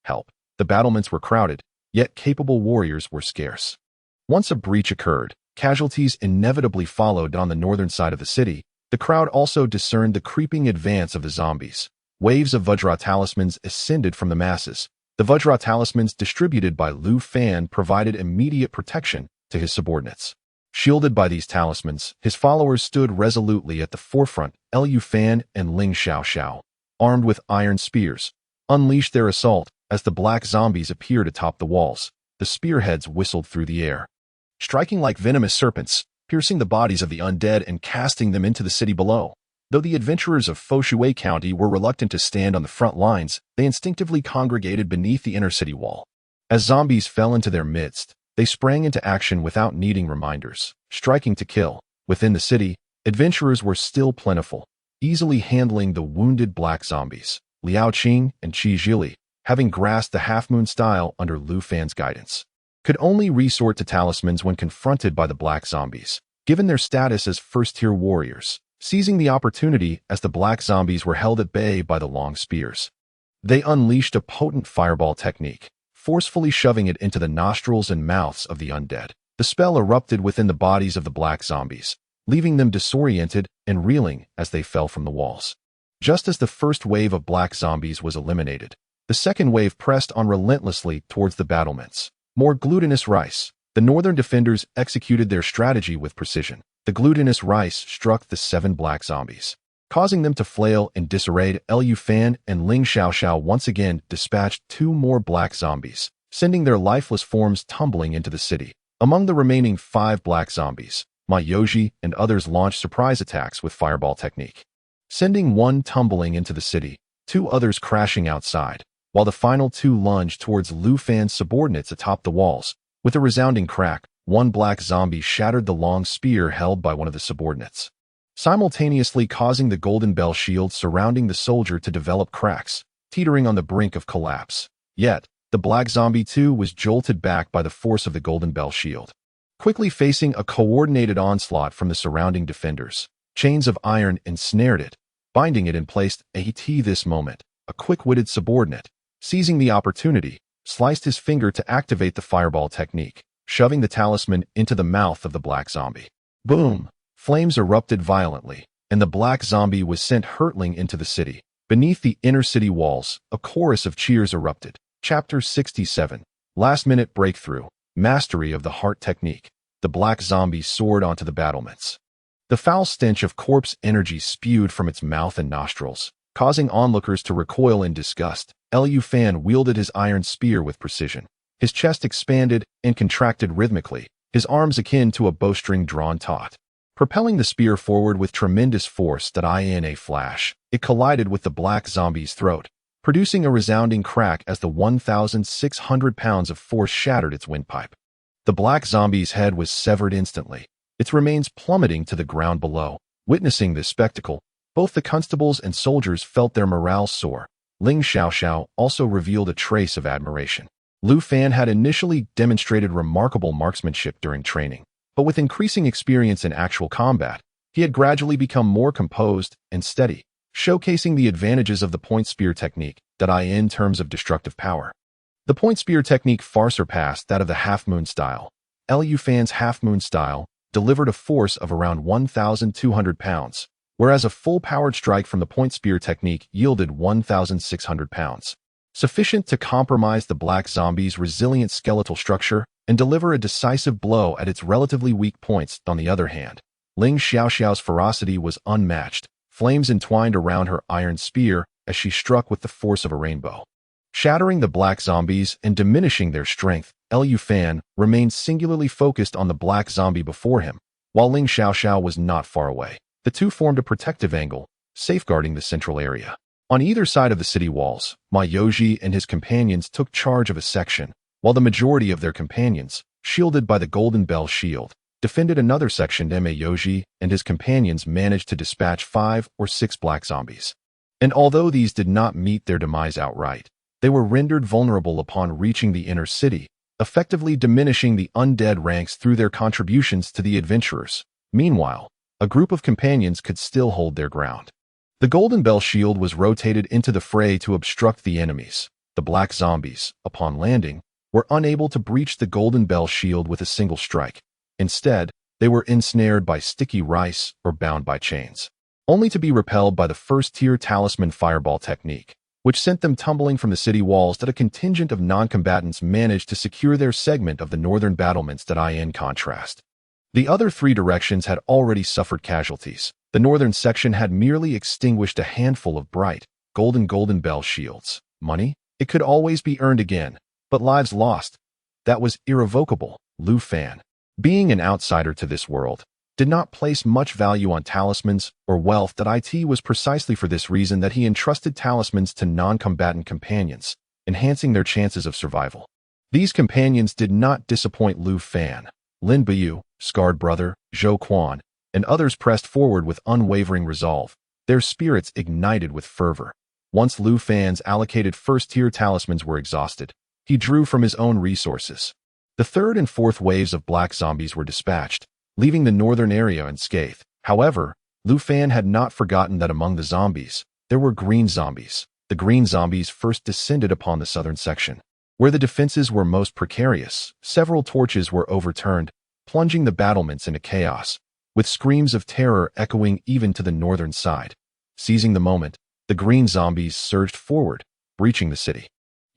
Help! The battlements were crowded, yet capable warriors were scarce. Once a breach occurred, Casualties inevitably followed on the northern side of the city. The crowd also discerned the creeping advance of the zombies. Waves of Vajra talismans ascended from the masses. The Vajra talismans distributed by Lu Fan provided immediate protection to his subordinates. Shielded by these talismans, his followers stood resolutely at the forefront. Lu Fan and Ling Xiaoxiao, armed with iron spears, unleashed their assault as the black zombies appeared atop the walls. The spearheads whistled through the air, striking like venomous serpents, piercing the bodies of the undead and casting them into the city below. Though the adventurers of Foshui County were reluctant to stand on the front lines, they instinctively congregated beneath the inner city wall. As zombies fell into their midst, they sprang into action without needing reminders, striking to kill. Within the city, adventurers were still plentiful, easily handling the wounded black zombies. Liao Qing and Qi Zhili, having grasped the half-moon style under Lu Fan's guidance, could only resort to talismans when confronted by the black zombies, given their status as first-tier warriors. Seizing the opportunity as the black zombies were held at bay by the long spears, they unleashed a potent fireball technique, forcefully shoving it into the nostrils and mouths of the undead. The spell erupted within the bodies of the black zombies, leaving them disoriented and reeling as they fell from the walls. Just as the first wave of black zombies was eliminated, the second wave pressed on relentlessly towards the battlements. More glutinous rice. The northern defenders executed their strategy with precision. The glutinous rice struck the 7 black zombies, causing them to flail in disarray. Lu Fan and Ling Xiaoxiao once again dispatched 2 more black zombies, sending their lifeless forms tumbling into the city. Among the remaining 5 black zombies, Ma Yoji and others launched surprise attacks with fireball technique, sending one tumbling into the city, 2 others crashing outside, while the final 2 lunged towards Lu Fan's subordinates atop the walls. With a resounding crack, one black zombie shattered the long spear held by one of the subordinates, simultaneously causing the golden bell shield surrounding the soldier to develop cracks, teetering on the brink of collapse. Yet, the black zombie too was jolted back by the force of the golden bell shield, quickly facing a coordinated onslaught from the surrounding defenders. Chains of iron ensnared it, binding it in place. This moment, a quick-witted subordinate, seizing the opportunity, sliced his finger to activate the fireball technique, shoving the talisman into the mouth of the black zombie. Boom! Flames erupted violently, and the black zombie was sent hurtling into the city. Beneath the inner city walls, a chorus of cheers erupted. Chapter 67. Last-minute breakthrough. Mastery of the heart technique. The black zombie soared onto the battlements. The foul stench of corpse energy spewed from its mouth and nostrils, causing onlookers to recoil in disgust. Lu Fan wielded his iron spear with precision. His chest expanded and contracted rhythmically, his arms akin to a bowstring drawn taut. Propelling the spear forward with tremendous force, in a flash, it collided with the black zombie's throat, producing a resounding crack as the 1,600 pounds of force shattered its windpipe. The black zombie's head was severed instantly, its remains plummeting to the ground below. Witnessing this spectacle, both the constables and soldiers felt their morale soar. Ling Xiaoxiao also revealed a trace of admiration. Lu Fan had initially demonstrated remarkable marksmanship during training, but with increasing experience in actual combat, he had gradually become more composed and steady, showcasing the advantages of the point spear technique, in terms of destructive power. The point spear technique far surpassed that of the half-moon style. Lu Fan's half-moon style delivered a force of around 1,200 pounds, whereas a full-powered strike from the point spear technique yielded 1,600 pounds, sufficient to compromise the black zombie's resilient skeletal structure and deliver a decisive blow at its relatively weak points. On the other hand, Ling Xiaoxiao's ferocity was unmatched. Flames entwined around her iron spear as she struck with the force of a rainbow, shattering the black zombies and diminishing their strength. Lu Fan remained singularly focused on the black zombie before him, while Ling Xiaoxiao was not far away. The two formed a protective angle, safeguarding the central area. On either side of the city walls, Ma Yoji and his companions took charge of a section, while the majority of their companions, shielded by the golden bell shield, defended another section. Ma Yoji and his companions managed to dispatch 5 or 6 black zombies. And although these did not meet their demise outright, they were rendered vulnerable upon reaching the inner city, effectively diminishing the undead ranks through their contributions to the adventurers. Meanwhile, a group of companions could still hold their ground. The golden bell shield was rotated into the fray to obstruct the enemies. The black zombies, upon landing, were unable to breach the golden bell shield with a single strike. Instead, They were ensnared by sticky rice or bound by chains, only to be repelled by the first-tier talisman fireball technique, which sent them tumbling from the city walls that a contingent of non-combatants managed to secure their segment of the northern battlements. In contrast, the other three directions had already suffered casualties. The northern section had merely extinguished a handful of bright, golden bell shields. Money? It could always be earned again, but lives lost. That was irrevocable. Lu Fan, being an outsider to this world, did not place much value on talismans or wealth. It was precisely for this reason that he entrusted talismans to non-combatant companions, enhancing their chances of survival. These companions did not disappoint Lu Fan. Lin Biu, Scarred Brother, Zhou Quan, and others pressed forward with unwavering resolve, their spirits ignited with fervor. Once Lu Fan's allocated first-tier talismans were exhausted, he drew from his own resources. The third and fourth waves of black zombies were dispatched, leaving the northern area unscathed. However, Lu Fan had not forgotten that among the zombies, there were green zombies. The green zombies first descended upon the southern section, where the defenses were most precarious. Several torches were overturned, plunging the battlements into chaos, with screams of terror echoing even to the northern side. Seizing the moment, the green zombies surged forward, breaching the city.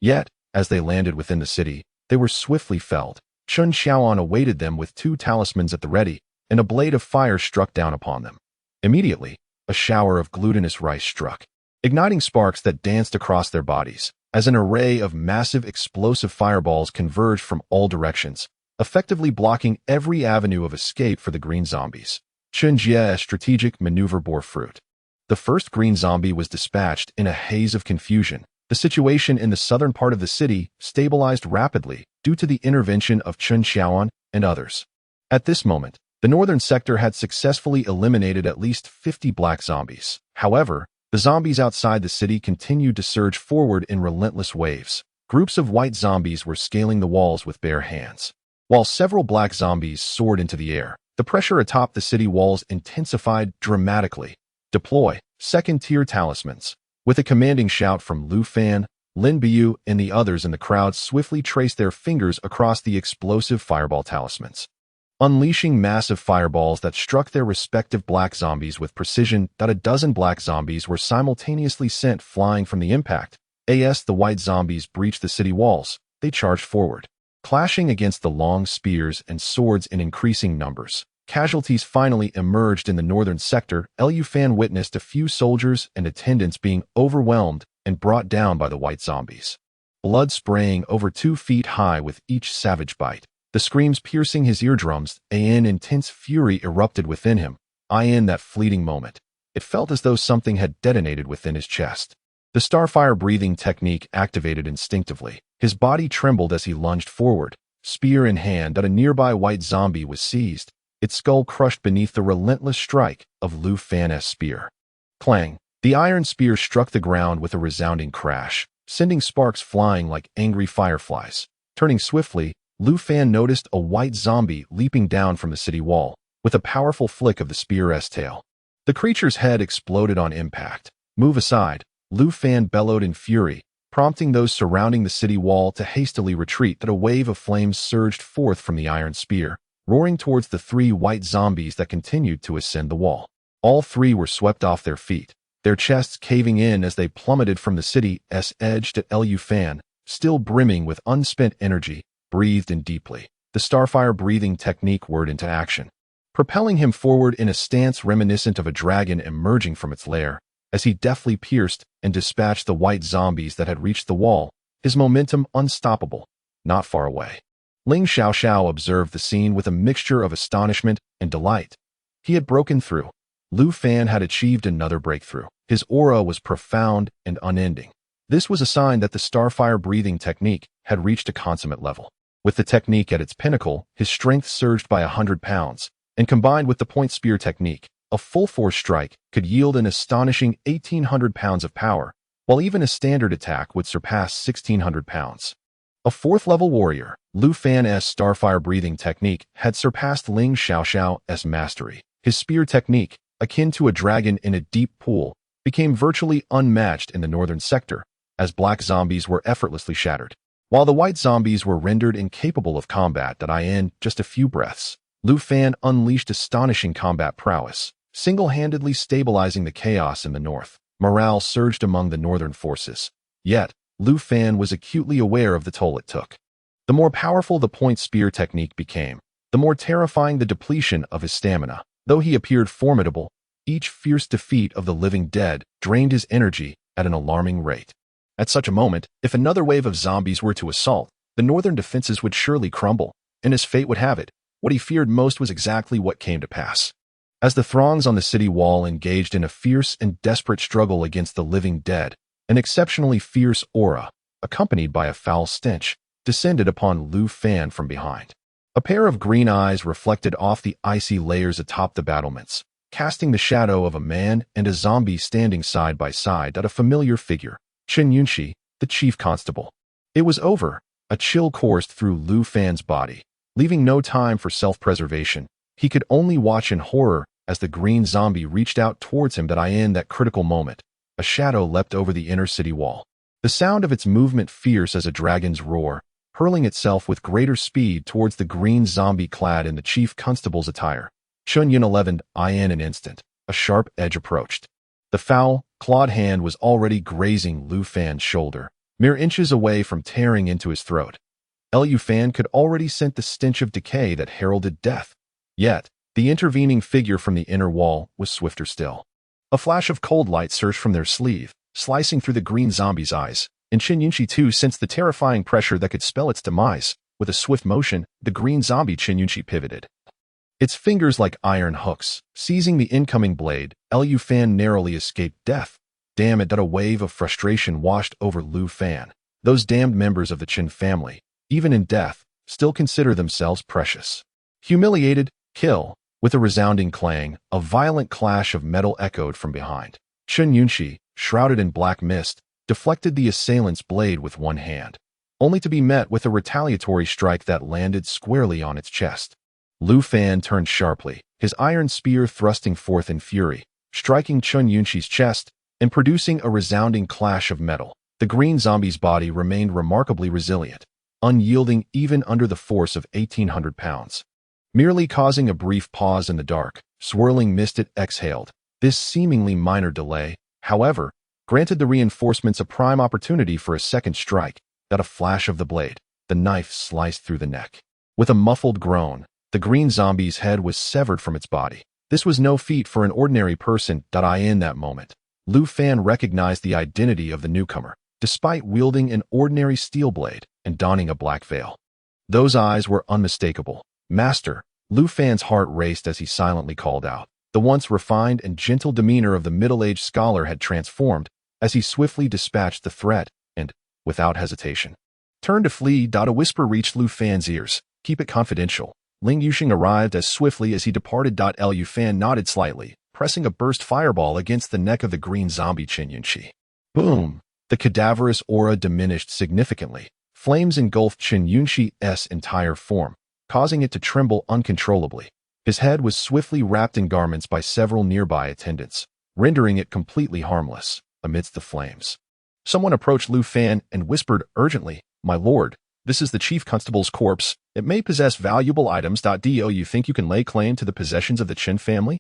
Yet, as they landed within the city, they were swiftly felled. Chun Xiaoan awaited them with two talismans at the ready, and a blade of fire struck down upon them. Immediately, a shower of glutinous rice struck, igniting sparks that danced across their bodies, as an array of massive explosive fireballs converged from all directions, effectively blocking every avenue of escape for the green zombies. Chun Jie's strategic maneuver bore fruit. The first green zombie was dispatched in a haze of confusion. The situation in the southern part of the city stabilized rapidly due to the intervention of Chun Xiaoan and others. At this moment, the northern sector had successfully eliminated at least 50 black zombies. However, the zombies outside the city continued to surge forward in relentless waves. Groups of white zombies were scaling the walls with bare hands, while several black zombies soared into the air. The pressure atop the city walls intensified dramatically. Deploy second-tier talismans. With a commanding shout from Lu Fan, Lin Biu and the others in the crowd swiftly traced their fingers across the explosive fireball talismans, unleashing massive fireballs that struck their respective black zombies with precision. A dozen black zombies were simultaneously sent flying from the impact. As the white zombies breached the city walls, they charged forward, clashing against the long spears and swords in increasing numbers. Casualties finally emerged in the northern sector. Lu Fan witnessed a few soldiers and attendants being overwhelmed and brought down by the white zombies, blood spraying over 2 feet high with each savage bite. The screams piercing his eardrums. An intense fury erupted within him. In that fleeting moment, it felt as though something had detonated within his chest. The starfire breathing technique activated instinctively. His body trembled as he lunged forward, spear in hand. A nearby white zombie was seized, its skull crushed beneath the relentless strike of Lu Fan's spear. Clang! The iron spear struck the ground with a resounding crash, sending sparks flying like angry fireflies. Turning swiftly, Lu Fan noticed a white zombie leaping down from the city wall, with a powerful flick of the spear's tail. The creature's head exploded on impact. Move aside, Lu Fan bellowed in fury, prompting those surrounding the city wall to hastily retreat. A wave of flames surged forth from the iron spear, roaring towards the 3 white zombies that continued to ascend the wall. All 3 were swept off their feet, their chests caving in as they plummeted from the city's edge. Lu Fan, still brimming with unspent energy, breathed in deeply. The starfire breathing technique whirred into action, propelling him forward in a stance reminiscent of a dragon emerging from its lair. As he deftly pierced and dispatched the white zombies that had reached the wall, his momentum unstoppable. Not far away, Ling Xiaoxiao observed the scene with a mixture of astonishment and delight. He had broken through. Lu Fan had achieved another breakthrough. His aura was profound and unending. This was a sign that the starfire breathing technique had reached a consummate level. With the technique at its pinnacle, his strength surged by 100 pounds, and combined with the point spear technique, a full-force strike could yield an astonishing 1,800 pounds of power, while even a standard attack would surpass 1,600 pounds. A 4th-level warrior, Lu Fan's starfire breathing technique had surpassed Ling Xiaoxiao's mastery. His spear technique, akin to a dragon in a deep pool, became virtually unmatched in the northern sector, as black zombies were effortlessly shattered, while the white zombies were rendered incapable of combat. In just a few breaths, Lu Fan unleashed astonishing combat prowess, single-handedly stabilizing the chaos in the north. Morale surged among the northern forces. Yet, Lu Fan was acutely aware of the toll it took. The more powerful the point spear technique became, the more terrifying the depletion of his stamina. Though he appeared formidable, each fierce defeat of the living dead drained his energy at an alarming rate. At such a moment, if another wave of zombies were to assault, the northern defenses would surely crumble, and as fate would have it, what he feared most was exactly what came to pass. As the throngs on the city wall engaged in a fierce and desperate struggle against the living dead, an exceptionally fierce aura, accompanied by a foul stench, descended upon Lu Fan from behind. A pair of green eyes reflected off the icy layers atop the battlements, casting the shadow of a man and a zombie standing side by side at a familiar figure, Chen Yunxi, the chief constable. It was over. A chill coursed through Lu Fan's body, leaving no time for self-preservation. He could only watch in horror as the green zombie reached out towards him. In that critical moment, a shadow leapt over the inner city wall. The sound of its movement fierce as a dragon's roar, hurling itself with greater speed towards the green zombie clad in the chief constable's attire. Chun Yun 11 in an instant, a sharp edge approached. The foul, clawed hand was already grazing Lu Fan's shoulder, mere inches away from tearing into his throat. Lu Fan could already scent the stench of decay that heralded death. Yet, the intervening figure from the inner wall was swifter still. A flash of cold light surged from their sleeve, slicing through the green zombie's eyes, and Chen Yunxi too sensed the terrifying pressure that could spell its demise. With a swift motion, the green zombie Chen Yunxi pivoted. Its fingers like iron hooks, seizing the incoming blade, Lu Fan narrowly escaped death. Damn it, that a wave of frustration washed over Lu Fan. Those damned members of the Chen family, even in death, still consider themselves precious. Humiliated, kill. With a resounding clang, a violent clash of metal echoed from behind. Chen Yunxi, shrouded in black mist, deflected the assailant's blade with one hand, only to be met with a retaliatory strike that landed squarely on its chest. Lu Fan turned sharply, his iron spear thrusting forth in fury, striking Chen Yunxi's chest and producing a resounding clash of metal. The green zombie's body remained remarkably resilient, unyielding even under the force of 1,800 pounds. Merely causing a brief pause in the dark, swirling mist it exhaled. This seemingly minor delay, however, granted the reinforcements a prime opportunity for a second strike. At a flash of the blade, the knife sliced through the neck. With a muffled groan, the green zombie's head was severed from its body. This was no feat for an ordinary person. In that moment, Lu Fan recognized the identity of the newcomer, despite wielding an ordinary steel blade and donning a black veil. Those eyes were unmistakable. Master. Lu Fan's heart raced as he silently called out. The once refined and gentle demeanor of the middle-aged scholar had transformed as he swiftly dispatched the threat and, without hesitation, turned to flee. A whisper reached Lu Fan's ears. Keep it confidential. Ling Yuxing arrived as swiftly as he departed. Lu Fan nodded slightly, pressing a burst fireball against the neck of the green zombie Chen Yunxi. Boom! The cadaverous aura diminished significantly. Flames engulfed Chen Yunxi's entire form, causing it to tremble uncontrollably. His head was swiftly wrapped in garments by several nearby attendants, rendering it completely harmless amidst the flames. Someone approached Lu Fan and whispered urgently, "My lord, this is the chief constable's corpse. It may possess valuable items. Do you think you can lay claim to the possessions of the Chen family?"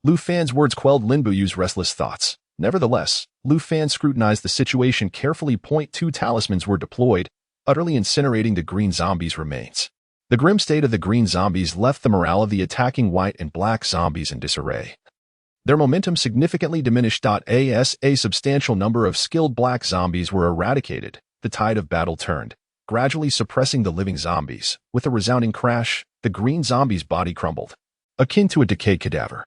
Lu Fan's words quelled Lin Buyu's restless thoughts. Nevertheless, Lu Fan scrutinized the situation carefully. Two talismans were deployed, utterly incinerating the green zombie's remains. The grim state of the green zombies left the morale of the attacking white and black zombies in disarray. Their momentum significantly diminished. As a substantial number of skilled black zombies were eradicated, the tide of battle turned, gradually suppressing the living zombies. With a resounding crash, the green zombie's body crumbled, akin to a decayed cadaver,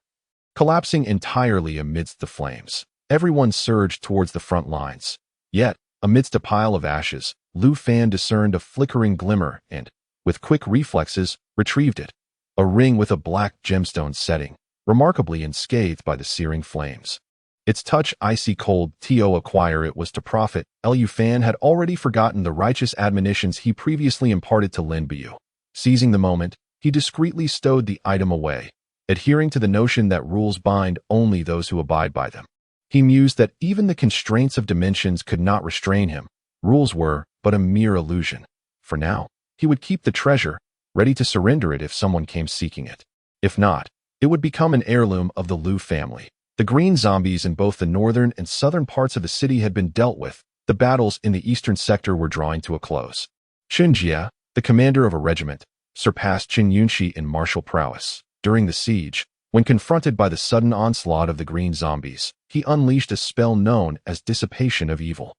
collapsing entirely amidst the flames. Everyone surged towards the front lines. Yet, amidst a pile of ashes, Lu Fan discerned a flickering glimmer and, with quick reflexes, retrieved it. A ring with a black gemstone setting, remarkably unscathed by the searing flames. Its touch icy cold. To acquire it was to profit. Lu Fan had already forgotten the righteous admonitions he previously imparted to Lin Biyu. Seizing the moment, he discreetly stowed the item away, adhering to the notion that rules bind only those who abide by them. He mused that even the constraints of dimensions could not restrain him. Rules were but a mere illusion. For now, he would keep the treasure, ready to surrender it if someone came seeking it. If not, it would become an heirloom of the Liu family. The green zombies in both the northern and southern parts of the city had been dealt with. The battles in the eastern sector were drawing to a close. Chen Jie, the commander of a regiment, surpassed Qin Yunxi in martial prowess. During the siege, when confronted by the sudden onslaught of the green zombies, he unleashed a spell known as Dissipation of Evil,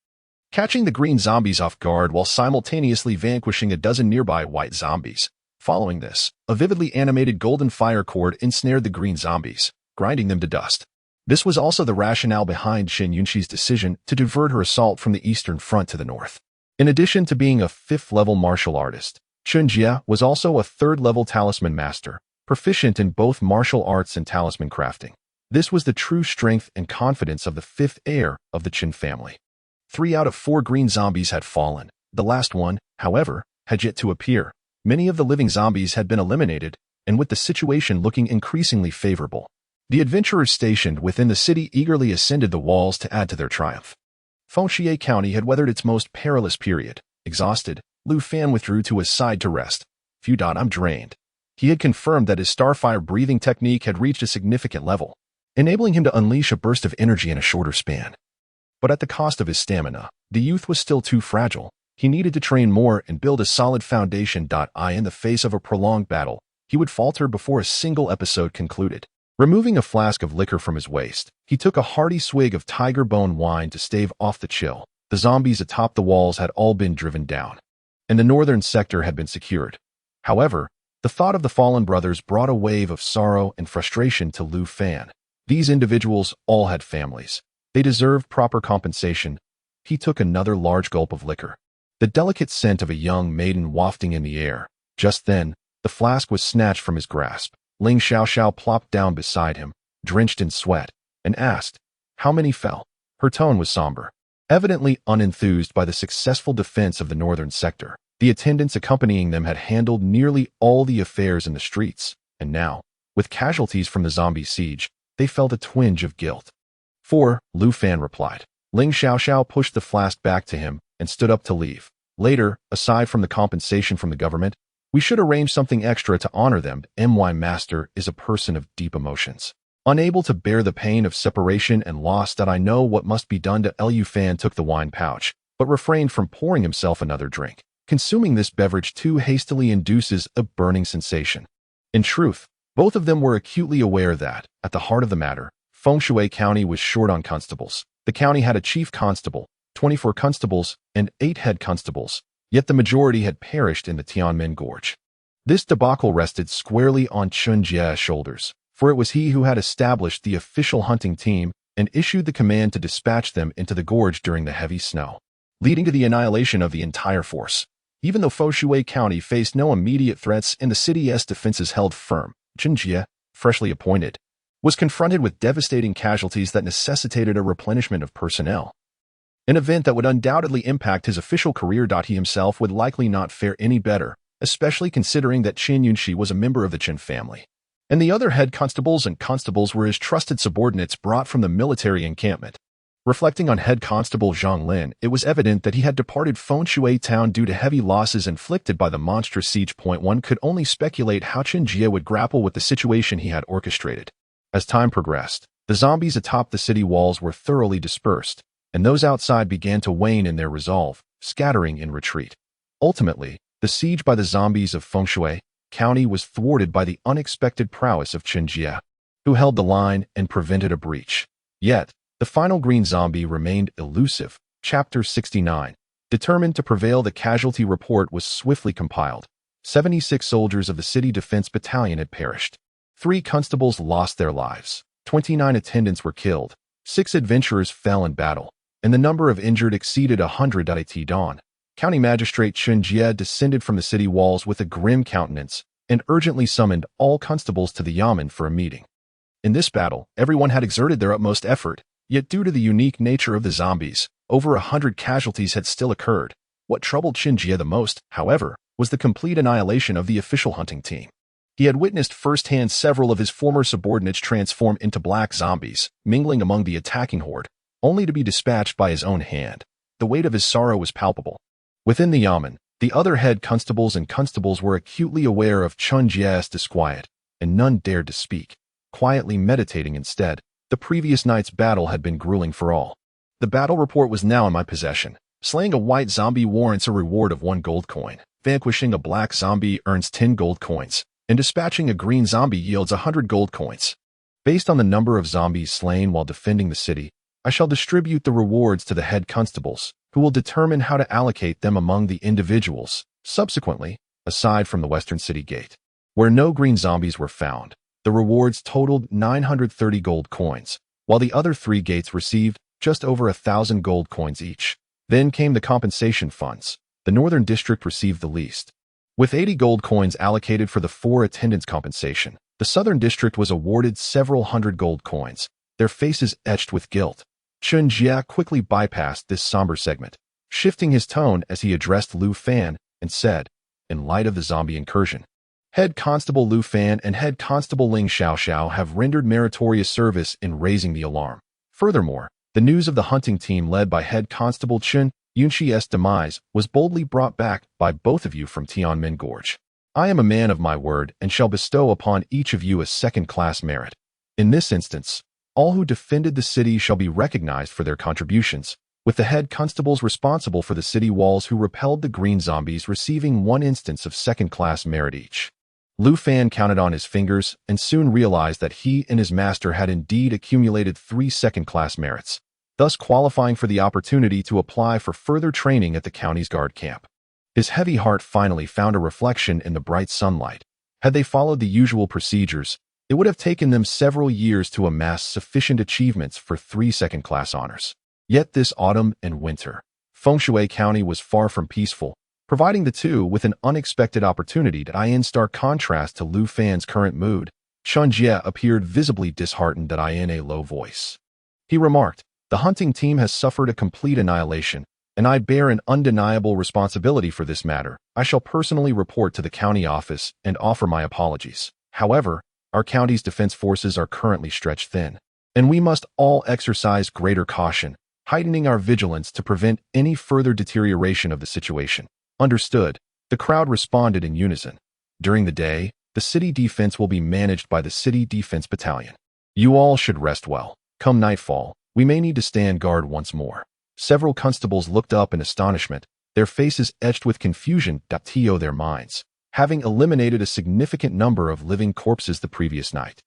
catching the green zombies off guard while simultaneously vanquishing a dozen nearby white zombies. Following this, a vividly animated golden fire cord ensnared the green zombies, grinding them to dust. This was also the rationale behind Qin Yunxi's decision to divert her assault from the eastern front to the north. In addition to being a 5th-level martial artist, Chen Jie was also a 3rd-level talisman master, proficient in both martial arts and talisman crafting. This was the true strength and confidence of the 5th heir of the Qin family. 3 out of 4 green zombies had fallen. The last one, however, had yet to appear. Many of the living zombies had been eliminated, and with the situation looking increasingly favorable, the adventurers stationed within the city eagerly ascended the walls to add to their triumph. Fengxue County had weathered its most perilous period. Exhausted, Liu Fan withdrew to his side to rest. I'm drained. He had confirmed that his starfire breathing technique had reached a significant level, enabling him to unleash a burst of energy in a shorter span. But at the cost of his stamina, the youth was still too fragile. He needed to train more and build a solid foundation. In the face of a prolonged battle, he would falter before a single episode concluded. Removing a flask of liquor from his waist, he took a hearty swig of tiger bone wine to stave off the chill. The zombies atop the walls had all been driven down, and the northern sector had been secured. However, the thought of the fallen brothers brought a wave of sorrow and frustration to Liu Fan. These individuals all had families. They deserved proper compensation. He took another large gulp of liquor, the delicate scent of a young maiden wafting in the air. Just then, the flask was snatched from his grasp. Ling Xiaoxiao plopped down beside him, drenched in sweat, and asked, "How many fell?" Her tone was somber, evidently unenthused by the successful defense of the northern sector. The attendants accompanying them had handled nearly all the affairs in the streets, and now, with casualties from the zombie siege, they felt a twinge of guilt. 4, Liu Fan replied. Ling Xiaoxiao pushed the flask back to him and stood up to leave. Later, aside from the compensation from the government, we should arrange something extra to honor them. My master is a person of deep emotions, unable to bear the pain of separation and loss. I know what must be done to Liu Fan took the wine pouch, but refrained from pouring himself another drink. Consuming this beverage too hastily induces a burning sensation. In truth, both of them were acutely aware that, at the heart of the matter, Fengxue County was short on constables. The county had a chief constable, 24 constables, and 8 head constables, yet the majority had perished in the Tianmen Gorge. This debacle rested squarely on Chen Jie's shoulders, for it was he who had established the official hunting team and issued the command to dispatch them into the gorge during the heavy snow, leading to the annihilation of the entire force. Even though Fengxue County faced no immediate threats and the city's defenses held firm, Chen Jie, freshly appointed, was confronted with devastating casualties that necessitated a replenishment of personnel, an event that would undoubtedly impact his official career. He himself would likely not fare any better, especially considering that Qin Yunxi was a member of the Qin family, and the other head constables and constables were his trusted subordinates brought from the military encampment. Reflecting on head constable Zhang Lin, it was evident that he had departed Fengxue town due to heavy losses inflicted by the monstrous siege. One could only speculate how Chen Jie would grapple with the situation he had orchestrated. As time progressed, the zombies atop the city walls were thoroughly dispersed, and those outside began to wane in their resolve, scattering in retreat. Ultimately, the siege by the zombies of Fengxue County was thwarted by the unexpected prowess of Chen Jie, who held the line and prevented a breach. Yet, the final green zombie remained elusive. Chapter 69. Determined to prevail, the casualty report was swiftly compiled. 76 soldiers of the city defense battalion had perished. 3 constables lost their lives. 29 attendants were killed. 6 adventurers fell in battle, and the number of injured exceeded 100. At dawn, County Magistrate Chen Jie descended from the city walls with a grim countenance and urgently summoned all constables to the yamen for a meeting. In this battle, everyone had exerted their utmost effort. Yet due to the unique nature of the zombies, over 100 casualties had still occurred. What troubled Chen Jie the most, however, was the complete annihilation of the official hunting team. He had witnessed firsthand several of his former subordinates transform into black zombies, mingling among the attacking horde, only to be dispatched by his own hand. The weight of his sorrow was palpable. Within the yamen, The other head constables and constables were acutely aware of Chun Jie's disquiet, and none dared to speak, quietly meditating instead. The previous night's battle had been grueling for all. The battle report was now in my possession. Slaying a white zombie warrants a reward of 1 gold coin. Vanquishing a black zombie earns 10 gold coins, and dispatching a green zombie yields 100 gold coins. Based on the number of zombies slain while defending the city, I shall distribute the rewards to the head constables, who will determine how to allocate them among the individuals. Subsequently, aside from the western city gate, where no green zombies were found, the rewards totaled 930 gold coins, while the other 3 gates received just over 1,000 gold coins each. Then came the compensation funds. The northern district received the least, with 80 gold coins allocated for the 4 attendance compensation. The southern district was awarded several hundred gold coins, their faces etched with guilt. Chun Jie quickly bypassed this somber segment, shifting his tone as he addressed Lu Fan and said, in light of the zombie incursion, Head Constable Lu Fan and Head Constable Ling Xiaoxiao have rendered meritorious service in raising the alarm. Furthermore, the news of the hunting team led by Head Constable Chun Yunqi's demise was boldly brought back by both of you from Tianmen Gorge. I am a man of my word and shall bestow upon each of you a second-class merit. In this instance, all who defended the city shall be recognized for their contributions, with the head constables responsible for the city walls who repelled the green zombies receiving 1 instance of second-class merit each. Lu Fan counted on his fingers and soon realized that he and his master had indeed accumulated 3 second-class merits, thus qualifying for the opportunity to apply for further training at the county's guard camp. His heavy heart finally found a reflection in the bright sunlight. Had they followed the usual procedures, it would have taken them several years to amass sufficient achievements for 3 second-class honors. Yet this autumn and winter, Fengshui County was far from peaceful, providing the two with an unexpected opportunity that in stark contrast to Lu Fan's current mood. Chun Jie appeared visibly disheartened in a low voice. He remarked, the hunting team has suffered a complete annihilation, and I bear an undeniable responsibility for this matter. I shall personally report to the county office and offer my apologies. However, our county's defense forces are currently stretched thin, and we must all exercise greater caution, heightening our vigilance to prevent any further deterioration of the situation. Understood. The crowd responded in unison. During the day, the city defense will be managed by the City Defense Battalion. You all should rest well. Come nightfall, we may need to stand guard once more. Several constables looked up in astonishment, their faces etched with confusion to their minds, having eliminated a significant number of living corpses the previous night.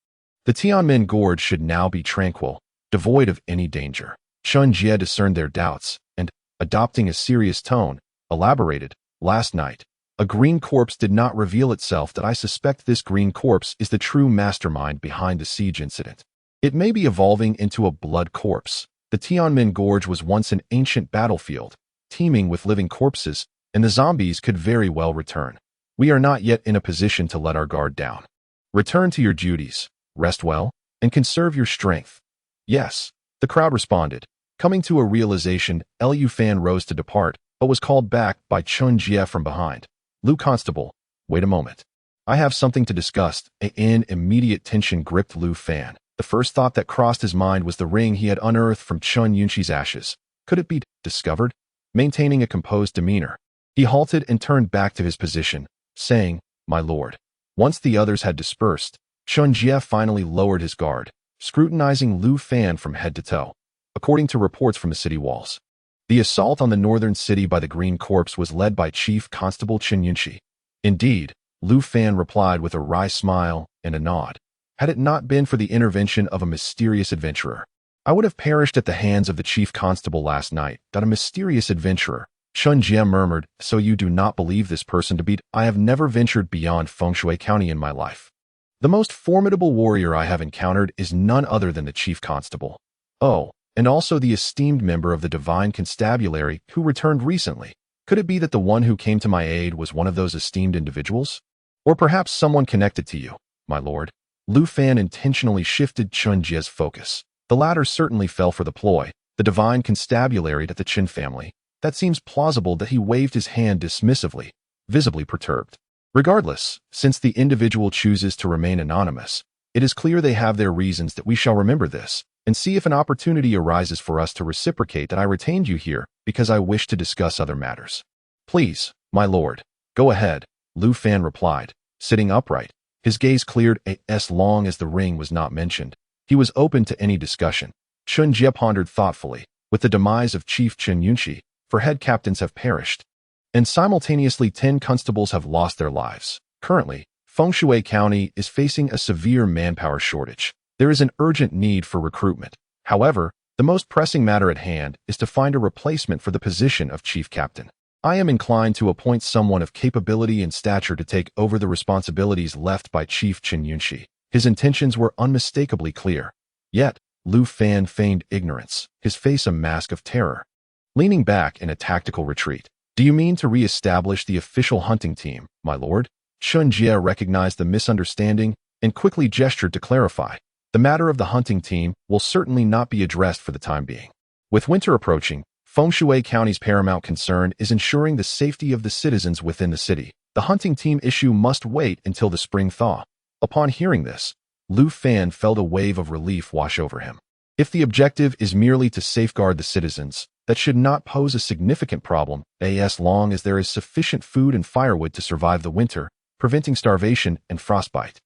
The Tianmen Gorge should now be tranquil, devoid of any danger. Chun Jie discerned their doubts, and, adopting a serious tone, elaborated, last night, a green corpse did not reveal itself. That I suspect this green corpse is the true mastermind behind the siege incident. It may be evolving into a blood corpse. The Tianmen Gorge was once an ancient battlefield, teeming with living corpses, and the zombies could very well return. We are not yet in a position to let our guard down. Return to your duties, rest well, and conserve your strength. Yes, the crowd responded. Coming to a realization, Lu Fan rose to depart, but was called back by Chun Jie from behind. Lu Constable, wait a moment. I have something to discuss. An immediate tension gripped Lu Fan. The first thought that crossed his mind was the ring he had unearthed from Chun Yunqi's ashes. Could it be discovered? Maintaining a composed demeanor, he halted and turned back to his position, saying, My lord. Once the others had dispersed, Chun Jie finally lowered his guard, scrutinizing Lu Fan from head to toe. According to reports from the city walls, the assault on the northern city by the Green Corpse was led by Chief Constable Chun Yunqi. Indeed, Lu Fan replied with a wry smile and a nod. Had it not been for the intervention of a mysterious adventurer, I would have perished at the hands of the chief constable last night. A mysterious adventurer, Chun Jie murmured, so you do not believe this person to be? I have never ventured beyond Fengshui County in my life. The most formidable warrior I have encountered is none other than the chief constable. Oh, and also the esteemed member of the Divine Constabulary who returned recently. Could it be that the one who came to my aid was one of those esteemed individuals? Or perhaps someone connected to you, my lord? Lu Fan intentionally shifted Chun Jie's focus. The latter certainly fell for the ploy, the Divine Constabulary to the Qin family. That seems plausible. That he waved his hand dismissively, visibly perturbed. Regardless, since the individual chooses to remain anonymous, it is clear they have their reasons. That we shall remember this, and see if an opportunity arises for us to reciprocate. That I retained you here because I wish to discuss other matters. Please, My lord. Go ahead, Lu Fan replied, sitting upright. His gaze cleared as long as the ring was not mentioned. He was open to any discussion. Chun Jie pondered thoughtfully. With the demise of Chief Chen Yunxi, 4 head captains have perished, and simultaneously 10 constables have lost their lives. Currently, Fengshui County is facing a severe manpower shortage. There is an urgent need for recruitment. However, the most pressing matter at hand is to find a replacement for the position of chief captain. I am inclined to appoint someone of capability and stature to take over the responsibilities left by Chief Chen Yunxi. His intentions were unmistakably clear. Yet, Lu Fan feigned ignorance, his face a mask of terror. Leaning back in a tactical retreat. Do you mean to re-establish the official hunting team, my lord? Chun Jie recognized the misunderstanding and quickly gestured to clarify. The matter of the hunting team will certainly not be addressed for the time being. With winter approaching, Fengshui County's paramount concern is ensuring the safety of the citizens within the city. The hunting team issue must wait until the spring thaw. Upon hearing this, Lu Fan felt a wave of relief wash over him. If the objective is merely to safeguard the citizens, that should not pose a significant problem, as long as there is sufficient food and firewood to survive the winter, preventing starvation and frostbite,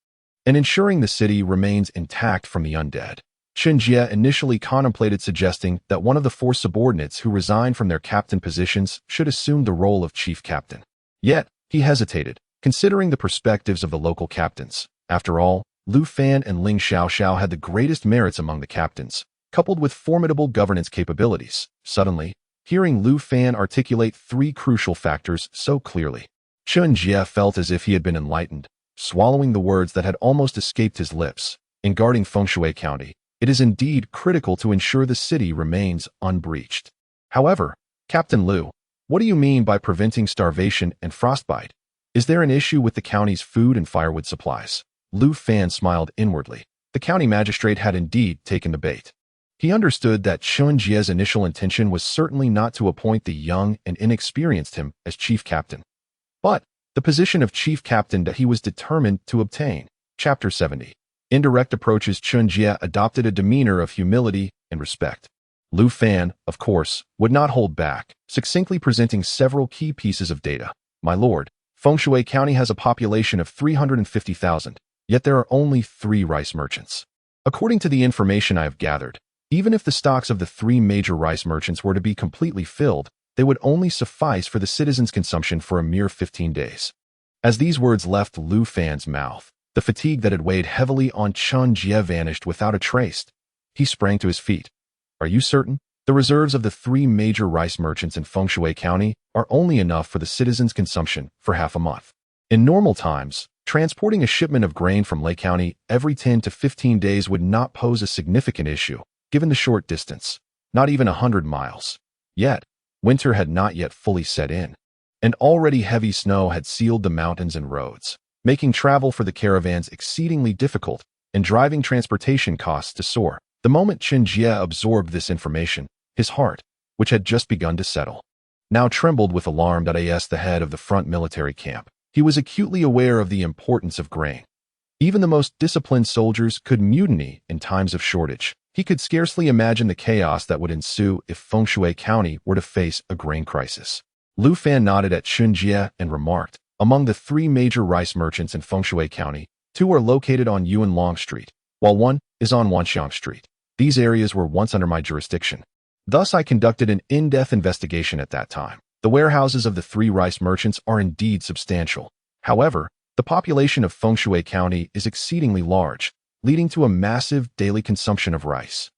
and ensuring the city remains intact from the undead. Chun Jie initially contemplated suggesting that one of the 4 subordinates who resigned from their captain positions should assume the role of chief captain. Yet, he hesitated, considering the perspectives of the local captains. After all, Lu Fan and Ling Xiaoxiao had the greatest merits among the captains, coupled with formidable governance capabilities. Suddenly, hearing Lu Fan articulate 3 crucial factors so clearly, Chun Jie felt as if he had been enlightened, swallowing the words that had almost escaped his lips. In guarding Fengshui County, it is indeed critical to ensure the city remains unbreached. However, Captain Lu, what do you mean by preventing starvation and frostbite? Is there an issue with the county's food and firewood supplies? Lu Fan smiled inwardly. The county magistrate had indeed taken the bait. He understood that Chun Jie's initial intention was certainly not to appoint the young and inexperienced him as chief captain, but the position of chief captain that he was determined to obtain. Chapter 70. Indirect approaches. Chun Jie adopted a demeanor of humility and respect. Lu Fan, of course, would not hold back, succinctly presenting several key pieces of data. My lord, Fengshui County has a population of 350,000, yet there are only 3 rice merchants. According to the information I have gathered, even if the stocks of the 3 major rice merchants were to be completely filled, they would only suffice for the citizens' consumption for a mere 15 days. As these words left Lu Fan's mouth, the fatigue that had weighed heavily on Chun Jie vanished without a trace. He sprang to his feet. Are you certain? The reserves of the 3 major rice merchants in Fengshui County are only enough for the citizens' consumption for half a month. In normal times, transporting a shipment of grain from Lake County every 10 to 15 days would not pose a significant issue, given the short distance, not even 100 miles. Yet, winter had not yet fully set in, and already heavy snow had sealed the mountains and roads, making travel for the caravans exceedingly difficult and driving transportation costs to soar. The moment Chun Jie absorbed this information, his heart, which had just begun to settle, now trembled with alarm. As the head of the front military camp, he was acutely aware of the importance of grain. Even the most disciplined soldiers could mutiny in times of shortage. He could scarcely imagine the chaos that would ensue if Fengshui County were to face a grain crisis. Lu Fan nodded at Chun Jie and remarked, among the 3 major rice merchants in Fengshui County, 2 are located on Yuan Long Street, while 1 is on Wanxiang Street. These areas were once under my jurisdiction. Thus I conducted an in-depth investigation at that time. The warehouses of the 3 rice merchants are indeed substantial. However, the population of Fengshui County is exceedingly large, leading to a massive daily consumption of rice.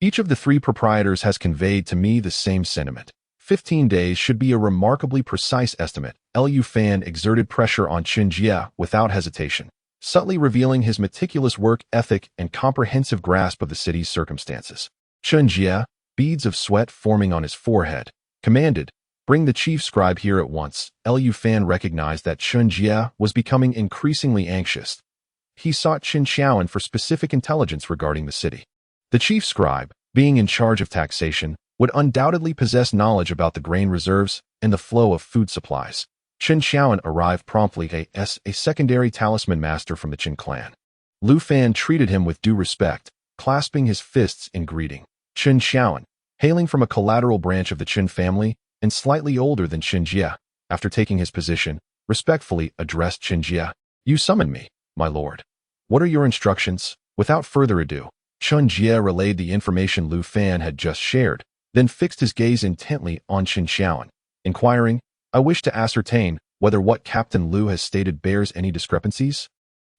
Each of the 3 proprietors has conveyed to me the same sentiment. 15 days should be a remarkably precise estimate. Lu Fan exerted pressure on Chun Jie without hesitation, subtly revealing his meticulous work ethic and comprehensive grasp of the city's circumstances. Chun Jie, beads of sweat forming on his forehead, commanded, "Bring the chief scribe here at once." Lu Fan recognized that Chun Jie was becoming increasingly anxious. He sought Qin Xiaoan for specific intelligence regarding the city. The chief scribe, being in charge of taxation, would undoubtedly possess knowledge about the grain reserves and the flow of food supplies. Qin Xiaoan arrived promptly as a secondary talisman master from the Qin clan. Lu Fan treated him with due respect, clasping his fists in greeting. Qin Xiaoan, hailing from a collateral branch of the Qin family and slightly older than Qin Jie, after taking his position, respectfully addressed Chen Jie. You summoned me, my lord. What are your instructions? Without further ado, Chen Jie relayed the information Lu Fan had just shared, then fixed his gaze intently on Chen Xiaoan, inquiring, I wish to ascertain whether what Captain Lu has stated bears any discrepancies.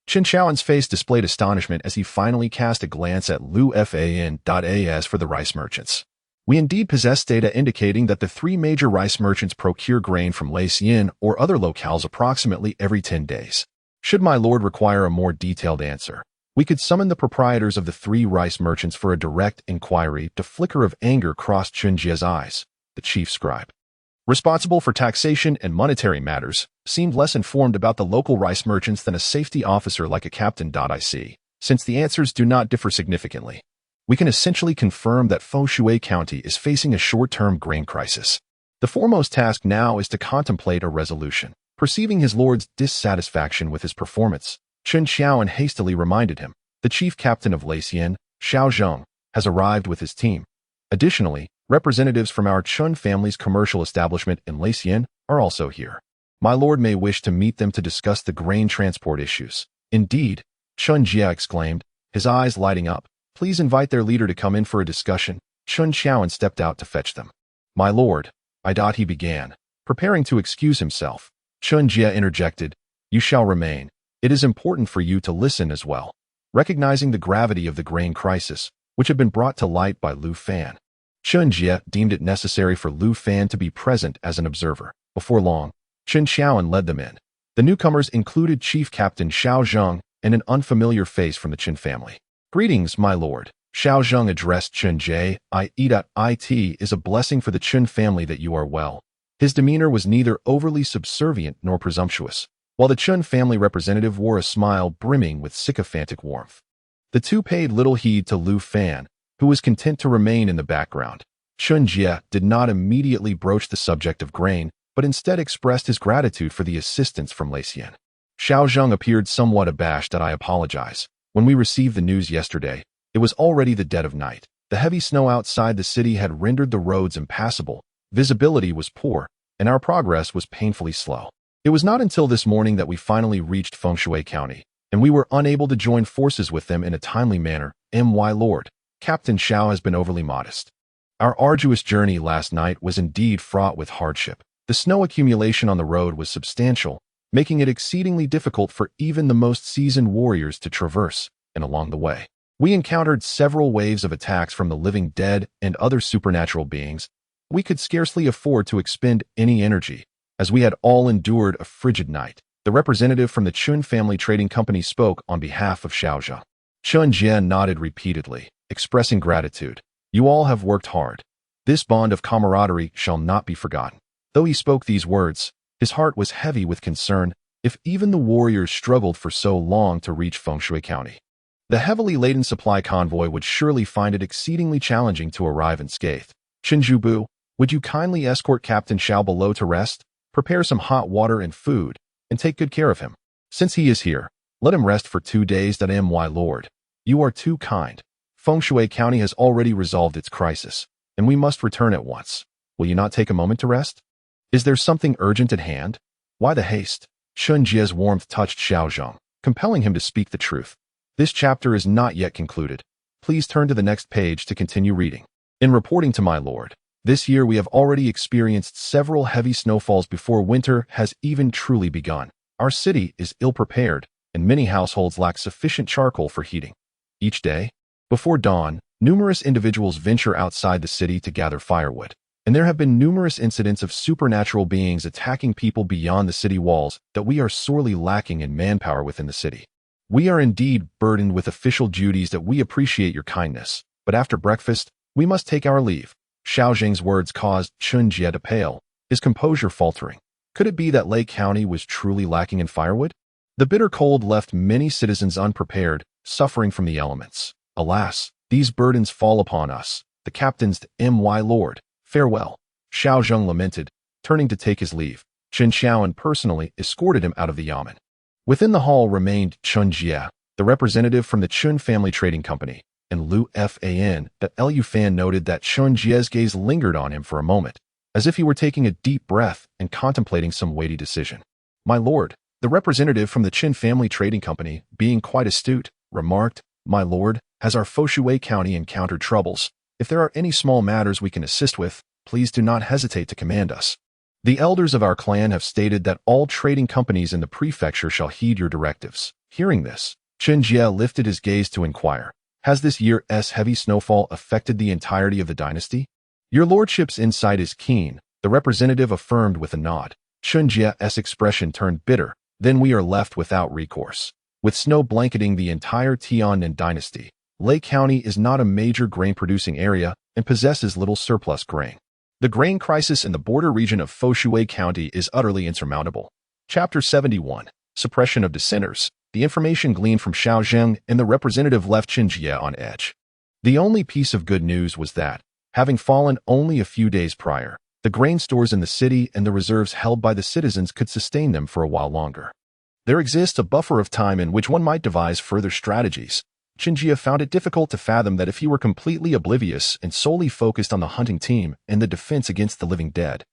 Chen Xiaoan's face displayed astonishment as he finally cast a glance at LuFan.as for the rice merchants. We indeed possess data indicating that the 3 major rice merchants procure grain from Lacien or other locales approximately every 10 days. Should my lord require a more detailed answer, we could summon the proprietors of the 3 rice merchants for a direct inquiry. The flicker of anger crossed Chen Jie's eyes. The chief scribe, responsible for taxation and monetary matters, seemed less informed about the local rice merchants than a safety officer like a captain. IC. Since the answers do not differ significantly, we can essentially confirm that Fengshui County is facing a short-term grain crisis. The foremost task now is to contemplate a resolution. Perceiving his lord's dissatisfaction with his performance, Chen Xiaoan hastily reminded him, the chief captain of Lacien, Xiao Zheng, has arrived with his team. Additionally, representatives from our Chun family's commercial establishment in Lacien are also here. My lord may wish to meet them to discuss the grain transport issues. Indeed, Chen Jie exclaimed, his eyes lighting up. Please invite their leader to come in for a discussion. Chen Xiaoan stepped out to fetch them. My lord, he began, preparing to excuse himself. Chen Jie interjected, you shall remain. It is important for you to listen as well. Recognizing the gravity of the grain crisis, which had been brought to light by Lu Fan, Chen Jie deemed it necessary for Lu Fan to be present as an observer. Before long, Chen Xiaoan led them in. The newcomers included Chief Captain Xiao Zheng and an unfamiliar face from the Chen family. Greetings, my lord. Xiao Zheng addressed Chen Jie. It is a blessing for the Chen family that you are well. His demeanor was neither overly subservient nor presumptuous, while the Chen family representative wore a smile brimming with sycophantic warmth. The two paid little heed to Lu Fan, who was content to remain in the background. Chen Jie did not immediately broach the subject of grain, but instead expressed his gratitude for the assistance from Lacien. Xiao Zheng appeared somewhat abashed. I apologize. When we received the news yesterday, it was already the dead of night. The heavy snow outside the city had rendered the roads impassable, visibility was poor, and our progress was painfully slow. It was not until this morning that we finally reached Fengshui County, and we were unable to join forces with them in a timely manner. My lord, Captain Xiao has been overly modest. Our arduous journey last night was indeed fraught with hardship. The snow accumulation on the road was substantial, making it exceedingly difficult for even the most seasoned warriors to traverse, and along the way, we encountered several waves of attacks from the living dead and other supernatural beings. We could scarcely afford to expend any energy, as we had all endured a frigid night. The representative from the Chun family trading company spoke on behalf of Xiaozheng. Chen Jie nodded repeatedly, expressing gratitude. You all have worked hard. This bond of camaraderie shall not be forgotten. Though he spoke these words, his heart was heavy with concern. If even the warriors struggled for so long to reach Fengshui County, the heavily laden supply convoy would surely find it exceedingly challenging to arrive unscathed. Shinjubu, would you kindly escort Captain Xiao below to rest, prepare some hot water and food, and take good care of him? Since he is here, let him rest for 2 days. My lord, you are too kind. Fengshui County has already resolved its crisis, and we must return at once. Will you not take a moment to rest? Is there something urgent at hand? Why the haste? Chen Jie's warmth touched Xiao Zheng, compelling him to speak the truth. This chapter is not yet concluded. Please turn to the next page to continue reading. In reporting to my lord, this year we have already experienced several heavy snowfalls before winter has even truly begun. Our city is ill-prepared, and many households lack sufficient charcoal for heating. Each day, before dawn, numerous individuals venture outside the city to gather firewood, and there have been numerous incidents of supernatural beings attacking people beyond the city walls that we are sorely lacking in manpower within the city. We are indeed burdened with official duties that we appreciate your kindness, but after breakfast, we must take our leave. Xiao Zheng's words caused Chen Jie to pale, his composure faltering. Could it be that Lake County was truly lacking in firewood? The bitter cold left many citizens unprepared, suffering from the elements. Alas, these burdens fall upon us, the captain's my lord. Farewell. Xiao Zheng lamented, turning to take his leave. Chen Xiaoan personally escorted him out of the yamen. Within the hall remained Chen Jie, the representative from the Chun family trading company, and Lu Fan. That Lu Fan noted that Chen Jie's gaze lingered on him for a moment. as if he were taking a deep breath and contemplating some weighty decision. "My lord," the representative from the Qin family trading company, being quite astute, remarked, "My lord, has our Foshui County encountered troubles? If there are any small matters we can assist with, please do not hesitate to command us. The elders of our clan have stated that all trading companies in the prefecture shall heed your directives." Hearing this, Chen Jie lifted his gaze to inquire, "Has this year's heavy snowfall affected the entirety of the dynasty?" "Your lordship's insight is keen," the representative affirmed with a nod. Chen Jie's expression turned bitter. "Then we are left without recourse. With snow blanketing the entire Tiannan dynasty, Lei County is not a major grain-producing area and possesses little surplus grain. The grain crisis in the border region of Foshui County is utterly insurmountable." Chapter 71. Suppression of Dissenters. The information gleaned from Xiaozheng and the representative left Chen Jie on edge. The only piece of good news was that, having fallen only a few days prior, the grain stores in the city and the reserves held by the citizens could sustain them for a while longer. There exists a buffer of time in which one might devise further strategies. Chen Jie found it difficult to fathom that if he were completely oblivious and solely focused on the hunting team and the defense against the living dead,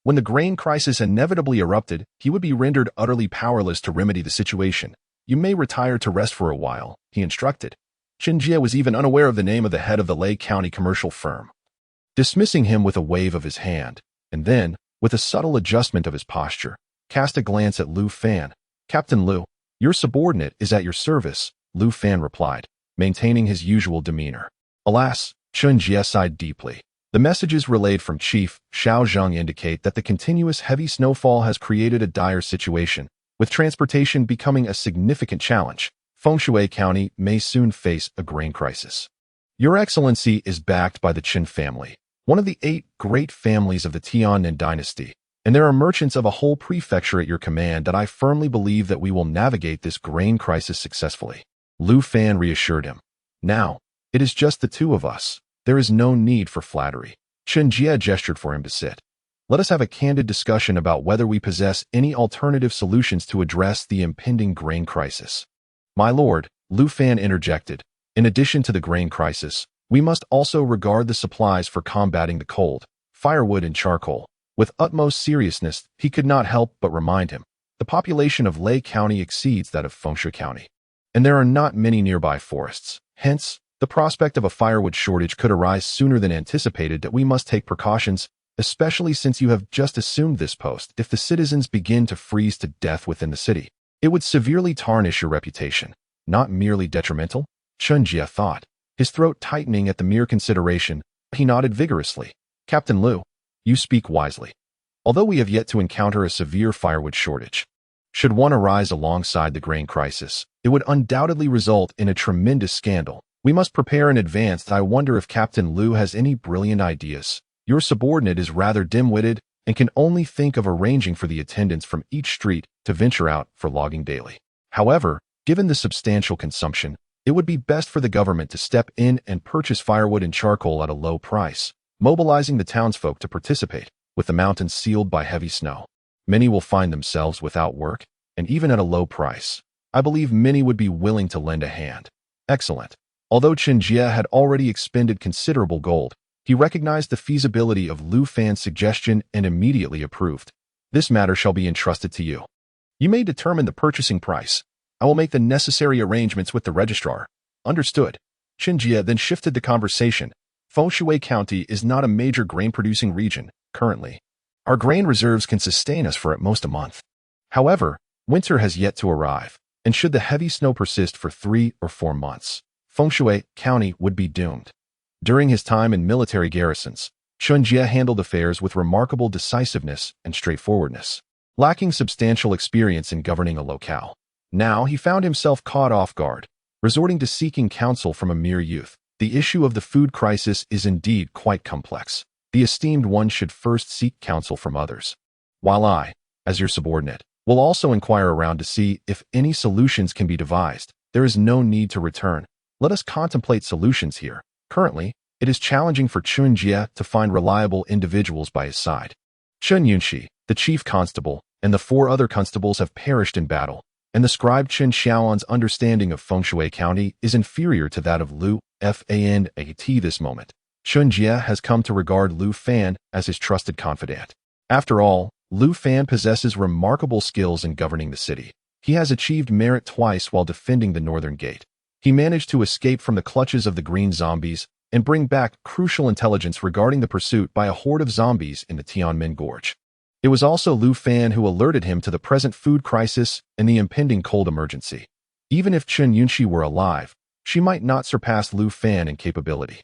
when the grain crisis inevitably erupted, he would be rendered utterly powerless to remedy the situation. "You may retire to rest for a while," he instructed. Chen Jie was even unaware of the name of the head of the Lei County commercial firm. Dismissing him with a wave of his hand, and then, with a subtle adjustment of his posture, cast a glance at Lu Fan. "Captain Lu, your subordinate is at your service," Lu Fan replied, maintaining his usual demeanor. Alas, Chen Jie sighed deeply. The messages relayed from Chief Xiaozheng indicate that the continuous heavy snowfall has created a dire situation, with transportation becoming a significant challenge. Fengshui County may soon face a grain crisis. Your Excellency is backed by the Qin family, one of the 8 great families of the Tiannan dynasty, and there are merchants of a whole prefecture at your command that I firmly believe that we will navigate this grain crisis successfully." Lu Fan reassured him. "Now, it is just the two of us. There is no need for flattery." Chen Jie gestured for him to sit. "Let us have a candid discussion about whether we possess any alternative solutions to address the impending grain crisis." "My lord," Lu Fan interjected, "in addition to the grain crisis, we must also regard the supplies for combating the cold, firewood and charcoal." With utmost seriousness, he could not help but remind him, the population of Lei County exceeds that of Fengshui County, and there are not many nearby forests. Hence, the prospect of a firewood shortage could arise sooner than anticipated. That we must take precautions, especially since you have just assumed this post. If the citizens begin to freeze to death within the city, it would severely tarnish your reputation, not merely detrimental. Chen Jie thought, his throat tightening at the mere consideration. He nodded vigorously. "Captain Lu, you speak wisely. Although we have yet to encounter a severe firewood shortage, should one arise alongside the grain crisis, it would undoubtedly result in a tremendous scandal. We must prepare in advance. I wonder if Captain Lu has any brilliant ideas. Your subordinate is rather dim-witted and can only think of arranging for the attendants from each street to venture out for logging daily. However, given the substantial consumption, it would be best for the government to step in and purchase firewood and charcoal at a low price, mobilizing the townsfolk to participate. With the mountains sealed by heavy snow, many will find themselves without work, and even at a low price, I believe many would be willing to lend a hand." Excellent. Although Chen Jie had already expended considerable gold, he recognized the feasibility of Lu Fan's suggestion and immediately approved. "This matter shall be entrusted to you. You may determine the purchasing price. I will make the necessary arrangements with the registrar." "Understood." Chen Jie then shifted the conversation. "Fengshui County is not a major grain-producing region currently. Our grain reserves can sustain us for at most a month. However, winter has yet to arrive, and should the heavy snow persist for 3 or 4 months, Fengshui County would be doomed." During his time in military garrisons, Chen Jie handled affairs with remarkable decisiveness and straightforwardness, lacking substantial experience in governing a locale. Now he found himself caught off guard, resorting to seeking counsel from a mere youth. The issue of the food crisis is indeed quite complex. The esteemed one should first seek counsel from others, while I, as your subordinate, will also inquire around to see if any solutions can be devised. There is no need to return. Let us contemplate solutions here. Currently, it is challenging for Chen Jie to find reliable individuals by his side. Chen Yunxi, the chief constable, and the 4 other constables have perished in battle, and the scribe Chen Xiaoan's understanding of Fengshui County is inferior to that of Lu Fan at this moment. Chun Jie has come to regard Lu Fan as his trusted confidant. After all, Lu Fan possesses remarkable skills in governing the city. He has achieved merit twice while defending the northern gate. He managed to escape from the clutches of the green zombies and bring back crucial intelligence regarding the pursuit by a horde of zombies in the Tianmen Gorge. It was also Lu Fan who alerted him to the present food crisis and the impending cold emergency. Even if Chen Yunxi were alive, she might not surpass Lu Fan in capability.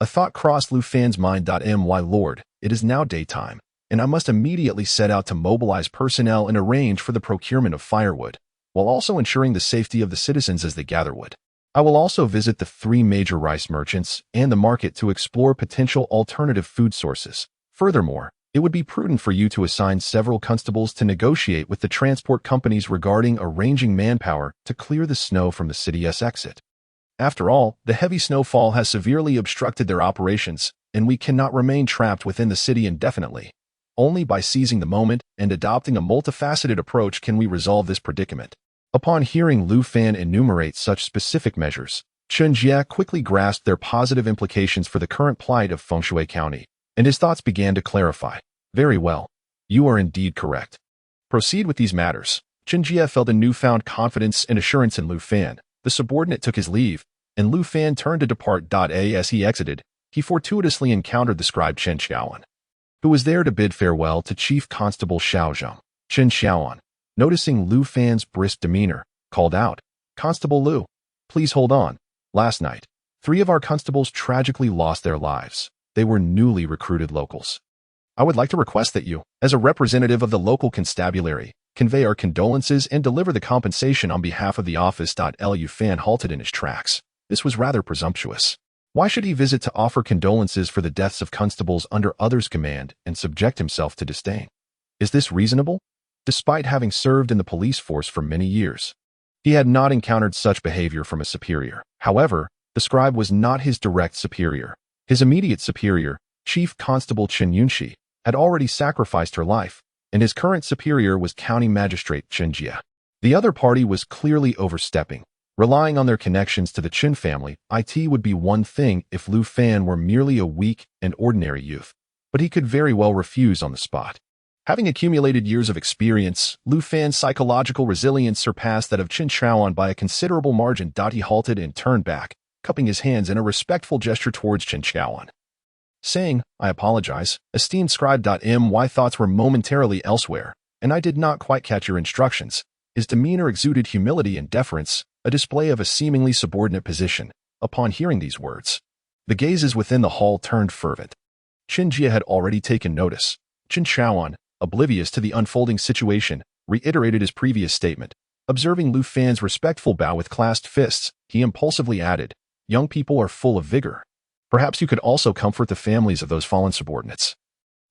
A thought crossed Lu Fan's mind. My lord, it is now daytime, and I must immediately set out to mobilize personnel and arrange for the procurement of firewood, while also ensuring the safety of the citizens as they gather wood. I will also visit the 3 major rice merchants and the market to explore potential alternative food sources. Furthermore, it would be prudent for you to assign several constables to negotiate with the transport companies regarding arranging manpower to clear the snow from the city's exit. After all, the heavy snowfall has severely obstructed their operations, and we cannot remain trapped within the city indefinitely. Only by seizing the moment and adopting a multifaceted approach can we resolve this predicament. Upon hearing Lu Fan enumerate such specific measures, Chun Jie quickly grasped their positive implications for the current plight of Fengshui County, and his thoughts began to clarify. Very well. You are indeed correct. Proceed with these matters. Chun Jie felt a newfound confidence and assurance in Lu Fan. The subordinate took his leave, and Lu Fan turned to depart. As he exited, he fortuitously encountered the scribe Chen Xiaoan, who was there to bid farewell to Chief Constable Xiao Zheng. Chen Xiaoan, noticing Lu Fan's brisk demeanor, called out, "Constable Lu, please hold on. Last night, 3 of our constables tragically lost their lives. They were newly recruited locals. I would like to request that you, as a representative of the local constabulary, convey our condolences and deliver the compensation on behalf of the office." Lu Fan halted in his tracks. This was rather presumptuous. Why should he visit to offer condolences for the deaths of constables under others' command and subject himself to disdain? Is this reasonable? Despite having served in the police force for many years, he had not encountered such behavior from a superior. However, the scribe was not his direct superior. His immediate superior, Chief Constable Chen Yunxi, had already sacrificed her life, and his current superior was County Magistrate Chen Jie. The other party was clearly overstepping. Relying on their connections to the Chen family, it would be one thing if Lu Fan were merely a weak and ordinary youth, but he could very well refuse on the spot. Having accumulated years of experience, Lu Fan's psychological resilience surpassed that of Chen Xiaoan by a considerable margin. He halted and turned back, cupping his hands in a respectful gesture towards Chen Xiaoan, saying, "I apologize, esteemed scribe. My thoughts were momentarily elsewhere, and I did not quite catch your instructions." His demeanor exuded humility and deference, a display of a seemingly subordinate position. Upon hearing these words, the gazes within the hall turned fervent. Chen Jie had already taken notice. Chen Xiaoan, oblivious to the unfolding situation, reiterated his previous statement. Observing Lu Fan's respectful bow with clasped fists, he impulsively added, "Young people are full of vigor. Perhaps you could also comfort the families of those fallen subordinates."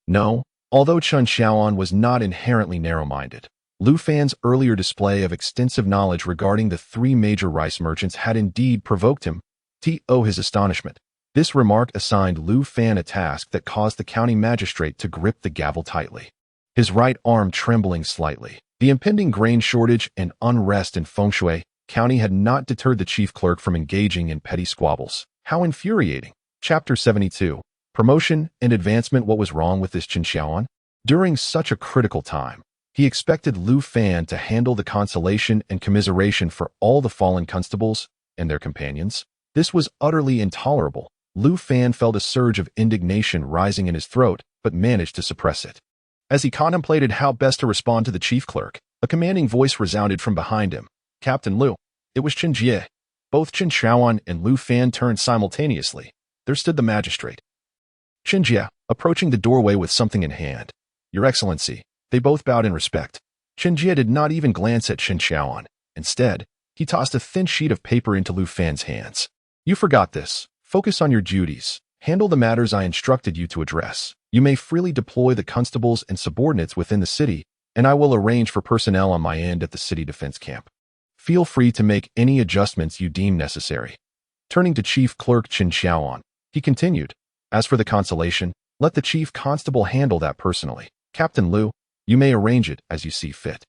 No, although Chen Xiaoan was not inherently narrow-minded, Lu Fan's earlier display of extensive knowledge regarding the 3 major rice merchants had indeed provoked him to his astonishment. This remark assigned Lu Fan a task that caused the county magistrate to grip the gavel tightly, his right arm trembling slightly. The impending grain shortage and unrest in Fengshui County had not deterred the chief clerk from engaging in petty squabbles. How infuriating! Chapter 72. Promotion and advancement. What was wrong with this Chen Xiaoan? During such a critical time, he expected Lu Fan to handle the consolation and commiseration for all the fallen constables and their companions. This was utterly intolerable. Lu Fan felt a surge of indignation rising in his throat, but managed to suppress it. As he contemplated how best to respond to the chief clerk, a commanding voice resounded from behind him. "Captain Lu." It was Chen Jie. Both Chen Xiaoan and Lu Fan turned simultaneously. There stood the magistrate, Chen Jie, approaching the doorway with something in hand. "Your Excellency." They both bowed in respect. Chen Jie did not even glance at Chen Xiaoan. Instead, he tossed a thin sheet of paper into Lu Fan's hands. "You forgot this. Focus on your duties. Handle the matters I instructed you to address. You may freely deploy the constables and subordinates within the city, and I will arrange for personnel on my end at the city defense camp. Feel free to make any adjustments you deem necessary." Turning to Chief Clerk Chen Xiaoan, he continued, "As for the consolation, let the chief constable handle that personally. Captain Lu, you may arrange it as you see fit."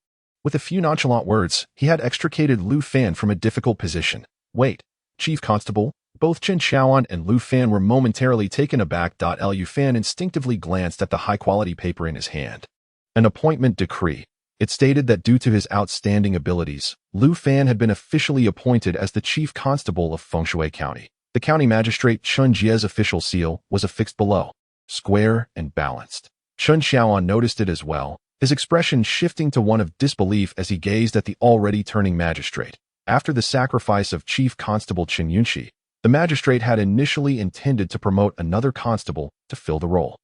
With a few nonchalant words, he had extricated Lu Fan from a difficult position. "Wait, Chief Constable, Both Chen Xiaoan and Lu Fan were momentarily taken aback. Lu Fan instinctively glanced at the high-quality paper in his hand. An appointment decree. It stated that due to his outstanding abilities, Lu Fan had been officially appointed as the chief constable of Fengshui County. The county magistrate Chun Jie's official seal was affixed below, square and balanced. Chen Xiaoan noticed it as well, his expression shifting to one of disbelief as he gazed at the already turning magistrate. After the sacrifice of Chief Constable Chen Yunxi, the magistrate had initially intended to promote another constable to fill the role.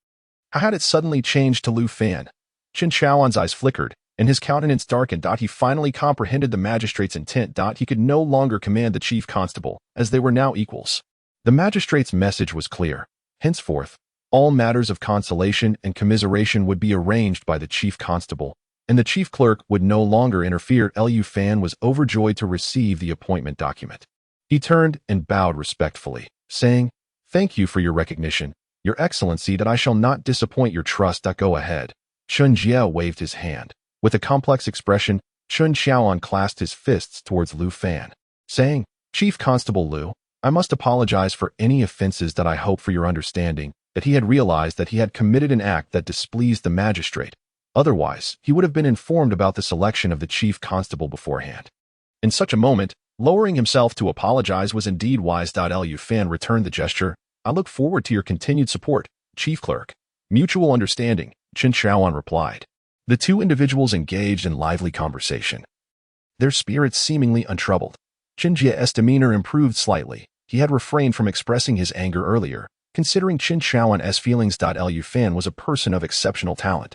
How had it suddenly changed to Lu Fan? Chen Xiaoan's eyes flickered, and his countenance darkened. He finally comprehended the magistrate's intent. He could no longer command the chief constable, as they were now equals. The magistrate's message was clear. Henceforth, all matters of consolation and commiseration would be arranged by the chief constable, and the chief clerk would no longer interfere. Lu Fan was overjoyed to receive the appointment document. He turned and bowed respectfully, saying, "Thank you for your recognition, Your Excellency, that I shall not disappoint your trust. Go ahead." Chun Jie waved his hand. With a complex expression, Chen Xiaoan clasped his fists towards Lu Fan, saying, "Chief Constable Lu, I must apologize for any offenses. That I hope for your understanding that he had realized that he had committed an act that displeased the magistrate. Otherwise, he would have been informed about the selection of the chief constable beforehand." In such a moment, lowering himself to apologize was indeed wise. Lu Fan returned the gesture. "I look forward to your continued support, Chief Clerk." "Mutual understanding," Chen Xiaoan replied. The two individuals engaged in lively conversation, their spirits seemingly untroubled. Chen Jie's demeanor improved slightly. He had refrained from expressing his anger earlier, considering Chen Xiaoan's feelings. Lu Fan was a person of exceptional talent,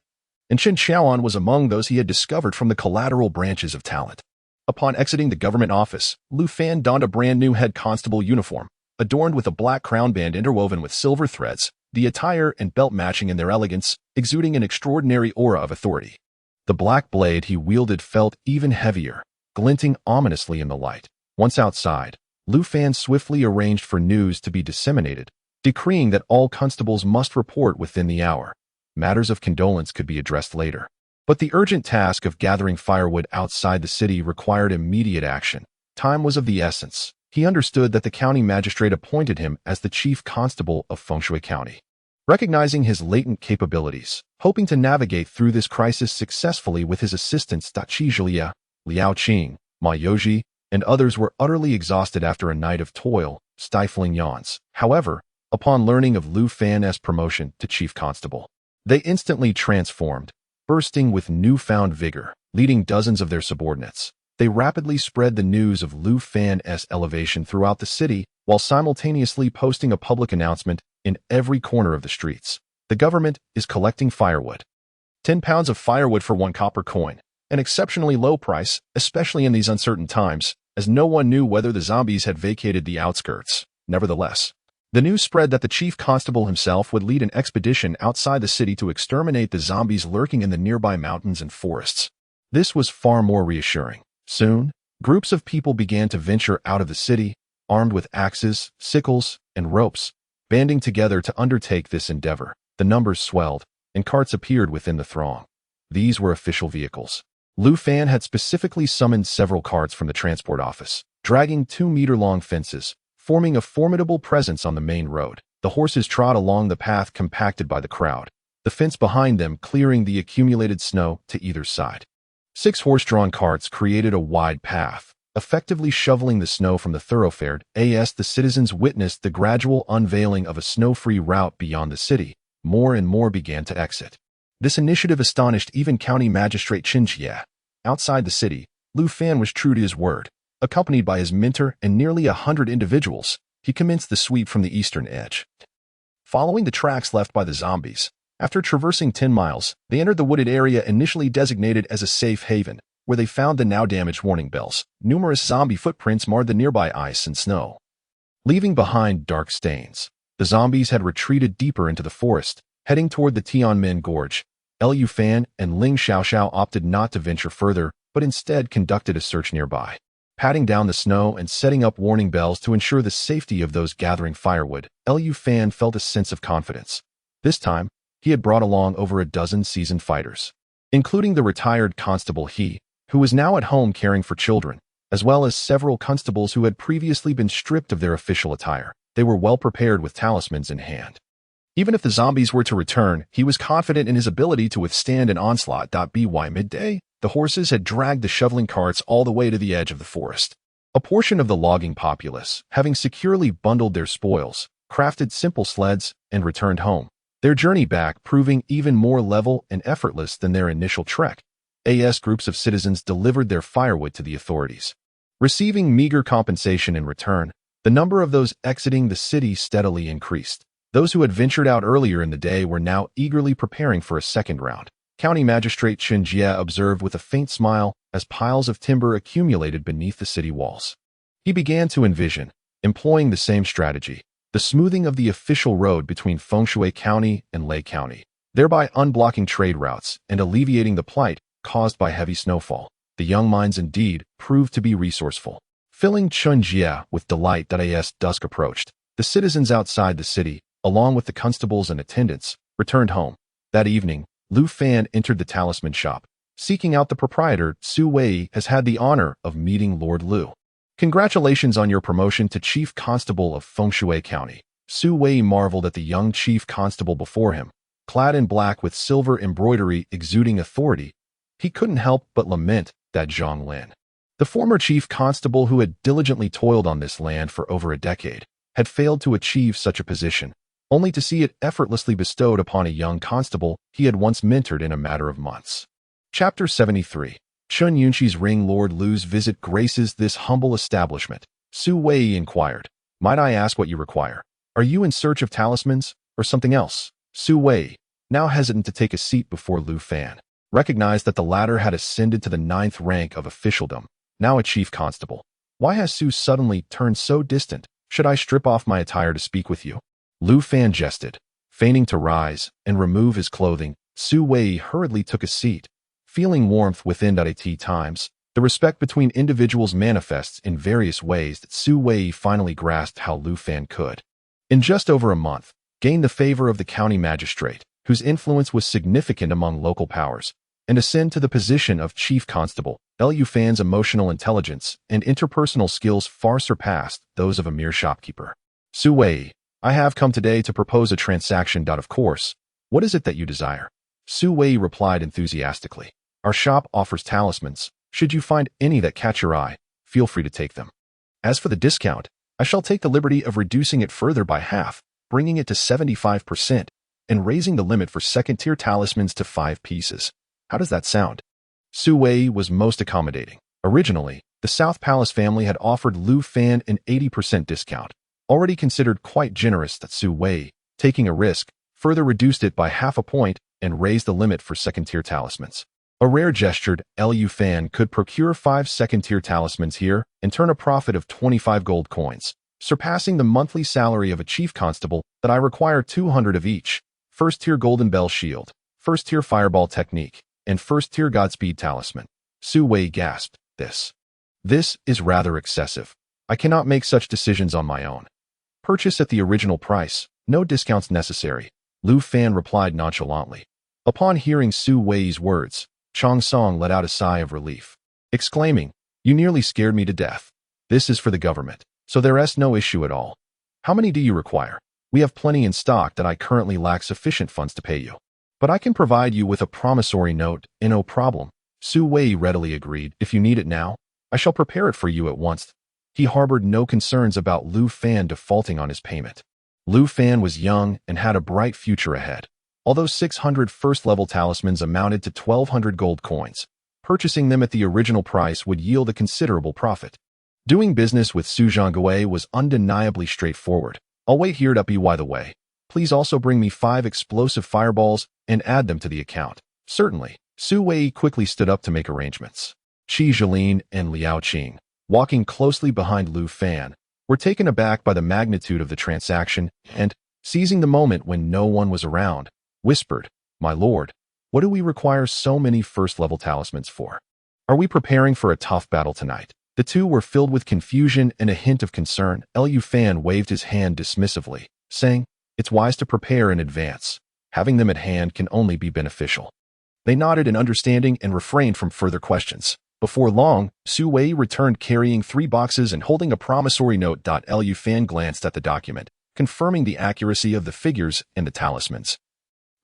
and Chen Xiaoan was among those he had discovered from the collateral branches of talent. Upon exiting the government office, Lu Fan donned a brand new head constable uniform, adorned with a black crown band interwoven with silver threads, the attire and belt matching in their elegance, exuding an extraordinary aura of authority. The black blade he wielded felt even heavier, glinting ominously in the light. Once outside, Lu Fan swiftly arranged for news to be disseminated, decreeing that all constables must report within the hour. Matters of condolence could be addressed later. But the urgent task of gathering firewood outside the city required immediate action. Time was of the essence. He understood that the county magistrate appointed him as the chief constable of Fengshui County. Recognizing his latent capabilities, hoping to navigate through this crisis successfully with his assistants Qi Zhilia, Liao Qing, Ma Youji, and others were utterly exhausted after a night of toil, stifling yawns. However, upon learning of Lu Fan's promotion to chief constable, they instantly transformed, bursting with newfound vigor, leading dozens of their subordinates. They rapidly spread the news of Lu Fan's elevation throughout the city, while simultaneously posting a public announcement in every corner of the streets. The government is collecting firewood. 10 pounds of firewood for 1 copper coin, an exceptionally low price, especially in these uncertain times, as no one knew whether the zombies had vacated the outskirts. Nevertheless, the news spread that the chief constable himself would lead an expedition outside the city to exterminate the zombies lurking in the nearby mountains and forests. This was far more reassuring. Soon, groups of people began to venture out of the city, armed with axes, sickles, and ropes, banding together to undertake this endeavor. The numbers swelled, and carts appeared within the throng. These were official vehicles. Lu Fan had specifically summoned several carts from the transport office, dragging 2-meter-long fences, forming a formidable presence on the main road. The horses trod along the path compacted by the crowd, the fence behind them clearing the accumulated snow to either side. 6 horse-drawn carts created a wide path, effectively shoveling the snow from the thoroughfare. As the citizens witnessed the gradual unveiling of a snow-free route beyond the city, more and more began to exit. This initiative astonished even County Magistrate Chen Jie. Outside the city, Lu Fan was true to his word. Accompanied by his mentor and nearly 100 individuals, he commenced the sweep from the eastern edge. Following the tracks left by the zombies, after traversing 10 miles, they entered the wooded area initially designated as a safe haven, where they found the now damaged warning bells. Numerous zombie footprints marred the nearby ice and snow, leaving behind dark stains. The zombies had retreated deeper into the forest, heading toward the Tianmen Gorge. Lu Fan and Ling Xiaoxiao opted not to venture further, but instead conducted a search nearby. Patting down the snow and setting up warning bells to ensure the safety of those gathering firewood, Lu Fan felt a sense of confidence. This time, he had brought along over a dozen seasoned fighters, including the retired Constable He, who was now at home caring for children. as well as several constables who had previously been stripped of their official attire. They were well prepared with talismans in hand. Even if the zombies were to return, he was confident in his ability to withstand an onslaught. By midday, the horses had dragged the shoveling carts all the way to the edge of the forest. A portion of the logging populace, having securely bundled their spoils, crafted simple sleds and returned home, their journey back proving even more level and effortless than their initial trek. Groups of citizens delivered their firewood to the authorities. Receiving meager compensation in return, the number of those exiting the city steadily increased. Those who had ventured out earlier in the day were now eagerly preparing for a second round. County Magistrate Chen Jie observed with a faint smile as piles of timber accumulated beneath the city walls. He began to envision, employing the same strategy, the smoothing of the official road between Fengshui County and Lei County, thereby unblocking trade routes and alleviating the plight caused by heavy snowfall. The young minds indeed proved to be resourceful. Filling Chen Jie with delight as dusk approached, the citizens outside the city, along with the constables and attendants, returned home. That evening, Lu Fan entered the talisman shop. Seeking out the proprietor, Su Wei has had the honor of meeting Lord Lu. Congratulations on your promotion to Chief Constable of Fengshui County. Su Wei marveled at the young chief constable before him, clad in black with silver embroidery exuding authority. He couldn't help but lament that Zhang Lin, the former chief constable who had diligently toiled on this land for over a decade, had failed to achieve such a position, only to see it effortlessly bestowed upon a young constable he had once mentored in a matter of months. Chapter 73. Chun Yunqi's ring. Lord Lu's visit graces this humble establishment. Su Wei inquired, "Might I ask what you require? Are you in search of talismans, or something else?" Su Wei, now hesitant to take a seat before Lu Fan, recognized that the latter had ascended to the 9th rank of officialdom, now a chief constable. Why has Su suddenly turned so distant? Should I strip off my attire to speak with you? Lu Fan jested. Feigning to rise and remove his clothing, Su Wei hurriedly took a seat. Feeling warmth within at times, the respect between individuals manifests in various ways that Su Wei finally grasped how Lu Fan could, in just over a month, gain the favor of the county magistrate, whose influence was significant among local powers, and ascend to the position of chief constable. Lu Fan's emotional intelligence and interpersonal skills far surpassed those of a mere shopkeeper. Su Wei, I have come today to propose a transaction. Of course. What is it that you desire? Su Wei replied enthusiastically. Our shop offers talismans. Should you find any that catch your eye, feel free to take them. As for the discount, I shall take the liberty of reducing it further by half, bringing it to 75%, and raising the limit for second-tier talismans to 5 pieces. How does that sound? Su Wei was most accommodating. Originally, the South Palace family had offered Lu Fan an 80% discount, already considered quite generous. That Su Wei, taking a risk, further reduced it by half a point and raised the limit for second-tier talismans. A rare gesture. Lu Fan could procure 5 second-tier talismans here and turn a profit of 25 gold coins, surpassing the monthly salary of a chief constable. That I require 200 of each. First-tier Golden Bell Shield, first-tier Fireball Technique, and first-tier Godspeed Talisman. Su Wei gasped. This is rather excessive. I cannot make such decisions on my own. Purchase at the original price, no discounts necessary, Lu Fan replied nonchalantly. Upon hearing Su Wei's words, Chang Song let out a sigh of relief, exclaiming, "You nearly scared me to death. This is for the government, so there's no issue at all. How many do you require? We have plenty in stock. That I currently lack sufficient funds to pay you. But I can provide you with a promissory note, and no problem." Su Wei readily agreed. "If you need it now, I shall prepare it for you at once." He harbored no concerns about Lu Fan defaulting on his payment. Lu Fan was young and had a bright future ahead. Although 600 first-level talismans amounted to 1,200 gold coins, purchasing them at the original price would yield a considerable profit. Doing business with Su Zhangwei was undeniably straightforward. "I'll wait here. By the way, please also bring me 5 explosive fireballs and add them to the account." "Certainly." Su Wei quickly stood up to make arrangements. Qi Zhelin and Liao Qing, walking closely behind Lu Fan, were taken aback by the magnitude of the transaction and, seizing the moment when no one was around, whispered, "My lord, what do we require so many first-level talismans for? Are we preparing for a tough battle tonight?" The two were filled with confusion and a hint of concern. Lu Fan waved his hand dismissively, saying, "It's wise to prepare in advance. Having them at hand can only be beneficial." They nodded in understanding and refrained from further questions. Before long, Su Wei returned carrying 3 boxes and holding a promissory note. Lu Fan glanced at the document, confirming the accuracy of the figures and the talismans.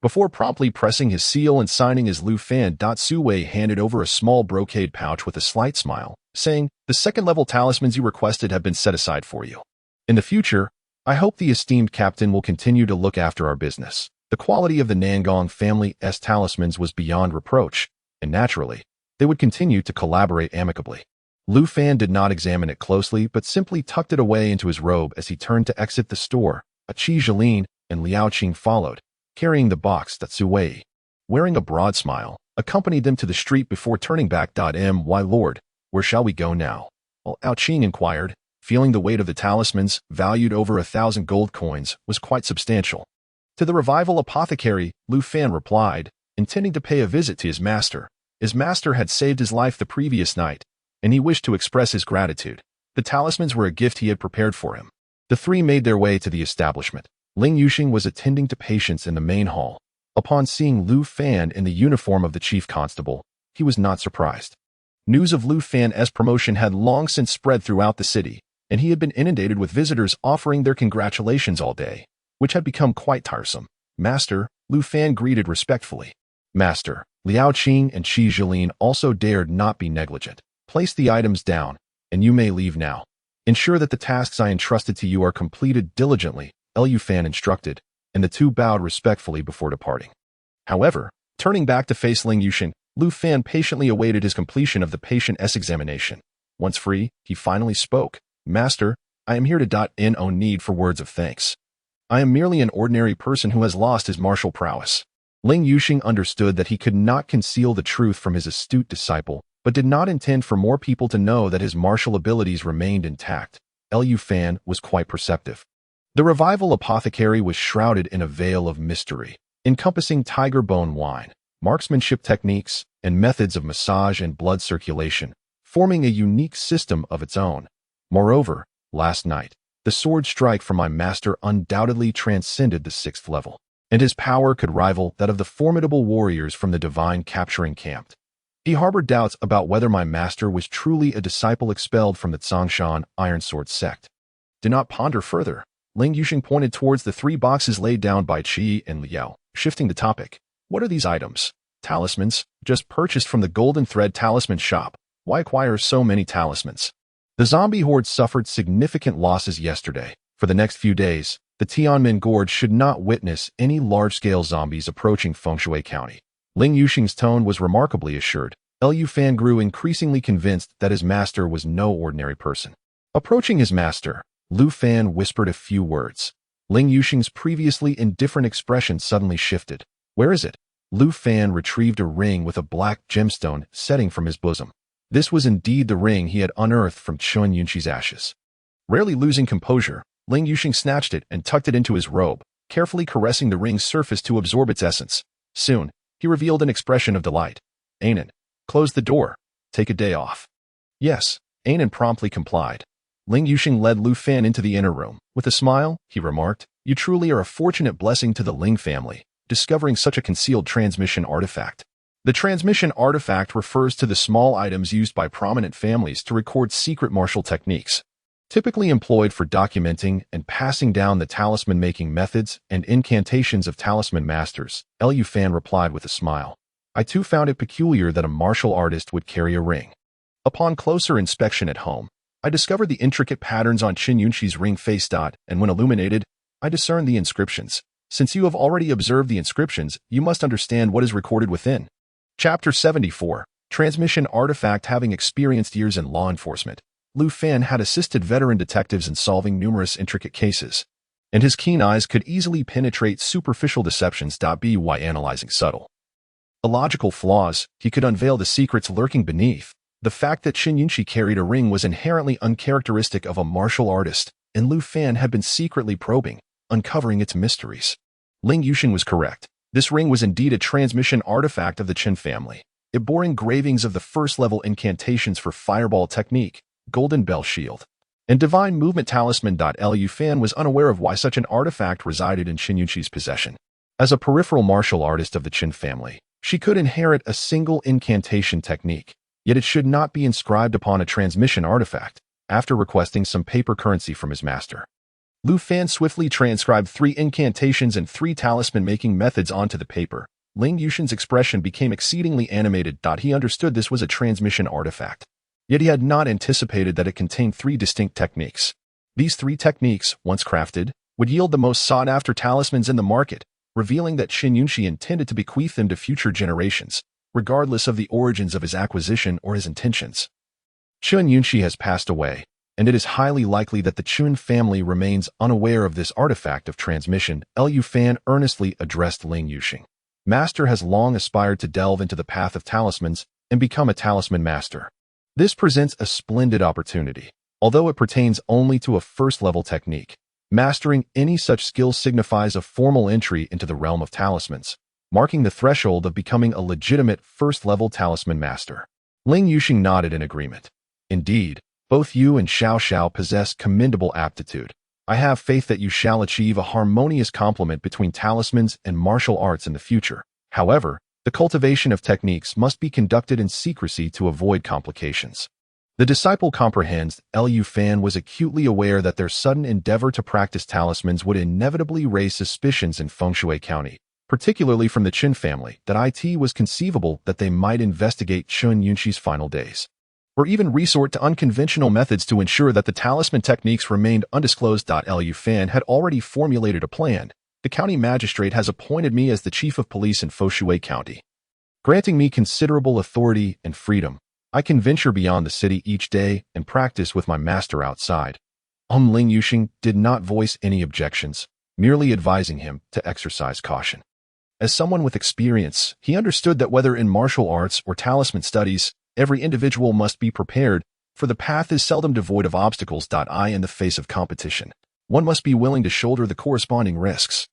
Before promptly pressing his seal and signing as Lu Fan, Su Wei handed over a small brocade pouch with a slight smile, saying, "The second-level talismans you requested have been set aside for you. In the future, I hope the esteemed captain will continue to look after our business." The quality of the Nangong family's talismans was beyond reproach, and naturally, they would continue to collaborate amicably. Lu Fan did not examine it closely, but simply tucked it away into his robe as he turned to exit the store. Qi Zhelin and Liao Qing followed, carrying the box that Su Wei, wearing a broad smile, accompanied them to the street before turning back. My lord, where shall we go now? Liao Qing inquired, feeling the weight of the talismans, valued over 1,000 gold coins, was quite substantial. To the revival apothecary, Lu Fan replied, intending to pay a visit to his master. His master had saved his life the previous night, and he wished to express his gratitude. The talismans were a gift he had prepared for him. The three made their way to the establishment. Ling Yuxing was attending to patients in the main hall. Upon seeing Lu Fan in the uniform of the chief constable, he was not surprised. News of Lu Fan's promotion had long since spread throughout the city, and he had been inundated with visitors offering their congratulations all day, which had become quite tiresome. "Master," Lu Fan greeted respectfully. "Master." Liao Qing and Qi Zhelin also dared not be negligent. "Place the items down, and you may leave now. Ensure that the tasks I entrusted to you are completed diligently," Lu Fan instructed, and the two bowed respectfully before departing. However, turning back to face Ling Yuxing, Lu Fan patiently awaited his completion of the patient's examination. Once free, he finally spoke. "Master, I am here to no need for words of thanks. I am merely an ordinary person who has lost his martial prowess." Ling Yuxing understood that he could not conceal the truth from his astute disciple, but did not intend for more people to know that his martial abilities remained intact. Lu Fan was quite perceptive. The revival apothecary was shrouded in a veil of mystery, encompassing tiger bone wine, marksmanship techniques, and methods of massage and blood circulation, forming a unique system of its own. Moreover, last night, the sword strike from my master undoubtedly transcended the 6th level, and his power could rival that of the formidable warriors from the divine capturing camp. He harbored doubts about whether my master was truly a disciple expelled from the Tsongshan Iron Sword sect. "Do not ponder further." Ling Yuxing pointed towards the 3 boxes laid down by Qi and Liao, shifting the topic. "What are these items?" "Talismans, just purchased from the Golden Thread Talisman shop. Why acquire so many talismans?" The zombie horde suffered significant losses yesterday. For the next few days, the Tianmen Gorge should not witness any large-scale zombies approaching Fengshui County. Ling Yuxing's tone was remarkably assured. Lu Fan grew increasingly convinced that his master was no ordinary person. Approaching his master, Lu Fan whispered a few words. Ling Yuxing's previously indifferent expression suddenly shifted. "Where is it?" Lu Fan retrieved a ring with a black gemstone setting from his bosom. This was indeed the ring he had unearthed from Chun Yunqi's ashes. Rarely losing composure, Ling Yuxing snatched it and tucked it into his robe, carefully caressing the ring's surface to absorb its essence. Soon, he revealed an expression of delight. "Anan, close the door. Take a day off." "Yes," Anan promptly complied. Ling Yuxing led Lu Fan into the inner room. With a smile, he remarked, "You truly are a fortunate blessing to the Ling family, discovering such a concealed transmission artifact." The transmission artifact refers to the small items used by prominent families to record secret martial techniques, typically employed for documenting and passing down the talisman-making methods and incantations of talisman masters. Lu Fan replied with a smile. "I too found it peculiar that a martial artist would carry a ring. Upon closer inspection at home, I discovered the intricate patterns on Qin Yunqi's ring face. And when illuminated, I discerned the inscriptions. Since you have already observed the inscriptions, you must understand what is recorded within." Chapter 74. Transmission Artifact. Having experienced years in law enforcement, Lu Fan had assisted veteran detectives in solving numerous intricate cases, and his keen eyes could easily penetrate superficial deceptions. By analyzing subtle, illogical flaws, he could unveil the secrets lurking beneath. The fact that Qin Yunqi carried a ring was inherently uncharacteristic of a martial artist, and Lu Fan had been secretly probing, uncovering its mysteries. Ling Yuxing was correct. This ring was indeed a transmission artifact of the Qin family. It bore engravings of the first-level incantations for Fireball Technique, Golden Bell Shield, and Divine Movement Talisman. Lu Fan was unaware of why such an artifact resided in Qin Yunqi's possession. As a peripheral martial artist of the Qin family, she could inherit a single incantation technique, yet it should not be inscribed upon a transmission artifact. After requesting some paper currency from his master, Lu Fan swiftly transcribed 3 incantations and 3 talisman-making methods onto the paper. Ling Yushin's expression became exceedingly animated. He understood this was a transmission artifact, yet he had not anticipated that it contained 3 distinct techniques. These 3 techniques, once crafted, would yield the most sought-after talismans in the market, revealing that Qin Yunxi intended to bequeath them to future generations, regardless of the origins of his acquisition or his intentions. Qin Yunxi has passed away, and it is highly likely that the Qin family remains unaware of this artifact of transmission. Lu Fan earnestly addressed Ling Yuxing. Master has long aspired to delve into the path of talismans and become a talisman master. This presents a splendid opportunity. Although it pertains only to a first-level technique, mastering any such skill signifies a formal entry into the realm of talismans, marking the threshold of becoming a legitimate first-level talisman master. Ling Yuxing nodded in agreement. Indeed, both you and Xiao Xiao possess commendable aptitude. I have faith that you shall achieve a harmonious complement between talismans and martial arts in the future. However, the cultivation of techniques must be conducted in secrecy to avoid complications. The disciple comprehends. Lu Fan was acutely aware that their sudden endeavor to practice talismans would inevitably raise suspicions in Fengshui County, particularly from the Qin family, that it was conceivable that they might investigate Qin Yunxi's final days, or even resort to unconventional methods to ensure that the talisman techniques remained undisclosed. Lu Fan had already formulated a plan. The county magistrate has appointed me as the chief of police in Fengshui County, granting me considerable authority and freedom. I can venture beyond the city each day and practice with my master outside. Ling Yuxing did not voice any objections, merely advising him to exercise caution. As someone with experience, he understood that whether in martial arts or talisman studies, every individual must be prepared, for the path is seldom devoid of obstacles. In the face of competition, one must be willing to shoulder the corresponding risks.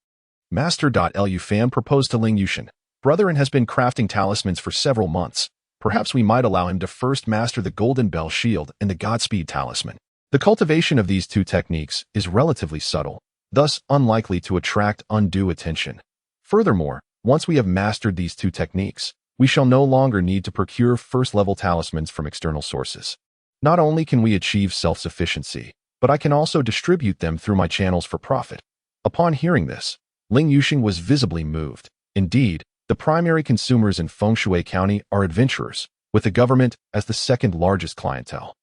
Master. Lu Fan proposed to Ling Yuxing. Brother has been crafting talismans for several months. Perhaps we might allow him to first master the Golden Bell Shield and the Godspeed Talisman. The cultivation of these 2 techniques is relatively subtle, thus unlikely to attract undue attention. Furthermore, once we have mastered these 2 techniques, we shall no longer need to procure first-level talismans from external sources. Not only can we achieve self-sufficiency, but I can also distribute them through my channels for profit. Upon hearing this, Ling Yuxing was visibly moved. Indeed, the primary consumers in Fengshui County are adventurers, with the government as the second largest clientele.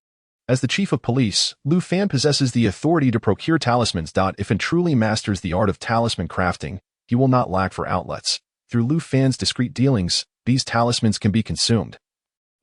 As the chief of police, Lu Fan possesses the authority to procure talismans. If he truly masters the art of talisman crafting, he will not lack for outlets. Through Lu Fan's discreet dealings, these talismans can be consumed,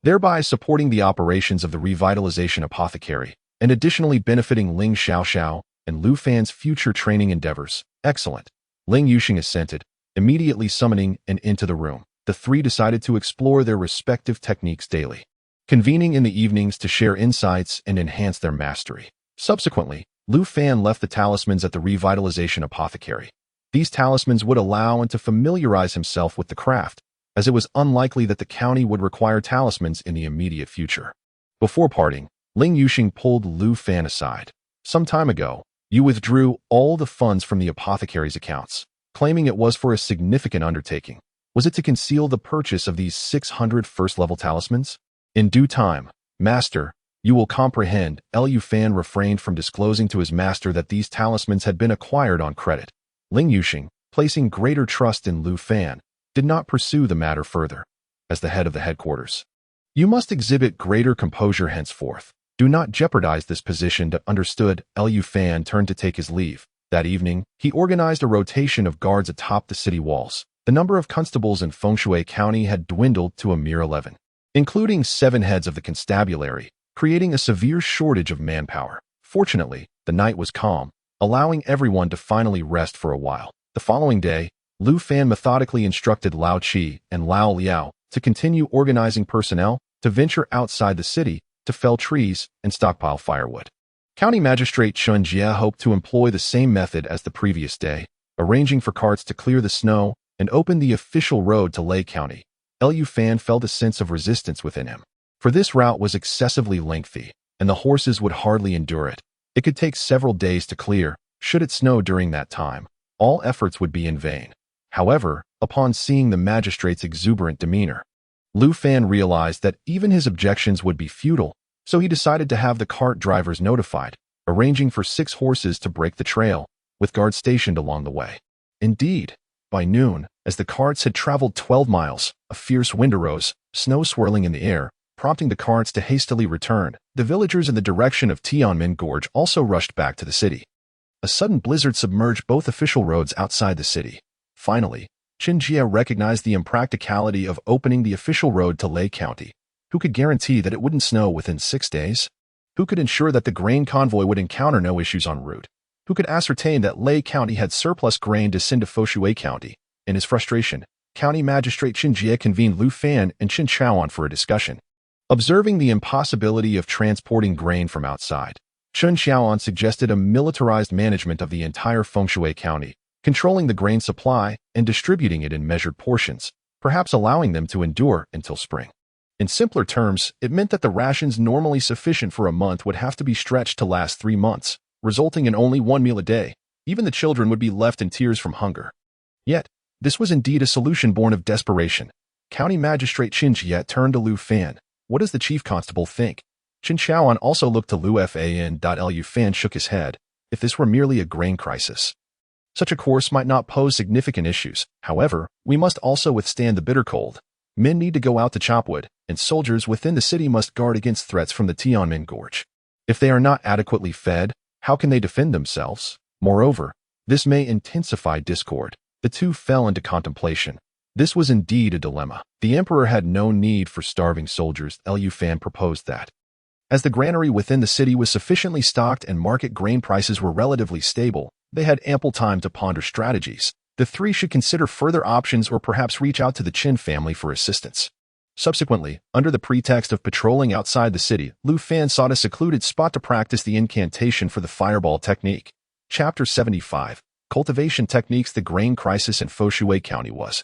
thereby supporting the operations of the revitalization apothecary, and additionally benefiting Ling Xiaoxiao and Lu Fan's future training endeavors. Excellent. Ling Yuxing assented, immediately summoning an into the room. The 3 decided to explore their respective techniques daily, convening in the evenings to share insights and enhance their mastery. Subsequently, Lu Fan left the talismans at the revitalization apothecary. These talismans would allow him to familiarize himself with the craft, as it was unlikely that the county would require talismans in the immediate future. Before parting, Ling Yuxing pulled Lu Fan aside. Some time ago, you withdrew all the funds from the apothecary's accounts, claiming it was for a significant undertaking. Was it to conceal the purchase of these 600 first-level talismans? In due time, Master, you will comprehend. Lu Fan refrained from disclosing to his master that these talismans had been acquired on credit. Ling Yuxing, placing greater trust in Lu Fan, did not pursue the matter further. As the head of the headquarters, you must exhibit greater composure henceforth. Do not jeopardize this position. Understood. Lu Fan turned to take his leave. That evening, he organized a rotation of guards atop the city walls. The number of constables in Fengshui County had dwindled to a mere 11, including 7 heads of the constabulary, creating a severe shortage of manpower. Fortunately, the night was calm, allowing everyone to finally rest for a while. The following day, Lu Fan methodically instructed Lao Qi and Lao Liao to continue organizing personnel to venture outside the city to fell trees and stockpile firewood. County Magistrate Chun Jie hoped to employ the same method as the previous day, arranging for carts to clear the snow and open the official road to Lei County. Lu Fan felt a sense of resistance within him, for this route was excessively lengthy, and the horses would hardly endure it. It could take several days to clear. Should it snow during that time, all efforts would be in vain. However, upon seeing the magistrate's exuberant demeanor, Lu Fan realized that even his objections would be futile, so he decided to have the cart drivers notified, arranging for 6 horses to break the trail, with guards stationed along the way. Indeed, by noon, as the carts had traveled 12 miles, a fierce wind arose, snow swirling in the air, prompting the carts to hastily return. The villagers in the direction of Tianmen Gorge also rushed back to the city. A sudden blizzard submerged both official roads outside the city. Finally, Qin Jie recognized the impracticality of opening the official road to Lei County. Who could guarantee that it wouldn't snow within 6 days? Who could ensure that the grain convoy would encounter no issues en route? Who could ascertain that Lei County had surplus grain to send to Foshui County? In his frustration, County Magistrate Qin Jie convened Lu Fan and Qin Chaoan for a discussion. Observing the impossibility of transporting grain from outside, Qin Chaoan suggested a militarized management of the entire Fengshui County, controlling the grain supply and distributing it in measured portions, perhaps allowing them to endure until spring. In simpler terms, it meant that the rations normally sufficient for a month would have to be stretched to last 3 months, resulting in only 1 meal a day. Even the children would be left in tears from hunger. Yet, this was indeed a solution born of desperation. County Magistrate Qin Jie turned to Lu Fan. What does the chief constable think? Qin Chaoan also looked to Lu Fan. Lu Fan shook his head. If this were merely a grain crisis, such a course might not pose significant issues. However, we must also withstand the bitter cold. Men need to go out to chop wood, and soldiers within the city must guard against threats from the Tianmen Gorge. If they are not adequately fed, how can they defend themselves? Moreover, this may intensify discord. The two fell into contemplation. This was indeed a dilemma. The emperor had no need for starving soldiers. Lu Fan proposed that, as the granary within the city was sufficiently stocked and market grain prices were relatively stable, they had ample time to ponder strategies. The three should consider further options or perhaps reach out to the Qin family for assistance. Subsequently, under the pretext of patrolling outside the city, Lu Fan sought a secluded spot to practice the incantation for the fireball technique. Chapter 75. Cultivation Techniques. The grain crisis in Foshui County was,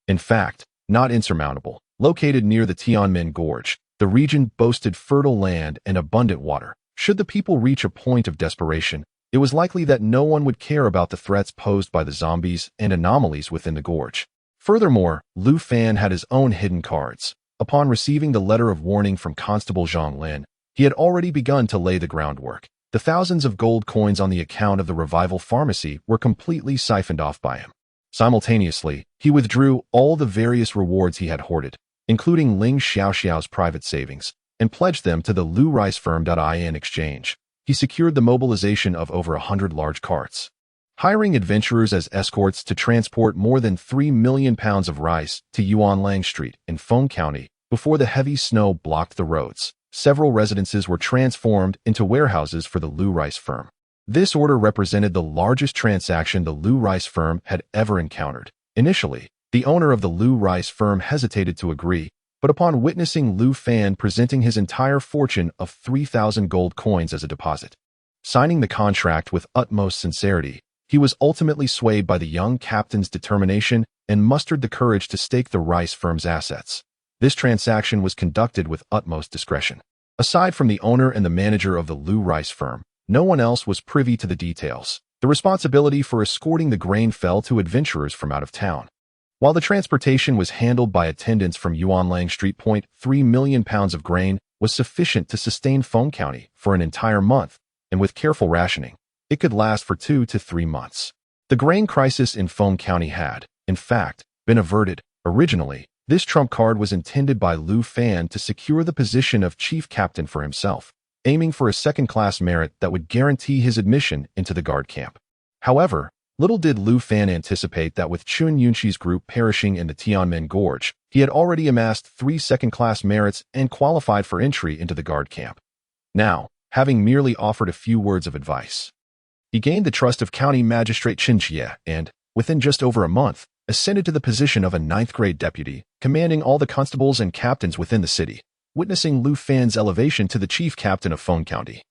in fact, not insurmountable. Located near the Tianmen Gorge, the region boasted fertile land and abundant water. Should the people reach a point of desperation, it was likely that no one would care about the threats posed by the zombies and anomalies within the gorge. Furthermore, Lu Fan had his own hidden cards. Upon receiving the letter of warning from Constable Zhang Lin, he had already begun to lay the groundwork. The thousands of gold coins on the account of the Revival Pharmacy were completely siphoned off by him. Simultaneously, he withdrew all the various rewards he had hoarded, including Ling Xiaoxiao's private savings, and pledged them to the Lu Rice Firm. In exchange, he secured the mobilization of over 100 large carts, hiring adventurers as escorts to transport more than 3 million pounds of rice to Yuanlang Street in Feng County. Before the heavy snow blocked the roads, several residences were transformed into warehouses for the Lu Rice Firm. This order represented the largest transaction the Lu Rice Firm had ever encountered. Initially, the owner of the Lu Rice Firm hesitated to agree, but upon witnessing Lu Fan presenting his entire fortune of 3,000 gold coins as a deposit, signing the contract with utmost sincerity, he was ultimately swayed by the young captain's determination and mustered the courage to stake the Rice Firm's assets. This transaction was conducted with utmost discretion. Aside from the owner and the manager of the Lu Rice Firm, no one else was privy to the details. The responsibility for escorting the grain fell to adventurers from out of town, while the transportation was handled by attendants from Yuanlang Street. 3 million pounds of grain was sufficient to sustain Feng County for an entire month, and with careful rationing, it could last for 2 to 3 months. The grain crisis in Feng County had, in fact, been averted. Originally, this trump card was intended by Lu Fan to secure the position of chief captain for himself, aiming for a second-class merit that would guarantee his admission into the guard camp. However, little did Lu Fan anticipate that with Chun Yunxi's group perishing in the Tianmen Gorge, he had already amassed 3 second-class merits and qualified for entry into the guard camp. Now, having merely offered a few words of advice, he gained the trust of County Magistrate Qin Jie and, within just over a month, ascended to the position of a 9th-grade deputy, commanding all the constables and captains within the city, witnessing Lu Fan's elevation to the chief captain of Feng County.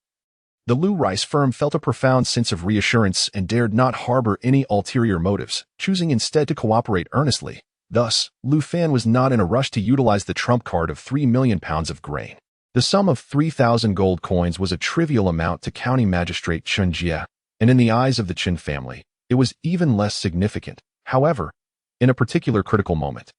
The Lu Rice Firm felt a profound sense of reassurance and dared not harbor any ulterior motives, choosing instead to cooperate earnestly. Thus, Lu Fan was not in a rush to utilize the trump card of 3 million pounds of grain. The sum of 3,000 gold coins was a trivial amount to County Magistrate Qin Jie, and in the eyes of the Qin family, it was even less significant. However, in a particular critical moment,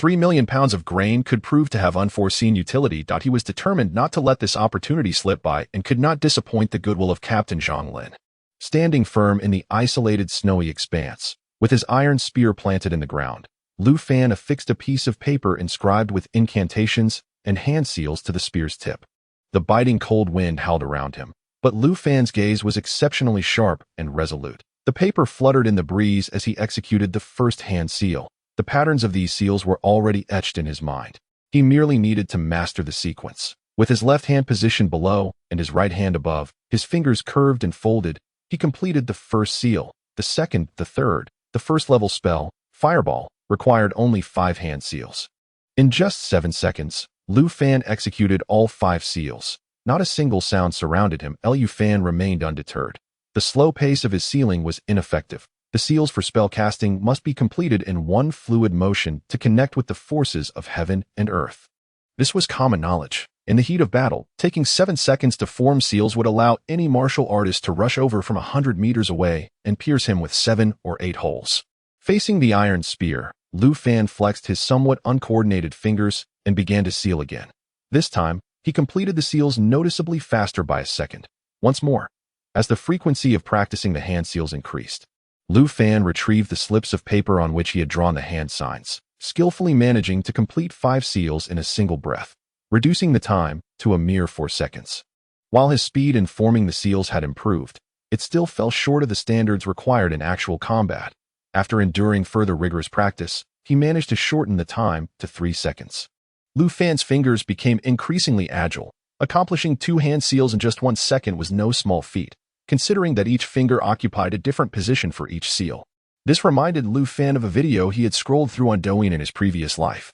3 million pounds of grain could prove to have unforeseen utility. He was determined not to let this opportunity slip by and could not disappoint the goodwill of Captain Zhonglin. Standing firm in the isolated snowy expanse, with his iron spear planted in the ground, Lu Fan affixed a piece of paper inscribed with incantations and hand seals to the spear's tip. The biting cold wind howled around him, but Lu Fan's gaze was exceptionally sharp and resolute. The paper fluttered in the breeze as he executed the first hand seal. The patterns of these seals were already etched in his mind. He merely needed to master the sequence. With his left hand positioned below and his right hand above, his fingers curved and folded, he completed the first seal. The second, the third, the first level spell, Fireball, required only 5 hand seals. In just 7 seconds, Lu Fan executed all 5 seals. Not a single sound surrounded him. Lu Fan remained undeterred. The slow pace of his sealing was ineffective. The seals for spell casting must be completed in one fluid motion to connect with the forces of heaven and earth. This was common knowledge. In the heat of battle, taking 7 seconds to form seals would allow any martial artist to rush over from 100 meters away and pierce him with 7 or 8 holes. Facing the iron spear, Lu Fan flexed his somewhat uncoordinated fingers and began to seal again. This time, he completed the seals noticeably faster by a second. Once more, as the frequency of practicing the hand seals increased, Lu Fan retrieved the slips of paper on which he had drawn the hand signs, skillfully managing to complete 5 seals in a single breath, reducing the time to a mere 4 seconds. While his speed in forming the seals had improved, it still fell short of the standards required in actual combat. After enduring further rigorous practice, he managed to shorten the time to 3 seconds. Lu Fan's fingers became increasingly agile. Accomplishing 2 hand seals in just 1 second was no small feat, considering that each finger occupied a different position for each seal. This reminded Lu Fan of a video he had scrolled through on Douyin in his previous life,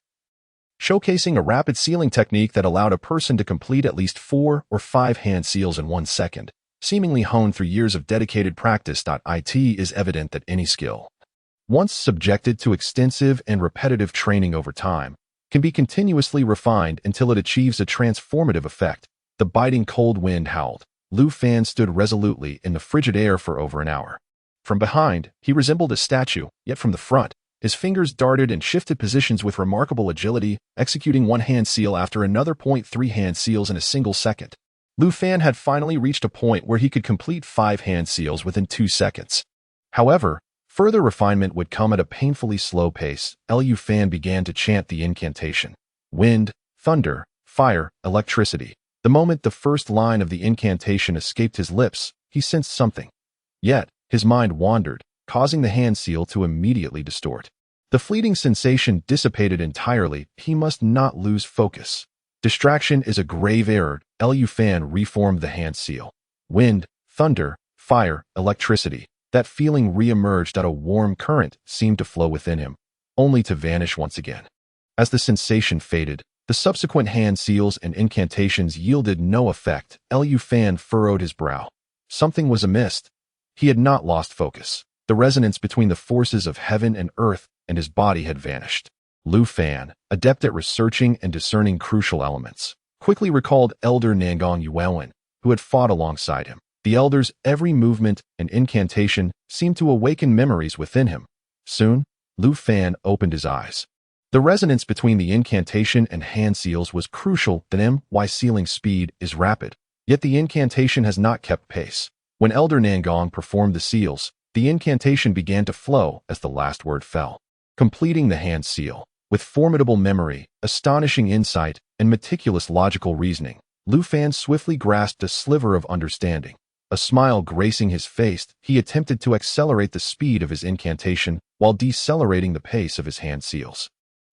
showcasing a rapid sealing technique that allowed a person to complete at least 4 or 5 hand seals in 1 second, seemingly honed through years of dedicated practice. It is evident that any skill, once subjected to extensive and repetitive training over time, can be continuously refined until it achieves a transformative effect. The biting cold wind howled. Lu Fan stood resolutely in the frigid air for over an hour. From behind, he resembled a statue, yet from the front, his fingers darted and shifted positions with remarkable agility, executing 1 hand seal after another. 3 hand seals in a single second. Lu Fan had finally reached a point where he could complete 5 hand seals within 2 seconds. However, further refinement would come at a painfully slow pace. Lu Fan began to chant the incantation: wind, thunder, fire, electricity. The moment the first line of the incantation escaped his lips, he sensed something. Yet, his mind wandered, causing the hand seal to immediately distort. The fleeting sensation dissipated entirely. He must not lose focus. Distraction is a grave error. Lu Fan reformed the hand seal. Wind, thunder, fire, electricity. That feeling re-emerged. A warm current seemed to flow within him, only to vanish once again. As the sensation faded, the subsequent hand seals and incantations yielded no effect. Lu Fan furrowed his brow. Something was amiss. He had not lost focus. The resonance between the forces of heaven and earth and his body had vanished. Lu Fan, adept at researching and discerning crucial elements, quickly recalled Elder Nangong Yuelwen, who had fought alongside him. The elder's every movement and incantation seemed to awaken memories within him. Soon, Lu Fan opened his eyes. The resonance between the incantation and hand seals was crucial. The sealing speed is rapid, yet the incantation has not kept pace. When Elder Nangong performed the seals, the incantation began to flow as the last word fell. Completing the hand seal, with formidable memory, astonishing insight, and meticulous logical reasoning, Lu Fan swiftly grasped a sliver of understanding. A smile gracing his face, he attempted to accelerate the speed of his incantation while decelerating the pace of his hand seals.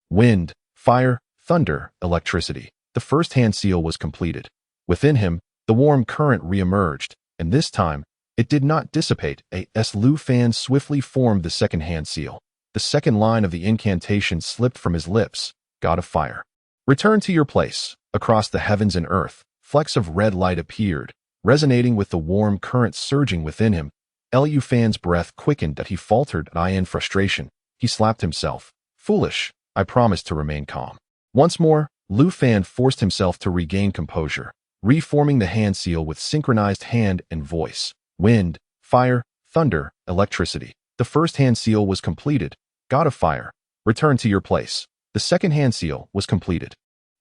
Wind, fire, thunder, electricity. The first hand seal was completed. Within him, the warm current re-emerged, and this time, it did not dissipate. As Lu Fan swiftly formed the second hand seal, the second line of the incantation slipped from his lips: God of Fire. Return to your place. Across the heavens and earth, flecks of red light appeared, resonating with the warm current surging within him. Lu Fan's breath quickened. He faltered. In frustration, he slapped himself. Foolish. I promised to remain calm. Once more, Lu Fan forced himself to regain composure, reforming the hand seal with synchronized hand and voice. Wind, fire, thunder, electricity. The first hand seal was completed. God of Fire, return to your place. the second hand seal was completed.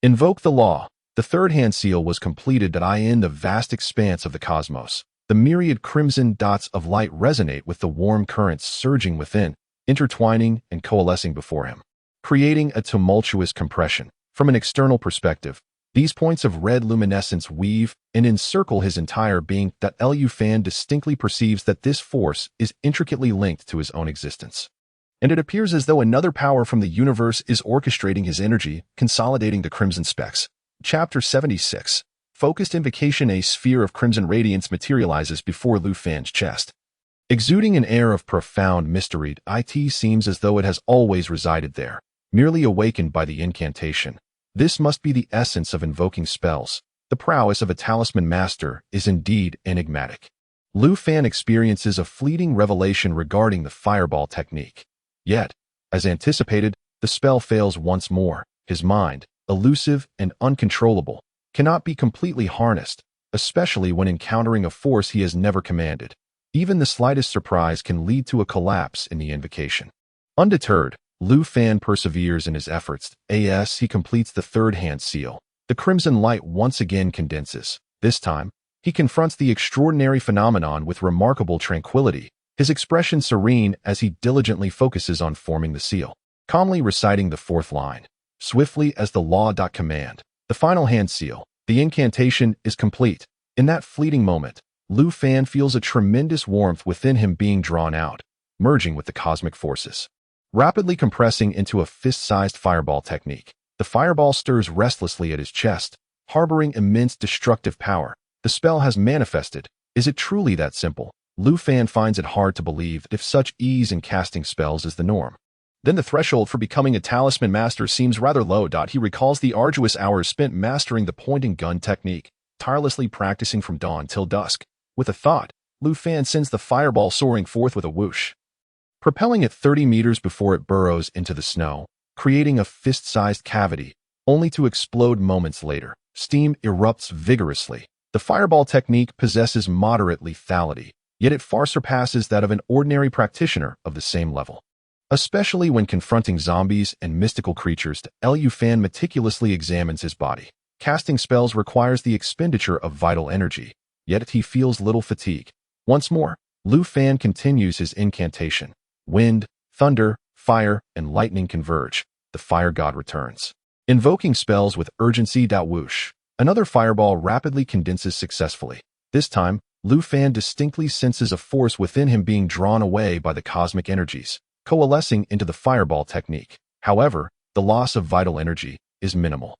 Invoke the law. The third hand seal was completed in the vast expanse of the cosmos. The myriad crimson dots of light resonate with the warm currents surging within, intertwining and coalescing before him, creating a tumultuous compression. From an external perspective, these points of red luminescence weave and encircle his entire being. Lu Fan distinctly perceives that this force is intricately linked to his own existence. And it appears as though another power from the universe is orchestrating his energy, consolidating the crimson specks. Chapter 76. Focused Invocation. A sphere of crimson radiance materializes before Lu Fan's chest. Exuding an air of profound mystery, it seems as though it has always resided there, merely awakened by the incantation. This must be the essence of invoking spells. The prowess of a talisman master is indeed enigmatic. Lu Fan experiences a fleeting revelation regarding the fireball technique. Yet, as anticipated, the spell fails once more. His mind, elusive and uncontrollable, cannot be completely harnessed, especially when encountering a force he has never commanded. Even the slightest surprise can lead to a collapse in the invocation. Undeterred, Lu Fan perseveres in his efforts. As he completes the third hand seal, the crimson light once again condenses. This time, he confronts the extraordinary phenomenon with remarkable tranquility, his expression serene as he diligently focuses on forming the seal, calmly reciting the fourth line, swiftly as the law command. The final hand seal, the incantation, is complete. In that fleeting moment, Lu Fan feels a tremendous warmth within him being drawn out, merging with the cosmic forces, rapidly compressing into a fist-sized fireball technique. The fireball stirs restlessly at his chest, harboring immense destructive power. The spell has manifested. Is it truly that simple? Lu Fan finds it hard to believe if such ease in casting spells is the norm. Then the threshold for becoming a talisman master seems rather low. He recalls the arduous hours spent mastering the point-and-gun technique, tirelessly practicing from dawn till dusk. With a thought, Lu Fan sends the fireball soaring forth with a whoosh, propelling it 30 meters before it burrows into the snow, creating a fist-sized cavity, only to explode moments later. Steam erupts vigorously. The fireball technique possesses moderate lethality, yet it far surpasses that of an ordinary practitioner of the same level. Especially when confronting zombies and mystical creatures, Lu Fan meticulously examines his body. Casting spells requires the expenditure of vital energy, yet he feels little fatigue. Once more, Lu Fan continues his incantation. Wind, thunder, fire, and lightning converge. The fire god returns, invoking spells with urgency. Whoosh. Another fireball rapidly condenses successfully. This time, Lu Fan distinctly senses a force within him being drawn away by the cosmic energies, coalescing into the fireball technique. However, the loss of vital energy is minimal.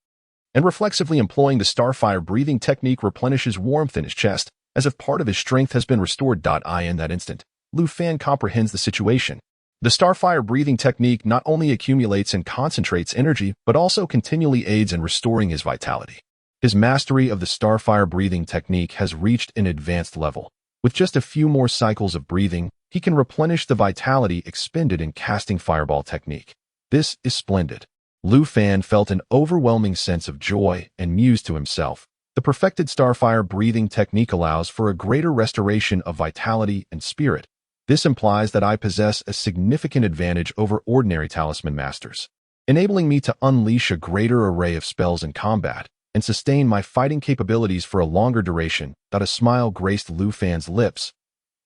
And reflexively employing the starfire breathing technique replenishes warmth in his chest, as if part of his strength has been restored. In that instant, Lu Fan comprehends the situation. The starfire breathing technique not only accumulates and concentrates energy, but also continually aids in restoring his vitality. His mastery of the starfire breathing technique has reached an advanced level. With just a few more cycles of breathing, he can replenish the vitality expended in casting fireball technique. This is splendid. Lu Fan felt an overwhelming sense of joy and mused to himself. The perfected starfire breathing technique allows for a greater restoration of vitality and spirit. This implies that I possess a significant advantage over ordinary talisman masters, enabling me to unleash a greater array of spells in combat and sustain my fighting capabilities for a longer duration. A smile graced Lu Fan's lips.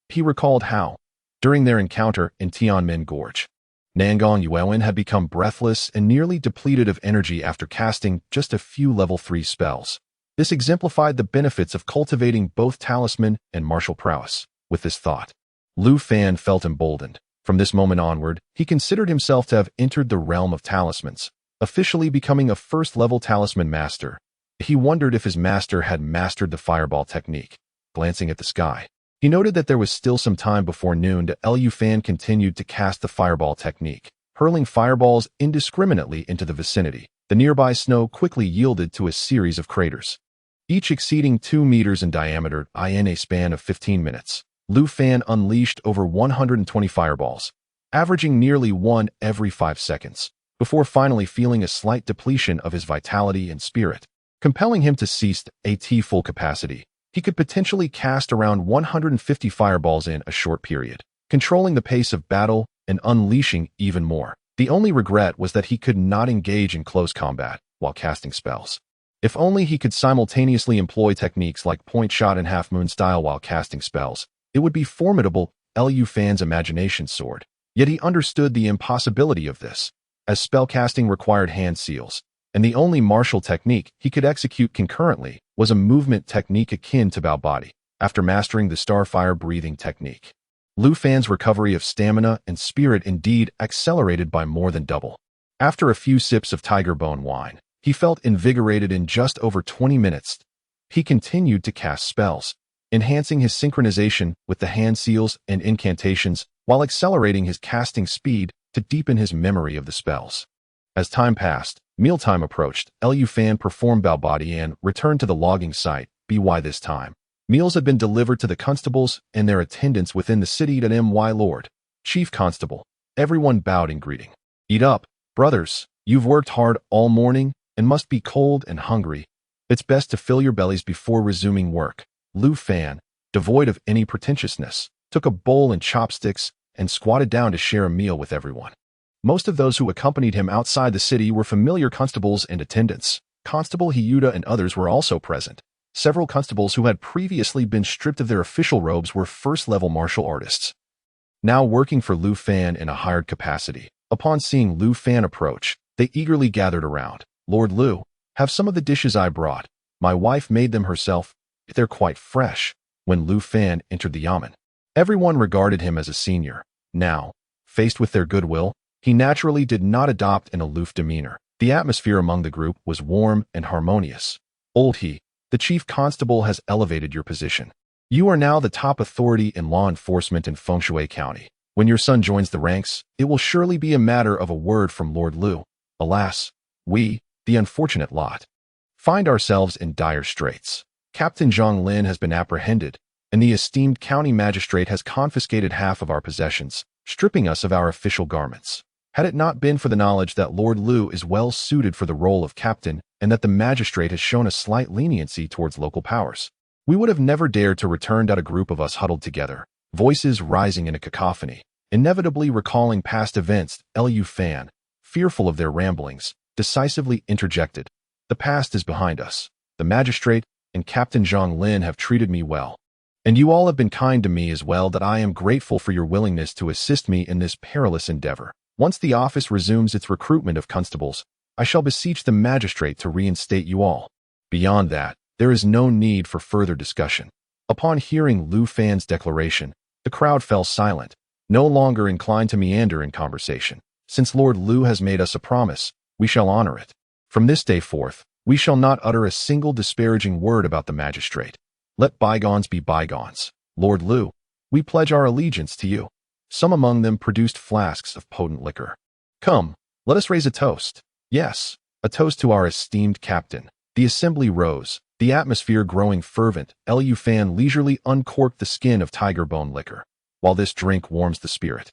He recalled how, during their encounter in Tianmen Gorge, Nangang Yuewin had become breathless and nearly depleted of energy after casting just a few level 3 spells. This exemplified the benefits of cultivating both talisman and martial prowess. With this thought, Lu Fan felt emboldened. From this moment onward, he considered himself to have entered the realm of talismans, officially becoming a first-level talisman master. He wondered if his master had mastered the fireball technique. Glancing at the sky, he noted that there was still some time before noon. Lu Fan continued to cast the fireball technique, hurling fireballs indiscriminately into the vicinity. The nearby snow quickly yielded to a series of craters, each exceeding 2 meters in diameter. In a span of 15 minutes, Lu Fan unleashed over 120 fireballs, averaging nearly one every 5 seconds, before finally feeling a slight depletion of his vitality and spirit, compelling him to cease at full capacity. He could potentially cast around 150 fireballs in a short period, controlling the pace of battle and unleashing even more. The only regret was that he could not engage in close combat while casting spells. If only he could simultaneously employ techniques like point shot and half moon style while casting spells, it would be formidable. Lu Fan's imagination soared. Yet he understood the impossibility of this, as spellcasting required hand seals, and the only martial technique he could execute concurrently was a movement technique akin to Bao Body, after mastering the starfire breathing technique. Lu Fan's recovery of stamina and spirit indeed accelerated by more than double. After a few sips of tiger bone wine, he felt invigorated in just over 20 minutes. He continued to cast spells, enhancing his synchronization with the hand seals and incantations while accelerating his casting speed to deepen his memory of the spells. As time passed, mealtime approached. Lu Fan performed Bao Body and returned to the logging site. By this time, meals had been delivered to the constables and their attendants within the city. My lord, chief constable, everyone bowed in greeting. Eat up, brothers. You've worked hard all morning and must be cold and hungry. It's best to fill your bellies before resuming work. Lu Fan, devoid of any pretentiousness, took a bowl and chopsticks and squatted down to share a meal with everyone. Most of those who accompanied him outside the city were familiar constables and attendants. Constable Hyuda and others were also present. Several constables who had previously been stripped of their official robes were first-level martial artists, now working for Lu Fan in a hired capacity. Upon seeing Lu Fan approach, they eagerly gathered around. Lord Lu, have some of the dishes I brought. My wife made them herself. They're quite fresh. When Lu Fan entered the yamen, everyone regarded him as a senior. Now, faced with their goodwill, he naturally did not adopt an aloof demeanor. The atmosphere among the group was warm and harmonious. Old He, the chief constable, has elevated your position. You are now the top authority in law enforcement in Feng Shui County. When your son joins the ranks, it will surely be a matter of a word from Lord Lu. Alas, we, the unfortunate lot, find ourselves in dire straits. Captain Zhang Lin has been apprehended, and the esteemed county magistrate has confiscated half of our possessions, stripping us of our official garments. Had it not been for the knowledge that Lord Lu is well suited for the role of captain and that the magistrate has shown a slight leniency towards local powers, we would have never dared to return. A group of us huddled together, voices rising in a cacophony, inevitably recalling past events. Lu Fan, fearful of their ramblings, decisively interjected. The past is behind us. The magistrate and Captain Zhang Lin have treated me well, and you all have been kind to me as well. That I am grateful for your willingness to assist me in this perilous endeavor. Once the office resumes its recruitment of constables, I shall beseech the magistrate to reinstate you all. Beyond that, there is no need for further discussion. Upon hearing Lu Fan's declaration, the crowd fell silent, no longer inclined to meander in conversation. Since Lord Lu has made us a promise, we shall honor it. From this day forth, we shall not utter a single disparaging word about the magistrate. Let bygones be bygones. Lord Lu, we pledge our allegiance to you. Some among them produced flasks of potent liquor. Come, let us raise a toast. Yes, a toast to our esteemed captain. The assembly rose, the atmosphere growing fervent. Lu Fan leisurely uncorked the skin of tiger bone liquor. While this drink warms the spirit,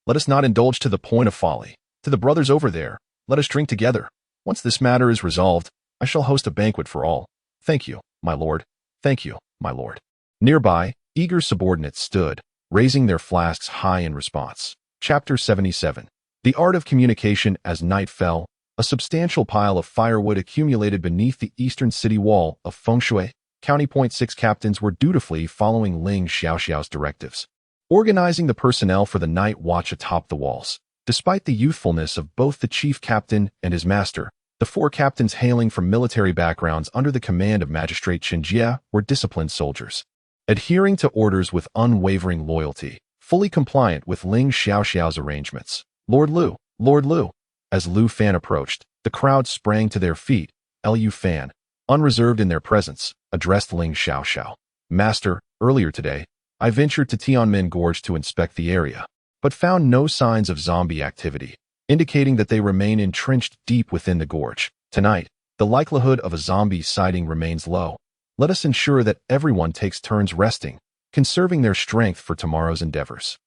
let us not indulge to the point of folly. To the brothers over there, let us drink together. Once this matter is resolved, I shall host a banquet for all. Thank you, my lord. Thank you, my lord. Nearby, eager subordinates stood, raising their flasks high in response. Chapter 77. The Art of Communication. As night fell, a substantial pile of firewood accumulated beneath the eastern city wall of Feng Shui County. 6 captains were dutifully following Ling Xiaoxiao's directives, organizing the personnel for the night watch atop the walls. Despite the youthfulness of both the chief captain and his master, the 4 captains hailing from military backgrounds under the command of Magistrate Chen Jia were disciplined soldiers, adhering to orders with unwavering loyalty, fully compliant with Ling Xiaoxiao's arrangements. Lord Lu, Lord Lu. As Lu Fan approached, the crowd sprang to their feet. Lu Fan, unreserved in their presence, addressed Ling Xiaoxiao. Master, earlier today, I ventured to Tianmen Gorge to inspect the area, but found no signs of zombie activity, indicating that they remain entrenched deep within the gorge. Tonight, the likelihood of a zombie sighting remains low. Let us ensure that everyone takes turns resting, conserving their strength for tomorrow's endeavors.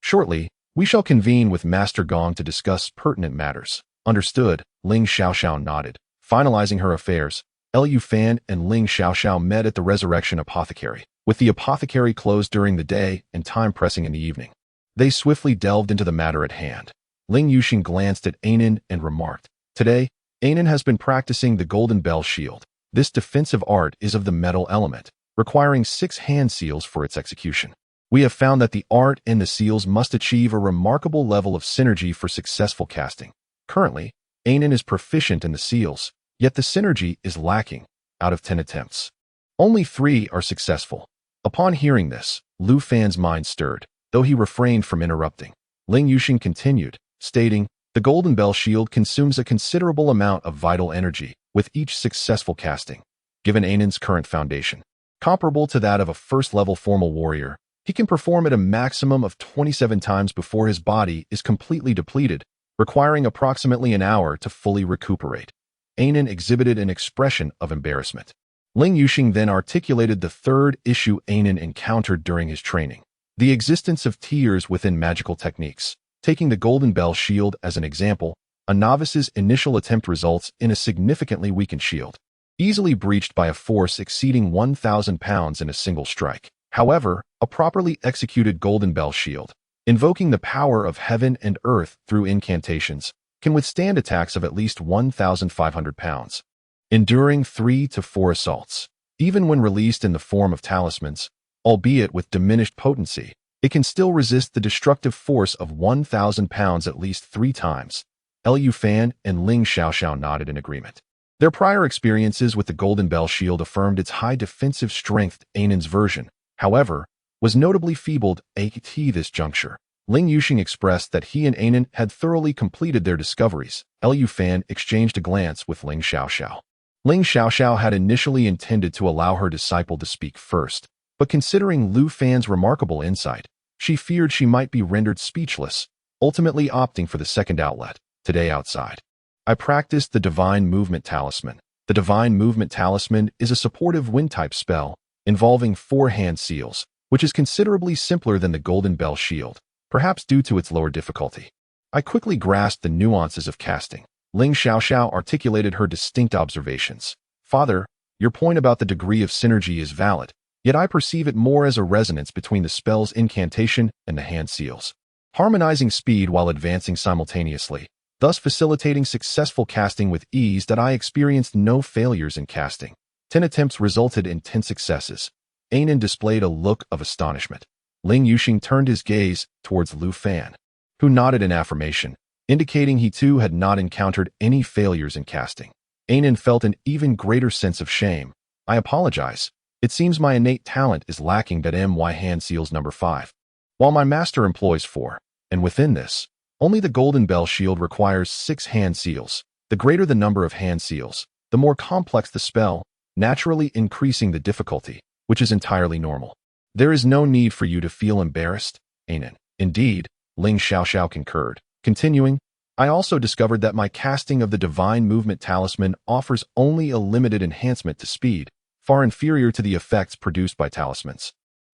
Shortly, we shall convene with Master Gong to discuss pertinent matters. Understood. Ling Xiaoxiao nodded. Finalizing her affairs, Lu Fan and Ling Xiaoxiao met at the Resurrection Apothecary, with the apothecary closed during the day and time pressing in the evening. They swiftly delved into the matter at hand. Ling Yuxing glanced at Anan and remarked, "Today, Anan has been practicing the Golden Bell Shield. This defensive art is of the metal element, requiring 6 hand seals for its execution. We have found that the art and the seals must achieve a remarkable level of synergy for successful casting. Currently, Anan is proficient in the seals, yet the synergy is lacking. Out of 10 attempts, only 3 are successful." Upon hearing this, Lu Fan's mind stirred, though he refrained from interrupting. Ling Yuxing continued, stating, "The Golden Bell Shield consumes a considerable amount of vital energy with each successful casting. Given Anan's current foundation, comparable to that of a first-level formal warrior, he can perform it a maximum of 27 times before his body is completely depleted, requiring approximately an hour to fully recuperate." Anan exhibited an expression of embarrassment. Ling Yuxing then articulated the third issue Anan encountered during his training: the existence of tiers within magical techniques. Taking the Golden Bell Shield as an example, a novice's initial attempt results in a significantly weakened shield, easily breached by a force exceeding 1,000 pounds in a single strike. However, a properly executed Golden Bell Shield, invoking the power of heaven and earth through incantations, can withstand attacks of at least 1,500 pounds, enduring 3 to 4 assaults. Even when released in the form of talismans, albeit with diminished potency, it can still resist the destructive force of 1,000 pounds at least 3 times. Lu Fan and Ling Xiaoxiao nodded in agreement. Their prior experiences with the Golden Bell Shield affirmed its high defensive strength. Anan's version, however, was notably feebled at this juncture. Ling Yuxing expressed that he and Anan had thoroughly completed their discoveries. Lu Fan exchanged a glance with Ling Xiaoxiao. Ling Xiaoxiao had initially intended to allow her disciple to speak first, but considering Lu Fan's remarkable insight, she feared she might be rendered speechless, ultimately opting for the second outlet. "Today outside, I practiced the Divine Movement Talisman. The Divine Movement Talisman is a supportive wind-type spell involving 4 hand seals, which is considerably simpler than the Golden Bell Shield, perhaps due to its lower difficulty. I quickly grasped the nuances of casting." Ling Xiaoxiao articulated her distinct observations. "Father, your point about the degree of synergy is valid, yet I perceive it more as a resonance between the spell's incantation and the hand seals, harmonizing speed while advancing simultaneously, thus facilitating successful casting with ease. That I experienced no failures in casting. 10 attempts resulted in 10 successes." Anan displayed a look of astonishment. Ling Yuxing turned his gaze towards Lu Fan, who nodded in affirmation, indicating he too had not encountered any failures in casting. Anan felt an even greater sense of shame. "I apologize. It seems my innate talent is lacking at my hand seals number 5. While my master employs 4, and within this, only the Golden Bell Shield requires 6 hand seals. The greater the number of hand seals, the more complex the spell, naturally increasing the difficulty, which is entirely normal. There is no need for you to feel embarrassed, Anan." "Indeed," Ling Xiaoxiao concurred. Continuing, "I also discovered that my casting of the Divine Movement Talisman offers only a limited enhancement to speed, far inferior to the effects produced by talismans,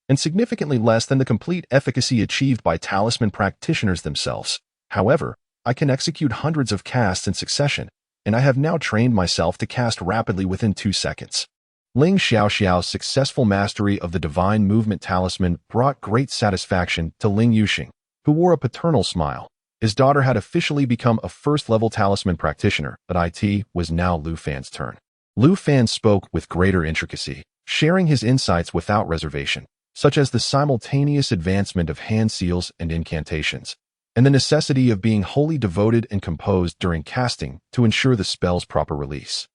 and significantly less than the complete efficacy achieved by talisman practitioners themselves. However, I can execute hundreds of casts in succession, and I have now trained myself to cast rapidly within 2 seconds. Ling Xiaoxiao's successful mastery of the Divine Movement Talisman brought great satisfaction to Ling Yuxing, who wore a paternal smile. His daughter had officially become a first-level talisman practitioner, but it was now Lu Fan's turn. Lu Fan spoke with greater intricacy, sharing his insights without reservation, such as the simultaneous advancement of hand seals and incantations, and the necessity of being wholly devoted and composed during casting to ensure the spell's proper release.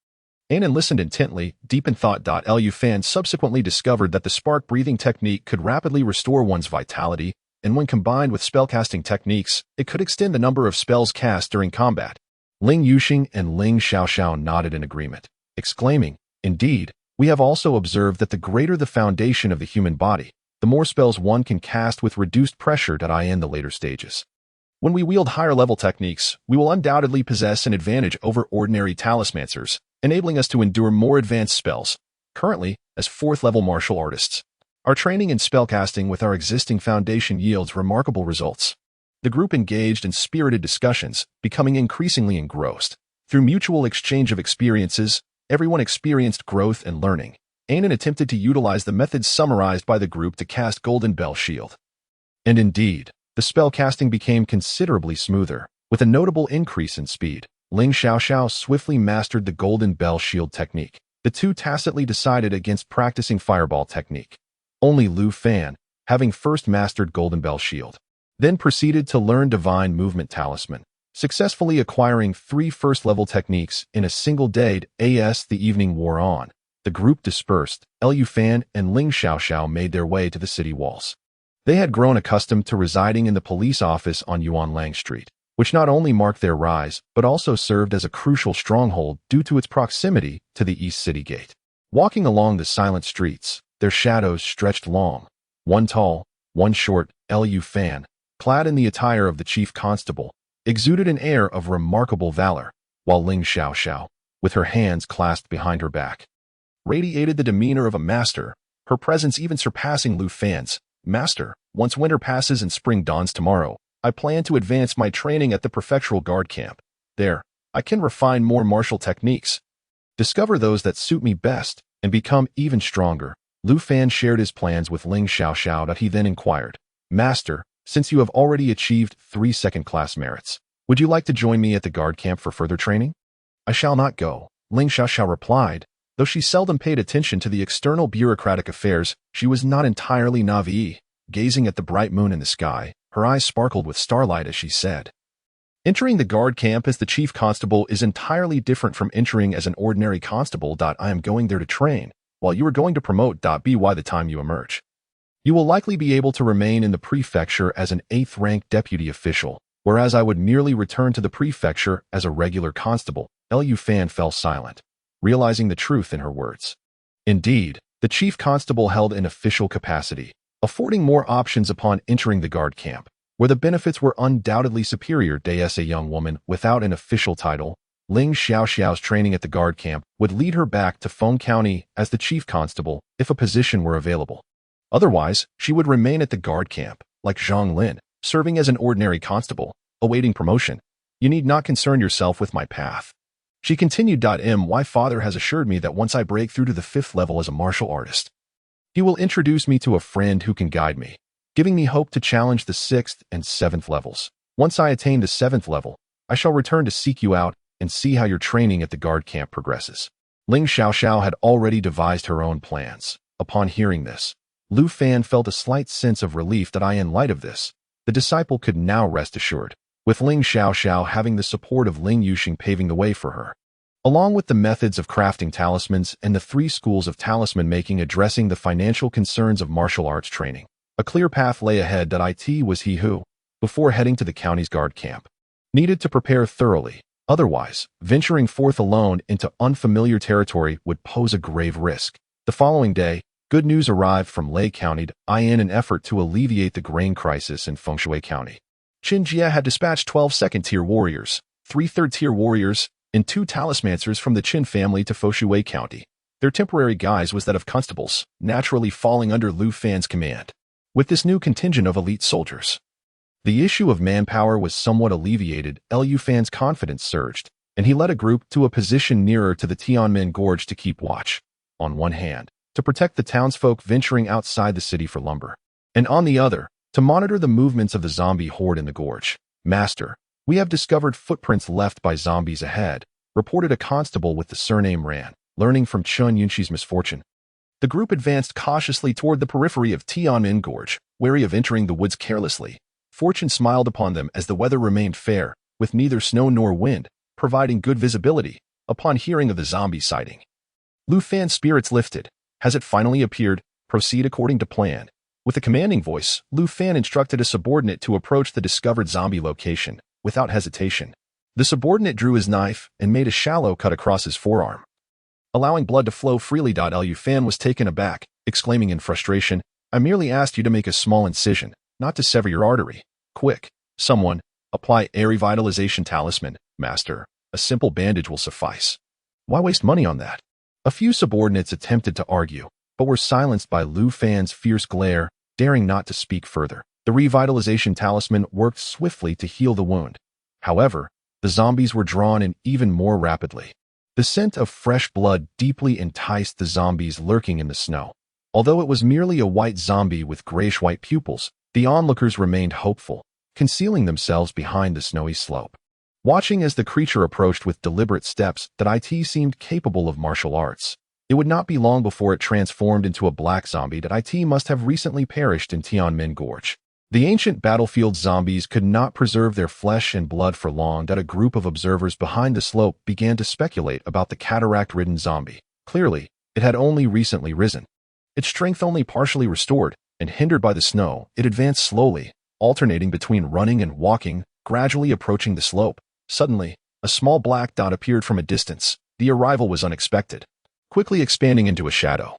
Anan listened intently, deep in thought. Lu Fan subsequently discovered that the spark breathing technique could rapidly restore one's vitality, and when combined with spellcasting techniques, it could extend the number of spells cast during combat. Ling Yuxing and Ling Xiaoxiao nodded in agreement, exclaiming, "Indeed, we have also observed that the greater the foundation of the human body, the more spells one can cast with reduced pressure in the later stages. When we wield higher-level techniques, we will undoubtedly possess an advantage over ordinary talismancers, enabling us to endure more advanced spells. Currently, as 4th-level martial artists, our training in spellcasting with our existing foundation yields remarkable results." The group engaged in spirited discussions, becoming increasingly engrossed. Through mutual exchange of experiences, everyone experienced growth and learning. Anan attempted to utilize the methods summarized by the group to cast Golden Bell Shield. And indeed, the spellcasting became considerably smoother. With a notable increase in speed, Ling Xiaoxiao swiftly mastered the golden bell shield technique. The two tacitly decided against practicing fireball technique. Only Lu Fan, having first mastered golden bell shield, then proceeded to learn divine movement talisman, successfully acquiring 3 first-level techniques in a single day. As the evening wore on, the group dispersed. Lu Fan and Ling Xiaoxiao made their way to the city walls. They had grown accustomed to residing in the police office on Yuanlang Street, which not only marked their rise, but also served as a crucial stronghold due to its proximity to the East City Gate. Walking along the silent streets, their shadows stretched long. One tall, one short. Lu Fan, clad in the attire of the chief constable, exuded an air of remarkable valor, while Ling Xiaoxiao, with her hands clasped behind her back, radiated the demeanor of a master, her presence even surpassing Lu Fan's. Master, once winter passes and spring dawns tomorrow, I plan to advance my training at the prefectural guard camp. There, I can refine more martial techniques, discover those that suit me best, and become even stronger. Lu Fan shared his plans with Ling Xiaoxiao. He then inquired, Master, since you have already achieved 3 second-class merits, would you like to join me at the guard camp for further training? I shall not go, Ling Xiaoxiao replied. Though she seldom paid attention to the external bureaucratic affairs, she was not entirely naive. Gazing at the bright moon in the sky, her eyes sparkled with starlight as she said, Entering the guard camp as the chief constable is entirely different from entering as an ordinary constable. I am going there to train, while you are going to promote. By the time you emerge, you will likely be able to remain in the prefecture as an 8th-rank deputy official, whereas I would merely return to the prefecture as a regular constable. Lu Fan fell silent, realizing the truth in her words. Indeed, the chief constable held an official capacity, affording more options upon entering the guard camp, where the benefits were undoubtedly superior. As a young woman without an official title, Ling Xiaoxiao's training at the guard camp would lead her back to Feng County as the chief constable if a position were available. Otherwise, she would remain at the guard camp, like Zhang Lin, serving as an ordinary constable, awaiting promotion. You need not concern yourself with my path. She continued. My father has assured me that once I break through to the 5th level as a martial artist, he will introduce me to a friend who can guide me, giving me hope to challenge the 6th and 7th levels. Once I attain the 7th level, I shall return to seek you out and see how your training at the guard camp progresses. Ling Xiaoxiao had already devised her own plans. Upon hearing this, Lu Fan felt a slight sense of relief that in light of this, the disciple could now rest assured, with Ling Xiaoxiao having the support of Ling Yuxing paving the way for her. Along with the methods of crafting talismans and the 3 schools of talisman making addressing the financial concerns of martial arts training, a clear path lay ahead. It was he who, before heading to the county's guard camp, needed to prepare thoroughly. Otherwise, venturing forth alone into unfamiliar territory would pose a grave risk. The following day, good news arrived from Lei County in an effort to alleviate the grain crisis in Fengshui County. Qin Jia had dispatched 12 second-tier warriors, 3 third-tier warriors, and 2 talismancers from the Qin family to Fengshui County. Their temporary guise was that of constables, naturally falling under Lu Fan's command. With this new contingent of elite soldiers, the issue of manpower was somewhat alleviated. Lu Fan's confidence surged, and he led a group to a position nearer to the Tianmen Gorge to keep watch, on one hand, to protect the townsfolk venturing outside the city for lumber, and on the other, to monitor the movements of the zombie horde in the gorge. Master, we have discovered footprints left by zombies ahead, reported a constable with the surname Ran, learning from Chun Yunxi's misfortune. The group advanced cautiously toward the periphery of Tianmen Gorge, wary of entering the woods carelessly. Fortune smiled upon them as the weather remained fair, with neither snow nor wind, providing good visibility. Upon hearing of the zombie sighting, Lu Fan's spirits lifted. Has it finally appeared? Proceed according to plan. With a commanding voice, Lu Fan instructed a subordinate to approach the discovered zombie location, without hesitation. The subordinate drew his knife and made a shallow cut across his forearm, allowing blood to flow freely. Lu Fan was taken aback, exclaiming in frustration, I merely asked you to make a small incision, not to sever your artery. Quick, someone, apply a revitalization talisman, master. A simple bandage will suffice. Why waste money on that? A few subordinates attempted to argue, but were silenced by Lu Fan's fierce glare, daring not to speak further. The revitalization talisman worked swiftly to heal the wound. However, the zombies were drawn in even more rapidly. The scent of fresh blood deeply enticed the zombies lurking in the snow. Although it was merely a white zombie with grayish-white pupils, the onlookers remained hopeful, concealing themselves behind the snowy slope. Watching as the creature approached with deliberate steps that it seemed capable of martial arts. It would not be long before it transformed into a black zombie that it must have recently perished in Tianmin Gorge. The ancient battlefield zombies could not preserve their flesh and blood for long that a group of observers behind the slope began to speculate about the cataract-ridden zombie. Clearly, it had only recently risen. Its strength only partially restored, and hindered by the snow, it advanced slowly, alternating between running and walking, gradually approaching the slope. Suddenly, a small black dot appeared from a distance. The arrival was unexpected, quickly expanding into a shadow.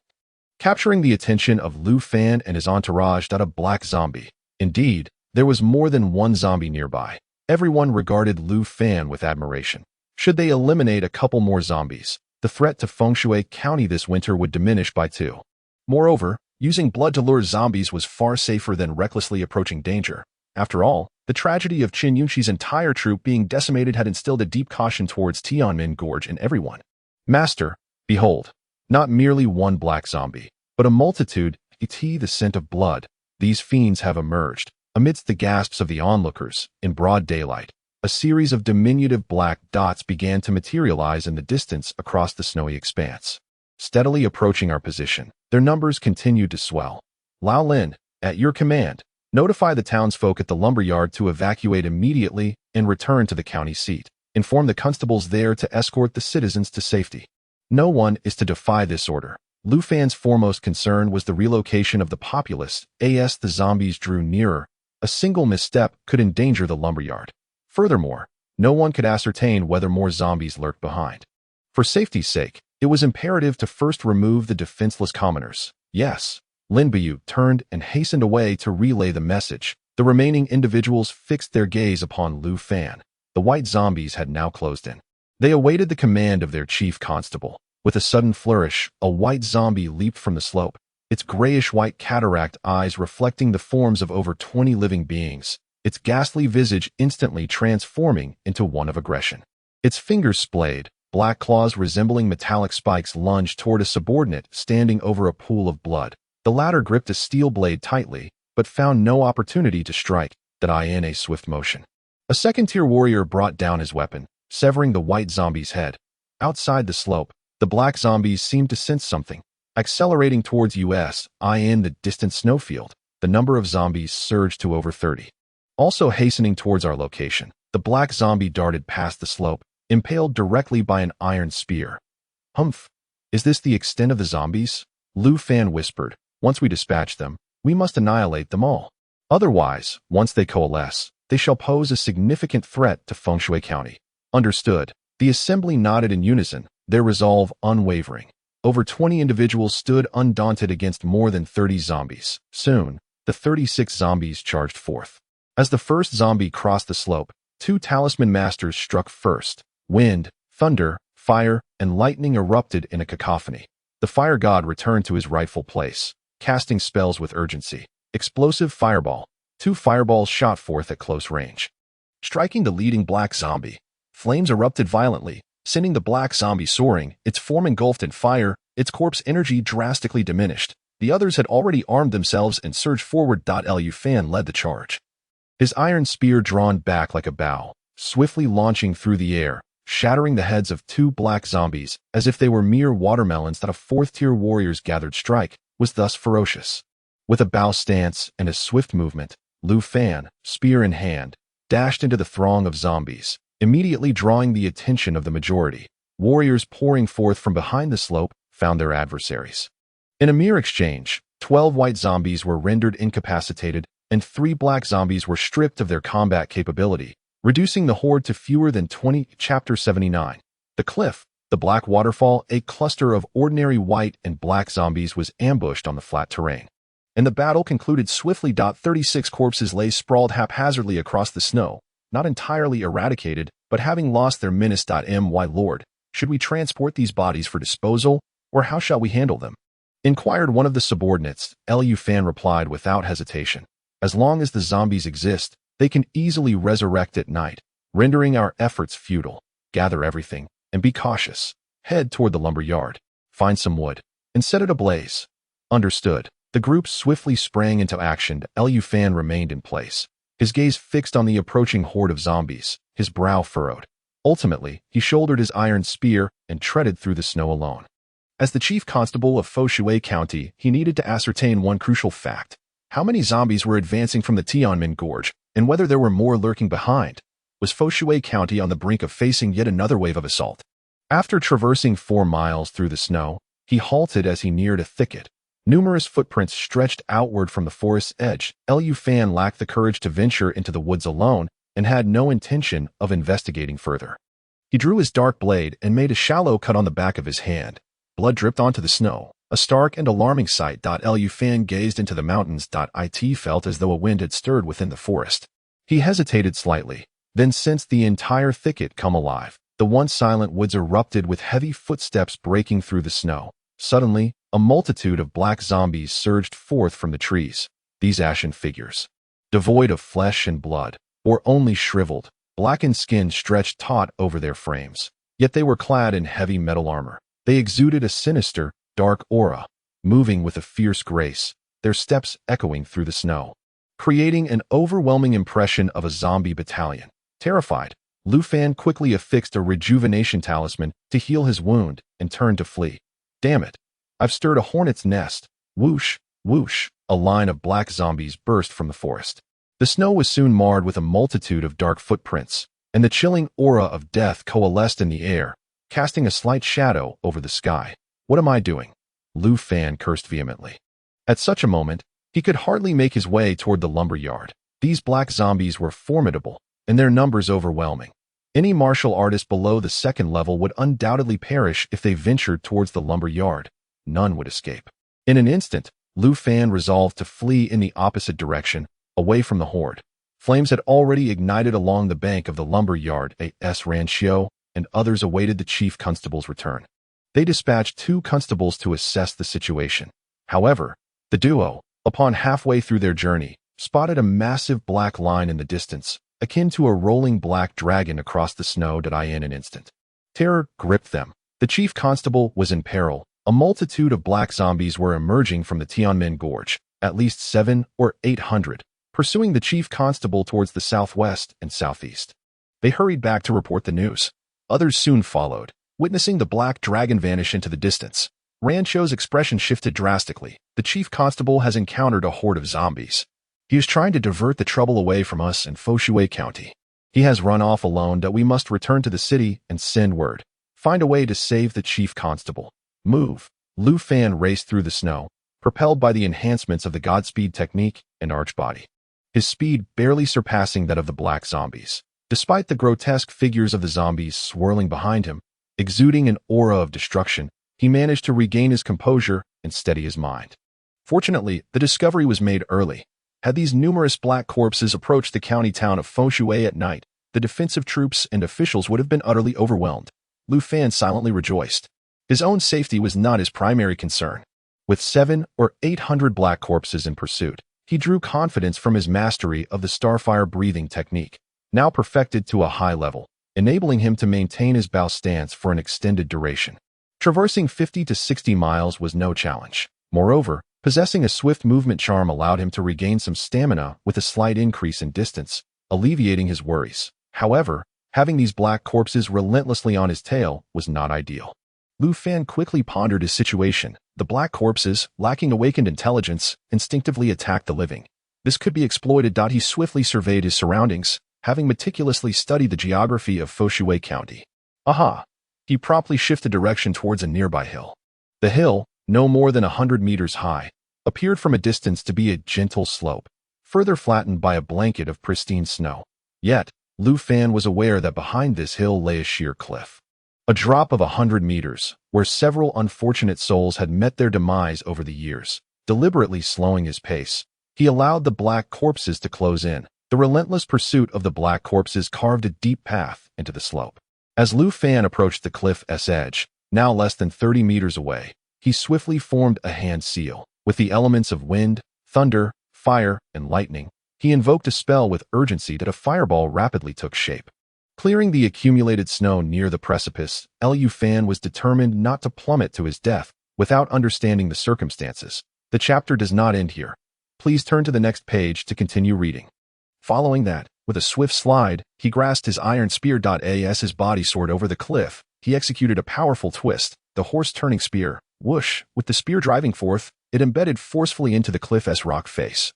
Capturing the attention of Lu Fan and his entourage, a black zombie. Indeed, there was more than one zombie nearby. Everyone regarded Lu Fan with admiration. Should they eliminate a couple more zombies, the threat to Feng Shui County this winter would diminish by 2. Moreover, using blood to lure zombies was far safer than recklessly approaching danger. After all, the tragedy of Qin Yunxi's entire troop being decimated had instilled a deep caution towards Tianmin Gorge in everyone. Master, behold, not merely one black zombie, but a multitude, the scent of blood. These fiends have emerged. Amidst the gasps of the onlookers, in broad daylight, a series of diminutive black dots began to materialize in the distance across the snowy expanse. Steadily approaching our position, their numbers continued to swell. Lao Lin, at your command, notify the townsfolk at the lumberyard to evacuate immediately and return to the county seat. Inform the constables there to escort the citizens to safety. No one is to defy this order. Lu Fan's foremost concern was the relocation of the populace. As the zombies drew nearer, a single misstep could endanger the lumberyard. Furthermore, no one could ascertain whether more zombies lurked behind. For safety's sake, it was imperative to first remove the defenseless commoners. Yes, Lin Biu turned and hastened away to relay the message. The remaining individuals fixed their gaze upon Lu Fan. The white zombies had now closed in. They awaited the command of their chief constable. With a sudden flourish, a white zombie leaped from the slope, its grayish-white cataract eyes reflecting the forms of over 20 living beings, its ghastly visage instantly transforming into one of aggression. Its fingers splayed, black claws resembling metallic spikes lunged toward a subordinate standing over a pool of blood. The latter gripped a steel blade tightly, but found no opportunity to strike, in a swift motion. A second-tier warrior brought down his weapon, severing the white zombie's head. Outside the slope, the black zombies seemed to sense something. Accelerating towards us, in the distant snowfield, the number of zombies surged to over 30. Also hastening towards our location, the black zombie darted past the slope, impaled directly by an iron spear. Humph! Is this the extent of the zombies? Lu Fan whispered. Once we dispatch them, we must annihilate them all. Otherwise, once they coalesce, they shall pose a significant threat to Feng Shui County. Understood. The assembly nodded in unison, their resolve unwavering. Over 20 individuals stood undaunted against more than 30 zombies. Soon, the 36 zombies charged forth. As the first zombie crossed the slope, 2 talisman masters struck first. Wind, thunder, fire, and lightning erupted in a cacophony. The fire god returned to his rightful place, casting spells with urgency. Explosive fireball. 2 fireballs shot forth at close range, striking the leading black zombie. Flames erupted violently, sending the black zombie soaring, its form engulfed in fire, its corpse energy drastically diminished. The others had already armed themselves and surged forward. Lu Fan led the charge, his iron spear drawn back like a bow, swiftly launching through the air, shattering the heads of 2 black zombies as if they were mere watermelons. A fourth-tier warrior's gathered strike was thus ferocious. With a bow stance and a swift movement, Lu Fan, spear in hand, dashed into the throng of zombies, immediately drawing the attention of the majority. Warriors pouring forth from behind the slope found their adversaries. In a mere exchange, 12 white zombies were rendered incapacitated, and 3 black zombies were stripped of their combat capability, reducing the horde to fewer than 20. Chapter 79. The cliff, the black waterfall, a cluster of ordinary white and black zombies was ambushed on the flat terrain. And the battle concluded swiftly. 36 corpses lay sprawled haphazardly across the snow, not entirely eradicated, but having lost their menace. My lord, should we transport these bodies for disposal, or how shall we handle them? Inquired one of the subordinates. Lu Fan replied without hesitation. As long as the zombies exist, they can easily resurrect at night, rendering our efforts futile. Gather everything, and be cautious. Head toward the lumber yard, find some wood, and set it ablaze. Understood. The group swiftly sprang into action. Lu Fan remained in place, his gaze fixed on the approaching horde of zombies, his brow furrowed. Ultimately, he shouldered his iron spear and treaded through the snow alone. As the chief constable of Foshui County, he needed to ascertain one crucial fact: how many zombies were advancing from the Tianmen Gorge, and whether there were more lurking behind. Was Foshui County on the brink of facing yet another wave of assault? After traversing 4 miles through the snow, he halted as he neared a thicket. Numerous footprints stretched outward from the forest's edge. Lu Fan lacked the courage to venture into the woods alone and had no intention of investigating further. He drew his dark blade and made a shallow cut on the back of his hand. Blood dripped onto the snow, a stark and alarming sight. Lu Fan gazed into the mountains. It felt as though a wind had stirred within the forest. He hesitated slightly, then sensed the entire thicket come alive. The once silent woods erupted with heavy footsteps breaking through the snow. Suddenly, a multitude of black zombies surged forth from the trees. These ashen figures, devoid of flesh and blood, or only shriveled, blackened skin stretched taut over their frames. Yet they were clad in heavy metal armor. They exuded a sinister, dark aura, moving with a fierce grace, their steps echoing through the snow, creating an overwhelming impression of a zombie battalion. Terrified, Lu Fan quickly affixed a rejuvenation talisman to heal his wound and turned to flee. Damn it! I've stirred a hornet's nest. Whoosh, whoosh, a line of black zombies burst from the forest. The snow was soon marred with a multitude of dark footprints, and the chilling aura of death coalesced in the air, casting a slight shadow over the sky. What am I doing? Lu Fan cursed vehemently. At such a moment, he could hardly make his way toward the lumber yard. These black zombies were formidable, and their numbers overwhelming. Any martial artist below the 2nd level would undoubtedly perish if they ventured towards the lumber yard. None would escape. In an instant, Lu Fan resolved to flee in the opposite direction, away from the horde. Flames had already ignited along the bank of the lumber yard. A.S. Rancio and others awaited the chief constable's return. They dispatched 2 constables to assess the situation. However, the duo, upon halfway through their journey, spotted a massive black line in the distance, akin to a rolling black dragon across the snow. In an instant, terror gripped them. The chief constable was in peril. A multitude of black zombies were emerging from the Tianmen Gorge, at least 700 or 800, pursuing the chief constable towards the southwest and southeast. They hurried back to report the news. Others soon followed, witnessing the black dragon vanish into the distance. Rancho's expression shifted drastically. The chief constable has encountered a horde of zombies. He is trying to divert the trouble away from us in Foshui County. He has run off alone. We must return to the city and send word. Find a way to save the chief constable. Move. Lu Fan raced through the snow, propelled by the enhancements of the Godspeed technique and Archbody, his speed barely surpassing that of the black zombies. Despite the grotesque figures of the zombies swirling behind him, exuding an aura of destruction, he managed to regain his composure and steady his mind. Fortunately, the discovery was made early. Had these numerous black corpses approached the county town of Foshui at night, the defensive troops and officials would have been utterly overwhelmed. Lu Fan silently rejoiced. His own safety was not his primary concern. With 700 or 800 black corpses in pursuit, he drew confidence from his mastery of the starfire breathing technique, now perfected to a high level, enabling him to maintain his bow stance for an extended duration. Traversing 50 to 60 miles was no challenge. Moreover, possessing a swift movement charm allowed him to regain some stamina with a slight increase in distance, alleviating his worries. However, having these black corpses relentlessly on his tail was not ideal. Lu Fan quickly pondered his situation. The black corpses, lacking awakened intelligence, instinctively attacked the living. This could be exploited. He swiftly surveyed his surroundings, having meticulously studied the geography of Foshui County. Aha! He promptly shifted direction towards a nearby hill. The hill, no more than 100 meters high, appeared from a distance to be a gentle slope, further flattened by a blanket of pristine snow. Yet, Lu Fan was aware that behind this hill lay a sheer cliff. A drop of 100 meters, where several unfortunate souls had met their demise over the years. Deliberately slowing his pace, he allowed the black corpses to close in. The relentless pursuit of the black corpses carved a deep path into the slope. As Lu Fan approached the cliff's edge, now less than 30 meters away, he swiftly formed a hand seal. With the elements of wind, thunder, fire, and lightning, he invoked a spell with urgency that a fireball rapidly took shape. Clearing the accumulated snow near the precipice, Lu Fan was determined not to plummet to his death without understanding the circumstances. The chapter does not end here. Please turn to the next page to continue reading. Following that, with a swift slide, he grasped his iron spear. As his body soared over the cliff, he executed a powerful twist, the horse-turning spear. Whoosh! With the spear driving forth, it embedded forcefully into the cliff's rock face.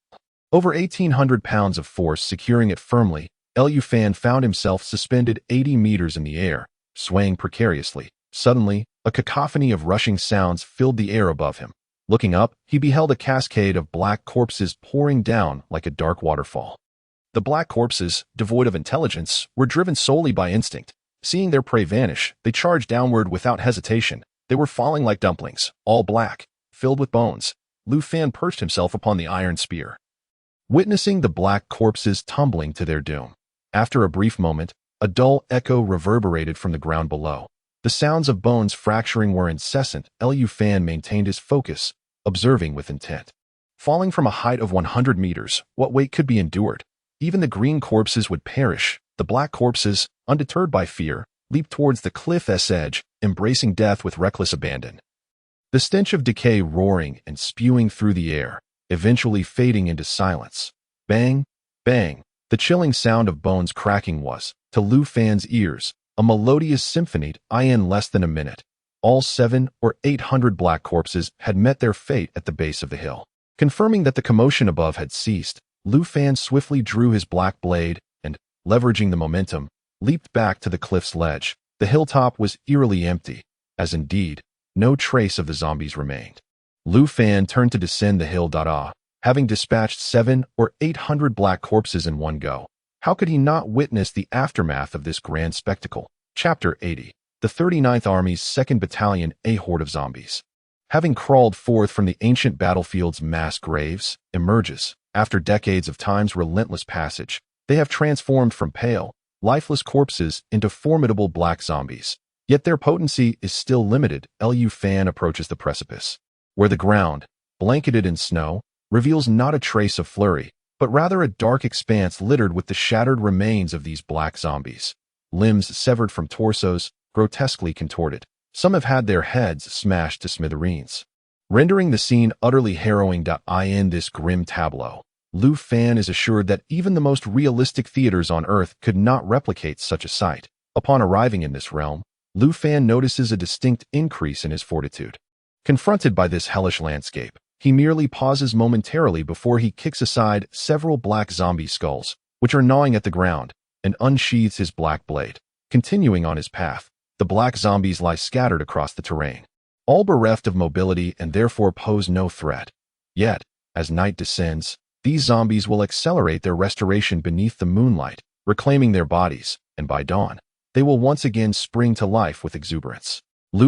Over 1,800 pounds of force securing it firmly, Fan found himself suspended 80 meters in the air, swaying precariously. Suddenly, a cacophony of rushing sounds filled the air above him. Looking up, he beheld a cascade of black corpses pouring down like a dark waterfall. The black corpses, devoid of intelligence, were driven solely by instinct. Seeing their prey vanish, they charged downward without hesitation. They were falling like dumplings, all black, filled with bones. Fan perched himself upon the iron spear, witnessing the black corpses tumbling to their doom. After a brief moment, a dull echo reverberated from the ground below. The sounds of bones fracturing were incessant. Fan maintained his focus, observing with intent. Falling from a height of 100 meters, what weight could be endured? Even the green corpses would perish. The black corpses, undeterred by fear, leaped towards the cliff's edge, embracing death with reckless abandon. The stench of decay roaring and spewing through the air, eventually fading into silence. Bang, bang, the chilling sound of bones cracking was, to Fan's ears, a melodious symphony. In less than a minute, all 700 or 800 black corpses had met their fate at the base of the hill. Confirming that the commotion above had ceased, Fan swiftly drew his black blade and, leveraging the momentum, leaped back to the cliff's ledge. The hilltop was eerily empty, as indeed, no trace of the zombies remained. Fan turned to descend the hill. Having dispatched 700 or 800 black corpses in one go, how could he not witness the aftermath of this grand spectacle? Chapter 80. The 39th Army's 2nd Battalion, a horde of zombies, having crawled forth from the ancient battlefield's mass graves, emerges. After decades of time's relentless passage, they have transformed from pale, lifeless corpses into formidable black zombies. Yet their potency is still limited. Fan approaches the precipice, where the ground, blanketed in snow, reveals not a trace of flurry, but rather a dark expanse littered with the shattered remains of these black zombies. Limbs severed from torsos, grotesquely contorted. Some have had their heads smashed to smithereens, rendering the scene utterly harrowing. In this grim tableau, Fan is assured that even the most realistic theaters on Earth could not replicate such a sight. Upon arriving in this realm, Fan notices a distinct increase in his fortitude. Confronted by this hellish landscape, he merely pauses momentarily before he kicks aside several black zombie skulls, which are gnawing at the ground, and unsheathes his black blade. Continuing on his path, the black zombies lie scattered across the terrain, all bereft of mobility and therefore pose no threat. Yet, as night descends, these zombies will accelerate their restoration beneath the moonlight, reclaiming their bodies, and by dawn, they will once again spring to life with exuberance.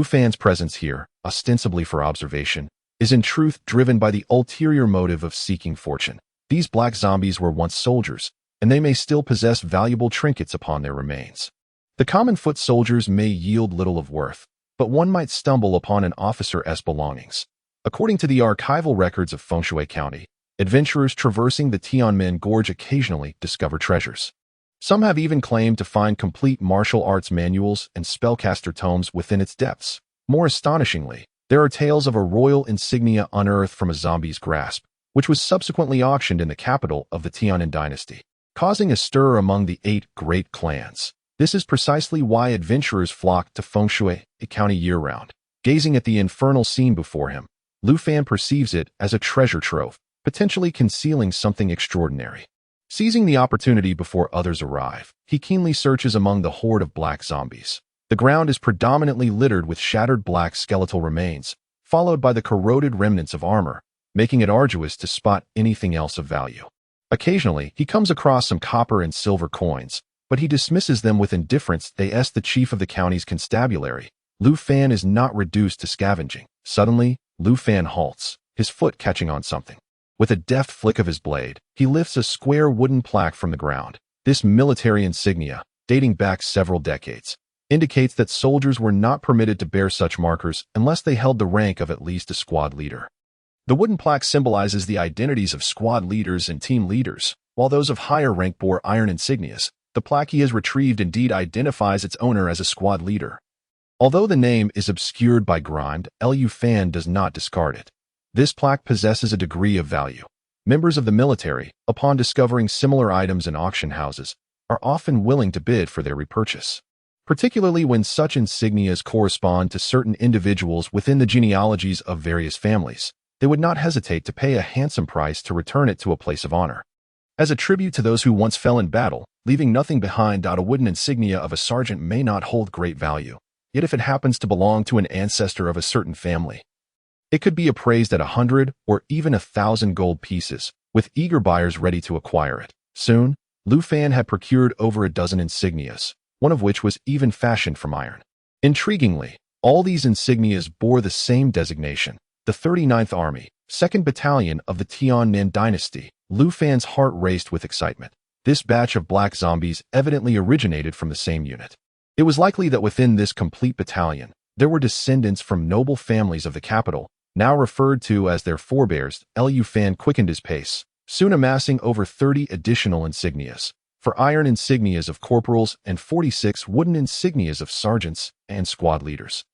Fan's presence here, ostensibly for observation, is in truth driven by the ulterior motive of seeking fortune. These black zombies were once soldiers, and they may still possess valuable trinkets upon their remains. The common foot soldiers may yield little of worth, but one might stumble upon an officer's belongings. According to the archival records of Fengshui County, adventurers traversing the Tianmen Gorge occasionally discover treasures. Some have even claimed to find complete martial arts manuals and spellcaster tomes within its depths. More astonishingly, there are tales of a royal insignia unearthed from a zombie's grasp, which was subsequently auctioned in the capital of the Tianan dynasty, causing a stir among the 8 great clans. This is precisely why adventurers flock to Fengshui County year-round. Gazing at the infernal scene before him, Fan perceives it as a treasure trove, potentially concealing something extraordinary. Seizing the opportunity before others arrive, he keenly searches among the horde of black zombies. The ground is predominantly littered with shattered black skeletal remains, followed by the corroded remnants of armor, making it arduous to spot anything else of value. Occasionally, he comes across some copper and silver coins, but he dismisses them with indifference. The chief of the county's constabulary, Fan is not reduced to scavenging. Suddenly, Fan halts, his foot catching on something. With a deft flick of his blade, he lifts a square wooden plaque from the ground. This military insignia, dating back several decades, indicates that soldiers were not permitted to bear such markers unless they held the rank of at least a squad leader. The wooden plaque symbolizes the identities of squad leaders and team leaders, while those of higher rank bore iron insignias. The plaque he has retrieved indeed identifies its owner as a squad leader. Although the name is obscured by grime, Fan does not discard it. This plaque possesses a degree of value. Members of the military, upon discovering similar items in auction houses, are often willing to bid for their repurchase, particularly when such insignias correspond to certain individuals within the genealogies of various families. They would not hesitate to pay a handsome price to return it to a place of honor. As a tribute to those who once fell in battle, leaving nothing behind. A wooden insignia of a sergeant may not hold great value, yet if it happens to belong to an ancestor of a certain family, it could be appraised at 100 or even 1,000 gold pieces, with eager buyers ready to acquire it. Soon, Lu Fan had procured over a dozen insignias, one of which was even fashioned from iron. Intriguingly, all these insignias bore the same designation, the 39th Army, 2nd Battalion of the Tianmen Dynasty. Lu Fan's heart raced with excitement. This batch of black zombies evidently originated from the same unit. It was likely that within this complete battalion, there were descendants from noble families of the capital, now referred to as their forebears. Lu Fan quickened his pace, soon amassing over 30 additional insignias, for iron insignias of corporals and 46 wooden insignias of sergeants and squad leaders.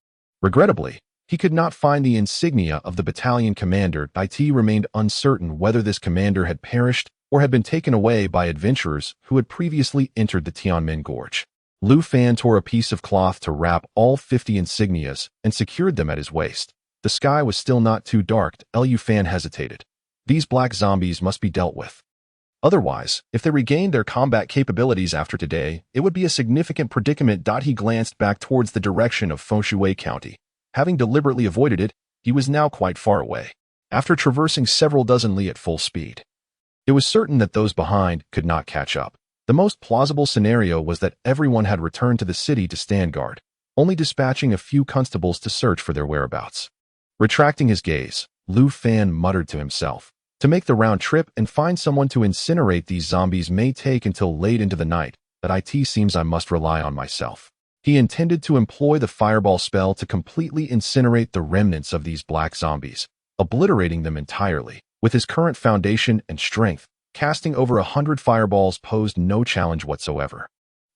Regrettably, he could not find the insignia of the battalion commander. It remained uncertain whether this commander had perished or had been taken away by adventurers who had previously entered the Tianmen Gorge. Lu Fan tore a piece of cloth to wrap all 50 insignias and secured them at his waist. The sky was still not too dark. Lu Fan hesitated. These black zombies must be dealt with. Otherwise, if they regained their combat capabilities after today, it would be a significant predicament. He glanced back towards the direction of Fengxue County. Having deliberately avoided it, he was now quite far away. After traversing several dozen li at full speed, it was certain that those behind could not catch up. The most plausible scenario was that everyone had returned to the city to stand guard, only dispatching a few constables to search for their whereabouts. Retracting his gaze, Lu Fan muttered to himself, "To make the round trip and find someone to incinerate these zombies may take until late into the night. It seems I must rely on myself." He intended to employ the fireball spell to completely incinerate the remnants of these black zombies, obliterating them entirely. With his current foundation and strength, casting over 100 fireballs posed no challenge whatsoever.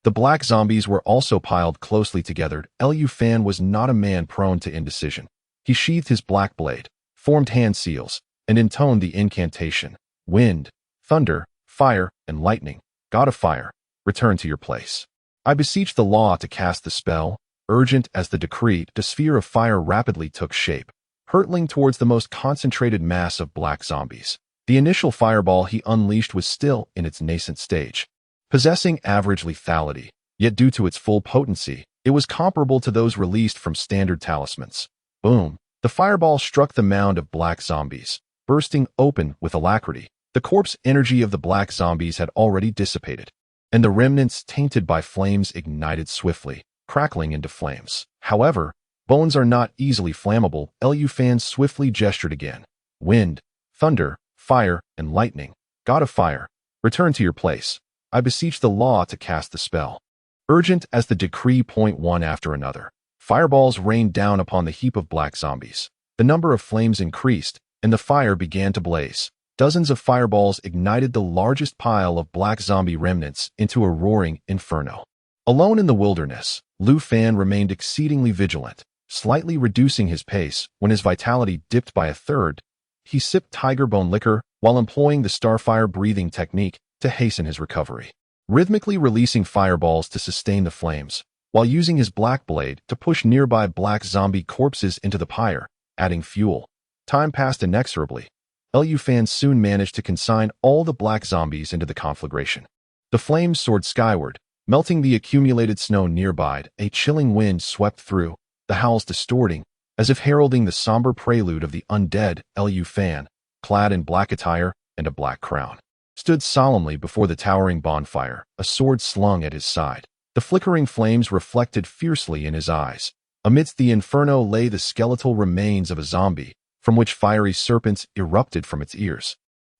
The black zombies were also piled closely together. Lu Fan was not a man prone to indecision. He sheathed his black blade, formed hand seals, and intoned the incantation, "Wind, thunder, fire, and lightning, god of fire, return to your place. I beseech the law to cast the spell." Urgent as the decree, the sphere of fire rapidly took shape, hurtling towards the most concentrated mass of black zombies. The initial fireball he unleashed was still in its nascent stage, possessing average lethality, yet due to its full potency, it was comparable to those released from standard talismans. Boom! The fireball struck the mound of black zombies, bursting open with alacrity. The corpse energy of the black zombies had already dissipated, and the remnants tainted by flames ignited swiftly, crackling into flames. However, bones are not easily flammable. Lu Fan swiftly gestured again. "Wind, thunder, fire, and lightning, god of fire, return to your place. I beseech the law to cast the spell." Urgent as the decree, one after another, fireballs rained down upon the heap of black zombies. The number of flames increased, and the fire began to blaze. Dozens of fireballs ignited the largest pile of black zombie remnants into a roaring inferno. Alone in the wilderness, Lu Fan remained exceedingly vigilant, slightly reducing his pace. When his vitality dipped by a third, he sipped tiger bone liquor while employing the starfire breathing technique to hasten his recovery, rhythmically releasing fireballs to sustain the flames, while using his black blade to push nearby black zombie corpses into the pyre, adding fuel. Time passed inexorably. Lu Fan soon managed to consign all the black zombies into the conflagration. The flames soared skyward, melting the accumulated snow nearby. A chilling wind swept through, the howls distorting, as if heralding the somber prelude of the undead. Lu Fan, clad in black attire and a black crown, stood solemnly before the towering bonfire, a sword slung at his side. The flickering flames reflected fiercely in his eyes. Amidst the inferno lay the skeletal remains of a zombie, from which fiery serpents erupted from its ears,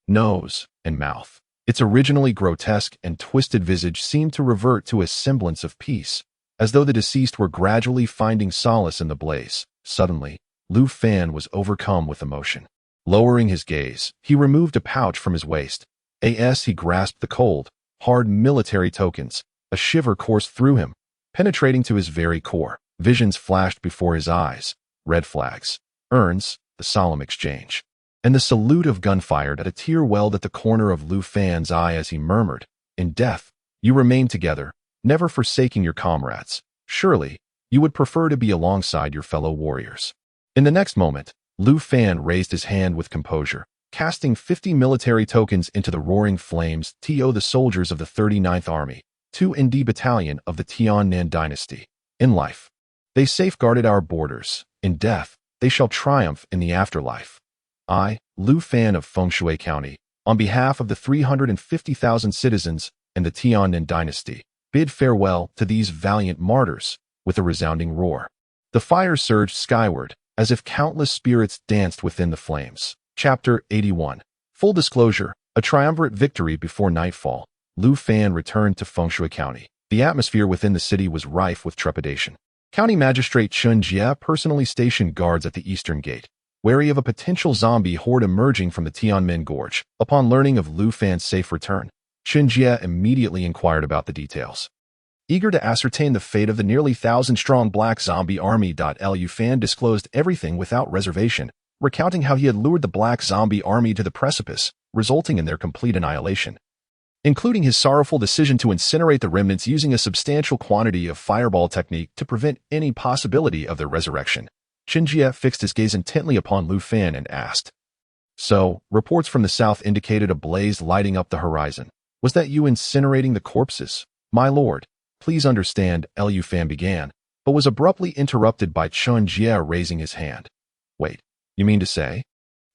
nose, and mouth. Its originally grotesque and twisted visage seemed to revert to a semblance of peace, as though the deceased were gradually finding solace in the blaze. Suddenly, Lu Fan was overcome with emotion. Lowering his gaze, he removed a pouch from his waist. He grasped the cold, hard military tokens. A shiver coursed through him, penetrating to his very core. Visions flashed before his eyes. Red flags, urns, the solemn exchange. and the salute of gun fired at a tear welled at the corner of Lu Fan's eye as he murmured, "In death, you remain together, never forsaking your comrades. Surely, you would prefer to be alongside your fellow warriors." In the next moment, Lu Fan raised his hand with composure, casting 50 military tokens into the roaring flames to the soldiers of the 39th Army, 2nd Battalion of the Tiannan dynasty. In life, they safeguarded our borders. In death, they shall triumph in the afterlife. I, Lu Fan of Fengshui County, on behalf of the 350,000 citizens and the Tiannan dynasty, bid farewell to these valiant martyrs with a resounding roar. The fire surged skyward, as if countless spirits danced within the flames. Chapter 81. Full disclosure, a triumvirate victory before nightfall. Lu Fan returned to Fengshui County. The atmosphere within the city was rife with trepidation. County Magistrate Chen Jie personally stationed guards at the eastern gate, wary of a potential zombie horde emerging from the Tianmen Gorge. Upon learning of Lu Fan's safe return, Chen Jie immediately inquired about the details. Eager to ascertain the fate of the nearly 1,000-strong black zombie army, Lu Fan disclosed everything without reservation, recounting how he had lured the black zombie army to the precipice, resulting in their complete annihilation. Including his sorrowful decision to incinerate the remnants using a substantial quantity of fireball technique to prevent any possibility of their resurrection. Chen Jie fixed his gaze intently upon Lu Fan and asked, "So, reports from the south indicated a blaze lighting up the horizon. Was that you incinerating the corpses? My lord, please understand," Lu Fan began, but was abruptly interrupted by Chen Jie raising his hand. "Wait, you mean to say?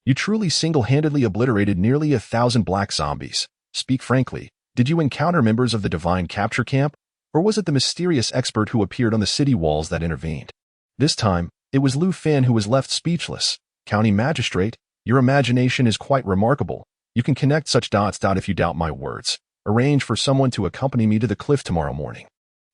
You truly single-handedly obliterated nearly 1,000 black zombies? Speak frankly, did you encounter members of the Divine Capture Camp, or was it the mysterious expert who appeared on the city walls that intervened?" This time, it was Lu Fan who was left speechless. "County Magistrate, your imagination is quite remarkable. You can connect such dots. If you doubt my words, arrange for someone to accompany me to the cliff tomorrow morning.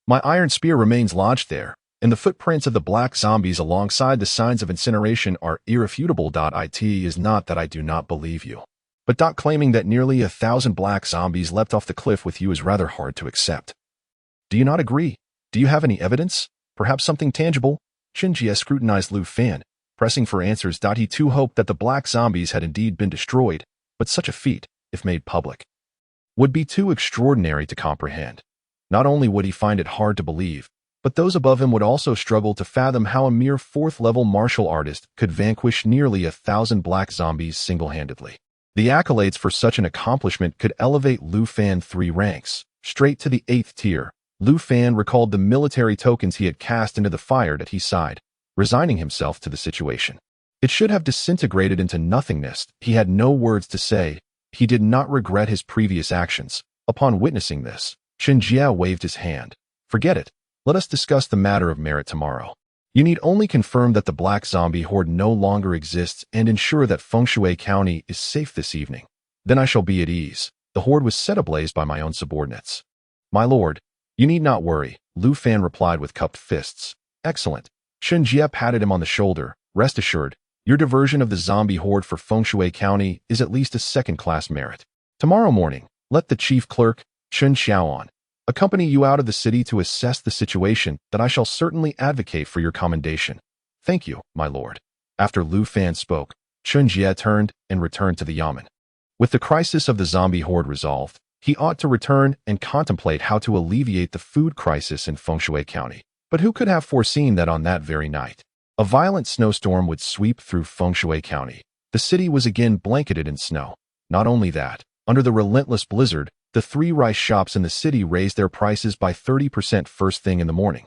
My iron spear remains lodged there, and the footprints of the black zombies alongside the signs of incineration are irrefutable. It is not that I do not believe you, but claiming that nearly 1,000 black zombies leapt off the cliff with you is rather hard to accept. Do you not agree? Do you have any evidence? Perhaps something tangible?" Chen Jie scrutinized Lu Fan, pressing for answers. He too hoped that the black zombies had indeed been destroyed, but such a feat, if made public, would be too extraordinary to comprehend. Not only would he find it hard to believe, but those above him would also struggle to fathom how a mere 4th-level martial artist could vanquish nearly 1,000 black zombies single-handedly. The accolades for such an accomplishment could elevate Lu Fan 3 ranks, straight to the 8th tier. Lu Fan recalled the military tokens he had cast into the fire. He sighed, resigning himself to the situation. It should have disintegrated into nothingness. He had no words to say. He did not regret his previous actions. Upon witnessing this, Chen Jie waved his hand. "Forget it. Let us discuss the matter of merit tomorrow. You need only confirm that the black zombie horde no longer exists and ensure that Fengshui County is safe this evening. Then I shall be at ease." The horde was set ablaze by my own subordinates. "My lord, you need not worry," Lu Fan replied with cupped fists. "Excellent." Chen Jie patted him on the shoulder. "Rest assured, your diversion of the zombie horde for Fengshui County is at least a second-class merit. Tomorrow morning, let the chief clerk, Chen Xiaoan, accompany you out of the city to assess the situation. That I shall certainly advocate for your commendation." "Thank you, my lord." After Lu Fan spoke, Chen Jie turned and returned to the yamen. With the crisis of the zombie horde resolved, he ought to return and contemplate how to alleviate the food crisis in Fengshui County. But who could have foreseen that on that very night, a violent snowstorm would sweep through Fengshui County? The city was again blanketed in snow. Not only that, under the relentless blizzard, the 3 rice shops in the city raised their prices by 30% first thing in the morning.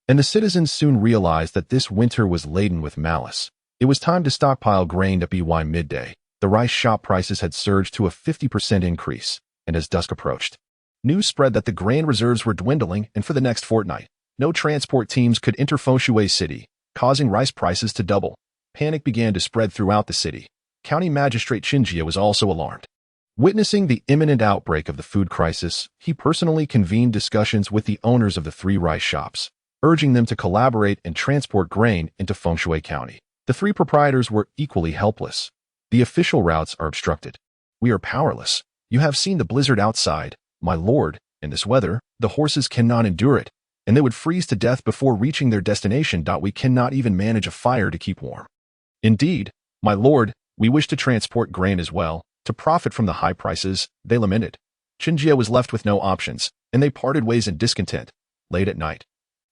And the citizens soon realized that this winter was laden with malice. It was time to stockpile grain by midday. The rice shop prices had surged to a 50% increase, and as dusk approached, news spread that the grain reserves were dwindling, and for the next fortnight, no transport teams could enter Fengshui City, causing rice prices to double. Panic began to spread throughout the city. County Magistrate Chen Jie was also alarmed. Witnessing the imminent outbreak of the food crisis, he personally convened discussions with the owners of the 3 rice shops, urging them to collaborate and transport grain into Fengshui County. The 3 proprietors were equally helpless. "The official routes are obstructed. We are powerless. You have seen the blizzard outside, my lord. In this weather, the horses cannot endure it, and they would freeze to death before reaching their destination. We cannot even manage a fire to keep warm." "Indeed, my lord, We wish to transport grain as well, to profit from the high prices, they lamented. Qinjie was left with no options, and they parted ways in discontent. Late at night,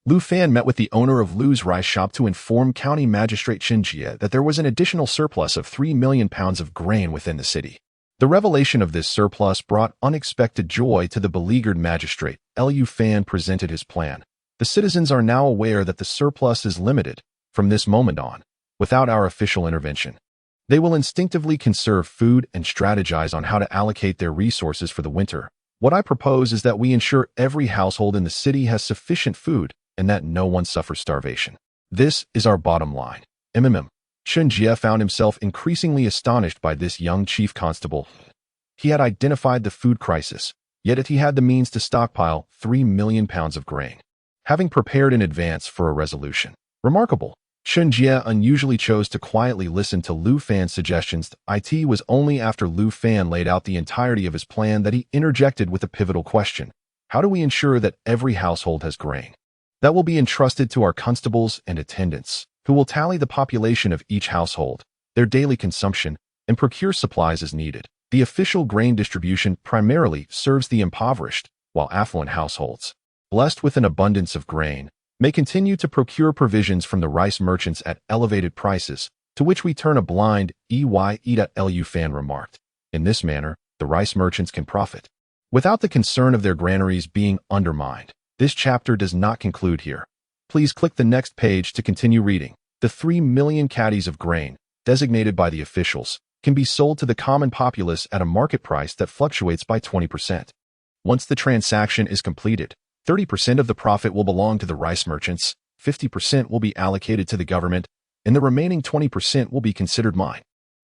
Lu Fan met with the owner of Lu's rice shop to inform County Magistrate Qinjie that there was an additional surplus of 3 million pounds of grain within the city. The revelation of this surplus brought unexpected joy to the beleaguered magistrate. Lu Fan presented his plan. The citizens are now aware that the surplus is limited, from this moment on, without our official intervention. They will instinctively conserve food and strategize on how to allocate their resources for the winter. What I propose is that we ensure every household in the city has sufficient food and that no one suffers starvation. This is our bottom line. Qinjie found himself increasingly astonished by this young chief constable. He had identified the food crisis, yet he had the means to stockpile 3 million pounds of grain, having prepared in advance for a resolution. Remarkable. Qinjie unusually chose to quietly listen to Lu Fan's suggestions. It was only after Lu Fan laid out the entirety of his plan that he interjected with a pivotal question. How do we ensure that every household has grain? That will be entrusted to our constables and attendants, who will tally the population of each household, their daily consumption, and procure supplies as needed. The official grain distribution primarily serves the impoverished, while affluent households, blessed with an abundance of grain, may continue to procure provisions from the rice merchants at elevated prices, to which we turn a blind eye. Lu Fan remarked. In this manner, the rice merchants can profit, without the concern of their granaries being undermined. This chapter does not conclude here. Please click the next page to continue reading. The 3 million caddies of grain, designated by the officials, can be sold to the common populace at a market price that fluctuates by 20%. Once the transaction is completed, 30% of the profit will belong to the rice merchants, 50% will be allocated to the government, and the remaining 20% will be considered mine.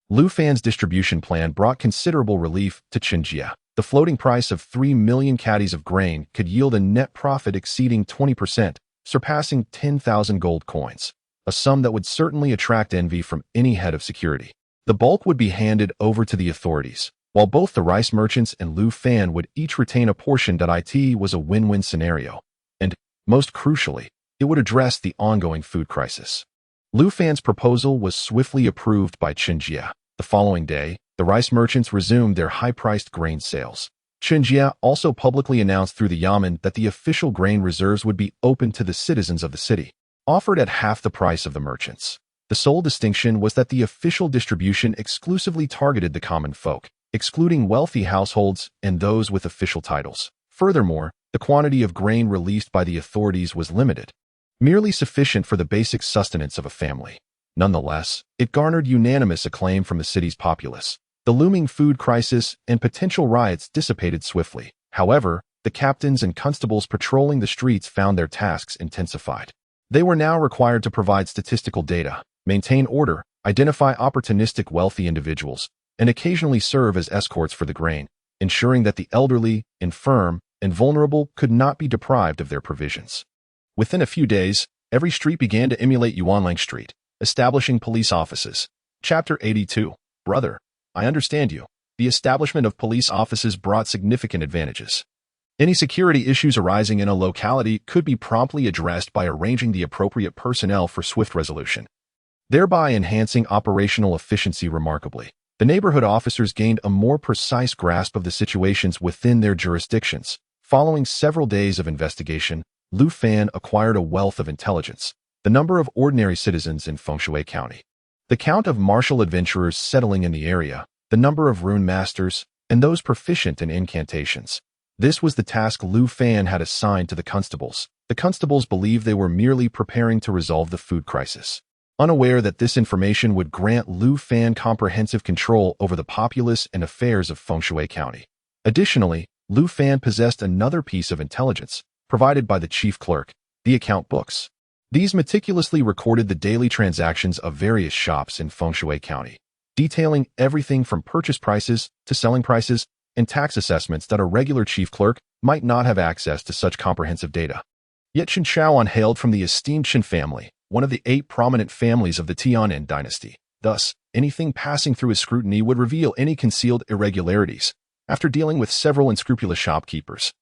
Lu Fan's distribution plan brought considerable relief to Qinjie. The floating price of 3 million caddies of grain could yield a net profit exceeding 20%, surpassing 10,000 gold coins, a sum that would certainly attract envy from any head of security. The bulk would be handed over to the authorities, while both the rice merchants and Lu Fan would each retain a portion. It was a win-win scenario, and, most crucially, it would address the ongoing food crisis. Lu Fan's proposal was swiftly approved by Qinjie. The following day, the rice merchants resumed their high-priced grain sales. Qinjie also publicly announced through the Yamen that the official grain reserves would be open to the citizens of the city, offered at half the price of the merchants. The sole distinction was that the official distribution exclusively targeted the common folk, excluding wealthy households and those with official titles. Furthermore, the quantity of grain released by the authorities was limited, merely sufficient for the basic sustenance of a family. Nonetheless, it garnered unanimous acclaim from the city's populace. The looming food crisis and potential riots dissipated swiftly. However, the captains and constables patrolling the streets found their tasks intensified. They were now required to provide statistical data, maintain order, identify opportunistic wealthy individuals, and occasionally serve as escorts for the grain, ensuring that the elderly, infirm, and vulnerable could not be deprived of their provisions. Within a few days, every street began to emulate Yuanlang Street, establishing police offices. Chapter 82. Brother, I understand you. The establishment of police offices brought significant advantages. Any security issues arising in a locality could be promptly addressed by arranging the appropriate personnel for swift resolution, thereby enhancing operational efficiency remarkably. The neighborhood officers gained a more precise grasp of the situations within their jurisdictions. Following several days of investigation, Lu Fan acquired a wealth of intelligence. The number of ordinary citizens in Fengshui County, the count of martial adventurers settling in the area, the number of rune masters, and those proficient in incantations. This was the task Lu Fan had assigned to the constables. The constables believed they were merely preparing to resolve the food crisis, unaware that this information would grant Lu Fan comprehensive control over the populace and affairs of Fengshui County. Additionally, Lu Fan possessed another piece of intelligence, provided by the chief clerk, the account books. These meticulously recorded the daily transactions of various shops in Fengshui County, detailing everything from purchase prices to selling prices and tax assessments that a regular chief clerk might not have access to such comprehensive data. Yet Chen Shaoan hailed from the esteemed Chen family, one of the 8 prominent families of the Tianan dynasty. Thus, anything passing through his scrutiny would reveal any concealed irregularities. After dealing with several unscrupulous shopkeepers,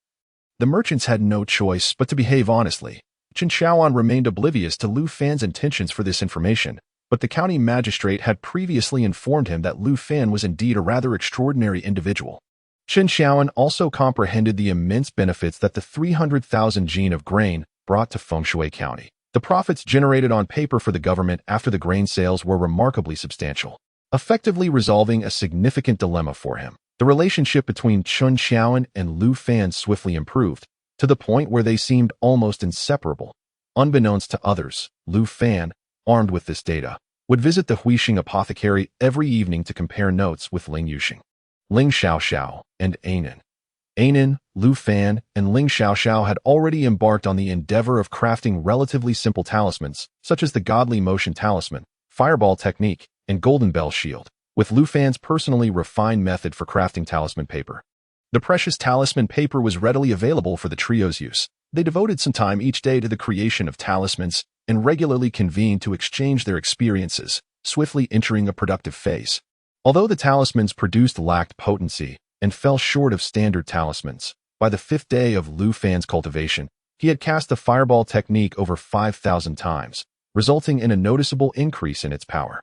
the merchants had no choice but to behave honestly. Chen Shaoan remained oblivious to Lu Fan's intentions for this information. but the county magistrate had previously informed him that Lu Fan was indeed a rather extraordinary individual. Chen Xiaoan also comprehended the immense benefits that the 300,000 gene of grain brought to Fengshui County. The profits generated on paper for the government after the grain sales were remarkably substantial, effectively resolving a significant dilemma for him. The relationship between Chen Xiaoan and Lu Fan swiftly improved, to the point where they seemed almost inseparable. Unbeknownst to others, Lu Fan, armed with this data, would visit the Huixing apothecary every evening to compare notes with Ling Yuxing, Ling Xiaoxiao, and Anan. Anan, Lu Fan, and Ling Xiaoxiao had already embarked on the endeavor of crafting relatively simple talismans, such as the Godly Motion Talisman, Fireball Technique, and Golden Bell Shield, with Lu Fan's personally refined method for crafting talisman paper. The precious talisman paper was readily available for the trio's use. They devoted some time each day to the creation of talismans and regularly convened to exchange their experiences, swiftly entering a productive phase. Although the talismans produced lacked potency and fell short of standard talismans, by the 5th day of Lu Fan's cultivation, he had cast the Fireball Technique over 5,000 times, resulting in a noticeable increase in its power.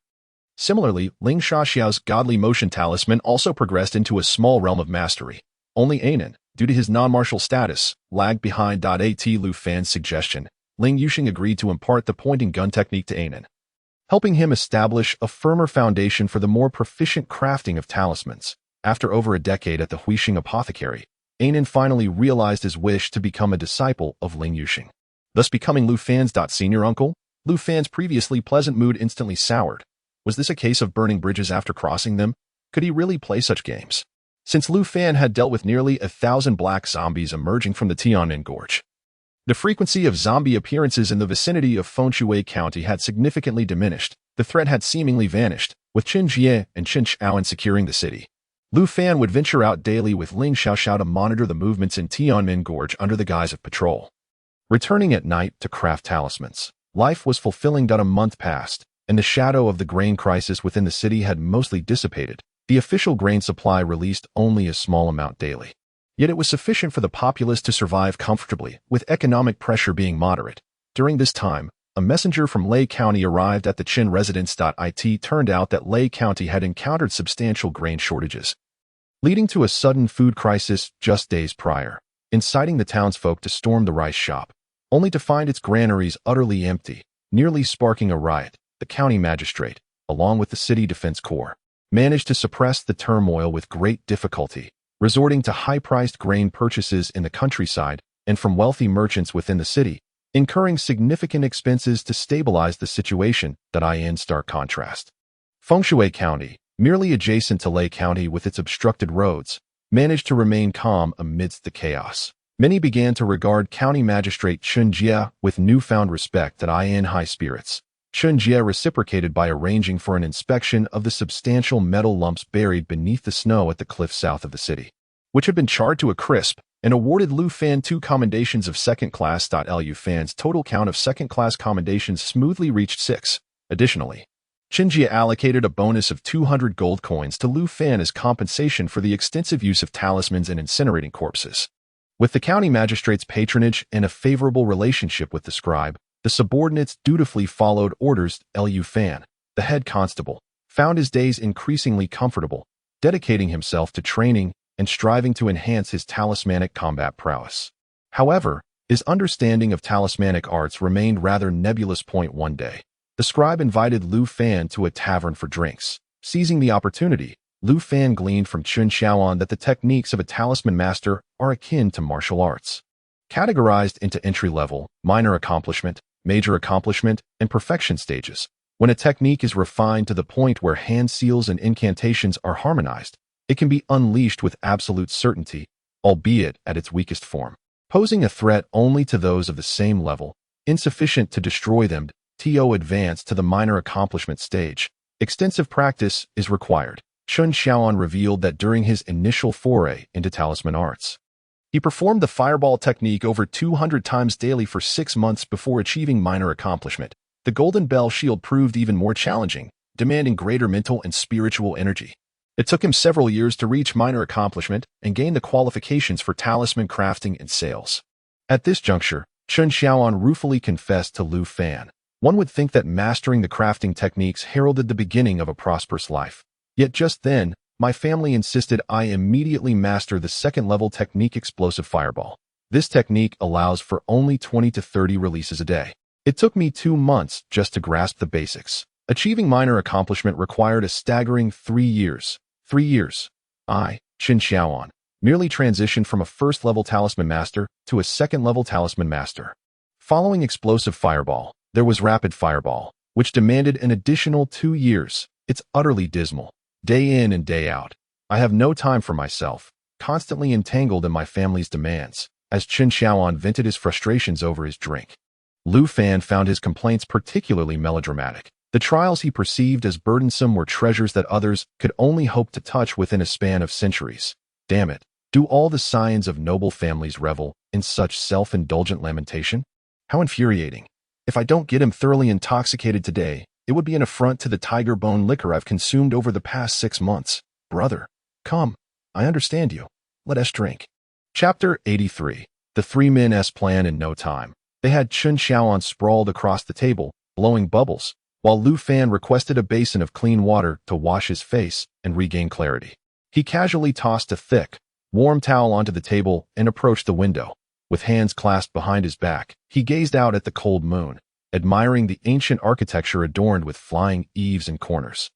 Similarly, Ling Xiaoxiao's Godly Motion Talisman also progressed into a small realm of mastery. Only Anan, due to his non-martial status, lagged behind. At Lu Fan's suggestion, Ling Yuxing agreed to impart the pointing gun technique to Anan, helping him establish a firmer foundation for the more proficient crafting of talismans. After over a decade at the Huixing apothecary, Anan finally realized his wish to become a disciple of Ling Yuxing, thus becoming Lu Fan's senior uncle. Lu Fan's previously pleasant mood instantly soured. Was this a case of burning bridges after crossing them? Could he really play such games? Since Lu Fan had dealt with nearly 1,000 black zombies emerging from the Tianmen Gorge, the frequency of zombie appearances in the vicinity of Fengshui County had significantly diminished. The threat had seemingly vanished, with Chen Jie and Chen Xiaoan securing the city. Lu Fan would venture out daily with Ling Xiaoxiao to monitor the movements in Tianmen Gorge under the guise of patrol, returning at night to craft talismans. Life was fulfilling. A month passed, and the shadow of the grain crisis within the city had mostly dissipated. The official grain supply released only a small amount daily. Yet it was sufficient for the populace to survive comfortably, with economic pressure being moderate. During this time, a messenger from Lei County arrived at the Qin residence. It turned out that Lei County had encountered substantial grain shortages, leading to a sudden food crisis just days prior, inciting the townsfolk to storm the rice shop, only to find its granaries utterly empty, nearly sparking a riot. The county magistrate, along with the city defense corps, managed to suppress the turmoil with great difficulty, resorting to high-priced grain purchases in the countryside and from wealthy merchants within the city, incurring significant expenses to stabilize the situation. In stark contrast, Fengshui County, merely adjacent to Lei County with its obstructed roads, managed to remain calm amidst the chaos. Many began to regard County Magistrate Chen Jie with newfound respect. In high spirits, Chen Jie reciprocated by arranging for an inspection of the substantial metal lumps buried beneath the snow at the cliff south of the city, which had been charred to a crisp, and awarded Lu Fan 2 commendations of second class. Lu Fan's total count of second-class commendations smoothly reached 6. Additionally, Chen Jie allocated a bonus of 200 gold coins to Lu Fan as compensation for the extensive use of talismans and incinerating corpses. With the county magistrate's patronage and a favorable relationship with the scribe, the subordinates dutifully followed orders. Lu Fan, the head constable, found his days increasingly comfortable, dedicating himself to training and striving to enhance his talismanic combat prowess. However, his understanding of talismanic arts remained rather nebulous. One day, the scribe invited Lu Fan to a tavern for drinks. Seizing the opportunity, Lu Fan gleaned from Chen Xiaoan that the techniques of a talisman master are akin to martial arts, categorized into entry-level, minor accomplishment, major accomplishment, and perfection stages. When a technique is refined to the point where hand seals and incantations are harmonized, it can be unleashed with absolute certainty, albeit at its weakest form, posing a threat only to those of the same level, insufficient to destroy them. To advance to the minor accomplishment stage, extensive practice is required. Chen Xiaoan revealed that during his initial foray into talisman arts, he performed the Fireball Technique over 200 times daily for 6 months before achieving minor accomplishment. The Golden Bell Shield proved even more challenging, demanding greater mental and spiritual energy. It took him several years to reach minor accomplishment and gain the qualifications for talisman crafting and sales. At this juncture, Chen Xiaoan ruefully confessed to Lu Fan, One would think that mastering the crafting techniques heralded the beginning of a prosperous life. Yet just then, my family insisted I immediately master the second-level technique explosive fireball. This technique allows for only 20 to 30 releases a day. It took me 2 months just to grasp the basics. Achieving minor accomplishment required a staggering 3 years. 3 years. I, Qin Xiaoan, merely transitioned from a first-level talisman master to a second-level talisman master. Following explosive fireball, there was rapid fireball, which demanded an additional 2 years. It's utterly dismal. Day in and day out, I have no time for myself, constantly entangled in my family's demands, as Qin Xiaoan vented his frustrations over his drink. Lu Fan found his complaints particularly melodramatic. The trials he perceived as burdensome were treasures that others could only hope to touch within a span of centuries. Damn it, do all the scions of noble families revel in such self-indulgent lamentation? How infuriating. If I don't get him thoroughly intoxicated today, it would be an affront to the tiger bone liquor I've consumed over the past 6 months. Brother, come. I understand you. Let us drink. Chapter 83. The 3 men's plan in no time. They had Qin Xiaoan sprawled across the table, blowing bubbles, while Lu Fan requested a basin of clean water to wash his face and regain clarity. He casually tossed a thick, warm towel onto the table and approached the window. With hands clasped behind his back, he gazed out at the cold moon, admiring the ancient architecture adorned with flying eaves and corners.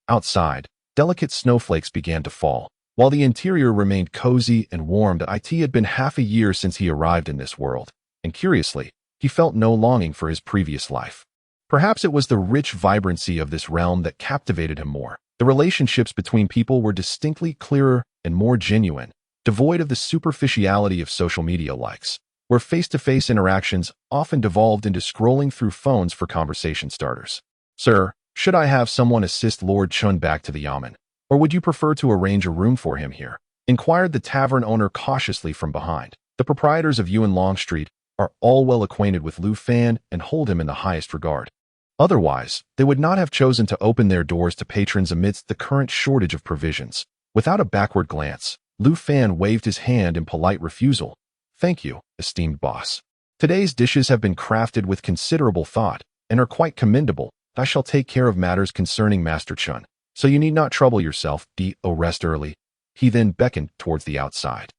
Outside, delicate snowflakes began to fall, while the interior remained cozy and warmed. It had been half a year since he arrived in this world, and curiously, he felt no longing for his previous life. Perhaps it was the rich vibrancy of this realm that captivated him more. The relationships between people were distinctly clearer and more genuine, devoid of the superficiality of social media likes, where face-to-face interactions often devolved into scrolling through phones for conversation starters. Sir, should I have someone assist Lord Chun back to the yamen, or would you prefer to arrange a room for him here? Inquired the tavern owner cautiously from behind. The proprietors of Yuan Long Street are all well acquainted with Lu Fan and hold him in the highest regard. Otherwise, they would not have chosen to open their doors to patrons amidst the current shortage of provisions. Without a backward glance, Lu Fan waved his hand in polite refusal. Thank you, esteemed boss. Today's dishes have been crafted with considerable thought and are quite commendable. I shall take care of matters concerning Master Chun, so you need not trouble yourself. Rest early. He then beckoned towards the outside.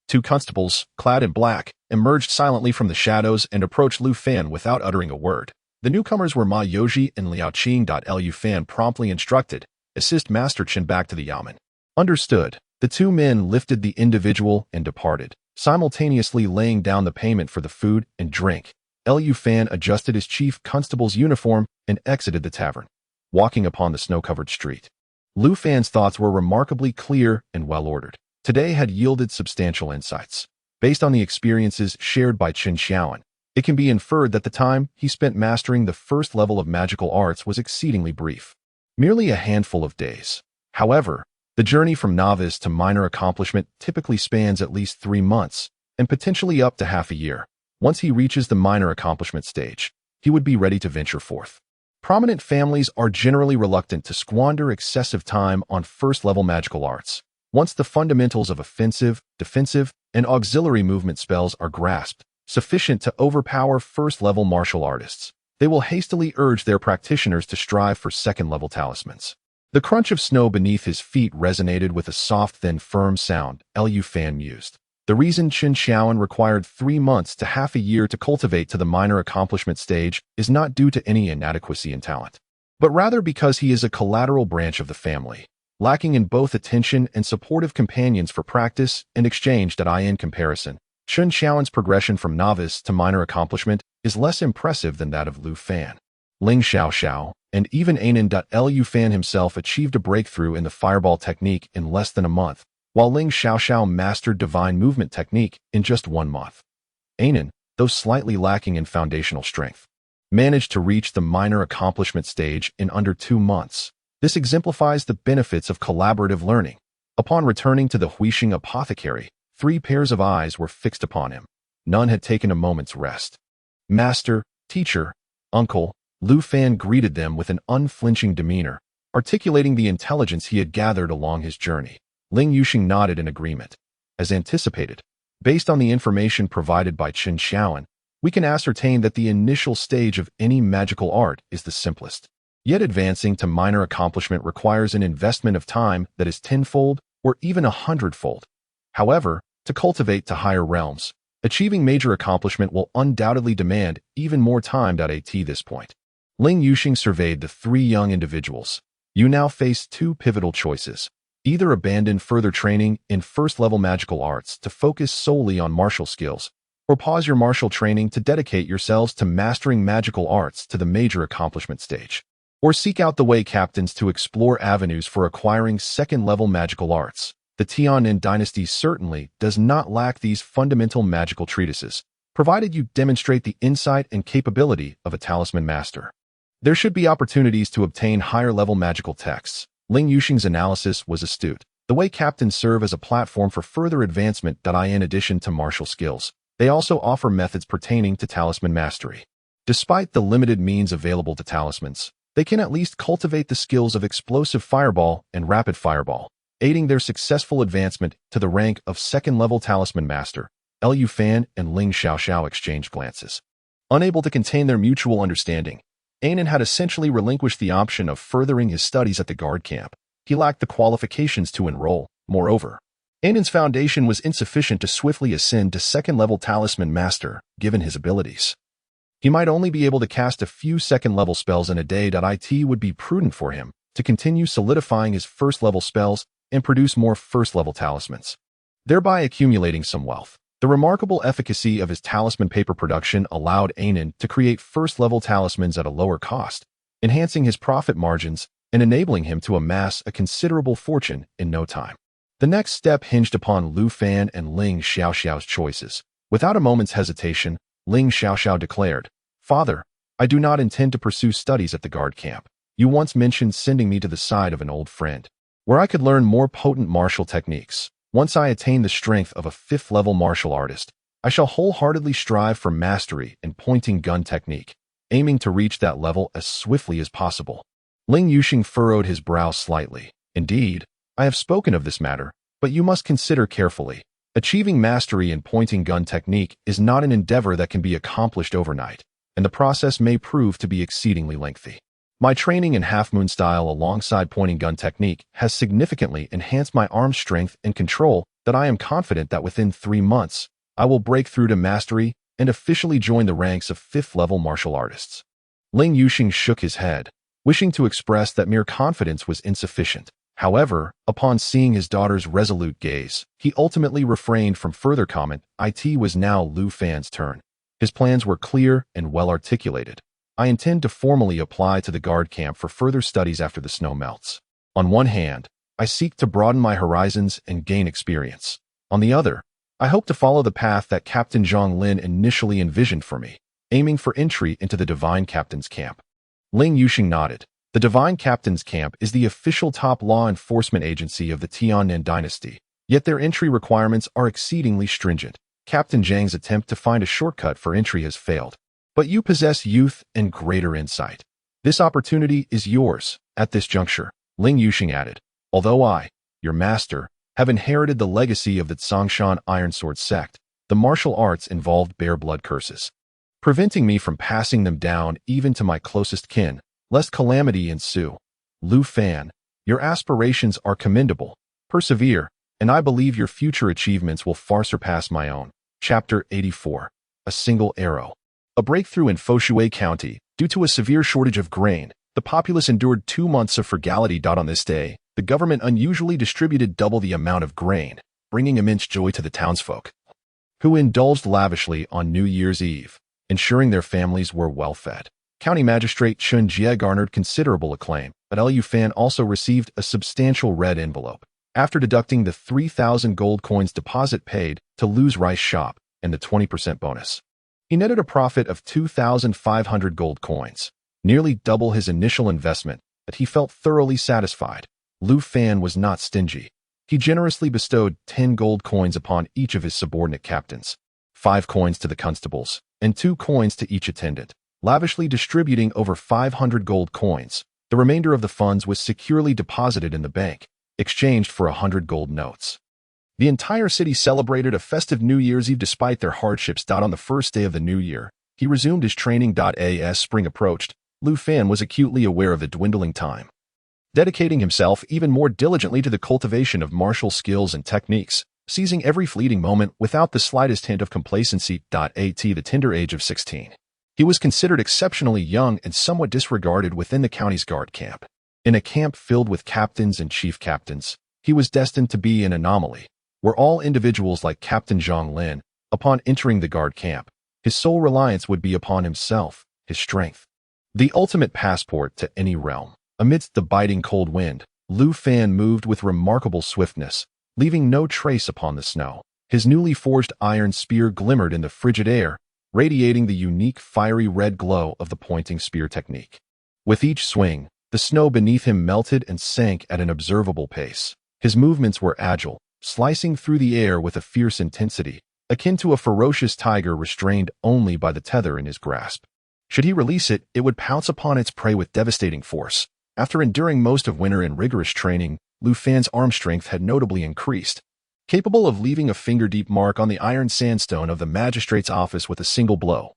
2 constables, clad in black, emerged silently from the shadows and approached Lu Fan without uttering a word. The newcomers were Ma Yoji and Liao Qing. Lu Fan promptly instructed, assist Master Chen back to the yamen. Understood. The 2 men lifted the individual and departed, simultaneously laying down the payment for the food and drink. Lu Fan adjusted his chief constable's uniform and exited the tavern, walking upon the snow-covered street. Lu Fan's thoughts were remarkably clear and well-ordered. Today had yielded substantial insights. Based on the experiences shared by Qin Xiaoan, it can be inferred that the time he spent mastering the first level of magical arts was exceedingly brief. Merely a handful of days. However, the journey from novice to minor accomplishment typically spans at least 3 months, and potentially up to half a year. Once he reaches the minor accomplishment stage, he would be ready to venture forth. Prominent families are generally reluctant to squander excessive time on first-level magical arts. Once the fundamentals of offensive, defensive, and auxiliary movement spells are grasped, sufficient to overpower first-level martial artists, they will hastily urge their practitioners to strive for second-level talismans. The crunch of snow beneath his feet resonated with a soft, then firm sound. Lu Fan mused. The reason Qin Xiaoan required 3 months to half a year to cultivate to the minor accomplishment stage is not due to any inadequacy in talent, but rather because he is a collateral branch of the family, lacking in both attention and supportive companions for practice and exchange. In comparison, Qin Xiaoan's progression from novice to minor accomplishment is less impressive than that of Lu Fan. Ling Xiaoxiao, and even Anan. Lu Fan himself achieved a breakthrough in the fireball technique in less than a month, while Ling Xiaoxiao mastered divine movement technique in just 1 month. Anan, though slightly lacking in foundational strength, managed to reach the minor accomplishment stage in under 2 months. This exemplifies the benefits of collaborative learning. Upon returning to the Huixing apothecary, 3 pairs of eyes were fixed upon him. None had taken a moment's rest. Master, teacher, uncle, Lu Fan greeted them with an unflinching demeanor, articulating the intelligence he had gathered along his journey. Ling Yuxing nodded in agreement. As anticipated, based on the information provided by Qin Xiaoan, we can ascertain that the initial stage of any magical art is the simplest. Yet advancing to minor accomplishment requires an investment of time that is tenfold or even 100-fold. However, to cultivate to higher realms, achieving major accomplishment will undoubtedly demand even more time. At this point, Ling Yuxing surveyed the three young individuals. You now face two pivotal choices. Either abandon further training in first-level magical arts to focus solely on martial skills, or pause your martial training to dedicate yourselves to mastering magical arts to the major accomplishment stage. Or seek out the way captains to explore avenues for acquiring second-level magical arts. The Tiannin dynasty certainly does not lack these fundamental magical treatises, provided you demonstrate the insight and capability of a talisman master. There should be opportunities to obtain higher-level magical texts. Ling Yuxing's analysis was astute. The way captains serve as a platform for further advancement. In addition to martial skills, they also offer methods pertaining to talisman mastery. Despite the limited means available to talismans, they can at least cultivate the skills of explosive fireball and rapid fireball, aiding their successful advancement to the rank of second-level talisman master. Liu Fan and Ling Xiaoxiao exchanged glances. Unable to contain their mutual understanding, Anan had essentially relinquished the option of furthering his studies at the guard camp. He lacked the qualifications to enroll. Moreover, Anan's foundation was insufficient to swiftly ascend to second-level talisman master, given his abilities. He might only be able to cast a few second-level spells in a day. It would be prudent for him to continue solidifying his first-level spells and produce more first-level talismans, thereby accumulating some wealth. The remarkable efficacy of his talisman paper production allowed Anan to create first-level talismans at a lower cost, enhancing his profit margins and enabling him to amass a considerable fortune in no time. The next step hinged upon Liu Fan and Ling Xiaoxiao's choices. Without a moment's hesitation, Ling Xiaoxiao declared, "Father, I do not intend to pursue studies at the guard camp. You once mentioned sending me to the side of an old friend, where I could learn more potent martial techniques. Once I attain the strength of a fifth-level martial artist, I shall wholeheartedly strive for mastery in pointing gun technique, aiming to reach that level as swiftly as possible." Ling Yuxing furrowed his brow slightly. "Indeed, I have spoken of this matter, but you must consider carefully. Achieving mastery in pointing gun technique is not an endeavor that can be accomplished overnight, and the process may prove to be exceedingly lengthy. My training in half-moon style alongside pointing gun technique has significantly enhanced my arm strength and control. I am confident that within 3 months, I will break through to mastery and officially join the ranks of fifth-level martial artists." Ling Yuxing shook his head, wishing to express that mere confidence was insufficient. However, upon seeing his daughter's resolute gaze, he ultimately refrained from further comment. It was now Liu Fan's turn. His plans were clear and well-articulated. "I intend to formally apply to the guard camp for further studies after the snow melts. On one hand, I seek to broaden my horizons and gain experience. On the other, I hope to follow the path that Captain Zhang Lin initially envisioned for me, aiming for entry into the Divine Captain's Camp." Ling Yuxing nodded. The Divine Captain's Camp is the official top law enforcement agency of the Tiannin dynasty, yet their entry requirements are exceedingly stringent. Captain Zhang's attempt to find a shortcut for entry has failed. But you possess youth and greater insight. This opportunity is yours. At this juncture, Ling Yuxing added, "Although I, your master, have inherited the legacy of the Tsongshan Ironsword sect, the martial arts involved bear blood curses, preventing me from passing them down even to my closest kin, lest calamity ensue. Liu Fan, your aspirations are commendable. Persevere, and I believe your future achievements will far surpass my own." Chapter 84. A Single Arrow. A breakthrough in Foshui County. Due to a severe shortage of grain, the populace endured 2 months of frugality. On this day, the government unusually distributed double the amount of grain, bringing immense joy to the townsfolk, who indulged lavishly on New Year's Eve, ensuring their families were well fed. County Magistrate Chun Jie garnered considerable acclaim, but Liu Fan also received a substantial red envelope. After deducting the 3,000 gold coins deposit paid to Lu's rice shop and the 20% bonus, he netted a profit of 2,500 gold coins, nearly double his initial investment, but he felt thoroughly satisfied. Liu Fan was not stingy. He generously bestowed 10 gold coins upon each of his subordinate captains, 5 coins to the constables, and 2 coins to each attendant, lavishly distributing over 500 gold coins. The remainder of the funds was securely deposited in the bank, exchanged for 100 gold notes. The entire city celebrated a festive New Year's Eve despite their hardships. On the first day of the new year, he resumed his training. As spring approached, Lu Fan was acutely aware of the dwindling time. Dedicating himself even more diligently to the cultivation of martial skills and techniques, seizing every fleeting moment without the slightest hint of complacency. At the tender age of 16, he was considered exceptionally young and somewhat disregarded within the county's guard camp. In a camp filled with captains and chief captains, he was destined to be an anomaly, where all individuals like Captain Zhang Lin, upon entering the guard camp, his sole reliance would be upon himself, his strength. The ultimate passport to any realm. Amidst the biting cold wind, Lu Fan moved with remarkable swiftness, leaving no trace upon the snow. His newly forged iron spear glimmered in the frigid air, radiating the unique fiery red glow of the pointing spear technique. With each swing, the snow beneath him melted and sank at an observable pace. His movements were agile, slicing through the air with a fierce intensity, akin to a ferocious tiger restrained only by the tether in his grasp. Should he release it, it would pounce upon its prey with devastating force. After enduring most of winter in rigorous training, Lu Fan's arm strength had notably increased, capable of leaving a finger-deep mark on the iron sandstone of the magistrate's office with a single blow.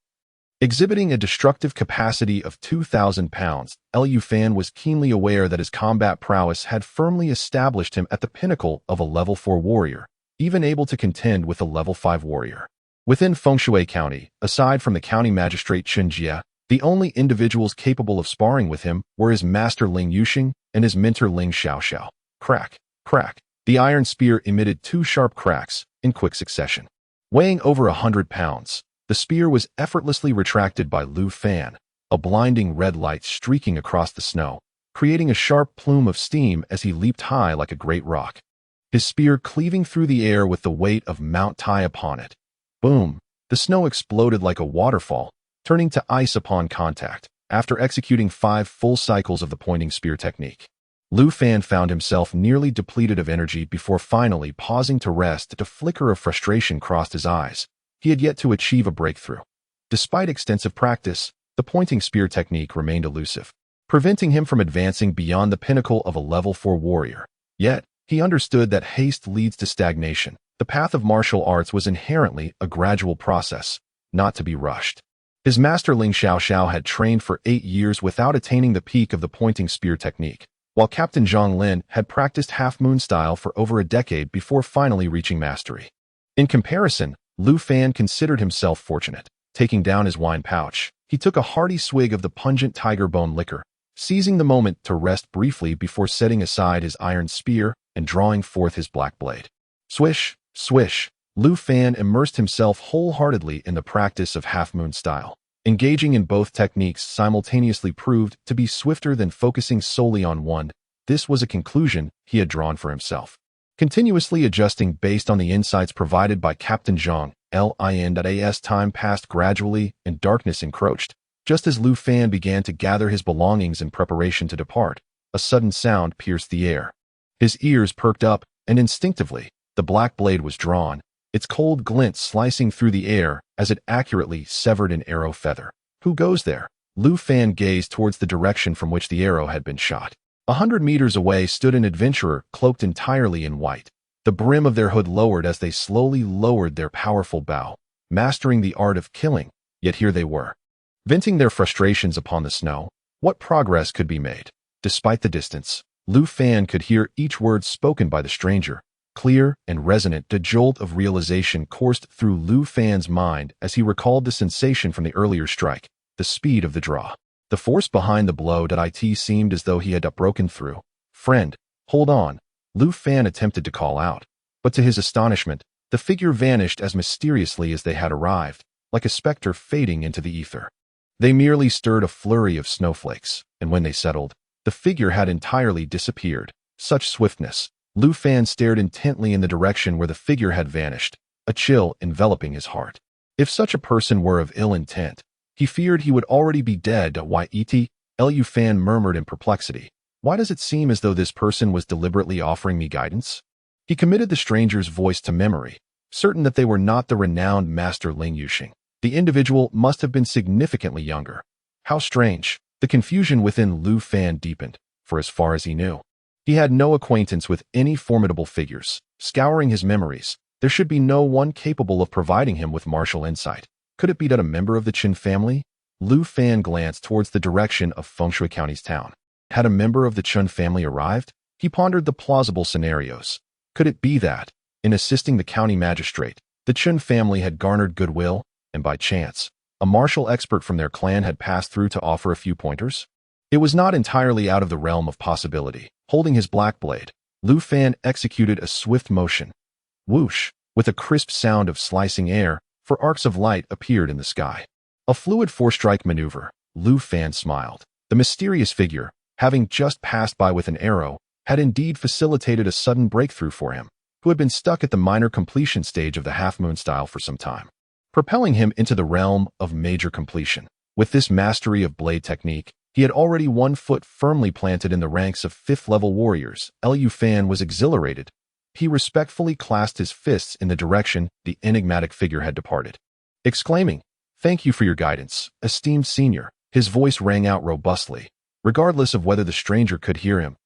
Exhibiting a destructive capacity of 2,000 pounds, Lu Fan was keenly aware that his combat prowess had firmly established him at the pinnacle of a level 4 warrior, even able to contend with a level 5 warrior. Within Fengshui County, aside from the county magistrate Chen Jie, the only individuals capable of sparring with him were his master Ling Yuxing and his mentor Ling Xiaoxiao. Crack, crack. The iron spear emitted 2 sharp cracks in quick succession. Weighing over 100 pounds, the spear was effortlessly retracted by Lu Fan, a blinding red light streaking across the snow, creating a sharp plume of steam as he leaped high like a great rock. His spear cleaving through the air with the weight of Mount Tai upon it. Boom! The snow exploded like a waterfall, turning to ice upon contact. After executing 5 full cycles of the pointing spear technique, Lu Fan found himself nearly depleted of energy before finally pausing to rest. A flicker of frustration crossed his eyes. He had yet to achieve a breakthrough. Despite extensive practice, the pointing spear technique remained elusive, preventing him from advancing beyond the pinnacle of a level 4 warrior. Yet, he understood that haste leads to stagnation. The path of martial arts was inherently a gradual process, not to be rushed. His master Ling Xiaoxiao had trained for 8 years without attaining the peak of the pointing spear technique, while Captain Zhang Lin had practiced half-moon style for over a decade before finally reaching mastery. In comparison, Lu Fan considered himself fortunate. Taking down his wine pouch, he took a hearty swig of the pungent tiger bone liquor, seizing the moment to rest briefly before setting aside his iron spear and drawing forth his black blade. Swish, swish. Lu Fan immersed himself wholeheartedly in the practice of half-moon style. Engaging in both techniques simultaneously proved to be swifter than focusing solely on one. This was a conclusion he had drawn for himself. Continuously adjusting based on the insights provided by Captain Zhang Lin. As time passed gradually and darkness encroached, just as Lu Fan began to gather his belongings in preparation to depart, a sudden sound pierced the air. His ears perked up, and instinctively, the black blade was drawn, its cold glint slicing through the air as it accurately severed an arrow feather. Who goes there? Lu Fan gazed towards the direction from which the arrow had been shot. 100 meters away stood an adventurer cloaked entirely in white. The brim of their hood lowered as they slowly lowered their powerful bow, mastering the art of killing, yet here they were. Venting their frustrations upon the snow, what progress could be made? Despite the distance, Lu Fan could hear each word spoken by the stranger. Clear and resonant, a jolt of realization coursed through Lu Fan's mind as he recalled the sensation from the earlier strike, the speed of the draw. The force behind the blow. It seemed as though he had broken through. Friend, hold on. Lu Fan attempted to call out, but to his astonishment, the figure vanished as mysteriously as they had arrived, like a specter fading into the ether. They merely stirred a flurry of snowflakes, and when they settled, the figure had entirely disappeared. Such swiftness. Lu Fan stared intently in the direction where the figure had vanished, a chill enveloping his heart. If such a person were of ill intent, he feared he would already be dead. Lu Fan murmured in perplexity. Why does it seem as though this person was deliberately offering me guidance? He committed the stranger's voice to memory, certain that they were not the renowned master Ling Yuxing. The individual must have been significantly younger. How strange. The confusion within Lu Fan deepened, for as far as he knew, he had no acquaintance with any formidable figures. Scouring his memories, there should be no one capable of providing him with martial insight. Could it be that a member of the Qin family? Lu Fan glanced towards the direction of Fengshui County's town. Had a member of the Qin family arrived? He pondered the plausible scenarios. Could it be that, in assisting the county magistrate, the Qin family had garnered goodwill, and by chance, a martial expert from their clan had passed through to offer a few pointers? It was not entirely out of the realm of possibility. Holding his black blade, Lu Fan executed a swift motion. Whoosh! With a crisp sound of slicing air, for arcs of light appeared in the sky. A fluid four-strike maneuver. Lu Fan smiled. The mysterious figure, having just passed by with an arrow, had indeed facilitated a sudden breakthrough for him, who had been stuck at the minor completion stage of the half-moon style for some time, propelling him into the realm of major completion. With this mastery of blade technique, he had already 1 foot firmly planted in the ranks of 5th-level warriors. Lu Fan was exhilarated. He respectfully clasped his fists in the direction the enigmatic figure had departed, exclaiming, "Thank you for your guidance, esteemed senior." His voice rang out robustly, regardless of whether the stranger could hear him.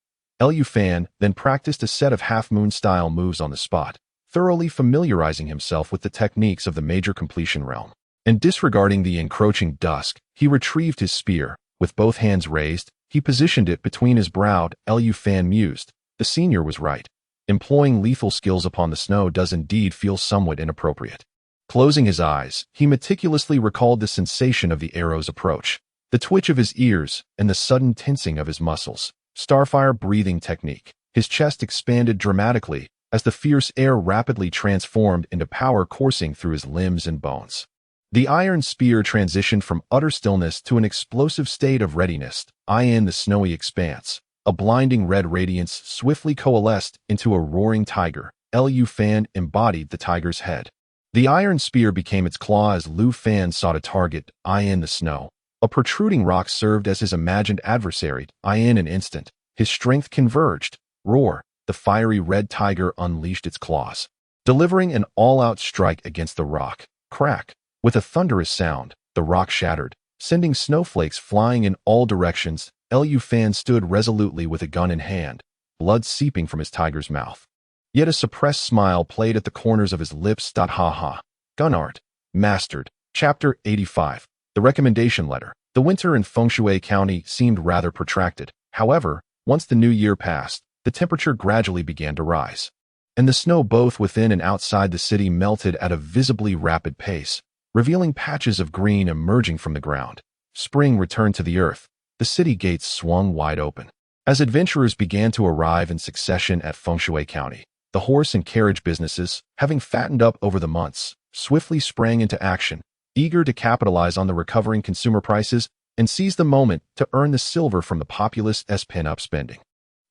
Lu Fan then practiced a set of half-moon-style moves on the spot, thoroughly familiarizing himself with the techniques of the major completion realm. And disregarding the encroaching dusk, he retrieved his spear. With both hands raised, he positioned it between his brow. Lu Fan mused. The senior was right. Employing lethal skills upon the snow does indeed feel somewhat inappropriate. Closing his eyes, he meticulously recalled the sensation of the arrow's approach, the twitch of his ears, and the sudden tensing of his muscles. Starfire breathing technique. His chest expanded dramatically as the fierce air rapidly transformed into power coursing through his limbs and bones. The iron spear transitioned from utter stillness to an explosive state of readiness. In the snowy expanse, a blinding red radiance swiftly coalesced into a roaring tiger. Lu Fan embodied the tiger's head. The iron spear became its claw as Lu Fan sought a target. In the snow, a protruding rock served as his imagined adversary. In an instant, his strength converged. Roar! The fiery red tiger unleashed its claws, delivering an all-out strike against the rock. Crack! With a thunderous sound, the rock shattered, sending snowflakes flying in all directions. Lu Fan stood resolutely with a gun in hand, blood seeping from his tiger's mouth. Yet a suppressed smile played at the corners of his lips. Ha ha. Gun art. Mastered. Chapter 85. The recommendation letter. The winter in Fengshui County seemed rather protracted. However, once the new year passed, the temperature gradually began to rise, and the snow both within and outside the city melted at a visibly rapid pace, revealing patches of green emerging from the ground. Spring returned to the earth. The city gates swung wide open. As adventurers began to arrive in succession at Fengshui County, the horse and carriage businesses, having fattened up over the months, swiftly sprang into action, eager to capitalize on the recovering consumer prices and seize the moment to earn the silver from the populace's pent-up spending.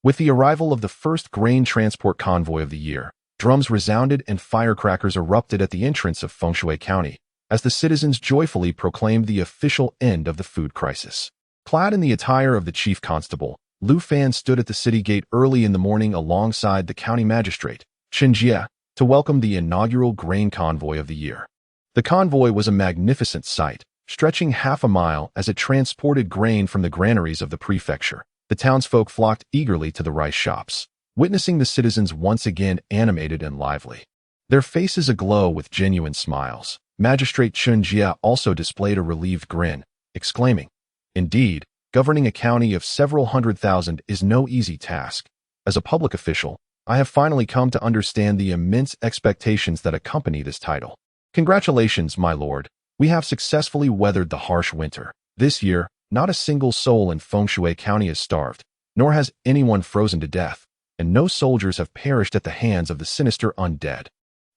With the arrival of the first grain transport convoy of the year, drums resounded and firecrackers erupted at the entrance of Fengshui County, as the citizens joyfully proclaimed the official end of the food crisis. Clad in the attire of the chief constable, Lu Fan stood at the city gate early in the morning alongside the county magistrate, Chen Jie, to welcome the inaugural grain convoy of the year. The convoy was a magnificent sight, stretching half a mile as it transported grain from the granaries of the prefecture. The townsfolk flocked eagerly to the rice shops, witnessing the citizens once again animated and lively, their faces aglow with genuine smiles. Magistrate Chen Jie also displayed a relieved grin, exclaiming, "Indeed, governing a county of several 100,000 is no easy task. As a public official, I have finally come to understand the immense expectations that accompany this title. Congratulations, my lord. We have successfully weathered the harsh winter. This year, not a single soul in Fengshui County is starved, nor has anyone frozen to death, and no soldiers have perished at the hands of the sinister undead."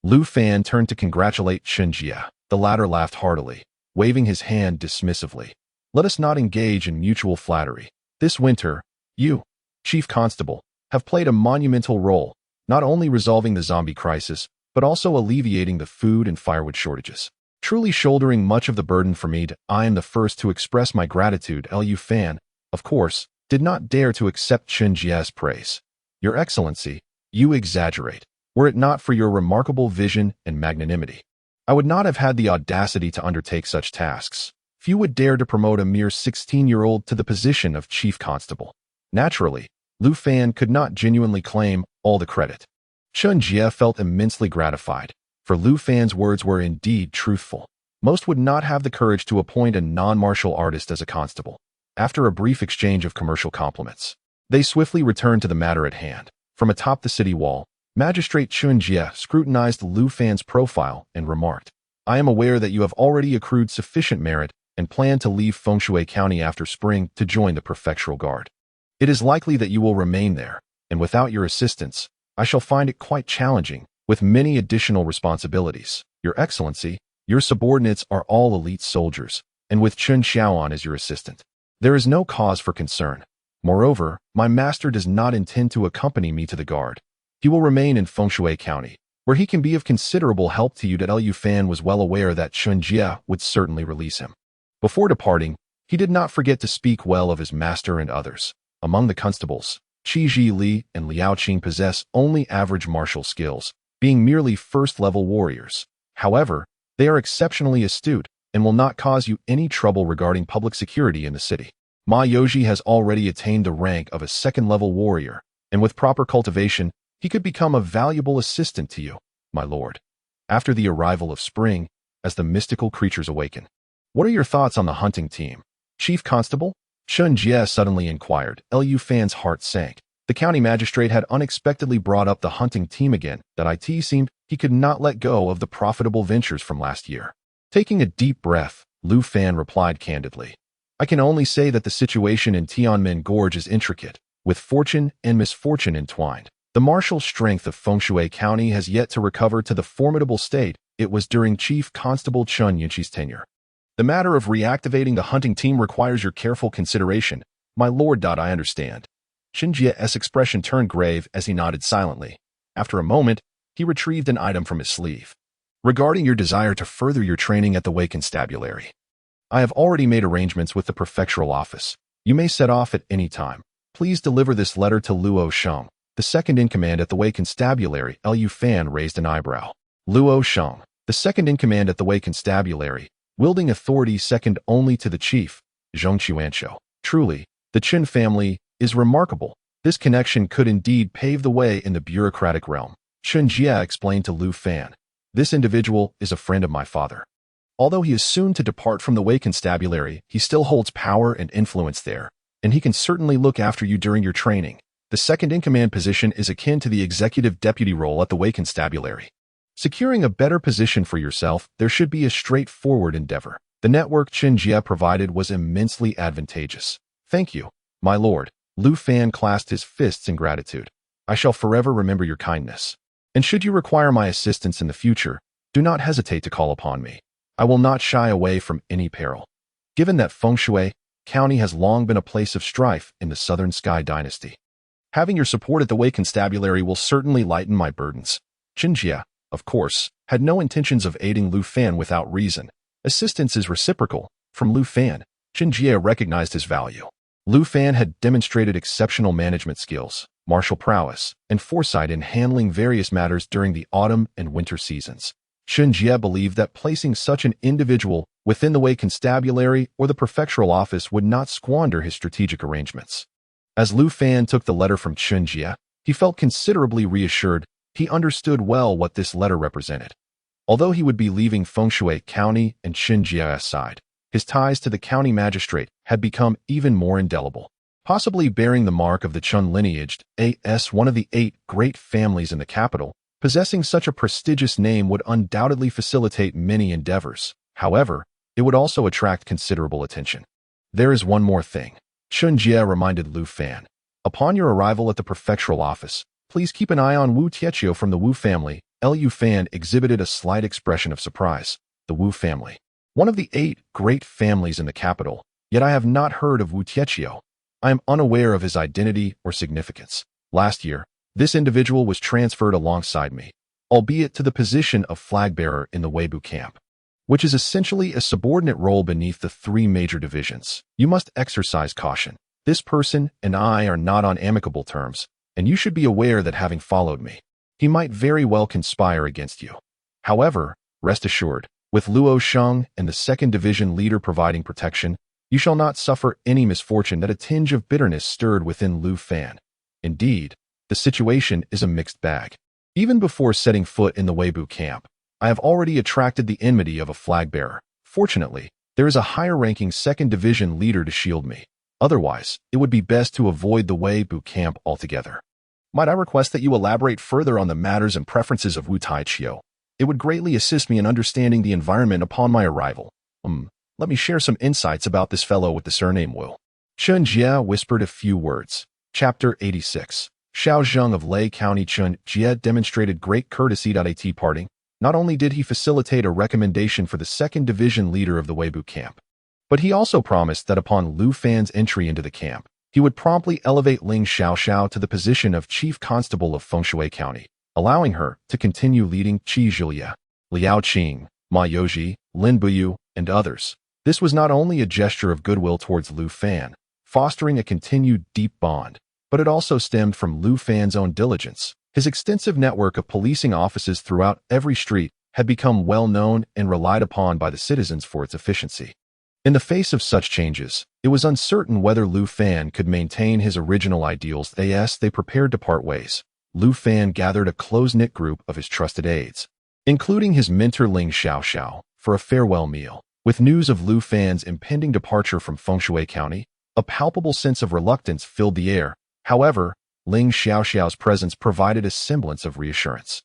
Lu Fan turned to congratulate Chen Jie. The latter laughed heartily, waving his hand dismissively. "Let us not engage in mutual flattery. This winter, you, Chief Constable, have played a monumental role, not only resolving the zombie crisis, but also alleviating the food and firewood shortages. Truly shouldering much of the burden for me. I am the first to express my gratitude." Lu Fan, of course, did not dare to accept Chen Jie's praise. "Your Excellency, you exaggerate. Were it not for your remarkable vision and magnanimity, I would not have had the audacity to undertake such tasks. Few would dare to promote a mere 16-year-old to the position of Chief Constable." Naturally, Lu Fan could not genuinely claim all the credit. Chun Jie felt immensely gratified, for Lu Fan's words were indeed truthful. Most would not have the courage to appoint a non-martial artist as a constable. After a brief exchange of commercial compliments, they swiftly returned to the matter at hand. From atop the city wall, Magistrate Chun Jie scrutinized Lu Fan's profile and remarked, "I am aware that you have already accrued sufficient merit and plan to leave Fengshui County after spring to join the prefectural guard. It is likely that you will remain there, and without your assistance, I shall find it quite challenging, with many additional responsibilities. Your Excellency, your subordinates are all elite soldiers, and with Chun Xiaoan as your assistant, there is no cause for concern. Moreover, my master does not intend to accompany me to the guard. He will remain in Fengshui County, where he can be of considerable help to you." Lu Fan was well aware that Chun Jie would certainly release him. Before departing, he did not forget to speak well of his master and others. Among the constables, Qi Ji Li and Liao Qing possess only average martial skills, being merely first-level warriors. However, they are exceptionally astute and will not cause you any trouble regarding public security in the city. Ma Yoji has already attained the rank of a second-level warrior, and with proper cultivation, he could become a valuable assistant to you, my lord. After the arrival of spring, as the mystical creatures awaken, what are your thoughts on the hunting team, Chief Constable? Chun Jie suddenly inquired. Lu Fan's heart sank. The county magistrate had unexpectedly brought up the hunting team again. That it seemed he could not let go of the profitable ventures from last year. Taking a deep breath, Lu Fan replied candidly, "I can only say that the situation in Tianmen Gorge is intricate, with fortune and misfortune entwined. The martial strength of Fengshui County has yet to recover to the formidable state it was during Chief Constable Chun Yinchi's tenure. The matter of reactivating the hunting team requires your careful consideration, my lord. I understand." Chun Jie's expression turned grave as he nodded silently. After a moment, he retrieved an item from his sleeve. "Regarding your desire to further your training at the Wei Constabulary, I have already made arrangements with the prefectural office. You may set off at any time. Please deliver this letter to Luo Sheng, the second-in-command at the Wei Constabulary." Lu Fan raised an eyebrow. Luo Sheng, the second-in-command at the Wei Constabulary, wielding authority second only to the chief, Zhong Chuanshou. Truly, the Qin family is remarkable. This connection could indeed pave the way in the bureaucratic realm. Chun Jie explained to Lu Fan, "This individual is a friend of my father. Although he is soon to depart from the Wei Constabulary, he still holds power and influence there, and he can certainly look after you during your training. The second-in-command position is akin to the executive deputy role at the Wei Constabulary. Securing a better position for yourself, there should be a straightforward endeavor." The network Chun Jie provided was immensely advantageous. "Thank you, my lord." Lu Fan clasped his fists in gratitude. "I shall forever remember your kindness. And should you require my assistance in the future, do not hesitate to call upon me. I will not shy away from any peril." Given that Fengshui County has long been a place of strife in the Southern Sky Dynasty, having your support at the Wei Constabulary will certainly lighten my burdens. Chun Jie, of course, had no intentions of aiding Lu Fan without reason. Assistance is reciprocal. From Lu Fan, Chun Jie recognized his value. Lu Fan had demonstrated exceptional management skills, martial prowess, and foresight in handling various matters during the autumn and winter seasons. Chun Jie believed that placing such an individual within the Wei Constabulary or the prefectural office would not squander his strategic arrangements. As Lu Fan took the letter from Chun Jie, he felt considerably reassured. He understood well what this letter represented. Although he would be leaving Fengshui County and Chun Jie's side, his ties to the county magistrate had become even more indelible, possibly bearing the mark of the Chun lineage. As one of the 8 great families in the capital, possessing such a prestigious name would undoubtedly facilitate many endeavors. However, it would also attract considerable attention. "There is one more thing," Chun Jie reminded Lu Fan. "Upon your arrival at the prefectural office, please keep an eye on Wu Tietio from the Wu family." Lu Fan exhibited a slight expression of surprise. The Wu family, one of the 8 great families in the capital, yet I have not heard of Wu Tietio. I am unaware of his identity or significance. Last year, this individual was transferred alongside me, albeit to the position of flag-bearer in the Weibu camp, which is essentially a subordinate role beneath the 3 major divisions. You must exercise caution. This person and I are not on amicable terms, and you should be aware that having followed me, he might very well conspire against you. However, rest assured, with Luo Sheng and the 2nd Division leader providing protection, you shall not suffer any misfortune. That a tinge of bitterness stirred within Lu Fan. Indeed, the situation is a mixed bag. Even before setting foot in the Weibu camp, I have already attracted the enmity of a flag-bearer. Fortunately, there is a higher-ranking 2nd Division leader to shield me. Otherwise, it would be best to avoid the Weibu camp altogether. Might I request that you elaborate further on the matters and preferences of Wu Taiqiu? It would greatly assist me in understanding the environment upon my arrival. Let me share some insights about this fellow with the surname Wu. Chen Jie whispered a few words. Chapter 86. Xiao Zheng of Lei County. Chen Jie demonstrated great courtesy at tea parting. Not only did he facilitate a recommendation for the 2nd Division leader of the Weibu camp, but he also promised that upon Lu Fan's entry into the camp, he would promptly elevate Ling Xiaoxiao to the position of Chief Constable of Fengshui County, allowing her to continue leading Qi Zhilia, Liao Qing, Ma Youji, Lin Buyu, and others. This was not only a gesture of goodwill towards Lu Fan, fostering a continued deep bond, but it also stemmed from Lu Fan's own diligence. His extensive network of policing offices throughout every street had become well known and relied upon by the citizens for its efficiency. In the face of such changes, it was uncertain whether Lu Fan could maintain his original ideals. As they prepared to part ways, Lu Fan gathered a close-knit group of his trusted aides, including his mentor Ling Xiaoxiao, for a farewell meal. With news of Lu Fan's impending departure from Fengshui County, a palpable sense of reluctance filled the air. However, Ling Xiaoxiao's presence provided a semblance of reassurance,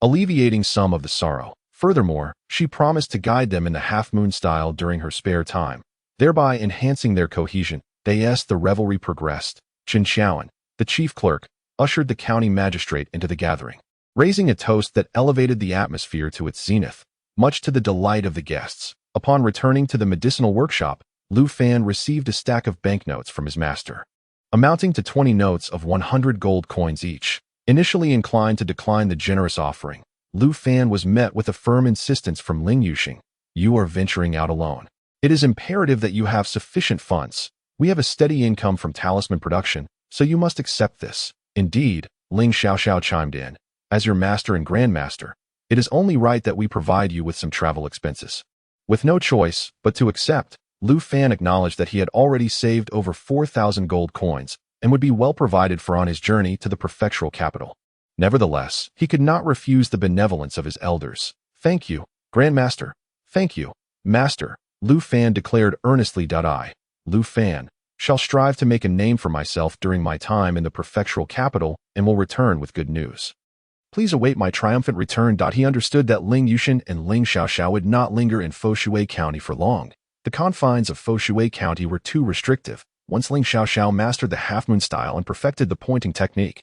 alleviating some of the sorrow. Furthermore, she promised to guide them in the half-moon style during her spare time, thereby enhancing their cohesion. As the revelry progressed, Chen Xiaoan, the chief clerk, ushered the county magistrate into the gathering, raising a toast that elevated the atmosphere to its zenith, much to the delight of the guests. Upon returning to the medicinal workshop, Lu Fan received a stack of banknotes from his master, amounting to 20 notes of 100 gold coins each. Initially inclined to decline the generous offering, Lu Fan was met with a firm insistence from Ling Yuxing. You are venturing out alone. It is imperative that you have sufficient funds. We have a steady income from talisman production, so you must accept this. Indeed, Ling Xiaoxiao chimed in. As your master and grandmaster, it is only right that we provide you with some travel expenses. With no choice but to accept, Lu Fan acknowledged that he had already saved over 4,000 gold coins and would be well provided for on his journey to the prefectural capital. Nevertheless, he could not refuse the benevolence of his elders. Thank you, Grandmaster. Thank you, Master, Lu Fan declared earnestly. I, Lu Fan, shall strive to make a name for myself during my time in the prefectural capital and will return with good news. Please await my triumphant return. He understood that Ling Yuxin and Ling Xiaoxiao would not linger in Fengshui County for long. The confines of Fengshui County were too restrictive. Once Ling Xiaoxiao mastered the half-moon style and perfected the pointing technique,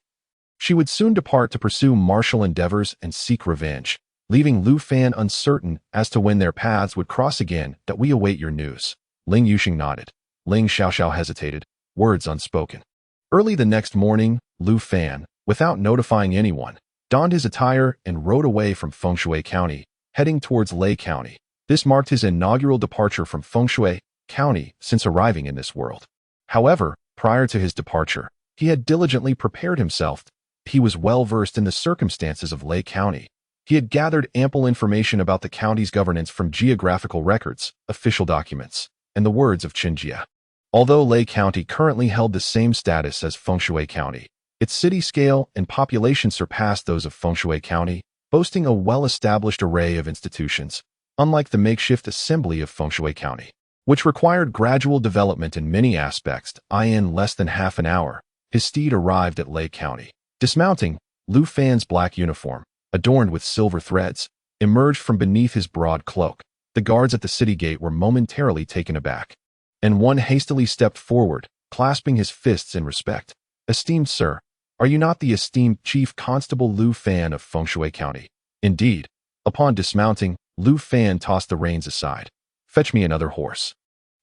she would soon depart to pursue martial endeavors and seek revenge, leaving Lu Fan uncertain as to when their paths would cross again. We await your news. Ling Yuxing nodded. Ling Xiaoxiao hesitated, words unspoken. Early the next morning, Lu Fan, without notifying anyone, donned his attire and rode away from Fengshui County, heading towards Lei County. This marked his inaugural departure from Fengshui County since arriving in this world. However, prior to his departure, he had diligently prepared himself. He was well versed in the circumstances of Lei County. He had gathered ample information about the county's governance from geographical records, official documents, and the words of Chen Jie. Although Lei County currently held the same status as Fengshui County, its city scale and population surpassed those of Fengshui County, boasting a well-established array of institutions, unlike the makeshift assembly of Fengshui County, which required gradual development in many aspects. In less than half an hour, his steed arrived at Lei County. Dismounting, Lu Fan's black uniform, adorned with silver threads, emerged from beneath his broad cloak. The guards at the city gate were momentarily taken aback, and one hastily stepped forward, clasping his fists in respect. Esteemed sir, are you not the esteemed Chief Constable Lu Fan of Fengshui County? Indeed. Upon dismounting, Lu Fan tossed the reins aside. Fetch me another horse.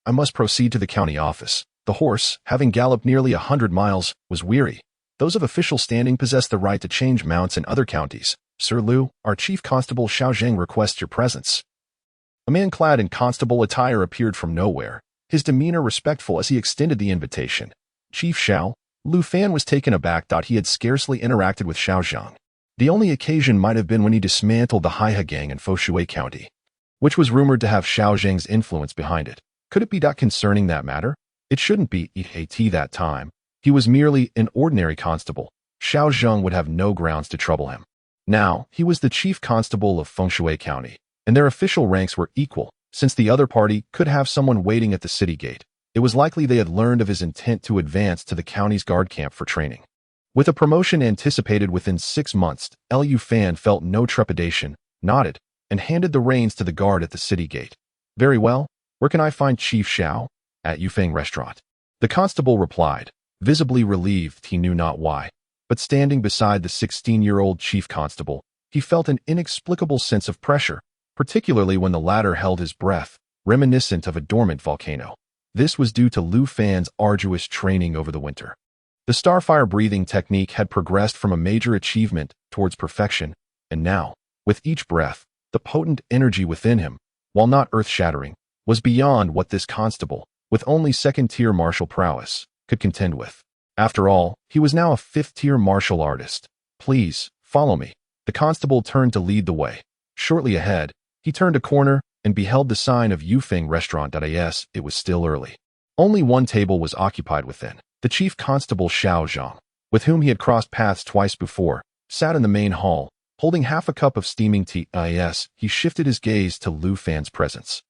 I must proceed to the county office. The horse, having galloped nearly 100 miles, was weary. Those of official standing possess the right to change mounts in other counties. Sir Lu, our Chief Constable Xiao Zheng requests your presence. A man clad in constable attire appeared from nowhere, his demeanor respectful as he extended the invitation. Chief Xiao, Lu Fan was taken aback. He had scarcely interacted with Xiao Zheng. The only occasion might have been when he dismantled the Haihe gang in Fengshui County, which was rumored to have Xiao Zheng's influence behind it. Could it be concerning that matter? It shouldn't be at that time. He was merely an ordinary constable. Xiao Zheng would have no grounds to trouble him. Now, he was the chief constable of Fengshui County, and their official ranks were equal. Since the other party could have someone waiting at the city gate, it was likely they had learned of his intent to advance to the county's guard camp for training. With a promotion anticipated within 6 months, Liu Fan felt no trepidation, nodded, and handed the reins to the guard at the city gate. Very well, where can I find Chief Xiao? At Yufeng Restaurant. The constable replied, visibly relieved he knew not why, but standing beside the 16-year-old chief constable, he felt an inexplicable sense of pressure, particularly when the latter held his breath, reminiscent of a dormant volcano. This was due to Liu Fan's arduous training over the winter. The starfire breathing technique had progressed from a major achievement towards perfection, and now, with each breath, the potent energy within him, while not earth-shattering, was beyond what this constable, with only second-tier martial prowess, could contend with. After all, he was now a 5th-tier martial artist. Please, follow me. The constable turned to lead the way. Shortly ahead, he turned a corner and beheld the sign of Yufeng Restaurant. As it was still early. Only one table was occupied within. The chief constable Xiao Zhang, with whom he had crossed paths twice before, sat in the main hall, holding half a cup of steaming tea. He shifted his gaze to Liu Fan's presence.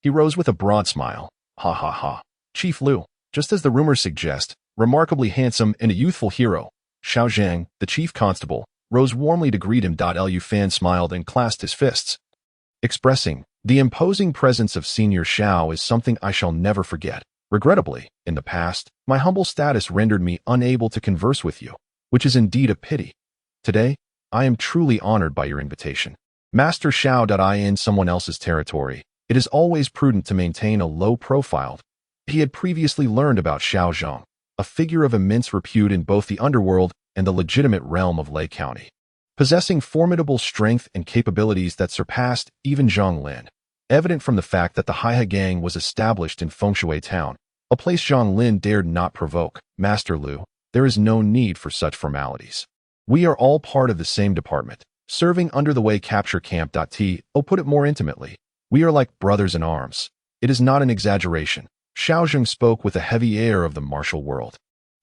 He rose with a broad smile. Ha ha ha. Chief Liu, just as the rumors suggest, remarkably handsome and a youthful hero. Xiao Zhang, the chief constable, rose warmly to greet him. Liu Fan smiled and clasped his fists, expressing, the imposing presence of Senior Xiao is something I shall never forget. Regrettably, in the past, my humble status rendered me unable to converse with you, which is indeed a pity. Today, I am truly honored by your invitation. Master Xiao. In someone else's territory, it is always prudent to maintain a low profile. He had previously learned about Xiao Zhang, a figure of immense repute in both the underworld and the legitimate realm of Lei County, possessing formidable strength and capabilities that surpassed even Zhang Lin. Evident from the fact that the Haihe gang was established in Fengshui Town, a place Zhang Lin dared not provoke. Master Liu, there is no need for such formalities. We are all part of the same department, serving under the Wei capture camp. Put it more intimately, we are like brothers in arms. It is not an exaggeration. Xiao Zhang spoke with a heavy air of the martial world.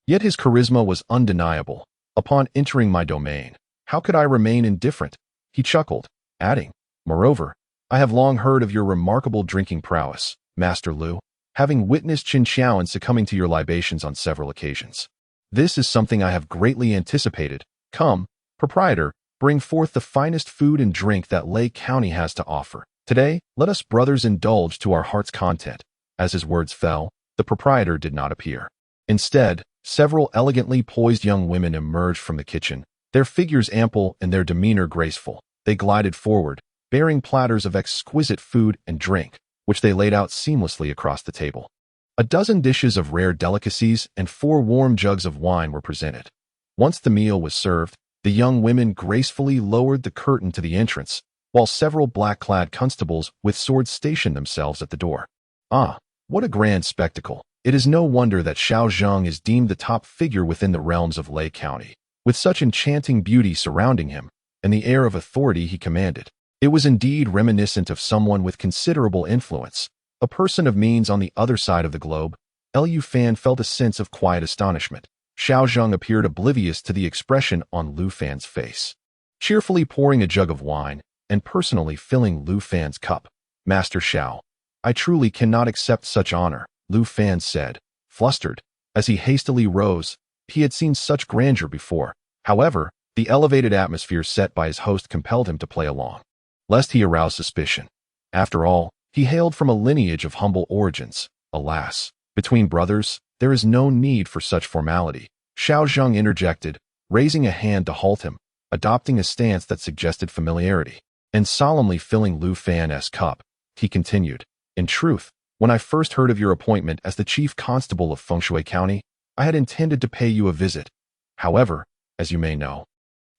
Yet his charisma was undeniable. Upon entering my domain, how could I remain indifferent? He chuckled, adding, moreover, I have long heard of your remarkable drinking prowess, Master Liu, having witnessed Qin Xiaoan succumbing to your libations on several occasions. This is something I have greatly anticipated. Come, proprietor, bring forth the finest food and drink that Lei County has to offer. Today, let us brothers indulge to our heart's content. As his words fell, the proprietor did not appear. Instead, several elegantly poised young women emerged from the kitchen, their figures ample and their demeanor graceful. They glided forward, bearing platters of exquisite food and drink, which they laid out seamlessly across the table. A dozen dishes of rare delicacies and 4 warm jugs of wine were presented. Once the meal was served, the young women gracefully lowered the curtain to the entrance, while several black-clad constables with swords stationed themselves at the door. Ah, what a grand spectacle! It is no wonder that Xiao Zhang is deemed the top figure within the realms of Lei County, with such enchanting beauty surrounding him, and the air of authority he commanded. It was indeed reminiscent of someone with considerable influence, a person of means on the other side of the globe. Liu Fan felt a sense of quiet astonishment. Xiao Zhang appeared oblivious to the expression on Liu Fan's face, cheerfully pouring a jug of wine and personally filling Liu Fan's cup. Master Xiao, I truly cannot accept such honor, Liu Fan said, flustered. As he hastily rose, he had seen such grandeur before. However, the elevated atmosphere set by his host compelled him to play along, lest he arouse suspicion. After all, he hailed from a lineage of humble origins. Alas, between brothers, there is no need for such formality. Xiao Zhang interjected, raising a hand to halt him, adopting a stance that suggested familiarity, and solemnly filling Liu Fan's cup. He continued, in truth, when I first heard of your appointment as the chief constable of Fengshui County, I had intended to pay you a visit. However, as you may know,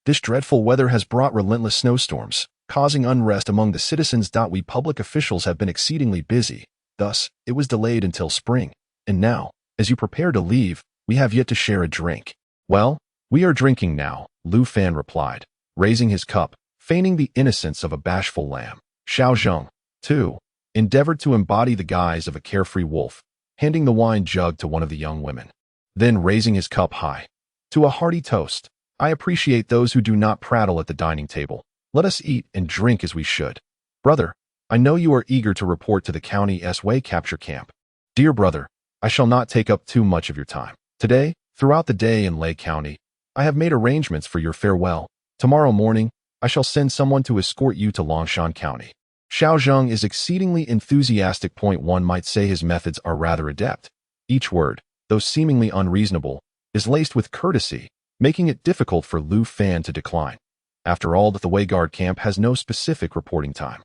this dreadful weather has brought relentless snowstorms, causing unrest among the citizens. We public officials have been exceedingly busy, thus, it was delayed until spring. And now, as you prepare to leave, we have yet to share a drink. Well, we are drinking now, Liu Fan replied, raising his cup, feigning the innocence of a bashful lamb. Xiao Zhang, too, endeavored to embody the guise of a carefree wolf, handing the wine jug to one of the young women. Then raising his cup high, to a hearty toast, I appreciate those who do not prattle at the dining table. Let us eat and drink as we should. Brother, I know you are eager to report to the county's way capture camp. Dear brother, I shall not take up too much of your time. Today, throughout the day in Lay County, I have made arrangements for your farewell. Tomorrow morning, I shall send someone to escort you to Longshan County. Xiao Zheng is exceedingly enthusiastic. One might say his methods are rather adept. Each word, though seemingly unreasonable, is laced with courtesy, making it difficult for Lu Fan to decline. After all, the Wayguard camp has no specific reporting time.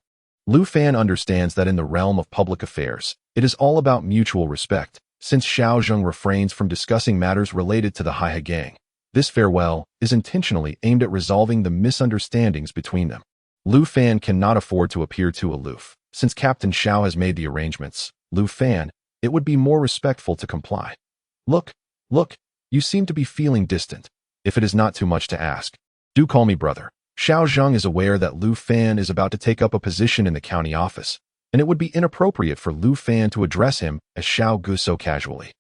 Lu Fan understands that in the realm of public affairs, it is all about mutual respect. Since Xiao Zheng refrains from discussing matters related to the Hai gang, this farewell is intentionally aimed at resolving the misunderstandings between them. Lu Fan cannot afford to appear too aloof. Since Captain Xiao has made the arrangements, Lu Fan, it would be more respectful to comply. Look, you seem to be feeling distant. If it is not too much to ask, do call me brother. Xiao Zheng is aware that Lu Fan is about to take up a position in the county office, and it would be inappropriate for Lu Fan to address him as Xiao Gu so casually.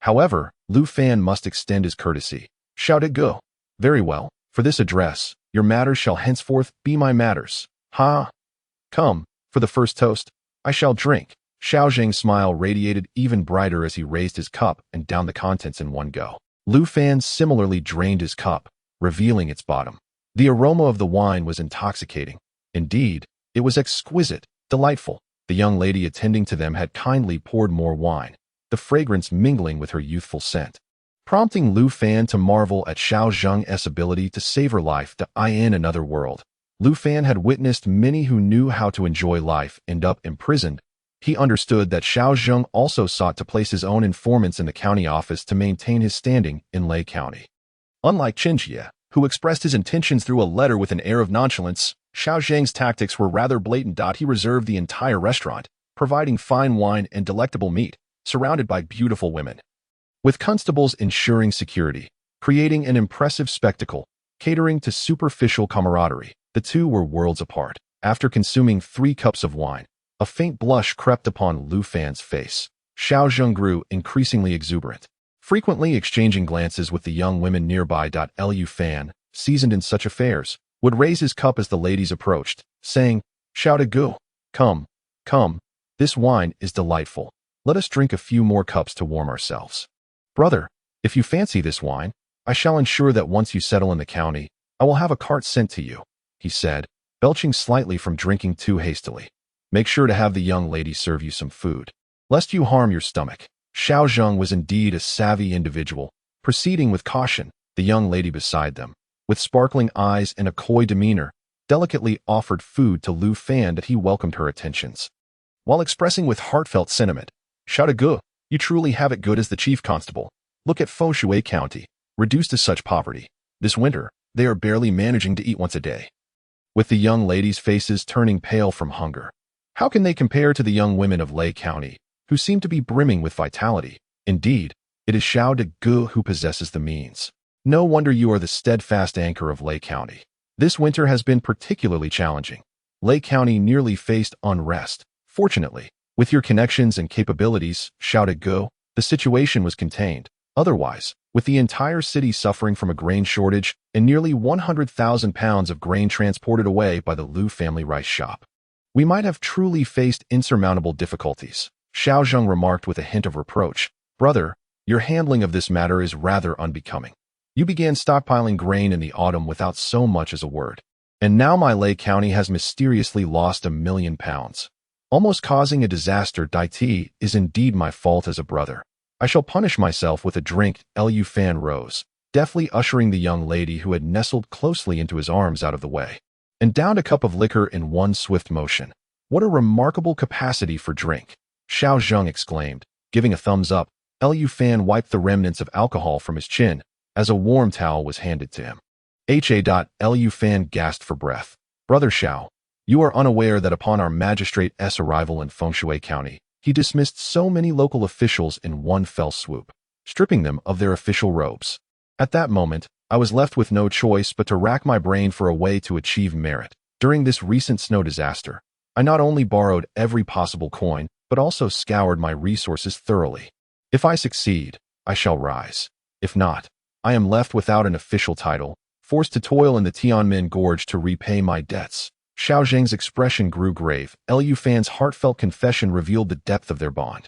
However, Lu Fan must extend his courtesy. Xiao Gu. Very well, for this address, your matters shall henceforth be my matters. Ha! Come, for the first toast, I shall drink. Xiao Zheng's smile radiated even brighter as he raised his cup and downed the contents in one go. Lu Fan similarly drained his cup, revealing its bottom. The aroma of the wine was intoxicating. Indeed, it was exquisite, delightful. The young lady attending to them had kindly poured more wine, the fragrance mingling with her youthful scent, prompting Lu Fan to marvel at Xiao Zheng's ability to savor life in another world. Lu Fan had witnessed many who knew how to enjoy life end up imprisoned. He understood that Xiao Zheng also sought to place his own informants in the county office to maintain his standing in Lay County. Unlike Qinjie, who expressed his intentions through a letter with an air of nonchalance, Xiao Zheng's tactics were rather blatant. He reserved the entire restaurant, providing fine wine and delectable meat, surrounded by beautiful women, with constables ensuring security, creating an impressive spectacle, catering to superficial camaraderie. The two were worlds apart. After consuming 3 cups of wine, a faint blush crept upon Lu Fan's face. Xiao Zheng grew increasingly exuberant, frequently exchanging glances with the young women nearby. Lu Fan, seasoned in such affairs, would raise his cup as the ladies approached, saying, Xiao Gu, come, this wine is delightful. Let us drink a few more cups to warm ourselves. Brother, if you fancy this wine, I shall ensure that once you settle in the county, I will have a cart sent to you, he said, belching slightly from drinking too hastily. Make sure to have the young lady serve you some food, lest you harm your stomach. Xiao Zheng was indeed a savvy individual, proceeding with caution. The young lady beside them, with sparkling eyes and a coy demeanor, delicately offered food to Lu Fan that he welcomed her attentions, while expressing with heartfelt sentiment, Xiao Gu, you truly have it good as the chief constable. Look at Foshui County, reduced to such poverty. This winter, they are barely managing to eat once a day. With the young ladies' faces turning pale from hunger, how can they compare to the young women of Lay County, who seem to be brimming with vitality? Indeed, it is Xiao Gu who possesses the means. No wonder you are the steadfast anchor of Lay County. This winter has been particularly challenging. Lay County nearly faced unrest. Fortunately, with your connections and capabilities, Xiao Gu, the situation was contained. Otherwise, with the entire city suffering from a grain shortage and nearly 100,000 pounds of grain transported away by the Lu family rice shop, we might have truly faced insurmountable difficulties. Xiao Zheng remarked with a hint of reproach. Brother, your handling of this matter is rather unbecoming. You began stockpiling grain in the autumn without so much as a word. And now my Lay County has mysteriously lost 1 million pounds, almost causing a disaster. It is indeed my fault as a brother. I shall punish myself with a drink. Lu Fan rose, deftly ushering the young lady who had nestled closely into his arms out of the way, and downed a cup of liquor in one swift motion. What a remarkable capacity for drink! Xiao Zheng exclaimed, giving a thumbs up. Lu Fan wiped the remnants of alcohol from his chin as a warm towel was handed to him. Lu Fan gasped for breath. Brother Xiao, you are unaware that upon our magistrate's arrival in Fengshui County, he dismissed so many local officials in one fell swoop, stripping them of their official robes. At that moment, I was left with no choice but to rack my brain for a way to achieve merit. During this recent snow disaster, I not only borrowed every possible coin, but also scoured my resources thoroughly. If I succeed, I shall rise. If not, I am left without an official title, forced to toil in the Tianmen Gorge to repay my debts. Xiao Zheng's expression grew grave. Lu Fan's heartfelt confession revealed the depth of their bond,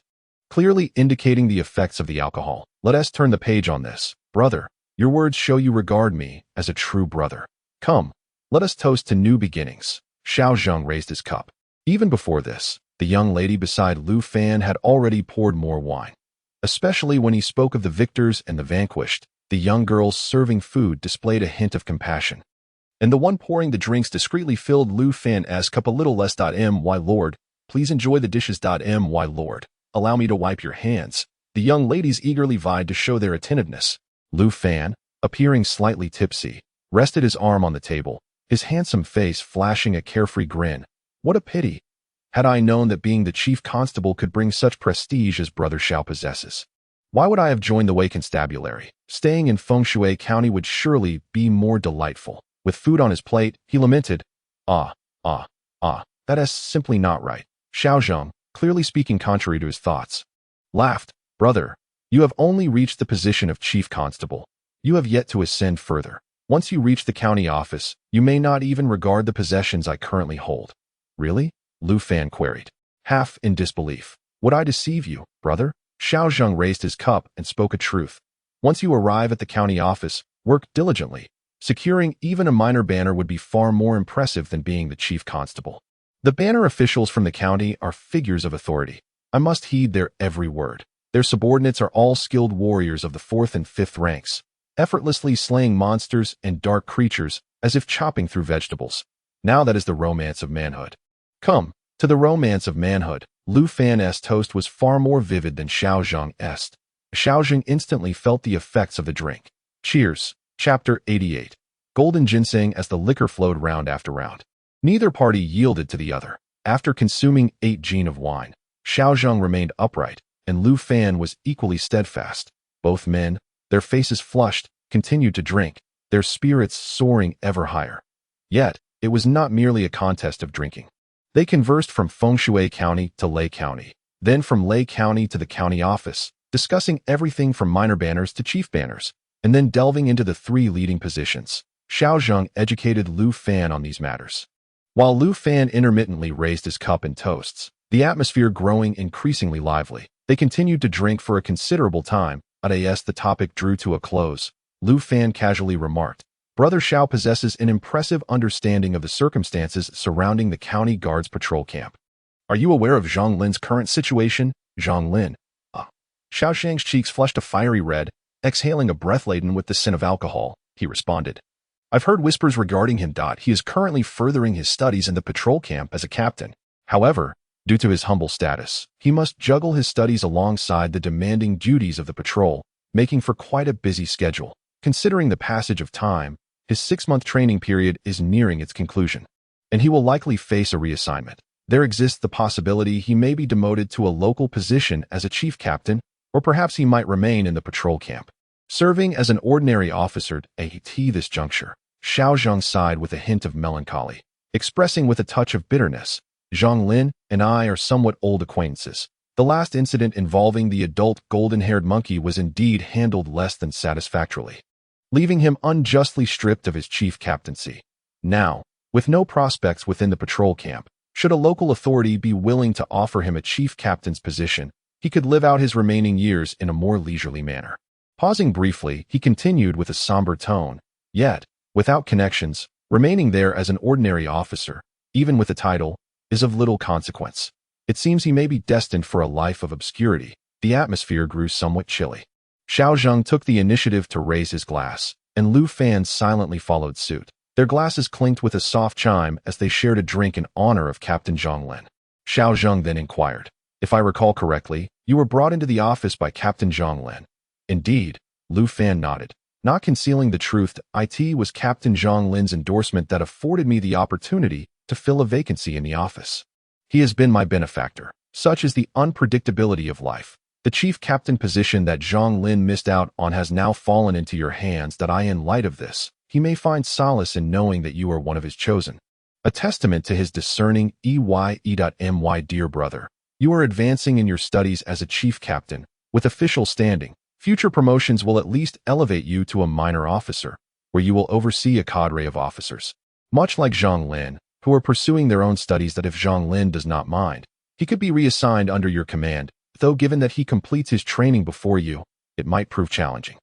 clearly indicating the effects of the alcohol. Let us turn the page on this. Brother, your words show you regard me as a true brother. Come, let us toast to new beginnings. Xiao Zheng raised his cup. Even before this, the young lady beside Lu Fan had already poured more wine. Especially when he spoke of the victors and the vanquished, the young girls serving food displayed a hint of compassion. And the one pouring the drinks discreetly filled Lu Fan's cup a little less. My lord, please enjoy the dishes. My lord, allow me to wipe your hands. The young ladies eagerly vied to show their attentiveness. Lu Fan, appearing slightly tipsy, rested his arm on the table, his handsome face flashing a carefree grin. What a pity! Had I known that being the chief constable could bring such prestige as Brother Xiao possesses, why would I have joined the Wei Constabulary? Staying in Fengshui County would surely be more delightful. With food on his plate, he lamented, that is simply not right. Xiao Zheng, clearly speaking contrary to his thoughts, laughed. Brother, you have only reached the position of chief constable. You have yet to ascend further. Once you reach the county office, you may not even regard the possessions I currently hold. Really? Lu Fan queried, half in disbelief. Would I deceive you, brother? Xiao Zheng raised his cup and spoke a truth. Once you arrive at the county office, work diligently. Securing even a minor banner would be far more impressive than being the chief constable. The banner officials from the county are figures of authority. I must heed their every word. Their subordinates are all skilled warriors of the 4th and 5th ranks, effortlessly slaying monsters and dark creatures as if chopping through vegetables. Now that is the romance of manhood. Come, to the romance of manhood. Lu Fan's toast was far more vivid than Xiao Zheng's. Xiao Zheng instantly felt the effects of the drink. Cheers. Chapter 88. Golden ginseng. As the liquor flowed round after round, neither party yielded to the other. After consuming 8 jin of wine, Xiao Zheng remained upright, and Lu Fan was equally steadfast. Both men, their faces flushed, continued to drink, their spirits soaring ever higher. Yet, it was not merely a contest of drinking. They conversed from Fengshui County to Lei County, then from Lei County to the county office, discussing everything from minor banners to chief banners, and then delving into the 3 leading positions. Xiao Zheng educated Lu Fan on these matters, while Lu Fan intermittently raised his cup in toasts, the atmosphere growing increasingly lively. They continued to drink for a considerable time. As the topic drew to a close, Lu Fan casually remarked, Brother Xiao possesses an impressive understanding of the circumstances surrounding the county guard's patrol camp. Are you aware of Zhang Lin's current situation? Zhang Lin. Xiao Zheng's cheeks flushed a fiery red, exhaling a breath laden with the scent of alcohol. He responded, I've heard whispers regarding him. He is currently furthering his studies in the patrol camp as a captain. However, due to his humble status, he must juggle his studies alongside the demanding duties of the patrol, making for quite a busy schedule. Considering the passage of time, his 6-month training period is nearing its conclusion, and he will likely face a reassignment. There exists the possibility he may be demoted to a local position as a chief captain, or perhaps he might remain in the patrol camp, serving as an ordinary officer. At this juncture, Xiao Zheng sighed with a hint of melancholy, expressing with a touch of bitterness, Zhang Lin and I are somewhat old acquaintances. The last incident involving the adult golden-haired monkey was indeed handled less than satisfactorily, leaving him unjustly stripped of his chief captaincy. Now, with no prospects within the patrol camp, should a local authority be willing to offer him a chief captain's position, he could live out his remaining years in a more leisurely manner. Pausing briefly, he continued with a somber tone, yet, without connections, remaining there as an ordinary officer, even with a title, is of little consequence. It seems he may be destined for a life of obscurity. The atmosphere grew somewhat chilly. Xiao Zheng took the initiative to raise his glass, and Lu Fan silently followed suit. Their glasses clinked with a soft chime as they shared a drink in honor of Captain Zhang Lin. Xiao Zheng then inquired, If I recall correctly, you were brought into the office by Captain Zhang Lin. Indeed, Lu Fan nodded. Not concealing the truth, it was Captain Zhang Lin's endorsement that afforded me the opportunity to fill a vacancy in the office. He has been my benefactor. Such is the unpredictability of life. The chief captain position that Zhang Lin missed out on has now fallen into your hands. In light of this, he may find solace in knowing that you are one of his chosen. A testament to his discerning my dear brother. You are advancing in your studies as a chief captain, with official standing. Future promotions will at least elevate you to a minor officer, where you will oversee a cadre of officers. Much like Zhang Lin, who are pursuing their own studies that if Zhang Lin does not mind, he could be reassigned under your command, though given that he completes his training before you, it might prove challenging.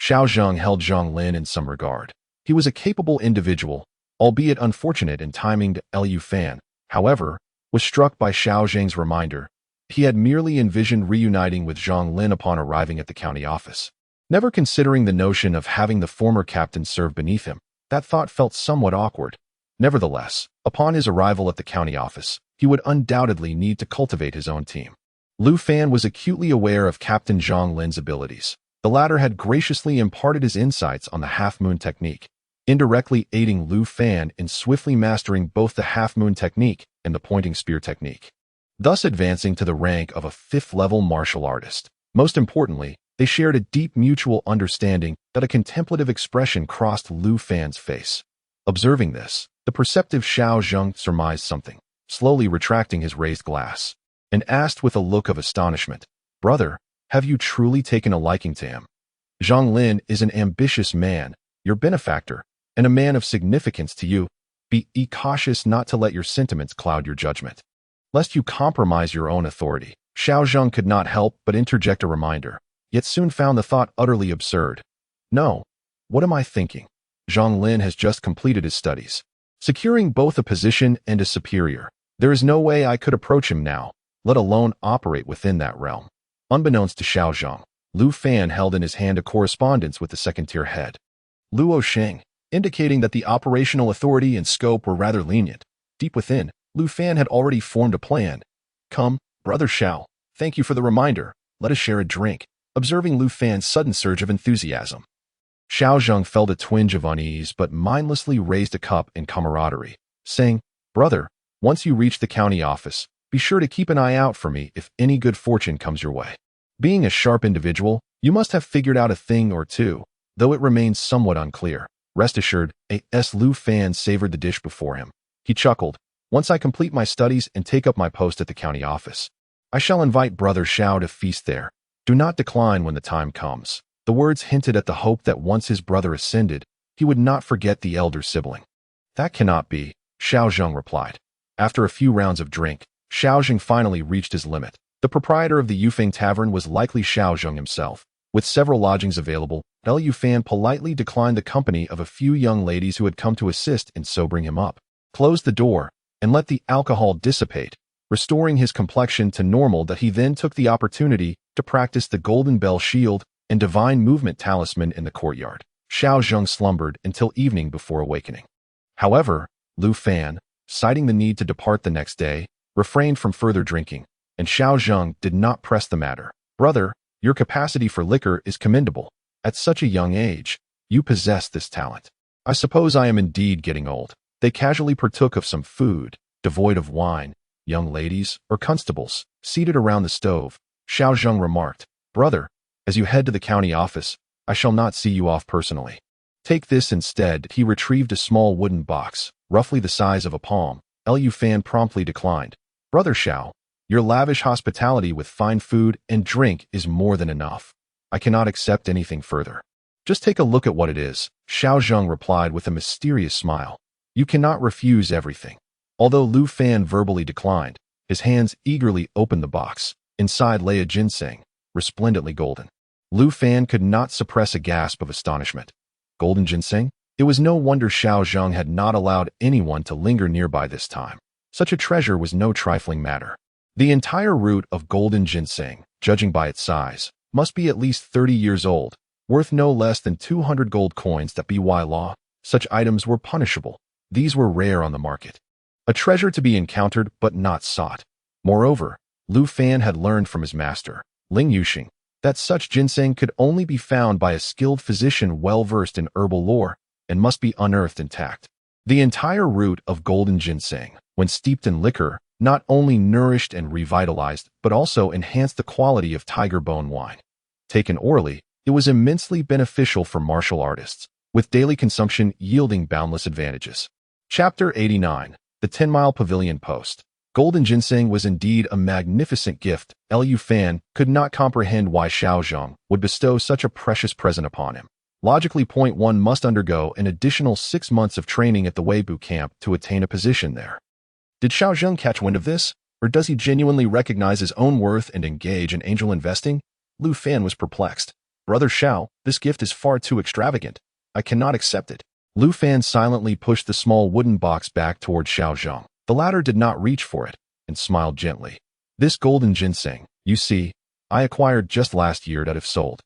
Xiao Zheng held Zhang Lin in some regard. He was a capable individual, albeit unfortunate in timing to Liu Fan, however, was struck by Xiao Zheng's reminder. He had merely envisioned reuniting with Zhang Lin upon arriving at the county office. Never considering the notion of having the former captain serve beneath him, that thought felt somewhat awkward. Nevertheless, upon his arrival at the county office, he would undoubtedly need to cultivate his own team. Liu Fan was acutely aware of Captain Zhang Lin's abilities. The latter had graciously imparted his insights on the half-moon technique, indirectly aiding Liu Fan in swiftly mastering both the half-moon technique and the pointing spear technique, thus advancing to the rank of a fifth-level martial artist. Most importantly, they shared a deep mutual understanding that a contemplative expression crossed Liu Fan's face. Observing this, the perceptive Xiao Zheng surmised something, slowly retracting his raised glass, and asked with a look of astonishment, "Brother, have you truly taken a liking to him? Zhang Lin is an ambitious man, your benefactor, and a man of significance to you. Be cautious not to let your sentiments cloud your judgment, lest you compromise your own authority." Xiao Zheng could not help but interject a reminder, yet soon found the thought utterly absurd. "No, what am I thinking? Zhang Lin has just completed his studies, securing both a position and a superior. There is no way I could approach him now, let alone operate within that realm." Unbeknownst to Xiao Zheng, Liu Fan held in his hand a correspondence with the second-tier head, Luo Sheng, indicating that the operational authority and scope were rather lenient. Deep within, Liu Fan had already formed a plan. "Come, Brother Xiao, thank you for the reminder. Let us share a drink." Observing Liu Fan's sudden surge of enthusiasm, Xiao Zheng felt a twinge of unease but mindlessly raised a cup in camaraderie, saying, "Brother, once you reach the county office, be sure to keep an eye out for me if any good fortune comes your way." Being a sharp individual, you must have figured out a thing or two, though it remains somewhat unclear. Rest assured, Liu Fan savored the dish before him. He chuckled, "Once I complete my studies and take up my post at the county office, I shall invite Brother Xiao to feast there. Do not decline when the time comes." The words hinted at the hope that once his brother ascended, he would not forget the elder sibling. "That cannot be," Xiao Zheng replied. After a few rounds of drink, Xiao Zheng finally reached his limit. The proprietor of the Yufeng Tavern was likely Xiao Zheng himself. With several lodgings available, Liu Fan politely declined the company of a few young ladies who had come to assist in sobering him up, closed the door, and let the alcohol dissipate, restoring his complexion to normal. That he then took the opportunity to practice the Golden Bell Shield and Divine Movement Talisman in the courtyard. Xiao Zheng slumbered until evening before awakening. However, Liu Fan, citing the need to depart the next day, refrained from further drinking, and Xiao Zheng did not press the matter. "Brother, your capacity for liquor is commendable. At such a young age, you possess this talent. I suppose I am indeed getting old." They casually partook of some food, devoid of wine. Young ladies, or constables, seated around the stove. Xiao Zheng remarked, "Brother, as you head to the county office, I shall not see you off personally. Take this instead." He retrieved a small wooden box, roughly the size of a palm. Liu Fan promptly declined. "Brother Xiao, your lavish hospitality with fine food and drink is more than enough. I cannot accept anything further." "Just take a look at what it is," Xiao Zheng replied with a mysterious smile. "You cannot refuse everything." Although Liu Fan verbally declined, his hands eagerly opened the box. Inside lay a ginseng, resplendently golden. Liu Fan could not suppress a gasp of astonishment. Golden ginseng? It was no wonder Xiao Zheng had not allowed anyone to linger nearby this time. Such a treasure was no trifling matter. The entire root of golden ginseng, judging by its size, must be at least 30 years old, worth no less than 200 gold coins. That by law, such items were punishable. These were rare on the market. A treasure to be encountered but not sought. Moreover, Liu Fan had learned from his master, Ling Yuxing, that such ginseng could only be found by a skilled physician well-versed in herbal lore and must be unearthed intact. The entire root of golden ginseng, when steeped in liquor, not only nourished and revitalized but also enhanced the quality of tiger bone wine. Taken orally, it was immensely beneficial for martial artists, with daily consumption yielding boundless advantages. Chapter 89. The 10-Mile Pavilion Post. Golden ginseng was indeed a magnificent gift. Liu Fan could not comprehend why Xiao Zheng would bestow such a precious present upon him. Logically, point one must undergo an additional 6 months of training at the Weibu camp to attain a position there. Did Xiao Zheng catch wind of this, or does he genuinely recognize his own worth and engage in angel investing? Lu Fan was perplexed. Brother Xiao, this gift is far too extravagant. I cannot accept it. Lu Fan silently pushed the small wooden box back toward Xiao Zheng. The latter did not reach for it, and smiled gently. This golden ginseng, you see, I acquired just last year that if sold,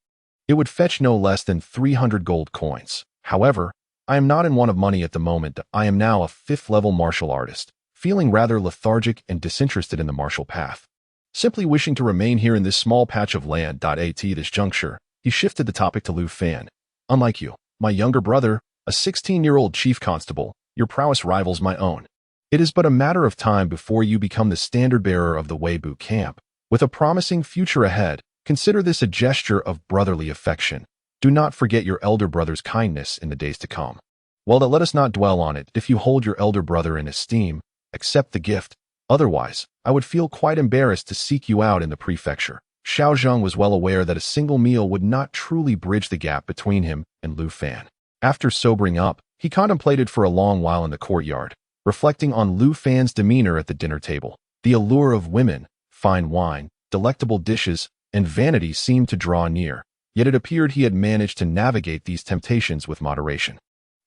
it would fetch no less than 300 gold coins. However, I am not in want of money at the moment. I am now a 5th-level martial artist, feeling rather lethargic and disinterested in the martial path. Simply wishing to remain here in this small patch of land. At this juncture, he shifted the topic to Lu Fan. Unlike you, my younger brother, a 16-year-old chief constable, your prowess rivals my own. It is but a matter of time before you become the standard-bearer of the Weibu camp. With a promising future ahead, consider this a gesture of brotherly affection. Do not forget your elder brother's kindness in the days to come. Well, let us not dwell on it. If you hold your elder brother in esteem, accept the gift. Otherwise, I would feel quite embarrassed to seek you out in the prefecture. Xiao Zheng was well aware that a single meal would not truly bridge the gap between him and Lu Fan. After sobering up, he contemplated for a long while in the courtyard, reflecting on Lu Fan's demeanor at the dinner table. The allure of women, fine wine, delectable dishes, and vanity seemed to draw near, yet it appeared he had managed to navigate these temptations with moderation.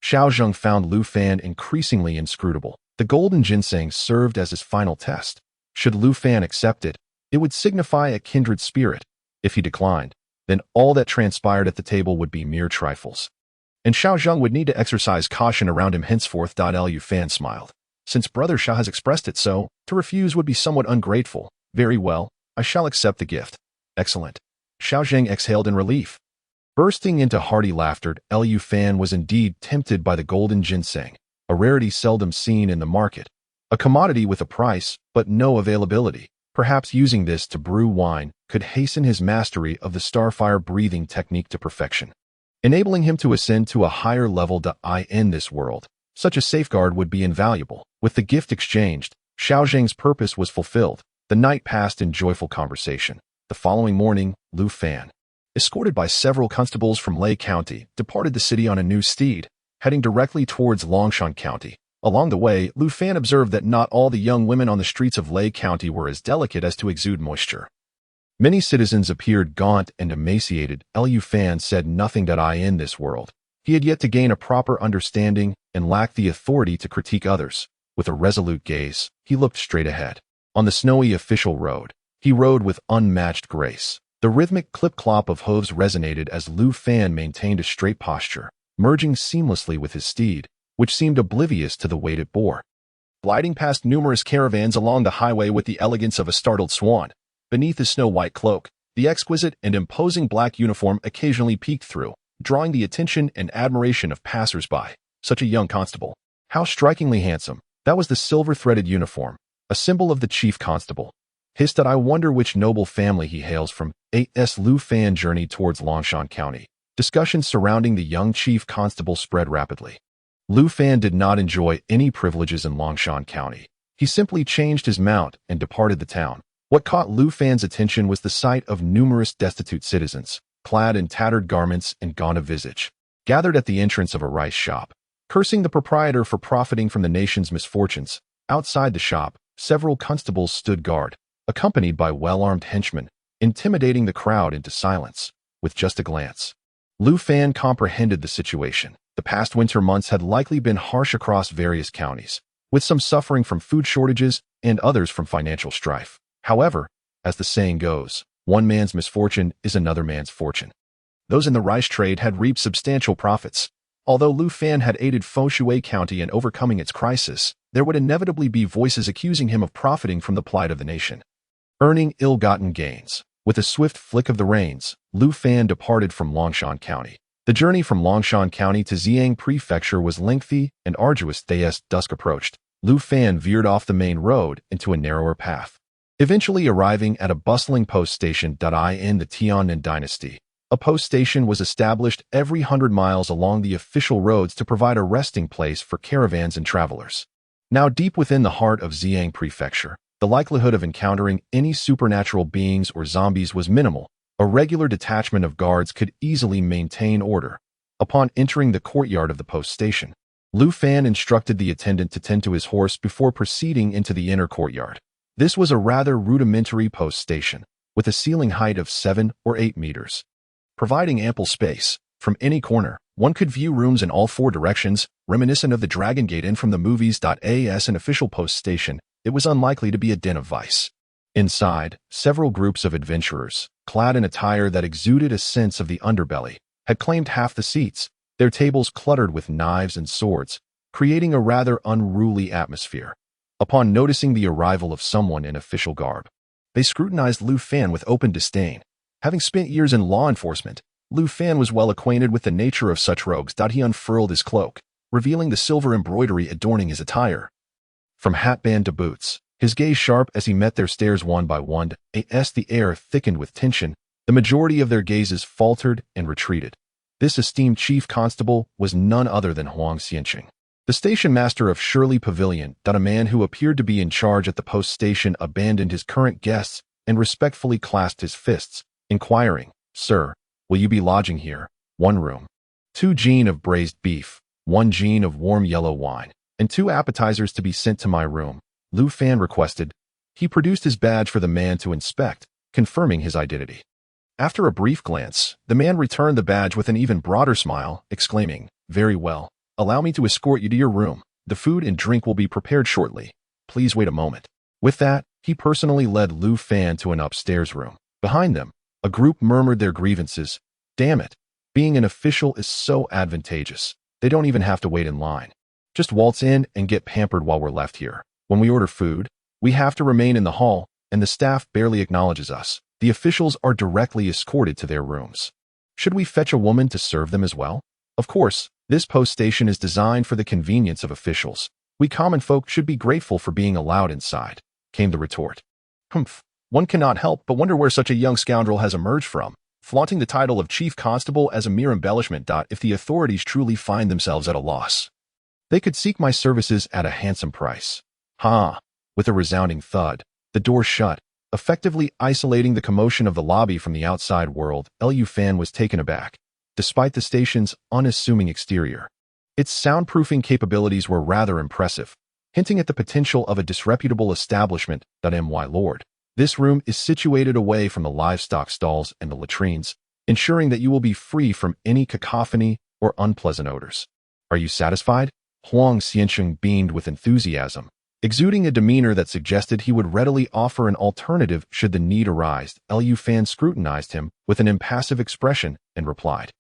Xiao Zheng found Lu Fan increasingly inscrutable. The golden ginseng served as his final test. Should Lu Fan accept it, it would signify a kindred spirit. If he declined, then all that transpired at the table would be mere trifles. And Xiao Zheng would need to exercise caution around him henceforth. Lu Fan smiled. Since Brother Xiao has expressed it so, to refuse would be somewhat ungrateful. Very well, I shall accept the gift. Excellent. Xiao Zheng exhaled in relief. Bursting into hearty laughter, Lu Fan was indeed tempted by the golden ginseng, a rarity seldom seen in the market, a commodity with a price, but no availability. Perhaps using this to brew wine could hasten his mastery of the starfire breathing technique to perfection, enabling him to ascend to a higher level. In this world, such a safeguard would be invaluable. With the gift exchanged, Xiao Zheng's purpose was fulfilled. The night passed in joyful conversation. The following morning, Lu Fan, escorted by several constables from Lei County, departed the city on a new steed, heading directly towards Longshan County. Along the way, Lu Fan observed that not all the young women on the streets of Lei County were as delicate as to exude moisture. Many citizens appeared gaunt and emaciated. Lu Fan said nothing. In this world, he had yet to gain a proper understanding and lacked the authority to critique others. With a resolute gaze, he looked straight ahead. On the snowy official road, he rode with unmatched grace. The rhythmic clip-clop of hooves resonated as Lu Fan maintained a straight posture, merging seamlessly with his steed, which seemed oblivious to the weight it bore. Gliding past numerous caravans along the highway with the elegance of a startled swan, beneath his snow-white cloak, the exquisite and imposing black uniform occasionally peeked through, drawing the attention and admiration of passers-by. Such a young constable. How strikingly handsome. That was the silver-threaded uniform, a symbol of the chief constable. Hissed that I wonder which noble family he hails from. As Lu Fan journeyed towards Longshan County, discussions surrounding the young chief constable spread rapidly. Lu Fan did not enjoy any privileges in Longshan County. He simply changed his mount and departed the town. What caught Lu Fan's attention was the sight of numerous destitute citizens, clad in tattered garments and gaunt of visage, gathered at the entrance of a rice shop, cursing the proprietor for profiting from the nation's misfortunes. Outside the shop, several constables stood guard, accompanied by well-armed henchmen, intimidating the crowd into silence. With just a glance, Lu Fan comprehended the situation. The past winter months had likely been harsh across various counties, with some suffering from food shortages and others from financial strife. However, as the saying goes, one man's misfortune is another man's fortune. Those in the rice trade had reaped substantial profits. Although Lu Fan had aided Foshui County in overcoming its crisis, there would inevitably be voices accusing him of profiting from the plight of the nation, earning ill-gotten gains. With a swift flick of the reins, Lu Fan departed from Longshan County. The journey from Longshan County to Ziyang Prefecture was lengthy and arduous. As dusk approached, Lu Fan veered off the main road into a narrower path, eventually arriving at a bustling post station. In the Tiannan dynasty, a post station was established every 100 miles along the official roads to provide a resting place for caravans and travelers. Now deep within the heart of Ziyang Prefecture, the likelihood of encountering any supernatural beings or zombies was minimal. A regular detachment of guards could easily maintain order. Upon entering the courtyard of the post station, Lu Fan instructed the attendant to tend to his horse before proceeding into the inner courtyard. This was a rather rudimentary post station, with a ceiling height of 7 or 8 meters. Providing ample space, from any corner, one could view rooms in all 4 directions, reminiscent of the Dragon Gate Inn from the movies. As an official post station, it was unlikely to be a den of vice. Inside, several groups of adventurers, clad in attire that exuded a sense of the underbelly, had claimed half the seats, their tables cluttered with knives and swords, creating a rather unruly atmosphere. Upon noticing the arrival of someone in official garb, they scrutinized Lu Fan with open disdain. Having spent years in law enforcement, Lu Fan was well acquainted with the nature of such rogues. He unfurled his cloak, revealing the silver embroidery adorning his attire. From hatband to boots, his gaze sharp as he met their stares one by one. As the air thickened with tension, the majority of their gazes faltered and retreated. This esteemed chief constable was none other than Huang Xianqing, the station master of Shirley Pavilion. A man who appeared to be in charge at the post station abandoned his current guests and respectfully clasped his fists, inquiring, "Sir, will you be lodging here? 1 room. 2 jean of braised beef, 1 jean of warm yellow wine, and 2 appetizers to be sent to my room," Lu Fan requested. He produced his badge for the man to inspect, confirming his identity. After a brief glance, the man returned the badge with an even broader smile, exclaiming, "Very well. Allow me to escort you to your room. The food and drink will be prepared shortly. Please wait a moment." With that, he personally led Lu Fan to an upstairs room. Behind them, a group murmured their grievances. "Damn it. Being an official is so advantageous. They don't even have to wait in line. Just waltz in and get pampered while we're left here. When we order food, we have to remain in the hall, and the staff barely acknowledges us. The officials are directly escorted to their rooms. Should we fetch a woman to serve them as well? Of course, this post station is designed for the convenience of officials. We common folk should be grateful for being allowed inside," came the retort. "Humph. One cannot help but wonder where such a young scoundrel has emerged from, flaunting the title of chief constable as a mere embellishment. If the authorities truly find themselves at a loss, they could seek my services at a handsome price." Ha! With a resounding thud, the door shut, effectively isolating the commotion of the lobby from the outside world. Lu Fan was taken aback. Despite the station's unassuming exterior, its soundproofing capabilities were rather impressive, hinting at the potential of a disreputable establishment. My lord, this room is situated away from the livestock stalls and the latrines, ensuring that you will be free from any cacophony or unpleasant odors. Are you satisfied? Huang Xianqing beamed with enthusiasm, exuding a demeanor that suggested he would readily offer an alternative should the need arise. Lu Fan scrutinized him with an impassive expression and replied,